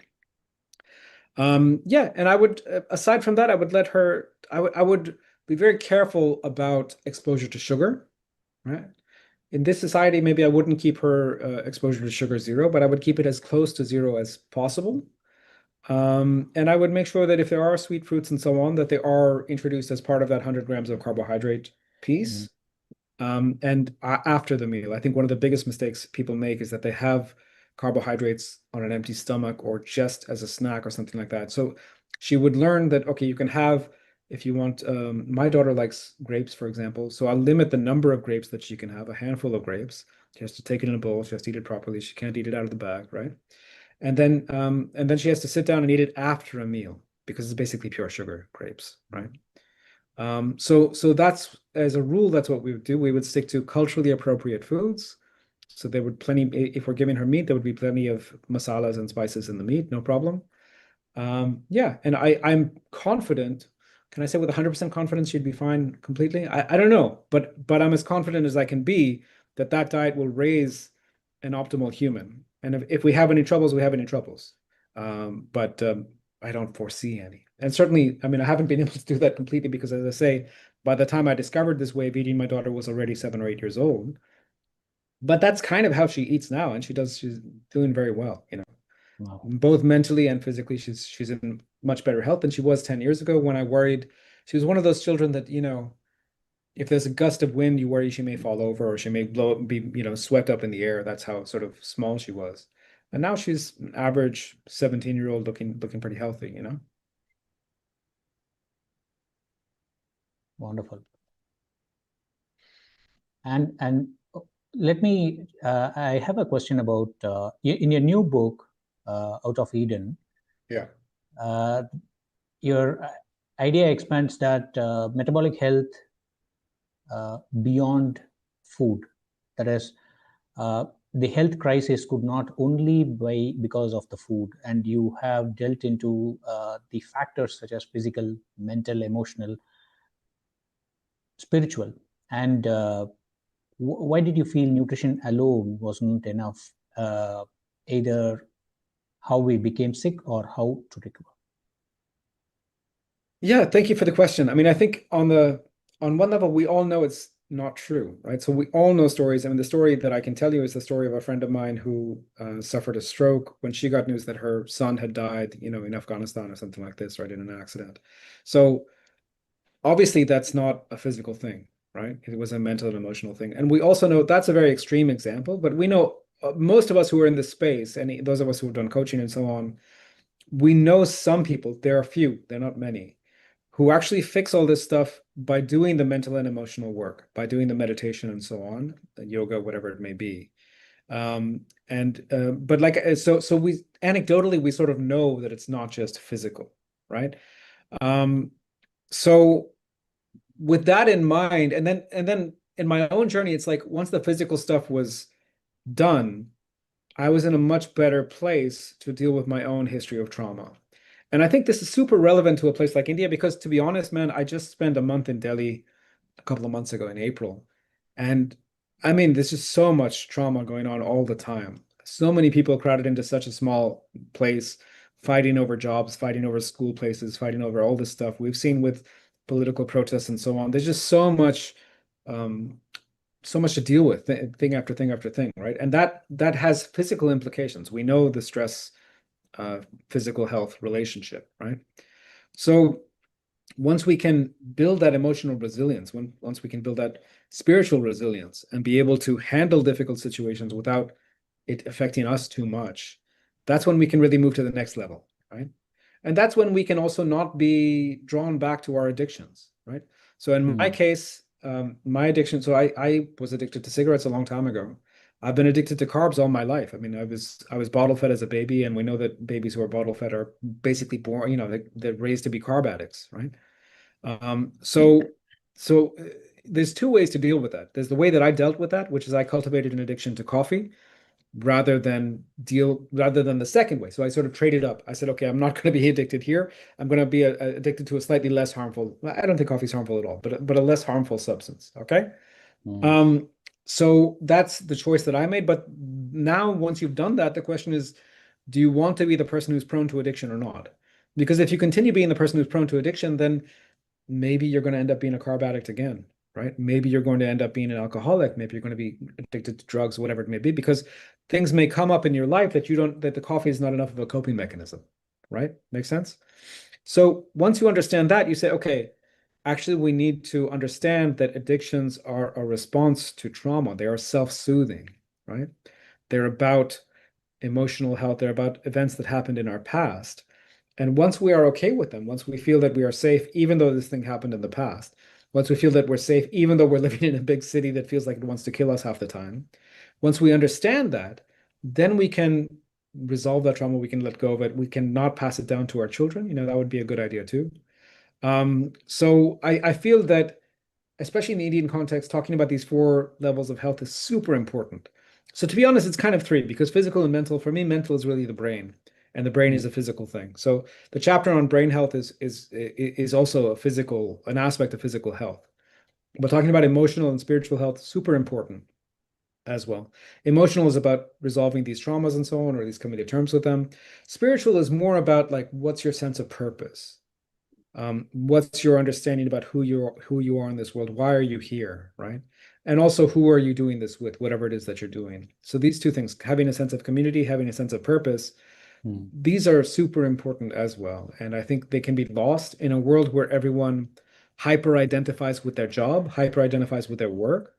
Yeah, and I would aside from that, I would let her. I would be very careful about exposure to sugar, right? In this society, maybe I wouldn't keep her exposure to sugar zero, but I would keep it as close to zero as possible. And I would make sure that if there are sweet fruits and so on, that they are introduced as part of that 100 grams of carbohydrate piece. And after the meal, I think one of the biggest mistakes people make is that they have carbohydrates on an empty stomach or just as a snack or something like that. So she would learn that, okay, you can have, if you want, my daughter likes grapes, for example. So I'll limit the number of grapes that she can have, a handful of grapes. She has to take it in a bowl. She has to eat it properly. She can't eat it out of the bag, right? And then she has to sit down and eat it after a meal because it's basically pure sugar grapes, right? So that's as a rule, that's what we would do. We would stick to culturally appropriate foods. So there would plenty, if we're giving her meat, there would be plenty of masalas and spices in the meat, no problem. Yeah, and I'm confident. Can I say with 100% confidence she'd be fine completely? I don't know, but I'm as confident as I can be that that diet will raise an optimal human. And if we have any troubles, we have any troubles. But I don't foresee any. And certainly, I mean, I haven't been able to do that completely because, as I say, by the time I discovered this way of eating, my daughter was already 7 or 8 years old. But that's kind of how she eats now, and she's doing very well, you know. Wow. Both mentally and physically, she's in much better health than she was 10 years ago when I worried. She was one of those children that, you know, if there's a gust of wind, you worry she may fall over or she may be, you know, swept up in the air. That's how sort of small she was. And now she's an average 17-year-old looking pretty healthy, you know. Wonderful. And let me, I have a question about in your new book, Out of Eden. Yeah. Your idea expands that metabolic health beyond food. That is, the health crisis could not only be because of the food, and you have dealt into the factors such as physical, mental, emotional, spiritual, and why did you feel nutrition alone was not enough? Either how we became sick or how to recover? Yeah, thank you for the question. I mean, I think on one level, we all know it's not true, right? So we all know stories. I mean, the story that I can tell you is the story of a friend of mine who suffered a stroke when she got news that her son had died, in Afghanistan or something like this, right, in an accident. So obviously that's not a physical thing, right? It was a mental and emotional thing. And we also know that's a very extreme example, but we know most of us who are in this space, and those of us who have done coaching and so on, we know some people, there are few, they're not many, who actually fix all this stuff by doing the mental and emotional work, by doing the meditation and so on, the yoga, whatever it may be. But so we anecdotally, we sort of know that it's not just physical, right? So with that in mind, and then in my own journey, it's like once the physical stuff was done, I was in a much better place to deal with my own history of trauma. And I think this is super relevant to a place like India because, to be honest, man, I just spent a month in Delhi a couple of months ago in April. And I mean, there's just so much trauma going on all the time. So many people crowded into such a small place, fighting over jobs, fighting over school places, fighting over all this stuff we've seen with political protests and so on. There's just so much to deal with, thing after thing after thing, right? And that has physical implications. We know the stress physical health relationship, right? So once we can build that emotional resilience, once we can build that spiritual resilience and be able to handle difficult situations without it affecting us too much, that's when we can really move to the next level, right? And that's when we can also not be drawn back to our addictions, right? So in my case, my addiction, so I was addicted to cigarettes a long time ago. I've been addicted to carbs all my life. I mean, I was bottle fed as a baby, and we know that babies who are bottle fed are basically born, they're raised to be carb addicts, right? So there's two ways to deal with that. There's the way that I dealt with that, which is I cultivated an addiction to coffee rather than the second way. So I sort of traded up. I said, okay, I'm not going to be addicted here. I'm going to be addicted to a slightly less harmful. I don't think coffee is harmful at all, but a less harmful substance. Okay. So that's the choice that I made. But now, once you've done that, the question is, do you want to be the person who's prone to addiction or not? Because if you continue being the person who's prone to addiction, then maybe you're going to end up being a carb addict again, right? Maybe you're going to end up being an alcoholic. Maybe you're going to be addicted to drugs, whatever it may be, because things may come up in your life that that the coffee is not enough of a coping mechanism, right? Make sense? So once you understand that, you say, okay, actually, we need to understand that addictions are a response to trauma. They are self-soothing, right? They're about emotional health. They're about events that happened in our past. And once we are okay with them, once we feel that we are safe, even though this thing happened in the past, once we feel that we're safe, even though we're living in a big city that feels like it wants to kill us half the time, once we understand that, then we can resolve that trauma. We can let go of it. We can not pass it down to our children. That would be a good idea too. So I feel that, especially in the Indian context, talking about these 4 levels of health is super important. So to be honest, it's kind of 3 because physical and mental, for me, mental is really the brain, and the brain is a physical thing. So the chapter on brain health is also an aspect of physical health. But talking about emotional and spiritual health, super important as well. Emotional is about resolving these traumas and so on, or at least coming to terms with them. Spiritual is more about like, what's your sense of purpose? What's your understanding about who you are in this world? Why are you here, right? And also, who are you doing this with, whatever it is that you're doing? So these 2 things, having a sense of community, having a sense of purpose, these are super important as well. And I think they can be lost in a world where everyone hyper-identifies with their job, hyper-identifies with their work.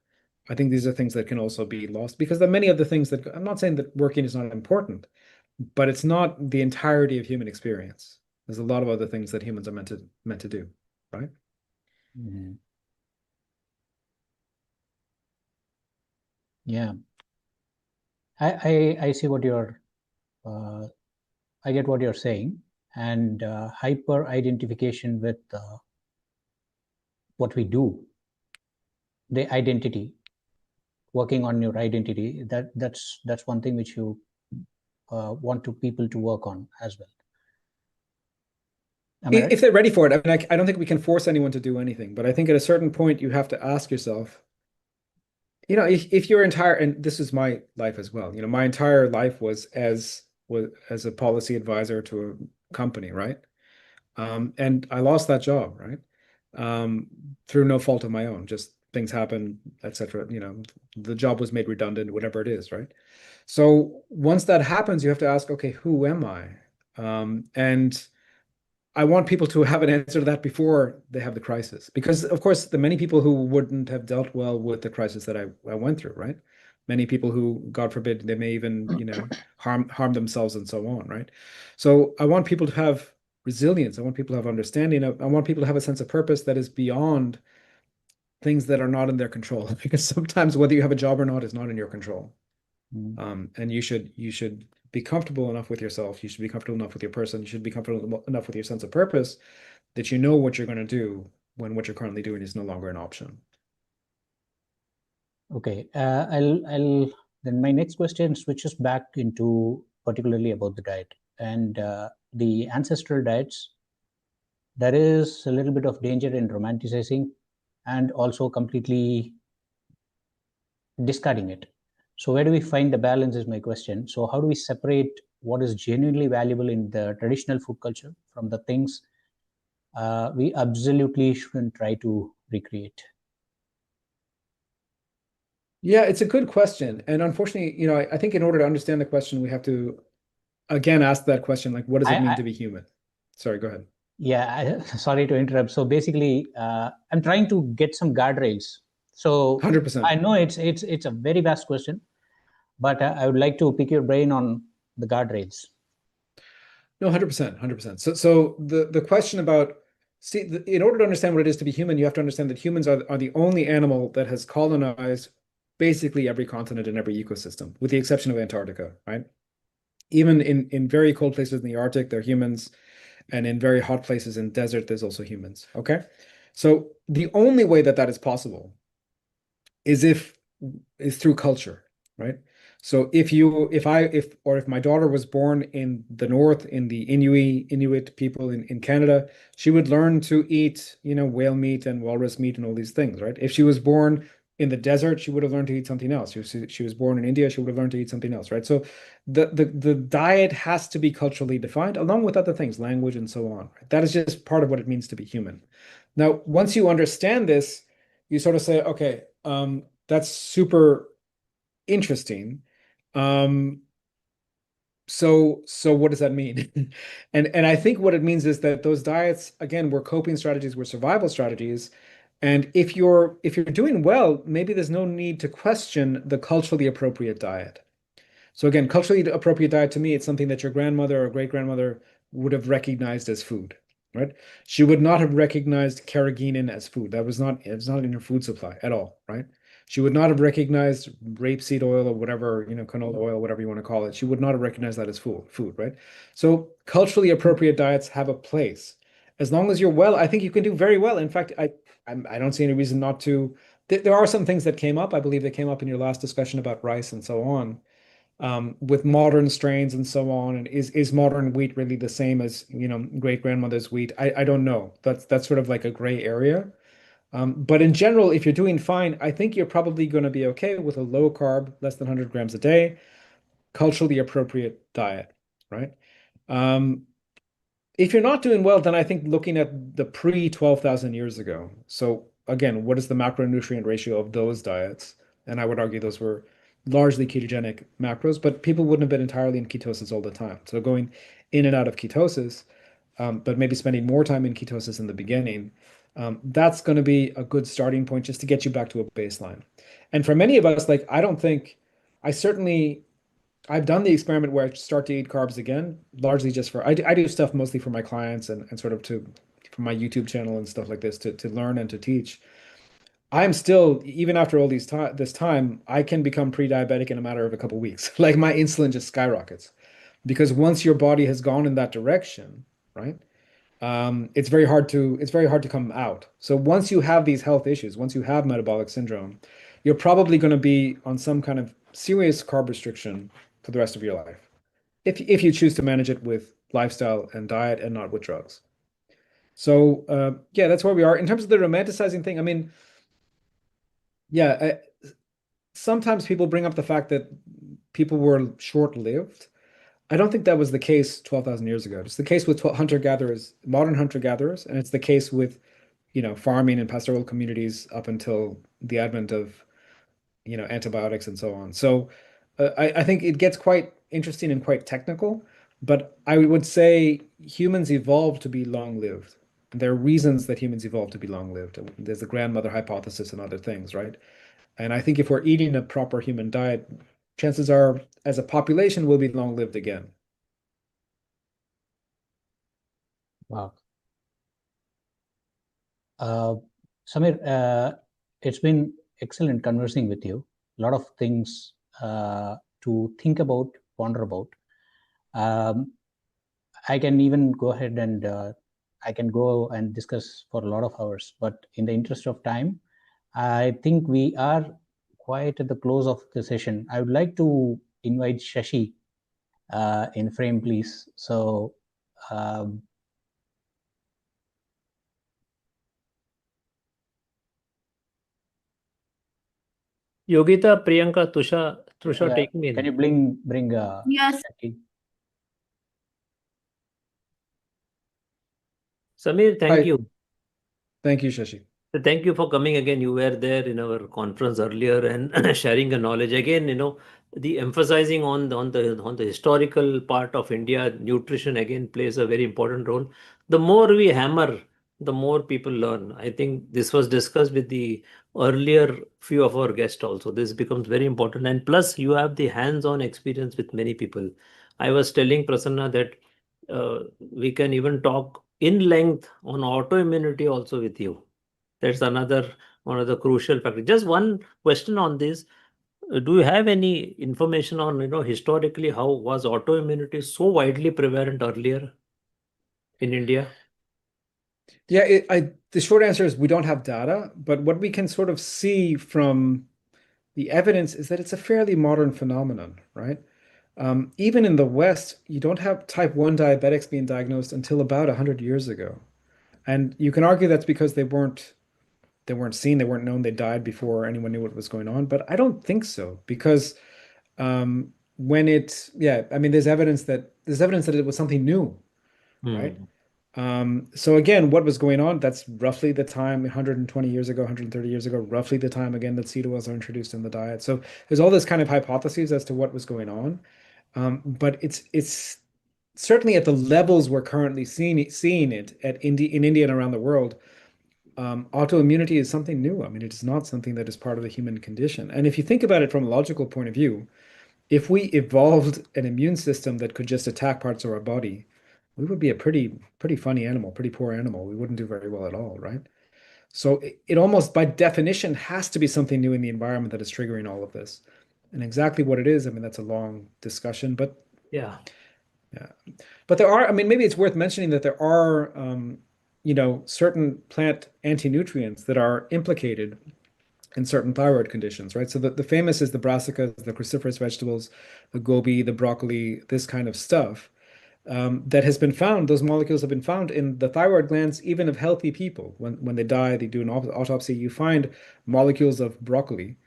I think these are things that can also be lost because there are many of the things that, I'm not saying that working is not important, but it's not the entirety of human experience. There's a lot of other things that humans are meant to do, right? Yeah, I see what I get what you're saying, and hyper identification with what we do, the identity, working on your identity. That's one thing which you want people to work on as well. Am I right? If they're ready for it. I mean, I don't think we can force anyone to do anything, but I think at a certain point you have to ask yourself, if your entire, and this is my life as well, my entire life was as a policy advisor to a company, right? And I lost that job, right? Through no fault of my own, just things happen, etc. The job was made redundant, whatever it is, right? So once that happens, you have to ask, okay, who am I? And I want people to have an answer to that before they have the crisis, because of course, the many people who wouldn't have dealt well with the crisis that I went through, right? Many people who, God forbid, they may even, harm themselves and so on, right? So I want people to have resilience. I want people to have understanding. I want people to have a sense of purpose that is beyond things that are not in their control. Because sometimes whether you have a job or not is not in your control. And you should be comfortable enough with yourself. You should be comfortable enough with your person. You should be comfortable enough with your sense of purpose that you know what you're going to do when what you're currently doing is no longer an option. Okay, I'll then my next question switches back into particularly about the diet and the ancestral diets. There is a little bit of danger in romanticizing and also completely discarding it. So where do we find the balance is my question. So how do we separate what is genuinely valuable in the traditional food culture from the things we absolutely shouldn't try to recreate? Yeah, it's a good question. And unfortunately, I think in order to understand the question, we have to again ask that question, like, what does it mean to be human? Sorry, go ahead. Yeah, sorry to interrupt. So basically, I'm trying to get some guardrails. So 100%. I know it's a very vast question, but I would like to pick your brain on the guardrails. No, 100%, 100%. So the question about, in order to understand what it is to be human, you have to understand that humans are the only animal that has colonized basically every continent and every ecosystem, with the exception of Antarctica, right? Even in very cold places in the Arctic, there are humans, and in very hot places in desert, there's also humans, okay? So the only way that is possible is through culture, right? So if my daughter was born in the north, in the Inuit people in Canada, she would learn to eat, whale meat and walrus meat and all these things, right? If she was born in the desert, she would have learned to eat something else. She was born in India, she would have learned to eat something else, right? So the diet has to be culturally defined, along with other things, language and so on. Right? That is just part of what it means to be human. Now, once you understand this, you sort of say, okay, that's super interesting. So what does that mean? And I think what it means is that those diets, again, were coping strategies, were survival strategies. And if you're doing well, maybe there's no need to question the culturally appropriate diet. So again, culturally appropriate diet to me, it's something that your grandmother or great-grandmother would have recognized as food, right? She would not have recognized carrageenan as food. It was not in her food supply at all, right? She would not have recognized rapeseed oil or whatever, canola oil, whatever you want to call it. She would not have recognized that as food, right? So culturally appropriate diets have a place. As long as you're well, I think you can do very well. In fact, I don't see any reason not to. There are some things that came up. I believe they came up in your last discussion about rice and so on. With modern strains and so on, and is modern wheat really the same as great grandmother's wheat? I don't know. That's sort of like a gray area. But in general, if you're doing fine, I think you're probably going to be okay with a low carb, less than 100 grams a day, culturally appropriate diet, right? If you're not doing well, then I think looking at the pre 12,000 years ago. So again, what is the macronutrient ratio of those diets? And I would argue those were largely ketogenic macros, but people wouldn't have been entirely in ketosis all the time. So going in and out of ketosis, but maybe spending more time in ketosis in the beginning, that's going to be a good starting point just to get you back to a baseline. And for many of us, like, I've done the experiment where I start to eat carbs again, largely just I do stuff mostly for my clients and sort of for my YouTube channel and stuff like this to learn and to teach. I'm still, even after all this time, I can become pre-diabetic in a matter of a couple weeks. Like my insulin just skyrockets because once your body has gone in that direction, right? It's very hard to come out. So once you have these health issues, once you have metabolic syndrome, you're probably going to be on some kind of serious carb restriction for the rest of your life, if you choose to manage it with lifestyle and diet and not with drugs. So yeah, that's where we are in terms of the romanticizing thing. I mean, yeah, sometimes people bring up the fact that people were short-lived. I don't think that was the case 12,000 years ago. It's the case with hunter-gatherers, modern hunter-gatherers, and it's the case with, farming and pastoral communities up until the advent of, antibiotics and so on. So I think it gets quite interesting and quite technical, but I would say humans evolved to be long-lived. And there are reasons that humans evolved to be long-lived. There's the grandmother hypothesis and other things, right? And I think if we're eating a proper human diet, chances are, as a population, we'll be long-lived again. Wow. Samir, it's been excellent conversing with you. A lot of things to think about, ponder about. I can even go ahead and I can go and discuss for a lot of hours, but in the interest of time, I think we are quite at the close of the session. I would like to invite Shashi in frame, please. So, Yogita, Priyanka, Trusha, take me in. can you bring Yes. Shashi? Samir, thank you. Thank you, Shashi. Thank you for coming again. You were there in our conference earlier and sharing the knowledge. Again, the emphasizing on the historical part of India, nutrition again plays a very important role. The more we hammer, the more people learn. I think this was discussed with the earlier few of our guests also. This becomes very important. And plus, you have the hands-on experience with many people. I was telling Prasanna that we can even talk in length on autoimmunity also with you. That's another one of the crucial factors. Just one question on this. Do you have any information on, historically how was autoimmunity so widely prevalent earlier in India? Yeah, the short answer is we don't have data, but what we can sort of see from the evidence is that it's a fairly modern phenomenon, right? Even in the West, you don't have type 1 diabetics being diagnosed until about 100 years ago. And you can argue that's because they weren't seen, they weren't known, they died before anyone knew what was going on. But I don't think so, because there's evidence that it was something new, right? So again, what was going on? That's roughly the time 120 years ago, 130 years ago, roughly the time again that seed oils are introduced in the diet. So there's all this kind of hypotheses as to what was going on. But it's certainly at the levels we're currently seeing it in India and around the world. Autoimmunity is something new. I mean, it is not something that is part of the human condition. And if you think about it from a logical point of view, if we evolved an immune system that could just attack parts of our body, we would be a pretty funny animal, pretty poor animal. We wouldn't do very well at all, right? So it almost by definition has to be something new in the environment that is triggering all of this. And exactly what it is, I mean, that's a long discussion, but yeah. But there are, I mean, maybe it's worth mentioning that there are, certain plant anti-nutrients that are implicated in certain thyroid conditions, right? So the famous is the brassicas, the cruciferous vegetables, the gobi, the broccoli, this kind of stuff. That has been found, those molecules have been found in the thyroid glands, even of healthy people. When they die, they do an autopsy, you find molecules of broccoli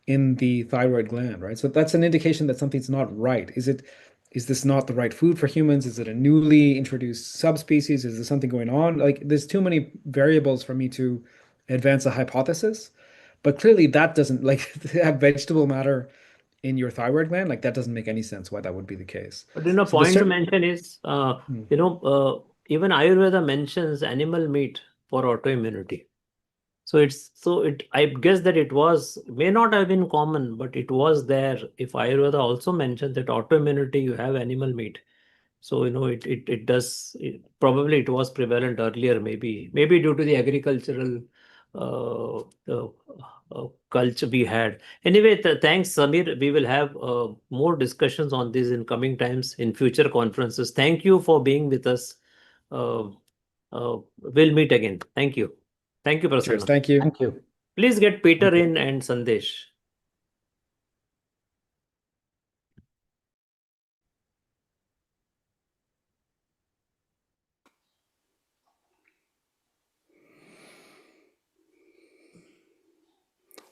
in the thyroid gland, right? So that's an indication that something's not right. Is this not the right food for humans? Is it a newly introduced subspecies? Is there something going on? Like, there's too many variables for me to advance a hypothesis. But clearly that doesn't, like, to have vegetable matter in your thyroid gland, like that doesn't make any sense why that would be the case. But So point to mention is, even Ayurveda mentions animal meat for autoimmunity. So I guess that it may not have been common, but it was there. If Ayurveda also mentioned that autoimmunity, you have animal meat. So, it does, probably it was prevalent earlier, maybe due to the agricultural culture we had. Anyway, thanks, Samir. We will have more discussions on this in coming times in future conferences. Thank you for being with us. We'll meet again. Thank you. Thank you, Prasanna. Cheers. Thank you. Thank you. Please get Peter in and Sandesh.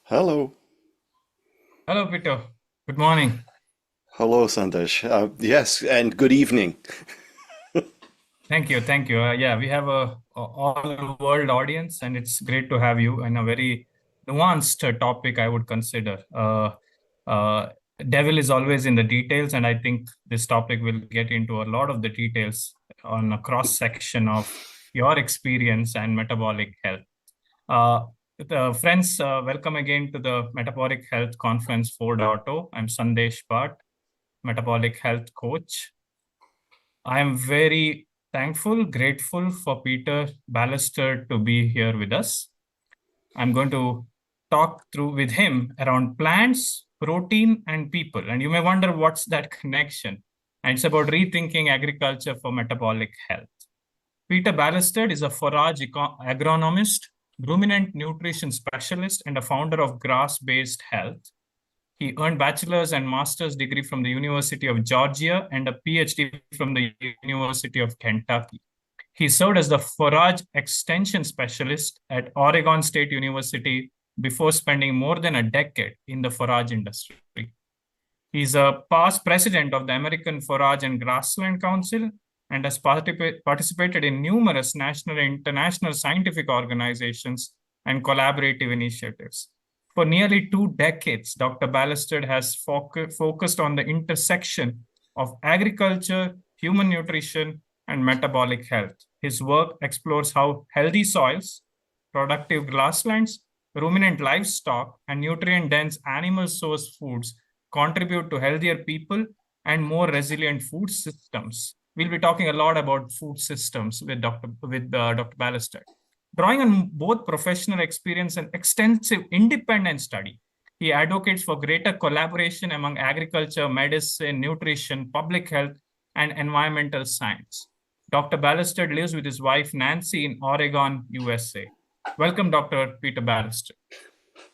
Hello. Hello, Peter. Good morning. Hello, Sandesh. Yes, and good evening. Thank you, thank you. Yeah, we have a all world audience, and it's great to have you in a very nuanced topic, I would consider. Uh, Devil is always in the details, and I think this topic will get into a lot of the details on a cross section of your experience and metabolic health. Uh, Friends, welcome again to the Metabolic Health Conference 4.0. I'm Sandesh Bhatt, Metabolic Health Coach. I am very thankful, grateful for Peter Ballister to be here with us. I'm going to talk through with him around plants, protein, and people. And you may wonder what's that connection. And it's about rethinking agriculture for metabolic health. Peter Ballister is a forage agronomist, ruminant nutrition specialist, and a founder of Grass-Based Health. He earned bachelor's and master's degree from the University of Georgia and a PhD from the University of Kentucky. He served as the forage extension specialist at Oregon State University before spending more than a decade in the forage industry. He's a past president of the American Forage and Grassland Council and has participated in numerous national and international scientific organizations and collaborative initiatives. For nearly 2 decades, Dr. Ballister has focused on the intersection of agriculture, human nutrition, and metabolic health. His work explores how healthy soils, productive grasslands, ruminant livestock, and nutrient-dense animal source foods contribute to healthier people and more resilient food systems. We'll be talking a lot about food systems with Dr. Ballister. Drawing on both professional experience and extensive independent study, he advocates for greater collaboration among agriculture, medicine, nutrition, public health, and environmental science. Dr. Ballister lives with his wife, Nancy, in Oregon, USA. Welcome, Dr. Peter Ballister.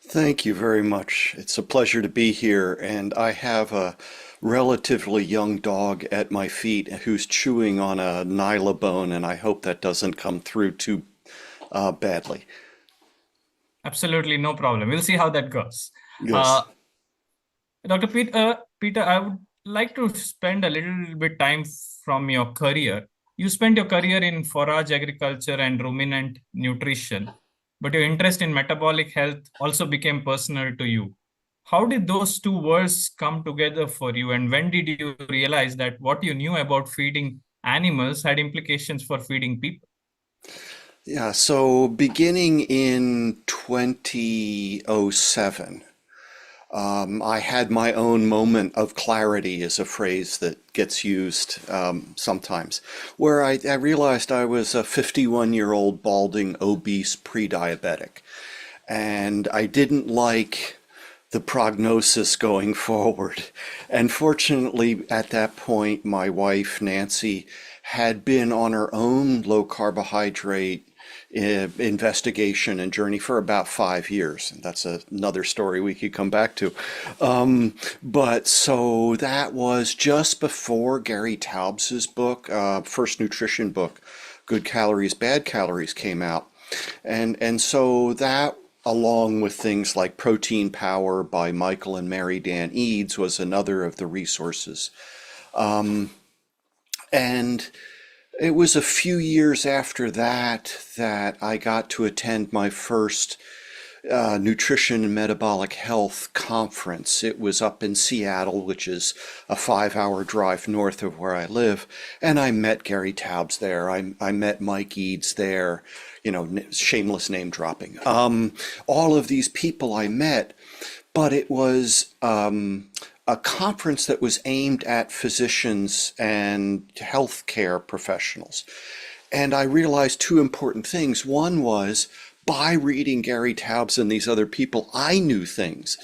Thank you very much. It's a pleasure to be here, and I have a relatively young dog at my feet who's chewing on a nyla bone, and I hope that doesn't come through too badly. Absolutely, no problem. We'll see how that goes. Yes. Dr. Peter, I would like to spend a little bit time from your career. You spent your career in forage agriculture and ruminant nutrition, but your interest in metabolic health also became personal to you. How did those two worlds come together for you, and when did you realize that what you knew about feeding animals had implications for feeding people? Yeah, so beginning in 2007, I had my own moment of clarity, is a phrase that gets used sometimes, where I realized I was a 51-year-old balding, obese, pre-diabetic, and I didn't like the prognosis going forward. And fortunately, at that point, my wife, Nancy, had been on her own low carbohydrate investigation and journey for about 5 years. And that's another story we could come back to. But so that was just before Gary Taubes's book, first nutrition book, Good Calories, Bad Calories, came out. And so that, along with things like Protein Power by Michael and Mary Dan Eads, was another of the resources. And it was a few years after that that I got to attend my first nutrition and metabolic health conference. It was up in Seattle, which is a 5-hour drive north of where I live. And I met Gary Taubes there. I met Mike Eads there, you know, shameless name dropping. All of these people I met, but it was a conference that was aimed at physicians and healthcare professionals. And I realized two important things. One was, by reading Gary Taubes and these other people, I knew things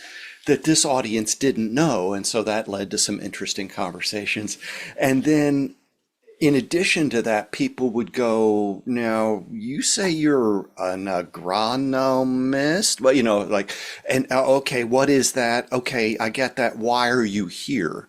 that this audience didn't know. And so that led to some interesting conversations. And then in addition to that, people would go, now, you say you're an agronomist? Well, you know, like, and okay, what is that? Okay, I get that. Why are you here?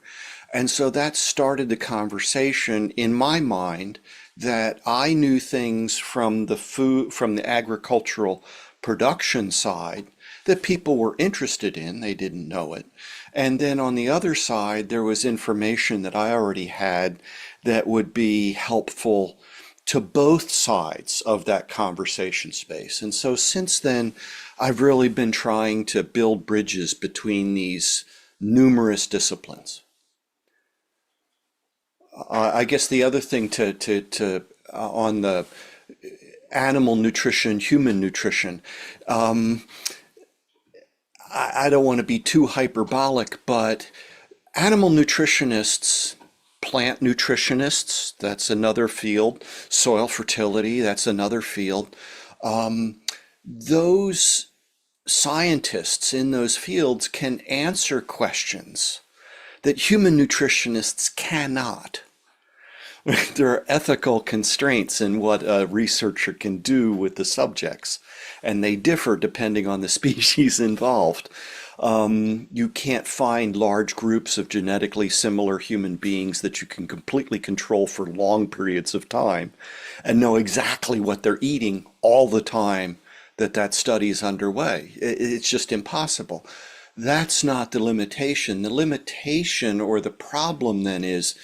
And so that started the conversation in my mind that I knew things from the food, from the agricultural production side that people were interested in. They didn't know it. And then on the other side, there was information that I already had that would be helpful to both sides of that conversation space. And so since then, I've really been trying to build bridges between these numerous disciplines. I guess the other thing on the animal nutrition, human nutrition, I don't want to be too hyperbolic, but animal nutritionists, plant nutritionists, that's another field, soil fertility, that's another field. Those scientists in those fields can answer questions that human nutritionists cannot. There are ethical constraints in what a researcher can do with the subjects, and they differ depending on the species involved. You can't find large groups of genetically similar human beings that you can completely control for long periods of time and know exactly what they're eating all the time that study is underway. It's just impossible. That's not the limitation. The limitation or the problem then is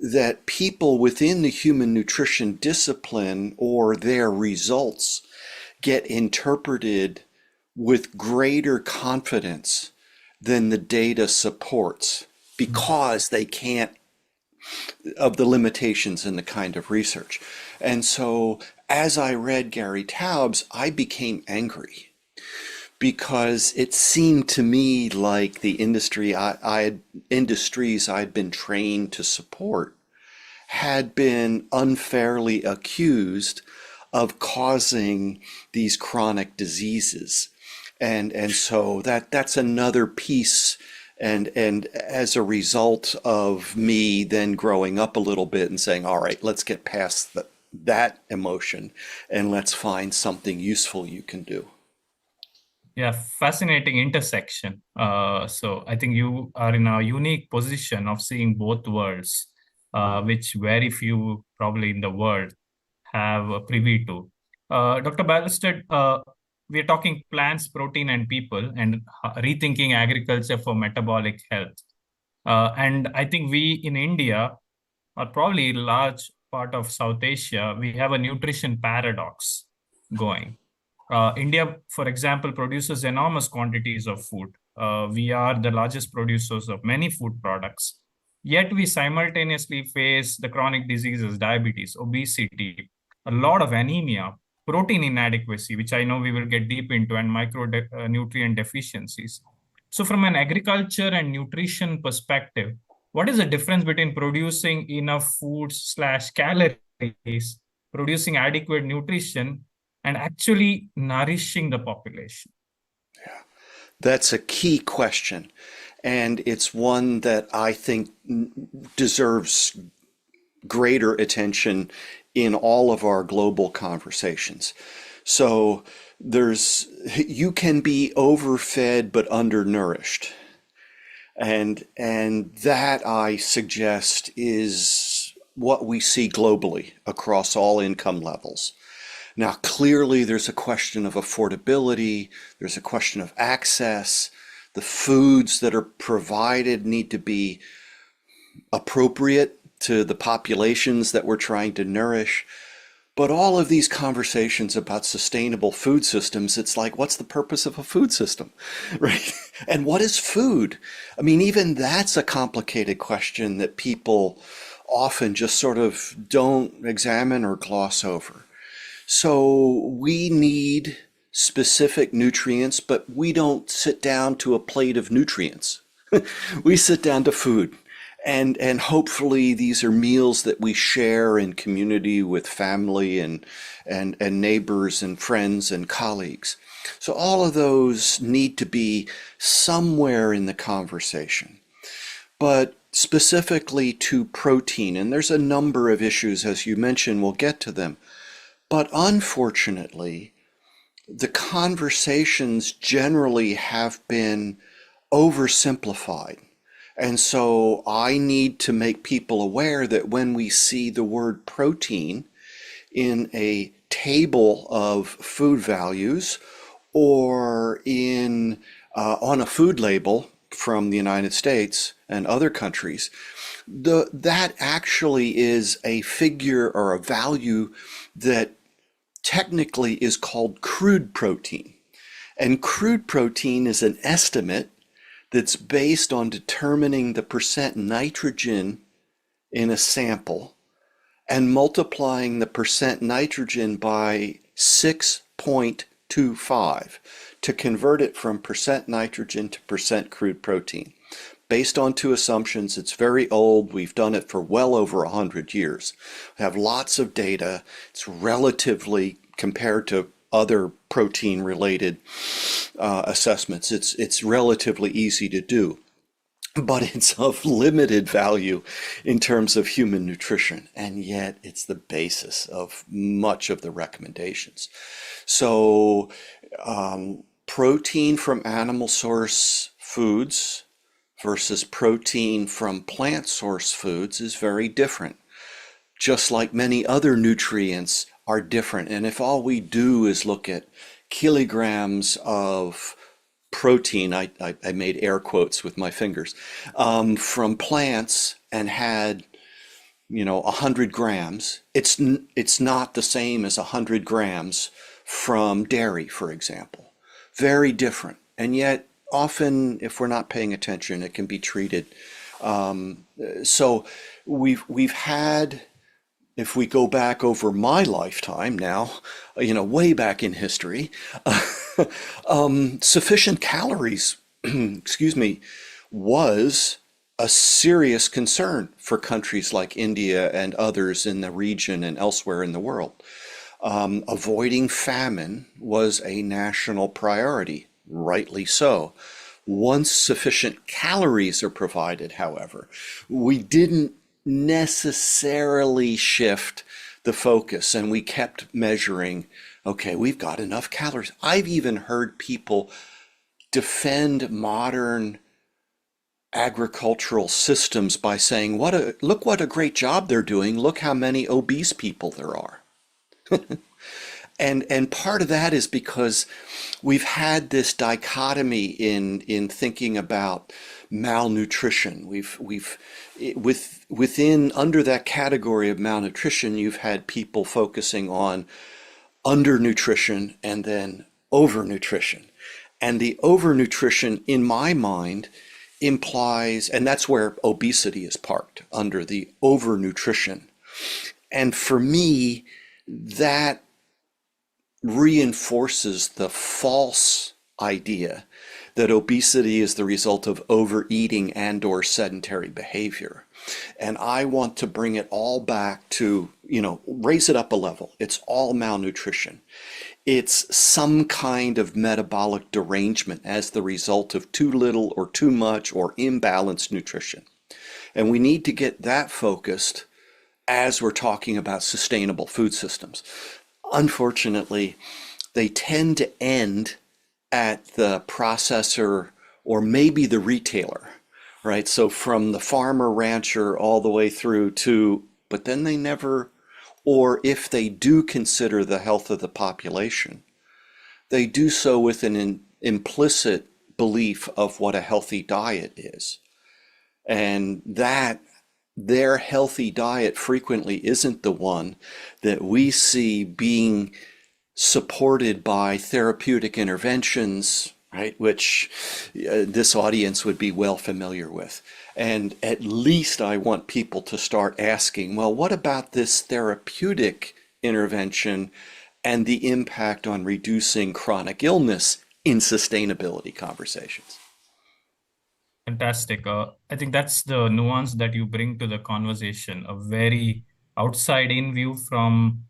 that people within the human nutrition discipline or their results get interpreted with greater confidence than the data supports because they can't, of the limitations in the kind of research. And so as I read Gary Taubes, I became angry because it seemed to me like the industries I'd been trained to support had been unfairly accused of causing these chronic diseases. And so that's another piece. And as a result of me then growing up a little bit and saying, all right, let's get past that emotion and let's find something useful you can do. Yeah, fascinating intersection. So I think you are in a unique position of seeing both worlds, which very few probably in the world have a privy to. Dr. Ballested, we are talking plants, protein, and people, and rethinking agriculture for metabolic health. And I think we in India, or probably a large part of South Asia, we have a nutrition paradox going. India, for example, produces enormous quantities of food. We are the largest producers of many food products. Yet we simultaneously face the chronic diseases, diabetes, obesity, a lot of anemia, protein inadequacy, which I know we will get deep into, and micronutrient deficiencies. So from an agriculture and nutrition perspective, what is the difference between producing enough foods/calories, producing adequate nutrition, and actually nourishing the population? That's a key question. And it's one that I think deserves greater attention in all of our global conversations. So you can be overfed but undernourished. And that, I suggest, is what we see globally across all income levels. Now, clearly, there's a question of affordability, there's a question of access. The foods that are provided need to be appropriate to the populations that we're trying to nourish. But all of these conversations about sustainable food systems, it's like, what's the purpose of a food system, right? And what is food? I mean, even that's a complicated question that people often just sort of don't examine or gloss over. So we need specific nutrients, but we don't sit down to a plate of nutrients. We sit down to food. And hopefully these are meals that we share in community with family and neighbors and friends and colleagues. So all of those need to be somewhere in the conversation. But specifically to protein, and there's a number of issues, as you mentioned, we'll get to them. But unfortunately, the conversations generally have been oversimplified. And so I need to make people aware that when we see the word protein in a table of food values or on a food label, from the United States and other countries, that actually is a figure or a value that technically is called crude protein. And crude protein is an estimate that's based on determining the percent nitrogen in a sample and multiplying the percent nitrogen by 6.25 to convert it from percent nitrogen to percent crude protein. Based on two assumptions, it's very old. We've done it for well over 100 years. We have lots of data. It's relatively, compared to other protein-related assessments, it's relatively easy to do. But it's of limited value in terms of human nutrition, and yet it's the basis of much of the recommendations. So protein from animal source foods versus protein from plant source foods is very different, just like many other nutrients are different. And if all we do is look at kilograms of protein, I made air quotes with my fingers, from plants and had 100 grams, it's not the same as 100 grams from dairy, for example. Very different. And yet often, if we're not paying attention, it can be treated. So we've had, if we go back over my lifetime now, way back in history, sufficient calories, excuse me, was a serious concern for countries like India and others in the region and elsewhere in the world. Avoiding famine was a national priority, rightly so. Once sufficient calories are provided, however, we didn't necessarily shift the focus, and we kept measuring, okay, we've got enough calories. I've even heard people defend modern agricultural systems by saying, look what a great job they're doing. Look how many obese people there are. And part of that is because we've had this dichotomy in thinking about malnutrition. Within under that category of malnutrition, you've had people focusing on undernutrition and then overnutrition. And the overnutrition, in my mind, implies, and that's where obesity is parked, under the overnutrition. And for me, that reinforces the false idea that obesity is the result of overeating and or sedentary behavior. And I want to bring it all back to, raise it up a level. It's all malnutrition. It's some kind of metabolic derangement as the result of too little or too much or imbalanced nutrition. And we need to get that focused as we're talking about sustainable food systems. Unfortunately, they tend to end at the processor or maybe the retailer, right? So from the farmer rancher all the way through to, but then they never, or if they do consider the health of the population, they do so with an implicit belief of what a healthy diet is. And that their healthy diet frequently isn't the one that we see being supported by therapeutic interventions, right, which this audience would be well familiar with. And at least I want people to start asking, well, what about this therapeutic intervention and the impact on reducing chronic illness in sustainability conversations? Fantastic. I think that's the nuance that you bring to the conversation, a very outside-in view from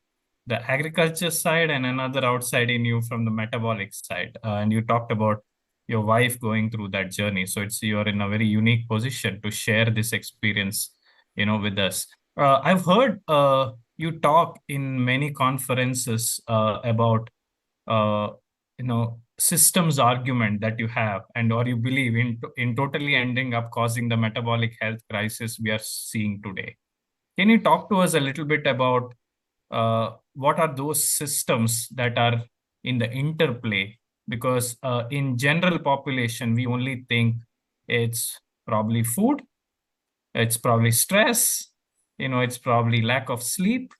the agriculture side and another outside-in view from the metabolic side. And you talked about your wife going through that journey. So you're in a very unique position to share this experience, with us. I've heard you talk in many conferences about systems argument that you have or you believe in totally ending up causing the metabolic health crisis we are seeing today. Can you talk to us a little bit about what are those systems that are in the interplay? Because in general population, we only think It's probably food. It's probably stress. It's probably lack of sleep.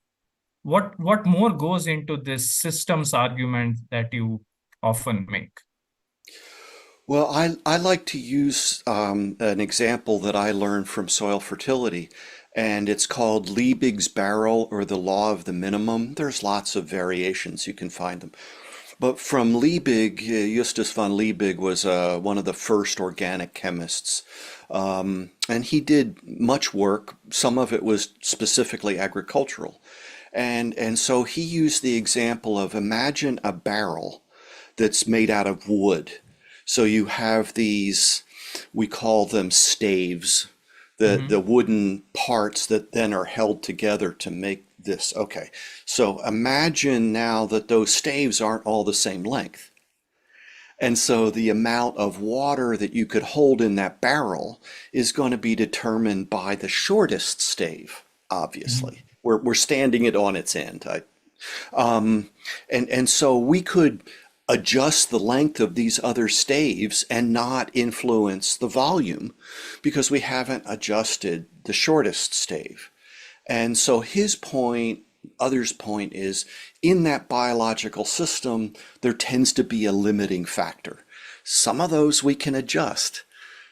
What more goes into this systems argument that you often make? Well, I like to use an example that I learned from soil fertility, and it's called Liebig's barrel or the law of the minimum. There's lots of variations, you can find them. But from Liebig, Justus von Liebig was one of the first organic chemists. And he did much work. Some of it was specifically agricultural. And so he used the example of imagine a barrel that's made out of wood. So you have these, we call them staves, the wooden parts that then are held together to make this. Okay, so imagine now that those staves aren't all the same length. And so the amount of water that you could hold in that barrel is going to be determined by the shortest stave, obviously. We're standing it on its end. And so we could adjust the length of these other staves and not influence the volume because we haven't adjusted the shortest stave. And so his point, others' point is in that biological system, there tends to be a limiting factor. Some of those we can adjust.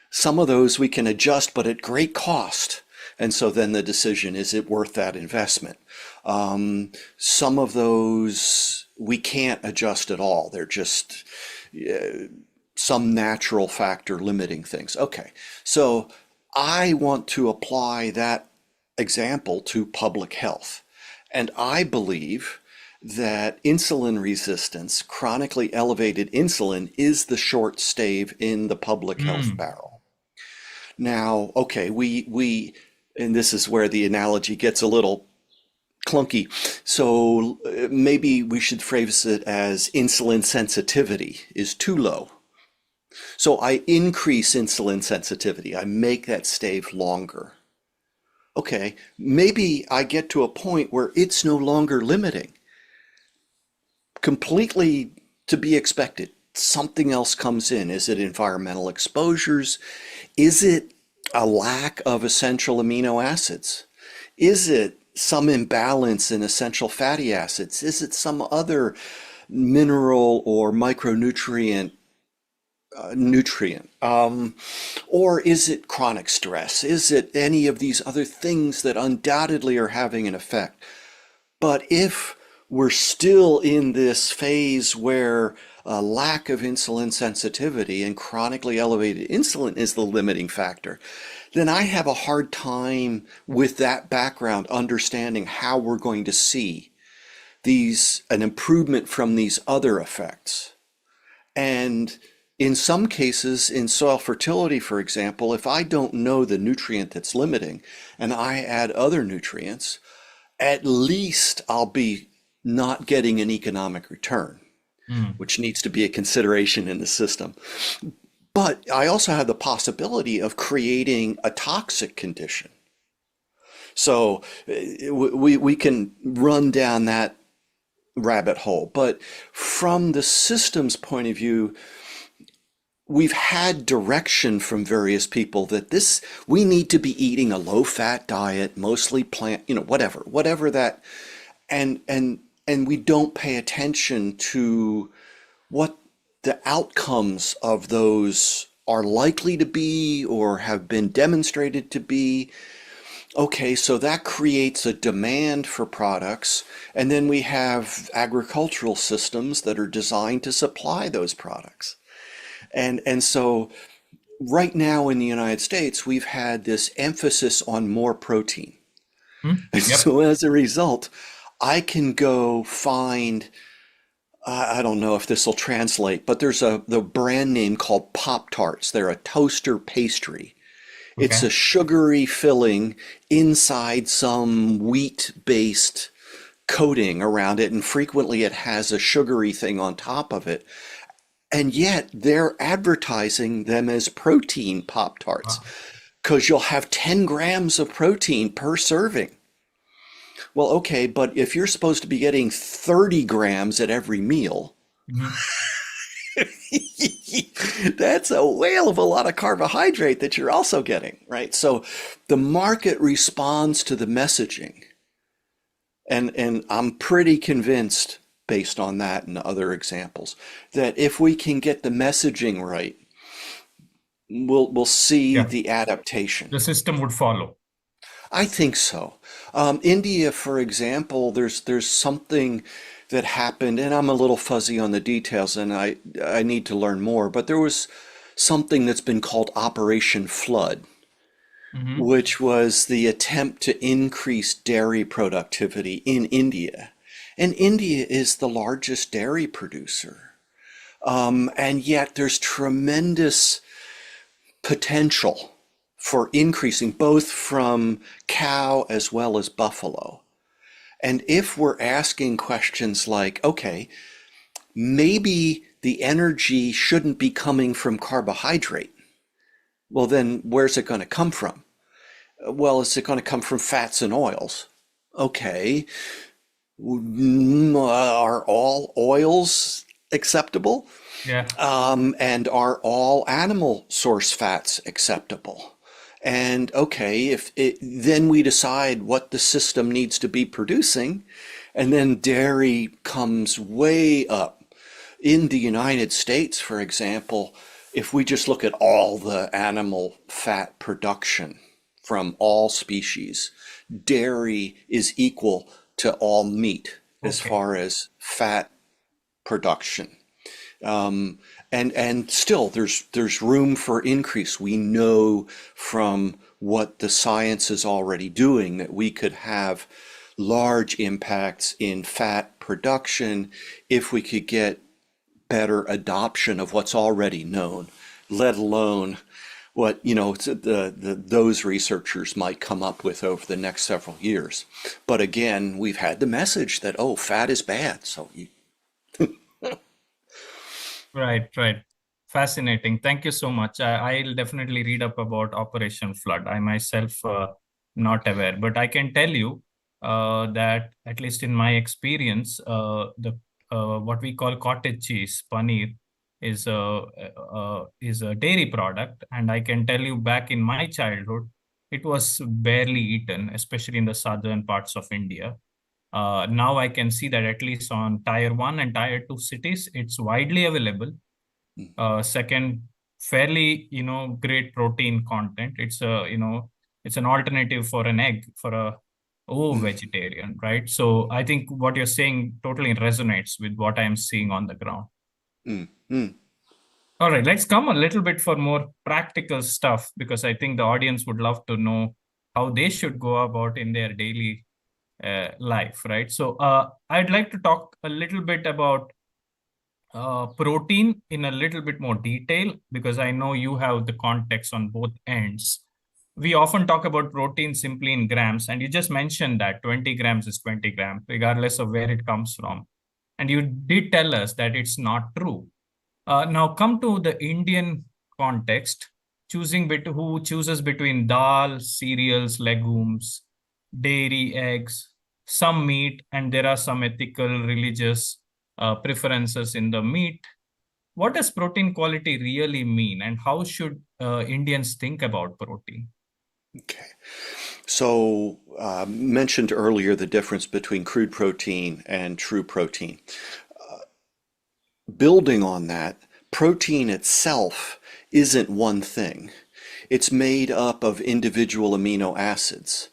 Some of those we can adjust, but at great cost. And so then the decision, is it worth that investment? Some of those we can't adjust at all. They're just some natural factor limiting things. Okay, so I want to apply that example to public health. And I believe that insulin resistance, chronically elevated insulin, is the short stave in the public health barrel. Now, okay, we and this is where the analogy gets a little clunky. So maybe we should phrase it as insulin sensitivity is too low. So I increase insulin sensitivity. I make that stave longer. Okay, maybe I get to a point where it's no longer limiting. Completely to be expected. Something else comes in. Is it environmental exposures? Is it a lack of essential amino acids? Is it some imbalance in essential fatty acids? Is it some other mineral or micronutrient or is it chronic stress? Is it any of these other things that undoubtedly are having an effect? But if we're still in this phase where a lack of insulin sensitivity and chronically elevated insulin is the limiting factor, then I have a hard time with that background understanding how we're going to see an improvement from these other effects. And in some cases, in soil fertility, for example, if I don't know the nutrient that's limiting and I add other nutrients, at least I'll be not getting an economic return, which needs to be a consideration in the system. But I also have the possibility of creating a toxic condition. So we can run down that rabbit hole. But from the systems point of view, we've had direction from various people that we need to be eating a low-fat diet, mostly plant, whatever that, and we don't pay attention to what the outcomes of those are likely to be or have been demonstrated to be. Okay, so that creates a demand for products, and then we have agricultural systems that are designed to supply those products. And so right now in the United States, we've had this emphasis on more protein. Yep. So as a result, I can go find, I don't know if this will translate, but there's the brand name called Pop-Tarts. They're a toaster pastry. Okay. It's a sugary filling inside some wheat-based coating around it, and frequently it has a sugary thing on top of it. And yet they're advertising them as protein Pop-Tarts because you'll have 10 grams of protein per serving. Well, okay, but if you're supposed to be getting 30 grams at every meal, That's a whale of a lot of carbohydrate that you're also getting, right? So the market responds to the messaging. And I'm pretty convinced, based on that and other examples, that if we can get the messaging right, we'll see Yeah, the adaptation. the system would follow. I think so. India, for example, there's something that happened, and I'm a little fuzzy on the details, and I need to learn more. But there was something that's been called Operation Flood, Hmm. which was the attempt to increase dairy productivity in India. And India is the largest dairy producer. And yet there's tremendous potential for increasing both from cow as well as buffalo. And if we're asking questions like, okay, maybe the energy shouldn't be coming from carbohydrate, well, then where's it going to come from? Well, is it going to come from fats and oils? Okay. Are all oils acceptable? Yeah. And are all animal source fats acceptable? And okay, then we decide what the system needs to be producing, and then dairy comes way up. In the United States, for example, if we just look at all the animal fat production from all species, dairy is equal to all meat as Okay. far as fat production. And still there's room for increase. We know from what the science is already doing that we could have large impacts in fat production if we could get better adoption of what's already known, let alone what those researchers might come up with over the next several years. But again, we've had the message that, oh, fat is bad. So Right, right. Fascinating. Thank you so much. I'll definitely read up about Operation Flood. I myself not aware, but I can tell you that at least in my experience, the what we call cottage cheese, paneer, is a dairy product, and I can tell you back in my childhood, it was barely eaten, especially in the southern parts of India. Now I can see that at least on tier 1 and tier 2 cities, it's widely available. Second, fairly, great protein content. It's an alternative for an egg for a vegetarian, right? So I think what you're saying totally resonates with what I'm seeing on the ground. All right, let's come a little bit for more practical stuff, because I think the audience would love to know how they should go about in their daily life, right? So I'd like to talk a little bit about protein in a little bit more detail, because I know you have the context on both ends. We often talk about protein simply in grams, and you just mentioned that 20 grams is 20 grams, regardless of where it comes from. And you did tell us that it's not true. Now come to the Indian context, who chooses between dal, cereals, legumes, dairy, eggs, some meat, and there are some ethical, religious preferences in the meat. What does protein quality really mean, and how should Indians think about protein? Okay. So mentioned earlier the difference between crude protein and true protein. Building on that, protein itself isn't one thing. It's made up of individual amino acids.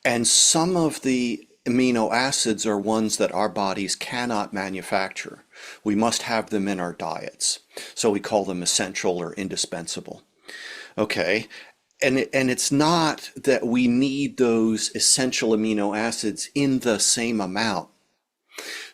And some of the amino acids are ones that our bodies cannot manufacture. We must have them in our diets. So we call them essential or indispensable. Okay. And it's not that we need those essential amino acids in the same amount.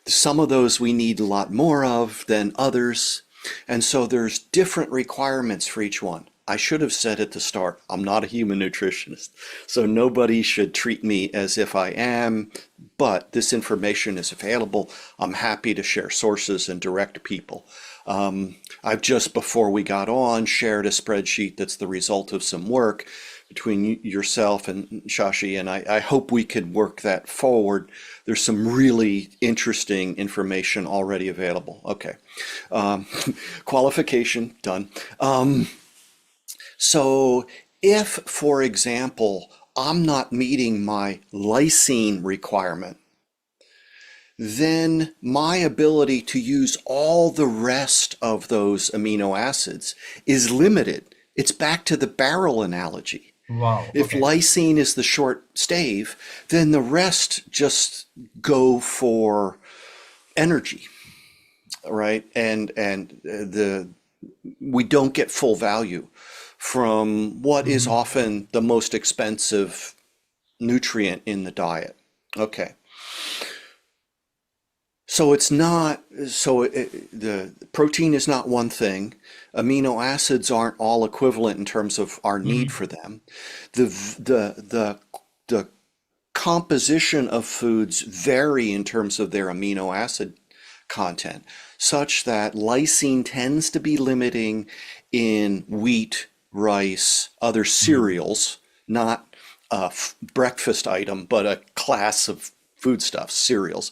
Some of those we need a lot more of than others. And so there's different requirements for each one. I should have said at the start, I'm not a human nutritionist, so nobody should treat me as if I am, but this information is available. I'm happy to share sources and direct people. I've just, before we got on, shared a spreadsheet that's the result of some work between yourself and Shashi, and I hope we could work that forward. There's some really interesting information already available. Okay. Qualification, done. So if, for example, I'm not meeting my lysine requirement, then my ability to use all the rest of those amino acids is limited. It's back to the barrel analogy. Wow. If Okay. lysine is the short stave, then the rest just go for energy, right? And we don't get full value from what is often the most expensive nutrient in the diet. Okay. So the protein is not one thing. Amino acids aren't all equivalent in terms of our need for them. The composition of foods vary in terms of their amino acid content, such that lysine tends to be limiting in wheat, rice, other cereals, not a breakfast item, but a class of foodstuffs, cereals.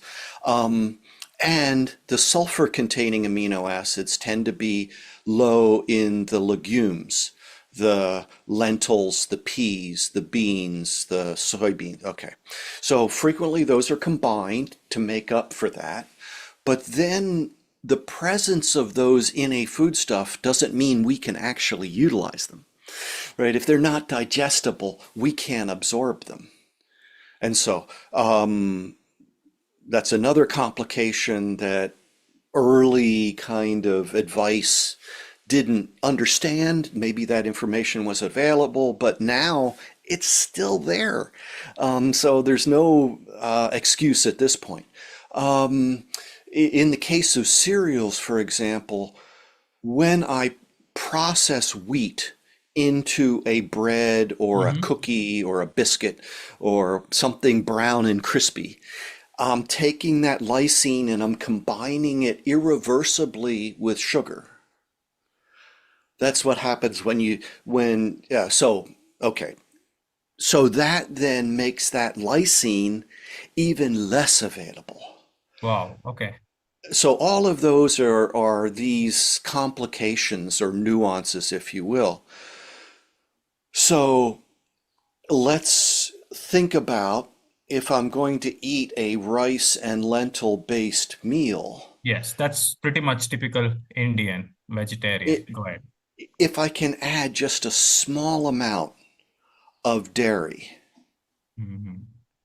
And the sulfur-containing amino acids tend to be low in the legumes, the lentils, the peas, the beans, the soybeans. Okay. So frequently those are combined to make up for that. But then the presence of those in a foodstuff doesn't mean we can actually utilize them, right? If they're not digestible, we can't absorb them. And so that's another complication that early kind of advice didn't understand. Maybe that information was available, but now it's still there. So there's no excuse at this point. In the case of cereals, for example, when I process wheat into a bread or a cookie or a biscuit or something brown and crispy, I'm taking that lysine and I'm combining it irreversibly with sugar. That's what happens okay. So that then makes that lysine even less available. Wow. Okay. So all of those are these complications or nuances, if you will. So let's think about if I'm going to eat a rice and lentil based meal. Yes, that's pretty much typical Indian vegetarian. Go ahead. If I can add just a small amount of dairy,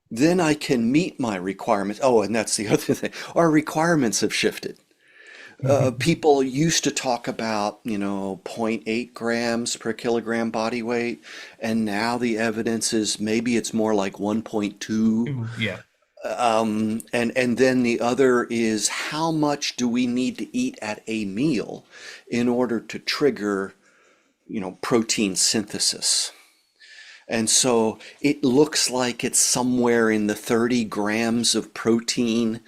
then I can meet my requirements. Oh, and that's the other thing. Our requirements have shifted. People used to talk about, 0.8 grams per kilogram body weight, and now the evidence is maybe it's more like 1.2. Yeah. And then the other is how much do we need to eat at a meal in order to trigger, protein synthesis? And so it looks like it's somewhere in the 30 grams of protein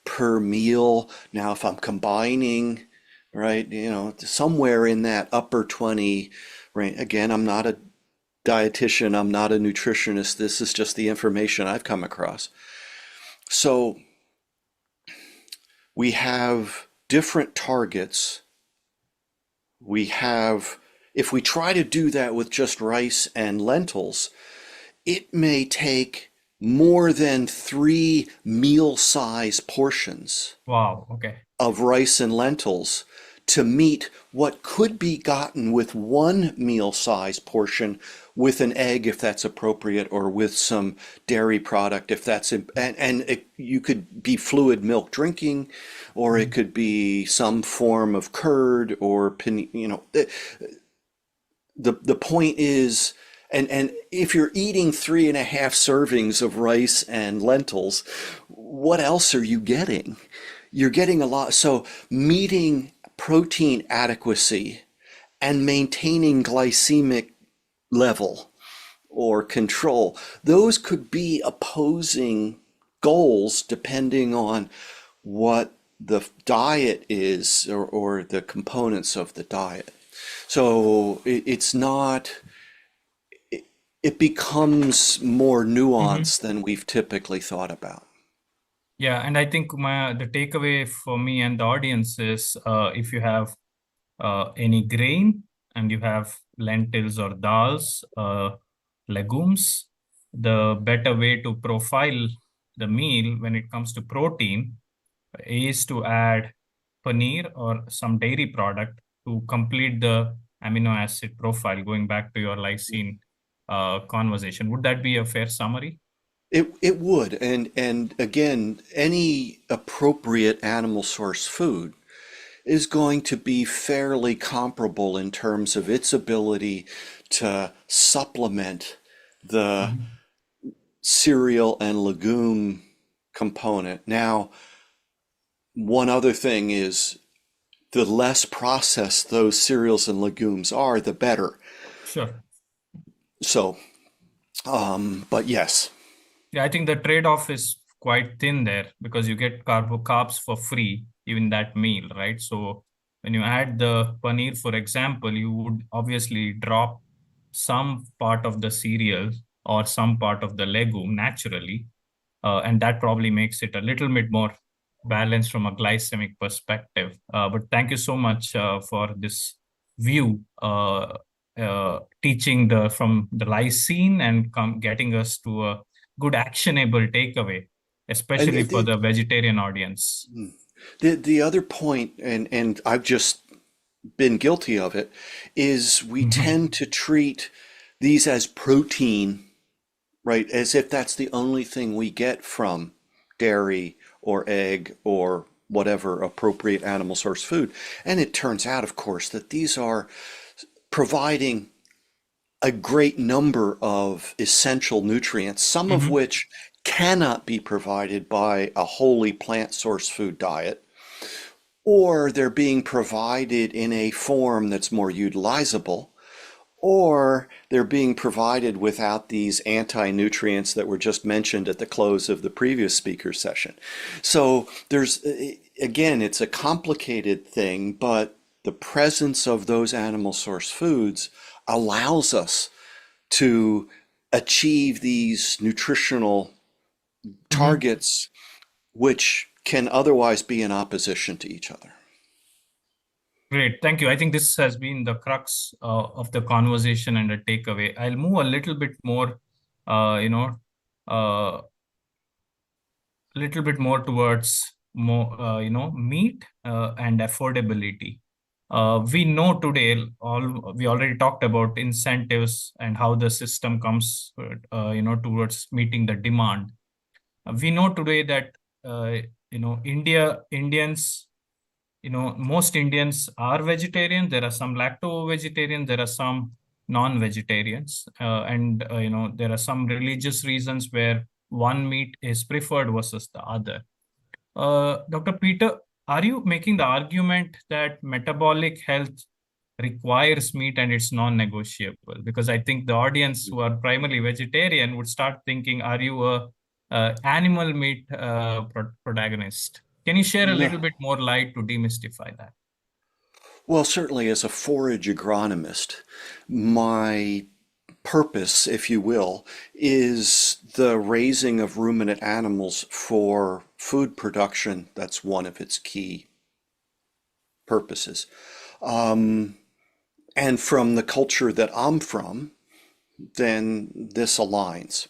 per meal. Now, if I'm combining, right, somewhere in that upper 20 range. Again, I'm not a dietitian, I'm not a nutritionist. This is just the information I've come across. So we have different targets. If we try to do that with just rice and lentils, it may take more than 3 meal-size portions of rice and lentils to meet what could be gotten with 1 meal-size portion with an egg, if that's appropriate, or with some dairy product, if that's, you could be fluid milk drinking, or it could be some form of curd, or, the point is, and if you're eating 3.5 servings of rice and lentils, what else are you getting? You're getting a lot. So meeting protein adequacy and maintaining glycemic level or control. Those could be opposing goals depending on what the diet is or the components of the diet. So it's not, it becomes more nuanced than we've typically thought about. Yeah, and I think the takeaway for me and the audience is if you have any grain and you have lentils or dals, legumes, the better way to profile the meal when it comes to protein is to add paneer or some dairy product to complete the amino acid profile, going back to your lysine conversation. Would that be a fair summary? It would, and again, any appropriate animal source food is going to be fairly comparable in terms of its ability to supplement the cereal and legume component. Now, one other thing is the less processed those cereals and legumes are, the better. Sure. So, but yes. Yeah, I think the trade-off is quite thin there because you get carbs for free even that meal, right? So when you add the paneer, for example, you would obviously drop some part of the cereal or some part of the legume naturally, and that probably makes it a little bit more balanced from a glycemic perspective. But thank you so much for this view, teaching from the lysine and getting us to a good actionable takeaway, especially for the vegetarian audience. The other point, and I've just been guilty of it, is we tend to treat these as protein, right? As if that's the only thing we get from dairy or egg or whatever appropriate animal source food. And it turns out, of course, that these are providing a great number of essential nutrients, some of which cannot be provided by a wholly plant source food diet, or they're being provided in a form that's more utilizable, or they're being provided without these anti-nutrients that were just mentioned at the close of the previous speaker session. So there's, again, it's a complicated thing, but the presence of those animal source foods allows us to achieve these nutritional targets, which can otherwise be in opposition to each other. Great, thank you. I think this has been the crux of the conversation and a takeaway. I'll move a little bit more, towards more, meat and affordability. We know today, we already talked about incentives and how the system comes, towards meeting the demand. We know today that, Indians, most Indians are vegetarian. There are some lacto-vegetarian. There are some non-vegetarians, and there are some religious reasons where one meat is preferred versus the other. Dr. Peter, are you making the argument that metabolic health requires meat and it's non-negotiable? Because I think the audience who are primarily vegetarian would start thinking, are you a animal meat protagonist? Can you share a little bit more light to demystify that? Well, certainly as a forage agronomist, my purpose, if you will, is the raising of ruminant animals for food production. That's one of its key purposes. And from the culture that I'm from, then this aligns.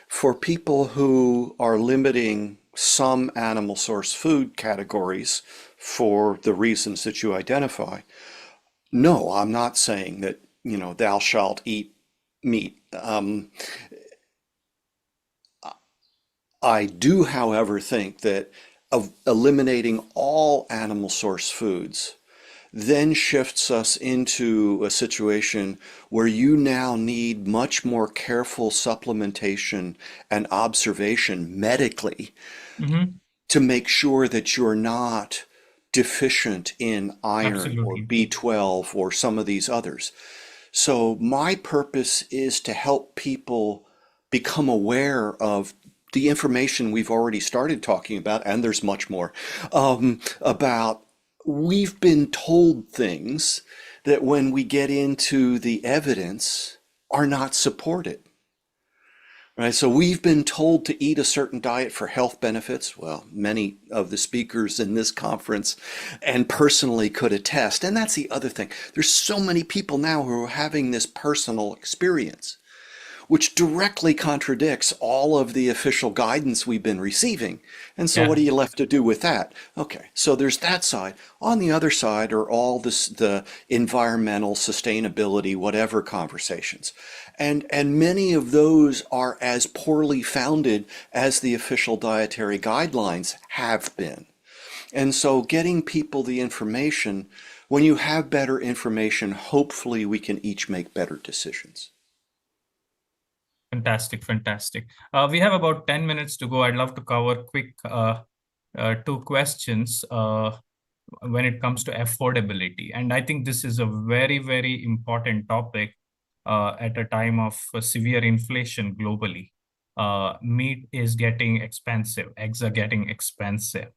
For people who are limiting some animal source food categories for the reasons that you identify, no, I'm not saying that, thou shalt eat meat. I do, however, think that eliminating all animal source foods then shifts us into a situation where you now need much more careful supplementation and observation medically to make sure that you're not deficient in iron or Absolutely. B12 or some of these others. So my purpose is to help people become aware of the information we've already started talking about, and there's much more, about we've been told things that when we get into the evidence are not supported. Right, so we've been told to eat a certain diet for health benefits. Well, many of the speakers in this conference and personally could attest. And that's the other thing. There's so many people now who are having this personal experience, which directly contradicts all of the official guidance we've been receiving. And so what Yeah. are you left to do with that? Okay, so there's that side. On the other side are all the environmental, sustainability, whatever conversations. And many of those are as poorly founded as the official dietary guidelines have been. And so getting people the information, when you have better information, hopefully we can each make better decisions. Fantastic, fantastic. We have about 10 minutes to go. I'd love to cover quick two questions when it comes to affordability. And I think this is a very, very important topic at a time of severe inflation globally. Meat is getting expensive, eggs are getting expensive,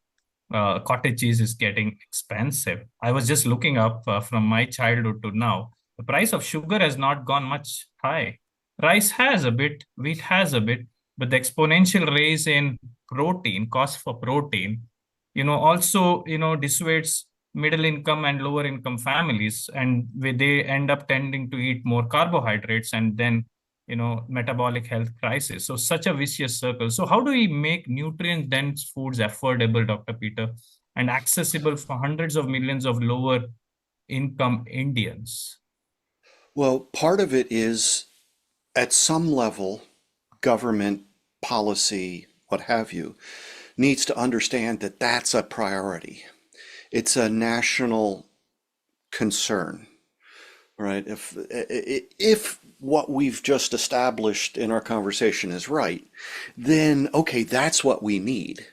cottage cheese is getting expensive. I was just looking up from my childhood to now, the price of sugar has not gone much high. Rice has a bit, wheat has a bit, but the exponential rise in protein, cost for protein, also, dissuades middle income and lower income families, and they end up tending to eat more carbohydrates, and then, metabolic health crisis. So such a vicious circle. So how do we make nutrient dense foods affordable, Dr. Peter, and accessible for hundreds of millions of lower income Indians? Well, part of it is at some level, government policy, what have you, needs to understand that that's a priority. It's a national concern, right? If what we've just established in our conversation is right, then okay, that's what we need.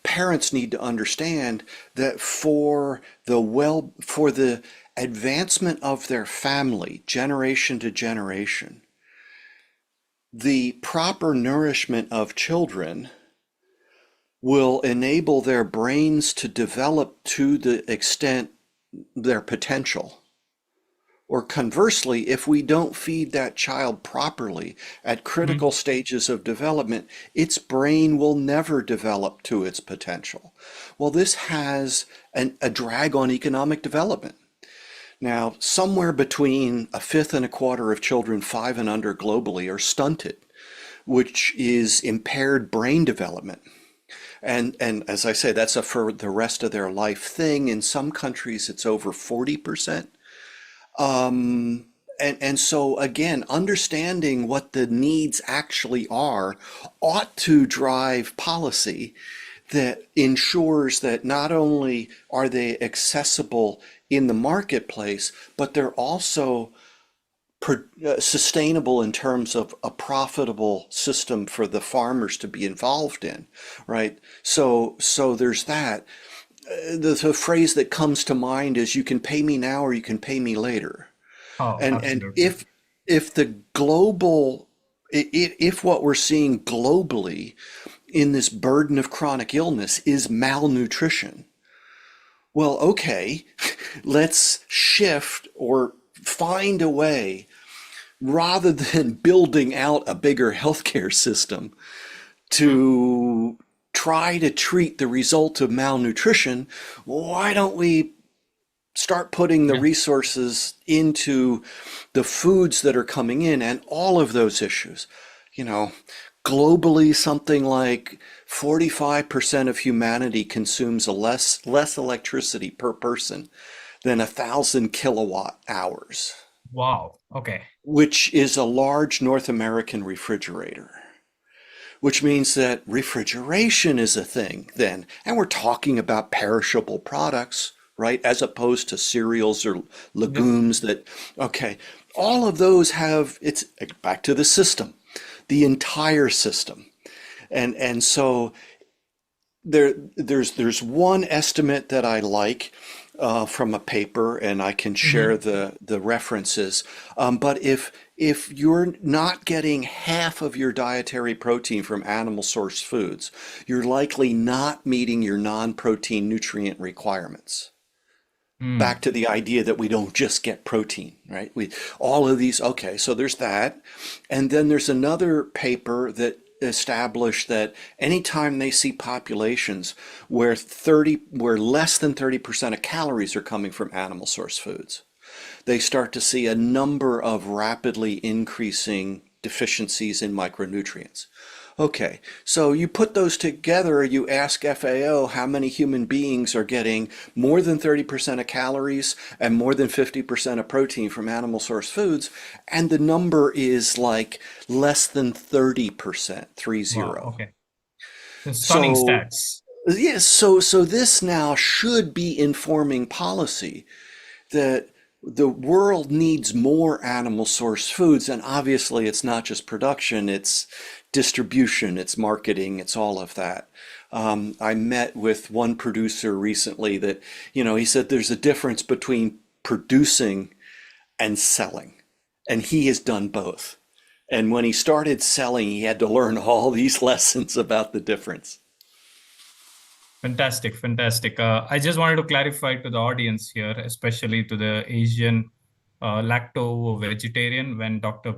Parents need to understand that for the advancement of their family, generation to generation, the proper nourishment of children will enable their brains to develop to the extent their potential. Or conversely, if we don't feed that child properly at critical stages of development, its brain will never develop to its potential. Well, this has a drag on economic development. Now, somewhere between a fifth and a quarter of children 5 and under globally are stunted, which is impaired brain development. And as I say, that's a for the rest of their life thing. In some countries, it's over 40%. And so again, understanding what the needs actually are ought to drive policy that ensures that not only are they accessible in the marketplace, but they're also sustainable in terms of a profitable system for the farmers to be involved in, right? So there's that. The phrase that comes to mind is you can pay me now or you can pay me later. Oh, And absolutely. if what we're seeing globally in this burden of chronic illness is malnutrition, well, okay, let's shift or find a way, rather than building out a bigger healthcare system, to try to treat the result of malnutrition. Why don't we start putting the resources into the foods that are coming in and all of those issues? Globally, something like 45% of humanity consumes less electricity per person than 1,000 kilowatt hours. Wow. Okay. Which is a large North American refrigerator. Which means that refrigeration is a thing then. And we're talking about perishable products, right? As opposed to cereals or legumes okay. All of those it's back to the system, the entire system. And so There's one estimate that I like from a paper, and I can share the references. But if you're not getting half of your dietary protein from animal source foods, you're likely not meeting your non-protein nutrient requirements. Back to the idea that we don't just get protein, right? All of these, okay, so there's that. And then there's another paper that established that anytime they see populations where less than 30% of calories are coming from animal source foods, they start to see a number of rapidly increasing deficiencies in micronutrients. Okay, so you put those together, you ask FAO how many human beings are getting more than 30% of calories and more than 50% of protein from animal source foods, and the number is like less than 30%, 30. Wow, okay. Stunning So, stats. yes, so this now should be informing policy that the world needs more animal source foods, and obviously it's not just production, it's distribution, it's marketing, it's all of that. I met with one producer recently that, he said there's a difference between producing and selling, and he has done both. And when he started selling, he had to learn all these lessons about the difference. Fantastic, fantastic. I just wanted to clarify to the audience here, especially to the Asian lacto-vegetarian, when Dr.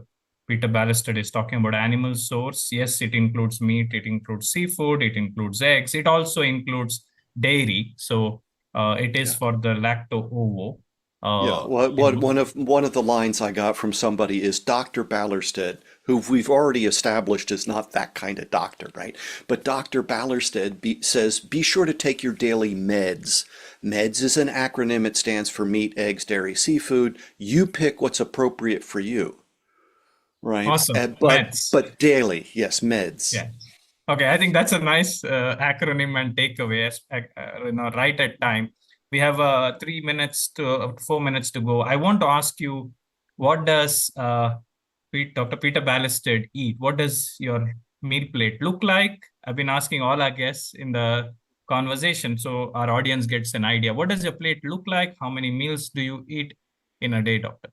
Peter Ballested is talking about animal source. Yes, it includes meat, it includes seafood, it includes eggs, it also includes dairy. So it is for the lacto-ovo. Yeah, one of the lines I got from somebody is Dr. Ballerstedt, who we've already established is not that kind of doctor, right? But Dr. Ballerstedt says, be sure to take your daily meds. Meds is an acronym. It stands for meat, eggs, dairy, seafood. You pick what's appropriate for you, right? Awesome. But daily, yes, meds. Yeah. Okay, I think that's a nice acronym and takeaway, right at time. We have 3 minutes to 4 minutes to go. I want to ask you, what does Dr. Peter Ballested eat? What does your meal plate look like? I've been asking all our guests in the conversation, so our audience gets an idea. What does your plate look like? How many meals do you eat in a day, doctor?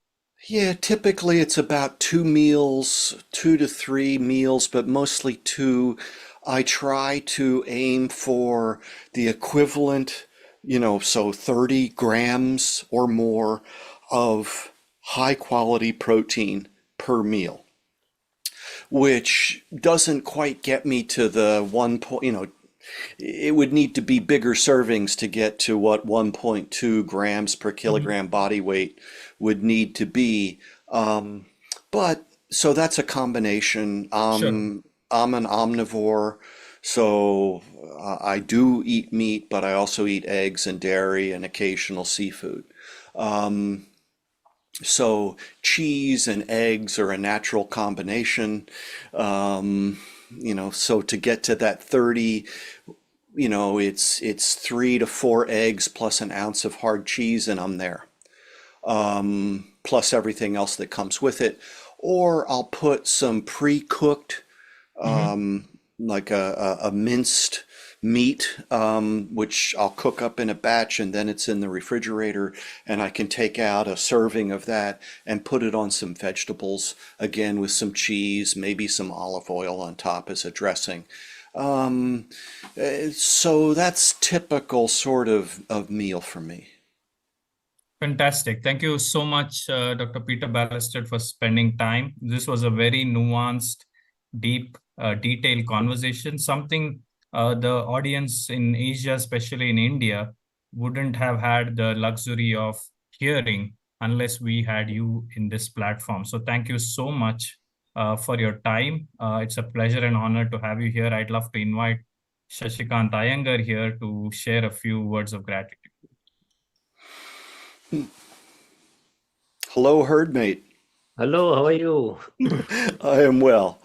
Yeah, typically it's about 2 to 3 meals, but mostly 2. I try to aim for the equivalent, so 30 grams or more of high quality protein per meal, which doesn't quite get me to the 1 point, it would need to be bigger servings to get to what 1.2 grams per kilogram body weight would need to be. But so that's a combination. Sure. I'm an omnivore, so I do eat meat, but I also eat eggs and dairy and occasional seafood. So cheese and eggs are a natural combination. So to get to that 30, it's 3 to 4 eggs plus an ounce of hard cheese, and I'm there. Plus everything else that comes with it. Or I'll put some pre-cooked, like a minced meat, which I'll cook up in a batch, and then it's in the refrigerator, and I can take out a serving of that and put it on some vegetables, again with some cheese, maybe some olive oil on top as a dressing. So that's typical sort of meal for me. Fantastic. Thank you so much, Dr. Peter Ballested, for spending time. This was a very nuanced, deep, detailed conversation, something the audience in Asia, especially in India, wouldn't have had the luxury of hearing unless we had you in this platform. So thank you so much for your time. It's a pleasure and honor to have you here. I'd love to invite Shashikant Iyengar here to share a few words of gratitude. Hello, herdmate. Hello, how are you? I am well.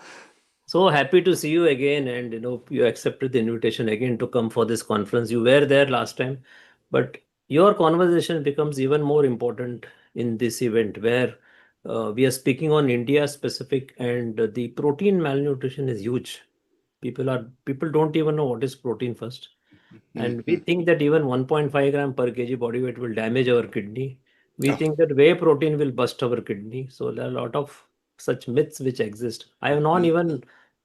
So happy to see you again, and you accepted the invitation again to come for this conference. You were there last time, but your conversation becomes even more important in this event where we are speaking on India specific, and the protein malnutrition is huge. People don't even know what is protein first. And we think that even 1.5 gram per kg body weight will damage our kidney. We Oh. think that whey protein will bust our kidney. So there are a lot of such myths which exist. I have known even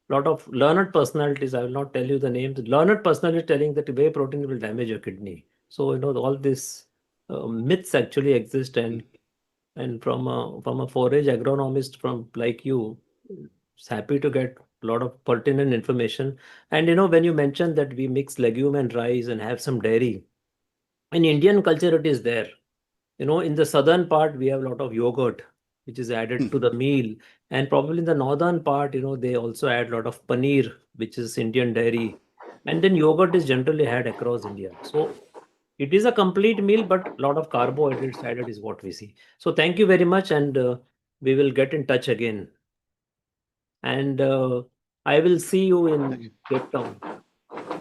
a lot of learned personalities, I will not tell you the names, learned personalities telling that whey protein will damage your kidney. So, all these myths actually exist. And from a forage agronomist from like you, it's happy to get a lot of pertinent information. And when you mentioned that we mix legume and rice and have some dairy, in Indian culture it is there. In the southern part we have a lot of yogurt which is added to the meal, and probably in the northern part, they also add a lot of paneer, which is Indian dairy, and then yogurt is generally had across India. So it is a complete meal, but a lot of carbohydrates added is what we see. So thank you very much, and we will get in touch again. And I will see you in Cape Town.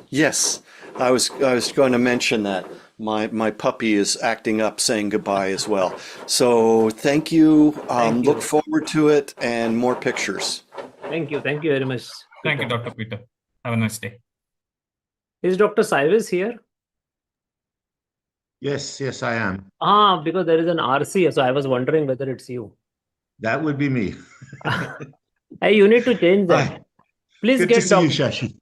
Yes, I was going to mention that my puppy is acting up, saying goodbye as well. So thank you. Thank you. Look forward to it and more pictures. Thank you very much. Thank you, Dr. Peter. Have a nice day. Is Dr. Cyrus here? Yes, I am. Because there is an RC, so I was wondering whether it's you. That would be me. Hey, you need to change that. Hi. Please Good get to see you, Shashi.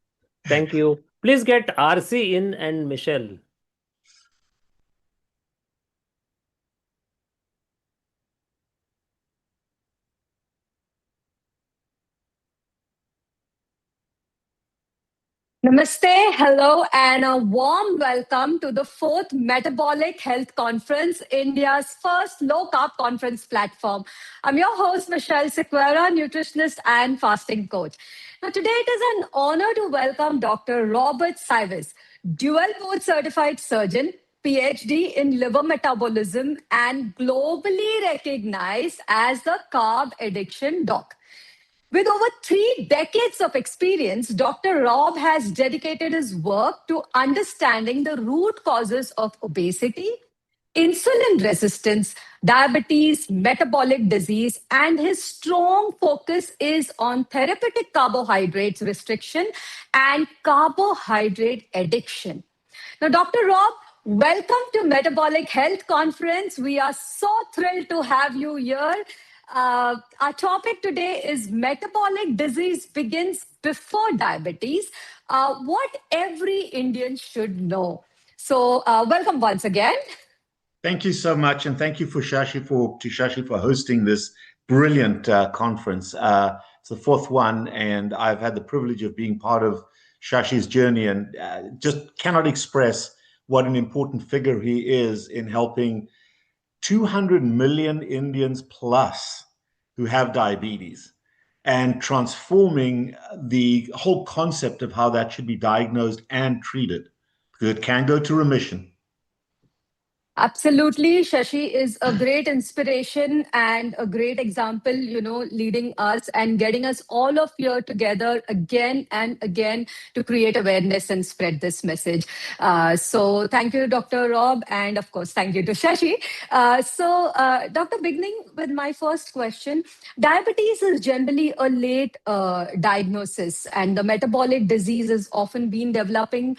Thank you. Please get RC in and Michelle. Namaste, hello, and a warm welcome to the 4th Metabolic Health Conference, India's first low-carb conference platform. I'm your host, Michelle Sequeira, nutritionist and fasting coach. Now, today it is an honor to welcome Dr. Robert Cyrus, dual board-certified surgeon, PhD in liver metabolism, and globally recognized as the carb addiction doc. With over 3 decades of experience, Dr. Rob has dedicated his work to understanding the root causes of obesity, insulin resistance, diabetes, metabolic disease, and his strong focus is on therapeutic carbohydrates restriction and carbohydrate addiction. Now, Dr. Rob, welcome to Metabolic Health Conference. We are so thrilled to have you here. Our topic today is metabolic disease begins before diabetes, what every Indian should know. So welcome once again. Thank you so much, and thank you to Shashi for hosting this brilliant conference. It's the 4th one, and I've had the privilege of being part of Shashi's journey, and just cannot express what an important figure he is in helping 200 million Indians plus who have diabetes and transforming the whole concept of how that should be diagnosed and treated, because it can go to remission. Absolutely. Shashi is a great inspiration and a great example, leading us and getting us all of here together again and again to create awareness and spread this message. So thank you, Dr. Rob. And of course, thank you to Shashi. Doctor, beginning with my first question, diabetes is generally a late diagnosis, and the metabolic disease has often been developing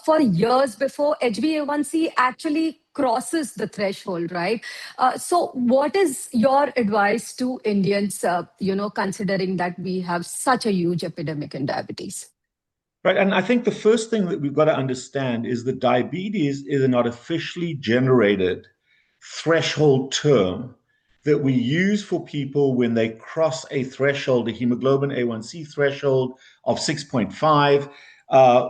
for years before HbA1c actually crosses the threshold, right? So what is your advice to Indians, considering that we have such a huge epidemic in diabetes? Right, and I think the first thing that we've got to understand is that diabetes is an artificially generated threshold term that we use for people when they cross a threshold, a hemoglobin A1C threshold of 6.5,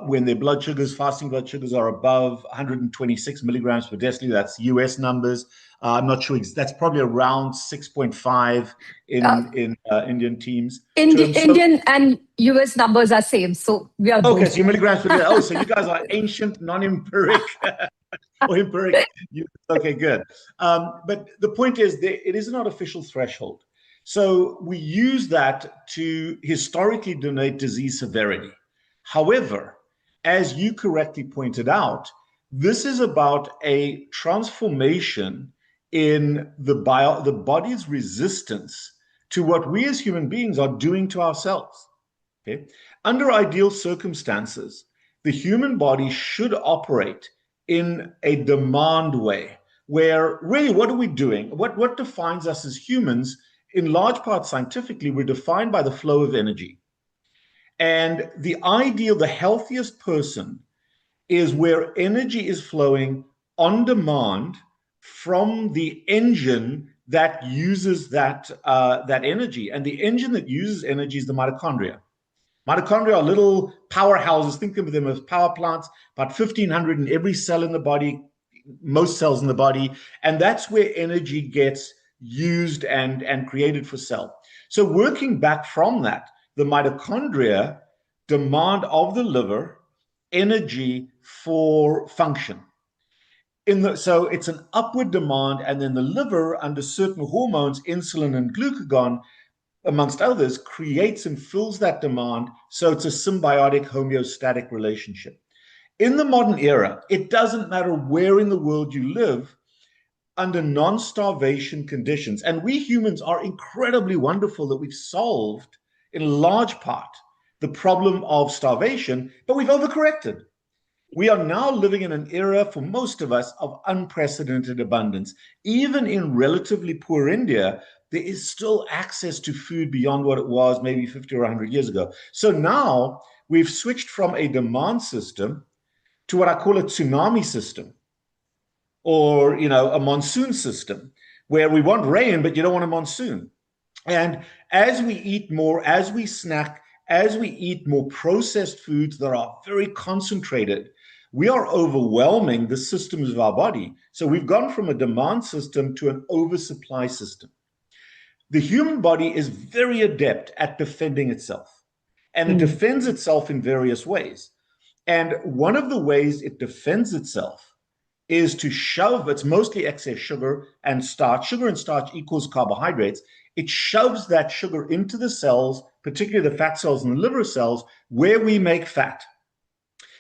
when their blood sugars, fasting blood sugars, are above 126 milligrams per deciliter. That's US numbers. I'm not sure. That's probably around 6.5 in Indian teams. Indian and US numbers are same. So we are okay. good. So your milligrams per deciliter. Oh, so you guys are ancient, non-empiric or empiric. Okay, good. But the point is, it is an artificial threshold. So we use that to historically denote disease severity. However, as you correctly pointed out, this is about a transformation in the body's resistance to what we as human beings are doing to ourselves. Okay? Under ideal circumstances, the human body should operate in a demand way, where really what are we doing? What defines us as humans? In large part, scientifically, we're defined by the flow of energy. And the ideal, the healthiest person is where energy is flowing on demand from the engine that uses that energy. And the engine that uses energy is the mitochondria. Mitochondria are little powerhouses. Think of them as power plants, about 1,500 in every cell in the body, most cells in the body. And that's where energy gets used and created for cell. So working back from that, the mitochondria demand of the liver energy for function. So it's an upward demand, and then the liver, under certain hormones, insulin and glucagon, amongst others, creates and fills that demand. So it's a symbiotic homeostatic relationship. In the modern era, it doesn't matter where in the world you live, under non-starvation conditions, and we humans are incredibly wonderful that we've solved, in large part, the problem of starvation, but we've overcorrected. We are now living in an era, for most of us, of unprecedented abundance. Even in relatively poor India, there is still access to food beyond what it was maybe 50 or 100 years ago. So now we've switched from a demand system to what I call a tsunami system, or a monsoon system, where we want rain, but you don't want a monsoon. And as we eat more, as we snack, as we eat more processed foods that are very concentrated, we are overwhelming the systems of our body. So we've gone from a demand system to an oversupply system. The human body is very adept at defending itself, and it defends itself in various ways. And one of the ways it defends itself is to shove, it's mostly excess sugar and starch. Sugar and starch equals carbohydrates. It shoves that sugar into the cells, particularly the fat cells and the liver cells, where we make fat.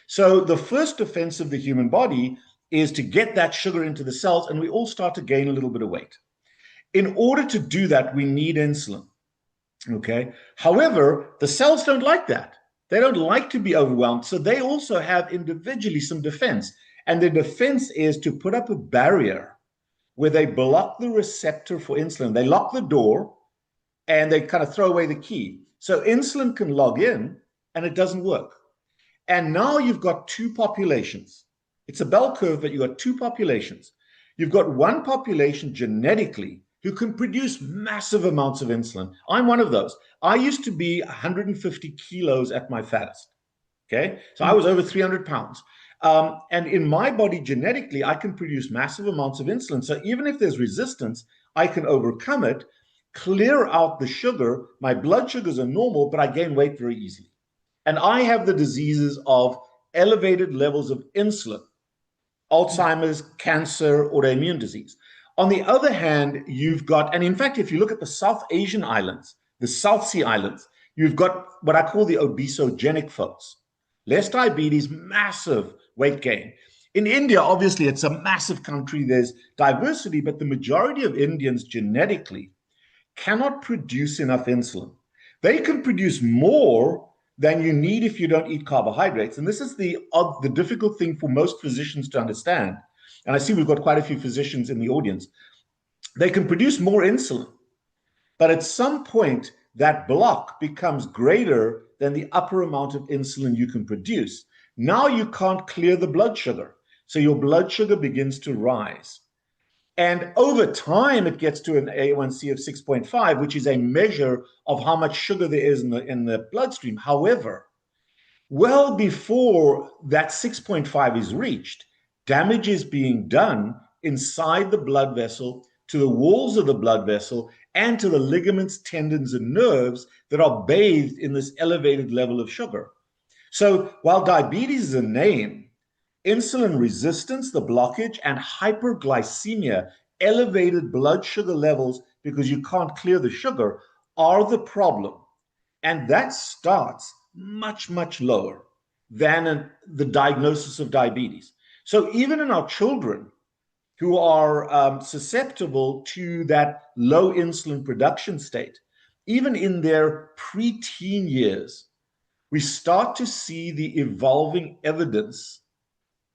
So the first defense of the human body is to get that sugar into the cells, and we all start to gain a little bit of weight. In order to do that, we need insulin, okay? However, the cells don't like that. They don't like to be overwhelmed, so they also have individually some defense. And the defense is to put up a barrier where they block the receptor for insulin. They lock the door, and they kind of throw away the key. So insulin can log in, and it doesn't work. And now you've got two populations. It's a bell curve, but you've got two populations. You've got one population genetically who can produce massive amounts of insulin. I'm one of those. I used to be 150 kilos at my fattest, okay? So I was over 300 pounds. And in my body, genetically, I can produce massive amounts of insulin. So even if there's resistance, I can overcome it, clear out the sugar. My blood sugars are normal, but I gain weight very easily. And I have the diseases of elevated levels of insulin, Alzheimer's, cancer, autoimmune disease. On the other hand, you've got, and in fact, if you look at the South Asian islands, the South Sea islands, you've got what I call the obesogenic folks. Less diabetes, massive weight gain. In India, obviously, it's a massive country. There's diversity, but the majority of Indians genetically cannot produce enough insulin. They can produce more than you need if you don't eat carbohydrates. And this is the difficult thing for most physicians to understand. And I see we've got quite a few physicians in the audience. They can produce more insulin, but at some point, that block becomes greater than the upper amount of insulin you can produce. Now you can't clear the blood sugar. So your blood sugar begins to rise. And over time, it gets to an A1C of 6.5, which is a measure of how much sugar there is in the bloodstream. However, well before that 6.5 is reached, damage is being done inside the blood vessel, to the walls of the blood vessel, and to the ligaments, tendons, and nerves that are bathed in this elevated level of sugar. So while diabetes is a name, insulin resistance, the blockage, and hyperglycemia, elevated blood sugar levels because you can't clear the sugar, are the problem. And that starts much, much lower than the diagnosis of diabetes. So even in our children who are susceptible to that low insulin production state, even in their preteen years, we start to see the evolving evidence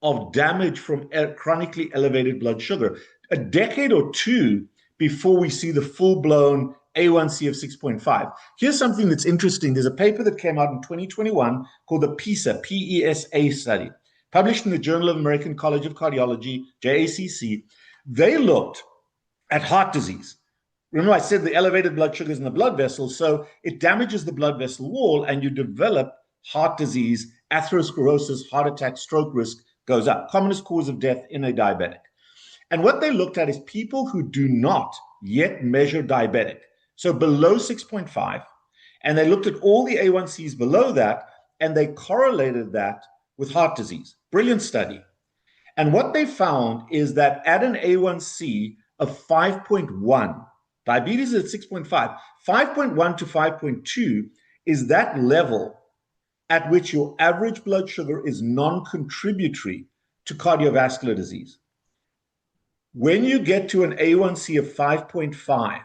of damage from chronically elevated blood sugar. A decade or two before we see the full-blown A1C of 6.5. Here's something that's interesting. There's a paper that came out in 2021 called the PESA, P-E-S-A study, published in the Journal of American College of Cardiology, JACC. They looked at heart disease. Remember, I said the elevated blood sugars in the blood vessels, so it damages the blood vessel wall and you develop heart disease, atherosclerosis, heart attack, stroke risk goes up. Commonest cause of death in a diabetic. And what they looked at is people who do not yet measure diabetic, so below 6.5, and they looked at all the A1Cs below that, and they correlated that with heart disease. Brilliant study. And what they found is that at an A1C of 5.1, diabetes is at 6.5, 5.1 to 5.2 is that level at which your average blood sugar is non-contributory to cardiovascular disease. When you get to an A1C of 5.5,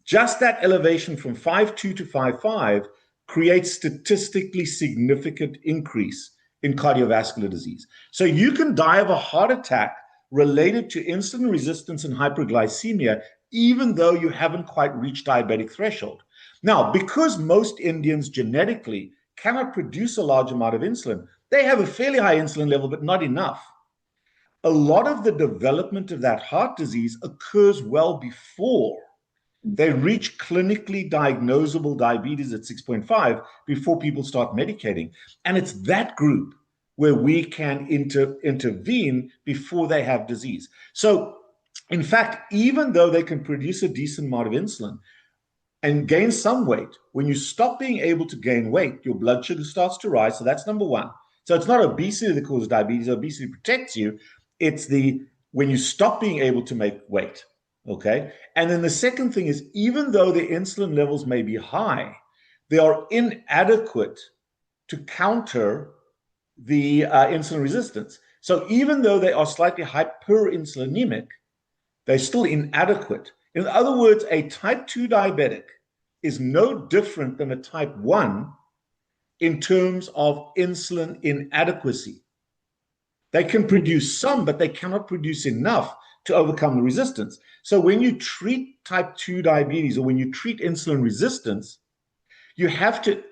just that elevation from 5.2 to 5.5 creates statistically significant increase in cardiovascular disease. So you can die of a heart attack related to insulin resistance and hyperglycemia, even though you haven't quite reached diabetic threshold. Now, because most Indians genetically cannot produce a large amount of insulin, they have a fairly high insulin level, but not enough. A lot of the development of that heart disease occurs well before they reach clinically diagnosable diabetes at 6.5 before people start medicating. And it's that group where we can intervene before they have disease. So, in fact, even though they can produce a decent amount of insulin and gain some weight, when you stop being able to gain weight, your blood sugar starts to rise. So that's number one. So it's not obesity that causes diabetes. Obesity protects you. It's when you stop being able to make weight. Okay. And then the second thing is, even though the insulin levels may be high, they are inadequate to counter the insulin resistance. So even though they are slightly hyperinsulinemic, they're still inadequate. In other words, a type 2 diabetic is no different than a type 1 in terms of insulin inadequacy. They can produce some, but they cannot produce enough to overcome the resistance. So when you treat type 2 diabetes, or when you treat insulin resistance, you have to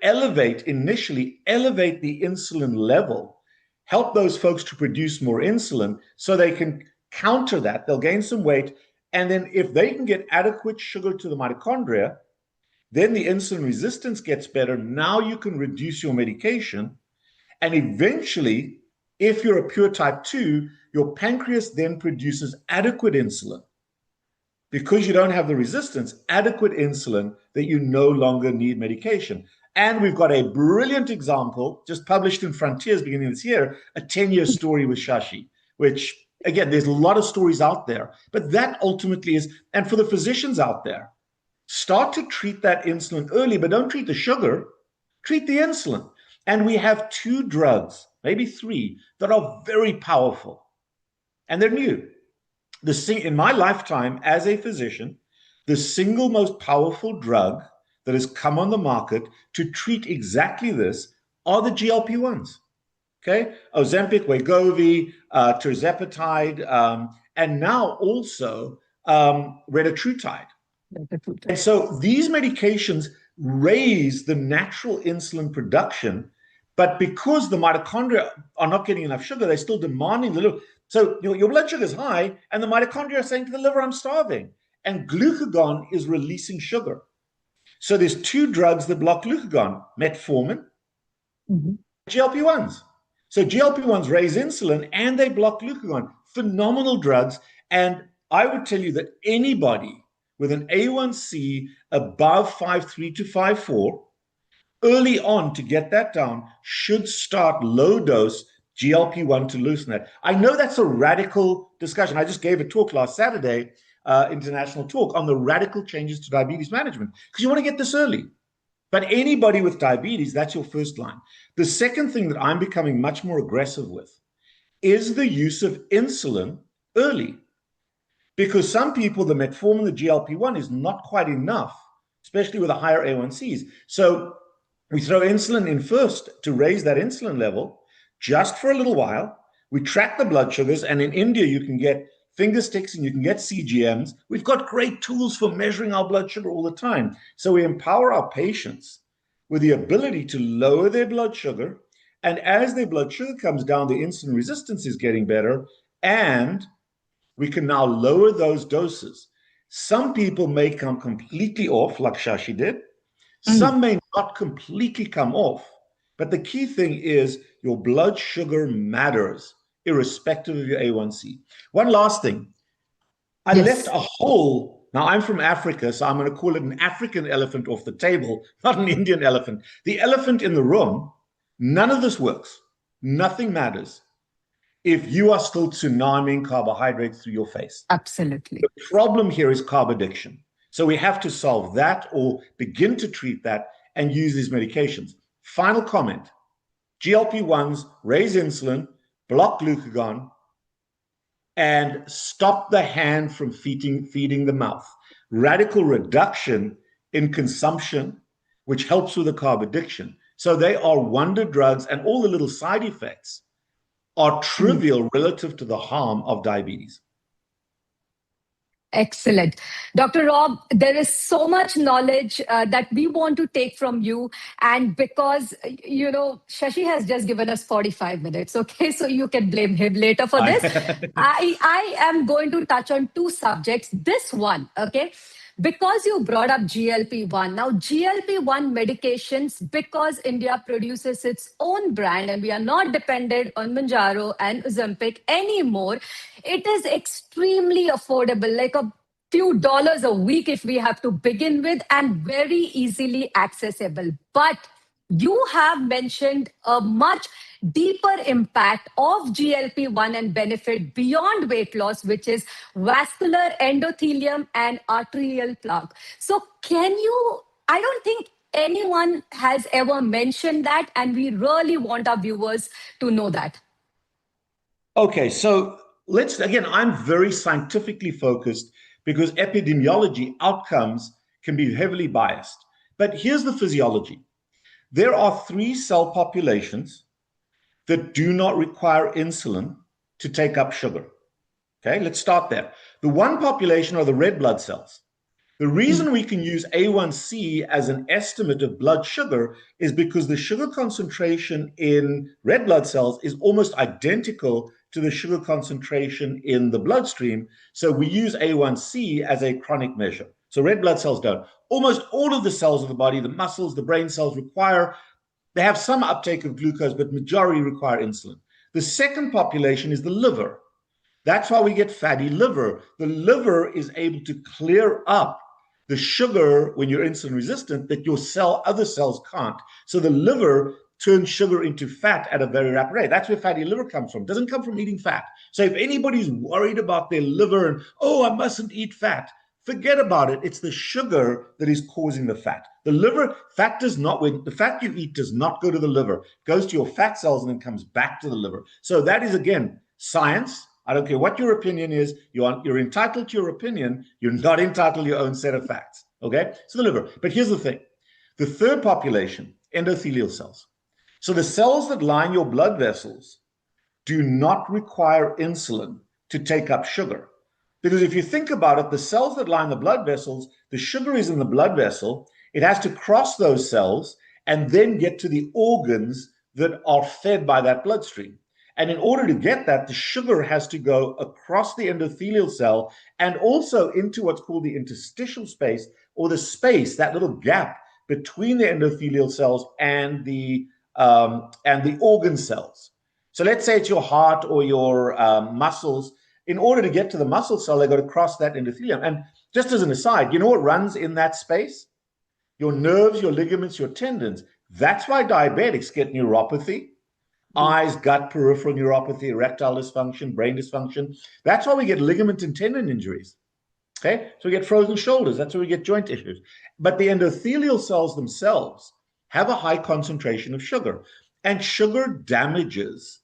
initially elevate the insulin level, help those folks to produce more insulin so they can counter that. They'll gain some weight. And then if they can get adequate sugar to the mitochondria, then the insulin resistance gets better. Now you can reduce your medication. And eventually, if you're a pure type 2, your pancreas then produces adequate insulin. Because you don't have the resistance, adequate insulin that you no longer need medication. And we've got a brilliant example, just published in Frontiers beginning of this year, a 10-year story with Shashi, which, again, there's a lot of stories out there. But that ultimately is, and for the physicians out there, start to treat that insulin early, but don't treat the sugar, treat the insulin. And we have 2 drugs, maybe 3, that are very powerful. And they're new. In my lifetime as a physician, the single most powerful drug that has come on the market to treat exactly this are the GLP-1s. Okay? Ozempic, Wegovy, tirzepatide, and now also retatrutide. And so these medications raise the natural insulin production, but because the mitochondria are not getting enough sugar, they're still demanding the liver. So your blood sugar is high, and the mitochondria are saying to the liver, I'm starving. And glucagon is releasing sugar. So there's 2 drugs that block glucagon, metformin, GLP-1s. So GLP-1s raise insulin, and they block glucagon. Phenomenal drugs. And I would tell you that anybody with an A1C above 5.3 to 5.4, early on to get that down, should start low dose GLP-1 to loosen that. I know that's a radical discussion. I just gave a talk last Saturday, international talk, on the radical changes to diabetes management, because you want to get this early. But anybody with diabetes, that's your first line. The second thing that I'm becoming much more aggressive with is the use of insulin early. Because some people, the metformin, the GLP-1 is not quite enough, especially with the higher A1Cs. So We throw insulin in first to raise that insulin level just for a little while. We track the blood sugars, and in India, you can get finger sticks and you can get CGMs. We've got great tools for measuring our blood sugar all the time. So we empower our patients with the ability to lower their blood sugar. And as their blood sugar comes down, the insulin resistance is getting better, and we can now lower those doses. Some people may come completely off, like Shashi did. Some may not completely come off, but the key thing is your blood sugar matters, irrespective of your A1C. One last thing. I left a whole, now I'm from Africa, so I'm going to call it an African elephant off the table, not an Indian elephant. The elephant in the room, none of this works. Nothing matters if you are still tsunamiing carbohydrates through your face. Absolutely. The problem here is carb addiction. So we have to solve that or begin to treat that and use these medications. Final comment. GLP-1s raise insulin, block glucagon, and stop the hand from feeding the mouth. Radical reduction in consumption, which helps with the carb addiction. So they are wonder drugs, and all the little side effects are trivial relative to the harm of diabetes. Excellent. Dr. Rob, there is so much knowledge that we want to take from you. And because, Shashi has just given us 45 minutes, okay? So you can blame him later for this. I am going to touch on two subjects. This one, okay? Because you brought up GLP-1. Now, GLP-1 medications, because India produces its own brand and we are not dependent on Mounjaro and Ozempic anymore, it is extremely affordable, like a few dollars a week if we have to begin with, and very easily accessible. But you have mentioned a much deeper impact of GLP-1 and benefit beyond weight loss, which is vascular endothelium and arterial plaque. So I don't think anyone has ever mentioned that, and we really want our viewers to know that. Okay, so again, I'm very scientifically focused because epidemiology outcomes can be heavily biased. But here's the physiology. There are 3 cell populations that do not require insulin to take up sugar. Okay, let's start there. The one population are the red blood cells. The reason we can use A1C as an estimate of blood sugar is because the sugar concentration in red blood cells is almost identical to the sugar concentration in the bloodstream. So we use A1C as a chronic measure. So red blood cells don't. Almost all of the cells of the body, the muscles, the brain cells they have some uptake of glucose, but majority require insulin. The second population is the liver. That's why we get fatty liver. The liver is able to clear up the sugar when you're insulin resistant that other cells can't. So the liver turns sugar into fat at a very rapid rate. That's where fatty liver comes from. It doesn't come from eating fat. So if anybody's worried about their liver and, I mustn't eat fat, forget about it. It's the sugar that is causing the fat. The liver, the fat you eat does not go to the liver. It goes to your fat cells and then comes back to the liver. So that is, again, science. I don't care what your opinion is. You're entitled to your opinion. You're not entitled to your own set of facts. Okay? So the liver. But here's the thing. The third population, endothelial cells. So the cells that line your blood vessels do not require insulin to take up sugar. Because if you think about it, the cells that line the blood vessels, the sugar is in the blood vessel. It has to cross those cells and then get to the organs that are fed by that bloodstream. And in order to get that, the sugar has to go across the endothelial cell and also into what's called the interstitial space, or the space, that little gap between the endothelial cells and the organ cells. So let's say it's your heart or your muscles. In order to get to the muscle cell, they got to cross that endothelium. And just as an aside, you know what runs in that space? Your nerves, your ligaments, your tendons. That's why diabetics get neuropathy. Eyes, gut, peripheral neuropathy, erectile dysfunction, brain dysfunction. That's why we get ligament and tendon injuries. Okay, so we get frozen shoulders. That's why we get joint issues. But the endothelial cells themselves have a high concentration of sugar, and sugar damages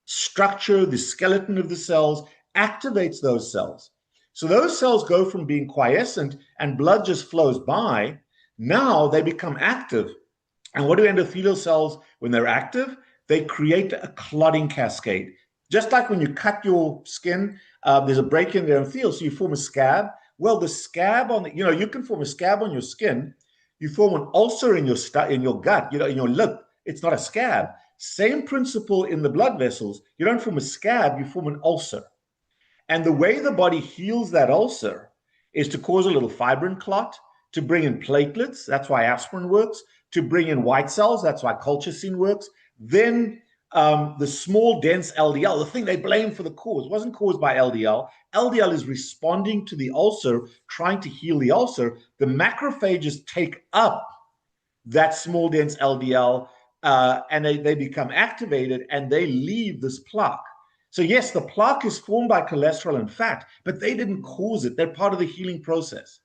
structure, the skeleton of the cells, activates those cells. So those cells go from being quiescent and blood just flows by. Now they become active. And what do endothelial cells, when they're active? They create a clotting cascade. Just like when you cut your skin, there's a break in the endothelium, so you form a scab. Well, the scab on the, you can form a scab on your skin. You form an ulcer in your gut, in your lip. It's not a scab. Same principle in the blood vessels. You don't form a scab, you form an ulcer. And the way the body heals that ulcer is to cause a little fibrin clot, to bring in platelets, that's why aspirin works, to bring in white cells, that's why colchicine works. Then the small, dense LDL, the thing they blame for the cause, wasn't caused by LDL. LDL is responding to the ulcer, trying to heal the ulcer. The macrophages take up that small, dense LDL, and they become activated, and they leave this plaque. So yes, the plaque is formed by cholesterol and fat, but they didn't cause it. They're part of the healing process.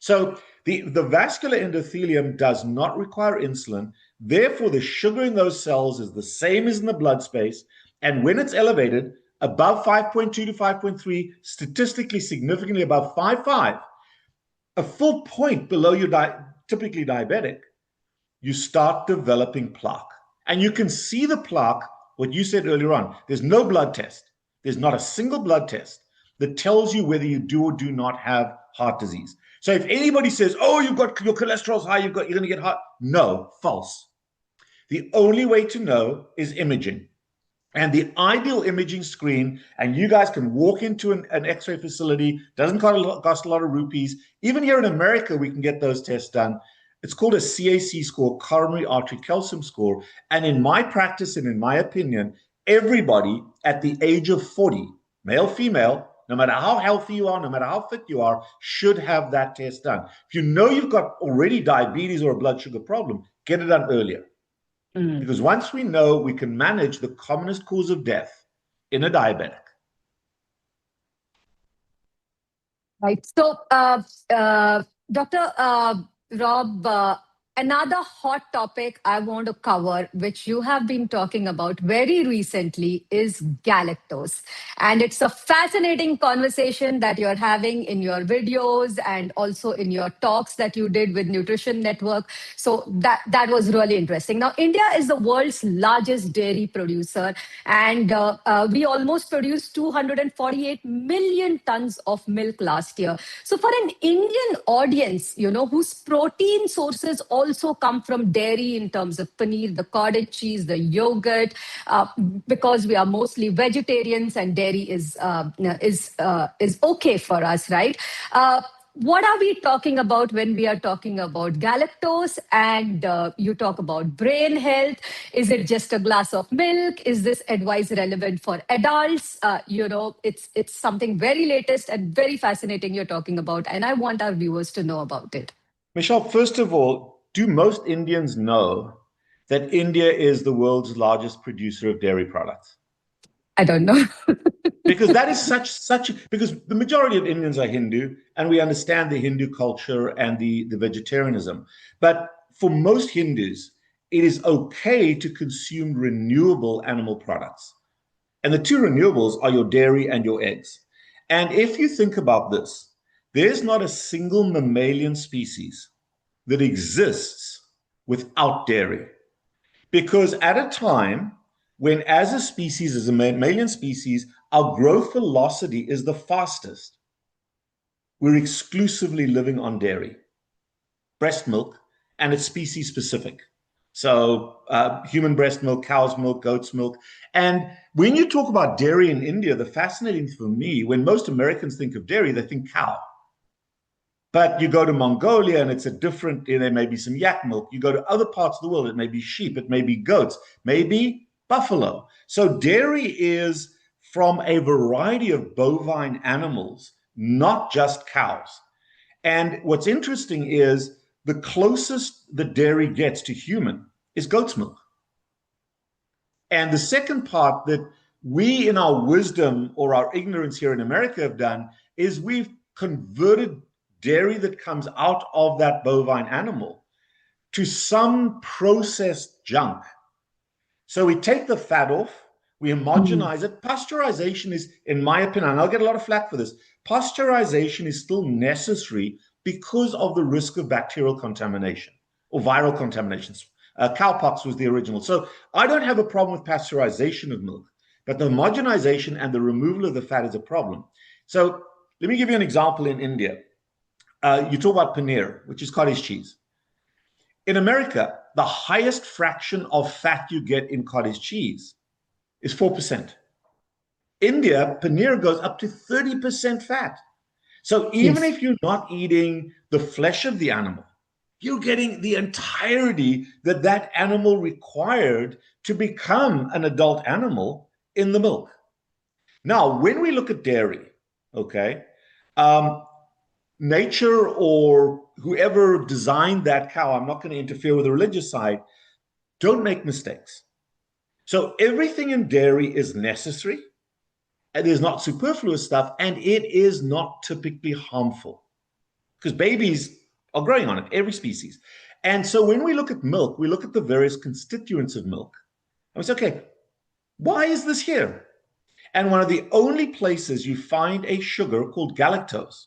So the vascular endothelium does not require insulin. Therefore, the sugar in those cells is the same as in the blood space. And when it's elevated above 5.2 to 5.3, statistically significantly above 5.5, a full point below your typically diabetic, you start developing plaque. And you can see the plaque, what you said earlier on. There's no blood test. There's not a single blood test that tells you whether you do or do not have heart disease. So if anybody says, oh, your cholesterol's high, you're going to get heart, no, false. The only way to know is imaging. And the ideal imaging screen, and you guys can walk into an X-ray facility, doesn't cost a lot of rupees. Even here in America, we can get those tests done. It's called a CAC score, coronary artery calcium score. And in my practice and in my opinion, everybody at the age of 40, male, female, no matter how healthy you are, no matter how fit you are, should have that test done. If you know you've got already diabetes or a blood sugar problem, get it done earlier. Because once we know, we can manage the commonest cause of death in a diabetic. Right. So, Dr. Rob, another hot topic I want to cover, which you have been talking about very recently, is galactose. And it's a fascinating conversation that you're having in your videos and also in your talks that you did with Nutrition Network. So that was really interesting. Now, India is the world's largest dairy producer, and we almost produced 248 million tons of milk last year. So for an Indian audience, whose protein sources also come from dairy in terms of paneer, the cottage cheese, the yogurt, because we are mostly vegetarians and dairy is okay for us, right? What are we talking about when we are talking about galactose? And you talk about brain health. Is it just a glass of milk? Is this advice relevant for adults? It's something very latest and very fascinating you're talking about, and I want our viewers to know about it. Michelle, first of all, do most Indians know that India is the world's largest producer of dairy products? I don't know. Because that is because the majority of Indians are Hindu, and we understand the Hindu culture and the vegetarianism. But for most Hindus, it is okay to consume renewable animal products. And the two renewables are your dairy and your eggs. And if you think about this, there's not a single mammalian species that exists without dairy. Because at a time when, as a species, as a mammalian species, our growth velocity is the fastest, we're exclusively living on dairy, breast milk, and it's species specific. So human breast milk, cow's milk, goat's milk. And when you talk about dairy in India, the fascinating for me, when most Americans think of dairy, they think cow. But you go to Mongolia and it's a different, there may be some yak milk. You go to other parts of the world, it may be sheep, it may be goats, maybe buffalo. So dairy is from a variety of bovine animals, not just cows. And what's interesting is the closest the dairy gets to human is goat's milk. And the second part that we, in our wisdom or our ignorance here in America, have done is we've converted dairy that comes out of that bovine animal to some processed junk. So we take the fat off, we homogenize it. Pasteurization is, in my opinion, and I'll get a lot of flack for this, pasteurization is still necessary because of the risk of bacterial contamination or viral contaminations. Cowpox was the original. So I don't have a problem with pasteurization of milk, but the homogenization and the removal of the fat is a problem. So let me give you an example in India. You talk about paneer, which is cottage cheese. In America, the highest fraction of fat you get in cottage cheese is 4%. India, paneer goes up to 30% fat. So even if you're not eating the flesh of the animal, you're getting the entirety that that animal required to become an adult animal in the milk. Now, when we look at dairy, okay, nature or whoever designed that cow, I'm not going to interfere with the religious side, don't make mistakes. So everything in dairy is necessary, and there's not superfluous stuff, and it is not typically harmful because babies are growing on it, every species. And so when we look at milk, we look at the various constituents of milk. And we say, okay, why is this here? And one of the only places you find a sugar called galactose.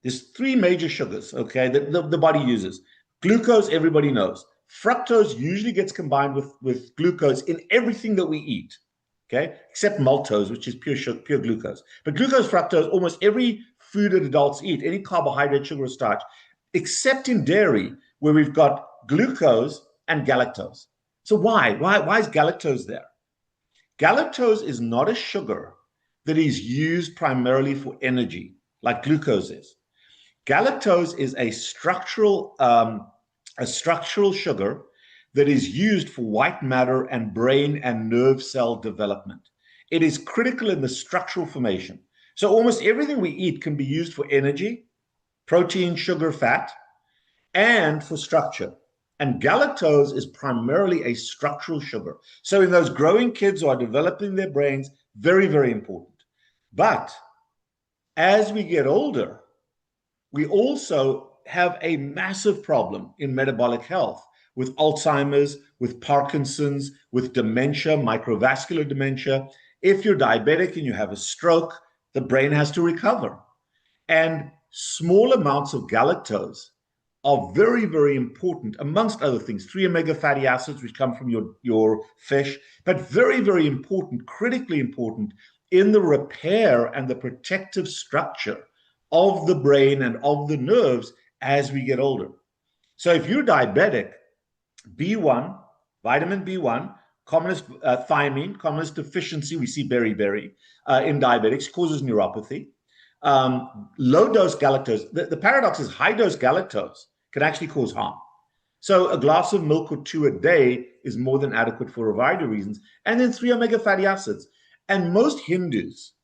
There's three major sugars, okay, that the body uses. Glucose, everybody knows. Fructose usually gets combined with glucose in everything that we eat, okay, except maltose, which is pure glucose. But glucose, fructose, almost every food that adults eat, any carbohydrate, sugar, or starch, except in dairy, where we've got glucose and galactose. So why is galactose there? Galactose is not a sugar that is used primarily for energy, like glucose is. Galactose is a structural sugar that is used for white matter and brain and nerve cell development. It is critical in the structural formation. So almost everything we eat can be used for energy, protein, sugar, fat, and for structure. And galactose is primarily a structural sugar. So in those growing kids who are developing their brains, very, very important. But as we get older, we also have a massive problem in metabolic health with Alzheimer's, with Parkinson's, with dementia, microvascular dementia. If you're diabetic and you have a stroke, the brain has to recover. And small amounts of galactose are very, very important, amongst other things, 3 omega fatty acids, which come from your fish, but very, very important, critically important in the repair and the protective structure of the brain and of the nerves as we get older. So if you're diabetic, B1, vitamin B1, commonest thiamine, commonest deficiency, we see beriberi in diabetics, causes neuropathy. Low dose galactose, the paradox is high dose galactose can actually cause harm. So a glass of milk or 2 a day is more than adequate for a variety of reasons. And then 3 omega fatty acids. And most Hindus,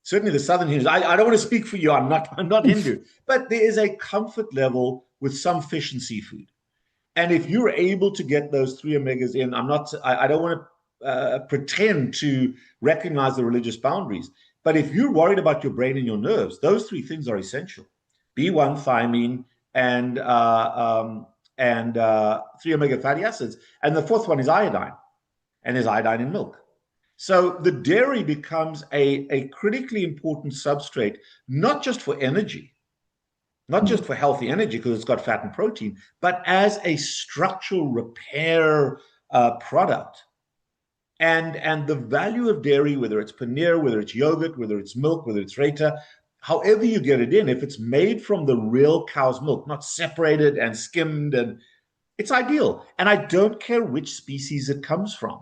certainly the Southern Hindus, I don't want to speak for you, I'm not Hindu, but there is a comfort level with some fish and seafood. And if you're able to get those 3 omegas in, I don't want to pretend to recognize the religious boundaries, but if you're worried about your brain and your nerves, those 3 things are essential. B1, thiamine, and 3 omega fatty acids. And the fourth one is iodine, and there's iodine in milk. So the dairy becomes a critically important substrate, not just for energy, not just for healthy energy because it's got fat and protein, but as a structural repair product. And the value of dairy, whether it's paneer, whether it's yogurt, whether it's milk, whether it's raita, however you get it in, if it's made from the real cow's milk, not separated and skimmed, and it's ideal. And I don't care which species it comes from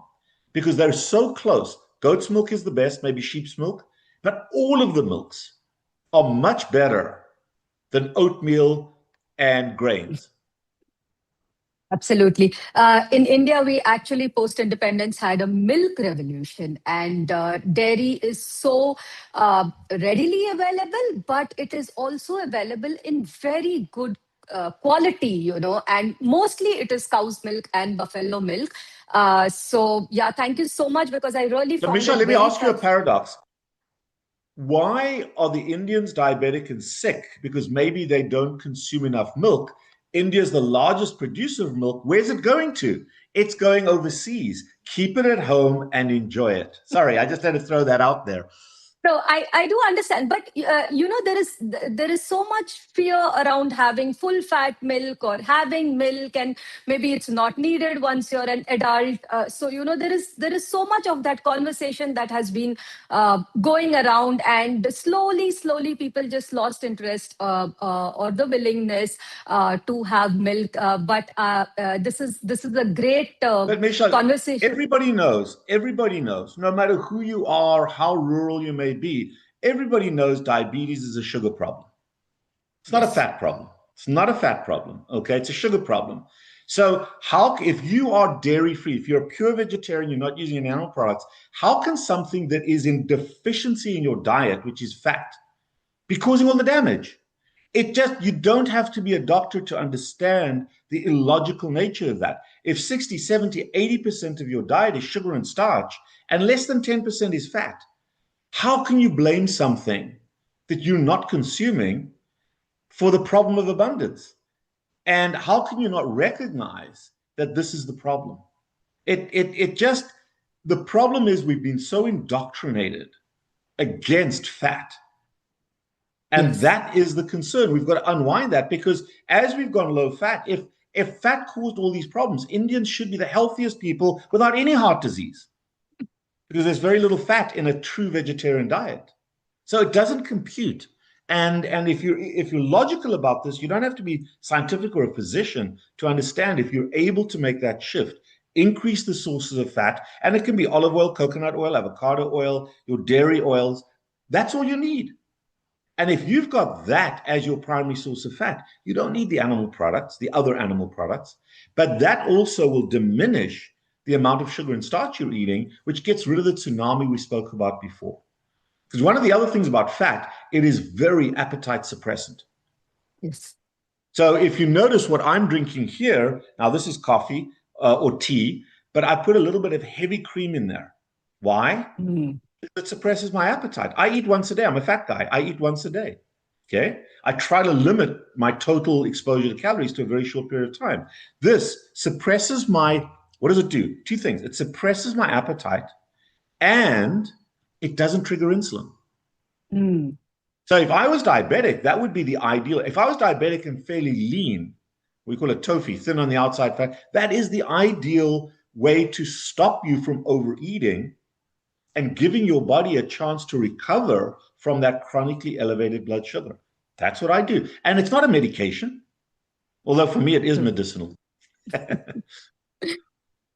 because they're so close. Goat's milk is the best, maybe sheep's milk, but all of the milks are much better than oatmeal and grains. Absolutely. In India, we actually post-independence had a milk revolution, and dairy is so readily available, but it is also available in very good quality, and mostly it is cow's milk and buffalo milk. So yeah, thank you so much because I really So found Michelle, it let me very ask you a paradox. Why are the Indians diabetic and sick? Because maybe they don't consume enough milk. India is the largest producer of milk. Where's it going to? It's going overseas. Keep it at home and enjoy it. Sorry, I just had to throw that out there. No, I do understand, but there is so much fear around having full fat milk or having milk, and maybe it's not needed once you're an adult. So there is so much of that conversation that has been going around, and slowly people just lost interest or the willingness to have milk. But this is a great But Michelle, conversation. everybody knows, no matter who you are, how rural you may be, everybody knows diabetes is a sugar problem. It's not a fat problem. It's not a fat problem, okay? It's a sugar problem. So if you are dairy-free, if you're a pure vegetarian, you're not using any animal products, how can something that is in deficiency in your diet, which is fat, be causing all the damage? You don't have to be a doctor to understand the illogical nature of that. If 60, 70, 80% of your diet is sugar and starch, and less than 10% is fat, how can you blame something that you're not consuming for the problem of abundance? And how can you not recognize that this is the problem? The problem is we've been so indoctrinated against fat. And that is the concern. We've got to unwind that, because as we've gone low fat, if fat caused all these problems, Indians should be the healthiest people without any heart disease, because there's very little fat in a true vegetarian diet. So it doesn't compute. And if you're logical about this, you don't have to be scientific or a physician to understand. If you're able to make that shift, increase the sources of fat, and it can be olive oil, coconut oil, avocado oil, your dairy oils. That's all you need. And if you've got that as your primary source of fat, you don't need the animal products, the other animal products, but that also will diminish the amount of sugar and starch you're eating, which gets rid of the tsunami we spoke about before. Because one of the other things about fat, it is very appetite suppressant. Yes. So if you notice what I'm drinking here, now this is coffee or tea, but I put a little bit of heavy cream in there. Why? It suppresses my appetite. I eat once a day. I'm a fat guy. I eat once a day. Okay. I try to limit my total exposure to calories to a very short period of time. This suppresses what does it do? Two things. It suppresses my appetite, and it doesn't trigger insulin. So if I was diabetic, that would be the ideal. If I was diabetic and fairly lean, we call it TOFI, thin on the outside fat, that is the ideal way to stop you from overeating and giving your body a chance to recover from that chronically elevated blood sugar. That's what I do. And it's not a medication, although for me it is medicinal.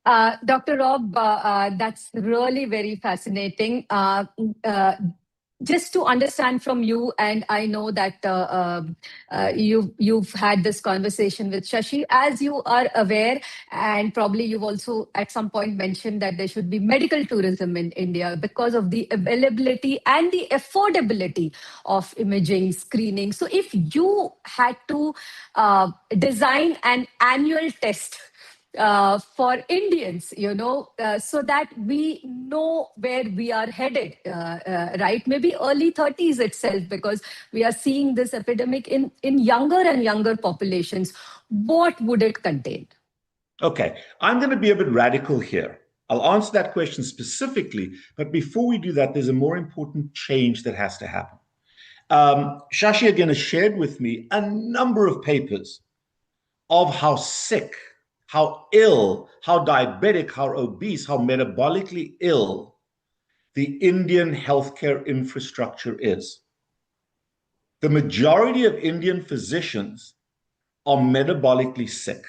Dr. Rob, that's really very fascinating. Just to understand from you, and I know that you've had this conversation with Shashi, as you are aware, and probably you've also at some point mentioned that there should be medical tourism in India because of the availability and the affordability of imaging screening. So if you had to design an annual test for Indians, so that we know where we are headed, right? Maybe early 30s itself, because we are seeing this epidemic in younger and younger populations. What would it contain? Okay, I'm going to be a bit radical here. I'll answer that question specifically, but before we do that, there's a more important change that has to happen. Shashi again has shared with me a number of papers of how sick, how ill, how diabetic, how obese, how metabolically ill the Indian healthcare infrastructure is. The majority of Indian physicians are metabolically sick.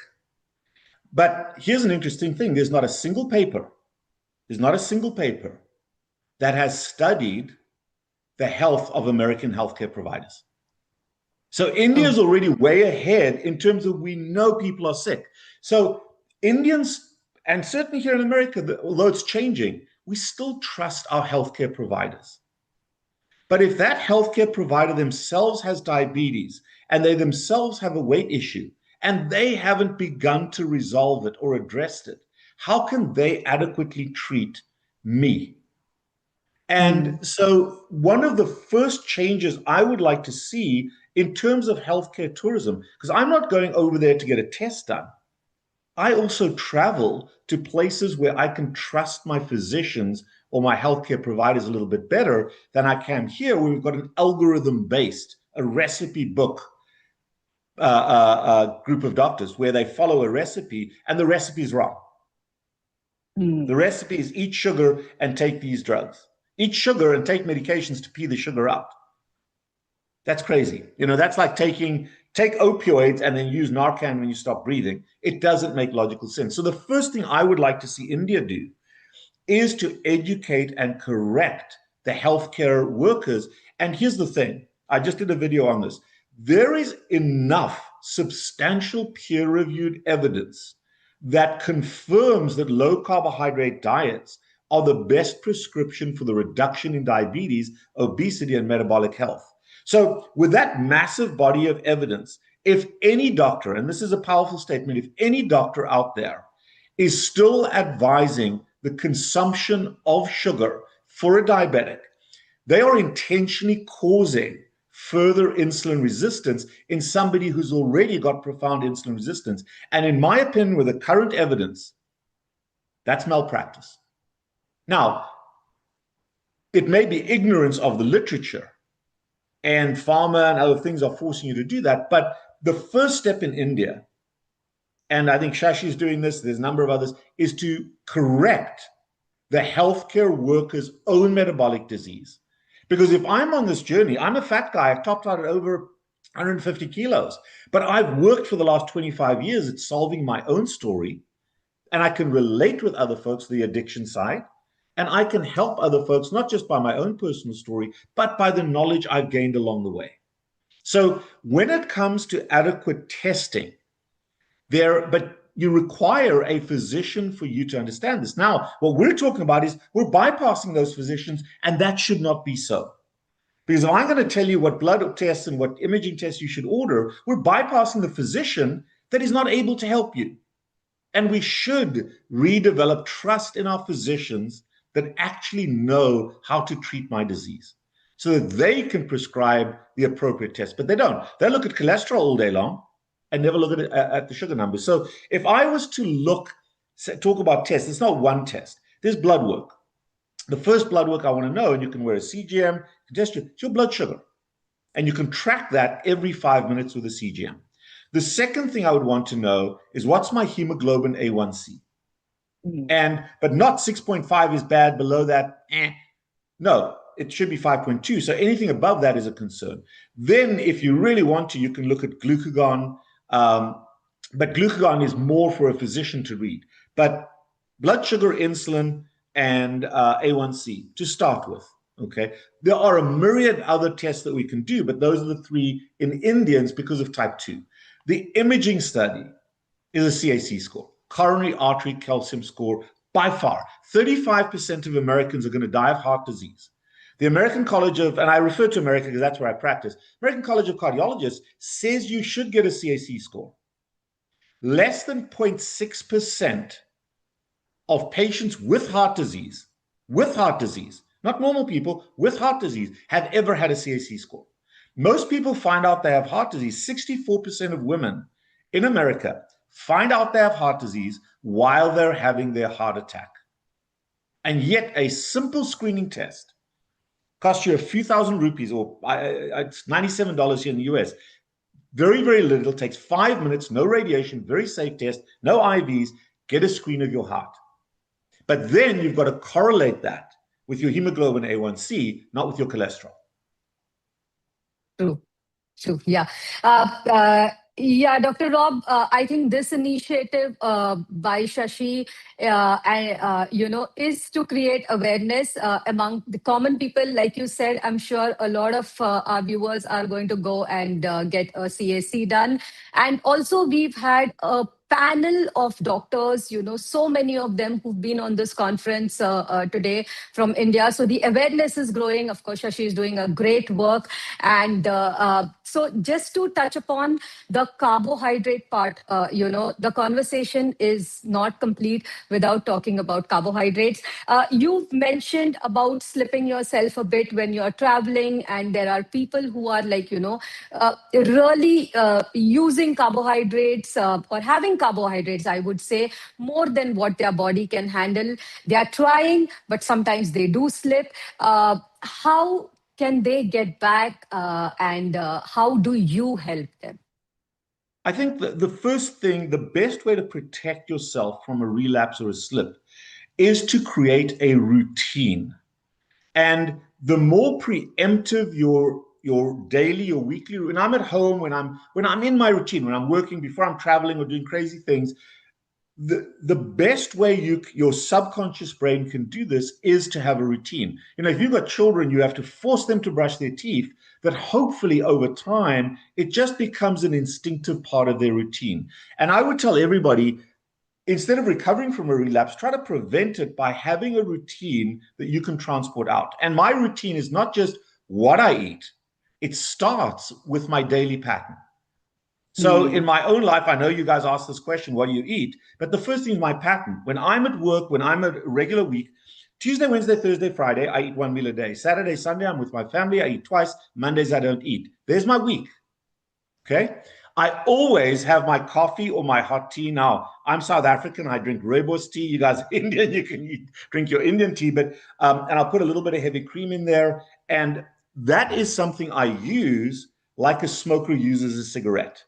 But here's an interesting thing. There's not a single paper that has studied the health of American healthcare providers. So India is already way ahead in terms of, we know people are sick. So Indians, and certainly here in America, although it's changing, we still trust our healthcare providers. But if that healthcare provider themselves has diabetes and they themselves have a weight issue and they haven't begun to resolve it or addressed it, how can they adequately treat me? And so one of the first changes I would like to see in terms of healthcare tourism, because I'm not going over there to get a test done. I also travel to places where I can trust my physicians or my healthcare provider is a little bit better than I can here, where we've got an algorithm-based, a recipe book group of doctors where they follow a recipe and the recipe is wrong. The recipe is eat sugar and take these drugs. Eat sugar and take medications to pee the sugar out. That's crazy. You know, that's like take opioids and then use Narcan when you stop breathing. It doesn't make logical sense. So the first thing I would like to see India do is to educate and correct the healthcare workers. And here's the thing. I just did a video on this. There is enough substantial peer-reviewed evidence that confirms that low carbohydrate diets are the best prescription for the reduction in diabetes, obesity, and metabolic health. So with that massive body of evidence, if any doctor, and this is a powerful statement, if any doctor out there is still advising the consumption of sugar for a diabetic, they are intentionally causing further insulin resistance in somebody who's already got profound insulin resistance. And in my opinion, with the current evidence, that's malpractice. Now, it may be ignorance of the literature, and pharma and other things are forcing you to do that, but the first step in India, and I think Shashi is doing this, there's a number of others, is to correct the healthcare workers' own metabolic disease. Because if I'm on this journey, I'm a fat guy, I topped out at over 150 kilos, but I've worked for the last 25 years at solving my own story, and I can relate with other folks, the addiction side, and I can help other folks, not just by my own personal story, but by the knowledge I've gained along the way. So when it comes to adequate testing, but you require a physician for you to understand this. Now, what we're talking about is we're bypassing those physicians, and that should not be so. Because if I'm going to tell you what blood tests and what imaging tests you should order, we're bypassing the physician that is not able to help you. And we should redevelop trust in our physicians that actually know how to treat my disease so that they can prescribe the appropriate test. But they don't. They look at cholesterol all day long and never look at the sugar numbers. So if I was to talk about tests, it's not one test. There's blood work. The first blood work I want to know, and you can wear a CGM, it's your blood sugar. And you can track that every 5 minutes with a CGM. The second thing I would want to know is what's my hemoglobin A1C? But not 6.5 is bad, below that, No, it should be 5.2. So anything above that is a concern. Then if you really want to, you can look at glucagon. But glucagon is more for a physician to read. But blood sugar, insulin, and A1C to start with, okay? There are a myriad other tests that we can do, but those are the three in Indians because of type 2. The imaging study is a CAC score, coronary artery calcium score, by far. 35% of Americans are going to die of heart disease. The American College of, and I refer to America because that's where I practice, American College of Cardiologists says you should get a CAC score. Less than 0.6% of patients with heart disease, not normal people, with heart disease, have ever had a CAC score. Most people find out they have heart disease. 64% of women in America find out they have heart disease while they're having their heart attack. And yet a simple screening test costs you a few thousand rupees, or it's $97 here in the US. Very, very little. It takes 5 minutes, no radiation, very safe test, no IVs, get a screen of your heart. But then you've got to correlate that with your hemoglobin A1C, not with your cholesterol. True. Yeah. Yeah, Dr. Rob, I think this initiative by Shashi, is to create awareness among the common people. Like you said, I'm sure a lot of our viewers are going to go and get a CAC done. And also we've had a panel of doctors, so many of them who've been on this conference today from India. So the awareness is growing. Of course, Shashi is doing a great work. And so just to touch upon the carbohydrate part, the conversation is not complete without talking about carbohydrates. You've mentioned about slipping yourself a bit when you're traveling, and there are people who are like, really using carbohydrates or having burn carbohydrates, I would say, more than what their body can handle. They are trying, but sometimes they do slip. How can they get back, and how do you help them? I think the first thing, the best way to protect yourself from a relapse or a slip is to create a routine. And the more preemptive your daily, your weekly, when I'm at home, when I'm in my routine, when I'm working, before I'm traveling or doing crazy things, the best way your subconscious brain can do this is to have a routine. If you've got children, you have to force them to brush their teeth, but hopefully over time, it just becomes an instinctive part of their routine. And I would tell everybody, instead of recovering from a relapse, try to prevent it by having a routine that you can transport out. And my routine is not just what I eat. It starts with my daily pattern. So in my own life, I know you guys ask this question, what do you eat? But the first thing is my pattern. When I'm at work, when I'm at a regular week, Tuesday, Wednesday, Thursday, Friday, I eat one meal a day. Saturday, Sunday, I'm with my family. I eat twice. Mondays, I don't eat. There's my week. Okay. I always have my coffee or my hot tea. Now, I'm South African. I drink rooibos tea. You guys are Indian. You can drink your Indian tea, but and I'll put a little bit of heavy cream in there. And that is something I use like a smoker uses a cigarette.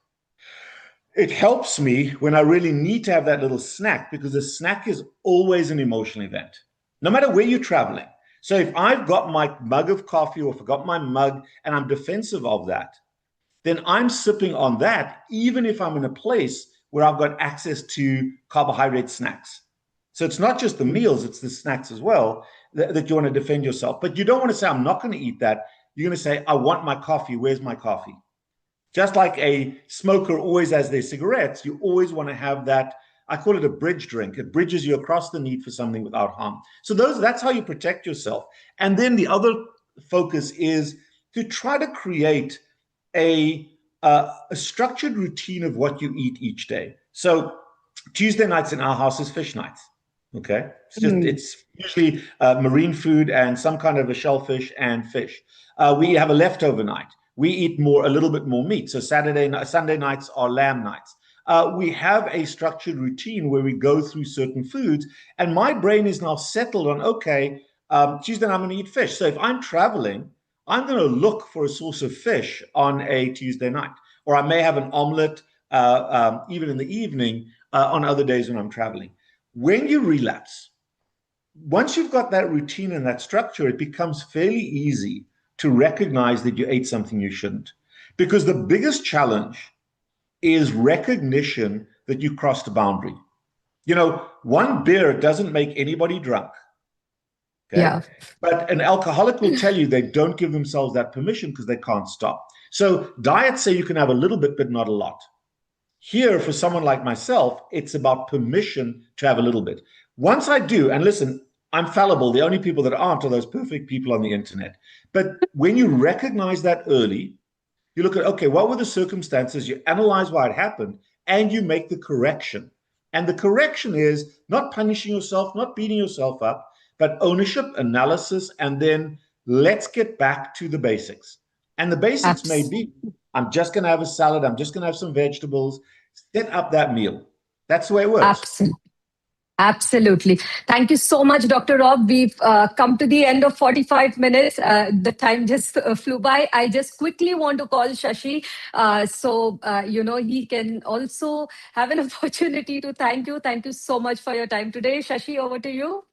It helps me when I really need to have that little snack, because a snack is always an emotional event, no matter where you're traveling. So if I've got my mug of coffee or forgot my mug and I'm defensive of that, then I'm sipping on that, even if I'm in a place where I've got access to carbohydrate snacks. So it's not just the meals, it's the snacks as well that you want to defend yourself. But you don't want to say, I'm not going to eat that. You're going to say, I want my coffee. Where's my coffee? Just like a smoker always has their cigarettes, you always want to have that. I call it a bridge drink. It bridges you across the need for something without harm. So that's how you protect yourself. And then the other focus is to try to create a structured routine of what you eat each day. So Tuesday nights in our house is fish nights. Okay. It's usually marine food and some kind of a shellfish and fish. We have a leftover night. We eat a little bit more meat. So Sunday nights are lamb nights. We have a structured routine where we go through certain foods, and my brain is now settled on, okay, Tuesday night I'm going to eat fish. So if I'm traveling, I'm going to look for a source of fish on a Tuesday night, or I may have an omelet even in the evening on other days when I'm traveling. When you relapse, once you've got that routine and that structure, it becomes fairly easy to recognize that you ate something you shouldn't. Because the biggest challenge is recognition that you crossed a boundary. One beer doesn't make anybody drunk. Okay? Yeah. But an alcoholic will tell you they don't give themselves that permission because they can't stop. So diets say you can have a little bit, but not a lot. Here, for someone like myself, it's about permission to have a little bit. Once I do, and listen, I'm fallible. The only people that aren't are those perfect people on the internet. But when you recognize that early, you look at, okay, what were the circumstances? You analyze why it happened, and you make the correction. And the correction is not punishing yourself, not beating yourself up, but ownership, analysis, and then let's get back to the basics. And the basics may be, I'm just going to have a salad. I'm just going to have some vegetables. Set up that meal. That's the way it works. Absolutely. Thank you so much, Dr. Rob. We've come to the end of 45 minutes. The time just flew by. I just quickly want to call Shashi. So he can also have an opportunity to thank you. Thank you so much for your time today. Shashi, over to you.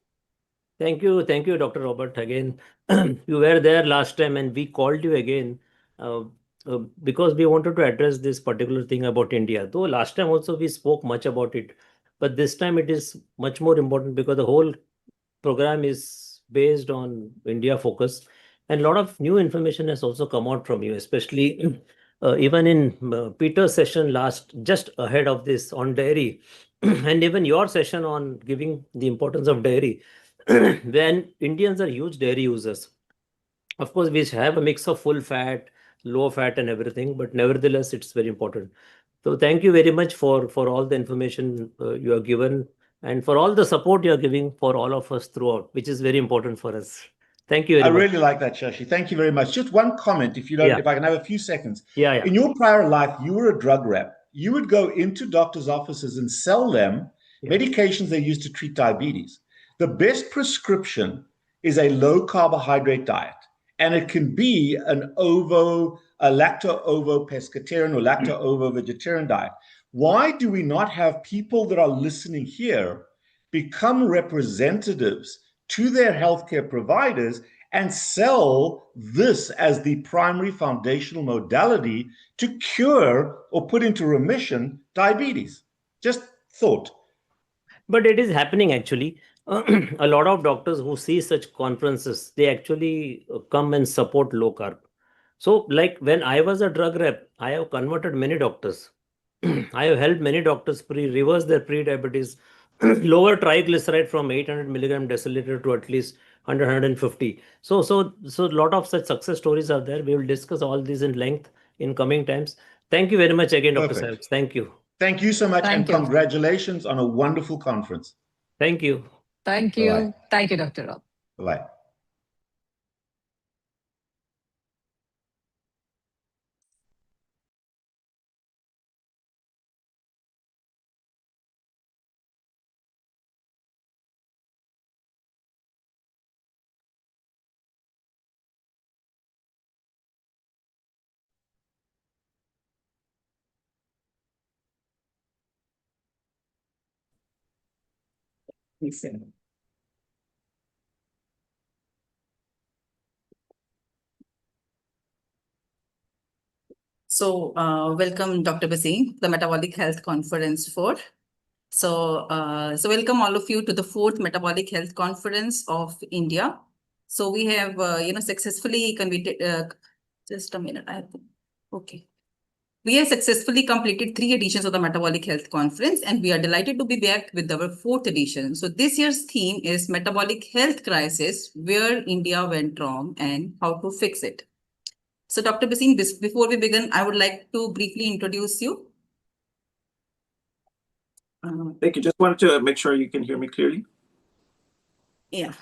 Thank you, Dr. Robert. Again, you were there last time and we called you again because we wanted to address this particular thing about India. Though last time also we spoke much about it. But this time it is much more important because the whole program is based on India focus. And a lot of new information has also come out from you, especially even in Peter's session just ahead of this on dairy, and even your session on giving the importance of dairy. When Indians are huge dairy users, of course, we have a mix of full fat, low fat and everything, but nevertheless, it's very important. So thank you very much for all the information you have given and for all the support you are giving for all of us throughout, which is very important for us. Thank you very much. I really like that, Shashi. Thank you very much. Just one comment, if I can have a few seconds. Yeah. In your prior life, you were a drug rep. you would go into doctors' offices and sell them medications they use to treat diabetes. The best prescription is a low carbohydrate diet, and it can be a lacto-ovo pescatarian or lacto-ovo vegetarian diet. Why do we not have people that are listening here become representatives to their healthcare providers and sell this as the primary foundational modality to cure or put into remission diabetes? Just thought. But it is happening actually. A lot of doctors who see such conferences, they actually come and support low carb. So, like when I was a drug rep, I have converted many doctors. I have helped many doctors reverse their pre-diabetes, lower triglyceride from 800 milligram deciliter to at least 100, 150. So a lot of such success stories are there. We will discuss all these in length in coming times. Thank you very much again, Dr. Perfect. Sahib. Thank you. Thank you so much, and Thank you. congratulations on a wonderful conference. Thank you. Thank Bye-bye. you. Thank you, Dr. Rob. Bye-bye. So welcome, Dr. Basin, the Metabolic Health Conference 4. So welcome all of you to the 4th Metabolic Health Conference of India. So we have, successfully completed, just a minute, okay. We have successfully completed 3 editions of the Metabolic Health Conference, and we are delighted to be back with our 4th edition. So this year's theme is Metabolic Health Crisis, Where India Went Wrong and How to Fix It. So Dr. Basin, before we begin, I would like to briefly introduce you. Thank you. Just wanted to make sure you can hear me clearly. Yeah.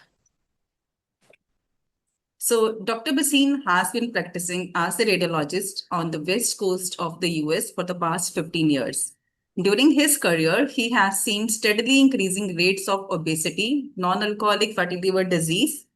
So Dr. Basin has been practicing as a radiologist on the west coast of the US for the past 15 years. During his career, he has seen steadily increasing rates of obesity, non-alcoholic fatty liver disease,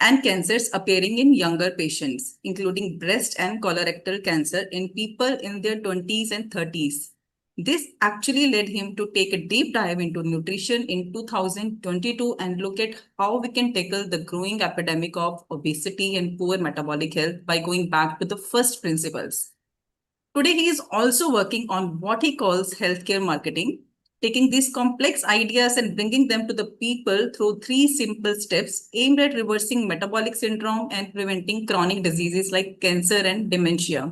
and cancers appearing in younger patients, including breast and colorectal cancer in people in their 20s and 30s. This actually led him to take a deep dive into nutrition in 2022 and look at how we can tackle the growing epidemic of obesity and poor metabolic health by going back to the first principles. Today, he is also working on what he calls healthcare marketing, taking these complex ideas and bringing them to the people through 3 simple steps aimed at reversing metabolic syndrome and preventing chronic diseases like cancer and dementia.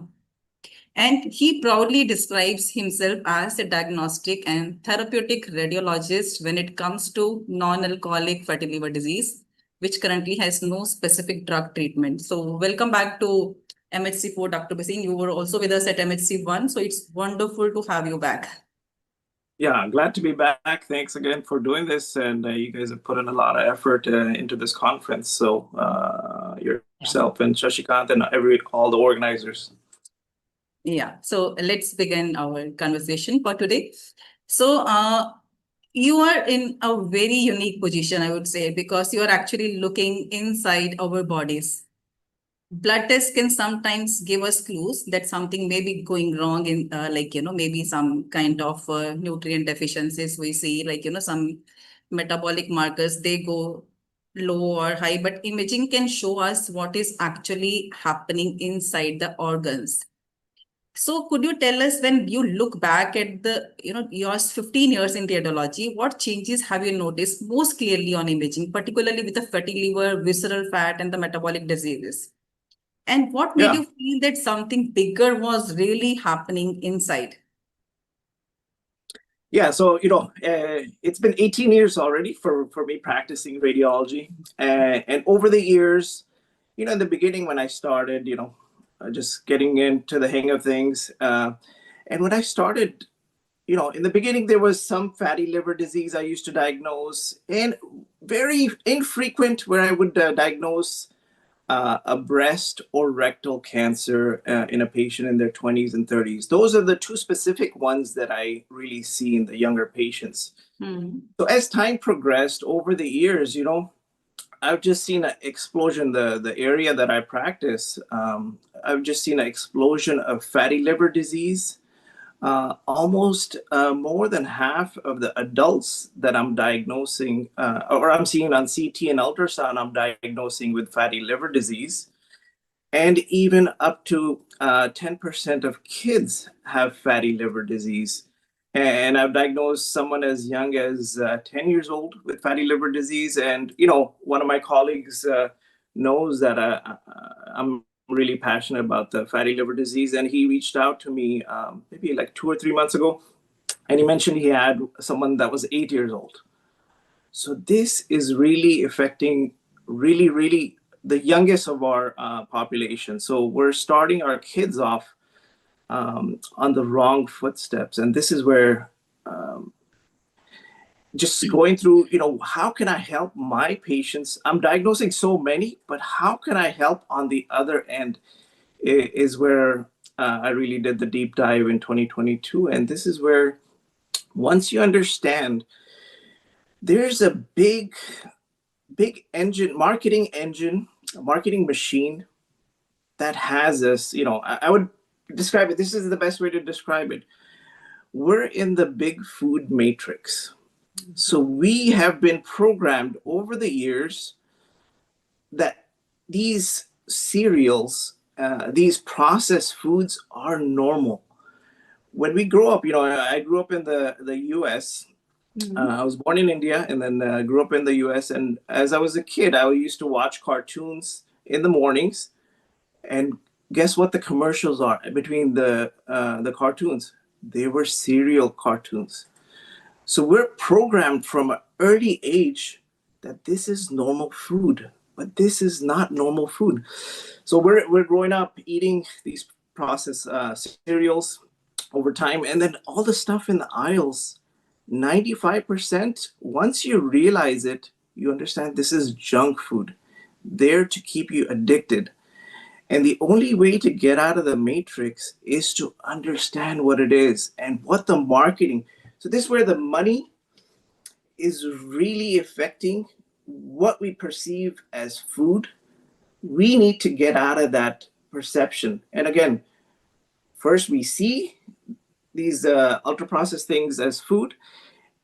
And he proudly describes himself as a diagnostic and therapeutic radiologist when it comes to non-alcoholic fatty liver disease, which currently has no specific drug treatment. So welcome back to MHC 4, Dr. Basin. You were also with us at MHC 1, so it's wonderful to have you back. Yeah, glad to be back. Thanks again for doing this, and you guys have put in a lot of effort into this conference. So yourself and Shashikant and all the organizers. Yeah, so let's begin our conversation for today. So you are in a very unique position, I would say, because you are actually looking inside our bodies. Blood tests can sometimes give us clues that something may be going wrong in maybe some kind of nutrient deficiencies we see, some metabolic markers, they go low or high, but imaging can show us what is actually happening inside the organs. So could you tell us, when you look back at yours 15 years in radiology, what changes have you noticed most clearly on imaging, particularly with the fatty liver, visceral fat, and the metabolic diseases? And what made you feel that something bigger was really happening inside? Yeah, so, it's been 18 years already for me practicing radiology. And over the years, in the beginning when I started, just getting into the hang of things. And when I started, in the beginning, there was some fatty liver disease I used to diagnose, and very infrequent where I would diagnose a breast or rectal cancer in a patient in their 20s and 30s. Those are the two specific ones that I really see in the younger patients. So as time progressed over the years, I've just seen an explosion. The area that I practice, I've just seen an explosion of fatty liver disease. Almost more than half of the adults that I'm diagnosing, or I'm seeing on CT and ultrasound, I'm diagnosing with fatty liver disease. And even up to 10% of kids have fatty liver disease. And I've diagnosed someone as young as 10 years old with fatty liver disease. And, one of my colleagues knows that I'm really passionate about the fatty liver disease. And he reached out to me maybe like 2 or 3 months ago. And he mentioned he had someone that was 8 years old. So this is really affecting really the youngest of our population. So we're starting our kids off on the wrong footsteps. And this is where just going through, how can I help my patients? I'm diagnosing so many, but how can I help on the other end is where I really did the deep dive in 2022. And this is where once you understand, there's a big engine, marketing machine that has us, I would describe it. This is the best way to describe it. We're in the big food matrix. So we have been programmed over the years that these cereals, these processed foods are normal. When we grow up, I grew up in the US. I was born in India and then grew up in the US. And as I was a kid, I used to watch cartoons in the mornings. And guess what the commercials are between the cartoons? They were cereal cartoons. So we're programmed from an early age that this is normal food, but this is not normal food. So we're growing up eating these processed cereals over time, and then all the stuff in the aisles, 95%, once you realize it, you understand this is junk food, there to keep you addicted. And the only way to get out of the matrix is to understand what it is and what the marketing. So this is where the money is really affecting what we perceive as food. We need to get out of that perception. And again, first we see these ultra-processed things as food.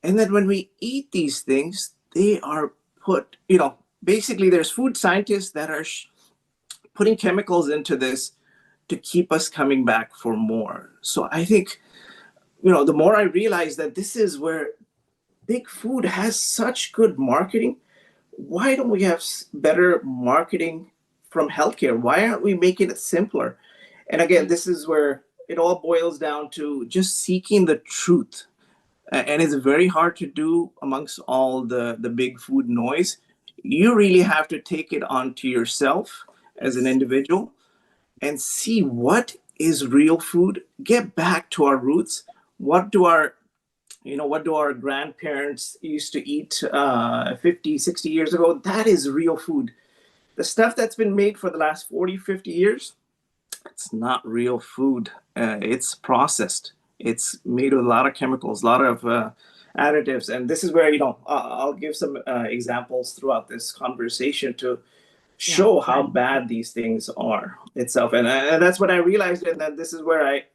And then when we eat these things, they are put, basically there's food scientists that are putting chemicals into this to keep us coming back for more. So I think, the more I realize that this is where big food has such good marketing, why don't we have better marketing from healthcare? Why aren't we making it simpler? And again, this is where it all boils down to just seeking the truth. And it's very hard to do amongst all the big food noise. You really have to take it onto yourself as an individual and see what is real food, get back to our roots. What do our grandparents used to eat 50, 60 years ago? That is real food. The stuff that's been made for the last 40, 50 years, it's not real food. It's processed. It's made with a lot of chemicals, a lot of additives. And this is where, I'll give some examples throughout this conversation to show how bad these things are itself. And that's what I realized. And then this is where I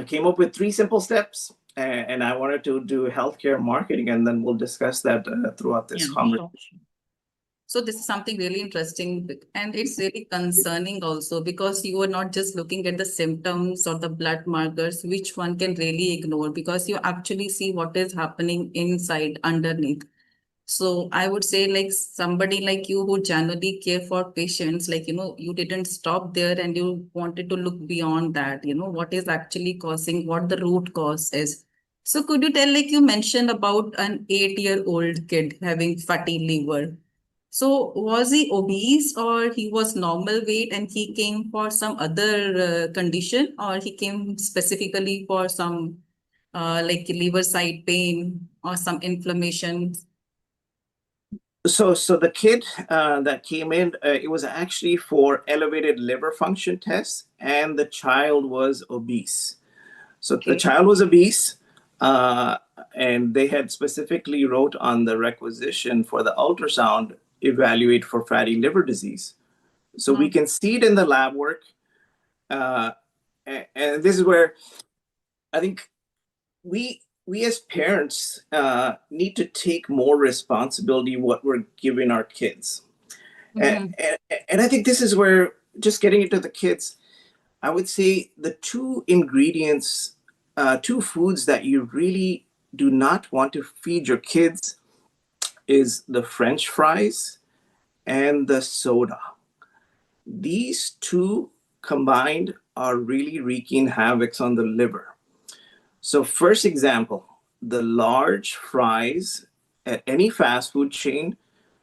came up with 3 simple steps. And I wanted to do healthcare marketing. And then we'll discuss that throughout this conversation. So this is something really interesting, and it's really concerning also, because you are not just looking at the symptoms or the blood markers, which one can really ignore, because you actually see what is happening inside underneath. So I would say, like, somebody like you who genuinely care for patients, like, you didn't stop there and you wanted to look beyond that, what is actually causing, what the root cause is. So could you tell, like you mentioned about an 8-year-old kid having fatty liver. So was he obese, or he was normal weight and he came for some other condition, or he came specifically for some like liver side pain or some inflammation? So the kid that came in, it was actually for elevated liver function tests, and the child was obese. So the child was obese, and they had specifically wrote on the requisition for the ultrasound, evaluate for fatty liver disease. So we can see it in the lab work. And this is where I think we as parents need to take more responsibility what we're giving our kids. And I think this is where, just getting into the kids, I would say the two ingredients, two foods that you really do not want to feed your kids is the French fries and the soda. These two combined are really wreaking havoc on the liver. So first example, the large fries at any fast food chain,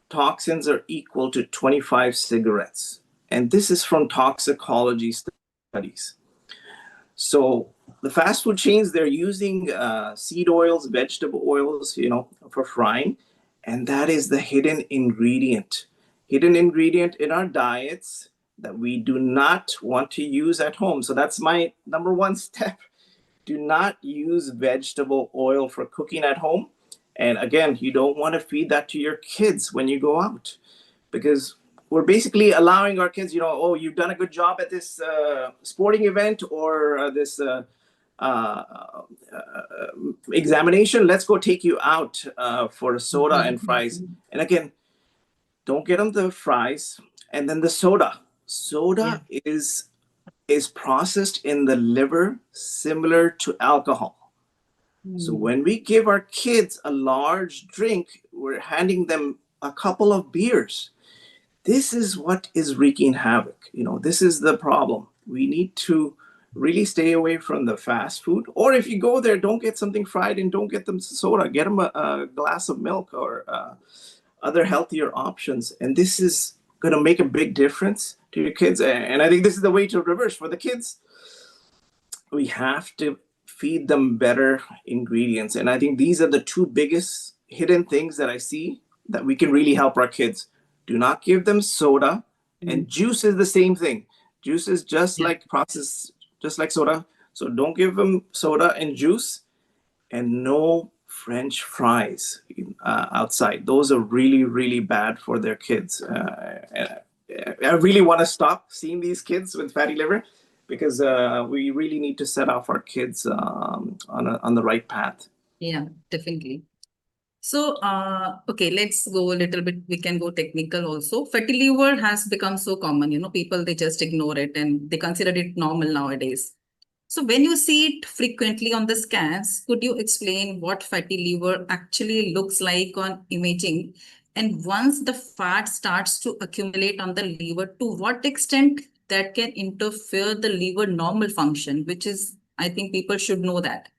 toxins are equal to 25 cigarettes. And this is from toxicology studies. So the fast food chains, they're using seed oils, vegetable oils, for frying. And that is the hidden ingredient in our diets that we do not want to use at home. So that's my number one step. Do not use vegetable oil for cooking at home. And again, you don't want to feed that to your kids when you go out, because we're basically allowing our kids, oh, you've done a good job at this sporting event or this examination. Let's go take you out for a soda and fries. And again, don't get them the fries. And then the soda. Soda is processed in the liver similar to alcohol. So when we give our kids a large drink, we're handing them a couple of beers. This is what is wreaking havoc. This is the problem. We need to really stay away from the fast food. Or if you go there, don't get something fried and don't get them soda. Get them a glass of milk or other healthier options. And this is going to make a big difference to your kids. And I think this is the way to reverse for the kids. We have to feed them better ingredients. And I think these are the two biggest hidden things that I see that we can really help our kids. Do not give them soda, and juice is the same thing. Juice is just like soda. So don't give them soda and juice, and no French fries outside. Those are really, really bad for their kids. I really want to stop seeing these kids with fatty liver, because we really need to set off our kids on the right path. Yeah, definitely. So, okay, let's go a little bit. We can go technical also. Fatty liver has become so common. People, they just ignore it and they consider it normal nowadays. So when you see it frequently on the scans, could you explain what fatty liver actually looks like on imaging? And once the fat starts to accumulate on the liver, to what extent that can interfere the liver normal function, which is, I think people should know that.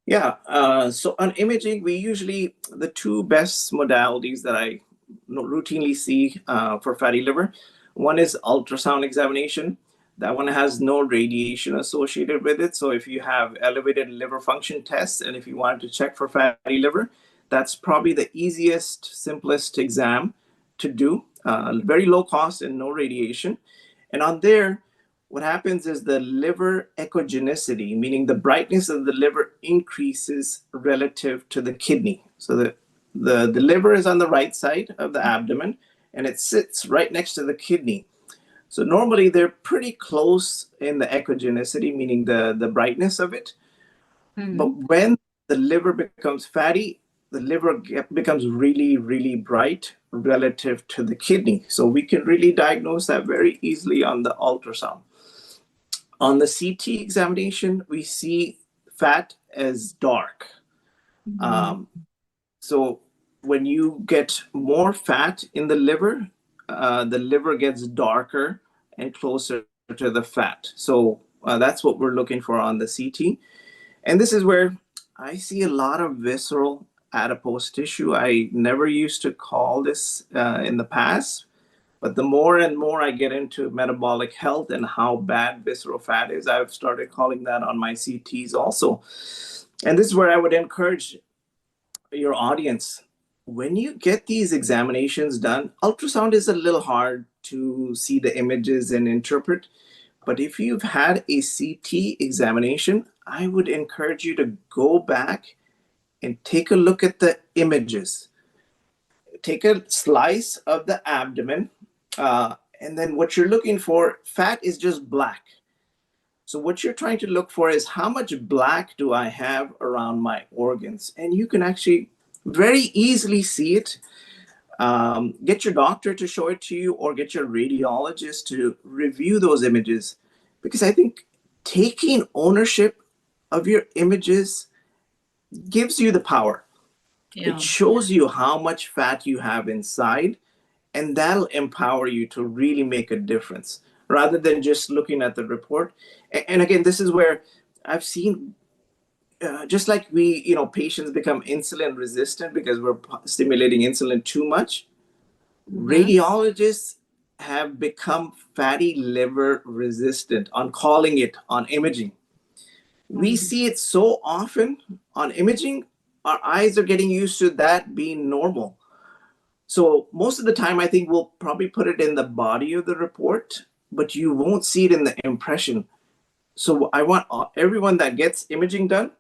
Yeah, so on imaging, the two best modalities that I routinely see for fatty liver, one is ultrasound examination. That one has no radiation associated with it. So if you have elevated liver function tests and if you wanted to check for fatty liver, that's probably the easiest, simplest exam to do. Very low cost and no radiation. And on there, what happens is the liver echogenicity, meaning the brightness of the liver increases relative to the kidney. So the liver is on the right side of the abdomen and it sits right next to the kidney. So normally they're pretty close in the echogenicity, meaning the brightness of it. But when the liver becomes fatty, the liver becomes really, really bright relative to the kidney. So we can really diagnose that very easily on the ultrasound. On the CT examination, we see fat as dark. So when you get more fat in the liver gets darker and closer to the fat. So that's what we're looking for on the CT. And this is where I see a lot of visceral adipose tissue. I never used to call this in the past, but the more and more I get into metabolic health and how bad visceral fat is, I've started calling that on my CTs also. And this is where I would encourage your audience, when you get these examinations done, ultrasound is a little hard to see the images and interpret. But if you've had a CT examination, I would encourage you to go back and take a look at the images. Take a slice of the abdomen, and then what you're looking for, fat is just black. So what you're trying to look for is how much black do I have around my organs? And you can actually very easily see it. Get your doctor to show it to you, or get your radiologist to review those images. Because I think taking ownership of your images gives you the power. Yeah. It shows you how much fat you have inside, and that'll empower you to really make a difference rather than just looking at the report. And again, this is where I've seen, just like patients become insulin resistant because we're stimulating insulin too much. Radiologists have become fatty liver resistant on calling it on imaging. We see it so often on imaging, our eyes are getting used to that being normal. So most of the time, I think we'll probably put it in the body of the report, but you won't see it in the impression. So I want everyone that gets imaging done,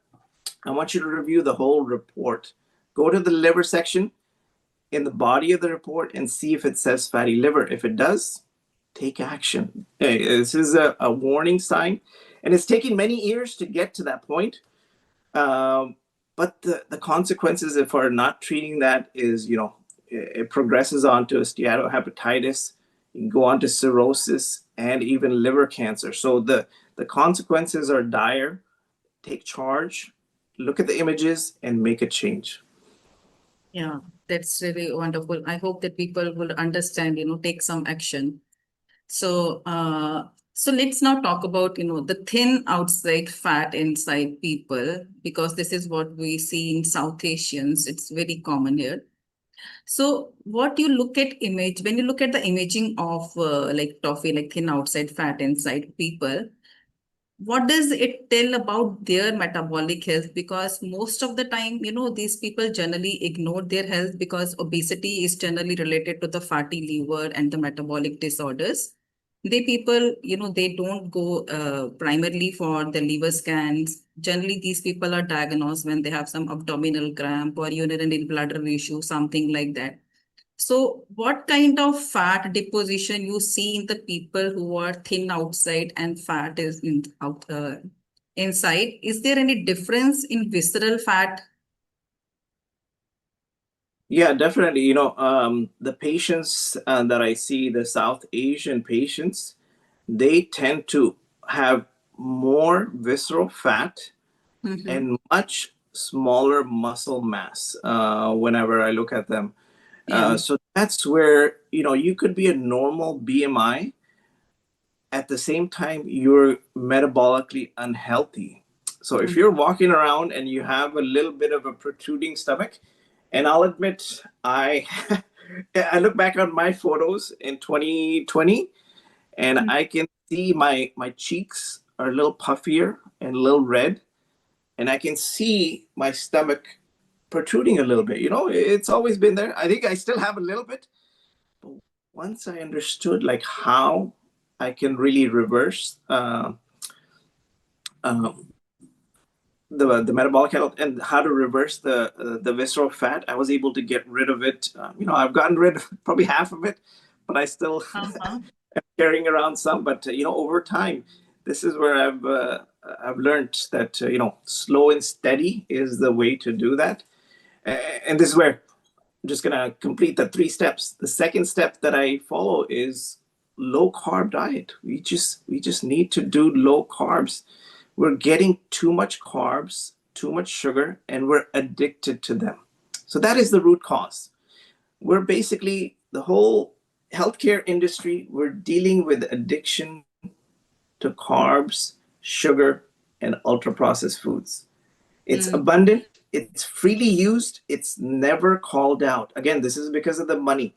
I want you to review the whole report. Go to the liver section in the body of the report and see if it says fatty liver. If it does, take action. This is a warning sign, and it's taken many years to get to that point. But the consequences if we're not treating that is, it progresses on to steatohepatitis, you can go on to cirrhosis and even liver cancer. So the consequences are dire. Take charge, look at the images, and make a change. Yeah, that's really wonderful. I hope that people will understand, take some action. So, so let's now talk about, the thin outside, fat inside people, because this is what we see in South Asians. It's very common here. So what you look at when you look at the imaging of like toffee, like thin outside, fat inside people, what does it tell about their metabolic health? Because most of the time, these people generally ignore their health because obesity is generally related to the fatty liver and the metabolic disorders. People, they don't go primarily for the liver scans. Generally, these people are diagnosed when they have some abdominal cramp or urinary bladder issue, something like that. So what kind of fat deposition you see in the people who are thin outside and fat is inside? Is there any difference in visceral fat? Yeah, definitely. The patients that I see, the South Asian patients, they tend to have more visceral fat and much smaller muscle mass whenever I look at them. So that's where, you could be a normal BMI. At the same time, you're metabolically unhealthy. So if you're walking around and you have a little bit of a protruding stomach, and I'll admit, I look back on my photos in 2020, and I can see my cheeks are a little puffier and a little red, and I can see my stomach protruding a little bit. It's always been there. I think I still have a little bit. But once I understood how I can really reverse the metabolic health and how to reverse the visceral fat, I was able to get rid of it. I've gotten rid of probably half of it, but I still am carrying around some. But over time, this is where I've learned that slow and steady is the way to do that. And this is where I'm just gonna complete the 3 steps. The second step that I follow is low carb diet. We just need to do low carbs. We're getting too much carbs, too much sugar, and we're addicted to them. So that is the root cause. We're basically, the whole healthcare industry, we're dealing with addiction to carbs, sugar, and ultra-processed foods. It's abundant, it's freely used, it's never called out. Again, this is because of the money.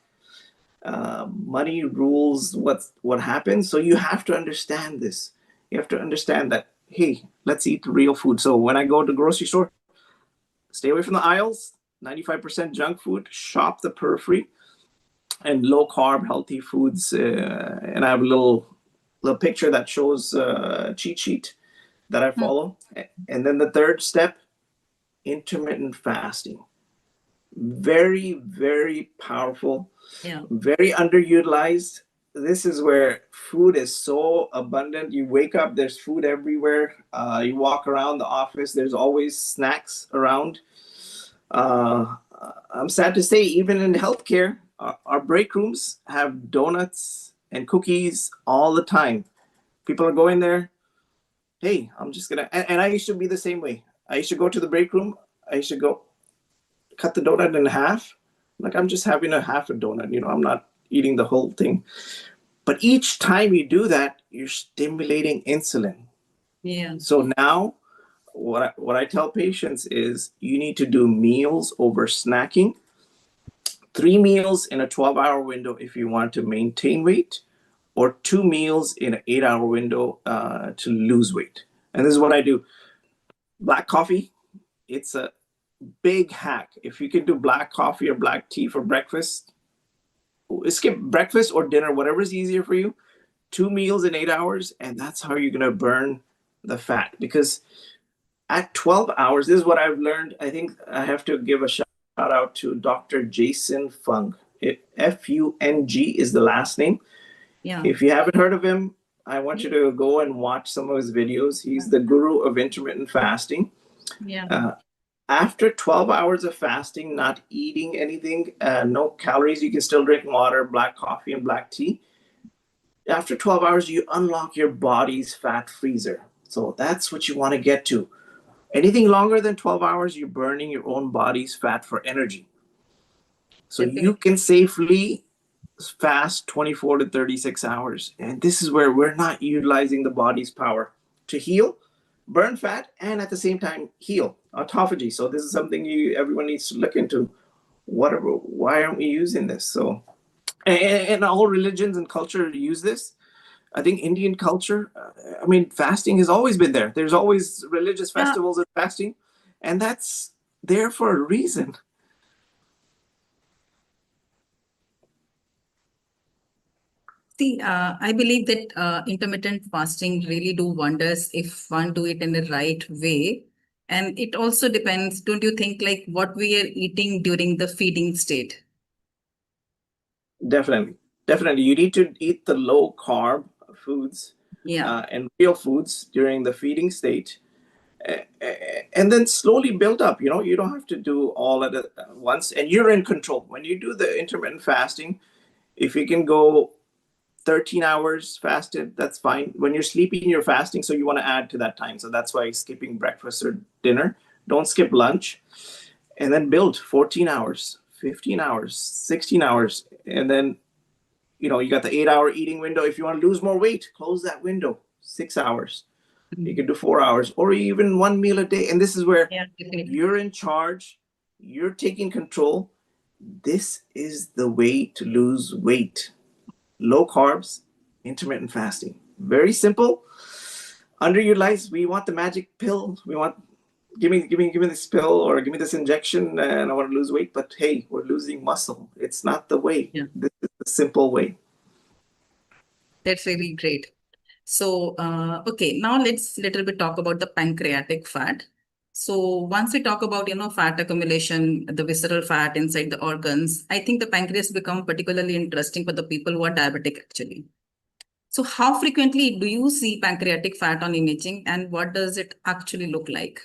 Money rules what happens. So you have to understand this. You have to understand that, hey, let's eat real food. So when I go to the grocery store, stay away from the aisles. 95% junk food, shop the periphery, and low carb, healthy foods. And I have a little picture that shows a cheat sheet that I follow. And then the third step, intermittent fasting. Very, very powerful, very underutilized. This is where food is so abundant. You wake up, there's food everywhere. You walk around the office, there's always snacks around. I'm sad to say, even in healthcare, our break rooms have donuts and cookies all the time. People are going there. Hey, I'm just gonna, and I used to be the same way. I used to go to the break room. I used to go cut the donut in half. Like, I'm just having a half a donut, I'm not eating the whole thing. But each time you do that, you're stimulating insulin. Yeah. So now what I tell patients is you need to do meals over snacking. 3 meals in a 12-hour window if you want to maintain weight, or 2 meals in an 8-hour window to lose weight. And this is what I do. Black coffee, it's a big hack. If you can do black coffee or black tea for breakfast, skip breakfast or dinner, whatever is easier for you. 2 meals in 8 hours, and that's how you're going to burn the fat. Because at 12 hours, this is what I've learned. I think I have to give a shout out to Dr. Jason Fung. F-U-N-G is the last name. Yeah. If you haven't heard of him, I want you to go and watch some of his videos. He's the guru of intermittent fasting. Yeah. After 12 hours of fasting, not eating anything, no calories, you can still drink water, black coffee, and black tea. After 12 hours, you unlock your body's fat freezer. So that's what you want to get to. Anything longer than 12 hours, you're burning your own body's fat for energy. So you can safely fast 24 to 36 hours. And this is where we're not utilizing the body's power to heal, burn fat, and at the same time heal, autophagy. So this is something everyone needs to look into. Why aren't we using this? So, and all religions and culture use this. I think Indian culture, fasting has always been there. There's always religious festivals of fasting, and that's there for a reason. See, I believe that intermittent fasting really do wonders if one do it in the right way. And it also depends, don't you think, like what we are eating during the feeding state? Definitely. You need to eat the low carb foods and real foods during the feeding state. And then slowly build up. You don't have to do all at once, and you're in control. When you do the intermittent fasting, if you can go 13 hours fasted, that's fine. When you're sleeping, you're fasting, so you want to add to that time. So that's why skipping breakfast or dinner. Don't skip lunch. And then build 14 hours, 15 hours, 16 hours. And then, you got the 8-hour eating window. If you want to lose more weight, close that window, 6 hours. You can do 4 hours or even 1 meal a day. And this is where you're in charge. You're taking control. This is the way to lose weight. Low carbs, intermittent fasting. Very simple, underutilized. We want the magic pill. We want, give me this pill or give me this injection and I want to lose weight. But hey, we're losing muscle. It's not the way. This is the simple way. That's really great. So, okay, now let's little bit talk about the pancreatic fat. So once we talk about, fat accumulation, the visceral fat inside the organs, I think the pancreas become particularly interesting for the people who are diabetic actually. So how frequently do you see pancreatic fat on imaging and what does it actually look like?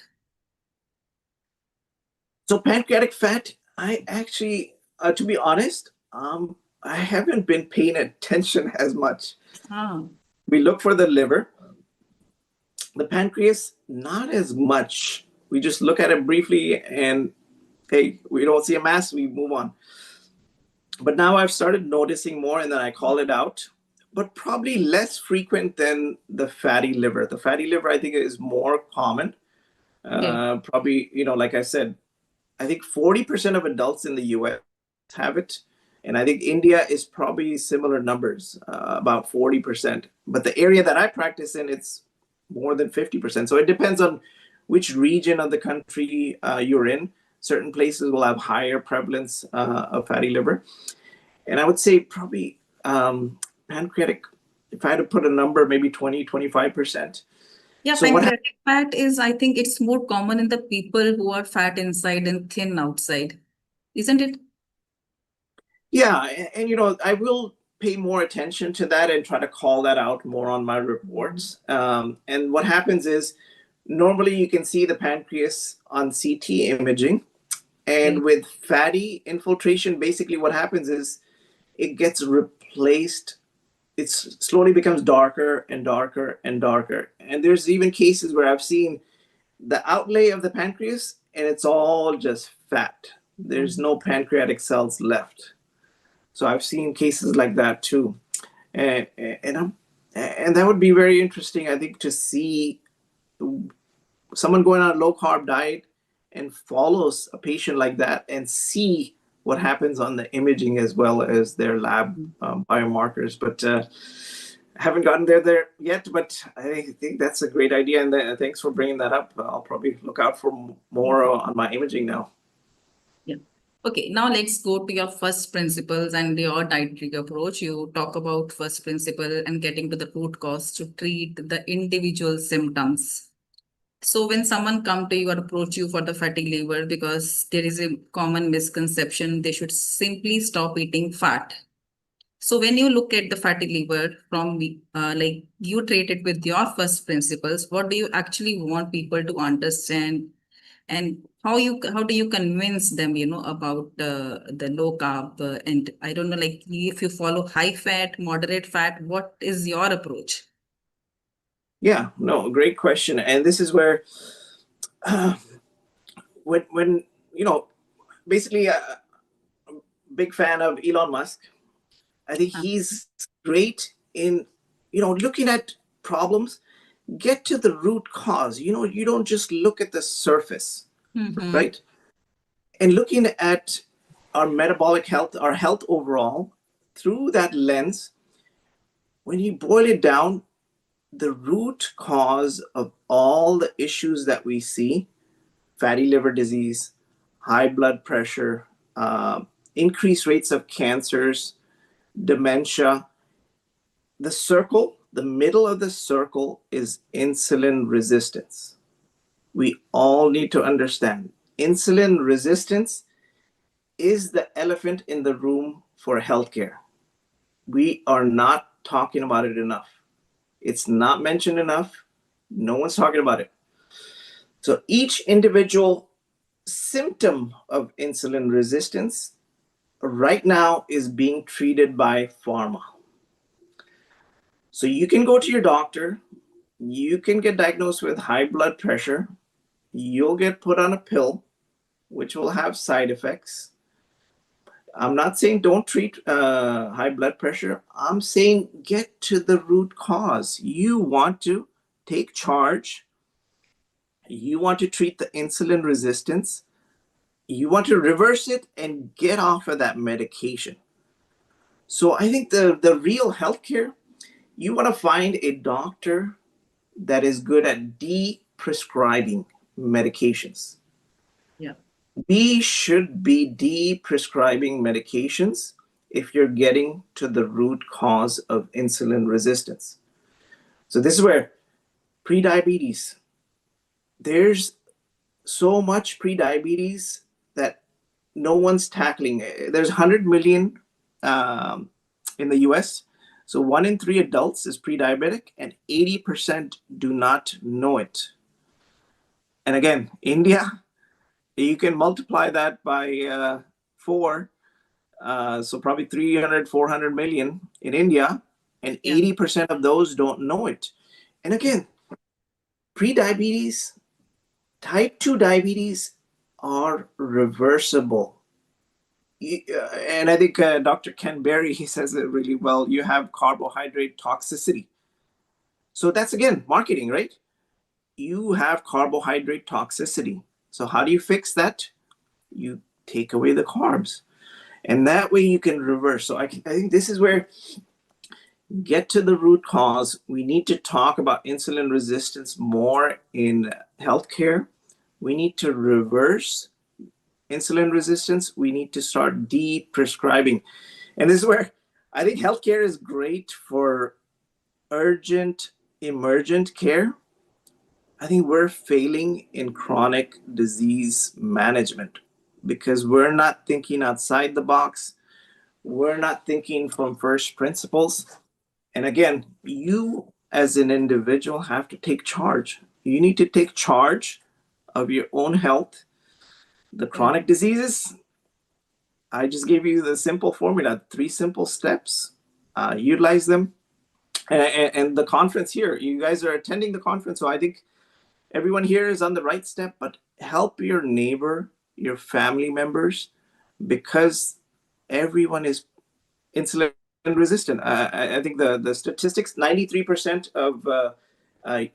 So pancreatic fat, I actually, to be honest, I haven't been paying attention as much. We look for the liver. The pancreas, not as much. We just look at it briefly and, hey, we don't see a mass, we move on. But now I've started noticing more and then I call it out, but probably less frequent than the fatty liver. The fatty liver, I think, is more common. Probably, like I said, I think 40% of adults in the US have it. And I think India is probably similar numbers, about 40%. But the area that I practice in, it's more than 50%. So it depends on which region of the country you're in. Certain places will have higher prevalence of fatty liver. And I would say probably pancreatic, if I had to put a number, maybe 25%. Yeah, So what pancreatic fat is, I think it's more common in the people who are fat inside and thin outside, isn't it? Yeah, and I will pay more attention to that and try to call that out more on my reports. And what happens is, normally you can see the pancreas on CT imaging, and with fatty infiltration, basically what happens is it gets replaced. It slowly becomes darker and darker and darker. And there's even cases where I've seen the outlay of the pancreas and it's all just fat. There's no pancreatic cells left. So I've seen cases like that too. And that would be very interesting, I think, to see someone going on a low carb diet and follows a patient like that and see what happens on the imaging as well as their lab biomarkers. But haven't gotten there yet, but I think that's a great idea. And thanks for bringing that up. I'll probably look out for more on my imaging now. Yeah. Okay, now let's go to your first principles and your dietary approach. You talk about first principle and getting to the root cause to treat the individual symptoms. So when someone come to you or approach you for the fatty liver, because there is a common misconception, they should simply stop eating fat. So when you look at the fatty liver from like you treat it with your first principles, what do you actually want people to understand, and how do you convince them, about the low carb and I don't know, like if you follow high fat, moderate fat, what is your approach? Yeah, no, great question. And this is where when basically a big fan of Elon Musk. I think he's great in looking at problems, get to the root cause. You don't just look at the surface, right? And looking at our metabolic health, our health overall, through that lens, when you boil it down, the root cause of all the issues that we see, fatty liver disease, high blood pressure, increased rates of cancers, dementia, the middle of the circle is insulin resistance. We all need to understand insulin resistance is the elephant in the room for healthcare. We are not talking about it enough. It's not mentioned enough. No one's talking about it. So each individual symptom of insulin resistance right now is being treated by pharma. So you can go to your doctor, you can get diagnosed with high blood pressure, you'll get put on a pill, which will have side effects. I'm not saying don't treat high blood pressure. I'm saying get to the root cause. You want to take charge. You want to treat the insulin resistance. You want to reverse it and get off of that medication. So I think the real healthcare, you want to find a doctor that is good at de-prescribing medications. Yeah. We should be de-prescribing medications if you're getting to the root cause of insulin resistance. So this is where prediabetes, there's so much prediabetes that no one's tackling. There's 100 million in the US. So 1 in 3 adults is pre-diabetic and 80% do not know it. And again, India, you can multiply that by 4. So probably 300, 400 million in India, and 80% of those don't know it. And again, pre-diabetes, type 2 diabetes are reversible. And I think Dr. Ken Berry, he says it really well. You have carbohydrate toxicity. So that's, again, marketing, right? You have carbohydrate toxicity. So how do you fix that? You take away the carbs. And that way you can reverse. So I think this is where get to the root cause. We need to talk about insulin resistance more in healthcare. We need to reverse insulin resistance, we need to start de-prescribing. And this is where I think healthcare is great for urgent, emergent care. I think we're failing in chronic disease management because we're not thinking outside the box. We're not thinking from first principles. And again, you as an individual have to take charge. You need to take charge of your own health. The chronic diseases, I just gave you the simple formula, 3 simple steps. Utilize them. And the conference here, you guys are attending the conference, so I think everyone here is on the right step, but help your neighbor, your family members, because everyone is insulin resistant. I think the statistics, 93% of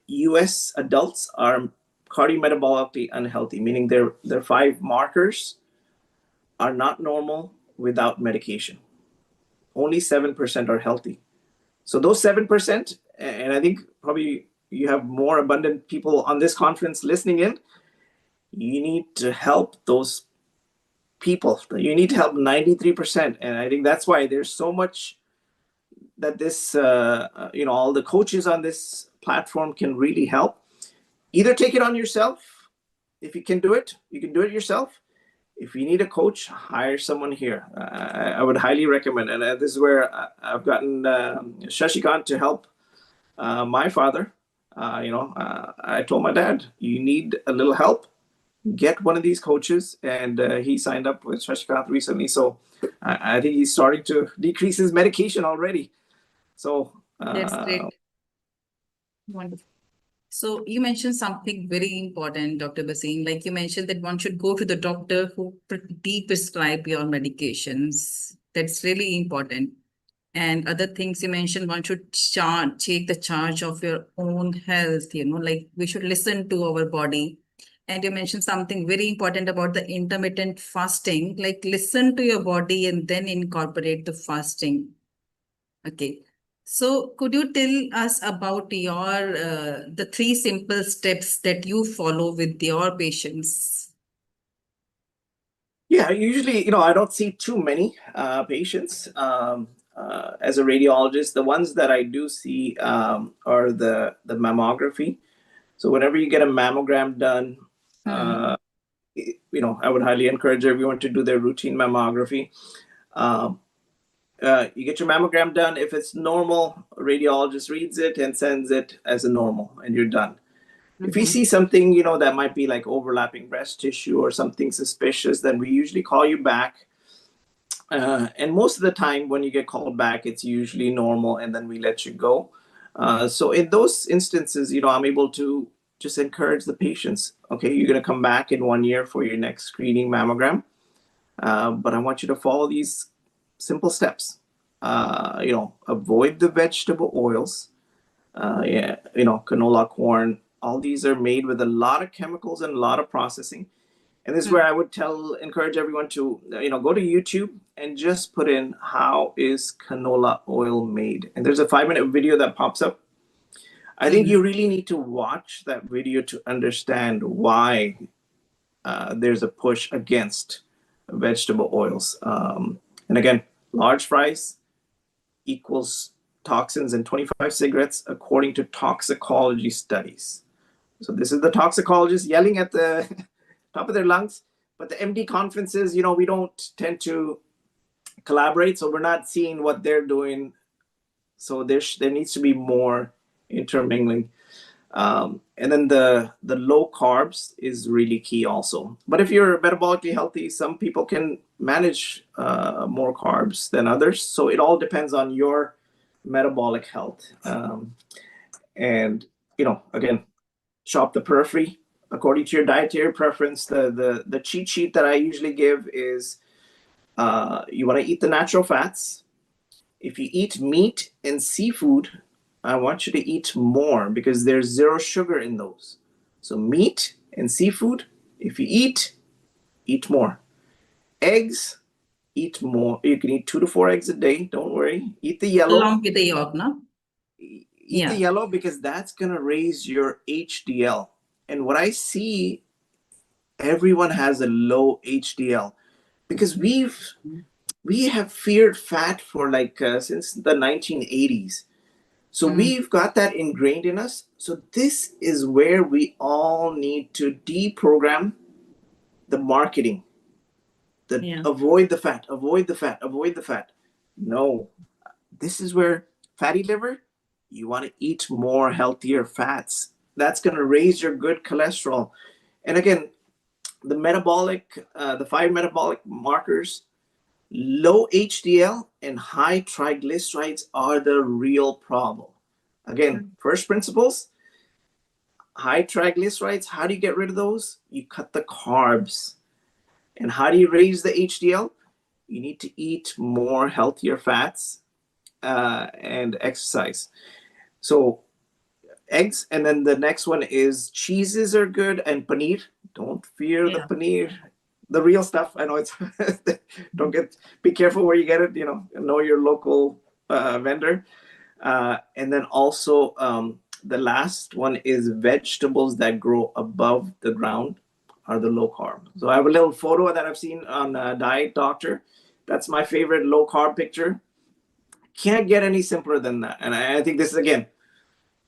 US adults are cardiometabolically unhealthy, meaning their 5 markers are not normal without medication. Only 7% are healthy. So those 7%, and I think probably you have more abundant people on this conference listening in, you need to help those people. You need to help 93%. And I think that's why there's so much that this, all the coaches on this platform can really help. Either take it on yourself. If you can do it, you can do it yourself. If you need a coach, hire someone here. I would highly recommend. And this is where I've gotten Shashikant to help my father. I told my dad, you need a little help, get one of these coaches. And he signed up with Shashikant recently. So I think he's starting to decrease his medication already. So that's great. Wonderful. So you mentioned something very important, Dr. Basim. Like you mentioned that one should go to the doctor who de-prescribe your medications. That's really important. And other things you mentioned, one should take the charge of your own health, like we should listen to our body. And you mentioned something very important about the intermittent fasting, like listen to your body and then incorporate the fasting. Okay. So could you tell us about your the 3 simple steps that you follow with your patients? Yeah, usually, I don't see too many patients as a radiologist. The ones that I do see are the mammography. So whenever you get a mammogram done, I would highly encourage everyone to do their routine mammography. You get your mammogram done. If it's normal, a radiologist reads it and sends it as a normal, and you're done. If we see something, that might be like overlapping breast tissue or something suspicious, then we usually call you back. And most of the time when you get called back, it's usually normal, and then we let you go. So in those instances, I'm able to just encourage the patients. Okay, you're going to come back in 1 year for your next screening mammogram. But I want you to follow these simple steps. Avoid the vegetable oils. Canola, corn, all these are made with a lot of chemicals and a lot of processing. And this is where I would encourage everyone to, go to YouTube and just put in how is canola oil made. And there's a 5-minute video that pops up. I think you really need to watch that video to understand why there's a push against vegetable oils. And again, large fries equals toxins in 25 cigarettes according to toxicology studies. So this is the toxicologist yelling at the top of their lungs. But the MD conferences, we don't tend to collaborate, so we're not seeing what they're doing. So there needs to be more intermingling. And then the low carbs is really key also. But if you're metabolically healthy, some people can manage more carbs than others. So it all depends on your metabolic health. And, again, shop the periphery according to your dietary preference. The cheat sheet that I usually give is you want to eat the natural fats. If you eat meat and seafood, I want you to eat more because there's 0 sugar in those. So meat and seafood, if you eat more. Eggs, eat more. You can eat 2 to 4 eggs a day. Don't worry. Eat the yellow. Along with the yolk, no? Eat the yellow because that's going to raise your HDL. And what I see everyone has a low HDL because we have feared fat for like since the 1980s. So we've got that ingrained in us. So this is where we all need to deprogram the marketing. Avoid the fat, avoid the fat, avoid the fat. No, this is where fatty liver, you want to eat more healthier fats. That's going to raise your good cholesterol. And again, the metabolic, the 5 metabolic markers, low HDL and high triglycerides are the real problem. Again, first principles, high triglycerides, how do you get rid of those? You cut the carbs. And how do you raise the HDL? You need to eat more healthier fats and exercise. So eggs, and then the next one is cheeses are good, and paneer. Don't fear the paneer, the real stuff. I know it's be careful where you get it, know your local vendor. And then also the last one is vegetables that grow above the ground are the low carb. So I have a little photo that I've seen on Diet Doctor. That's my favorite low carb picture. Can't get any simpler than that. And I think this is, again,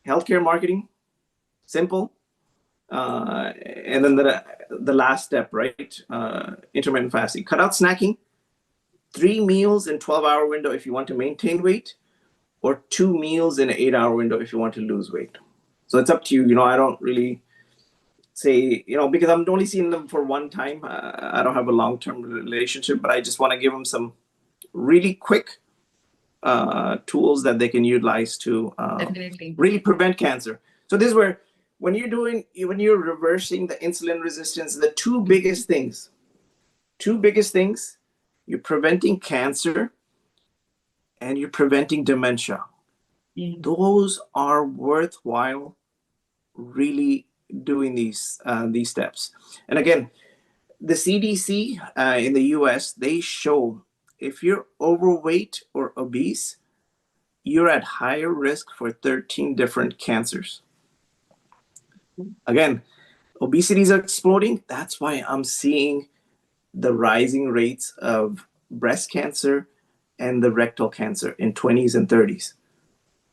healthcare marketing, simple. And then the last step, right? Intermittent fasting. Cut out snacking. 3 meals in 12-hour window if you want to maintain weight, or 2 meals in an 8-hour window if you want to lose weight. So it's up to you. I don't really say, because I'm only seeing them for one time. I don't have a long-term relationship, but I just want to give them some really quick tools that they can utilize to really prevent cancer. So this is where, when you're reversing the insulin resistance, the two biggest things, you're preventing cancer and you're preventing dementia. Those are worthwhile really doing these steps. And again, the CDC in the US, they show if you're overweight or obese, you're at higher risk for 13 different cancers. Again, obesity is exploding. That's why I'm seeing the rising rates of breast cancer and the rectal cancer in 20s and 30s.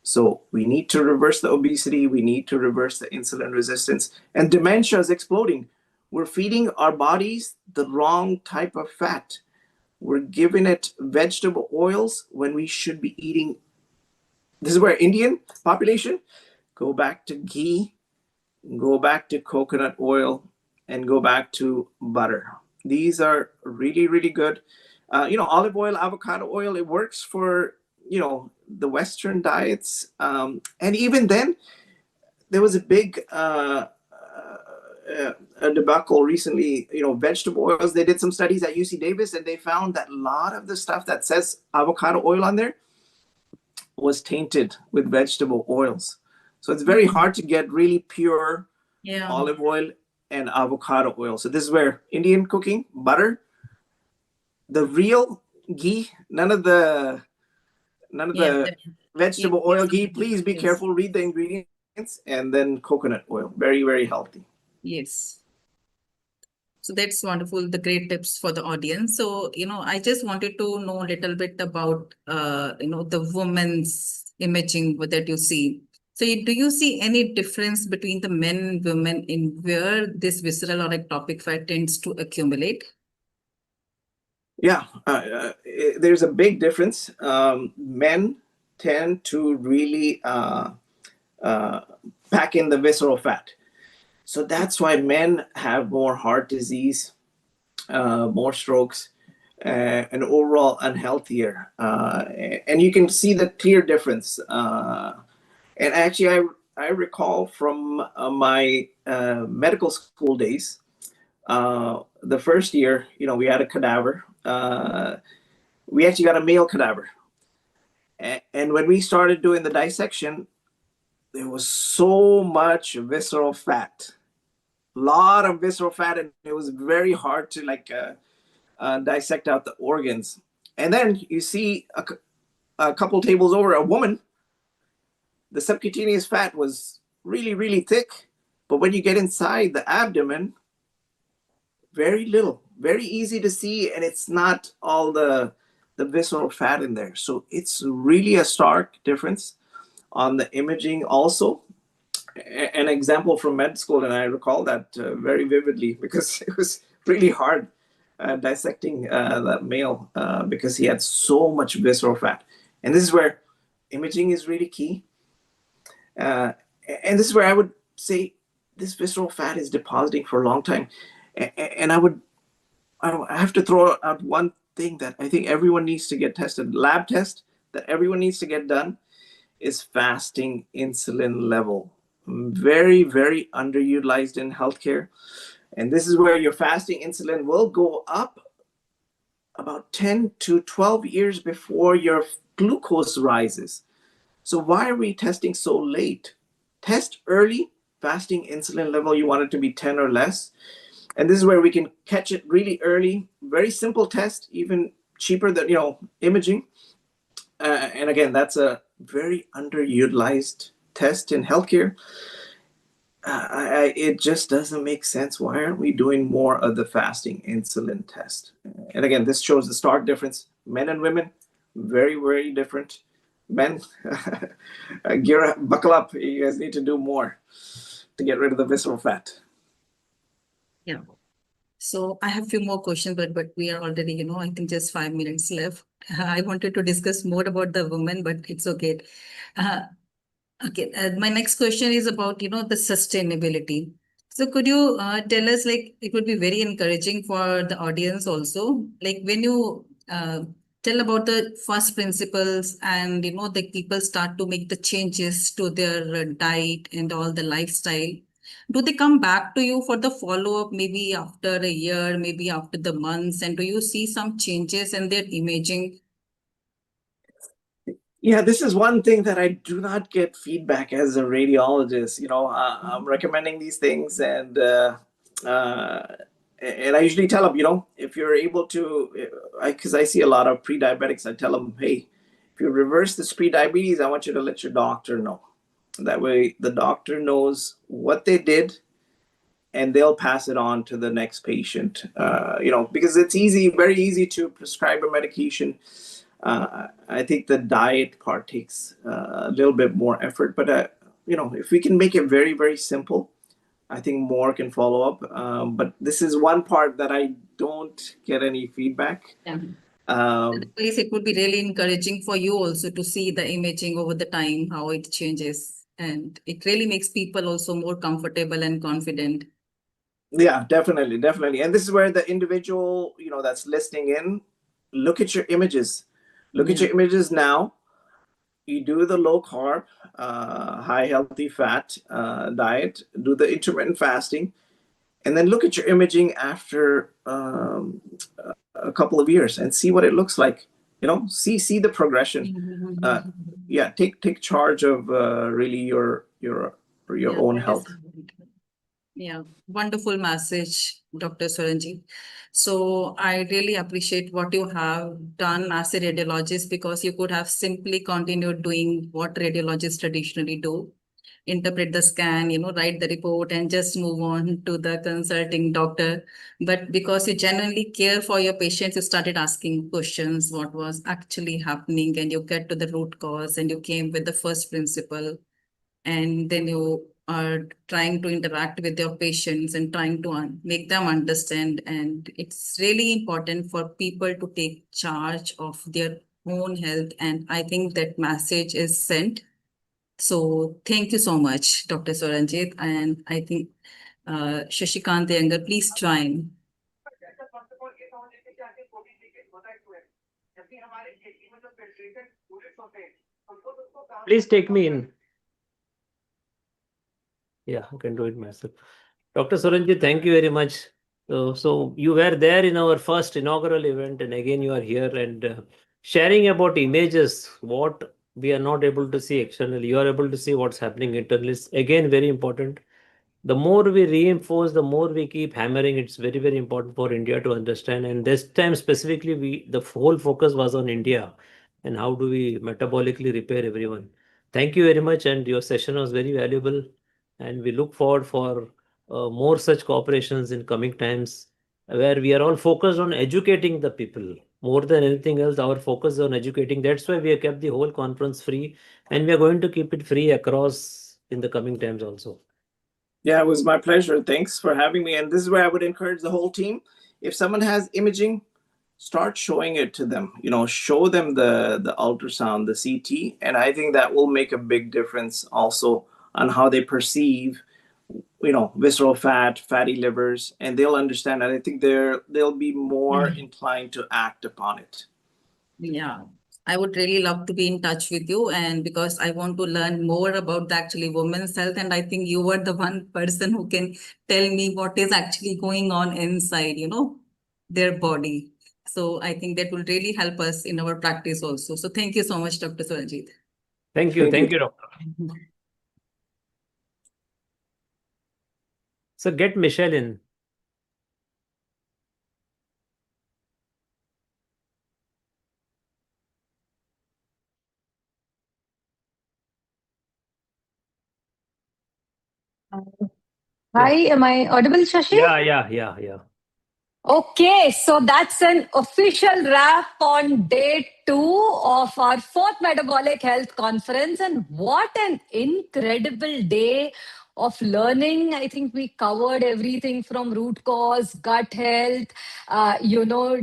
So we need to reverse the obesity. We need to reverse the insulin resistance. And dementia is exploding. We're feeding our bodies the wrong type of fat. We're giving it vegetable oils when we should be eating. This is where Indian population, go back to ghee, go back to coconut oil, and go back to butter. These are really, really good. Olive oil, avocado oil, it works for, the Western diets. And even then, there was a big a debacle recently, vegetable oils. They did some studies at UC Davis, and they found that a lot of the stuff that says avocado oil on there was tainted with vegetable oils. So it's very hard to get really pure olive oil and avocado oil. So this is where Indian cooking, butter, the real ghee, none of the vegetable oil ghee. Please be careful, read the ingredients, and then coconut oil. Very, very healthy. Yes. So that's wonderful, the great tips for the audience. So, I just wanted to know a little bit about, the women's imaging that you see. So do you see any difference between the men and women in where this visceral or ectopic fat tends to accumulate? Yeah, there's a big difference. Men tend to really pack in the visceral fat. So that's why men have more heart disease, more strokes, and overall unhealthier. And you can see the clear difference. And actually, I recall from my medical school days, the first year, we had a cadaver. We actually got a male cadaver. And when we started doing the dissection, there was so much visceral fat, a lot of visceral fat, and it was very hard to dissect out the organs. And then you see a couple tables over, a woman, the subcutaneous fat was really, really thick. But when you get inside the abdomen, very little, very easy to see, and it's not all the visceral fat in there. So it's really a stark difference on the imaging also. An example from med school, and I recall that very vividly because it was really hard dissecting that male because he had so much visceral fat. And this is where imaging is really key. And this is where I would say this visceral fat is depositing for a long time. And I have to throw out one thing that I think everyone needs to get tested. Lab test that everyone needs to get done is fasting insulin level. Very, very underutilized in healthcare. And this is where your fasting insulin will go up about 10 to 12 years before your glucose rises. So why are we testing so late? Test early, fasting insulin level, you want it to be 10 or less. And this is where we can catch it really early. Very simple test, even cheaper than imaging. And again, that's a very underutilized test in healthcare. It just doesn't make sense. Why aren't we doing more of the fasting insulin test? And again, this shows the stark difference. Men and women, very, very different. Men, buckle up. You guys need to do more to get rid of the visceral fat. Yeah. So I have a few more questions, but we are already, I think just 5 minutes left. I wanted to discuss more about the women, but it's okay. Okay, my next question is about, the sustainability. So could you tell us, like, it would be very encouraging for the audience also, like when you tell about the first principles and, the people start to make the changes to their diet and all the lifestyle, do they come back to you for the follow-up maybe after a year, maybe after the months, and do you see some changes in their imaging? Yeah, this is one thing that I do not get feedback as a radiologist. I'm recommending these things, and I usually tell them, if you're able to, because I see a lot of pre-diabetics, I tell them, hey, if you reverse this pre-diabetes, I want you to let your doctor know. That way, the doctor knows what they did, and they'll pass it on to the next patient. Because it's very easy to prescribe a medication. I think the diet part takes a little bit more effort, but if we can make it very, very simple, I think more can follow up. But this is one part that I don't get any feedback. Yeah. At least it would be really encouraging for you also to see the imaging over the time, how it changes. And it really makes people also more comfortable and confident. Yeah, definitely. And this is where the individual, that's listening in, look at your images. Look at your images now. You do the low carb, high healthy fat diet, do the intermittent fasting, and then look at your imaging after a couple of years and see what it looks like. See the progression. Yeah, take charge of really your own health. Yeah, wonderful message, Dr. Suranjit. So I really appreciate what you have done as a radiologist, because you could have simply continued doing what radiologists traditionally do. Interpret the scan, write the report and just move on to the consulting doctor. But because you genuinely care for your patients, you started asking questions, what was actually happening, and you get to the root cause and you came with the first principle. And then you are trying to interact with your patients and trying to make them understand. And it's really important for people to take charge of their own health. And I think that message is sent. So thank you so much, Dr. Suranjit. And I think Shashikant Iyengar, please join. Please take me in. Yeah, I can do it myself. Dr. Suranjit, thank you very much. So you were there in our first inaugural event, and again you are here and sharing about images, what we are not able to see externally. You are able to see what's happening internally. It's again very important. The more we reinforce, the more we keep hammering. It's very, very important for India to understand. And this time specifically, the whole focus was on India and how do we metabolically repair everyone. Thank you very much, and your session was very valuable. And we look forward for more such cooperations in coming times. where we are all focused on educating the people. More than anything else, our focus is on educating. That's why we have kept the whole conference free, and we are going to keep it free across in the coming times also. Yeah, it was my pleasure. Thanks for having me. And this is where I would encourage the whole team. If someone has imaging, start showing it to them. Show them the ultrasound, the CT, and I think that will make a big difference also on how they perceive, visceral fat, fatty livers, and they'll understand. And I think they'll be more inclined to act upon it. Yeah, I would really love to be in touch with you, and because I want to learn more about actually women's health, and I think you were the one person who can tell me what is actually going on inside, their body. So I think that will really help us in our practice also. So thank you so much, Dr. Swaljit. Thank you, doctor. So get Michelle in. Hi, am I audible, Shashi? Yeah. Okay, so that's an official wrap on day 2 of our 4th Metabolic Health Conference. And what an incredible day of learning. I think we covered everything from root cause, gut health,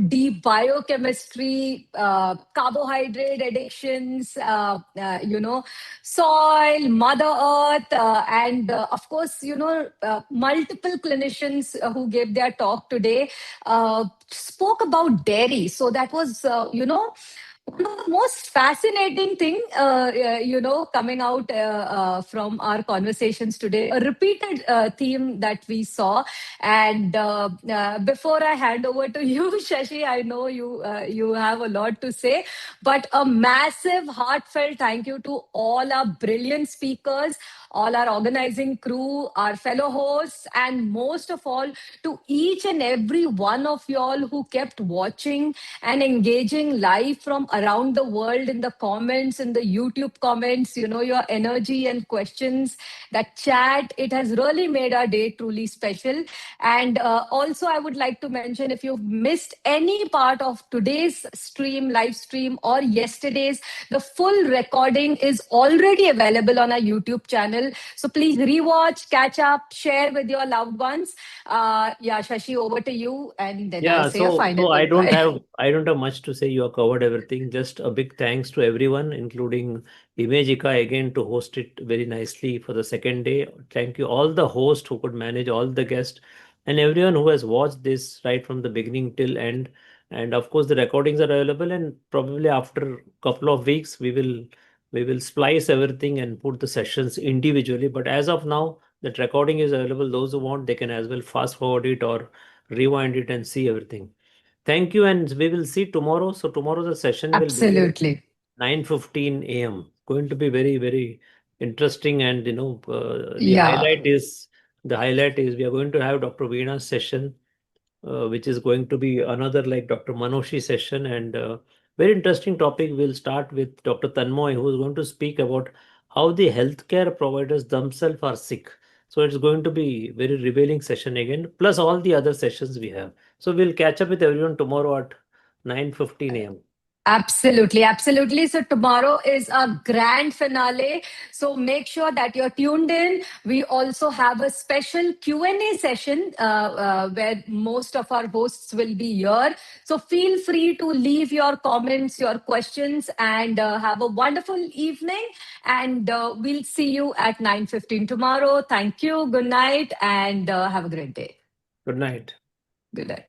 deep biochemistry, carbohydrate addictions, soil, Mother Earth, and of course, multiple clinicians who gave their talk today spoke about dairy. So that was, one of the most fascinating thing, coming out from our conversations today, a repeated theme that we saw. And before I hand over to you, Shashi, I know you have a lot to say, but a massive heartfelt thank you to all our brilliant speakers, all our organizing crew, our fellow hosts, and most of all, to each and every one of y'all who kept watching and engaging live from around the world in the comments, in the YouTube comments, your energy and questions, that chat, it has really made our day truly special. And also, I would like to mention, if you've missed any part of today's live stream, or yesterday's, the full recording is already available on our YouTube channel. So please rewatch, catch up, share with your loved ones. Shashi, over to you, and then I'll say a final I goodbye. I don't have much to say. You have covered everything. Just a big thanks to everyone, including Imagika again to host it very nicely for the second day. Thank you all the hosts who could manage all the guests, and everyone who has watched this right from the beginning till end. And of course, the recordings are available, and probably after a couple of weeks, we will splice everything and put the sessions individually. But as of now, that recording is available. Those who want, they can as well fast forward it or rewind it and see everything. Thank you, and we will see tomorrow. So tomorrow the session will begin at Absolutely. 9:15 a.m. Going to be very, very interesting, and the Yeah. highlight is we are going to have Dr. Veena's session, which is going to be another like Dr. Manoshi session, and very interesting topic. We'll start with Dr. Tanmoy, who is going to speak about how the healthcare providers themselves are sick. So it's going to be very revealing session again, plus all the other sessions we have. So we'll catch up with everyone tomorrow at 9:15 a.m. Absolutely. So tomorrow is a grand finale. So make sure that you're tuned in. We also have a special Q&A session where most of our hosts will be here. So feel free to leave your comments, your questions, and have a wonderful evening. And we'll see you at 9:15 tomorrow. Thank you. Good night, and have a great day. Good night. Good night.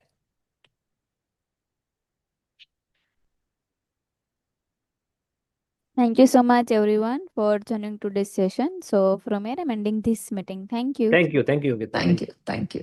Thank you so much, everyone, for joining today's session. So, from here, I'm ending this meeting. Thank you. Thank you, Gita. Thank you.